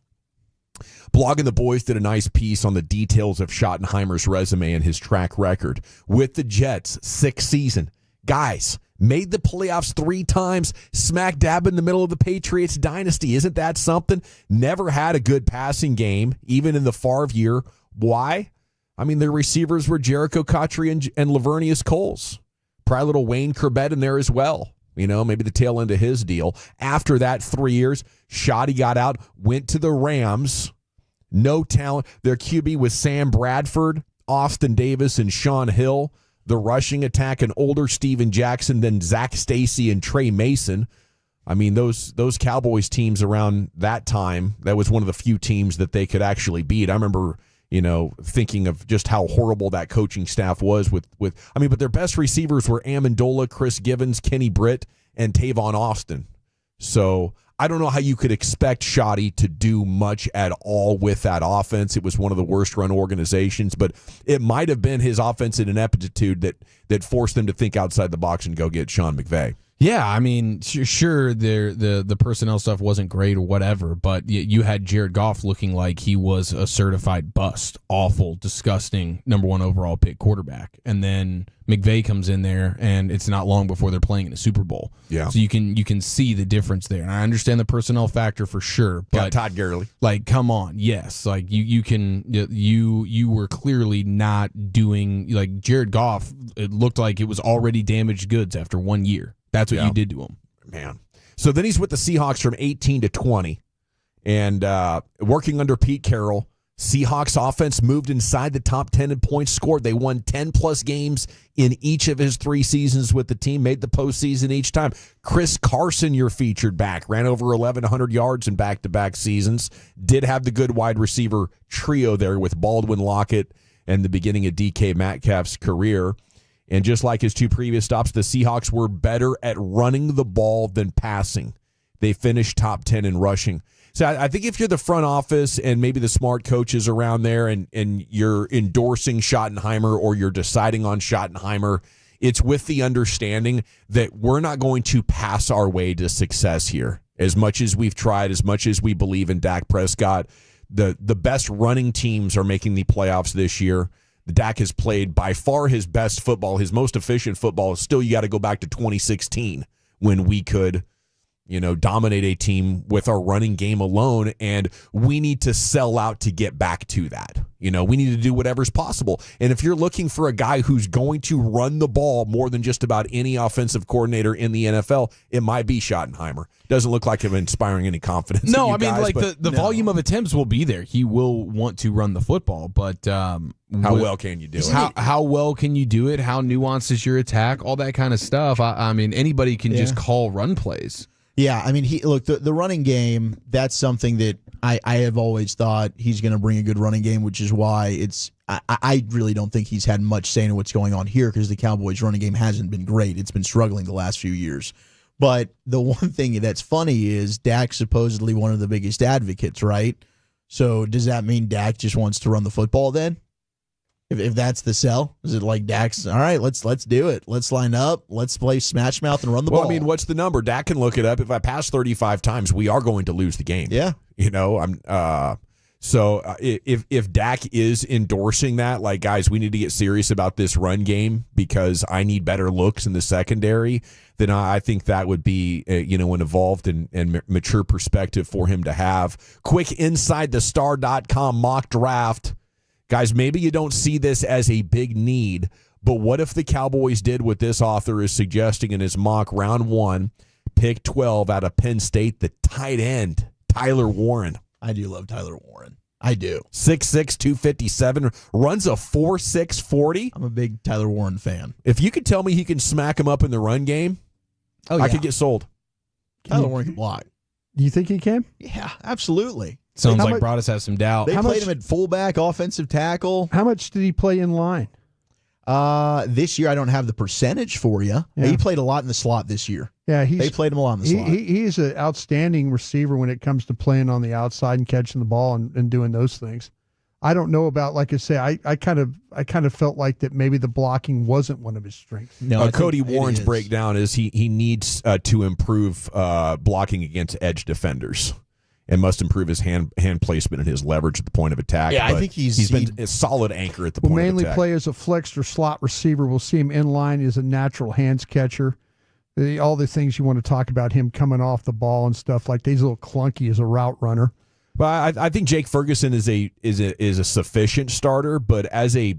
Blogging the Boys did a nice piece on the details of Schottenheimer's resume and his track record. With the Jets, 6th season. Guys, made the playoffs 3 times, smack dab in the middle of the Patriots dynasty. Isn't that something? Never had a good passing game, even in the Favre year. Why? I mean, their receivers were Jericho Cotchery and Lavernius Coles. Probably a little Wayne Corbett in there as well. Maybe the tail end of his deal. After that 3 years, Schotty got out, went to the Rams. No talent. Their QB was Sam Bradford, Austin Davis, and Sean Hill. The rushing attack, an older Steven Jackson, then Zach Stacy and Trey Mason. I mean, those Cowboys teams around that time, that was one of the few teams that they could actually beat. I remember thinking of just how horrible that coaching staff was but their best receivers were Amendola, Chris Givens, Kenny Britt, and Tavon Austin. So I don't know how you could expect Schotty to do much at all with that offense. It was one of the worst run organizations, but it might have been his offensive ineptitude that forced them to think outside the box and go get Sean McVay. Yeah, I mean, sure, the personnel stuff wasn't great or whatever, but you had Jared Goff looking like he was a certified bust, awful, disgusting, number 1 overall pick quarterback. And then McVay comes in there, and it's not long before they're playing in a Super Bowl. Yeah. So you can see the difference there. And I understand the personnel factor for sure, but Todd Gurley. Like, come on, yes, like you were clearly not doing, like, Jared Goff. It looked like it was already damaged goods after 1 year. That's what you did to him. Man. So then he's with the Seahawks from 18 to 20. And working under Pete Carroll, Seahawks offense moved inside the top 10 in points scored. They won 10-plus games in each of his 3 seasons with the team, made the postseason each time. Chris Carson, your featured back, ran over 1,100 yards in back-to-back seasons. Did have the good wide receiver trio there with Baldwin Lockett and the beginning of DK Metcalf's career. And just like his 2 previous stops, the Seahawks were better at running the ball than passing. They finished top 10 in rushing. So I think if you're the front office and maybe the smart coaches around there and you're endorsing Schottenheimer or you're deciding on Schottenheimer, it's with the understanding that we're not going to pass our way to success here. As much as we've tried, as much as we believe in Dak Prescott, the best running teams are making the playoffs this year. Dak has played by far his best football, his most efficient football. Still, you got to go back to 2016 when we could, dominate a team with our running game alone, and we need to sell out to get back to that. We need to do whatever's possible. And if you're looking for a guy who's going to run the ball more than just about any offensive coordinator in the NFL, it might be Schottenheimer. Doesn't look like him inspiring any confidence. No, in you guys, the volume of attempts will be there. He will want to run the football, but how well can you do it? How well can you do it? How nuanced is your attack? All that kind of stuff. I mean, anybody can just call run plays. Yeah, I mean, the running game, that's something that I have always thought he's going to bring a good running game, which is why I really don't think he's had much say in what's going on here because the Cowboys' running game hasn't been great. It's been struggling the last few years. But the one thing that's funny is Dak's supposedly one of the biggest advocates, right? So does that mean Dak just wants to run the football then? If that's the sell, is it like Dak's, all right, let's do it. Let's line up. Let's play smash mouth and run the ball. I mean, what's the number? Dak can look it up. If I pass 35 times, we are going to lose the game. Yeah. So if Dak is endorsing that, like, guys, we need to get serious about this run game because I need better looks in the secondary, then I think that would be, an evolved and mature perspective for him to have. Quick InsideTheStar.com mock draft. Guys, maybe you don't see this as a big need, but what if the Cowboys did what this author is suggesting in his mock round 1, pick 12 out of Penn State, the tight end, Tyler Warren. I do love Tyler Warren. I do. 6'6", 257, runs a 4.6 40. I'm a big Tyler Warren fan. If you could tell me he can smack him up in the run game, I could get sold. Tyler Warren can block. Do you think he can? Yeah, absolutely. Sounds like Broadus has some doubt. They played him at fullback, offensive tackle. How much did he play in line? This year, I don't have the percentage for you. Yeah. He played a lot in the slot this year. Yeah, they played him a lot in the slot. He's an outstanding receiver when it comes to playing on the outside and catching the ball and doing those things. I don't know about, like I say, I kind of felt like that maybe the blocking wasn't one of his strengths. No, Cody Warren's breakdown is he needs to improve blocking against edge defenders. And must improve his hand placement and his leverage at the point of attack. Yeah, I think he's been a solid anchor at the point of attack. Will mainly play as a flex or slot receiver. We'll see him in line as a natural hands catcher. All the things you want to talk about him coming off the ball and stuff like that. He's a little clunky as a route runner. But I think Jake Ferguson is a sufficient starter, but as a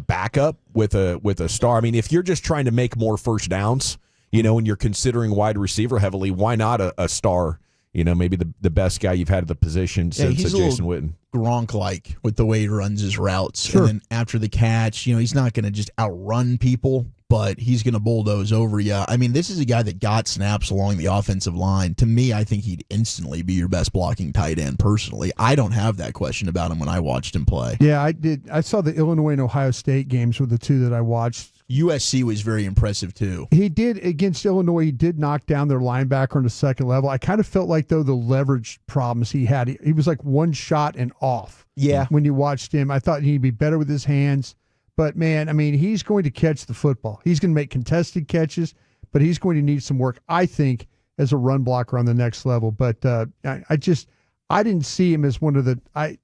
backup with a star. I mean, if you're just trying to make more first downs, and you're considering wide receiver heavily, why not a star? Maybe the best guy you've had at the position since Jason Witten. Gronk-like with the way he runs his routes. Sure. And then after the catch, he's not going to just outrun people, but he's going to bulldoze over you. I mean, this is a guy that got snaps along the offensive line. To me, I think he'd instantly be your best blocking tight end personally. I don't have that question about him when I watched him play. Yeah, I did. I saw the Illinois and Ohio State games were the two that I watched. USC was very impressive, too. He did, against Illinois, he did knock down their linebacker on the second level. I kind of felt like, though, the leverage problems he had, he was like one shot and off. Yeah. When you watched him, I thought he'd be better with his hands. But, man, I mean, he's going to catch the football. He's going to make contested catches, but he's going to need some work, I think, as a run blocker on the next level. But I didn't see him as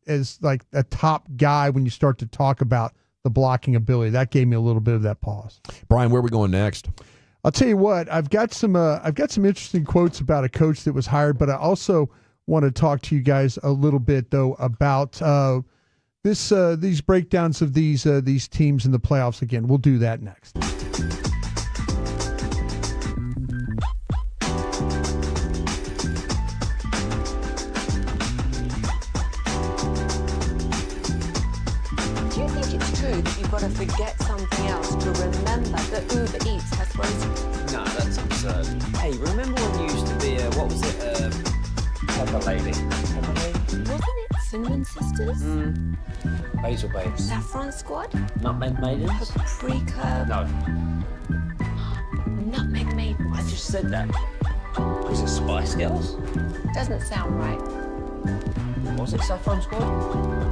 as like a top guy when you start to talk about the blocking ability. That gave me a little bit of that pause. Brian, where are we going next? I'll tell you what, I've got some interesting quotes about a coach that was hired, but I also want to talk to you guys a little bit though about these breakdowns of these teams in the playoffs again. We'll do that next. You've got to forget something else to remember that Uber Eats has groceries. No, that's absurd. Hey, remember when you used to be pepper lady? Wasn't it Cinnamon Sisters? Basil Babes. Saffron Squad? Nutmeg Maidens? Paprika? No. Nutmeg Maidens? I just said that. Was it Spice Girls? Doesn't sound right. Was it Saffron Squad?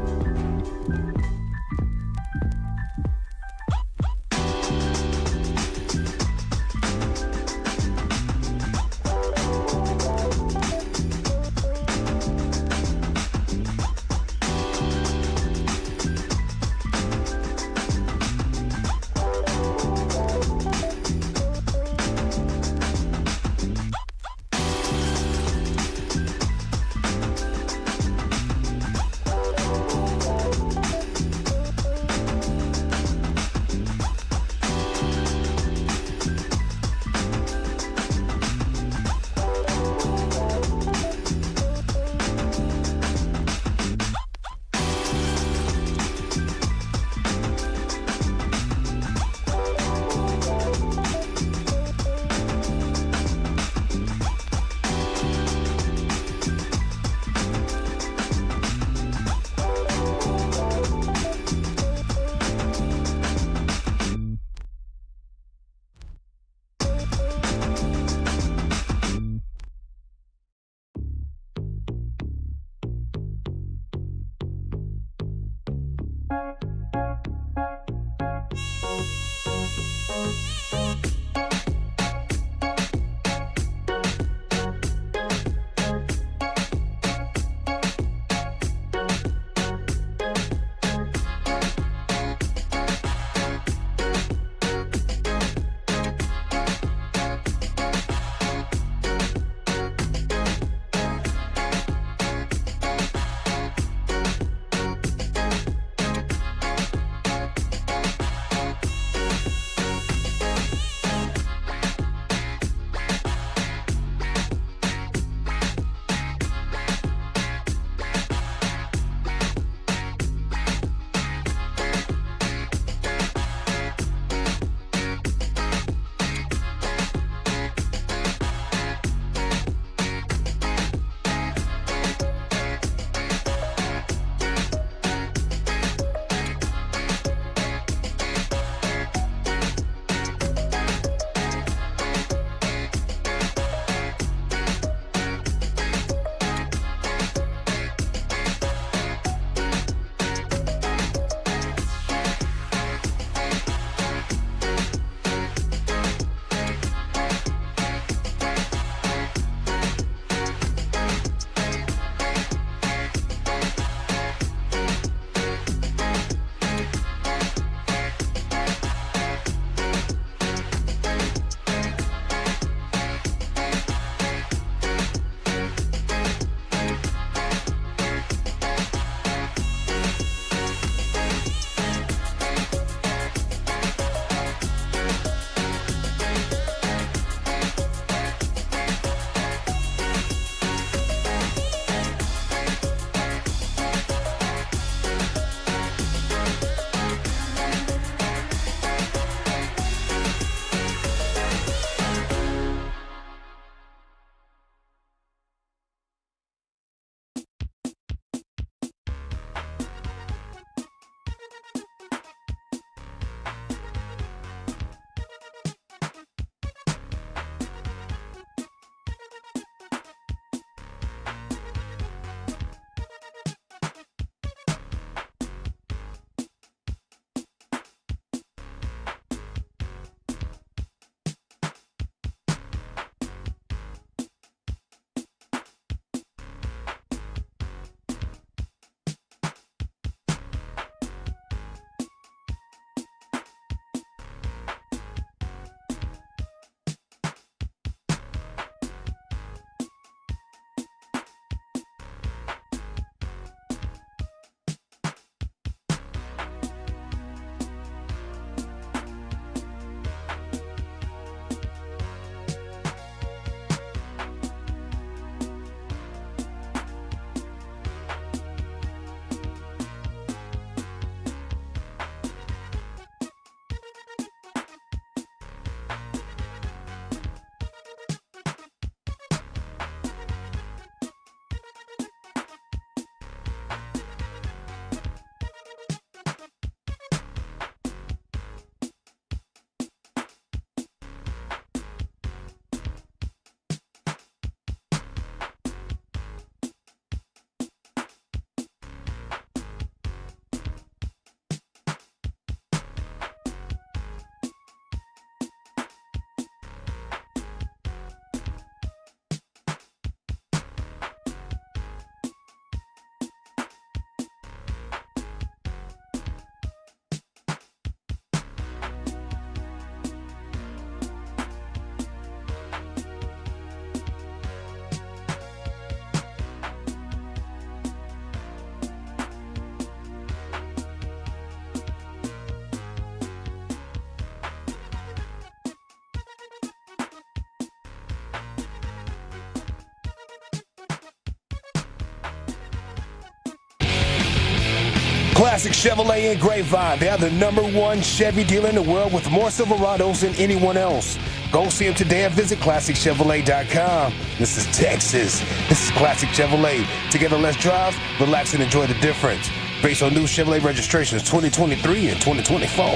Classic Chevrolet in Grapevine. They are the #1 Chevy dealer in the world with more Silverados than anyone else. Go see them today and visit ClassicChevrolet.com. This is Texas. This is Classic Chevrolet. Together, let's drive, relax, and enjoy the difference. Based on new Chevrolet registrations 2023 and 2024.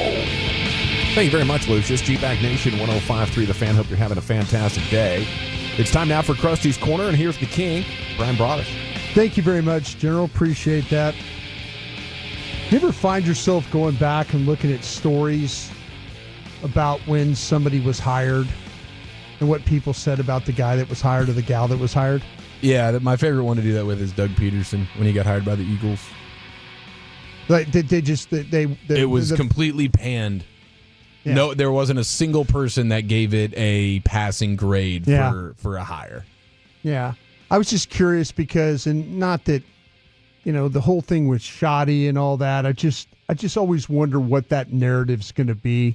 Thank you very much, Lucius. G-Back Nation 105.3 The Fan. Hope you're having a fantastic day. It's time now for Krusty's Corner, and here's the king, Brian Brodish. Thank you very much, General. Appreciate that. You ever find yourself going back and looking at stories about when somebody was hired and what people said about the guy that was hired or the gal that was hired? Yeah, my favorite one to do that with is Doug Peterson when he got hired by the Eagles. Like it was completely panned. Yeah. No, there wasn't a single person that gave it a passing grade for a hire. Yeah. I was just curious because, and not that, the whole thing with Schotty and all that, I just always wonder what that narrative's going to be.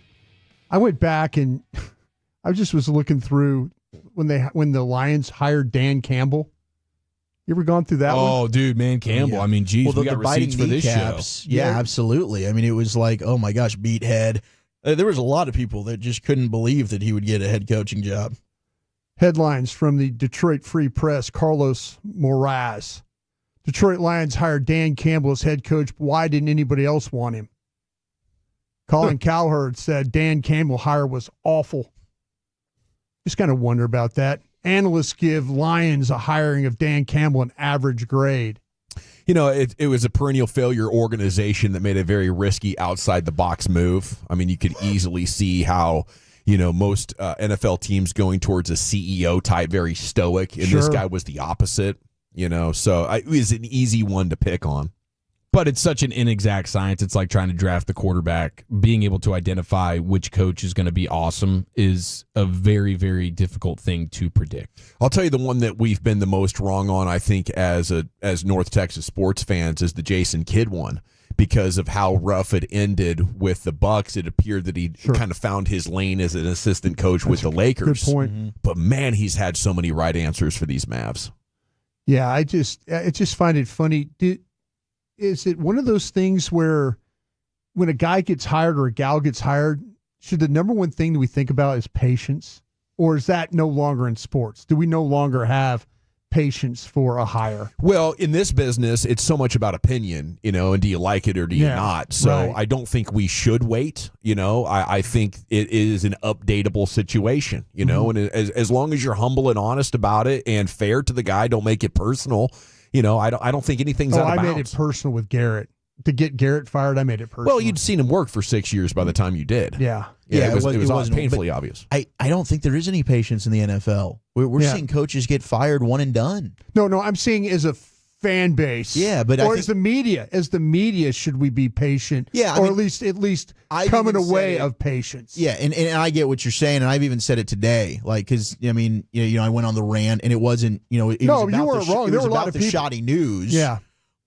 I went back and I just was looking through when the Lions hired Dan Campbell. You ever gone through that one? Oh, dude, man, Campbell. Yeah. I mean, geez, well, we got receipts for this show. Yeah, absolutely. I mean, it was like, oh my gosh, meathead. There was a lot of people that just couldn't believe that he would get a head coaching job. Headlines from the Detroit Free Press, Carlos Moraz. Detroit Lions hired Dan Campbell as head coach. Why didn't anybody else want him? Colin Cowherd said Dan Campbell hire was awful. Just kind of wonder about that. Analysts give Lions a hiring of Dan Campbell an average grade. It was a perennial failure organization that made a very risky outside-the-box move. I mean, you could easily see how, most NFL teams going towards a CEO type, very stoic, and this guy was the opposite, so it was an easy one to pick on. But it's such an inexact science. It's like trying to draft the quarterback. Being able to identify which coach is going to be awesome is a very, very difficult thing to predict. I'll tell you the one that we've been the most wrong on, I think, as North Texas sports fans, is the Jason Kidd one. Because of how rough it ended with the Bucks, it appeared that he kind of found his lane as an assistant coach with the Lakers. Good point. Mm-hmm. But man, he's had so many right answers for these Mavs. Yeah, I just find it funny. Is it one of those things where when a guy gets hired or a gal gets hired, should the number one thing that we think about is patience? Or is that no longer in sports? Do we no longer have patience for a hire? Well, in this business, it's so much about opinion, and do you like it or do you not? So I don't think we should wait. I think it is an updatable situation, and as long as you're humble and honest about it and fair to the guy, don't make it personal. I don't think anything's out of bounds. I made it personal with Garrett. To get Garrett fired, I made it personal. Well, you'd seen him work for 6 years by the time you did. Yeah. It was painfully obvious. I don't think there is any patience in the NFL. We're seeing coaches get fired one and done. No, I'm saying as a fan base. Yeah, but as the media, should we be patient? Yeah, at least coming away of patience. Yeah, and I get what you're saying, and I've even said it today, because I went on the rant, and it wasn't, it was about you weren't wrong. There were a lot of the people. shoddy news. Yeah.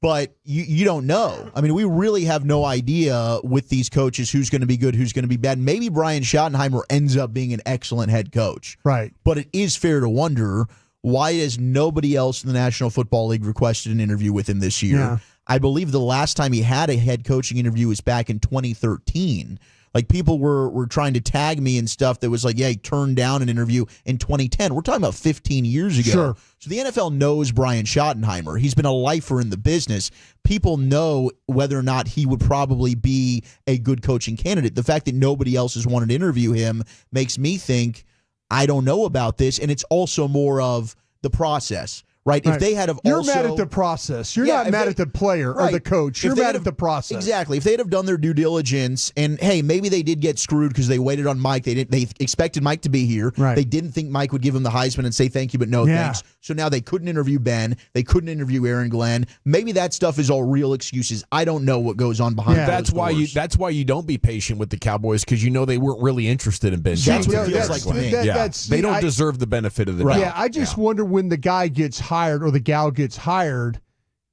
But you don't know. I mean, we really have no idea with these coaches who's going to be good, who's going to be bad. Maybe Brian Schottenheimer ends up being an excellent head coach. Right. But it is fair to wonder, why has nobody else in the National Football League requested an interview with him this year? Yeah. I believe the last time he had a head coaching interview was back in 2013. Like, people were trying to tag me and stuff that was like, yeah, he turned down an interview in 2010. We're talking about 15 years ago. Sure. So the NFL knows Brian Schottenheimer. He's been a lifer in the business. People know whether or not he would probably be a good coaching candidate. The fact that nobody else has wanted to interview him makes me think, I don't know about this. And it's also more of the process. Right? If they had You're mad at the process. You're not mad at the player or the coach. You're mad at the process. Exactly. If they'd have done their due diligence, and hey, maybe they did get screwed because they waited on Mike. They expected Mike to be here. Right. They didn't think Mike would give him the Heisman and say thank you, but no thanks. So now they couldn't interview Ben. They couldn't interview Aaron Glenn. Maybe that stuff is all real excuses. I don't know what goes on behind those doors. That's why you don't be patient with the Cowboys, because you know they weren't really interested in Ben Johnson. That's what it feels like to me. They don't deserve the benefit of the doubt. Yeah, I just wonder when the guy gets hired or the gal gets hired,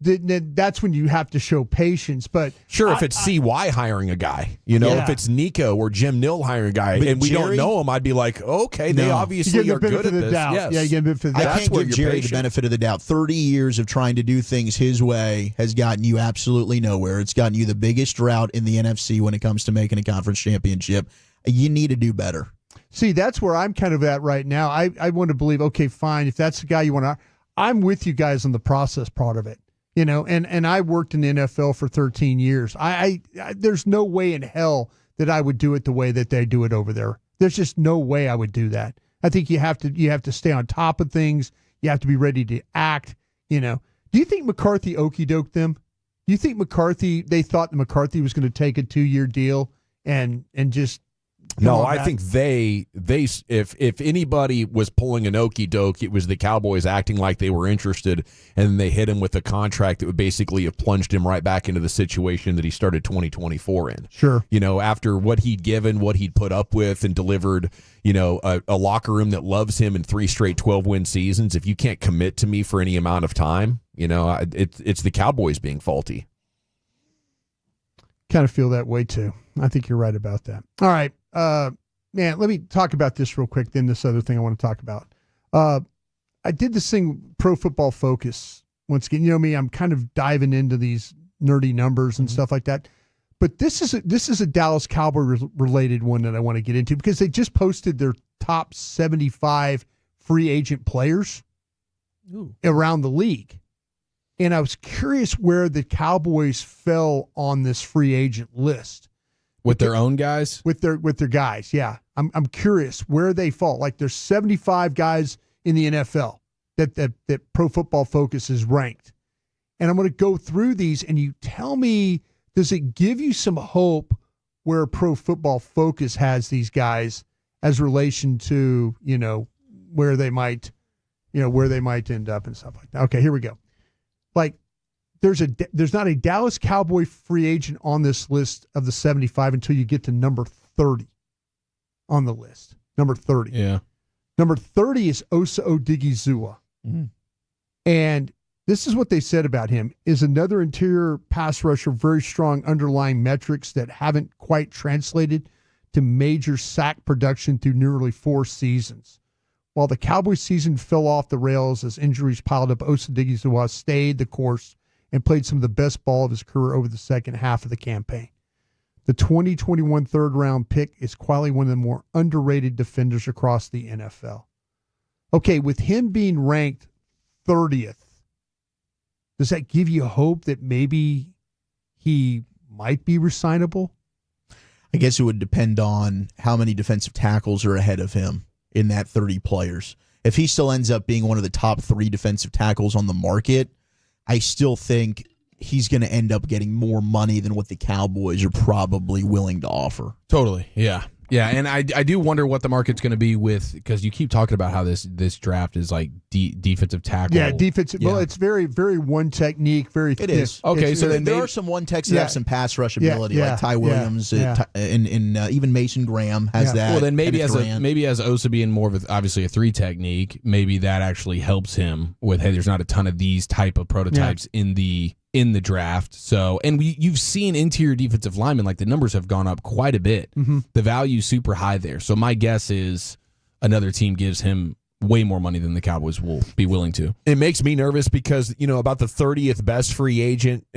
that's when you have to show patience. But sure, if it's CY hiring a guy, if it's Nico or Jim Nill hiring a guy, and we don't know him, I'd be like, okay, they obviously are good at this. Yes. Yeah, you get the benefit of the doubt. I can't give Jerry the benefit of the doubt. 30 years of trying to do things his way has gotten you absolutely nowhere. It's gotten you the biggest drought in the NFC when it comes to making a conference championship. You need to do better. See, that's where I'm kind of at right now. I want to believe, okay, fine, if that's the guy you want to, I'm with you guys on the process part of it. And I worked in the NFL for 13 years. I there's no way in hell that I would do it the way that they do it over there. There's just no way I would do that. I think you have to stay on top of things. You have to be ready to act. Do you think McCarthy okey-doked them? Do you think they thought that McCarthy was going to take a 2-year deal and just No, I think if anybody was pulling an okey doke, it was the Cowboys acting like they were interested, and they hit him with a contract that would basically have plunged him right back into the situation that he started 2024 in. Sure. After what he'd given, what he'd put up with, and delivered, a locker room that loves him in 3 straight 12-win seasons. If you can't commit to me for any amount of time, it's the Cowboys being faulty. Kind of feel that way too. I think you're right about that. All right. Man, let me talk about this real quick, then this other thing I want to talk about. I did this thing, Pro Football Focus. Once again, me, I'm kind of diving into these nerdy numbers and stuff like that. But this is a Dallas Cowboy related one that I want to get into, because they just posted their top 75 free agent players around the league. And I was curious where the Cowboys fell on this free agent list. With their own guys? With their guys, yeah. I'm curious where they fall. Like, there's 75 guys in the NFL that Pro Football Focus is ranked. And I'm going to go through these, and you tell me, does it give you some hope where Pro Football Focus has these guys as relation to, where they might end up and stuff like that? Okay, here we go. Like, there's not a Dallas Cowboy free agent on this list of the 75 until you get to number 30 on the list. Number 30. Yeah. Number 30 is Osa Odigizua. And this is what they said about him: is another interior pass rusher, very strong underlying metrics that haven't quite translated to major sack production through nearly 4 seasons. While the Cowboys season fell off the rails as injuries piled up, Osa Odigizua stayed the course and played some of the best ball of his career over the second half of the campaign. The 2021 third-round pick is quietly one of the more underrated defenders across the NFL. Okay, with him being ranked 30th, does that give you hope that maybe he might be resignable? I guess it would depend on how many defensive tackles are ahead of him in that 30 players. If he still ends up being one of the top 3 defensive tackles on the market, I still think he's going to end up getting more money than what the Cowboys are probably willing to offer. Totally, yeah. Yeah, and I do wonder what the market's going to be with, because you keep talking about how this draft is like defensive tackle. Yeah, defensive. Yeah. Well, it's very, very one technique. Very. It is. Okay, so then there are some one techs that have some pass rush ability, like Ty Williams, and even Mason Graham has that. Well, then maybe as Osa being more of obviously a 3 technique, maybe that actually helps him with, hey, there's not a ton of these type of prototypes in the draft. So, and you've seen interior defensive linemen, like the numbers have gone up quite a bit. Mm-hmm. The value's super high there. So my guess is another team gives him way more money than the Cowboys will be willing to. It makes me nervous because, about the 30th best free agent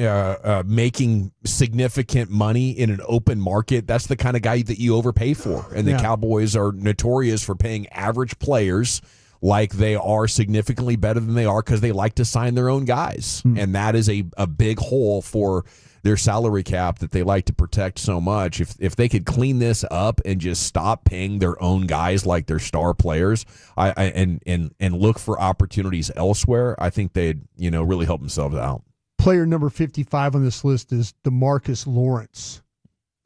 making significant money in an open market, that's the kind of guy that you overpay for. And the Cowboys are notorious for paying average players like they are significantly better than they are, because they like to sign their own guys. And that is a big hole for their salary cap that they like to protect so much. If they could clean this up and just stop paying their own guys like their star players, and look for opportunities elsewhere, I think they'd really help themselves out. Player number 55 on this list is DeMarcus Lawrence.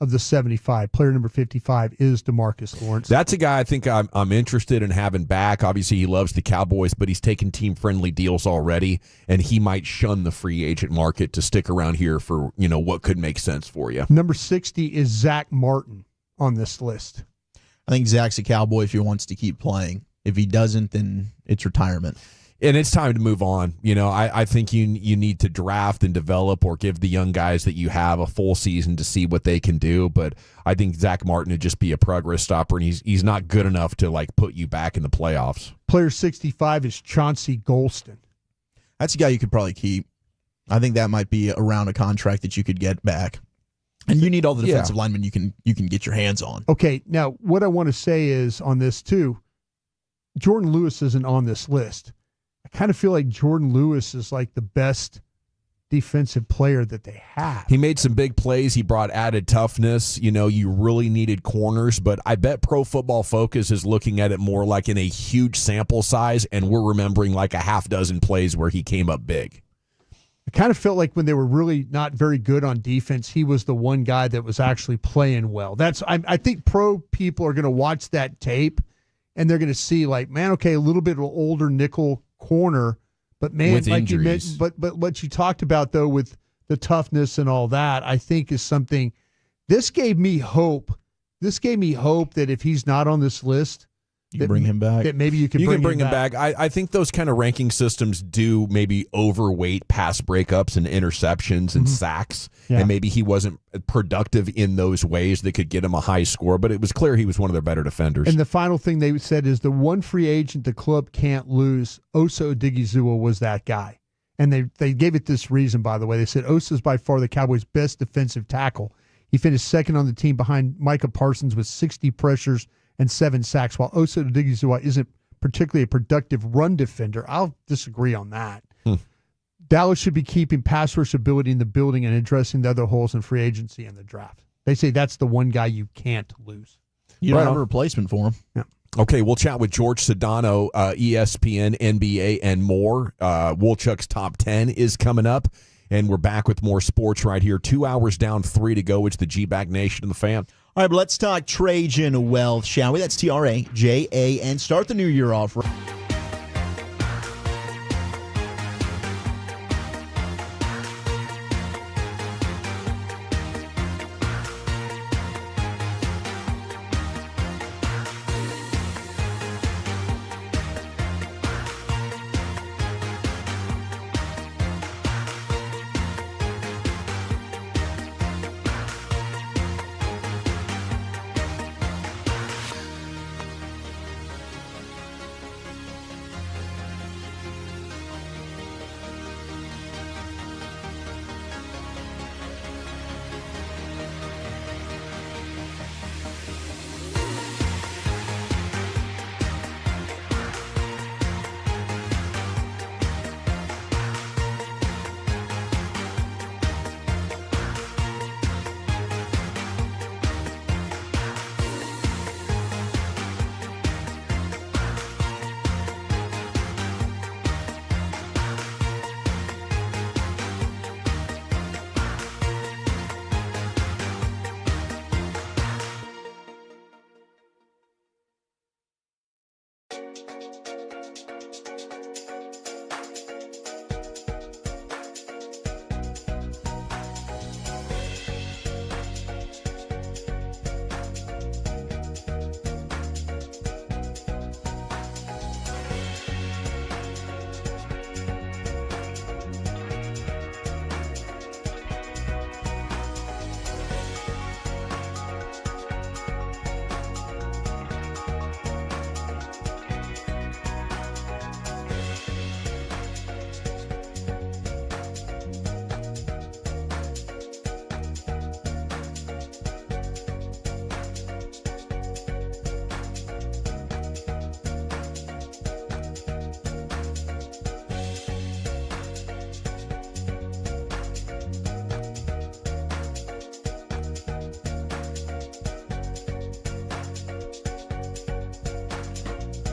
Of the 75, player number 55 is DeMarcus Lawrence. That's a guy I think I'm interested in having back. Obviously, he loves the Cowboys, but he's taken team-friendly deals already, and he might shun the free agent market to stick around here for what could make sense for you. Number 60 is Zach Martin on this list. I think Zach's a Cowboy if he wants to keep playing. If he doesn't, then it's retirement. And it's time to move on. I think you need to draft and develop or give the young guys that you have a full season to see what they can do. But I think Zach Martin would just be a progress stopper, and he's not good enough to put you back in the playoffs. Player 65 is Chauncey Golston. That's a guy you could probably keep. I think that might be around a contract that you could get back. And you need all the defensive linemen you can get your hands on. Okay, now what I want to say is on this too, Jordan Lewis isn't on this list. I kind of feel like Jordan Lewis is like the best defensive player that they have. He made some big plays. He brought added toughness. You really needed corners, but I bet Pro Football Focus is looking at it more like in a huge sample size, and we're remembering like a half dozen plays where he came up big. I kind of felt like when they were really not very good on defense, he was the one guy that was actually playing well. I think pro people are going to watch that tape, and they're going to see like, man, okay, a little bit of an older nickel corner, but man, with like injuries. you mentioned, but what you talked about though with the toughness and all that, I think is something. This gave me hope. This gave me hope that if he's not on this list, you can bring him back. That maybe you can bring him back. I think those kind of ranking systems do maybe overweight pass breakups and interceptions and sacks, and maybe he wasn't productive in those ways that could get him a high score, but it was clear he was one of their better defenders. And the final thing they said is the one free agent the club can't lose, Osa Odigizua was that guy. And they gave it this reason, by the way. They said Osa is by far the Cowboys' best defensive tackle. He finished second on the team behind Micah Parsons with 60 pressures and 7 sacks, while Osa Odigizua isn't particularly a productive run defender. I'll disagree on that. Dallas should be keeping pass rush ability in the building and addressing the other holes in free agency and the draft. They say that's the one guy you can't lose. You don't have a replacement for him. Yeah. Okay, we'll chat with George Sedano, ESPN, NBA, and more. Woolchuck's Top 10 is coming up, and we're back with more sports right here. 2 hours down, 3 to go. It's the G-Bag Nation and the Fan. All right, but let's talk Trajan Wealth, shall we? That's TRAJA, and start the new year off right.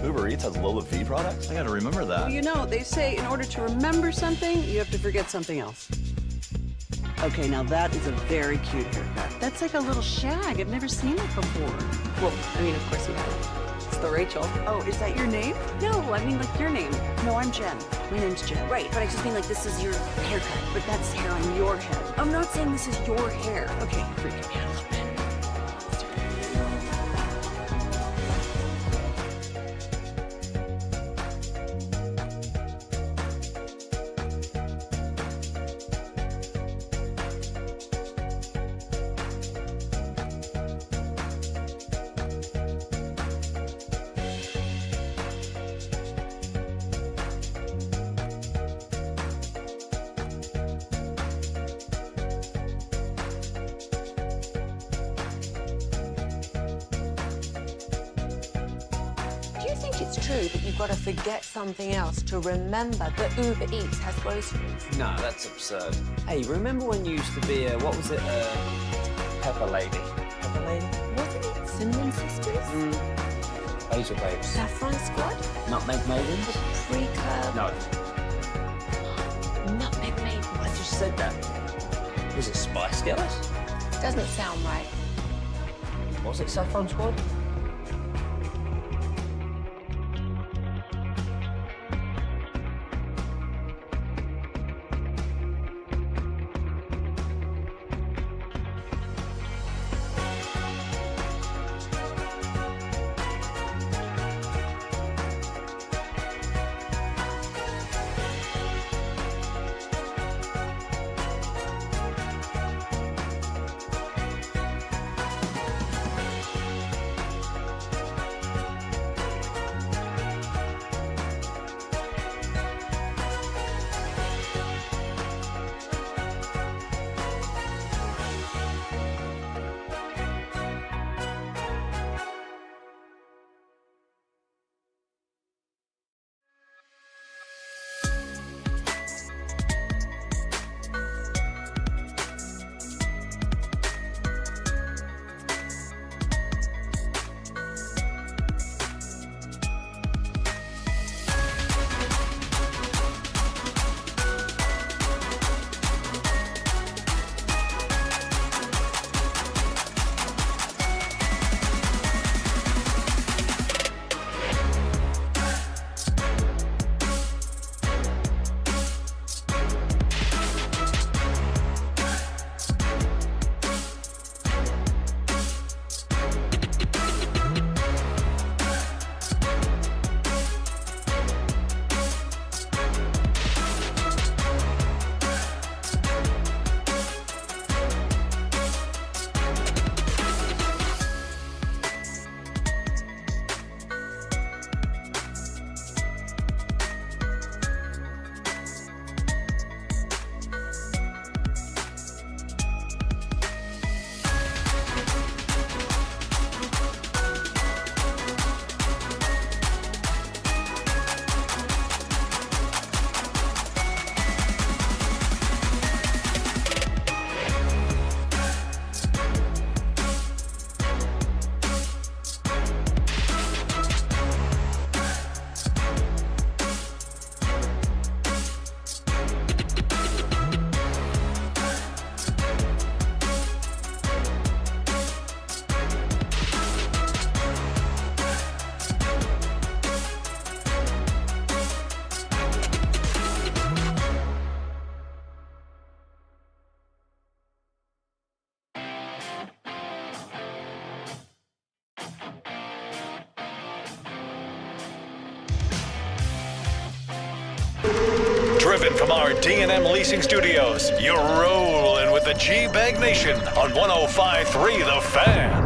Uber Eats has low fee products? I gotta remember that. Well, they say in order to remember something, you have to forget something else. Okay, now that is a very cute haircut. That's like a little shag. I've never seen it before. Well, of course you have. It's the Rachel. Oh, is that your name? No, I mean like your name. No, I'm Jen. My name's Jen. Right, but I just mean like this is your haircut. But that's hair on your head. I'm not saying this is your hair. Okay, freaking me out a little bit. it's true that you've got to forget something else to remember that Uber Eats has groceries? No, that's absurd. Hey, remember when you used to be a, what was it, Pepper Lady? Pepper Lady? Wasn't it Cinnamon Sisters? Basil Babes. Saffron Squad? Nutmeg Maiden? Pre-Club? No. Nutmeg Maiden. I just said that. Was it Spice Girls? Doesn't sound right. Was it Saffron Squad? Driven from our D&M Leasing Studios, you're rolling with the G-Bag Nation on 105.3 The Fan.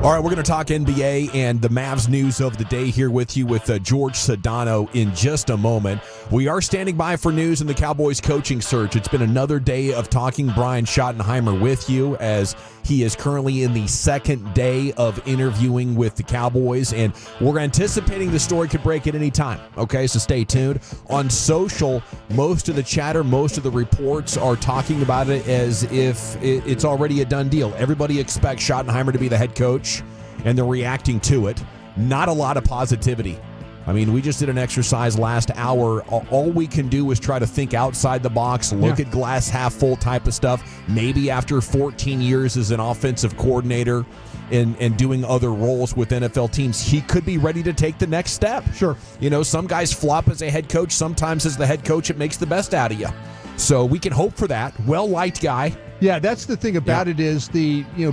All right, we're going to talk NBA and the Mavs news of the day here with you with George Sedano in just a moment. We are standing by for news in the Cowboys coaching search. It's been another day of talking Brian Schottenheimer with you as he is currently in the second day of interviewing with the Cowboys, and we're anticipating the story could break at any time, okay? So stay tuned. On social, most of the chatter, most of the reports are talking about it as if it's already a done deal. Everybody expects Schottenheimer to be the head coach, and they're reacting to it. Not a lot of positivity. I mean, we just did an exercise last hour. All we can do is try to think outside the box, look at glass half full type of stuff. Maybe after 14 years as an offensive coordinator and doing other roles with NFL teams, he could be ready to take the next step. Sure. You know, some guys flop as a head coach. Sometimes as the head coach, it makes the best out of you. So we can hope for that. Well-liked guy. Yeah, that's the thing about it is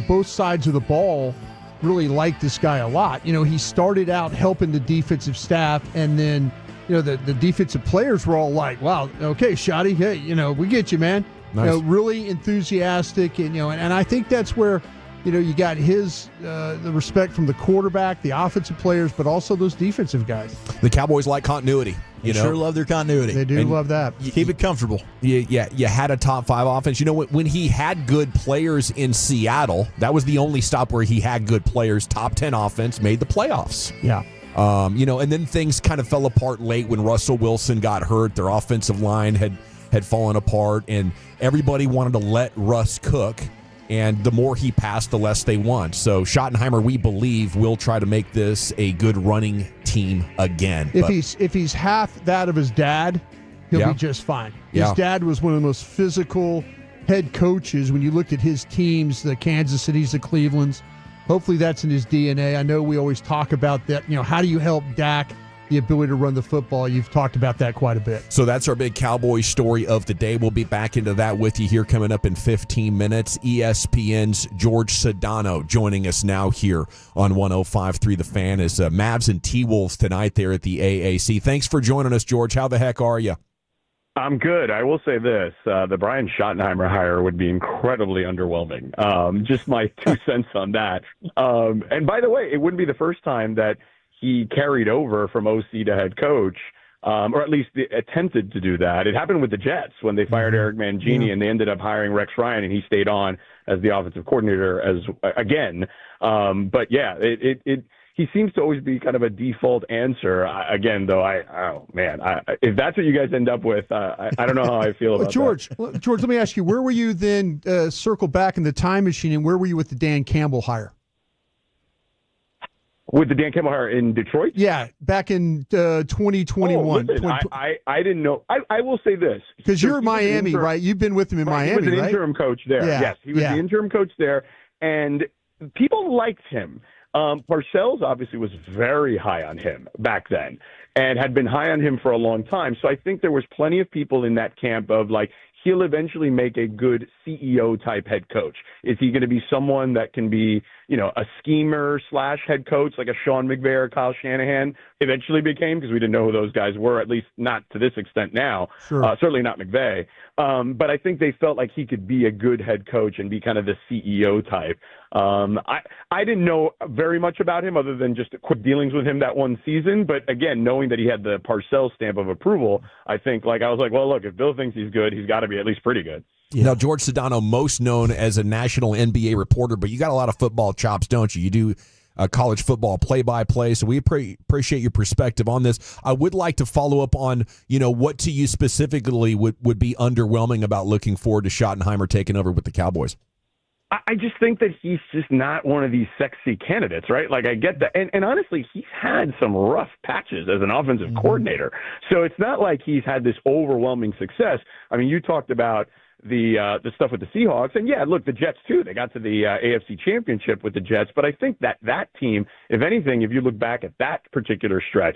both sides of the ball really like this guy a lot. You know, he started out helping the defensive staff, and then, the defensive players were all like, wow, okay, Schotty, hey, we get you, man. Nice. Really enthusiastic, and I think that's where, you got his the respect from the quarterback, the offensive players, but also those defensive guys. The Cowboys like continuity. They sure love their continuity. They do love that. Keep it comfortable. You had a top 5 offense. When he had good players in Seattle, that was the only stop where he had good players. Top 10 offense, made the playoffs. Yeah. And then things kind of fell apart late when Russell Wilson got hurt. Their offensive line had fallen apart, and everybody wanted to let Russ cook. And the more he passed, the less they won. So Schottenheimer, we believe, will try to make this a good running team again. If he's half that of his dad, he'll be just fine. His dad was one of the most physical head coaches when you looked at his teams, the Kansas Cities, the Clevelands. Hopefully that's in his DNA. I know we always talk about that. How do you help Dak? The ability to run the football. You've talked about that quite a bit. So that's our big Cowboys story of the day. We'll be back into that with you here coming up in 15 minutes. ESPN's George Sedano joining us now here on 105.3 The Fan is Mavs and T-Wolves tonight there at the AAC. Thanks for joining us, George. How the heck are you? I'm good. I will say this. The Brian Schottenheimer hire would be incredibly underwhelming. Just my 2 cents on that. And by the way, it wouldn't be the first time that he carried over from OC to head coach, or at least attempted to do that. It happened with the Jets when they fired Eric Mangini, and they ended up hiring Rex Ryan, and he stayed on as the offensive coordinator again. But yeah, he seems to always be kind of a default answer. Again, though, if that's what you guys end up with, I don't know how I feel about George, that. George, let me ask you, where were you then, circle back in the time machine, and where were you with the Dan Campbell hire? With the Dan Campbell hire in Detroit? Yeah, back in 2021. I didn't know. I will say this. Because you're Miami, right? You've been with him in Miami, He was an interim coach there. Yeah. Yes, he was the interim coach there, and people liked him. Parcells obviously was very high on him back then and had been high on him for a long time. So I think there was plenty of people in that camp of like, he'll eventually make a good CEO-type head coach. Is he going to be someone that can be, a schemer / head coach like a Sean McVay or Kyle Shanahan eventually became, because we didn't know who those guys were, at least not to this extent now. Sure. Certainly not McVay. But I think they felt like he could be a good head coach and be kind of the CEO type. I didn't know very much about him other than just quick dealings with him that one season. But again, knowing that he had the Parcells stamp of approval, I was like, well, look, if Bill thinks he's good, he's got to be at least pretty good. Yeah. Now, George Sedano, most known as a national NBA reporter, but you got a lot of football chops, don't you? You do college football play-by-play, so we appreciate your perspective on this. I would like to follow up on, what to you specifically would be underwhelming about looking forward to Schottenheimer taking over with the Cowboys. I just think that he's just not one of these sexy candidates, right? Like, I get that. And honestly, he's had some rough patches as an offensive coordinator. So it's not like he's had this overwhelming success. I mean, you talked about the stuff with the Seahawks. And, yeah, look, the Jets, too. They got to the AFC Championship with the Jets. But I think that team, if anything, if you look back at that particular stretch,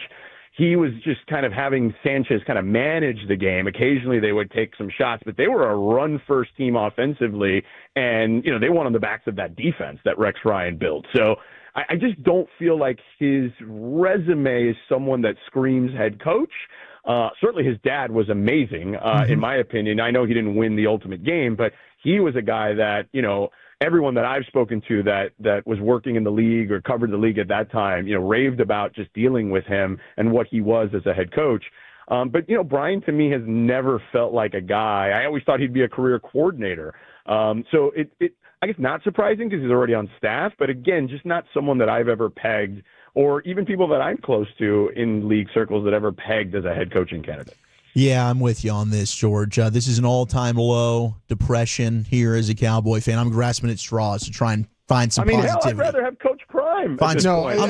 he was just kind of having Sanchez kind of manage the game. Occasionally they would take some shots, but they were a run-first team offensively, and, they won on the backs of that defense that Rex Ryan built. So I just don't feel like his resume is someone that screams head coach. Certainly his dad was amazing, in my opinion. I know he didn't win the ultimate game, but he was a guy that, everyone that I've spoken to that was working in the league or covered the league at that time, raved about just dealing with him and what he was as a head coach. But Brian, to me, has never felt like a guy. I always thought he'd be a career coordinator. So it I guess not surprising because he's already on staff, but again, just not someone that I've ever pegged, or even people that I'm close to in league circles that ever pegged as a head coaching candidate. Yeah, I'm with you on this, George. This is an all-time low depression here as a Cowboy fan. I'm grasping at straws to try and find some positivity. Hell, I'd rather have Coach Prime. I'm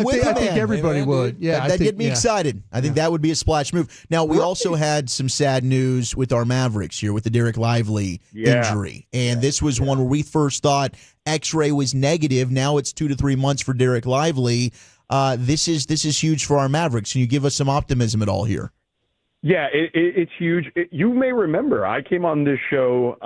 with you, I think everybody would. Yeah, that'd get me excited. I think that would be a splash move. Now, we also had some sad news with our Mavericks here with the Derek Lively injury. And this was one where we first thought X-ray was negative. Now it's 2 to 3 months for Derek Lively. This is huge for our Mavericks. Can you give us some optimism at all here? Yeah, it's huge. You may remember I came on this show,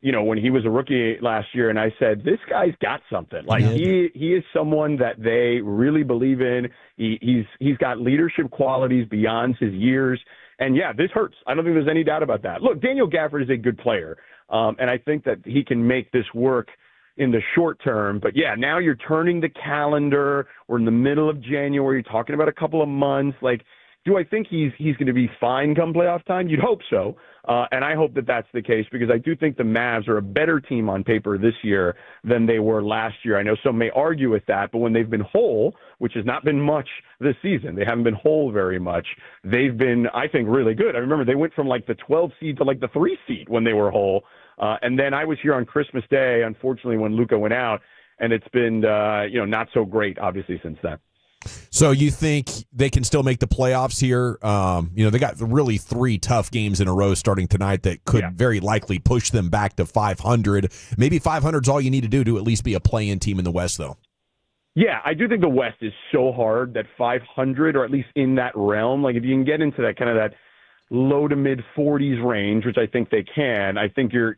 when he was a rookie last year, and I said, this guy's got something. Like, he is someone that they really believe in. He's got leadership qualities beyond his years. And, yeah, this hurts. I don't think there's any doubt about that. Look, Daniel Gafford is a good player, and I think that he can make this work in the short term. But, yeah, now you're turning the calendar. We're in the middle of January, talking about a couple of months. Like, Do I think he's going to be fine come playoff time? You'd hope so. And I hope that that's the case because I do think the Mavs are a better team on paper this year than they were last year. I know some may argue with that, but when they've been whole, which has not been much this season, they haven't been whole very much. They've been, I think, really good. I remember they went from like the 12 seed to like the 3 seed when they were whole. And then I was here on Christmas Day, unfortunately, when Luka went out, and it's been, not so great, obviously, since then. So you think they can still make the playoffs here? They got really 3 tough games in a row starting tonight that could very likely push them back to 500. Maybe 500 is all you need to do to at least be a play-in team in the West, though. Yeah, I do think the West is so hard that 500, or at least in that realm, like if you can get into that kind of that low to mid 40s range, which I think they can, I think you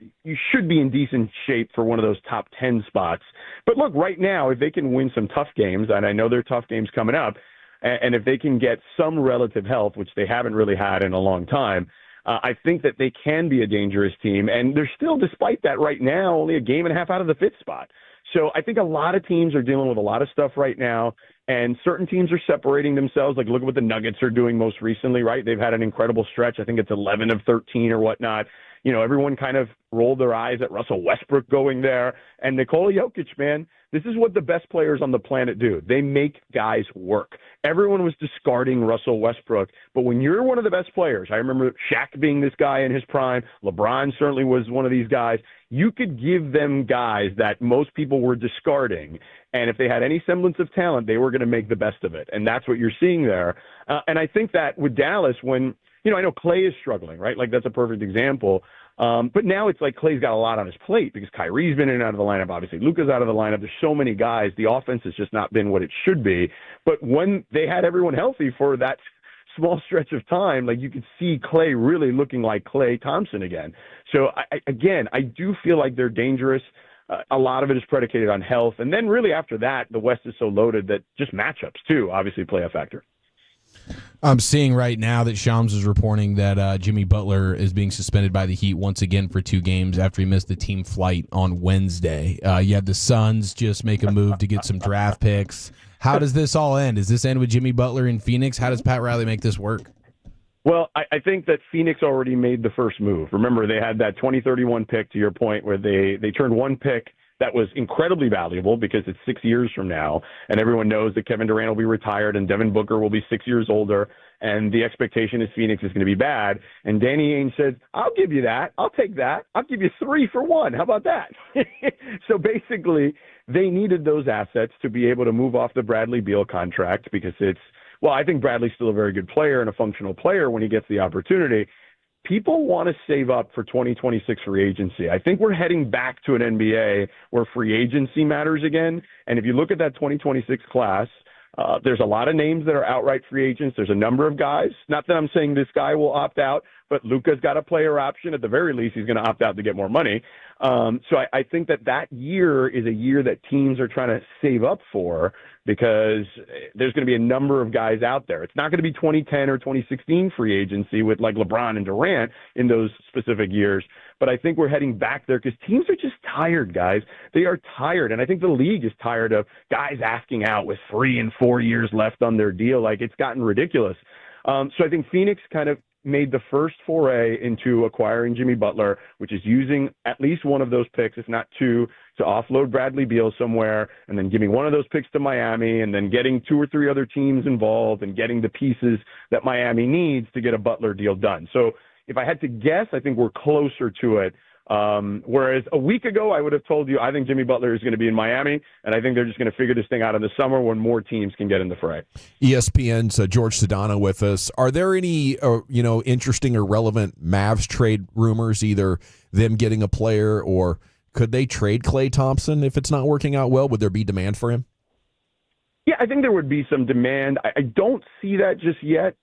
should be in decent shape for one of those top 10 spots. But look, right now, if they can win some tough games, and I know there are tough games coming up, and if they can get some relative health, which they haven't really had in a long time, I think that they can be a dangerous team. And they're still, despite that right now, only a game and a half out of the 5th spot. So I think a lot of teams are dealing with a lot of stuff right now, and certain teams are separating themselves. Like, look at what the Nuggets are doing most recently, right? They've had an incredible stretch. I think it's 11 of 13 or whatnot. Everyone kind of rolled their eyes at Russell Westbrook going there. And Nikola Jokic, man, this is what the best players on the planet do. They make guys work. Everyone was discarding Russell Westbrook. But when you're one of the best players, I remember Shaq being this guy in his prime. LeBron certainly was one of these guys. You could give them guys that most people were discarding. And if they had any semblance of talent, they were going to make the best of it. And that's what you're seeing there. And I think that with Dallas, when I know Clay is struggling, right? Like, that's a perfect example. But now it's like Clay's got a lot on his plate because Kyrie's been in and out of the lineup. Obviously, Luka's out of the lineup. There's so many guys. The offense has just not been what it should be. But when they had everyone healthy for that small stretch of time, like, you could see Clay really looking like Klay Thompson again. So, I do feel like they're dangerous. A lot of it is predicated on health. And then really after that, the West is so loaded that just matchups, too, obviously play a factor. I'm seeing right now that Shams is reporting that Jimmy Butler is being suspended by the Heat once again for 2 games after he missed the team flight on Wednesday. You had the Suns just make a move to get some draft picks. How does this all end? Does this end with Jimmy Butler in Phoenix? How does Pat Riley make this work? Well, I think that Phoenix already made the first move. Remember, they had that 2031 pick, to your point, where they turned one pick that was incredibly valuable because it's 6 years from now, and everyone knows that Kevin Durant will be retired and Devin Booker will be 6 years older, and the expectation is Phoenix is going to be bad. And Danny Ainge said, I'll give you that. I'll take that. I'll give you 3 for 1. How about that? So basically, they needed those assets to be able to move off the Bradley Beal contract because I think Bradley's still a very good player and a functional player when he gets the opportunity. People want to save up for 2026 free agency. I think we're heading back to an NBA where free agency matters again. And if you look at that 2026 class, there's a lot of names that are outright free agents. There's a number of guys. Not that I'm saying this guy will opt out, but Luka's got a player option. At the very least, he's going to opt out to get more money. So I think that year is a year that teams are trying to save up for because there's going to be a number of guys out there. It's not going to be 2010 or 2016 free agency with like LeBron and Durant in those specific years. But I think we're heading back there because teams are just tired, guys. They are tired. And I think the league is tired of guys asking out with 3 and 4 years left on their deal. Like, it's gotten ridiculous. So I think Phoenix kind of made the first foray into acquiring Jimmy Butler, which is using at least one of those picks, if not 2, to offload Bradley Beal somewhere, and then giving one of those picks to Miami, and then getting 2 or 3 other teams involved and getting the pieces that Miami needs to get a Butler deal done. So if I had to guess, I think we're closer to it. Whereas a week ago, I would have told you I think Jimmy Butler is going to be in Miami, and I think they're just going to figure this thing out in the summer when more teams can get in the fray. ESPN's George Sedano with us. Are there any interesting or relevant Mavs trade rumors, either them getting a player or could they trade Klay Thompson if it's not working out well? Would there be demand for him? Yeah, I think there would be some demand. I don't see that just yet.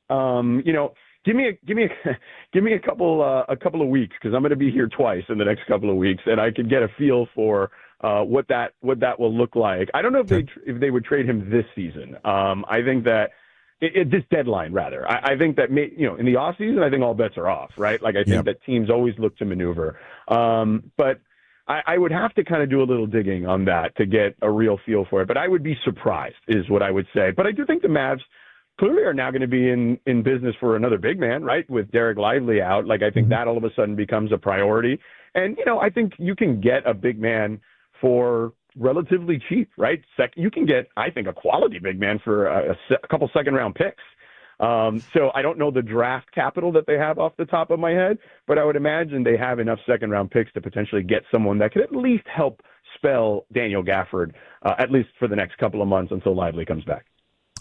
Give me a couple of weeks because I'm going to be here twice in the next couple of weeks, and I could get a feel for what that will look like. I don't know if they would trade him this season. I think that this deadline rather. I think that in the off season, I think all bets are off, right? Like I think that teams always look to maneuver, but I would have to kind of do a little digging on that to get a real feel for it. But I would be surprised, is what I would say. But I do think the Mavs clearly are now going to be in business for another big man, right? With Derek Lively out. Like, I think that all of a sudden becomes a priority. And, I think you can get a big man for relatively cheap, right? You can get, I think, a quality big man for a couple second-round picks. So I don't know the draft capital that they have off the top of my head, but I would imagine they have enough second-round picks to potentially get someone that could at least help spell Daniel Gafford, at least for the next couple of months until Lively comes back.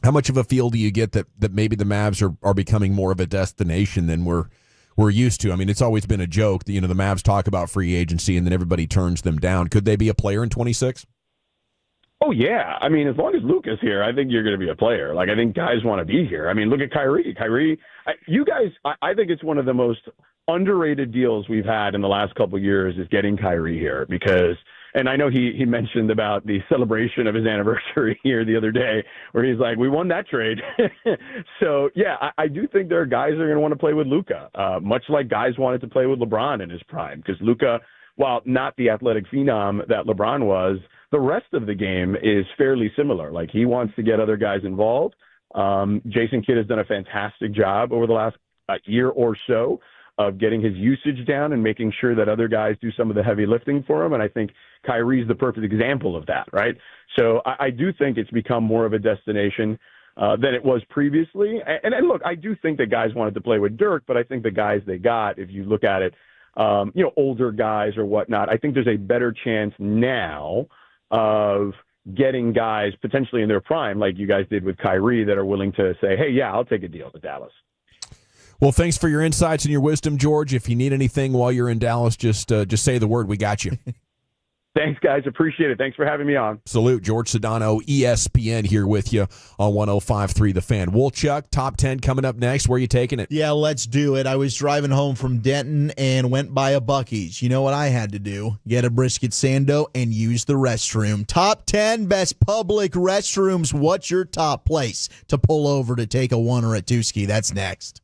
How much of a feel do you get that maybe the Mavs are becoming more of a destination than we're used to? I mean, it's always been a joke that, the Mavs talk about free agency and then everybody turns them down. Could they be a player in 26? Oh, yeah. I mean, as long as Luke is here, I think you're going to be a player. Like, I think guys want to be here. I mean, look at Kyrie. I think it's one of the most underrated deals we've had in the last couple of years is getting Kyrie here because – and I know he mentioned about the celebration of his anniversary here the other day where he's like, we won that trade. So, yeah, I do think there are guys that are going to want to play with Luka, much like guys wanted to play with LeBron in his prime because Luka, while not the athletic phenom that LeBron was, the rest of the game is fairly similar. Like, he wants to get other guys involved. Jason Kidd has done a fantastic job over the last year or so of getting his usage down and making sure that other guys do some of the heavy lifting for him. And I think Kyrie's the perfect example of that, right? So I do think it's become more of a destination than it was previously. And look, I do think that guys wanted to play with Dirk, but I think the guys they got, if you look at it, older guys or whatnot, I think there's a better chance now of getting guys potentially in their prime, like you guys did with Kyrie, that are willing to say, hey, yeah, I'll take a deal to Dallas. Well, thanks for your insights and your wisdom, George. If you need anything while you're in Dallas, just say the word. We got you. Thanks, guys. Appreciate it. Thanks for having me on. Salute. George Sedano, ESPN, here with you on 105.3 The Fan. Woolchuck, top 10 coming up next. Where are you taking it? Yeah, let's do it. I was driving home from Denton and went by a Buc-ee's. You know what I had to do? Get a brisket sando and use the restroom. Top 10 best public restrooms. What's your top place to pull over to take a one or a two-ski? That's next.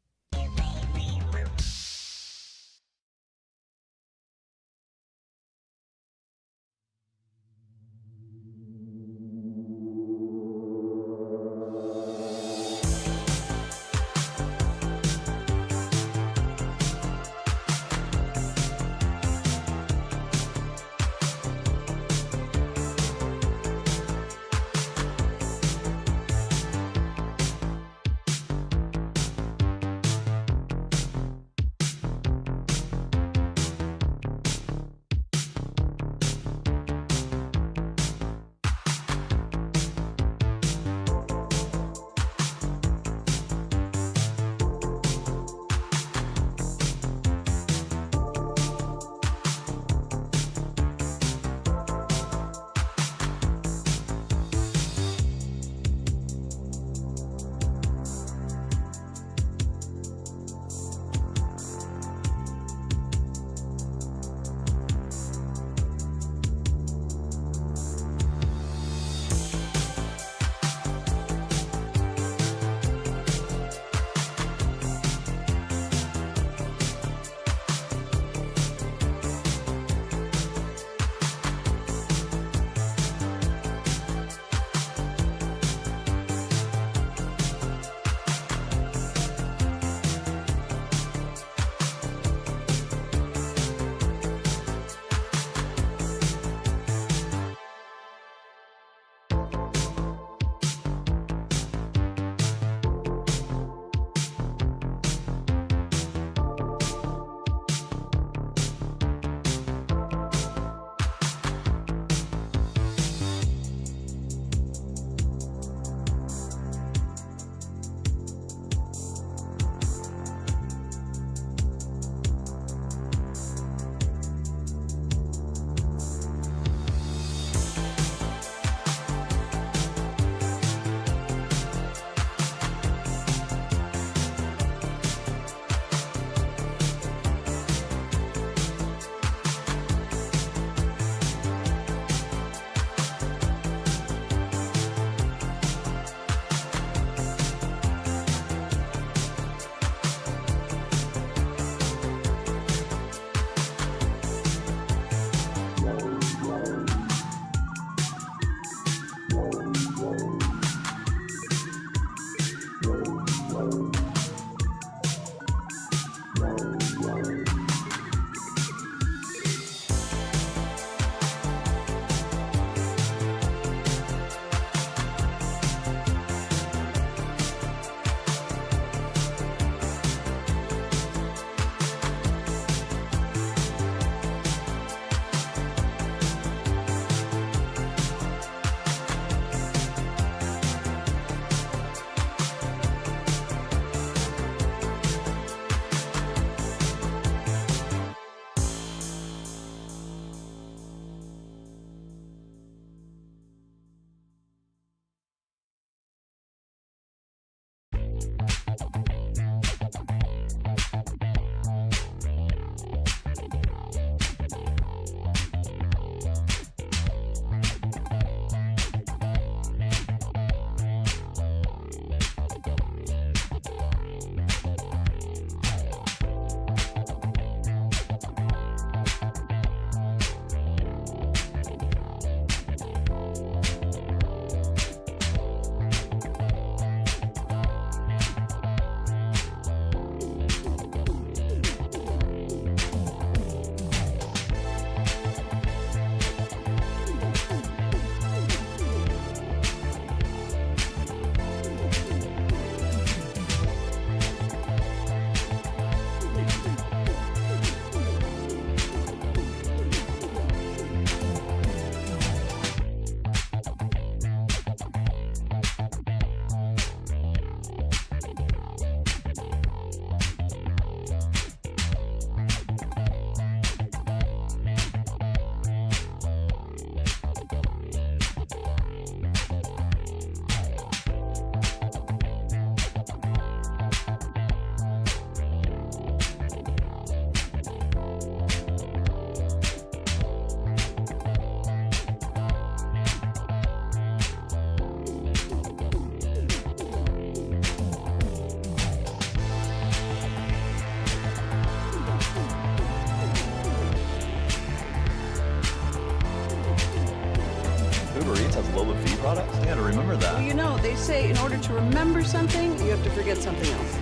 products? I gotta remember that. Well, you know, they say in order to remember something, you have to forget something else.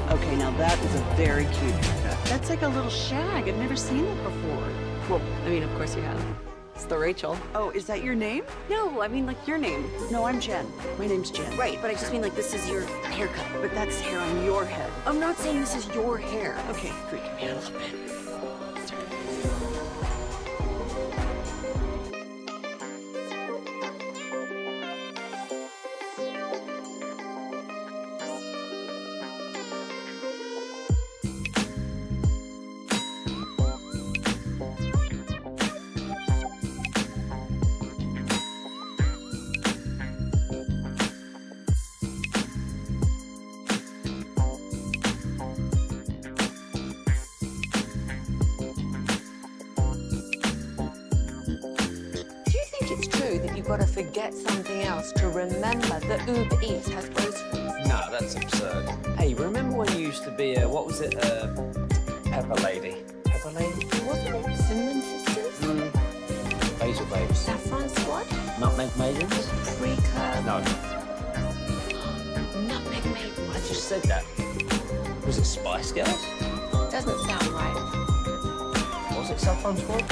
Okay, now that is a very cute haircut. That's like a little shag. I've never seen it before. Well, I mean, of course you have. It's the Rachel. Oh, is that your name? No, I mean like your name. No, I'm Jen. My name's Jen. Right, but I just mean like this is your haircut. But that's hair on your head. I'm not saying this is your hair. Okay, freaking me out a little bit. Gotta forget something else to remember that Uber Eats has groceries. No, that's absurd. Hey, remember when you used to be what was it, Pepper Lady? Pepper Lady? Wasn't it Cinnamon Sisters? Basil Babes. Saffron Squad? Nutmeg Maidens? Pre-curd? No. Nutmeg Maidens. I just said that. Was it Spice Girls? Doesn't sound right. Was it Saffron Squad?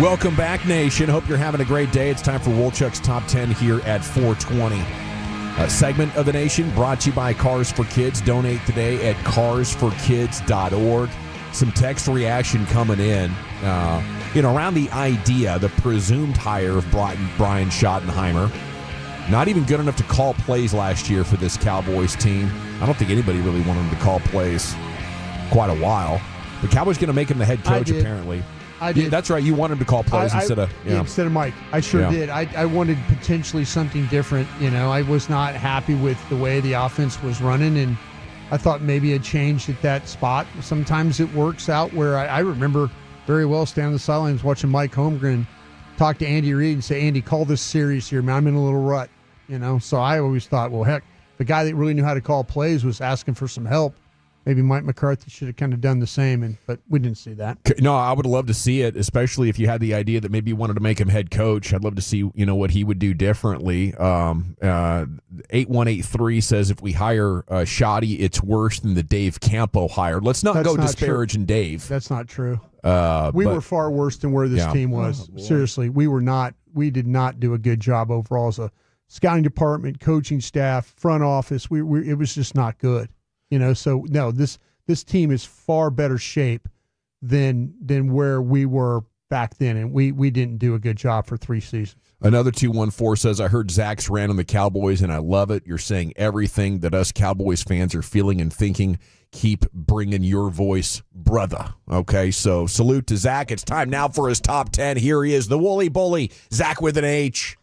Welcome back, Nation. Hope you're having a great day. It's time for Wolchuk's Top 10 here at 420. Segment of the Nation brought to you by Cars for Kids. Donate today at carsforkids.org. Some text reaction coming in, around the idea, the presumed hire of Brian Schottenheimer. Not even good enough to call plays last year for this Cowboys team. I don't think anybody really wanted him to call plays quite a while. The Cowboys going to make him the head coach, apparently. I did. Yeah, that's right. You want him to call plays instead of Mike. I sure did. I wanted potentially something different. I was not happy with the way the offense was running, and I thought maybe a change at that spot. Sometimes it works out where I remember very well standing on the sidelines watching Mike Holmgren talk to Andy Reid and say, Andy, call this series here, man. I'm in a little rut. So I always thought, well, heck, the guy that really knew how to call plays was asking for some help. Maybe Mike McCarthy should have kind of done the same, but we didn't see that. No, I would love to see it, especially if you had the idea that maybe you wanted to make him head coach. I'd love to see, what he would do differently. 8183 says if we hire Schotty, it's worse than the Dave Campo hire. Let's not go disparaging Dave. That's not true. We were far worse than where this team was. Seriously, we were not. We did not do a good job overall as a scouting department, coaching staff, front office. It was just not good. So no, this team is far better shape than where we were back then, and we didn't do a good job for 3 seasons. Another 214 says, I heard Zach's rant on the Cowboys, and I love it. You're saying everything that us Cowboys fans are feeling and thinking. Keep bringing your voice, brother. Okay, so salute to Zach. It's time now for his top 10. Here he is, the Woolly Bully, Zach with an H.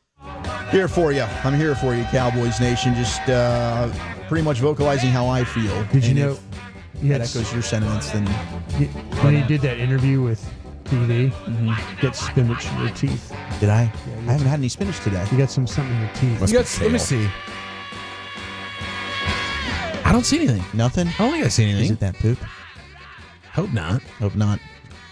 Here for you. I'm here for you, Cowboys Nation. Just pretty much vocalizing how I feel. Did you know? That echoes your sentiments. Then when he did that interview with TV, get spinach in your teeth. Did I? Yeah, I haven't had any spinach today. You got something in your teeth. Let me see. I don't see anything. Nothing? I don't think I see anything. Is it that poop? Hope not. Hope not.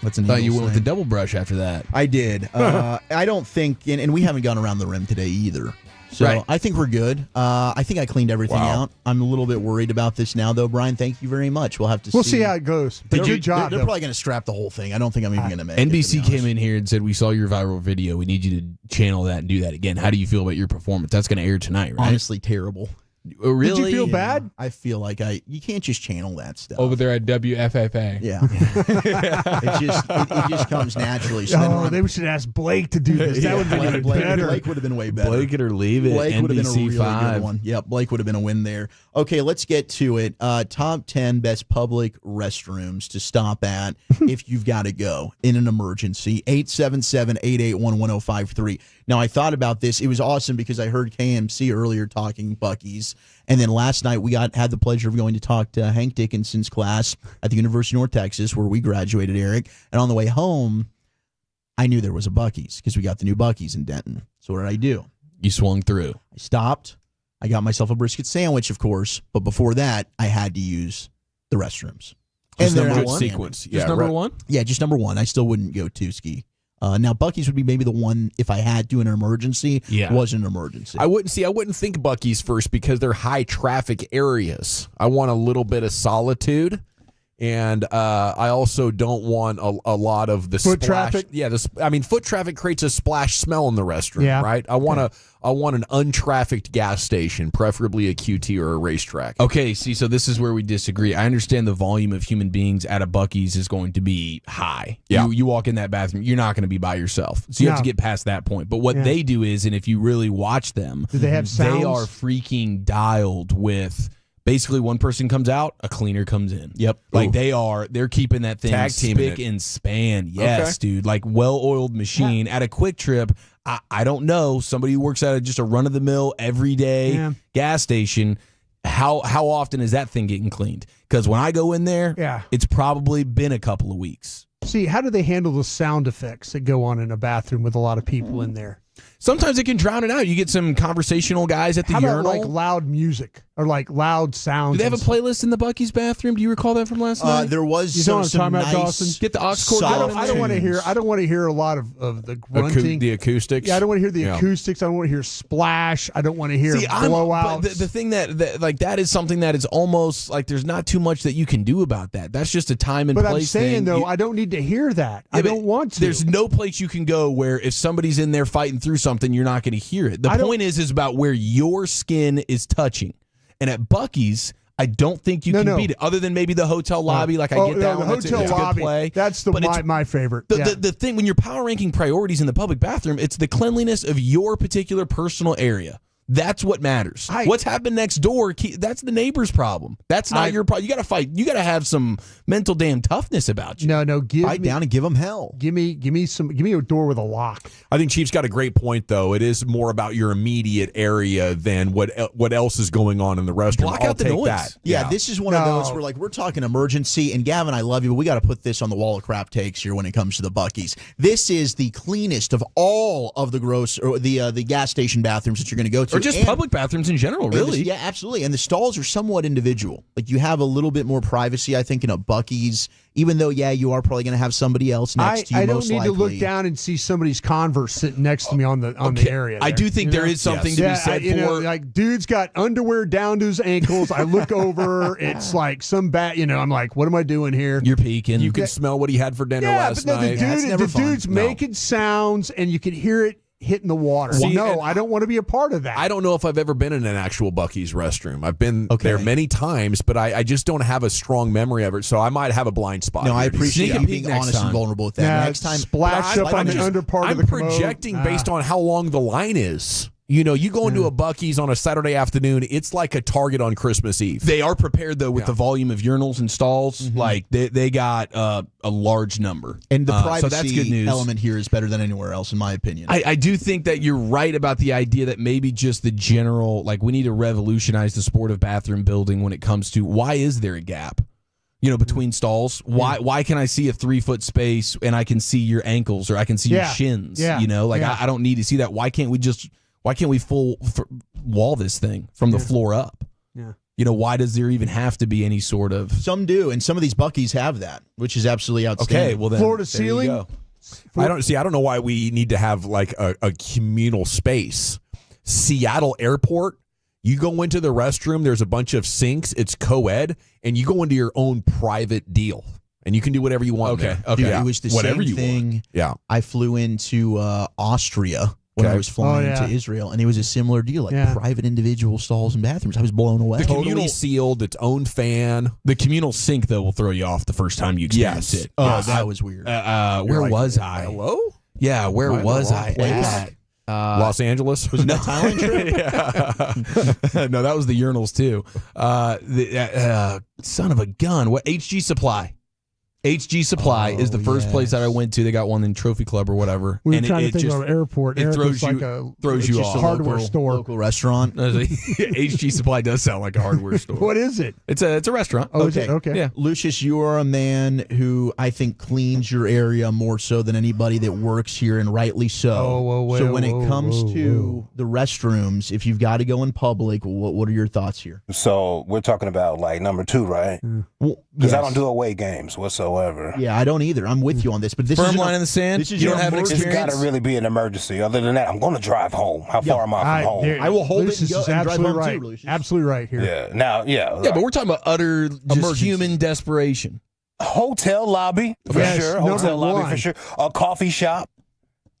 What's an thought you Eagles went with the double brush after that. I did. I don't think, and we haven't gone around the rim today either. So Right. I think we're good. I think I cleaned everything out. I'm a little bit worried about this now, though, Brian. Thank you very much. We'll have to We'll see how it goes. Good job. They're probably going to strap the whole thing. I don't think I'm even going to make NBC it. to be came in here and said, we saw your viral video. We need you to channel that and do that again. How do you feel about your performance? That's going to air tonight, right? Honestly, terrible. Really? Did you feel bad? I feel like you can't just channel that stuff. Over there at WFFA. Yeah. it just comes naturally. So they should ask Blake to do this. That would have been better. Blake would have been way better. Blake it or leave it. Blake would have been a really NBC5. good one. Yep, Blake would have been a win there. Okay, let's get to it. Top 10 best public restrooms to stop at if you've got to go in an emergency. 877-881-1053. Now, I thought about this. It was awesome because I heard KMC earlier talking Buc-ee's. And then last night we had the pleasure of going to talk to Hank Dickinson's class at the University of North Texas where we graduated, Eric. And on the way home, I knew there was a Buc-ee's because we got the new Buc-ee's in Denton. So what did I do? You swung through. I stopped. I got myself a brisket sandwich, of course. But before that, I had to use the restrooms. Just and number one sequence. Just number one? Yeah, just number one. I still wouldn't go two-ski. Now, Buc-ee's would be maybe the one, if I had to in an emergency, wasn't an emergency. I wouldn't think Buc-ee's first because they're high traffic areas. I want a little bit of solitude. And I also don't want a lot of the foot splash. traffic. Yeah, foot traffic creates a splash smell in the restroom. Yeah. Right. I want an untrafficked gas station, preferably a QT or a racetrack. Okay, so this is where we disagree. I understand the volume of human beings at a Buc-ee's is going to be high. Yeah. You walk in that bathroom, you're not going to be by yourself, so you have to get past that point. But what they do is, and if you really watch them, do they have sounds? They are freaking dialed with. Basically, one person comes out, a cleaner comes in. Yep. Like they're keeping that thing Tag teaming spick it. and span. Yes, dude. Like well-oiled machine. At a Quick Trip, I don't know, somebody who works at just a run-of-the-mill, everyday gas station, how often is that thing getting cleaned? Because when I go in there, it's probably been a couple of weeks. See, how do they handle the sound effects that go on in a bathroom with a lot of people in there? Sometimes it can drown it out. You get some conversational guys at the urinal. How about like loud music or like loud sounds? Do they have a playlist in the Buc-ee's bathroom? Do you recall that from last night? There was some nice Dawson? Get the aux cord. I don't want to hear. I don't want to hear a lot of the grunting, the acoustics. Yeah, I don't want to hear the acoustics. I don't want to hear splash. I don't want to hear blowouts. But the thing that is something that is almost like there's not too much that you can do about that. That's just a time and place. But I'm saying thing. though, I don't need to hear that. I don't want to. There's no place you can go where if somebody's in there fighting through something, you're not going to hear it. The point is about where your skin is touching. And at Buc-ee's, I don't think you can beat it, other than maybe the hotel lobby. Like I get that one. The hotel lobby. Play. That's my favorite. The thing when you're power ranking priorities in the public bathroom, it's the cleanliness of your particular personal area. That's what matters. What's happened next door, that's the neighbor's problem. That's not your problem. You got to fight. You got to have some mental damn toughness about you. No, fight down and give them hell. Give me a door with a lock. I think Chief's got a great point, though. It is more about your immediate area than what else is going on in the restroom. Block out the noise. That. Yeah, this is one of those where we're talking emergency, and Gavin, I love you, but we got to put this on the wall of crap takes here when it comes to the Buc-ee's. This is the cleanest of all of the the gas station bathrooms that you're going to go to. Or just public bathrooms in general, really. Yeah, absolutely. And the stalls are somewhat individual. Like you have a little bit more privacy, I think, in a Buc-ee's, even though, you are probably going to have somebody else next to you. I don't need to look down and see somebody's Converse sitting next to me on the area. I do think there is something to be said for. Like dude's got underwear down to his ankles. I look over, it's like some bat. I'm like, what am I doing here? You're peeking. You can smell what he had for dinner last night. The dude's making sounds, and you can hear it hitting the water. I don't want to be a part of that. I don't know if I've ever been in an actual Buc-ee's restroom. I've been there many times, but I just don't have a strong memory of it, so I might have a blind spot. No, I appreciate you being honest and vulnerable with that. Next time, splash up on the under part of the commode. I'm projecting based on how long the line is. You go into a Buc-ee's on a Saturday afternoon, it's like a Target on Christmas Eve. They are prepared, though, with the volume of urinals and stalls. Mm-hmm. Like, they got a large number. And the privacy so that's good news. element here is better than anywhere else, in my opinion. I do think that you're right about the idea that maybe just the general, we need to revolutionize the sport of bathroom building when it comes to why is there a gap? Between stalls, why can I see a 3-foot space and I can see your ankles or I can see your shins? Yeah. I don't need to see that. Why can't we full wall this thing from the floor up? Yeah. Why does there even have to be any sort of... Some do, and some of these Buc-ee's have that, which is absolutely outstanding. Okay, well then... Floor to ceiling? I don't know why we need to have a communal space. Seattle Airport, you go into the restroom, there's a bunch of sinks, it's co-ed, and you go into your own private deal. And you can do whatever you want. Okay. Dude, it was the whatever same thing. Yeah. I flew into Austria when I was flying to Israel, and it was a similar deal, like private individual stalls and bathrooms. I was blown away. The communal sealed, its own fan. The communal sink, though, will throw you off the first time you experience it. Oh, that was weird. Where was I? Hello? Yeah, where was I at? Los Angeles. Was it that Thailand trip? No, that was the urinals too. Son of a gun. What? HG Supply. HG Supply is the first place that I went to. They got one in Trophy Club or whatever. We were trying to think of an airport. It throws you off. A hardware store. Local restaurant. HG Supply does sound like a hardware store. What is it? It's a restaurant. Oh, is it? Okay. Yeah. Lucius, you are a man who I think cleans your area more so than anybody that works here, and rightly so. So when it comes to the restrooms, if you've got to go in public, what are your thoughts here? So we're talking about like number 2, right? Because I don't do away games whatsoever. Yeah, I don't either. I'm with you on this, but this firm is line in the sand. This is you don't have an It's experience. got to really be an emergency. Other than that, I'm going to drive home. How far am I from home? I will hold Lucius it and, is and drive absolutely home right. too, Lucius. Absolutely right here. Yeah. Now, Yeah, but we're talking about utter just human desperation. Hotel lobby for sure. Hotel lobby for sure. A coffee shop.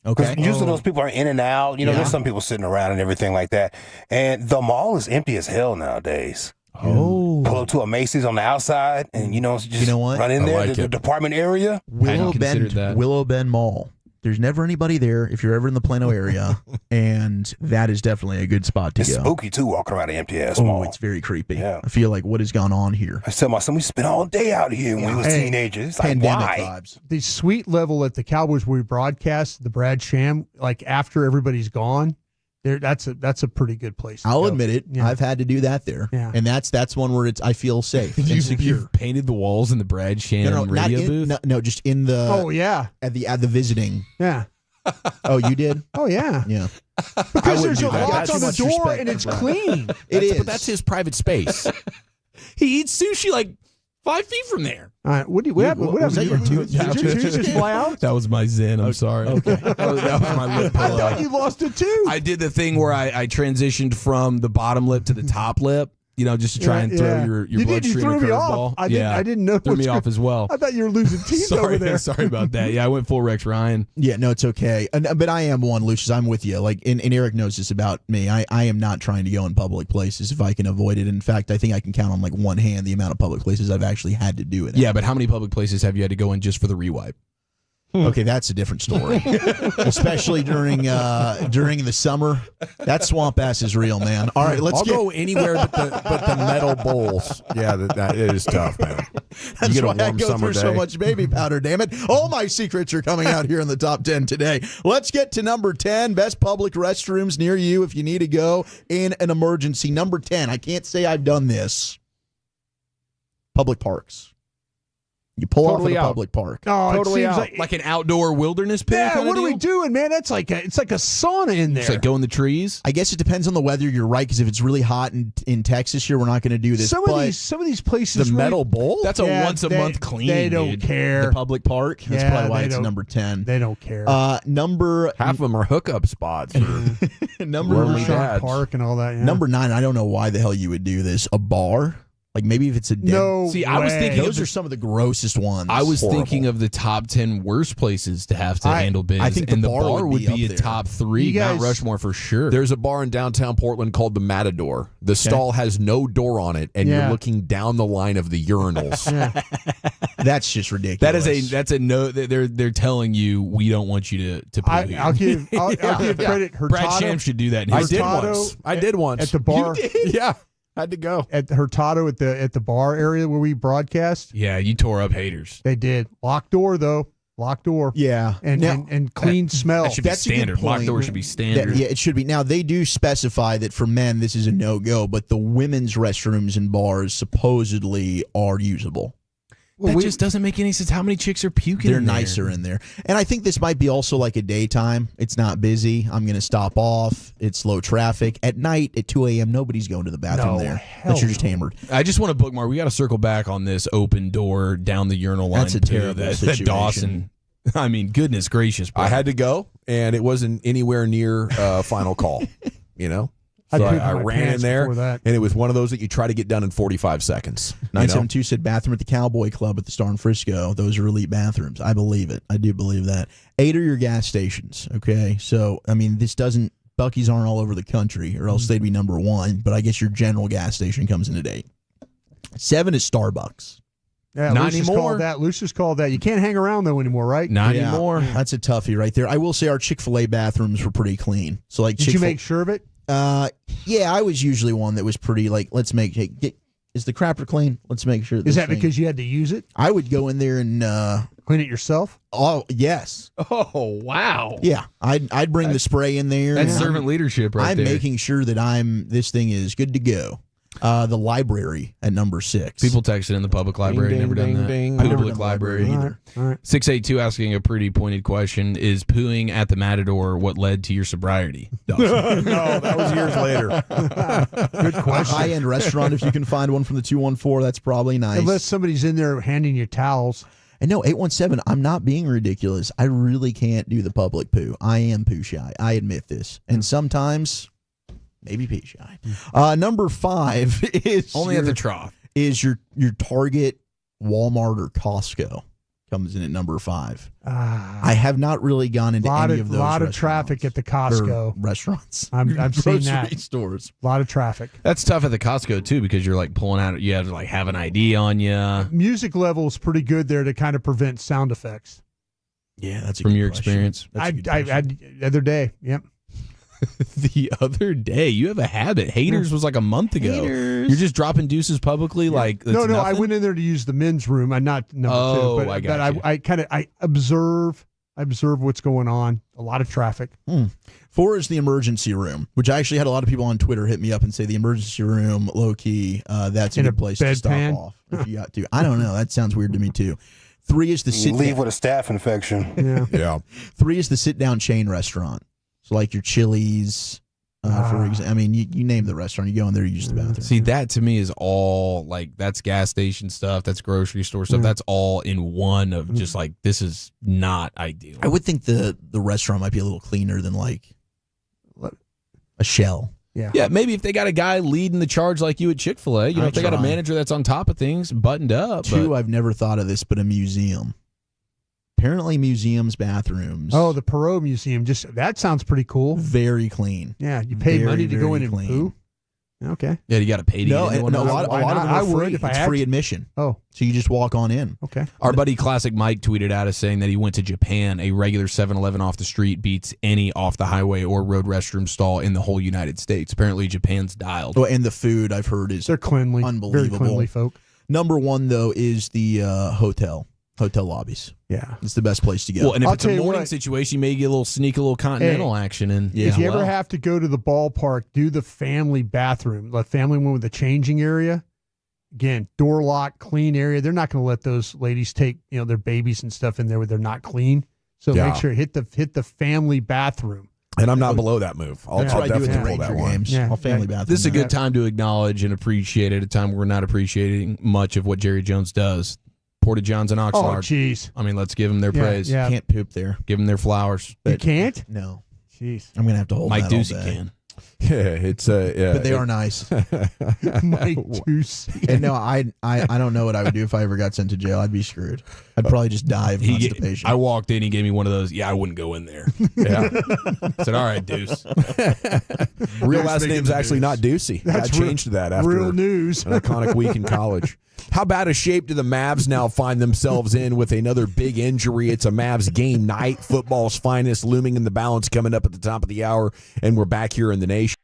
Okay. Usually those people are in and out. You know, there's some people sitting around and everything like that. And the mall is empty as hell nowadays. Oh. Pull up to a Macy's on the outside and, just run in there to the department area. Willow Bend Mall. There's never anybody there if you're ever in the Plano area, and that is definitely a good spot to It's go. spooky, too, walking around an empty-ass mall. It's very creepy. Yeah. I feel like, what has gone on here? I tell my son, we spent all day out here when we was teenagers. It's like, Pandemic why? vibes. The suite level at the Cowboys where we broadcast, the Brad Sham, like after everybody's gone, that's a pretty good place to I'll go. admit it. Yeah. I've had to do that there. Yeah. And that's one where I feel safe and secure. You've painted the walls in the Brad Sham radio booth? No, just in the at the visiting. Yeah. Oh, you did? Oh, yeah. Yeah. Because there's a lock on the door and it's clean. It is. But that's his private space. He eats sushi like 5 feet from there. All right. What happened? What happened? Your tooth? Did your tooth just fly out? That was my zen. I'm sorry. Okay. that was my lip I pillow. thought you lost a tooth. I did the thing where I transitioned from the bottom lip to the top lip, just to try and throw your You bloodstream threw a me curveball. off. I didn't know. Threw me off as well. I thought you were losing teeth over there. Sorry about that. Yeah, I went full Rex Ryan. Yeah, no, it's okay. But I am one, Lucius. I'm with you. Like, and Eric knows this about me. I am not trying to go in public places if I can avoid it. In fact, I think I can count on like one hand the amount of public places I've actually had to do it. Yeah, but how many public places have you had to go in just for the rewipe? Okay, that's a different story. Especially during the summer. That swamp ass is real, man. All right, I'll go anywhere but the metal bowls. Yeah, that it is tough, man. That's you get why a I warm go summer through so day. much baby powder, damn it. All my secrets are coming out here in the top 10 today. Let's get to number 10, best public restrooms near you if you need to go in an emergency. Number 10, I can't say I've done this. Public parks. You pull off at a public park. Oh, Totally it seems out. Like an outdoor wilderness pit. Yeah, kind of what are we deal? doing, man? It's like a sauna in there. It's like go in the trees. I guess it depends on the weather. You're right, because if it's really hot in Texas here, we're not going to do this. Some of these places. The metal bowl? That's a once a month clean. They don't dude. care. The public park? That's Yeah, probably why they it's don't- number 10. They don't care. Number Half of them are hookup spots. For number lonely Shark dads. Park and all that. Yeah. Number 9, I don't know why the hell you would do this. A bar? Like maybe if it's a No See, I was way. thinking those are some of the grossest ones. I was Horrible. thinking of the top 10 worst places to have to handle biz. I think the and the bar bar would would be be up a there. top 3. You Mount guys- Rushmore for sure. There's a bar in downtown Portland called the Matador. The stall has no door on it, and Yeah. you're looking down the line of the urinals. That's just ridiculous. that's a no. They're telling you we don't want you to poo here. I'll give credit. Hurtado, Brad Sham should do that. In I his did town. once. I did once. at the bar. Yeah, had to go. At Hurtado at the bar area where we broadcast. Yeah, you tore up haters. They did. Locked door though. Locked door. Yeah. And Now- and clean smell. That should be That's a good standard. Locked point. door should be standard. Yeah, it should be. Now, they do specify that for men, this is a no-go, but the women's restrooms and bars supposedly are usable. That just doesn't make any sense. How many chicks are puking? They're in there? nicer in there. And I think this might be also like a daytime. It's not busy. I'm going to stop off. It's low traffic. At night, at 2 a.m., nobody's going to the bathroom No, there. hell But you're just no. hammered. I just want to bookmark. We got to circle back on this open door down the urinal line. That's a poo terrible that situation. Dawson. I mean, goodness gracious. Bro. I had to go, and it wasn't anywhere near final call. You know, I So pooped I my ran in pants there, before that. and it was one of those that you try to get done in 45 seconds. 972 said bathroom at the Cowboy Club at the Star in Frisco. Those are elite bathrooms. I believe it. I do believe that. 8 are your gas stations, okay? So, I mean, Buc-ee's aren't all over the country, or else they'd be number 1, but I guess your general gas station comes in at 8. 7 is Starbucks. Yeah, Not Lucius anymore. called that. Lucius called that. You can't hang around, though, anymore, right? Not anymore. That's a toughie right there. I will say our Chick-fil-A bathrooms were pretty clean. So, like, Did you make sure of it? Yeah, I was usually one that was pretty, like, let's make it. Is the crapper clean? Let's make sure. Is that because you had to use it? I would go in there and clean it yourself. Oh, yes. Oh, wow. Yeah, I'd bring the spray in there. That's and servant leadership right I'm there. making sure that this thing is good to go. The library at number 6. People texted in the public library. Ding, never ding, done that. ding, ding. Public library either. All right. 682 asking a pretty pointed question: is pooing at the Matador what led to your sobriety? No, that was years later. Good question. A high-end restaurant, if you can find one from the 214, that's probably nice. Unless somebody's in there handing you towels. And no, 817, I'm not being ridiculous. I really can't do the public poo. I am poo shy. I admit this. And sometimes, maybe pee shy. Number 5 is Only at the trough. Is your Target, Walmart, or Costco. Comes in at number 5. I have not really gone into any of those. A lot of traffic at the Costco restaurants. I've seen Grocery that. stores. A lot of traffic. That's tough at the Costco too, because you're like pulling out. You have to like have an ID on you. Music level is pretty good there to kind of prevent sound effects. Yeah, that's from your experience. The other day, yep. The other day, you have a habit. Haters was like a month ago. Haters. You're just dropping deuces publicly, like that's No, I nothing? went in there to use the men's room. I'm not number 2, but I got you. I kind of observe what's going on. A lot of traffic. 4 is the emergency room, which I actually had a lot of people on Twitter hit me up and say the emergency room, low key, that's a In a good place to stop bedpan? off if you got to. I don't know. That sounds weird to me too. 3 is the You sit leave down. with a staph infection. Yeah. Yeah. 3 is the sit down chain restaurant. So like your Chili's, for example. I mean, you name the restaurant, you go in there, you use the bathroom. See, that to me is all like that's gas station stuff, that's grocery store stuff. That's all in one of just like this is not ideal. I would think the restaurant might be a little cleaner than like a Shell. Yeah, maybe if they got a guy leading the charge like you at Chick-fil-A, if they got a manager that's on top of things, buttoned up. 2, I've never thought of this, but a museum. Apparently, museums' bathrooms. Oh, the Perot Museum. That sounds pretty cool. Very clean. Yeah, you pay Very, money to go very in and clean. poo. Okay. Yeah, you got to pay to No, get into a one. lot of them I are would free. if I It's had free to. admission. Oh. So you just walk on in. Okay. Our buddy Classic Mike tweeted at us saying that he went to Japan. A regular 7-Eleven off the street beats any off the highway or road restroom stall in the whole United States. Apparently, Japan's dialed. Oh, and the food I've heard is They're cleanly. unbelievable. Very cleanly folk. Number 1 though is the hotel lobbies. Yeah, it's the best place to go. Well, and if I'll it's a tell you morning what. situation, you may get a little continental action. And If you ever have to go to the ballpark, do the family bathroom, the family one with the changing area. Again, door lock, clean area. They're not going to let those ladies take their babies and stuff in there where they're not clean. So Yeah. make sure hit the family bathroom. And I'm not below that move. I'll That's what I do at the definitely pull Ranger that one. games. Yeah. I'll family bathroom. This is a that. good time to acknowledge and appreciate at a time where we're not appreciating much of what Jerry Jones does. Porta Johns and Oh, Oxnard. jeez. I mean, let's give them their praise. Yeah. Can't poop there. Give them their flowers. You can't? No. Jeez. I'm gonna have to hold Mike that all Ducey day. can. Yeah, it's yeah, But they are nice. Mike Ducey. And no, I don't know what I would do if I ever got sent to jail. I'd be screwed. I'd probably just die of constipation. I walked in, he gave me one of those. Yeah, I wouldn't go in there. Yeah. I said, all right, Deuce. Real last name's actually not Ducey. That's I changed that after real news. an iconic week in college. How bad a shape do the Mavs now find themselves in with another big injury? It's a Mavs game night. Football's finest looming in the balance coming up at the top of the hour, and we're back here in the nation.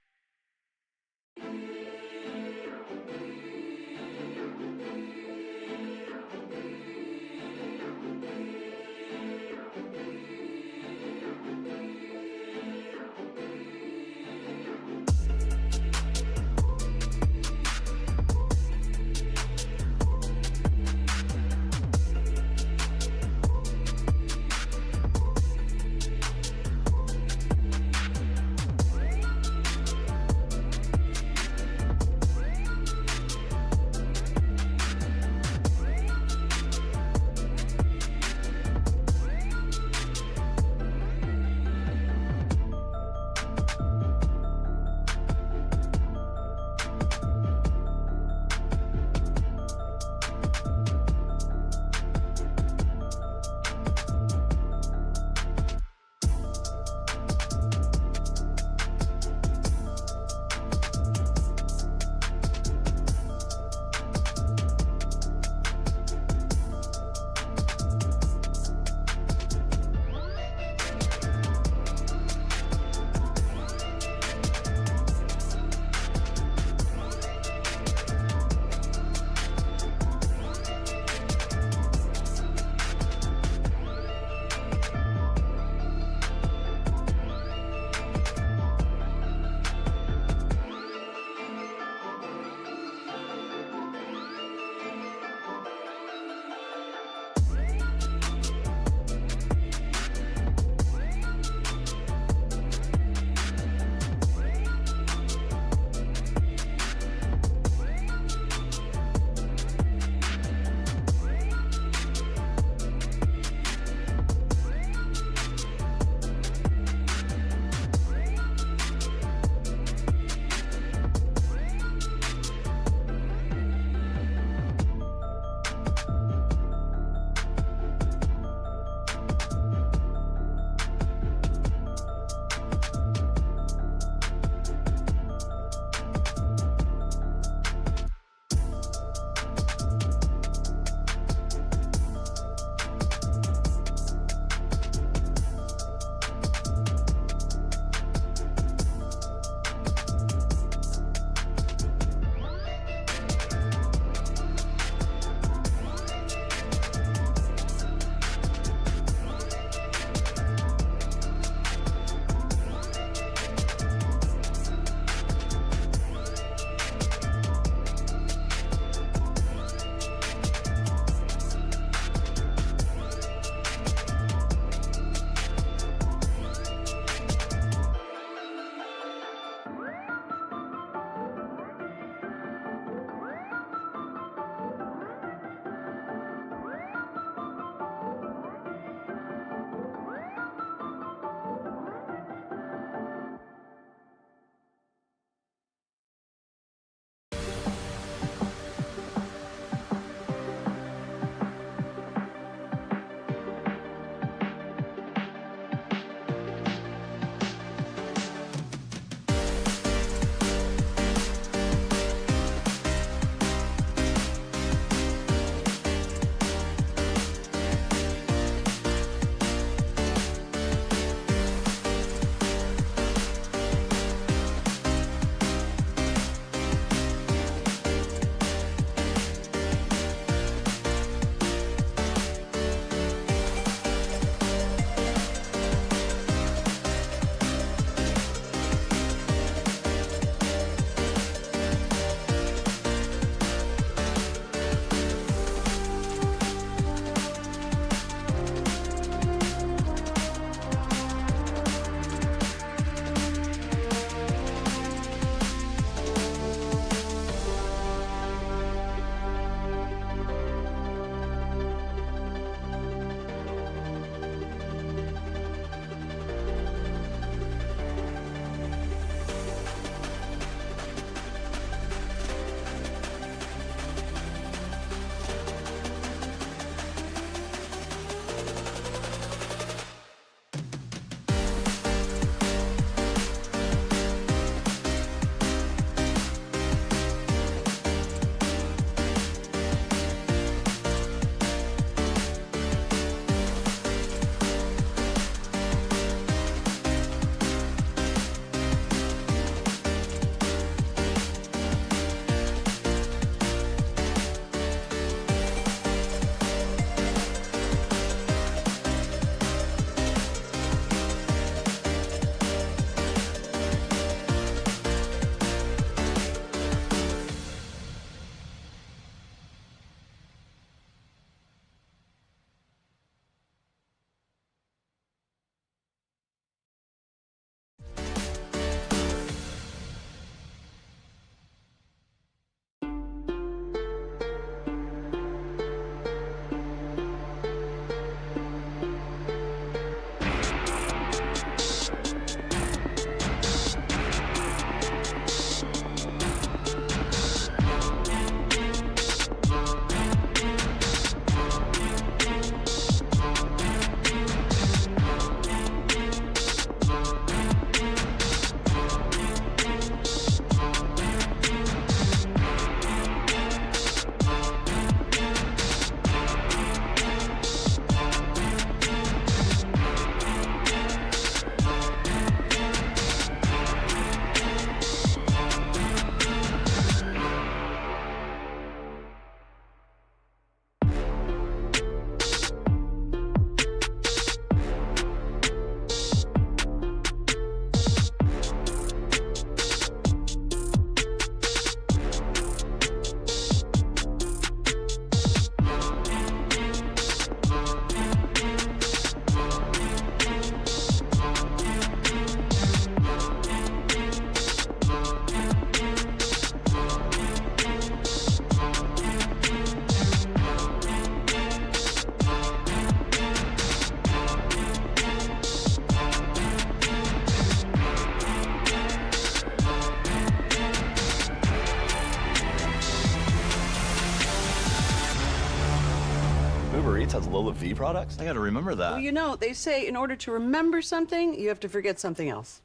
Eats has Lola V products? I gotta remember that. Well, you know, they say in order to remember something, you have to forget something else.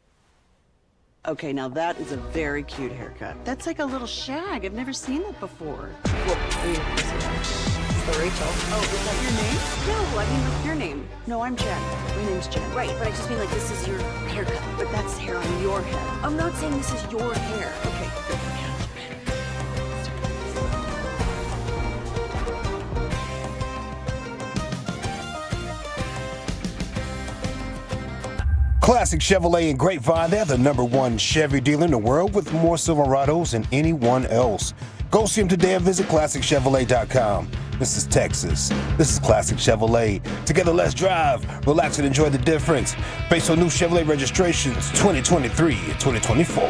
Okay, now that is a very cute haircut. That's like a little shag. I've never seen that before. Well, I mean, it's Rachel. Oh, is that your name? No, I mean, like your name. No, I'm Jen. My name's Jen. Right, but I just mean like this is your haircut. But that's hair on your head. I'm not saying this is your hair. Okay. Classic Chevrolet and Grapevine, they're the #1 Chevy dealer in the world with more Silverados than anyone else. Go see them today and visit ClassicChevrolet.com. This is Texas. This is Classic Chevrolet. Together, let's drive, relax, and enjoy the difference. Based on new Chevrolet registrations, 2023 and 2024.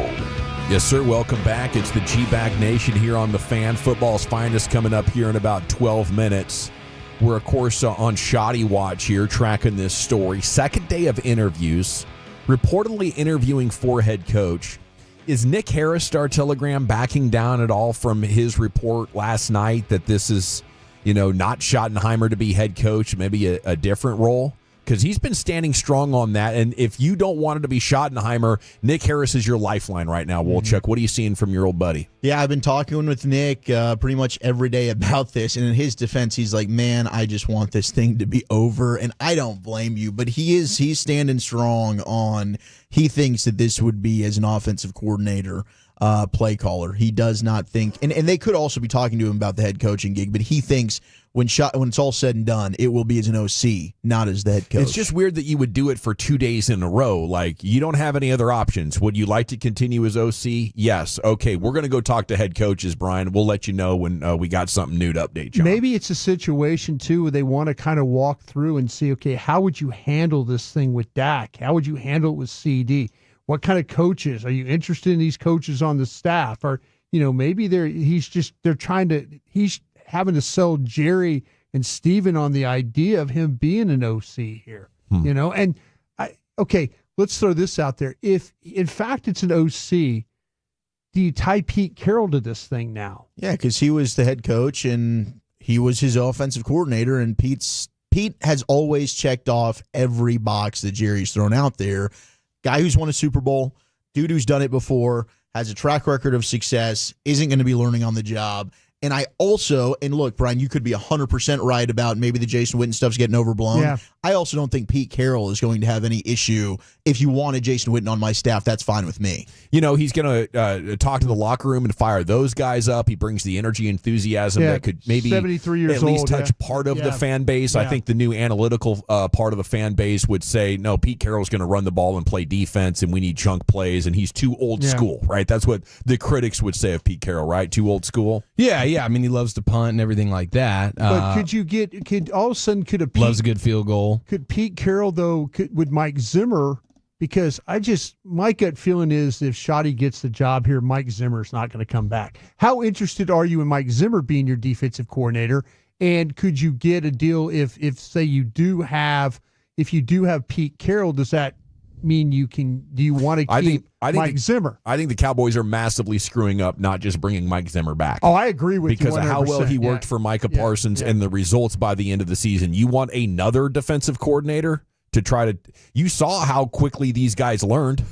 Yes, sir. Welcome back. It's the G-Bag Nation here on The Fan. Football's finest coming up here in about 12 minutes. We're, of course, on Schotty watch here, tracking this story. Second day of interviews, reportedly interviewing for head coach. Is Nick Harris, Star Telegram, backing down at all from his report last night that this is, not Schottenheimer to be head coach, maybe a different role? Because he's been standing strong on that. And if you don't want it to be Schottenheimer, Nick Harris is your lifeline right now, Wolchuk. What are you seeing from your old buddy? Yeah, I've been talking with Nick pretty much every day about this. And in his defense, he's like, man, I just want this thing to be over. And I don't blame you. But he's standing strong on he thinks that this would be, as an offensive coordinator, play caller. He does not think, and they could also be talking to him about the head coaching gig, but he thinks when it's all said and done, it will be as an OC, not as the head coach. It's just weird that you would do it for 2 days in a row. Like, you don't have any other options. Would you like to continue as OC? Yes. Okay, we're going to go talk to head coaches, Brian. We'll let you know when we got something new to update you. Maybe it's a situation, too, where they want to kind of walk through and see, okay, how would you handle this thing with Dak? How would you handle it with CD? What kind of coaches? Are you interested in these coaches on the staff? Or, maybe he's having to sell Jerry and Steven on the idea of him being an OC here, and let's throw this out there. If in fact it's an OC, do you tie Pete Carroll to this thing now? Yeah, because he was the head coach and he was his offensive coordinator, and Pete has always checked off every box that Jerry's thrown out there. Guy who's won a Super Bowl, dude who's done it before, has a track record of success, isn't going to be learning on the job. And I also, and look, Brian, you could be 100% right about maybe the Jason Witten stuff's getting overblown. Yeah. I also don't think Pete Carroll is going to have any issue. If you wanted Jason Witten on my staff, that's fine with me. He's going to talk to the locker room and fire those guys up. He brings the energy, enthusiasm that could maybe 73 years at least old, touch part of the fan base. Yeah. I think the new analytical part of the fan base would say, no, Pete Carroll's going to run the ball and play defense, and we need chunk plays, and he's too old school, right? That's what the critics would say of Pete Carroll, right? Too old school? Yeah. I mean, he loves to punt and everything like that. But could all of a sudden, loves a good field goal. Could Pete Carroll, though, with Mike Zimmer, because my gut feeling is if Schotty gets the job here, Mike Zimmer's not going to come back. How interested are you in Mike Zimmer being your defensive coordinator? And could you get a deal if say you do have Pete Carroll, does that mean do you want to keep Mike Zimmer? I think the Cowboys are massively screwing up not just bringing Mike Zimmer back. Oh, I agree with you 100%. Because of how well he worked for Micah Parsons and the results by the end of the season. You want another defensive coordinator to try to – you saw how quickly these guys learned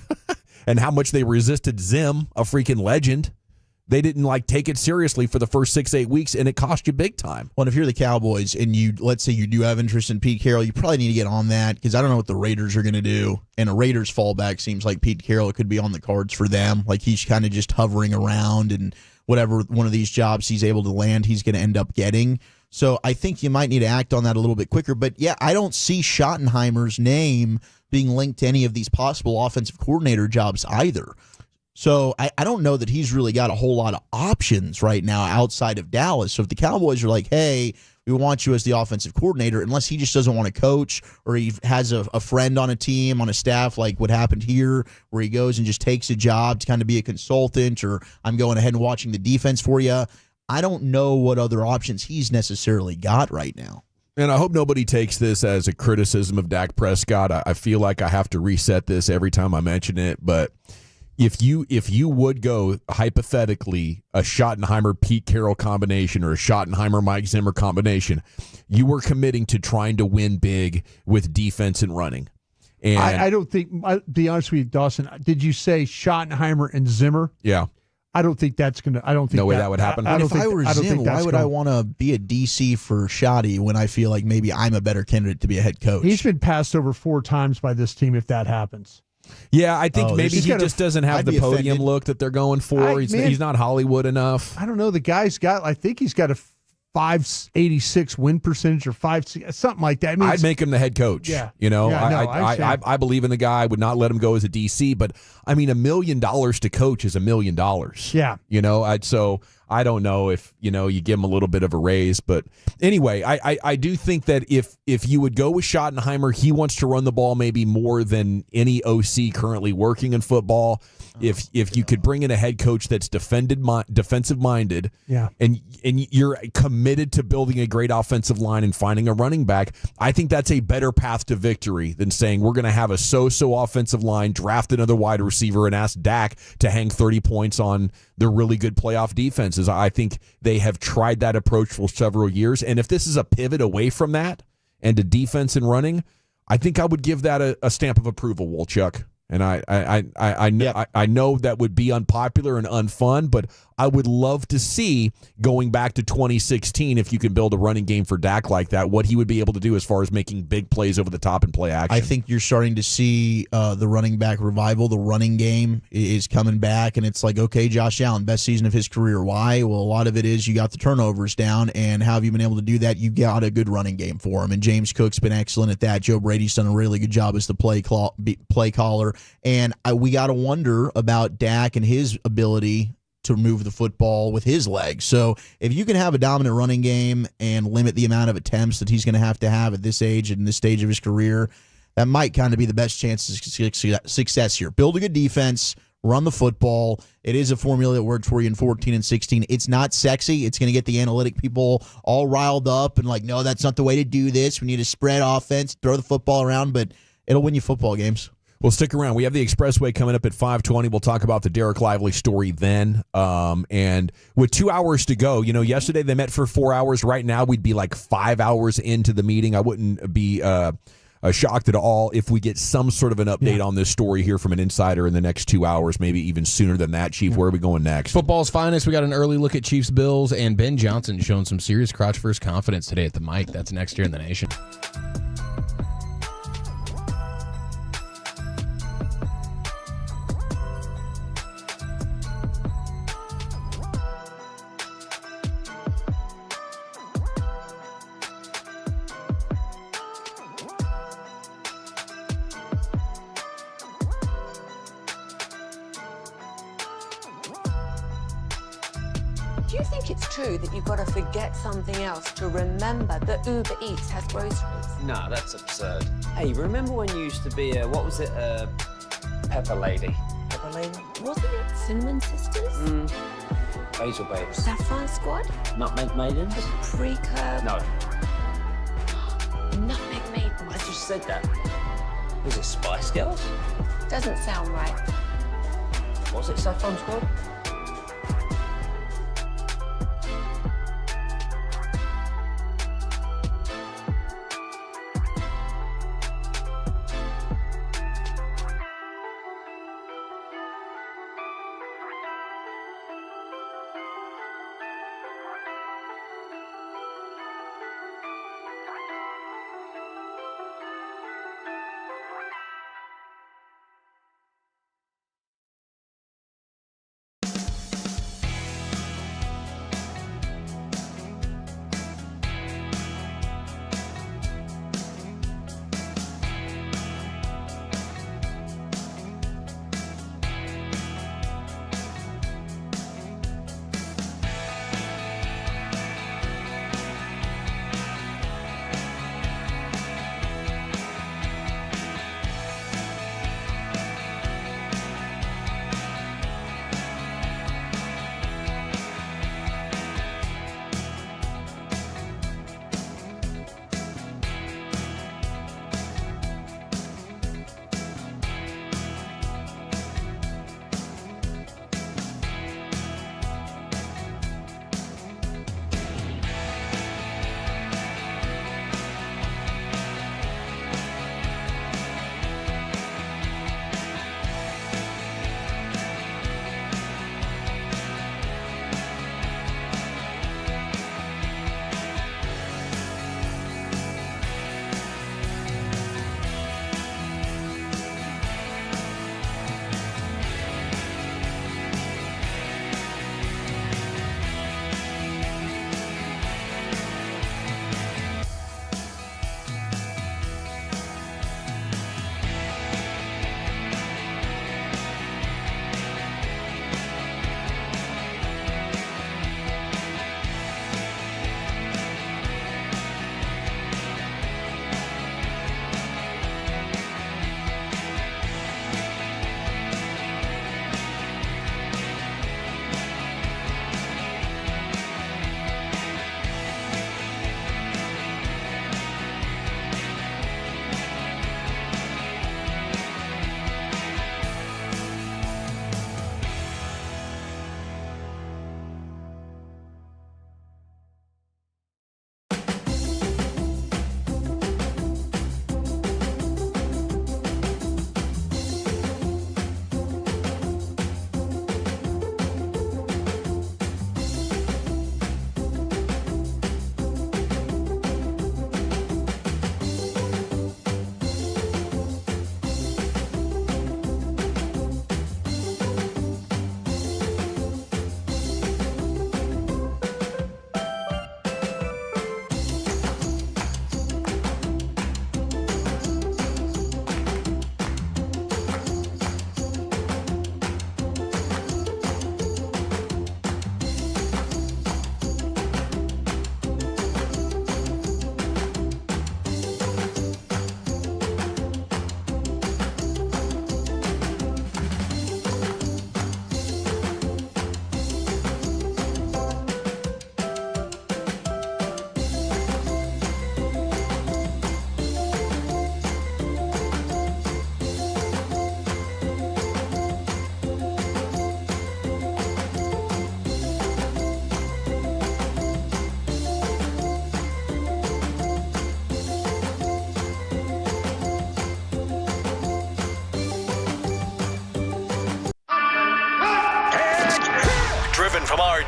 and how much they resisted Zim, a freaking legend. They didn't take it seriously for the first 6-8 weeks, and it cost you big time. Well, if you're the Cowboys and let's say you do have interest in Pete Carroll, you probably need to get on that because I don't know what the Raiders are going to do. And a Raiders fallback seems like Pete Carroll could be on the cards for them. Like he's kind of just hovering around, and whatever one of these jobs he's able to land, he's going to end up getting. So I think you might need to act on that a little bit quicker. But yeah, I don't see Schottenheimer's name being linked to any of these possible offensive coordinator jobs either. So I don't know that he's really got a whole lot of options right now outside of Dallas. So if the Cowboys are like, hey, we want you as the offensive coordinator, unless he just doesn't want to coach or he has a friend on a team, on a staff like what happened here where he goes and just takes a job to kind of be a consultant or I'm going ahead and watching the defense for you. I don't know what other options he's necessarily got right now. And I hope nobody takes this as a criticism of Dak Prescott. I feel like I have to reset this every time I mention it, but If you would go hypothetically a Schottenheimer Pete Carroll combination or a Schottenheimer Mike Zimmer combination, you were committing to trying to win big with defense and running. And I don't think. I'll be honest with you, Dawson. Did you say Schottenheimer and Zimmer? Yeah. I don't think that's gonna. I don't think no way that would happen. If I were Zim, why would I want to be a DC for Schotty when I feel like maybe I'm a better candidate to be a head coach? He's been passed over 4 times by this team. If that happens, yeah, I think maybe he just doesn't have I'd the be podium offended. look that they're going for. He's not Hollywood enough. I don't know. The guy's got. I think he's got a 586 win percentage or 5 something like that. I mean, I'd make him the head coach. Yeah. You know, Yeah, no, I I believe in the guy. I would not let him go as a DC, but I mean, $1 million to coach is $1 million. Yeah. You know, so I don't know if, you know, you give him a little bit of a raise. But anyway, I do think that if you would go with Schottenheimer, he wants to run the ball maybe more than any OC currently working in football. If you could bring in a head coach that's defensive minded, yeah, and you're committed to building a great offensive line and finding a running back, I think that's a better path to victory than saying we're going to have a so-so offensive line, draft another wide receiver, and ask Dak to hang 30 points on the really good playoff defenses. I think they have tried that approach for several years, and if this is a pivot away from that and to defense and running, I think I would give that a stamp of approval, Wolchuk. And I know that would be unpopular and unfun, but I would love to see, going back to 2016, if you can build a running game for Dak like that, what he would be able to do as far as making big plays over the top and play action. I think you're starting to see the running back revival. The running game is coming back, and it's like, okay, Josh Allen, best season of his career. Why? Well, a lot of it is you got the turnovers down, and how have you been able to do that? You got a good running game for him, and James Cook's been excellent at that. Joe Brady's done a really good job as the play caller, and we got to wonder about Dak and his ability to move the football with his legs. So if you can have a dominant running game and limit the amount of attempts that he's going to have at this age and this stage of his career, that might kind of be the best chance of success here. Build a good defense, run the football. It is a formula that worked for you in 14 and 16. It's not sexy. It's going to get the analytic people all riled up and like, no, that's not the way to do this. We need a spread offense, throw the football around, but it'll win you football games. Well, stick around. We have the Expressway coming up at 5:20. We'll talk about the Derek Lively story then. And with 2 hours to go, you know, yesterday they met for 4 hours. Right now, we'd be like 5 hours into the meeting. I wouldn't be shocked at all if we get some sort of an update on this story here from an insider in the next 2 hours, maybe even sooner than that. Chief, where are we going next? Football's finest. We got an early look at Chiefs Bills, and Ben Johnson showing some serious crotch first confidence today at the mic. That's next here in the nation. Do you think it's true that you've got to forget something else to remember that Uber Eats has groceries? Nah, that's absurd. Hey, remember when you used to be a, what was it, Pepper Lady? Pepper Lady? Wasn't it Cinnamon Sisters? Basil Babes. Saffron Squad? Nutmeg Maidens? Pre-curb? No. Nutmeg Maidens. I just said that. Was it Spice Girls? Doesn't sound right. Was it Saffron Squad?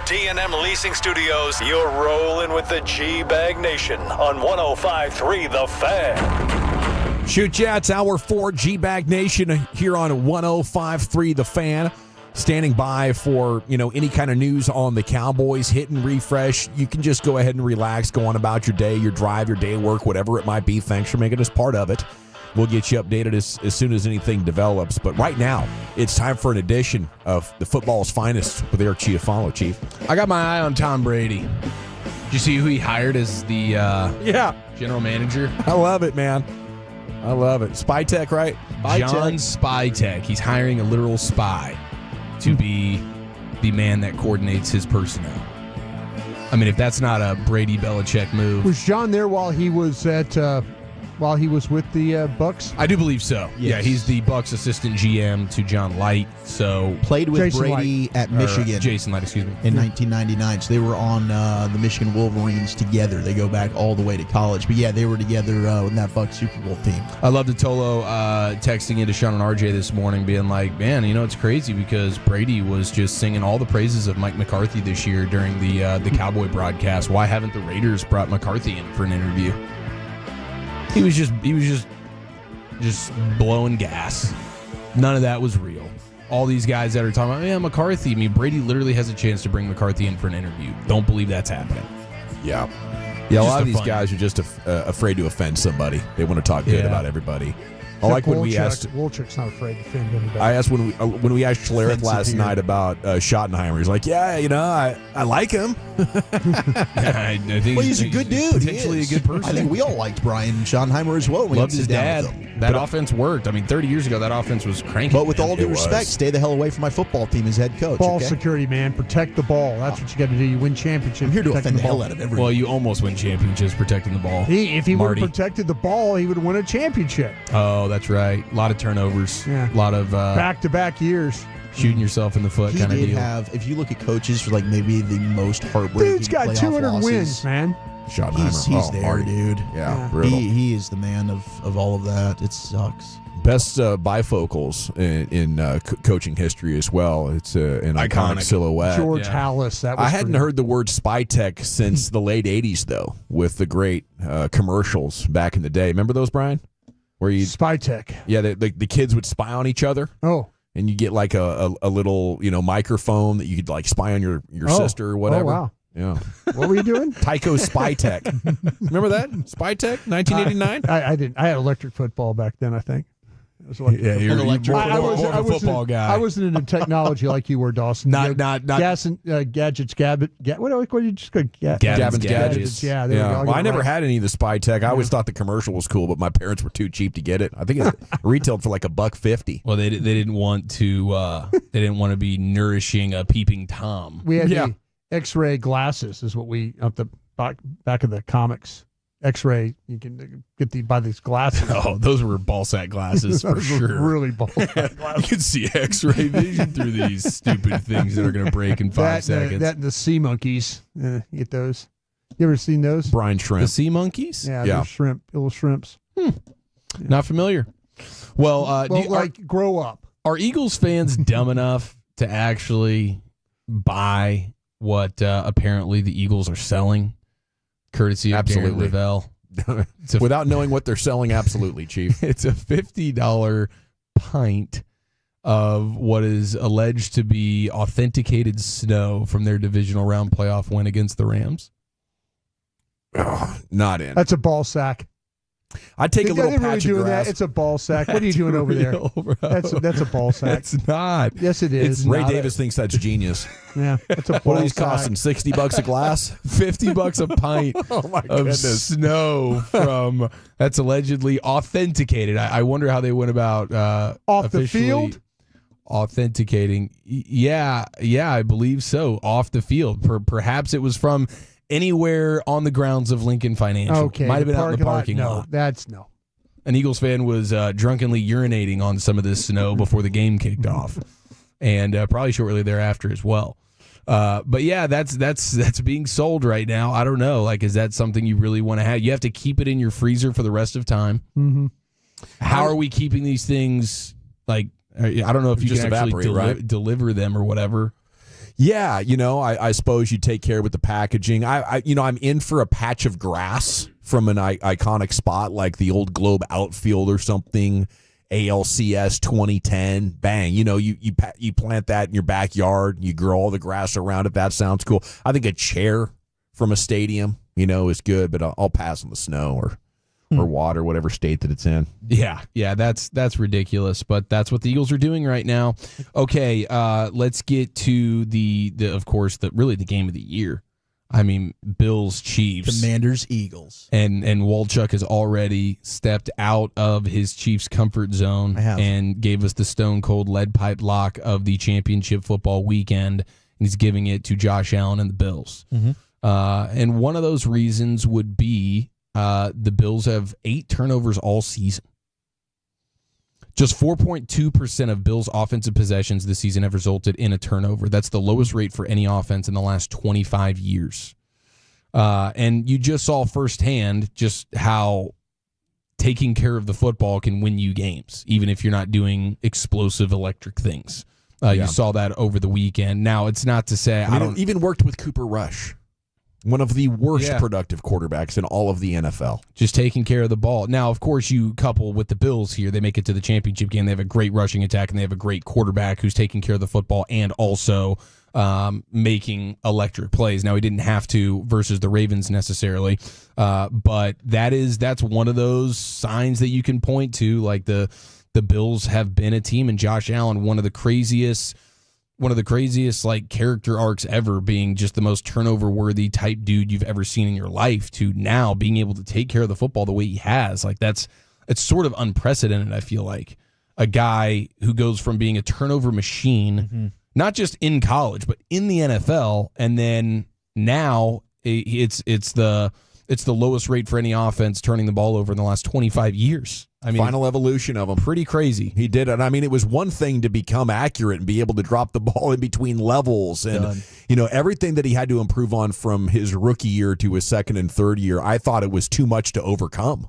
D&M Leasing Studios, you're rolling with the G-Bag Nation on 105.3 The Fan. Shoot ya, it's Hour 4 G-Bag Nation here on 105.3 The Fan. Standing by for, any kind of news on the Cowboys. Hit and refresh. You can just go ahead and relax, go on about your day, your drive, your day of work, whatever it might be. Thanks for making us part of it. We'll get you updated as soon as anything develops. But right now, it's time for an edition of the football's finest with Eric Chiafalo, Chief. I got my eye on Tom Brady. Did you see who he hired as the general manager? I love it, man. I love it. Spy Tech, right? John Spy Tech. He's hiring a literal spy to be the man that coordinates his personnel. I mean, if that's not a Brady Belichick move. Was John there while he was with the Bucks? I do believe so. Yes. Yeah, he's the Bucks assistant GM to John Light. So played with Jason Brady Light. at Michigan. Jason Light, excuse me. In 1999. So they were on the Michigan Wolverines together. They go back all the way to college. But yeah, they were together in that Bucks Super Bowl team. I love Tolo texting into Sean and RJ this morning being like, man, it's crazy because Brady was just singing all the praises of Mike McCarthy this year during the Cowboy broadcast. Why haven't the Raiders brought McCarthy in for an interview? He was just blowing gas. None of that was real. All these guys that are talking about, McCarthy. I mean, Brady literally has a chance to bring McCarthy in for an interview. Don't believe that's happening. Yeah. Yeah, a lot of these guys are just afraid to offend somebody. They want to talk good about everybody. I like when we asked. Wolchuk's not afraid to offend anybody. I asked when we asked Schlereth last night about Schottenheimer. He's like, I like him. I think he's a good dude. Potentially a good person. I think we all liked Brian Schottenheimer as well. Loved his dad. That offense worked. I mean, 30 years ago, that offense was cranking. But with all due respect, stay the hell away from my football team as head coach. Ball security, man. Protect the ball. That's what you got to do. You win championships. I'm here to offend the ball. hell out of everyone. Well, you almost win championships protecting the ball. If he would have protected the ball, he would have won a championship. Oh, that's right. A lot of turnovers. Yeah. A lot of back-to-back years. Shooting yourself in the foot kind of deal. If you look at coaches for maybe the most heartbreaking dude's got playoff 200 losses, wins, man. Schottenheimer. He's there, dude. Yeah. He is the man of all of that. It sucks. Best bifocals in coaching history as well. It's an iconic silhouette. George Hallis. That was I hadn't heard the word spy tech since the late 80s, though, with the great commercials back in the day. Remember those, Brian? Where you Spy Tech. Yeah, the kids would spy on each other. Oh. And you get like a little, microphone that you could spy on your sister or whatever. Oh, wow. Yeah. What were you doing? Tyco Spy Tech. Remember that? Spy Tech, 1989? I didn't. I had electric football back then, I think. You're more of a football guy. I wasn't into technology like you were, Dawson. Not gas and gadgets. What do you just go? Gavin's Gadgets. Yeah. There we go. Well, I never had any of the Spy Tech. I always thought the commercial was cool, but my parents were too cheap to get it. I think it retailed for like $1.50. Well, they didn't want to. They didn't want to be nourishing a peeping Tom. We had the X-ray glasses. Is what we up the back of the comics. X-ray, you can buy these glasses. Oh, those were ballsack glasses for sure. Really ballsack glasses. You can see X-ray vision through these stupid things that are going to break in 5 seconds. That and the sea monkeys. You get those. You ever seen those? Brine shrimp. The sea monkeys? Yeah. Shrimp, little shrimps. Not familiar. Well, grow up. Are Eagles fans dumb enough to actually buy what apparently the Eagles are selling? Courtesy of Darren Lavelle. Without knowing what they're selling, absolutely, Chief. It's a $50 pint of what is alleged to be authenticated snow from their divisional round playoff win against the Rams. Oh, not in. That's a ball sack. I'd take a little patch of grass. That? It's a ball sack. What are you doing over there? That's a ball sack. It's not. Yes, it is. Ray Davis thinks that's genius. Yeah, that's a ball sack. What are these costing? $60 a glass? $50 a pint of snow from that's allegedly authenticated. I wonder how they went about off the field authenticating. Yeah, I believe so. Off the field. Perhaps it was from anywhere on the grounds of Lincoln Financial. Okay. Might have been out in the parking lot. That's no. An Eagles fan was drunkenly urinating on some of this snow before the game kicked off, and probably shortly thereafter as well. But yeah, that's being sold right now. I don't know. Is that something you really want to have? You have to keep it in your freezer for the rest of time. Mm-hmm. How are we keeping these things? I don't know if you just can actually evaporate, right? deliver them or whatever. Yeah, I suppose you take care with the packaging. I'm in for a patch of grass from an iconic spot like the old Globe outfield or something, ALCS 2010. Bang, you plant that in your backyard, you grow all the grass around it. That sounds cool. I think a chair from a stadium, is good, but I'll pass on the snow or water, whatever state that it's in. Yeah, that's ridiculous, but that's what the Eagles are doing right now. Okay, let's get to the of course the game of the year. I mean, Bills Chiefs, Commanders Eagles, and Walchuk has already stepped out of his Chiefs comfort zone and gave us the stone cold lead pipe lock of the championship football weekend, and he's giving it to Josh Allen and the Bills. Mm-hmm. And one of those reasons would be the Bills have 8 turnovers all season. Just 4.2% of Bills' offensive possessions this season have resulted in a turnover. That's the lowest rate for any offense in the last 25 years. And you just saw firsthand just how taking care of the football can win you games, even if you're not doing explosive electric things. You saw that over the weekend. Now, it's not to say I don't even worked with Cooper Rush. One of the worst productive quarterbacks in all of the NFL. Just taking care of the ball. Now, of course, you couple with the Bills here. They make it to the championship game. They have a great rushing attack, and they have a great quarterback who's taking care of the football and also making electric plays. Now, he didn't have to versus the Ravens necessarily, but that's one of those signs that you can point to. Like the Bills have been a team, and Josh Allen, one of the craziest like character arcs ever, being just the most turnover worthy type dude you've ever seen in your life, to now being able to take care of the football the way he has. Like it's sort of unprecedented. I feel like a guy who goes from being a turnover machine, not just in college, but in the NFL. And then now it's the lowest rate for any offense turning the ball over in the last 25 years. I mean, final evolution of him. Pretty crazy. He did it. I mean, it was one thing to become accurate and be able to drop the ball in between levels and, everything that he had to improve on from his rookie year to his second and third year. I thought it was too much to overcome.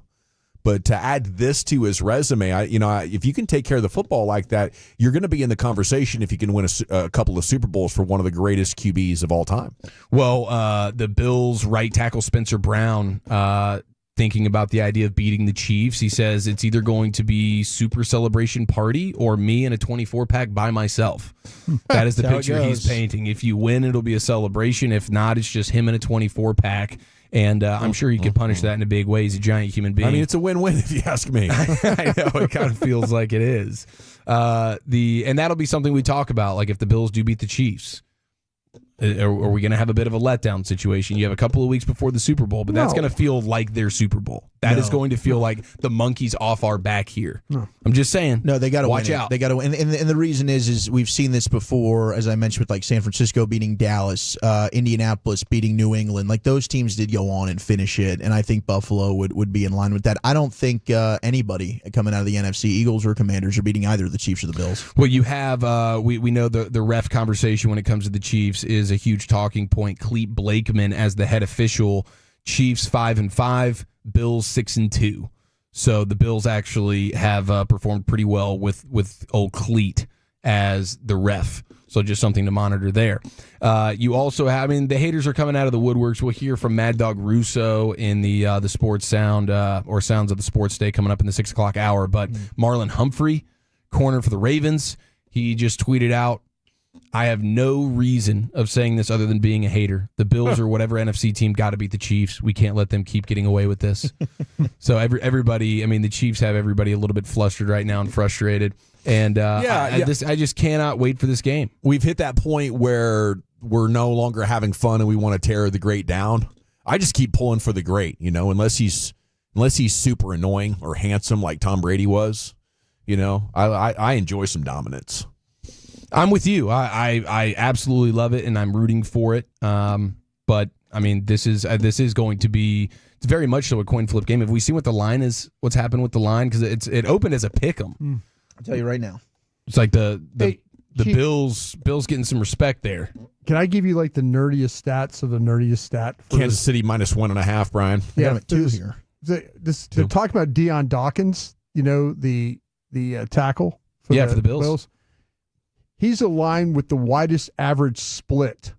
But to add this to his resume, if you can take care of the football like that, you're going to be in the conversation if you can win a couple of Super Bowls for one of the greatest QBs of all time. Well, the Bills' right tackle Spencer Brown, thinking about the idea of beating the Chiefs, he says it's either going to be super celebration party or me in a 24-pack by myself. That is the picture he's painting. If you win, it'll be a celebration. If not, it's just him in a 24-pack. And I'm sure he could punish that in a big way. He's a giant human being. I mean, it's a win-win if you ask me. I know, it kind of feels like it is. And that'll be something we talk about, like if the Bills do beat the Chiefs. Are we going to have a bit of a letdown situation? You have a couple of weeks before the Super Bowl, but that's going to feel like their Super Bowl. That is going to feel like the monkey's off our back here. No. I'm just saying. No, they got to watch out. They got to win. And the reason is we've seen this before, as I mentioned, with like San Francisco beating Dallas, Indianapolis beating New England. Like those teams did go on and finish it, and I think Buffalo would be in line with that. I don't think anybody coming out of the NFC, Eagles or Commanders, are beating either the Chiefs or the Bills. Well, you have we know the ref conversation when it comes to the Chiefs is a huge talking point. Clete Blakeman as the head official. Chiefs 5-5, Bills 6-2. So the Bills actually have performed pretty well with old Clete as the ref. So just something to monitor there. You also have, the haters are coming out of the woodworks. We'll hear from Mad Dog Russo in the Sports Sound or Sounds of the Sports Day coming up in the 6 o'clock hour. But Marlon Humphrey, corner for the Ravens, he just tweeted out, I have no reason of saying this other than being a hater. The Bills or whatever NFC team got to beat the Chiefs. We can't let them keep getting away with this. So everybody, the Chiefs have everybody a little bit flustered right now and frustrated. And I just cannot wait for this game. We've hit that point where we're no longer having fun and we want to tear the great down. I just keep pulling for the great, unless he's super annoying or handsome like Tom Brady was. I enjoy some dominance. I'm with you. I absolutely love it, and I'm rooting for it. But this is going to be, it's very much so a coin flip game. Have we seen what the line is? What's happened with the line? Because it opened as a pick'em. I'll tell you right now. It's like the Bills getting some respect there. Can I give you like the nerdiest stats of the nerdiest stat? Kansas City -1.5, Brian. Yeah, I got 2 here. To talk about Deion Dawkins, the tackle for the Bills. He's aligned with the widest average split,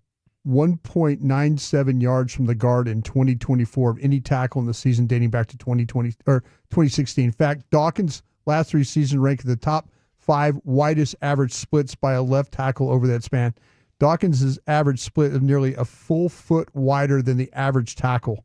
1.97 yards from the guard in 2024 of any tackle in the season dating back to 2016. In fact, Dawkins' last 3 seasons ranked in the top 5 widest average splits by a left tackle over that span. Dawkins' average split is nearly a full foot wider than the average tackle.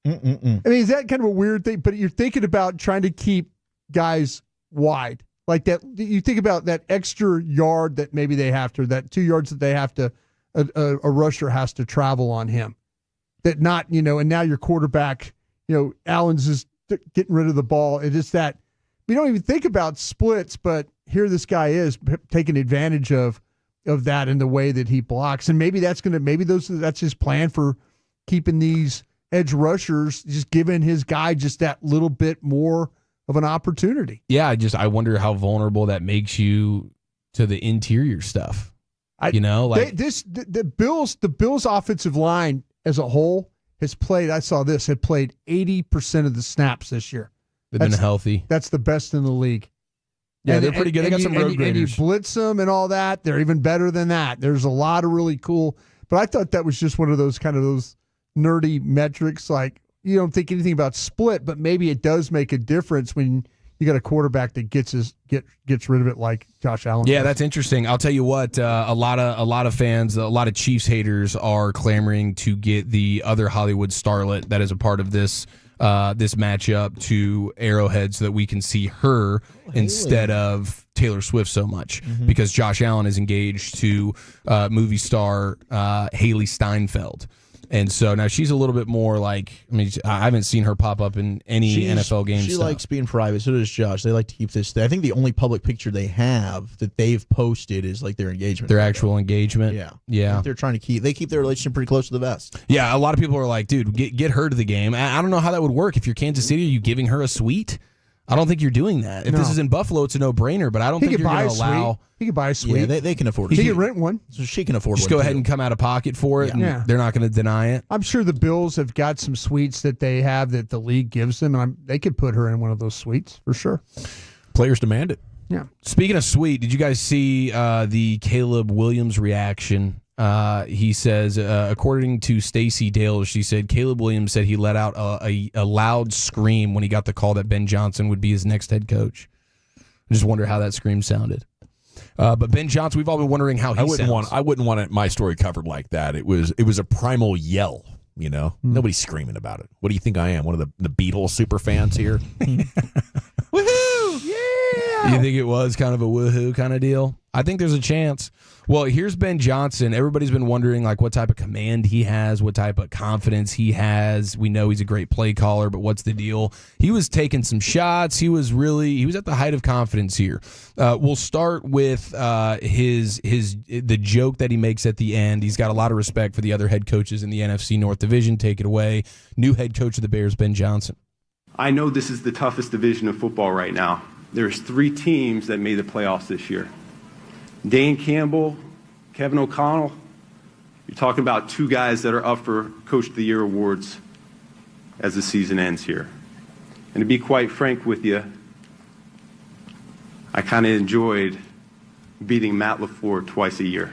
I mean, is that kind of a weird thing? But you're thinking about trying to keep guys wide. Like that, you think about that extra yard that maybe they have to, that 2 yards that they have to, a rusher has to travel on him. That not, and now your quarterback, Allen's just getting rid of the ball. It is that we don't even think about splits, but here this guy is taking advantage of that in the way that he blocks. And maybe that's that's his plan for keeping these edge rushers, just giving his guy just that little bit more of an opportunity. Yeah, I wonder how vulnerable that makes you to the interior stuff. The Bills offensive line as a whole had played 80% of the snaps this year. They've been healthy. That's the best in the league. Yeah, they're pretty good. They got some road graders. And you blitz them and all that. They're even better than that. There's a lot of really cool. But I thought that was just one of those kind of those nerdy metrics. Like, you don't think anything about split, but maybe it does make a difference when you got a quarterback that gets rid of it like Josh Allen. Yeah, that's interesting. I'll tell you what, a lot of fans, a lot of Chiefs haters are clamoring to get the other Hollywood starlet that is a part of this matchup to Arrowhead so that we can see her instead of Taylor Swift so much, because Josh Allen is engaged to movie star Haley Steinfeld. And so now she's a little bit more like, I haven't seen her pop up in any NFL games. She likes being private. So does Josh. They like to keep this. I think the only public picture they have that they've posted is like their engagement. Their actual engagement. Yeah. They're trying to keep their relationship pretty close to the vest. Yeah. A lot of people are like, dude, get her to the game. I don't know how that would work. If you're Kansas City, are you giving her a suite? I don't think you're doing that. If this is in Buffalo, it's a no-brainer, but I don't think you're going to allow... He could buy a suite. Yeah, they can afford it. He can rent one. So she can afford just one. Just go ahead and come out of pocket for it, and they're not going to deny it. I'm sure the Bills have got some suites that they have that the league gives them, and they could put her in one of those suites for sure. Players demand it. Yeah. Speaking of suite, did you guys see the Caleb Williams reaction? He says, according to Stacey Dale, she said Caleb Williams said he let out a loud scream when he got the call that Ben Johnson would be his next head coach. I just wonder how that scream sounded. But Ben Johnson, we've all been wondering how he sounds. I wouldn't want my story covered like that. It was a primal yell. Nobody's screaming about it. What do you think I am? One of the Beatles super fans here? Woohoo! Yeah! You think it was kind of a woohoo kind of deal? I think there's a chance. Well, here's Ben Johnson. Everybody's been wondering what type of command he has, what type of confidence he has. We know he's a great play caller, but what's the deal? He was taking some shots. He was at the height of confidence here. We'll start with the joke that he makes at the end. He's got a lot of respect for the other head coaches in the NFC North Division. Take it away. New head coach of the Bears, Ben Johnson. I know this is the toughest division of football right now. There's 3 teams that made the playoffs this year. Dan Campbell, Kevin O'Connell. You're talking about 2 guys that are up for Coach of the Year awards as the season ends here. And to be quite frank with you, I kind of enjoyed beating Matt LaFleur twice a year.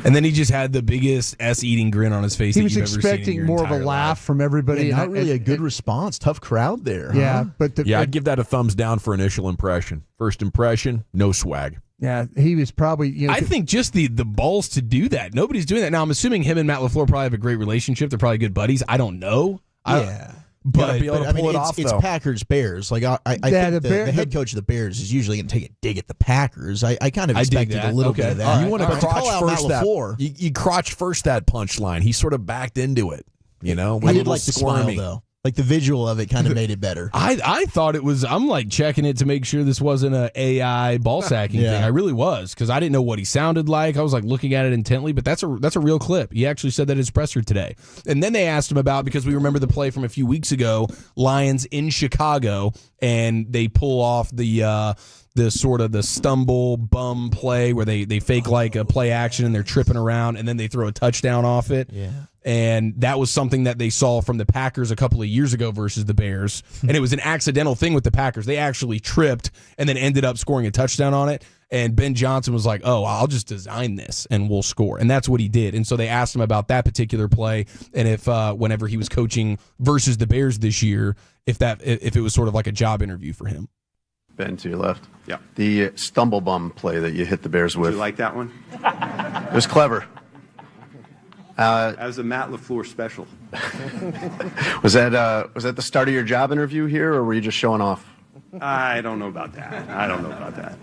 And then he just had the biggest ass-eating grin on his face. He was expecting more of a laugh from everybody. Not really a good response. Tough crowd there. Yeah, huh? but I'd give that a thumbs down for initial impression. First impression, no swag. Yeah, he was probably. I think just the balls to do that. Nobody's doing that now. I'm assuming him and Matt LaFleur probably have a great relationship. They're probably good buddies. I don't know. Yeah. But it's Packers Bears. Like I think the head coach of the Bears is usually going to take a dig at the Packers. I kind of expected a little bit of that. You want to crotch first that. You crotch first that punchline. He sort of backed into it. I did like the smile though. Like the visual of it kind of made it better. I thought it was. I'm like checking it to make sure this wasn't an AI ball sacking thing. I really was, because I didn't know what he sounded like. I was like looking at it intently, but that's a real clip. He actually said that at his presser today. And then they asked him about, because we remember the play from a few weeks ago, Lions in Chicago, and they pull off the sort of the stumble bum play where they fake like a play action and they're tripping around and then they throw a touchdown off it. Yeah. And that was something that they saw from the Packers a couple of years ago versus the Bears. And it was an accidental thing with the Packers. They actually tripped and then ended up scoring a touchdown on it. And Ben Johnson was like, oh, I'll just design this and we'll score. And that's what he did. And so they asked him about that particular play and if whenever he was coaching versus the Bears this year, if it was sort of like a job interview for him. Ben, to your left. Yeah. The stumble bum play that you hit the Bears with. Did you like that one? It was clever. That was a Matt LaFleur special. Was that the start of your job interview here, or were you just showing off? I don't know about that.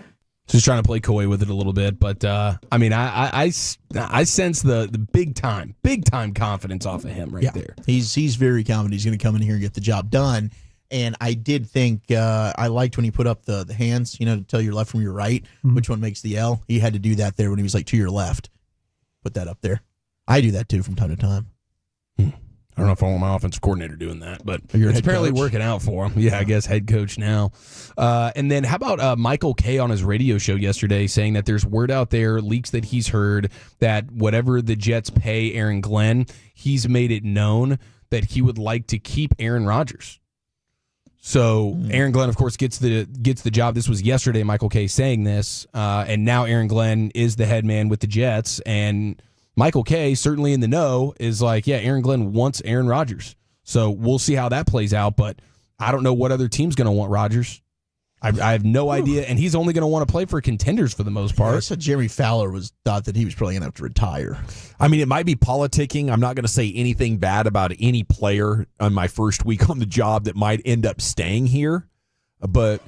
Just trying to play coy with it a little bit, but I mean, I sense the big time confidence off of him there. He's very confident he's going to come in here and get the job done. And I did think I liked when he put up the hands, to tell your left from your right, which one makes the L. He had to do that there when he was like to your left. Put that up there. I do that too from time to time. I don't know if I want my offensive coordinator doing that, but You're it's head apparently coach? working out for him. Yeah, I guess head coach now. And then how about Michael Kay on his radio show yesterday saying that there's word out there, leaks that he's heard, that whatever the Jets pay Aaron Glenn, he's made it known that he would like to keep Aaron Rodgers. So Aaron Glenn, of course, gets the job. This was yesterday, Michael Kay saying this, and now Aaron Glenn is the head man with the Jets, and Michael Kay, certainly in the know, is like, yeah, Aaron Glenn wants Aaron Rodgers. So we'll see how that plays out, but I don't know what other team's going to want Rodgers. I have no idea, and he's only going to want to play for contenders for the most part. I said Jeremy Fowler thought that he was probably going to have to retire. I mean, it might be politicking. I'm not going to say anything bad about any player on my first week on the job that might end up staying here, but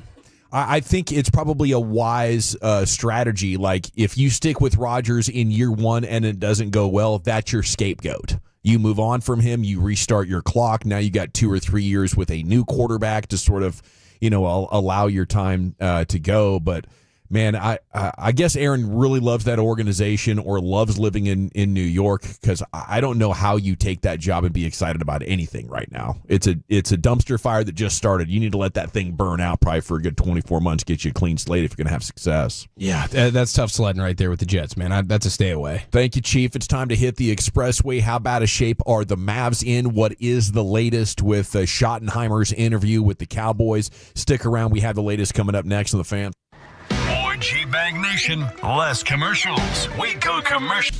I think it's probably a wise strategy. Like, if you stick with Rodgers in year one and it doesn't go well, that's your scapegoat. You move on from him. You restart your clock. Now you got 2 or 3 years with a new quarterback to sort of, allow your time to go. But man, I guess Aaron really loves that organization or loves living in New York, because I don't know how you take that job and be excited about anything right now. It's a dumpster fire that just started. You need to let that thing burn out probably for a good 24 months, get you a clean slate if you're going to have success. Yeah, that's tough sledding right there with the Jets, man. That's a stay away. Thank you, Chief. It's time to hit the expressway. How bad a shape are the Mavs in? What is the latest with Schottenheimer's interview with the Cowboys? Stick around. We have the latest coming up next on The Fan. More G-Bag Nation, less commercials. We go commercial.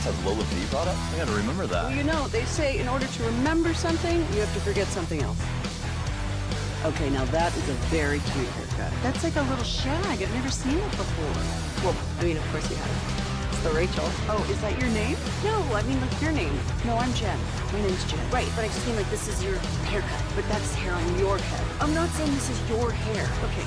That's a Lola V product? I gotta remember that. Well, you know, they say in order to remember something, you have to forget something else. Okay, now that is a very cute haircut. That's like a little shag. I've never seen it before. Well, I mean, of course you have. It's the Rachel. Oh, is that your name? No, I mean, like your name. No, I'm Jen. My name's Jen. Right, but I just mean like this is your haircut. But that's hair on your head. I'm not saying this is your hair. Okay,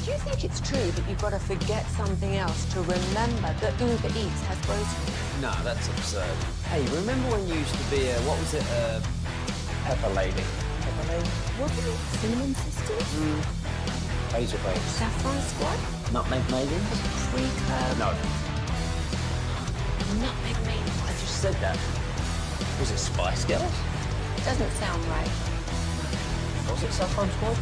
Do you think it's true that you've got to forget something else to remember that Uber Eats has groceries? No, that's absurd. Hey, remember when you used to be a, what was it, Pepper Lady? Pepper Lady? What are you? Cinnamon Sisters? Hazel Babes. Saffron Squad? Nutmeg Maidens? Pre-Club? No. Nutmeg Maidens? I just said that. Was it Spice Girls? Doesn't sound right. Was it Saffron Squad?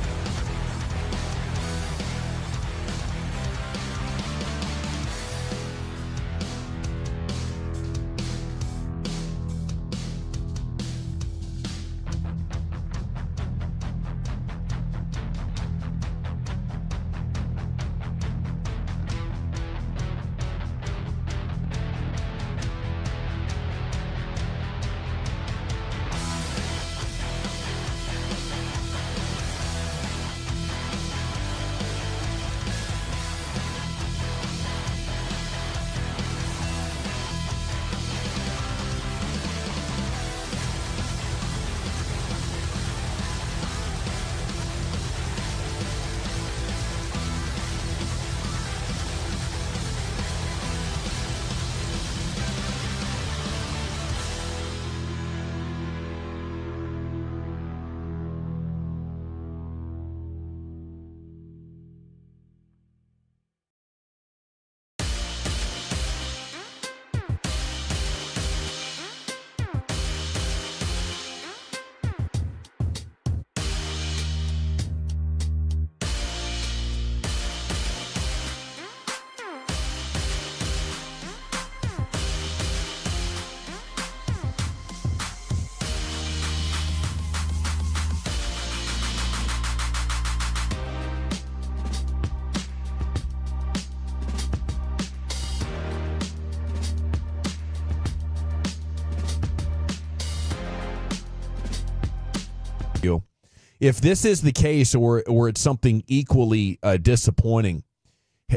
If this is the case, or it's something equally disappointing,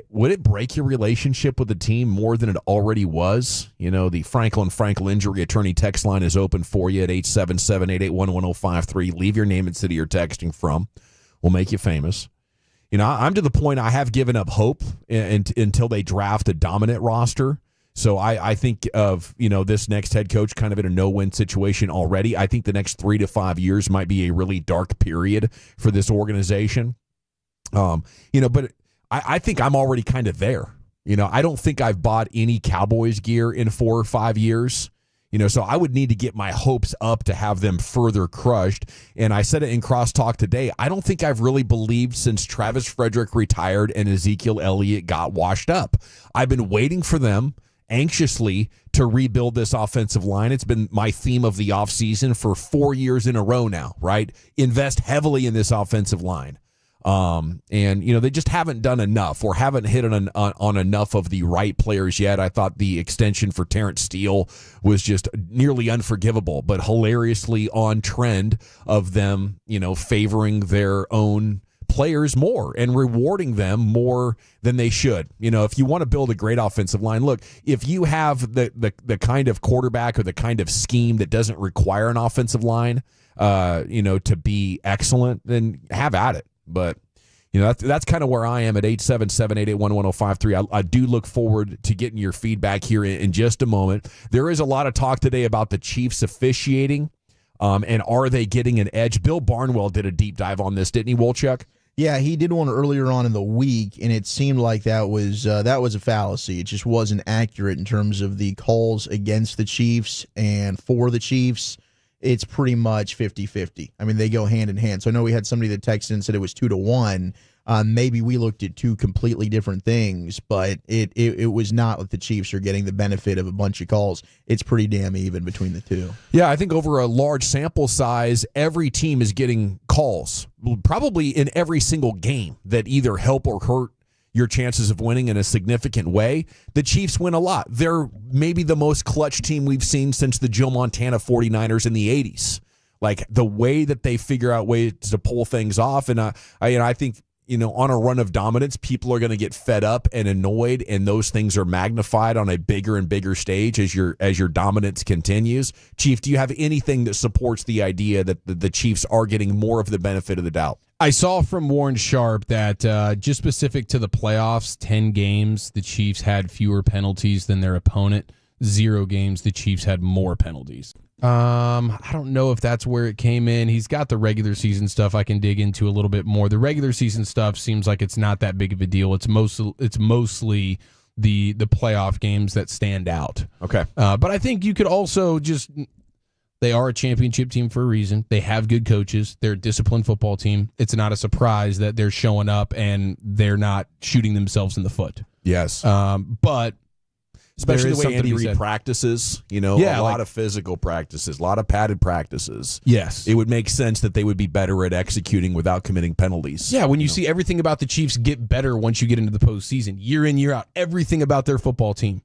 would it break your relationship with the team more than it already was? You know, the Franklin Injury Attorney text line is open for you at 877-881-1053. Leave your name and city you're texting from. We'll make you famous. You know, I'm to the point I have given up hope until they draft a dominant roster. So I think of, you know, this next head coach kind of in a no-win situation already. I think the next 3 to 5 years might be a really dark period for this organization. You know, but I think I'm already kind of there. You know, I don't think I've bought any Cowboys gear in 4 or 5 years. You know, so I would need to get my hopes up to have them further crushed. And I said it in Crosstalk today. I don't think I've really believed since Travis Frederick retired and Ezekiel Elliott got washed up. I've been waiting for them anxiously to rebuild this offensive line. It's been my theme of the offseason for 4 years in a row now, right? Invest heavily in this offensive line. And, you know, they just haven't done enough or haven't hit on enough of the right players yet. I thought the extension for Terrence Steele was just nearly unforgivable, but hilariously on trend of them, you know, favoring their own players more and rewarding them more than they should. You know, if you want to build a great offensive line, look, if you have the kind of quarterback or the kind of scheme that doesn't require an offensive line, you know, to be excellent, then have at it. But, you know, that's kind of where I am at 877-881-1053. I do look forward to getting your feedback here in just a moment. There is a lot of talk today about the Chiefs officiating, and are they getting an edge? Bill Barnwell did a deep dive on this, didn't he, Wolchuk? Yeah, he did one earlier on in the week, and it seemed like that was a fallacy. It just wasn't accurate in terms of the calls against the Chiefs and for the Chiefs. It's pretty much 50-50. I mean, they go hand in hand. So I know we had somebody that texted and said it was 2-1. Maybe we looked at two completely different things, but it was not that the Chiefs are getting the benefit of a bunch of calls. It's pretty damn even between the two. Yeah, I think over a large sample size, every team is getting calls, probably in every single game that either help or hurt your chances of winning in a significant way. The Chiefs win a lot. They're maybe the most clutch team we've seen since the Joe Montana 49ers in the 80s. Like the way that they figure out ways to pull things off. And I think, on a run of dominance, people are going to get fed up and annoyed, and those things are magnified on a bigger and bigger stage as your dominance continues. Chief, do you have anything that supports the idea that the Chiefs are getting more of the benefit of the doubt? I saw from Warren Sharp that just specific to the playoffs, 10 games, the Chiefs had fewer penalties than their opponent. 0 games, the Chiefs had more penalties. I don't know if that's where it came in. He's got the regular season stuff I can dig into a little bit more. The regular season stuff seems like it's not that big of a deal. It's mostly the playoff games that stand out. Okay. But I think you could also they are a championship team for a reason. They have good coaches. They're a disciplined football team. It's not a surprise that they're showing up and they're not shooting themselves in the foot. Yes. But especially the way Andy Reid Reid practices, a lot of physical practices, a lot of padded practices. Yes. It would make sense that they would be better at executing without committing penalties. Yeah, when you see everything about the Chiefs get better once you get into the postseason, year in, year out, everything about their football team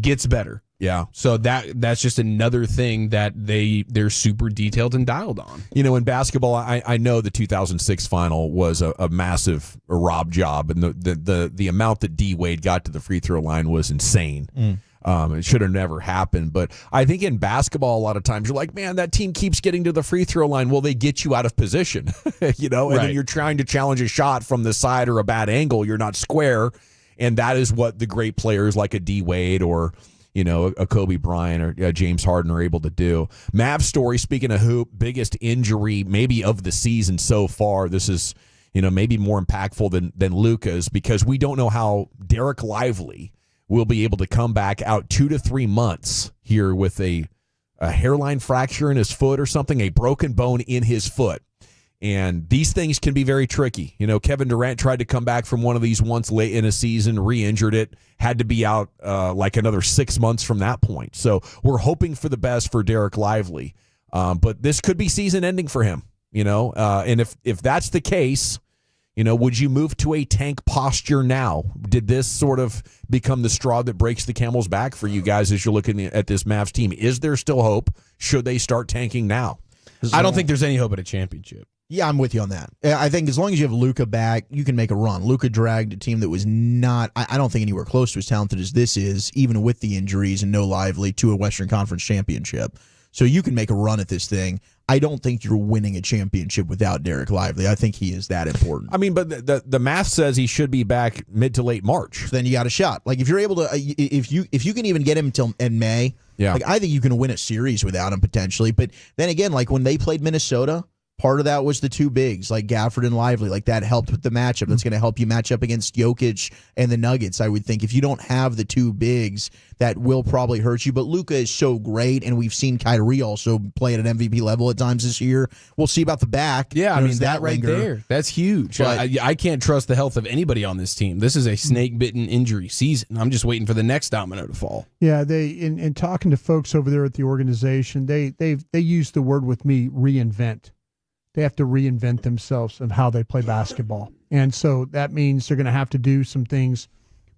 gets better. Yeah. So that's just another thing that they're super detailed and dialed on. In basketball, I know the 2006 final was a massive rob job, and the amount that D Wade got to the free throw line was insane. It should have never happened. But I think in basketball, a lot of times you're like, man, that team keeps getting to the free throw line. Well, they get you out of position, and then you're trying to challenge a shot from the side or a bad angle. You're not square, and that is what the great players like a D Wade or a Kobe Bryant or James Harden are able to do. Mavs story, speaking of hoop, biggest injury maybe of the season so far. This is, maybe more impactful than Luka's, because we don't know how Derek Lively will be able to come back out 2 to 3 months here with a hairline fracture in his foot or something, a broken bone in his foot. And these things can be very tricky. Kevin Durant tried to come back from one of these once late in a season, re-injured it, had to be out like another 6 months from that point. So we're hoping for the best for Derek Lively. But this could be season ending for him, and if that's the case, would you move to a tank posture now? Did this sort of become the straw that breaks the camel's back for you guys as you're looking at this Mavs team? Is there still hope? Should they start tanking now? I don't think there's any hope at a championship. Yeah, I'm with you on that. I think as long as you have Luka back, you can make a run. Luka dragged a team that was not, I don't think, anywhere close to as talented as this is, even with the injuries and no Lively, to a Western Conference championship. So you can make a run at this thing. I don't think you're winning a championship without Derek Lively. I think he is that important. I mean, but the math says he should be back mid to late March. Then you got a shot. Like if you're able to, if you can even get him until in May, like I think you can win a series without him potentially. But then again, like when they played Minnesota, part of that was the two bigs, like Gafford and Lively. Like that helped with the matchup. That's going to help you match up against Jokic and the Nuggets, I would think. If you don't have the two bigs, that will probably hurt you. But Luka is so great, and we've seen Kyrie also play at an MVP level at times this year. We'll see about the back. Yeah, I mean, that right there, that's huge. But I can't trust the health of anybody on this team. This is a snake-bitten injury season. I'm just waiting for the next domino to fall. Yeah, in talking to folks over there at the organization, they use the word with me, reinvent. They have to reinvent themselves of how they play basketball. And so that means they're going to have to do some things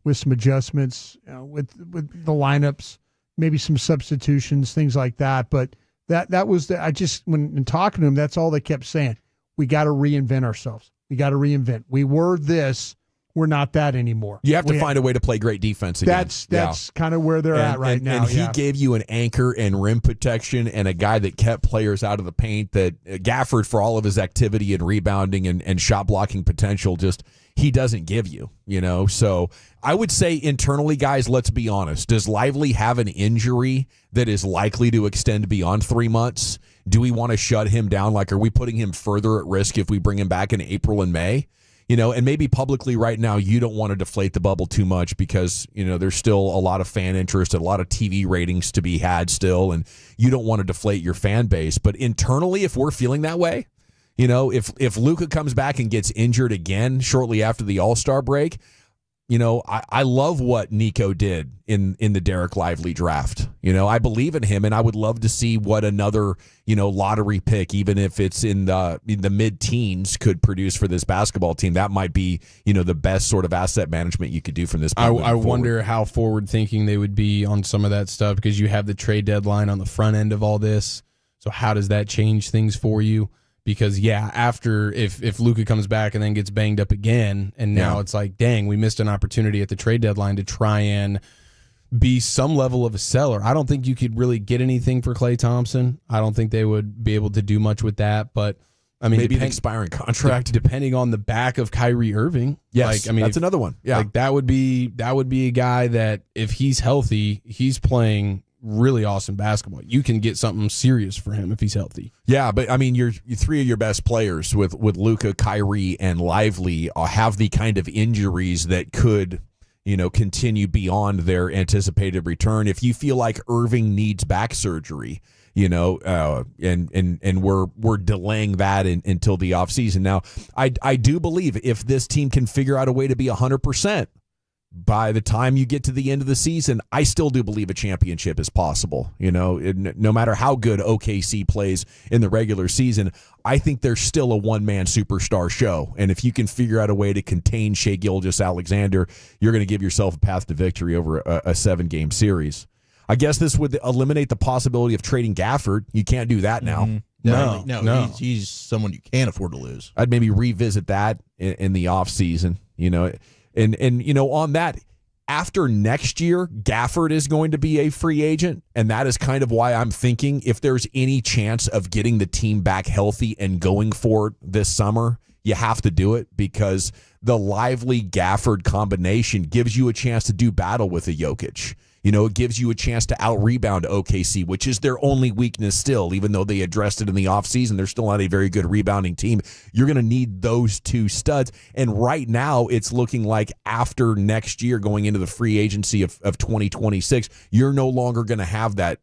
with some adjustments, with the lineups, maybe some substitutions, things like that. But that was when talking to them, that's all they kept saying. We got to reinvent ourselves. We got to reinvent. We were this. We're not that anymore. You have to find a way to play great defense again. That's kind of where they're at right now. And he gave you an anchor and rim protection and a guy that kept players out of the paint that Gafford, for all of his activity and rebounding and shot blocking potential, just he doesn't give you, So I would say internally, guys, let's be honest. Does Lively have an injury that is likely to extend beyond 3 months? Do we want to shut him down? Like, are we putting him further at risk if we bring him back in April and May? And maybe publicly right now you don't want to deflate the bubble too much because, there's still a lot of fan interest and a lot of TV ratings to be had still, and you don't want to deflate your fan base. But internally, if we're feeling that way, if Luka comes back and gets injured again shortly after the All-Star break, I love what Nico did in the Derek Lively draft. I believe in him, and I would love to see what another, lottery pick, even if it's in the mid-teens, could produce for this basketball team. That might be, the best sort of asset management you could do from this point I wonder how forward-thinking they would be on some of that stuff, because you have the trade deadline on the front end of all this. So how does that change things for you? Because, after if Luka comes back and then gets banged up again, and now it's like, dang, we missed an opportunity at the trade deadline to try and be some level of a seller. I don't think you could really get anything for Klay Thompson. I don't think they would be able to do much with that. But, I mean, maybe an expiring contract. Depending on the back of Kyrie Irving. Yes, that's another one. Yeah. That would be a guy that, if he's healthy, he's playing really awesome basketball. You can get something serious for him if he's healthy. Yeah, but I mean, your three of your best players with Luka, Kyrie, and Lively have the kind of injuries that could, continue beyond their anticipated return. If you feel like Irving needs back surgery, and we're delaying that until the offseason. Now, I do believe if this team can figure out a way to be 100%. By the time you get to the end of the season, I still do believe a championship is possible. No matter how good OKC plays in the regular season, I think there's still a one-man superstar show. And if you can figure out a way to contain Shai Gilgeous-Alexander, you're going to give yourself a path to victory over a 7-game series. I guess this would eliminate the possibility of trading Gafford. You can't do that now. Mm-hmm. No. He's someone you can't afford to lose. I'd maybe revisit that in the offseason, And on that, after next year, Gafford is going to be a free agent, and that is kind of why I'm thinking if there's any chance of getting the team back healthy and going for it this summer, you have to do it, because the Lively Gafford combination gives you a chance to do battle with a Jokic. It gives you a chance to out-rebound OKC, which is their only weakness still. Even though they addressed it in the offseason, they're still not a very good rebounding team. You're going to need those two studs. And right now, it's looking like after next year, going into the free agency of 2026, you're no longer going to have that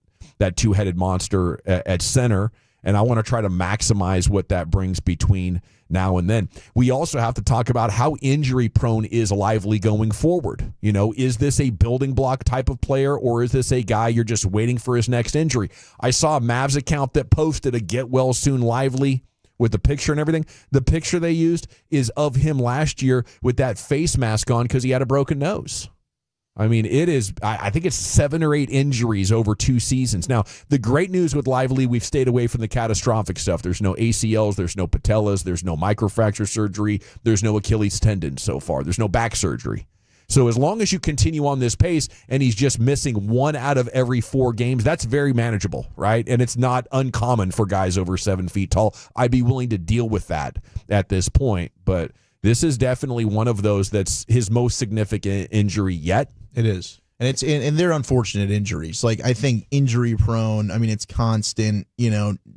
two-headed monster at center. And I want to try to maximize what that brings between now and then. We also have to talk about how injury-prone is Lively going forward. Is this a building block type of player, or is this a guy you're just waiting for his next injury? I saw a Mavs account that posted a get well soon Lively with the picture and everything. The picture they used is of him last year with that face mask on because he had a broken nose. I mean, I think it's 7 or 8 injuries over 2 seasons. Now, the great news with Lively, we've stayed away from the catastrophic stuff. There's no ACLs, there's no patellas, there's no microfracture surgery, there's no Achilles tendon so far, there's no back surgery. So as long as you continue on this pace and he's just missing 1 out of every 4 games, that's very manageable, right? And it's not uncommon for guys over 7 feet tall. I'd be willing to deal with that at this point, but this is definitely one of those that's his most significant injury yet. It is. And they're unfortunate injuries. Like, I think injury prone, I mean, it's constant,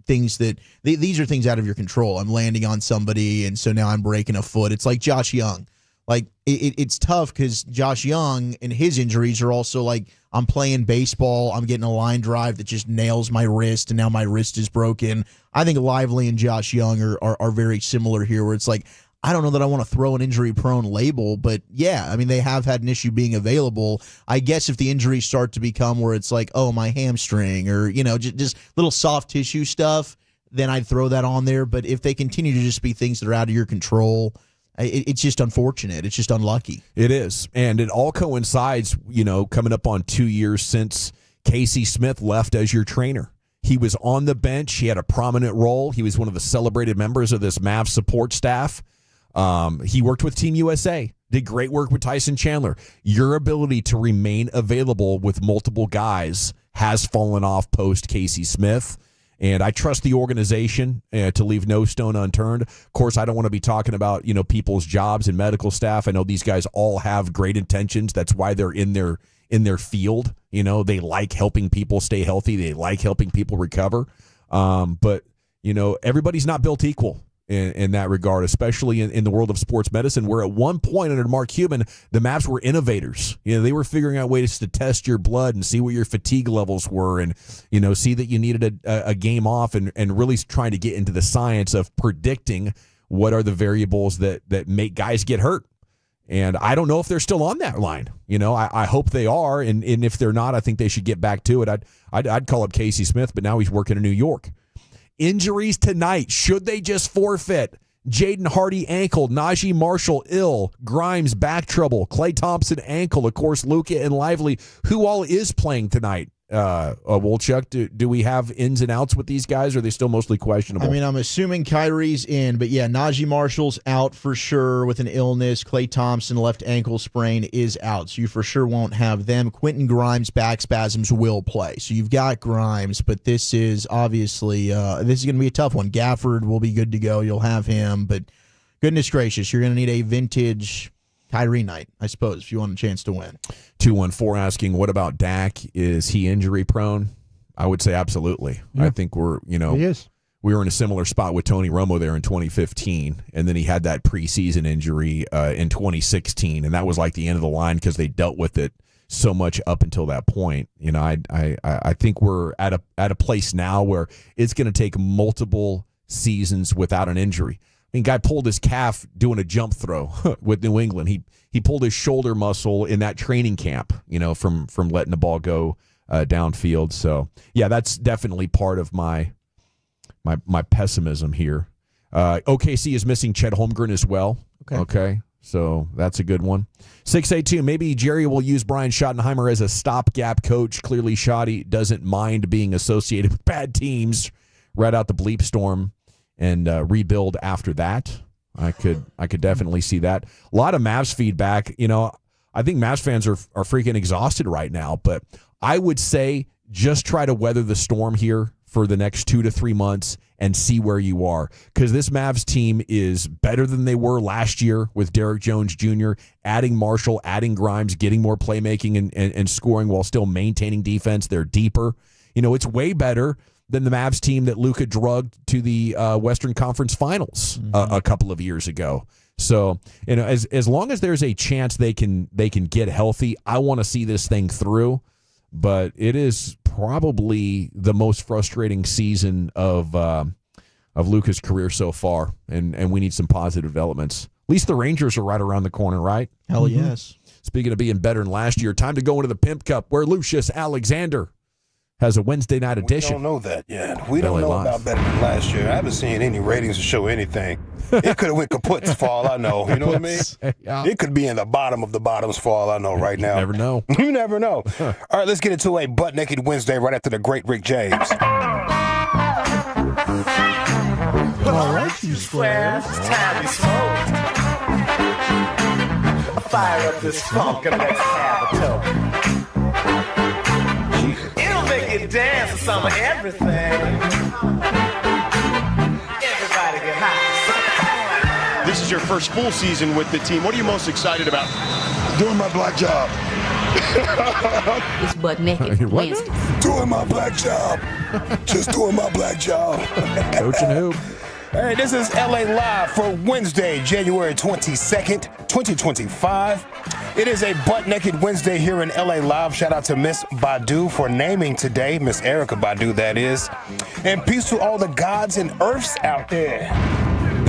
things that these are things out of your control. I'm landing on somebody, and so now I'm breaking a foot. It's like Josh Young. Like, it's tough because Josh Young and his injuries are also like, I'm playing baseball, I'm getting a line drive that just nails my wrist, and now my wrist is broken. I think Lively and Josh Young are very similar here, where it's like, I don't know that I want to throw an injury-prone label, but yeah, I mean, they have had an issue being available. I guess if the injuries start to become where it's like, oh, my hamstring, or, just little soft tissue stuff, then I'd throw that on there. But if they continue to just be things that are out of your control, it's just unfortunate. It's just unlucky. It is. And it all coincides, coming up on 2 years since Casey Smith left as your trainer. He was on the bench. He had a prominent role. He was one of the celebrated members of this Mavs support staff. He worked with Team USA, did great work with Tyson Chandler. Your ability to remain available with multiple guys has fallen off post Casey Smith. And I trust the organization to leave no stone unturned. Of course, I don't want to be talking about, people's jobs and medical staff. I know these guys all have great intentions. That's why they're in their field. They like helping people stay healthy. They like helping people recover. But everybody's not built equal in that regard, especially in the world of sports medicine, where at one point under Mark Cuban, the Mavs were innovators. They were figuring out ways to test your blood and see what your fatigue levels were, and see that you needed a game off, and really trying to get into the science of predicting what are the variables that make guys get hurt. And I don't know if they're still on that line. I hope they are, and if they're not, I think they should get back to it. I'd call up Casey Smith, but now he's working in New York. Injuries tonight. Should they just forfeit? Jaden Hardy ankle, Najee Marshall ill, Grimes back trouble, Klay Thompson ankle, of course Luka and Lively. Who all is playing tonight? Wolchuk, do we have ins and outs with these guys, or are they still mostly questionable? I mean, I'm assuming Kyrie's in, but yeah, Najee Marshall's out for sure with an illness. Klay Thompson, left ankle sprain, is out, so you for sure won't have them. Quentin Grimes, back spasms, will play. So you've got Grimes, but this is obviously this is going to be a tough one. Gafford will be good to go. You'll have him, but goodness gracious, you're going to need a vintage Kyrie night, I suppose, if you want a chance to win. 214 asking, what about Dak? Is he injury prone? I would say absolutely. Yeah. I think he is. We were in a similar spot with Tony Romo there in 2015, and then he had that preseason injury in 2016, and that was like the end of the line because they dealt with it so much up until that point. I think we're at a place now where it's going to take multiple seasons without an injury. I mean, guy pulled his calf doing a jump throw with New England. He pulled his shoulder muscle in that training camp, from letting the ball go downfield. So yeah, that's definitely part of my pessimism here. OKC is missing Chet Holmgren as well. Okay. So that's a good one. 682, maybe Jerry will use Brian Schottenheimer as a stopgap coach. Clearly Schotty doesn't mind being associated with bad teams. Right out the bleep storm. And rebuild after that. I could definitely see that. A lot of Mavs feedback. I think Mavs fans are freaking exhausted right now. But I would say just try to weather the storm here for the next 2 to 3 months and see where you are. Because this Mavs team is better than they were last year with Derrick Jones Jr., adding Marshall, adding Grimes, getting more playmaking and scoring while still maintaining defense. They're deeper. It's way better than the Mavs team that Luka drugged to the Western Conference Finals a couple of years ago. So, as long as there's a chance they can get healthy, I want to see this thing through. But it is probably the most frustrating season of Luka's career so far, and we need some positive developments. At least the Rangers are right around the corner, right? Hell yes. Speaking of being better than last year, time to go into the Pimp Cup, where Lucius Alexander has a Wednesday night edition. We don't know that yet. We don't know about better than last year. I haven't seen any ratings to show anything. It could have went kaput for all I know. You know what I mean? Yeah. It could be in the bottom of the bottoms for all I know right now. You never know. You never know. All right, let's get into a Butt Naked Wednesday right after the great Rick James. All right, you squares. It's time to smoke. Fire up this funk and let's have a toke. It'll make you dance to some of everything. Everybody get high. This is your first full season with the team. What are you most excited about? Doing my black job. It's Butt Naked Wednesday. Doing my black job. Just doing my black job. Coaching hoop. All right, this is LA Live for Wednesday, January 22nd, 2025. It is a Butt Naked Wednesday here in LA Live. Shout out to Miss Badu for naming today, Miss Erica Badu, that is. And peace to all the gods and earths out there.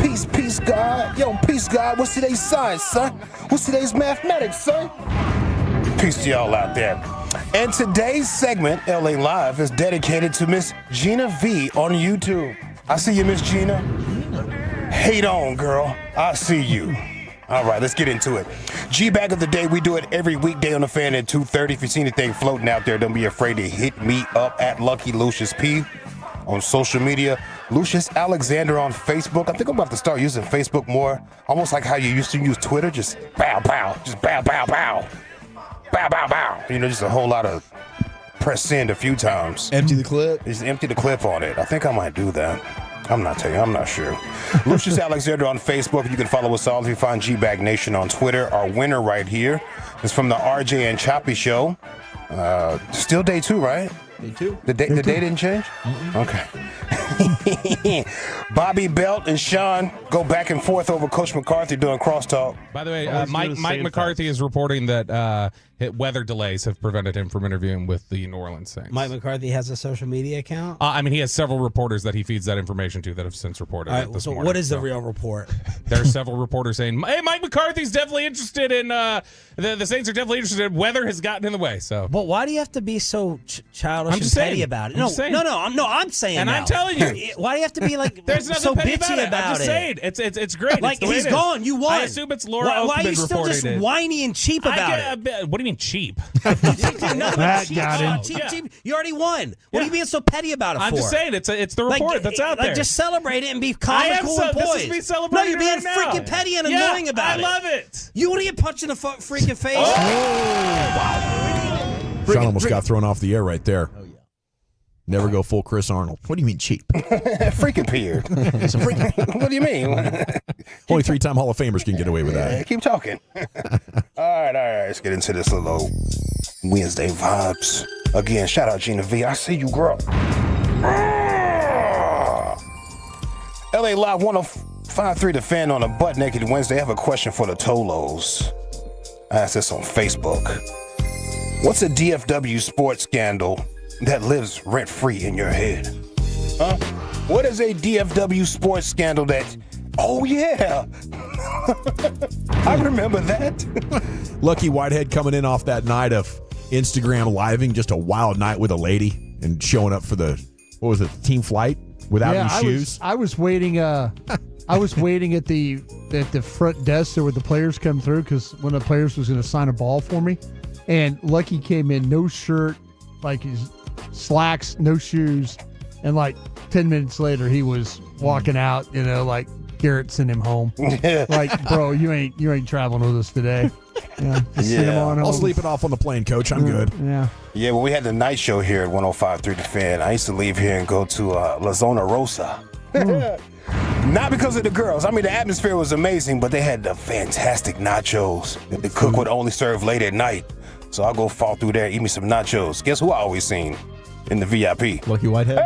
Peace, peace, God. Yo, peace, God. What's today's science, son? What's today's mathematics, son? Peace to y'all out there. And today's segment, LA Live, is dedicated to Miss Gina V on YouTube. I see you, Miss Gina. Hate on, girl. I see you. All right, let's get into it. G-Bag of the Day, we do it every weekday on the Fan at 2:30. If you see anything floating out there, don't be afraid to hit me up at Lucky Lucius P on social media. Lucius Alexander on Facebook. I think I'm about to start using Facebook more. Almost like how you used to use Twitter. Just bow, bow. Just bow, bow, bow. Bow, bow, bow. Just a whole lot of press send a few times. Empty the clip. Just empty the clip on it. I think I might do that. I'm not sure. Lucius Alexander on Facebook. You can follow us all if you find G-Bag Nation on Twitter. Our winner right here is from the RJ and Choppy Show. Still day 2, right? Day 2. The day didn't change? Okay. Bobby Belt and Sean go back and forth over Coach McCarthy doing crosstalk. By the way, Mike McCarthy is reporting that weather delays have prevented him from interviewing with the New Orleans Saints. Mike McCarthy has a social media account? He has several reporters that he feeds that information to that have since reported it this morning. What is the real report? There are several reporters saying, hey, Mike McCarthy's definitely interested in, the Saints are definitely interested. Weather has gotten in the way. So, but why do you have to be so childish I'm and just petty saying. about it? I'm just saying. I'm saying and now. I'm telling you. Why do you have to be like There's nothing so petty bitchy about it. I'm just saying. It's great. Like, it's the way he's it is. gone. You won. I assume it's Laura Why are you Oakman still just reporting it. whiny and cheap about it? What do you mean cheap? That got him. Cheap. You already won. What are you being so petty about it for? I'm just saying it's the report that's out there. Just celebrate it and be comical and poised. This is me celebrating. No, you're being right freaking now. petty and annoying about it. I love it. You want to get punched in the freaking face? Sean almost got thrown off the air right there. Oh, yeah. Never go full Chris Arnold. What do you mean cheap? Freaking beard. What do you mean? Only 3-time Hall of Famers can get away with that. Yeah, keep talking. All right. Let's get into this little Wednesday vibes. Again, shout out Gina V. I see you, girl. LA Live 105.3 The Fan on a Butt Naked Wednesday. I have a question for the Tolos. I asked this on Facebook. What's a DFW sports scandal that lives rent-free in your head? Huh? What is a DFW sports scandal that... Oh, yeah. I remember that. Lucky Whitehead coming in off that night of Instagram living, just a wild night with a lady and showing up for the, what was it, team flight without any shoes. I was waiting. I was waiting at the front desk there where the players come through because one of the players was going to sign a ball for me, and Lucky came in, no shirt, like his slacks, no shoes, and like 10 minutes later he was walking out. You know, like Garrett sent him home. Like, bro, you ain't traveling with us today. Yeah, send him on home. I'll sleep it off on the plane, Coach. I'm good. Yeah. Yeah, well, we had the night show here at 105.3 The Fan. I used to leave here and go to La Zona Rosa. Not because of the girls. I mean, the atmosphere was amazing, but they had the fantastic nachos that the cook would only serve late at night. So I'll go fall through there, eat me some nachos. Guess who I always seen in the VIP? Lucky Whitehead.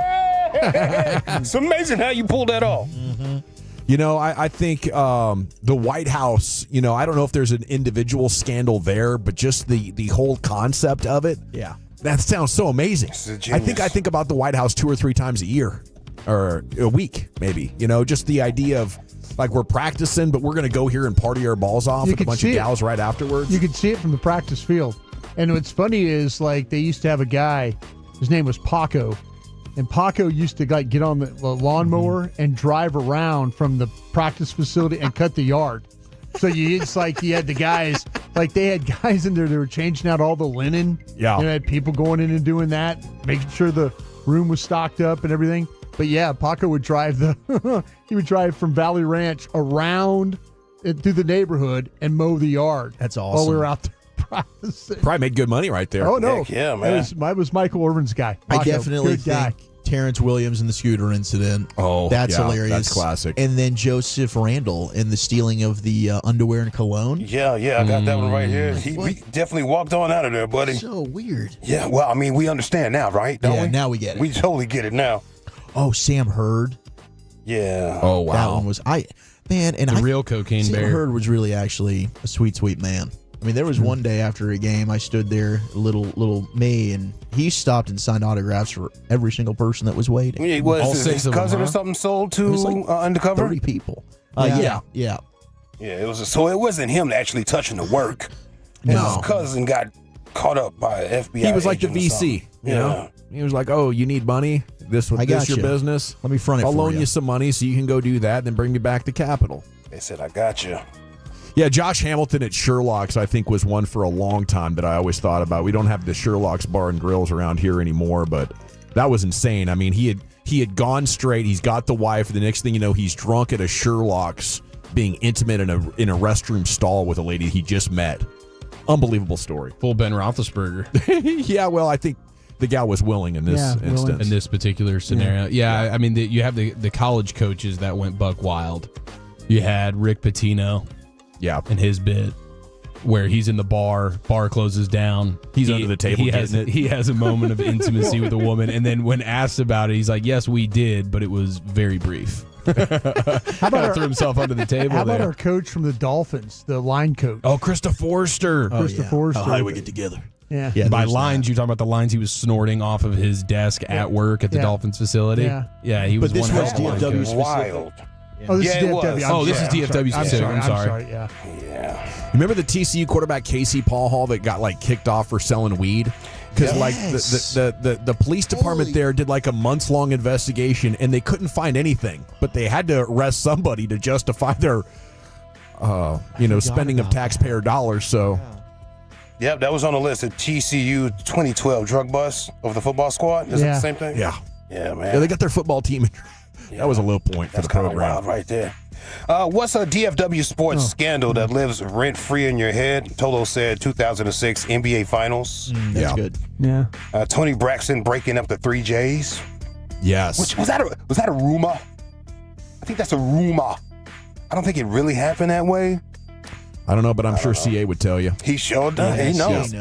It's amazing how you pulled that off. Mm-hmm. You know, I think the White House, you know, I don't know if there's an individual scandal there, but just the whole concept of it. Yeah. That sounds so amazing. I think about the White House 2 or 3 times a year or a week, maybe. You know, just the idea of like we're practicing, but we're going to go here and party our balls off with a bunch of gals right afterwards. You could see it from the practice field. And what's funny is like they used to have a guy, his name was Paco. And Paco used to like get on the lawnmower and drive around from the practice facility and cut the yard. So it's like you had the guys, like they had guys in there that were changing out all the linen. Yeah. You had people going in and doing that, making sure the room was stocked up and everything. But yeah, Paco would drive he would drive from Valley Ranch around through the neighborhood and mow the yard. That's awesome. While we were out there practicing. Probably made good money right there. Oh, no. Heck yeah, man. It was Michael Irvin's guy. Paco, I definitely good guy. think Terrence Williams in the scooter incident. Oh, that's yeah, hilarious. that's classic. And then Joseph Randall in the stealing of the underwear and cologne. Yeah, I got that one right here. He definitely walked on out of there, buddy. So weird. Yeah, well, I mean, we understand now, right? Don't we? Now we get it. We totally get it now. Oh, Sam Hurd. Yeah. Oh, wow. That one was the real cocaine Sam bear. Hurd was really actually a sweet man. I mean, there was one day after a game, I stood there, little me, and he stopped and signed autographs for every single person that was waiting. Yeah, was his cousin or something sold to undercover? 30 people. Yeah. Yeah. Yeah, so it wasn't him actually touching the work. No. His cousin got caught up by an FBI. He was like the agent or VC, something. you know? He was like, oh, you need money? This I got your you. business? Let me front it I'll for loan you. you some money so you can go do that, then bring me back to Capitol. They said, I got you. Yeah, Josh Hamilton at Sherlock's, I think, was one for a long time that I always thought about. We don't have the Sherlock's Bar and Grills around here anymore, but that was insane. I mean, he had gone straight. He's got the wife. The next thing you know, he's drunk at a Sherlock's, being intimate in a restroom stall with a lady he just met. Unbelievable story. Full Ben Roethlisberger. Yeah, well, I think the gal was willing in this instance. In this particular scenario. Yeah. I mean, you have the college coaches that went buck wild. You had Rick Pitino. Yeah. And his bit. where he's in the bar closes down. He's under the table getting it. He has a moment of intimacy with a woman, and then when asked about it, he's like, yes, we did, but it was very brief. How about threw himself under the table How about there. our coach from the Dolphins, the line coach? Oh, Krista Forster. Forster. How high we get together. Yeah. By lines, you're talking about the lines he was snorting off of his desk at work at the Dolphins facility. Yeah. He was But this one was hell of a line DFW coach. specific. Wild. Oh, this Yeah, is it DFW. was. I'm This is sorry. DFW specific. I'm sorry. Yeah. Remember the TCU quarterback Casey Paul Hall that got like kicked off for selling weed? Because like the police department there did like a months-long investigation and they couldn't find anything, but they had to arrest somebody to justify their spending of taxpayer dollars. So Yep, that was on the list. The TCU 2012 drug bust of the football squad. Is that the same thing? yeah, Yeah, man. yeah, they got their football team. That was a low point for That's the kind of program. wild right there. What's a DFW sports scandal that lives rent-free in your head? Toto said 2006 NBA Finals. That's good. Yeah. Tony Braxton breaking up the 3 J's. Yes. Which, was that a rumor? I think that's a rumor. I don't think it really happened that way. I don't know, but I'm sure CA would tell you. He sure does. He knows.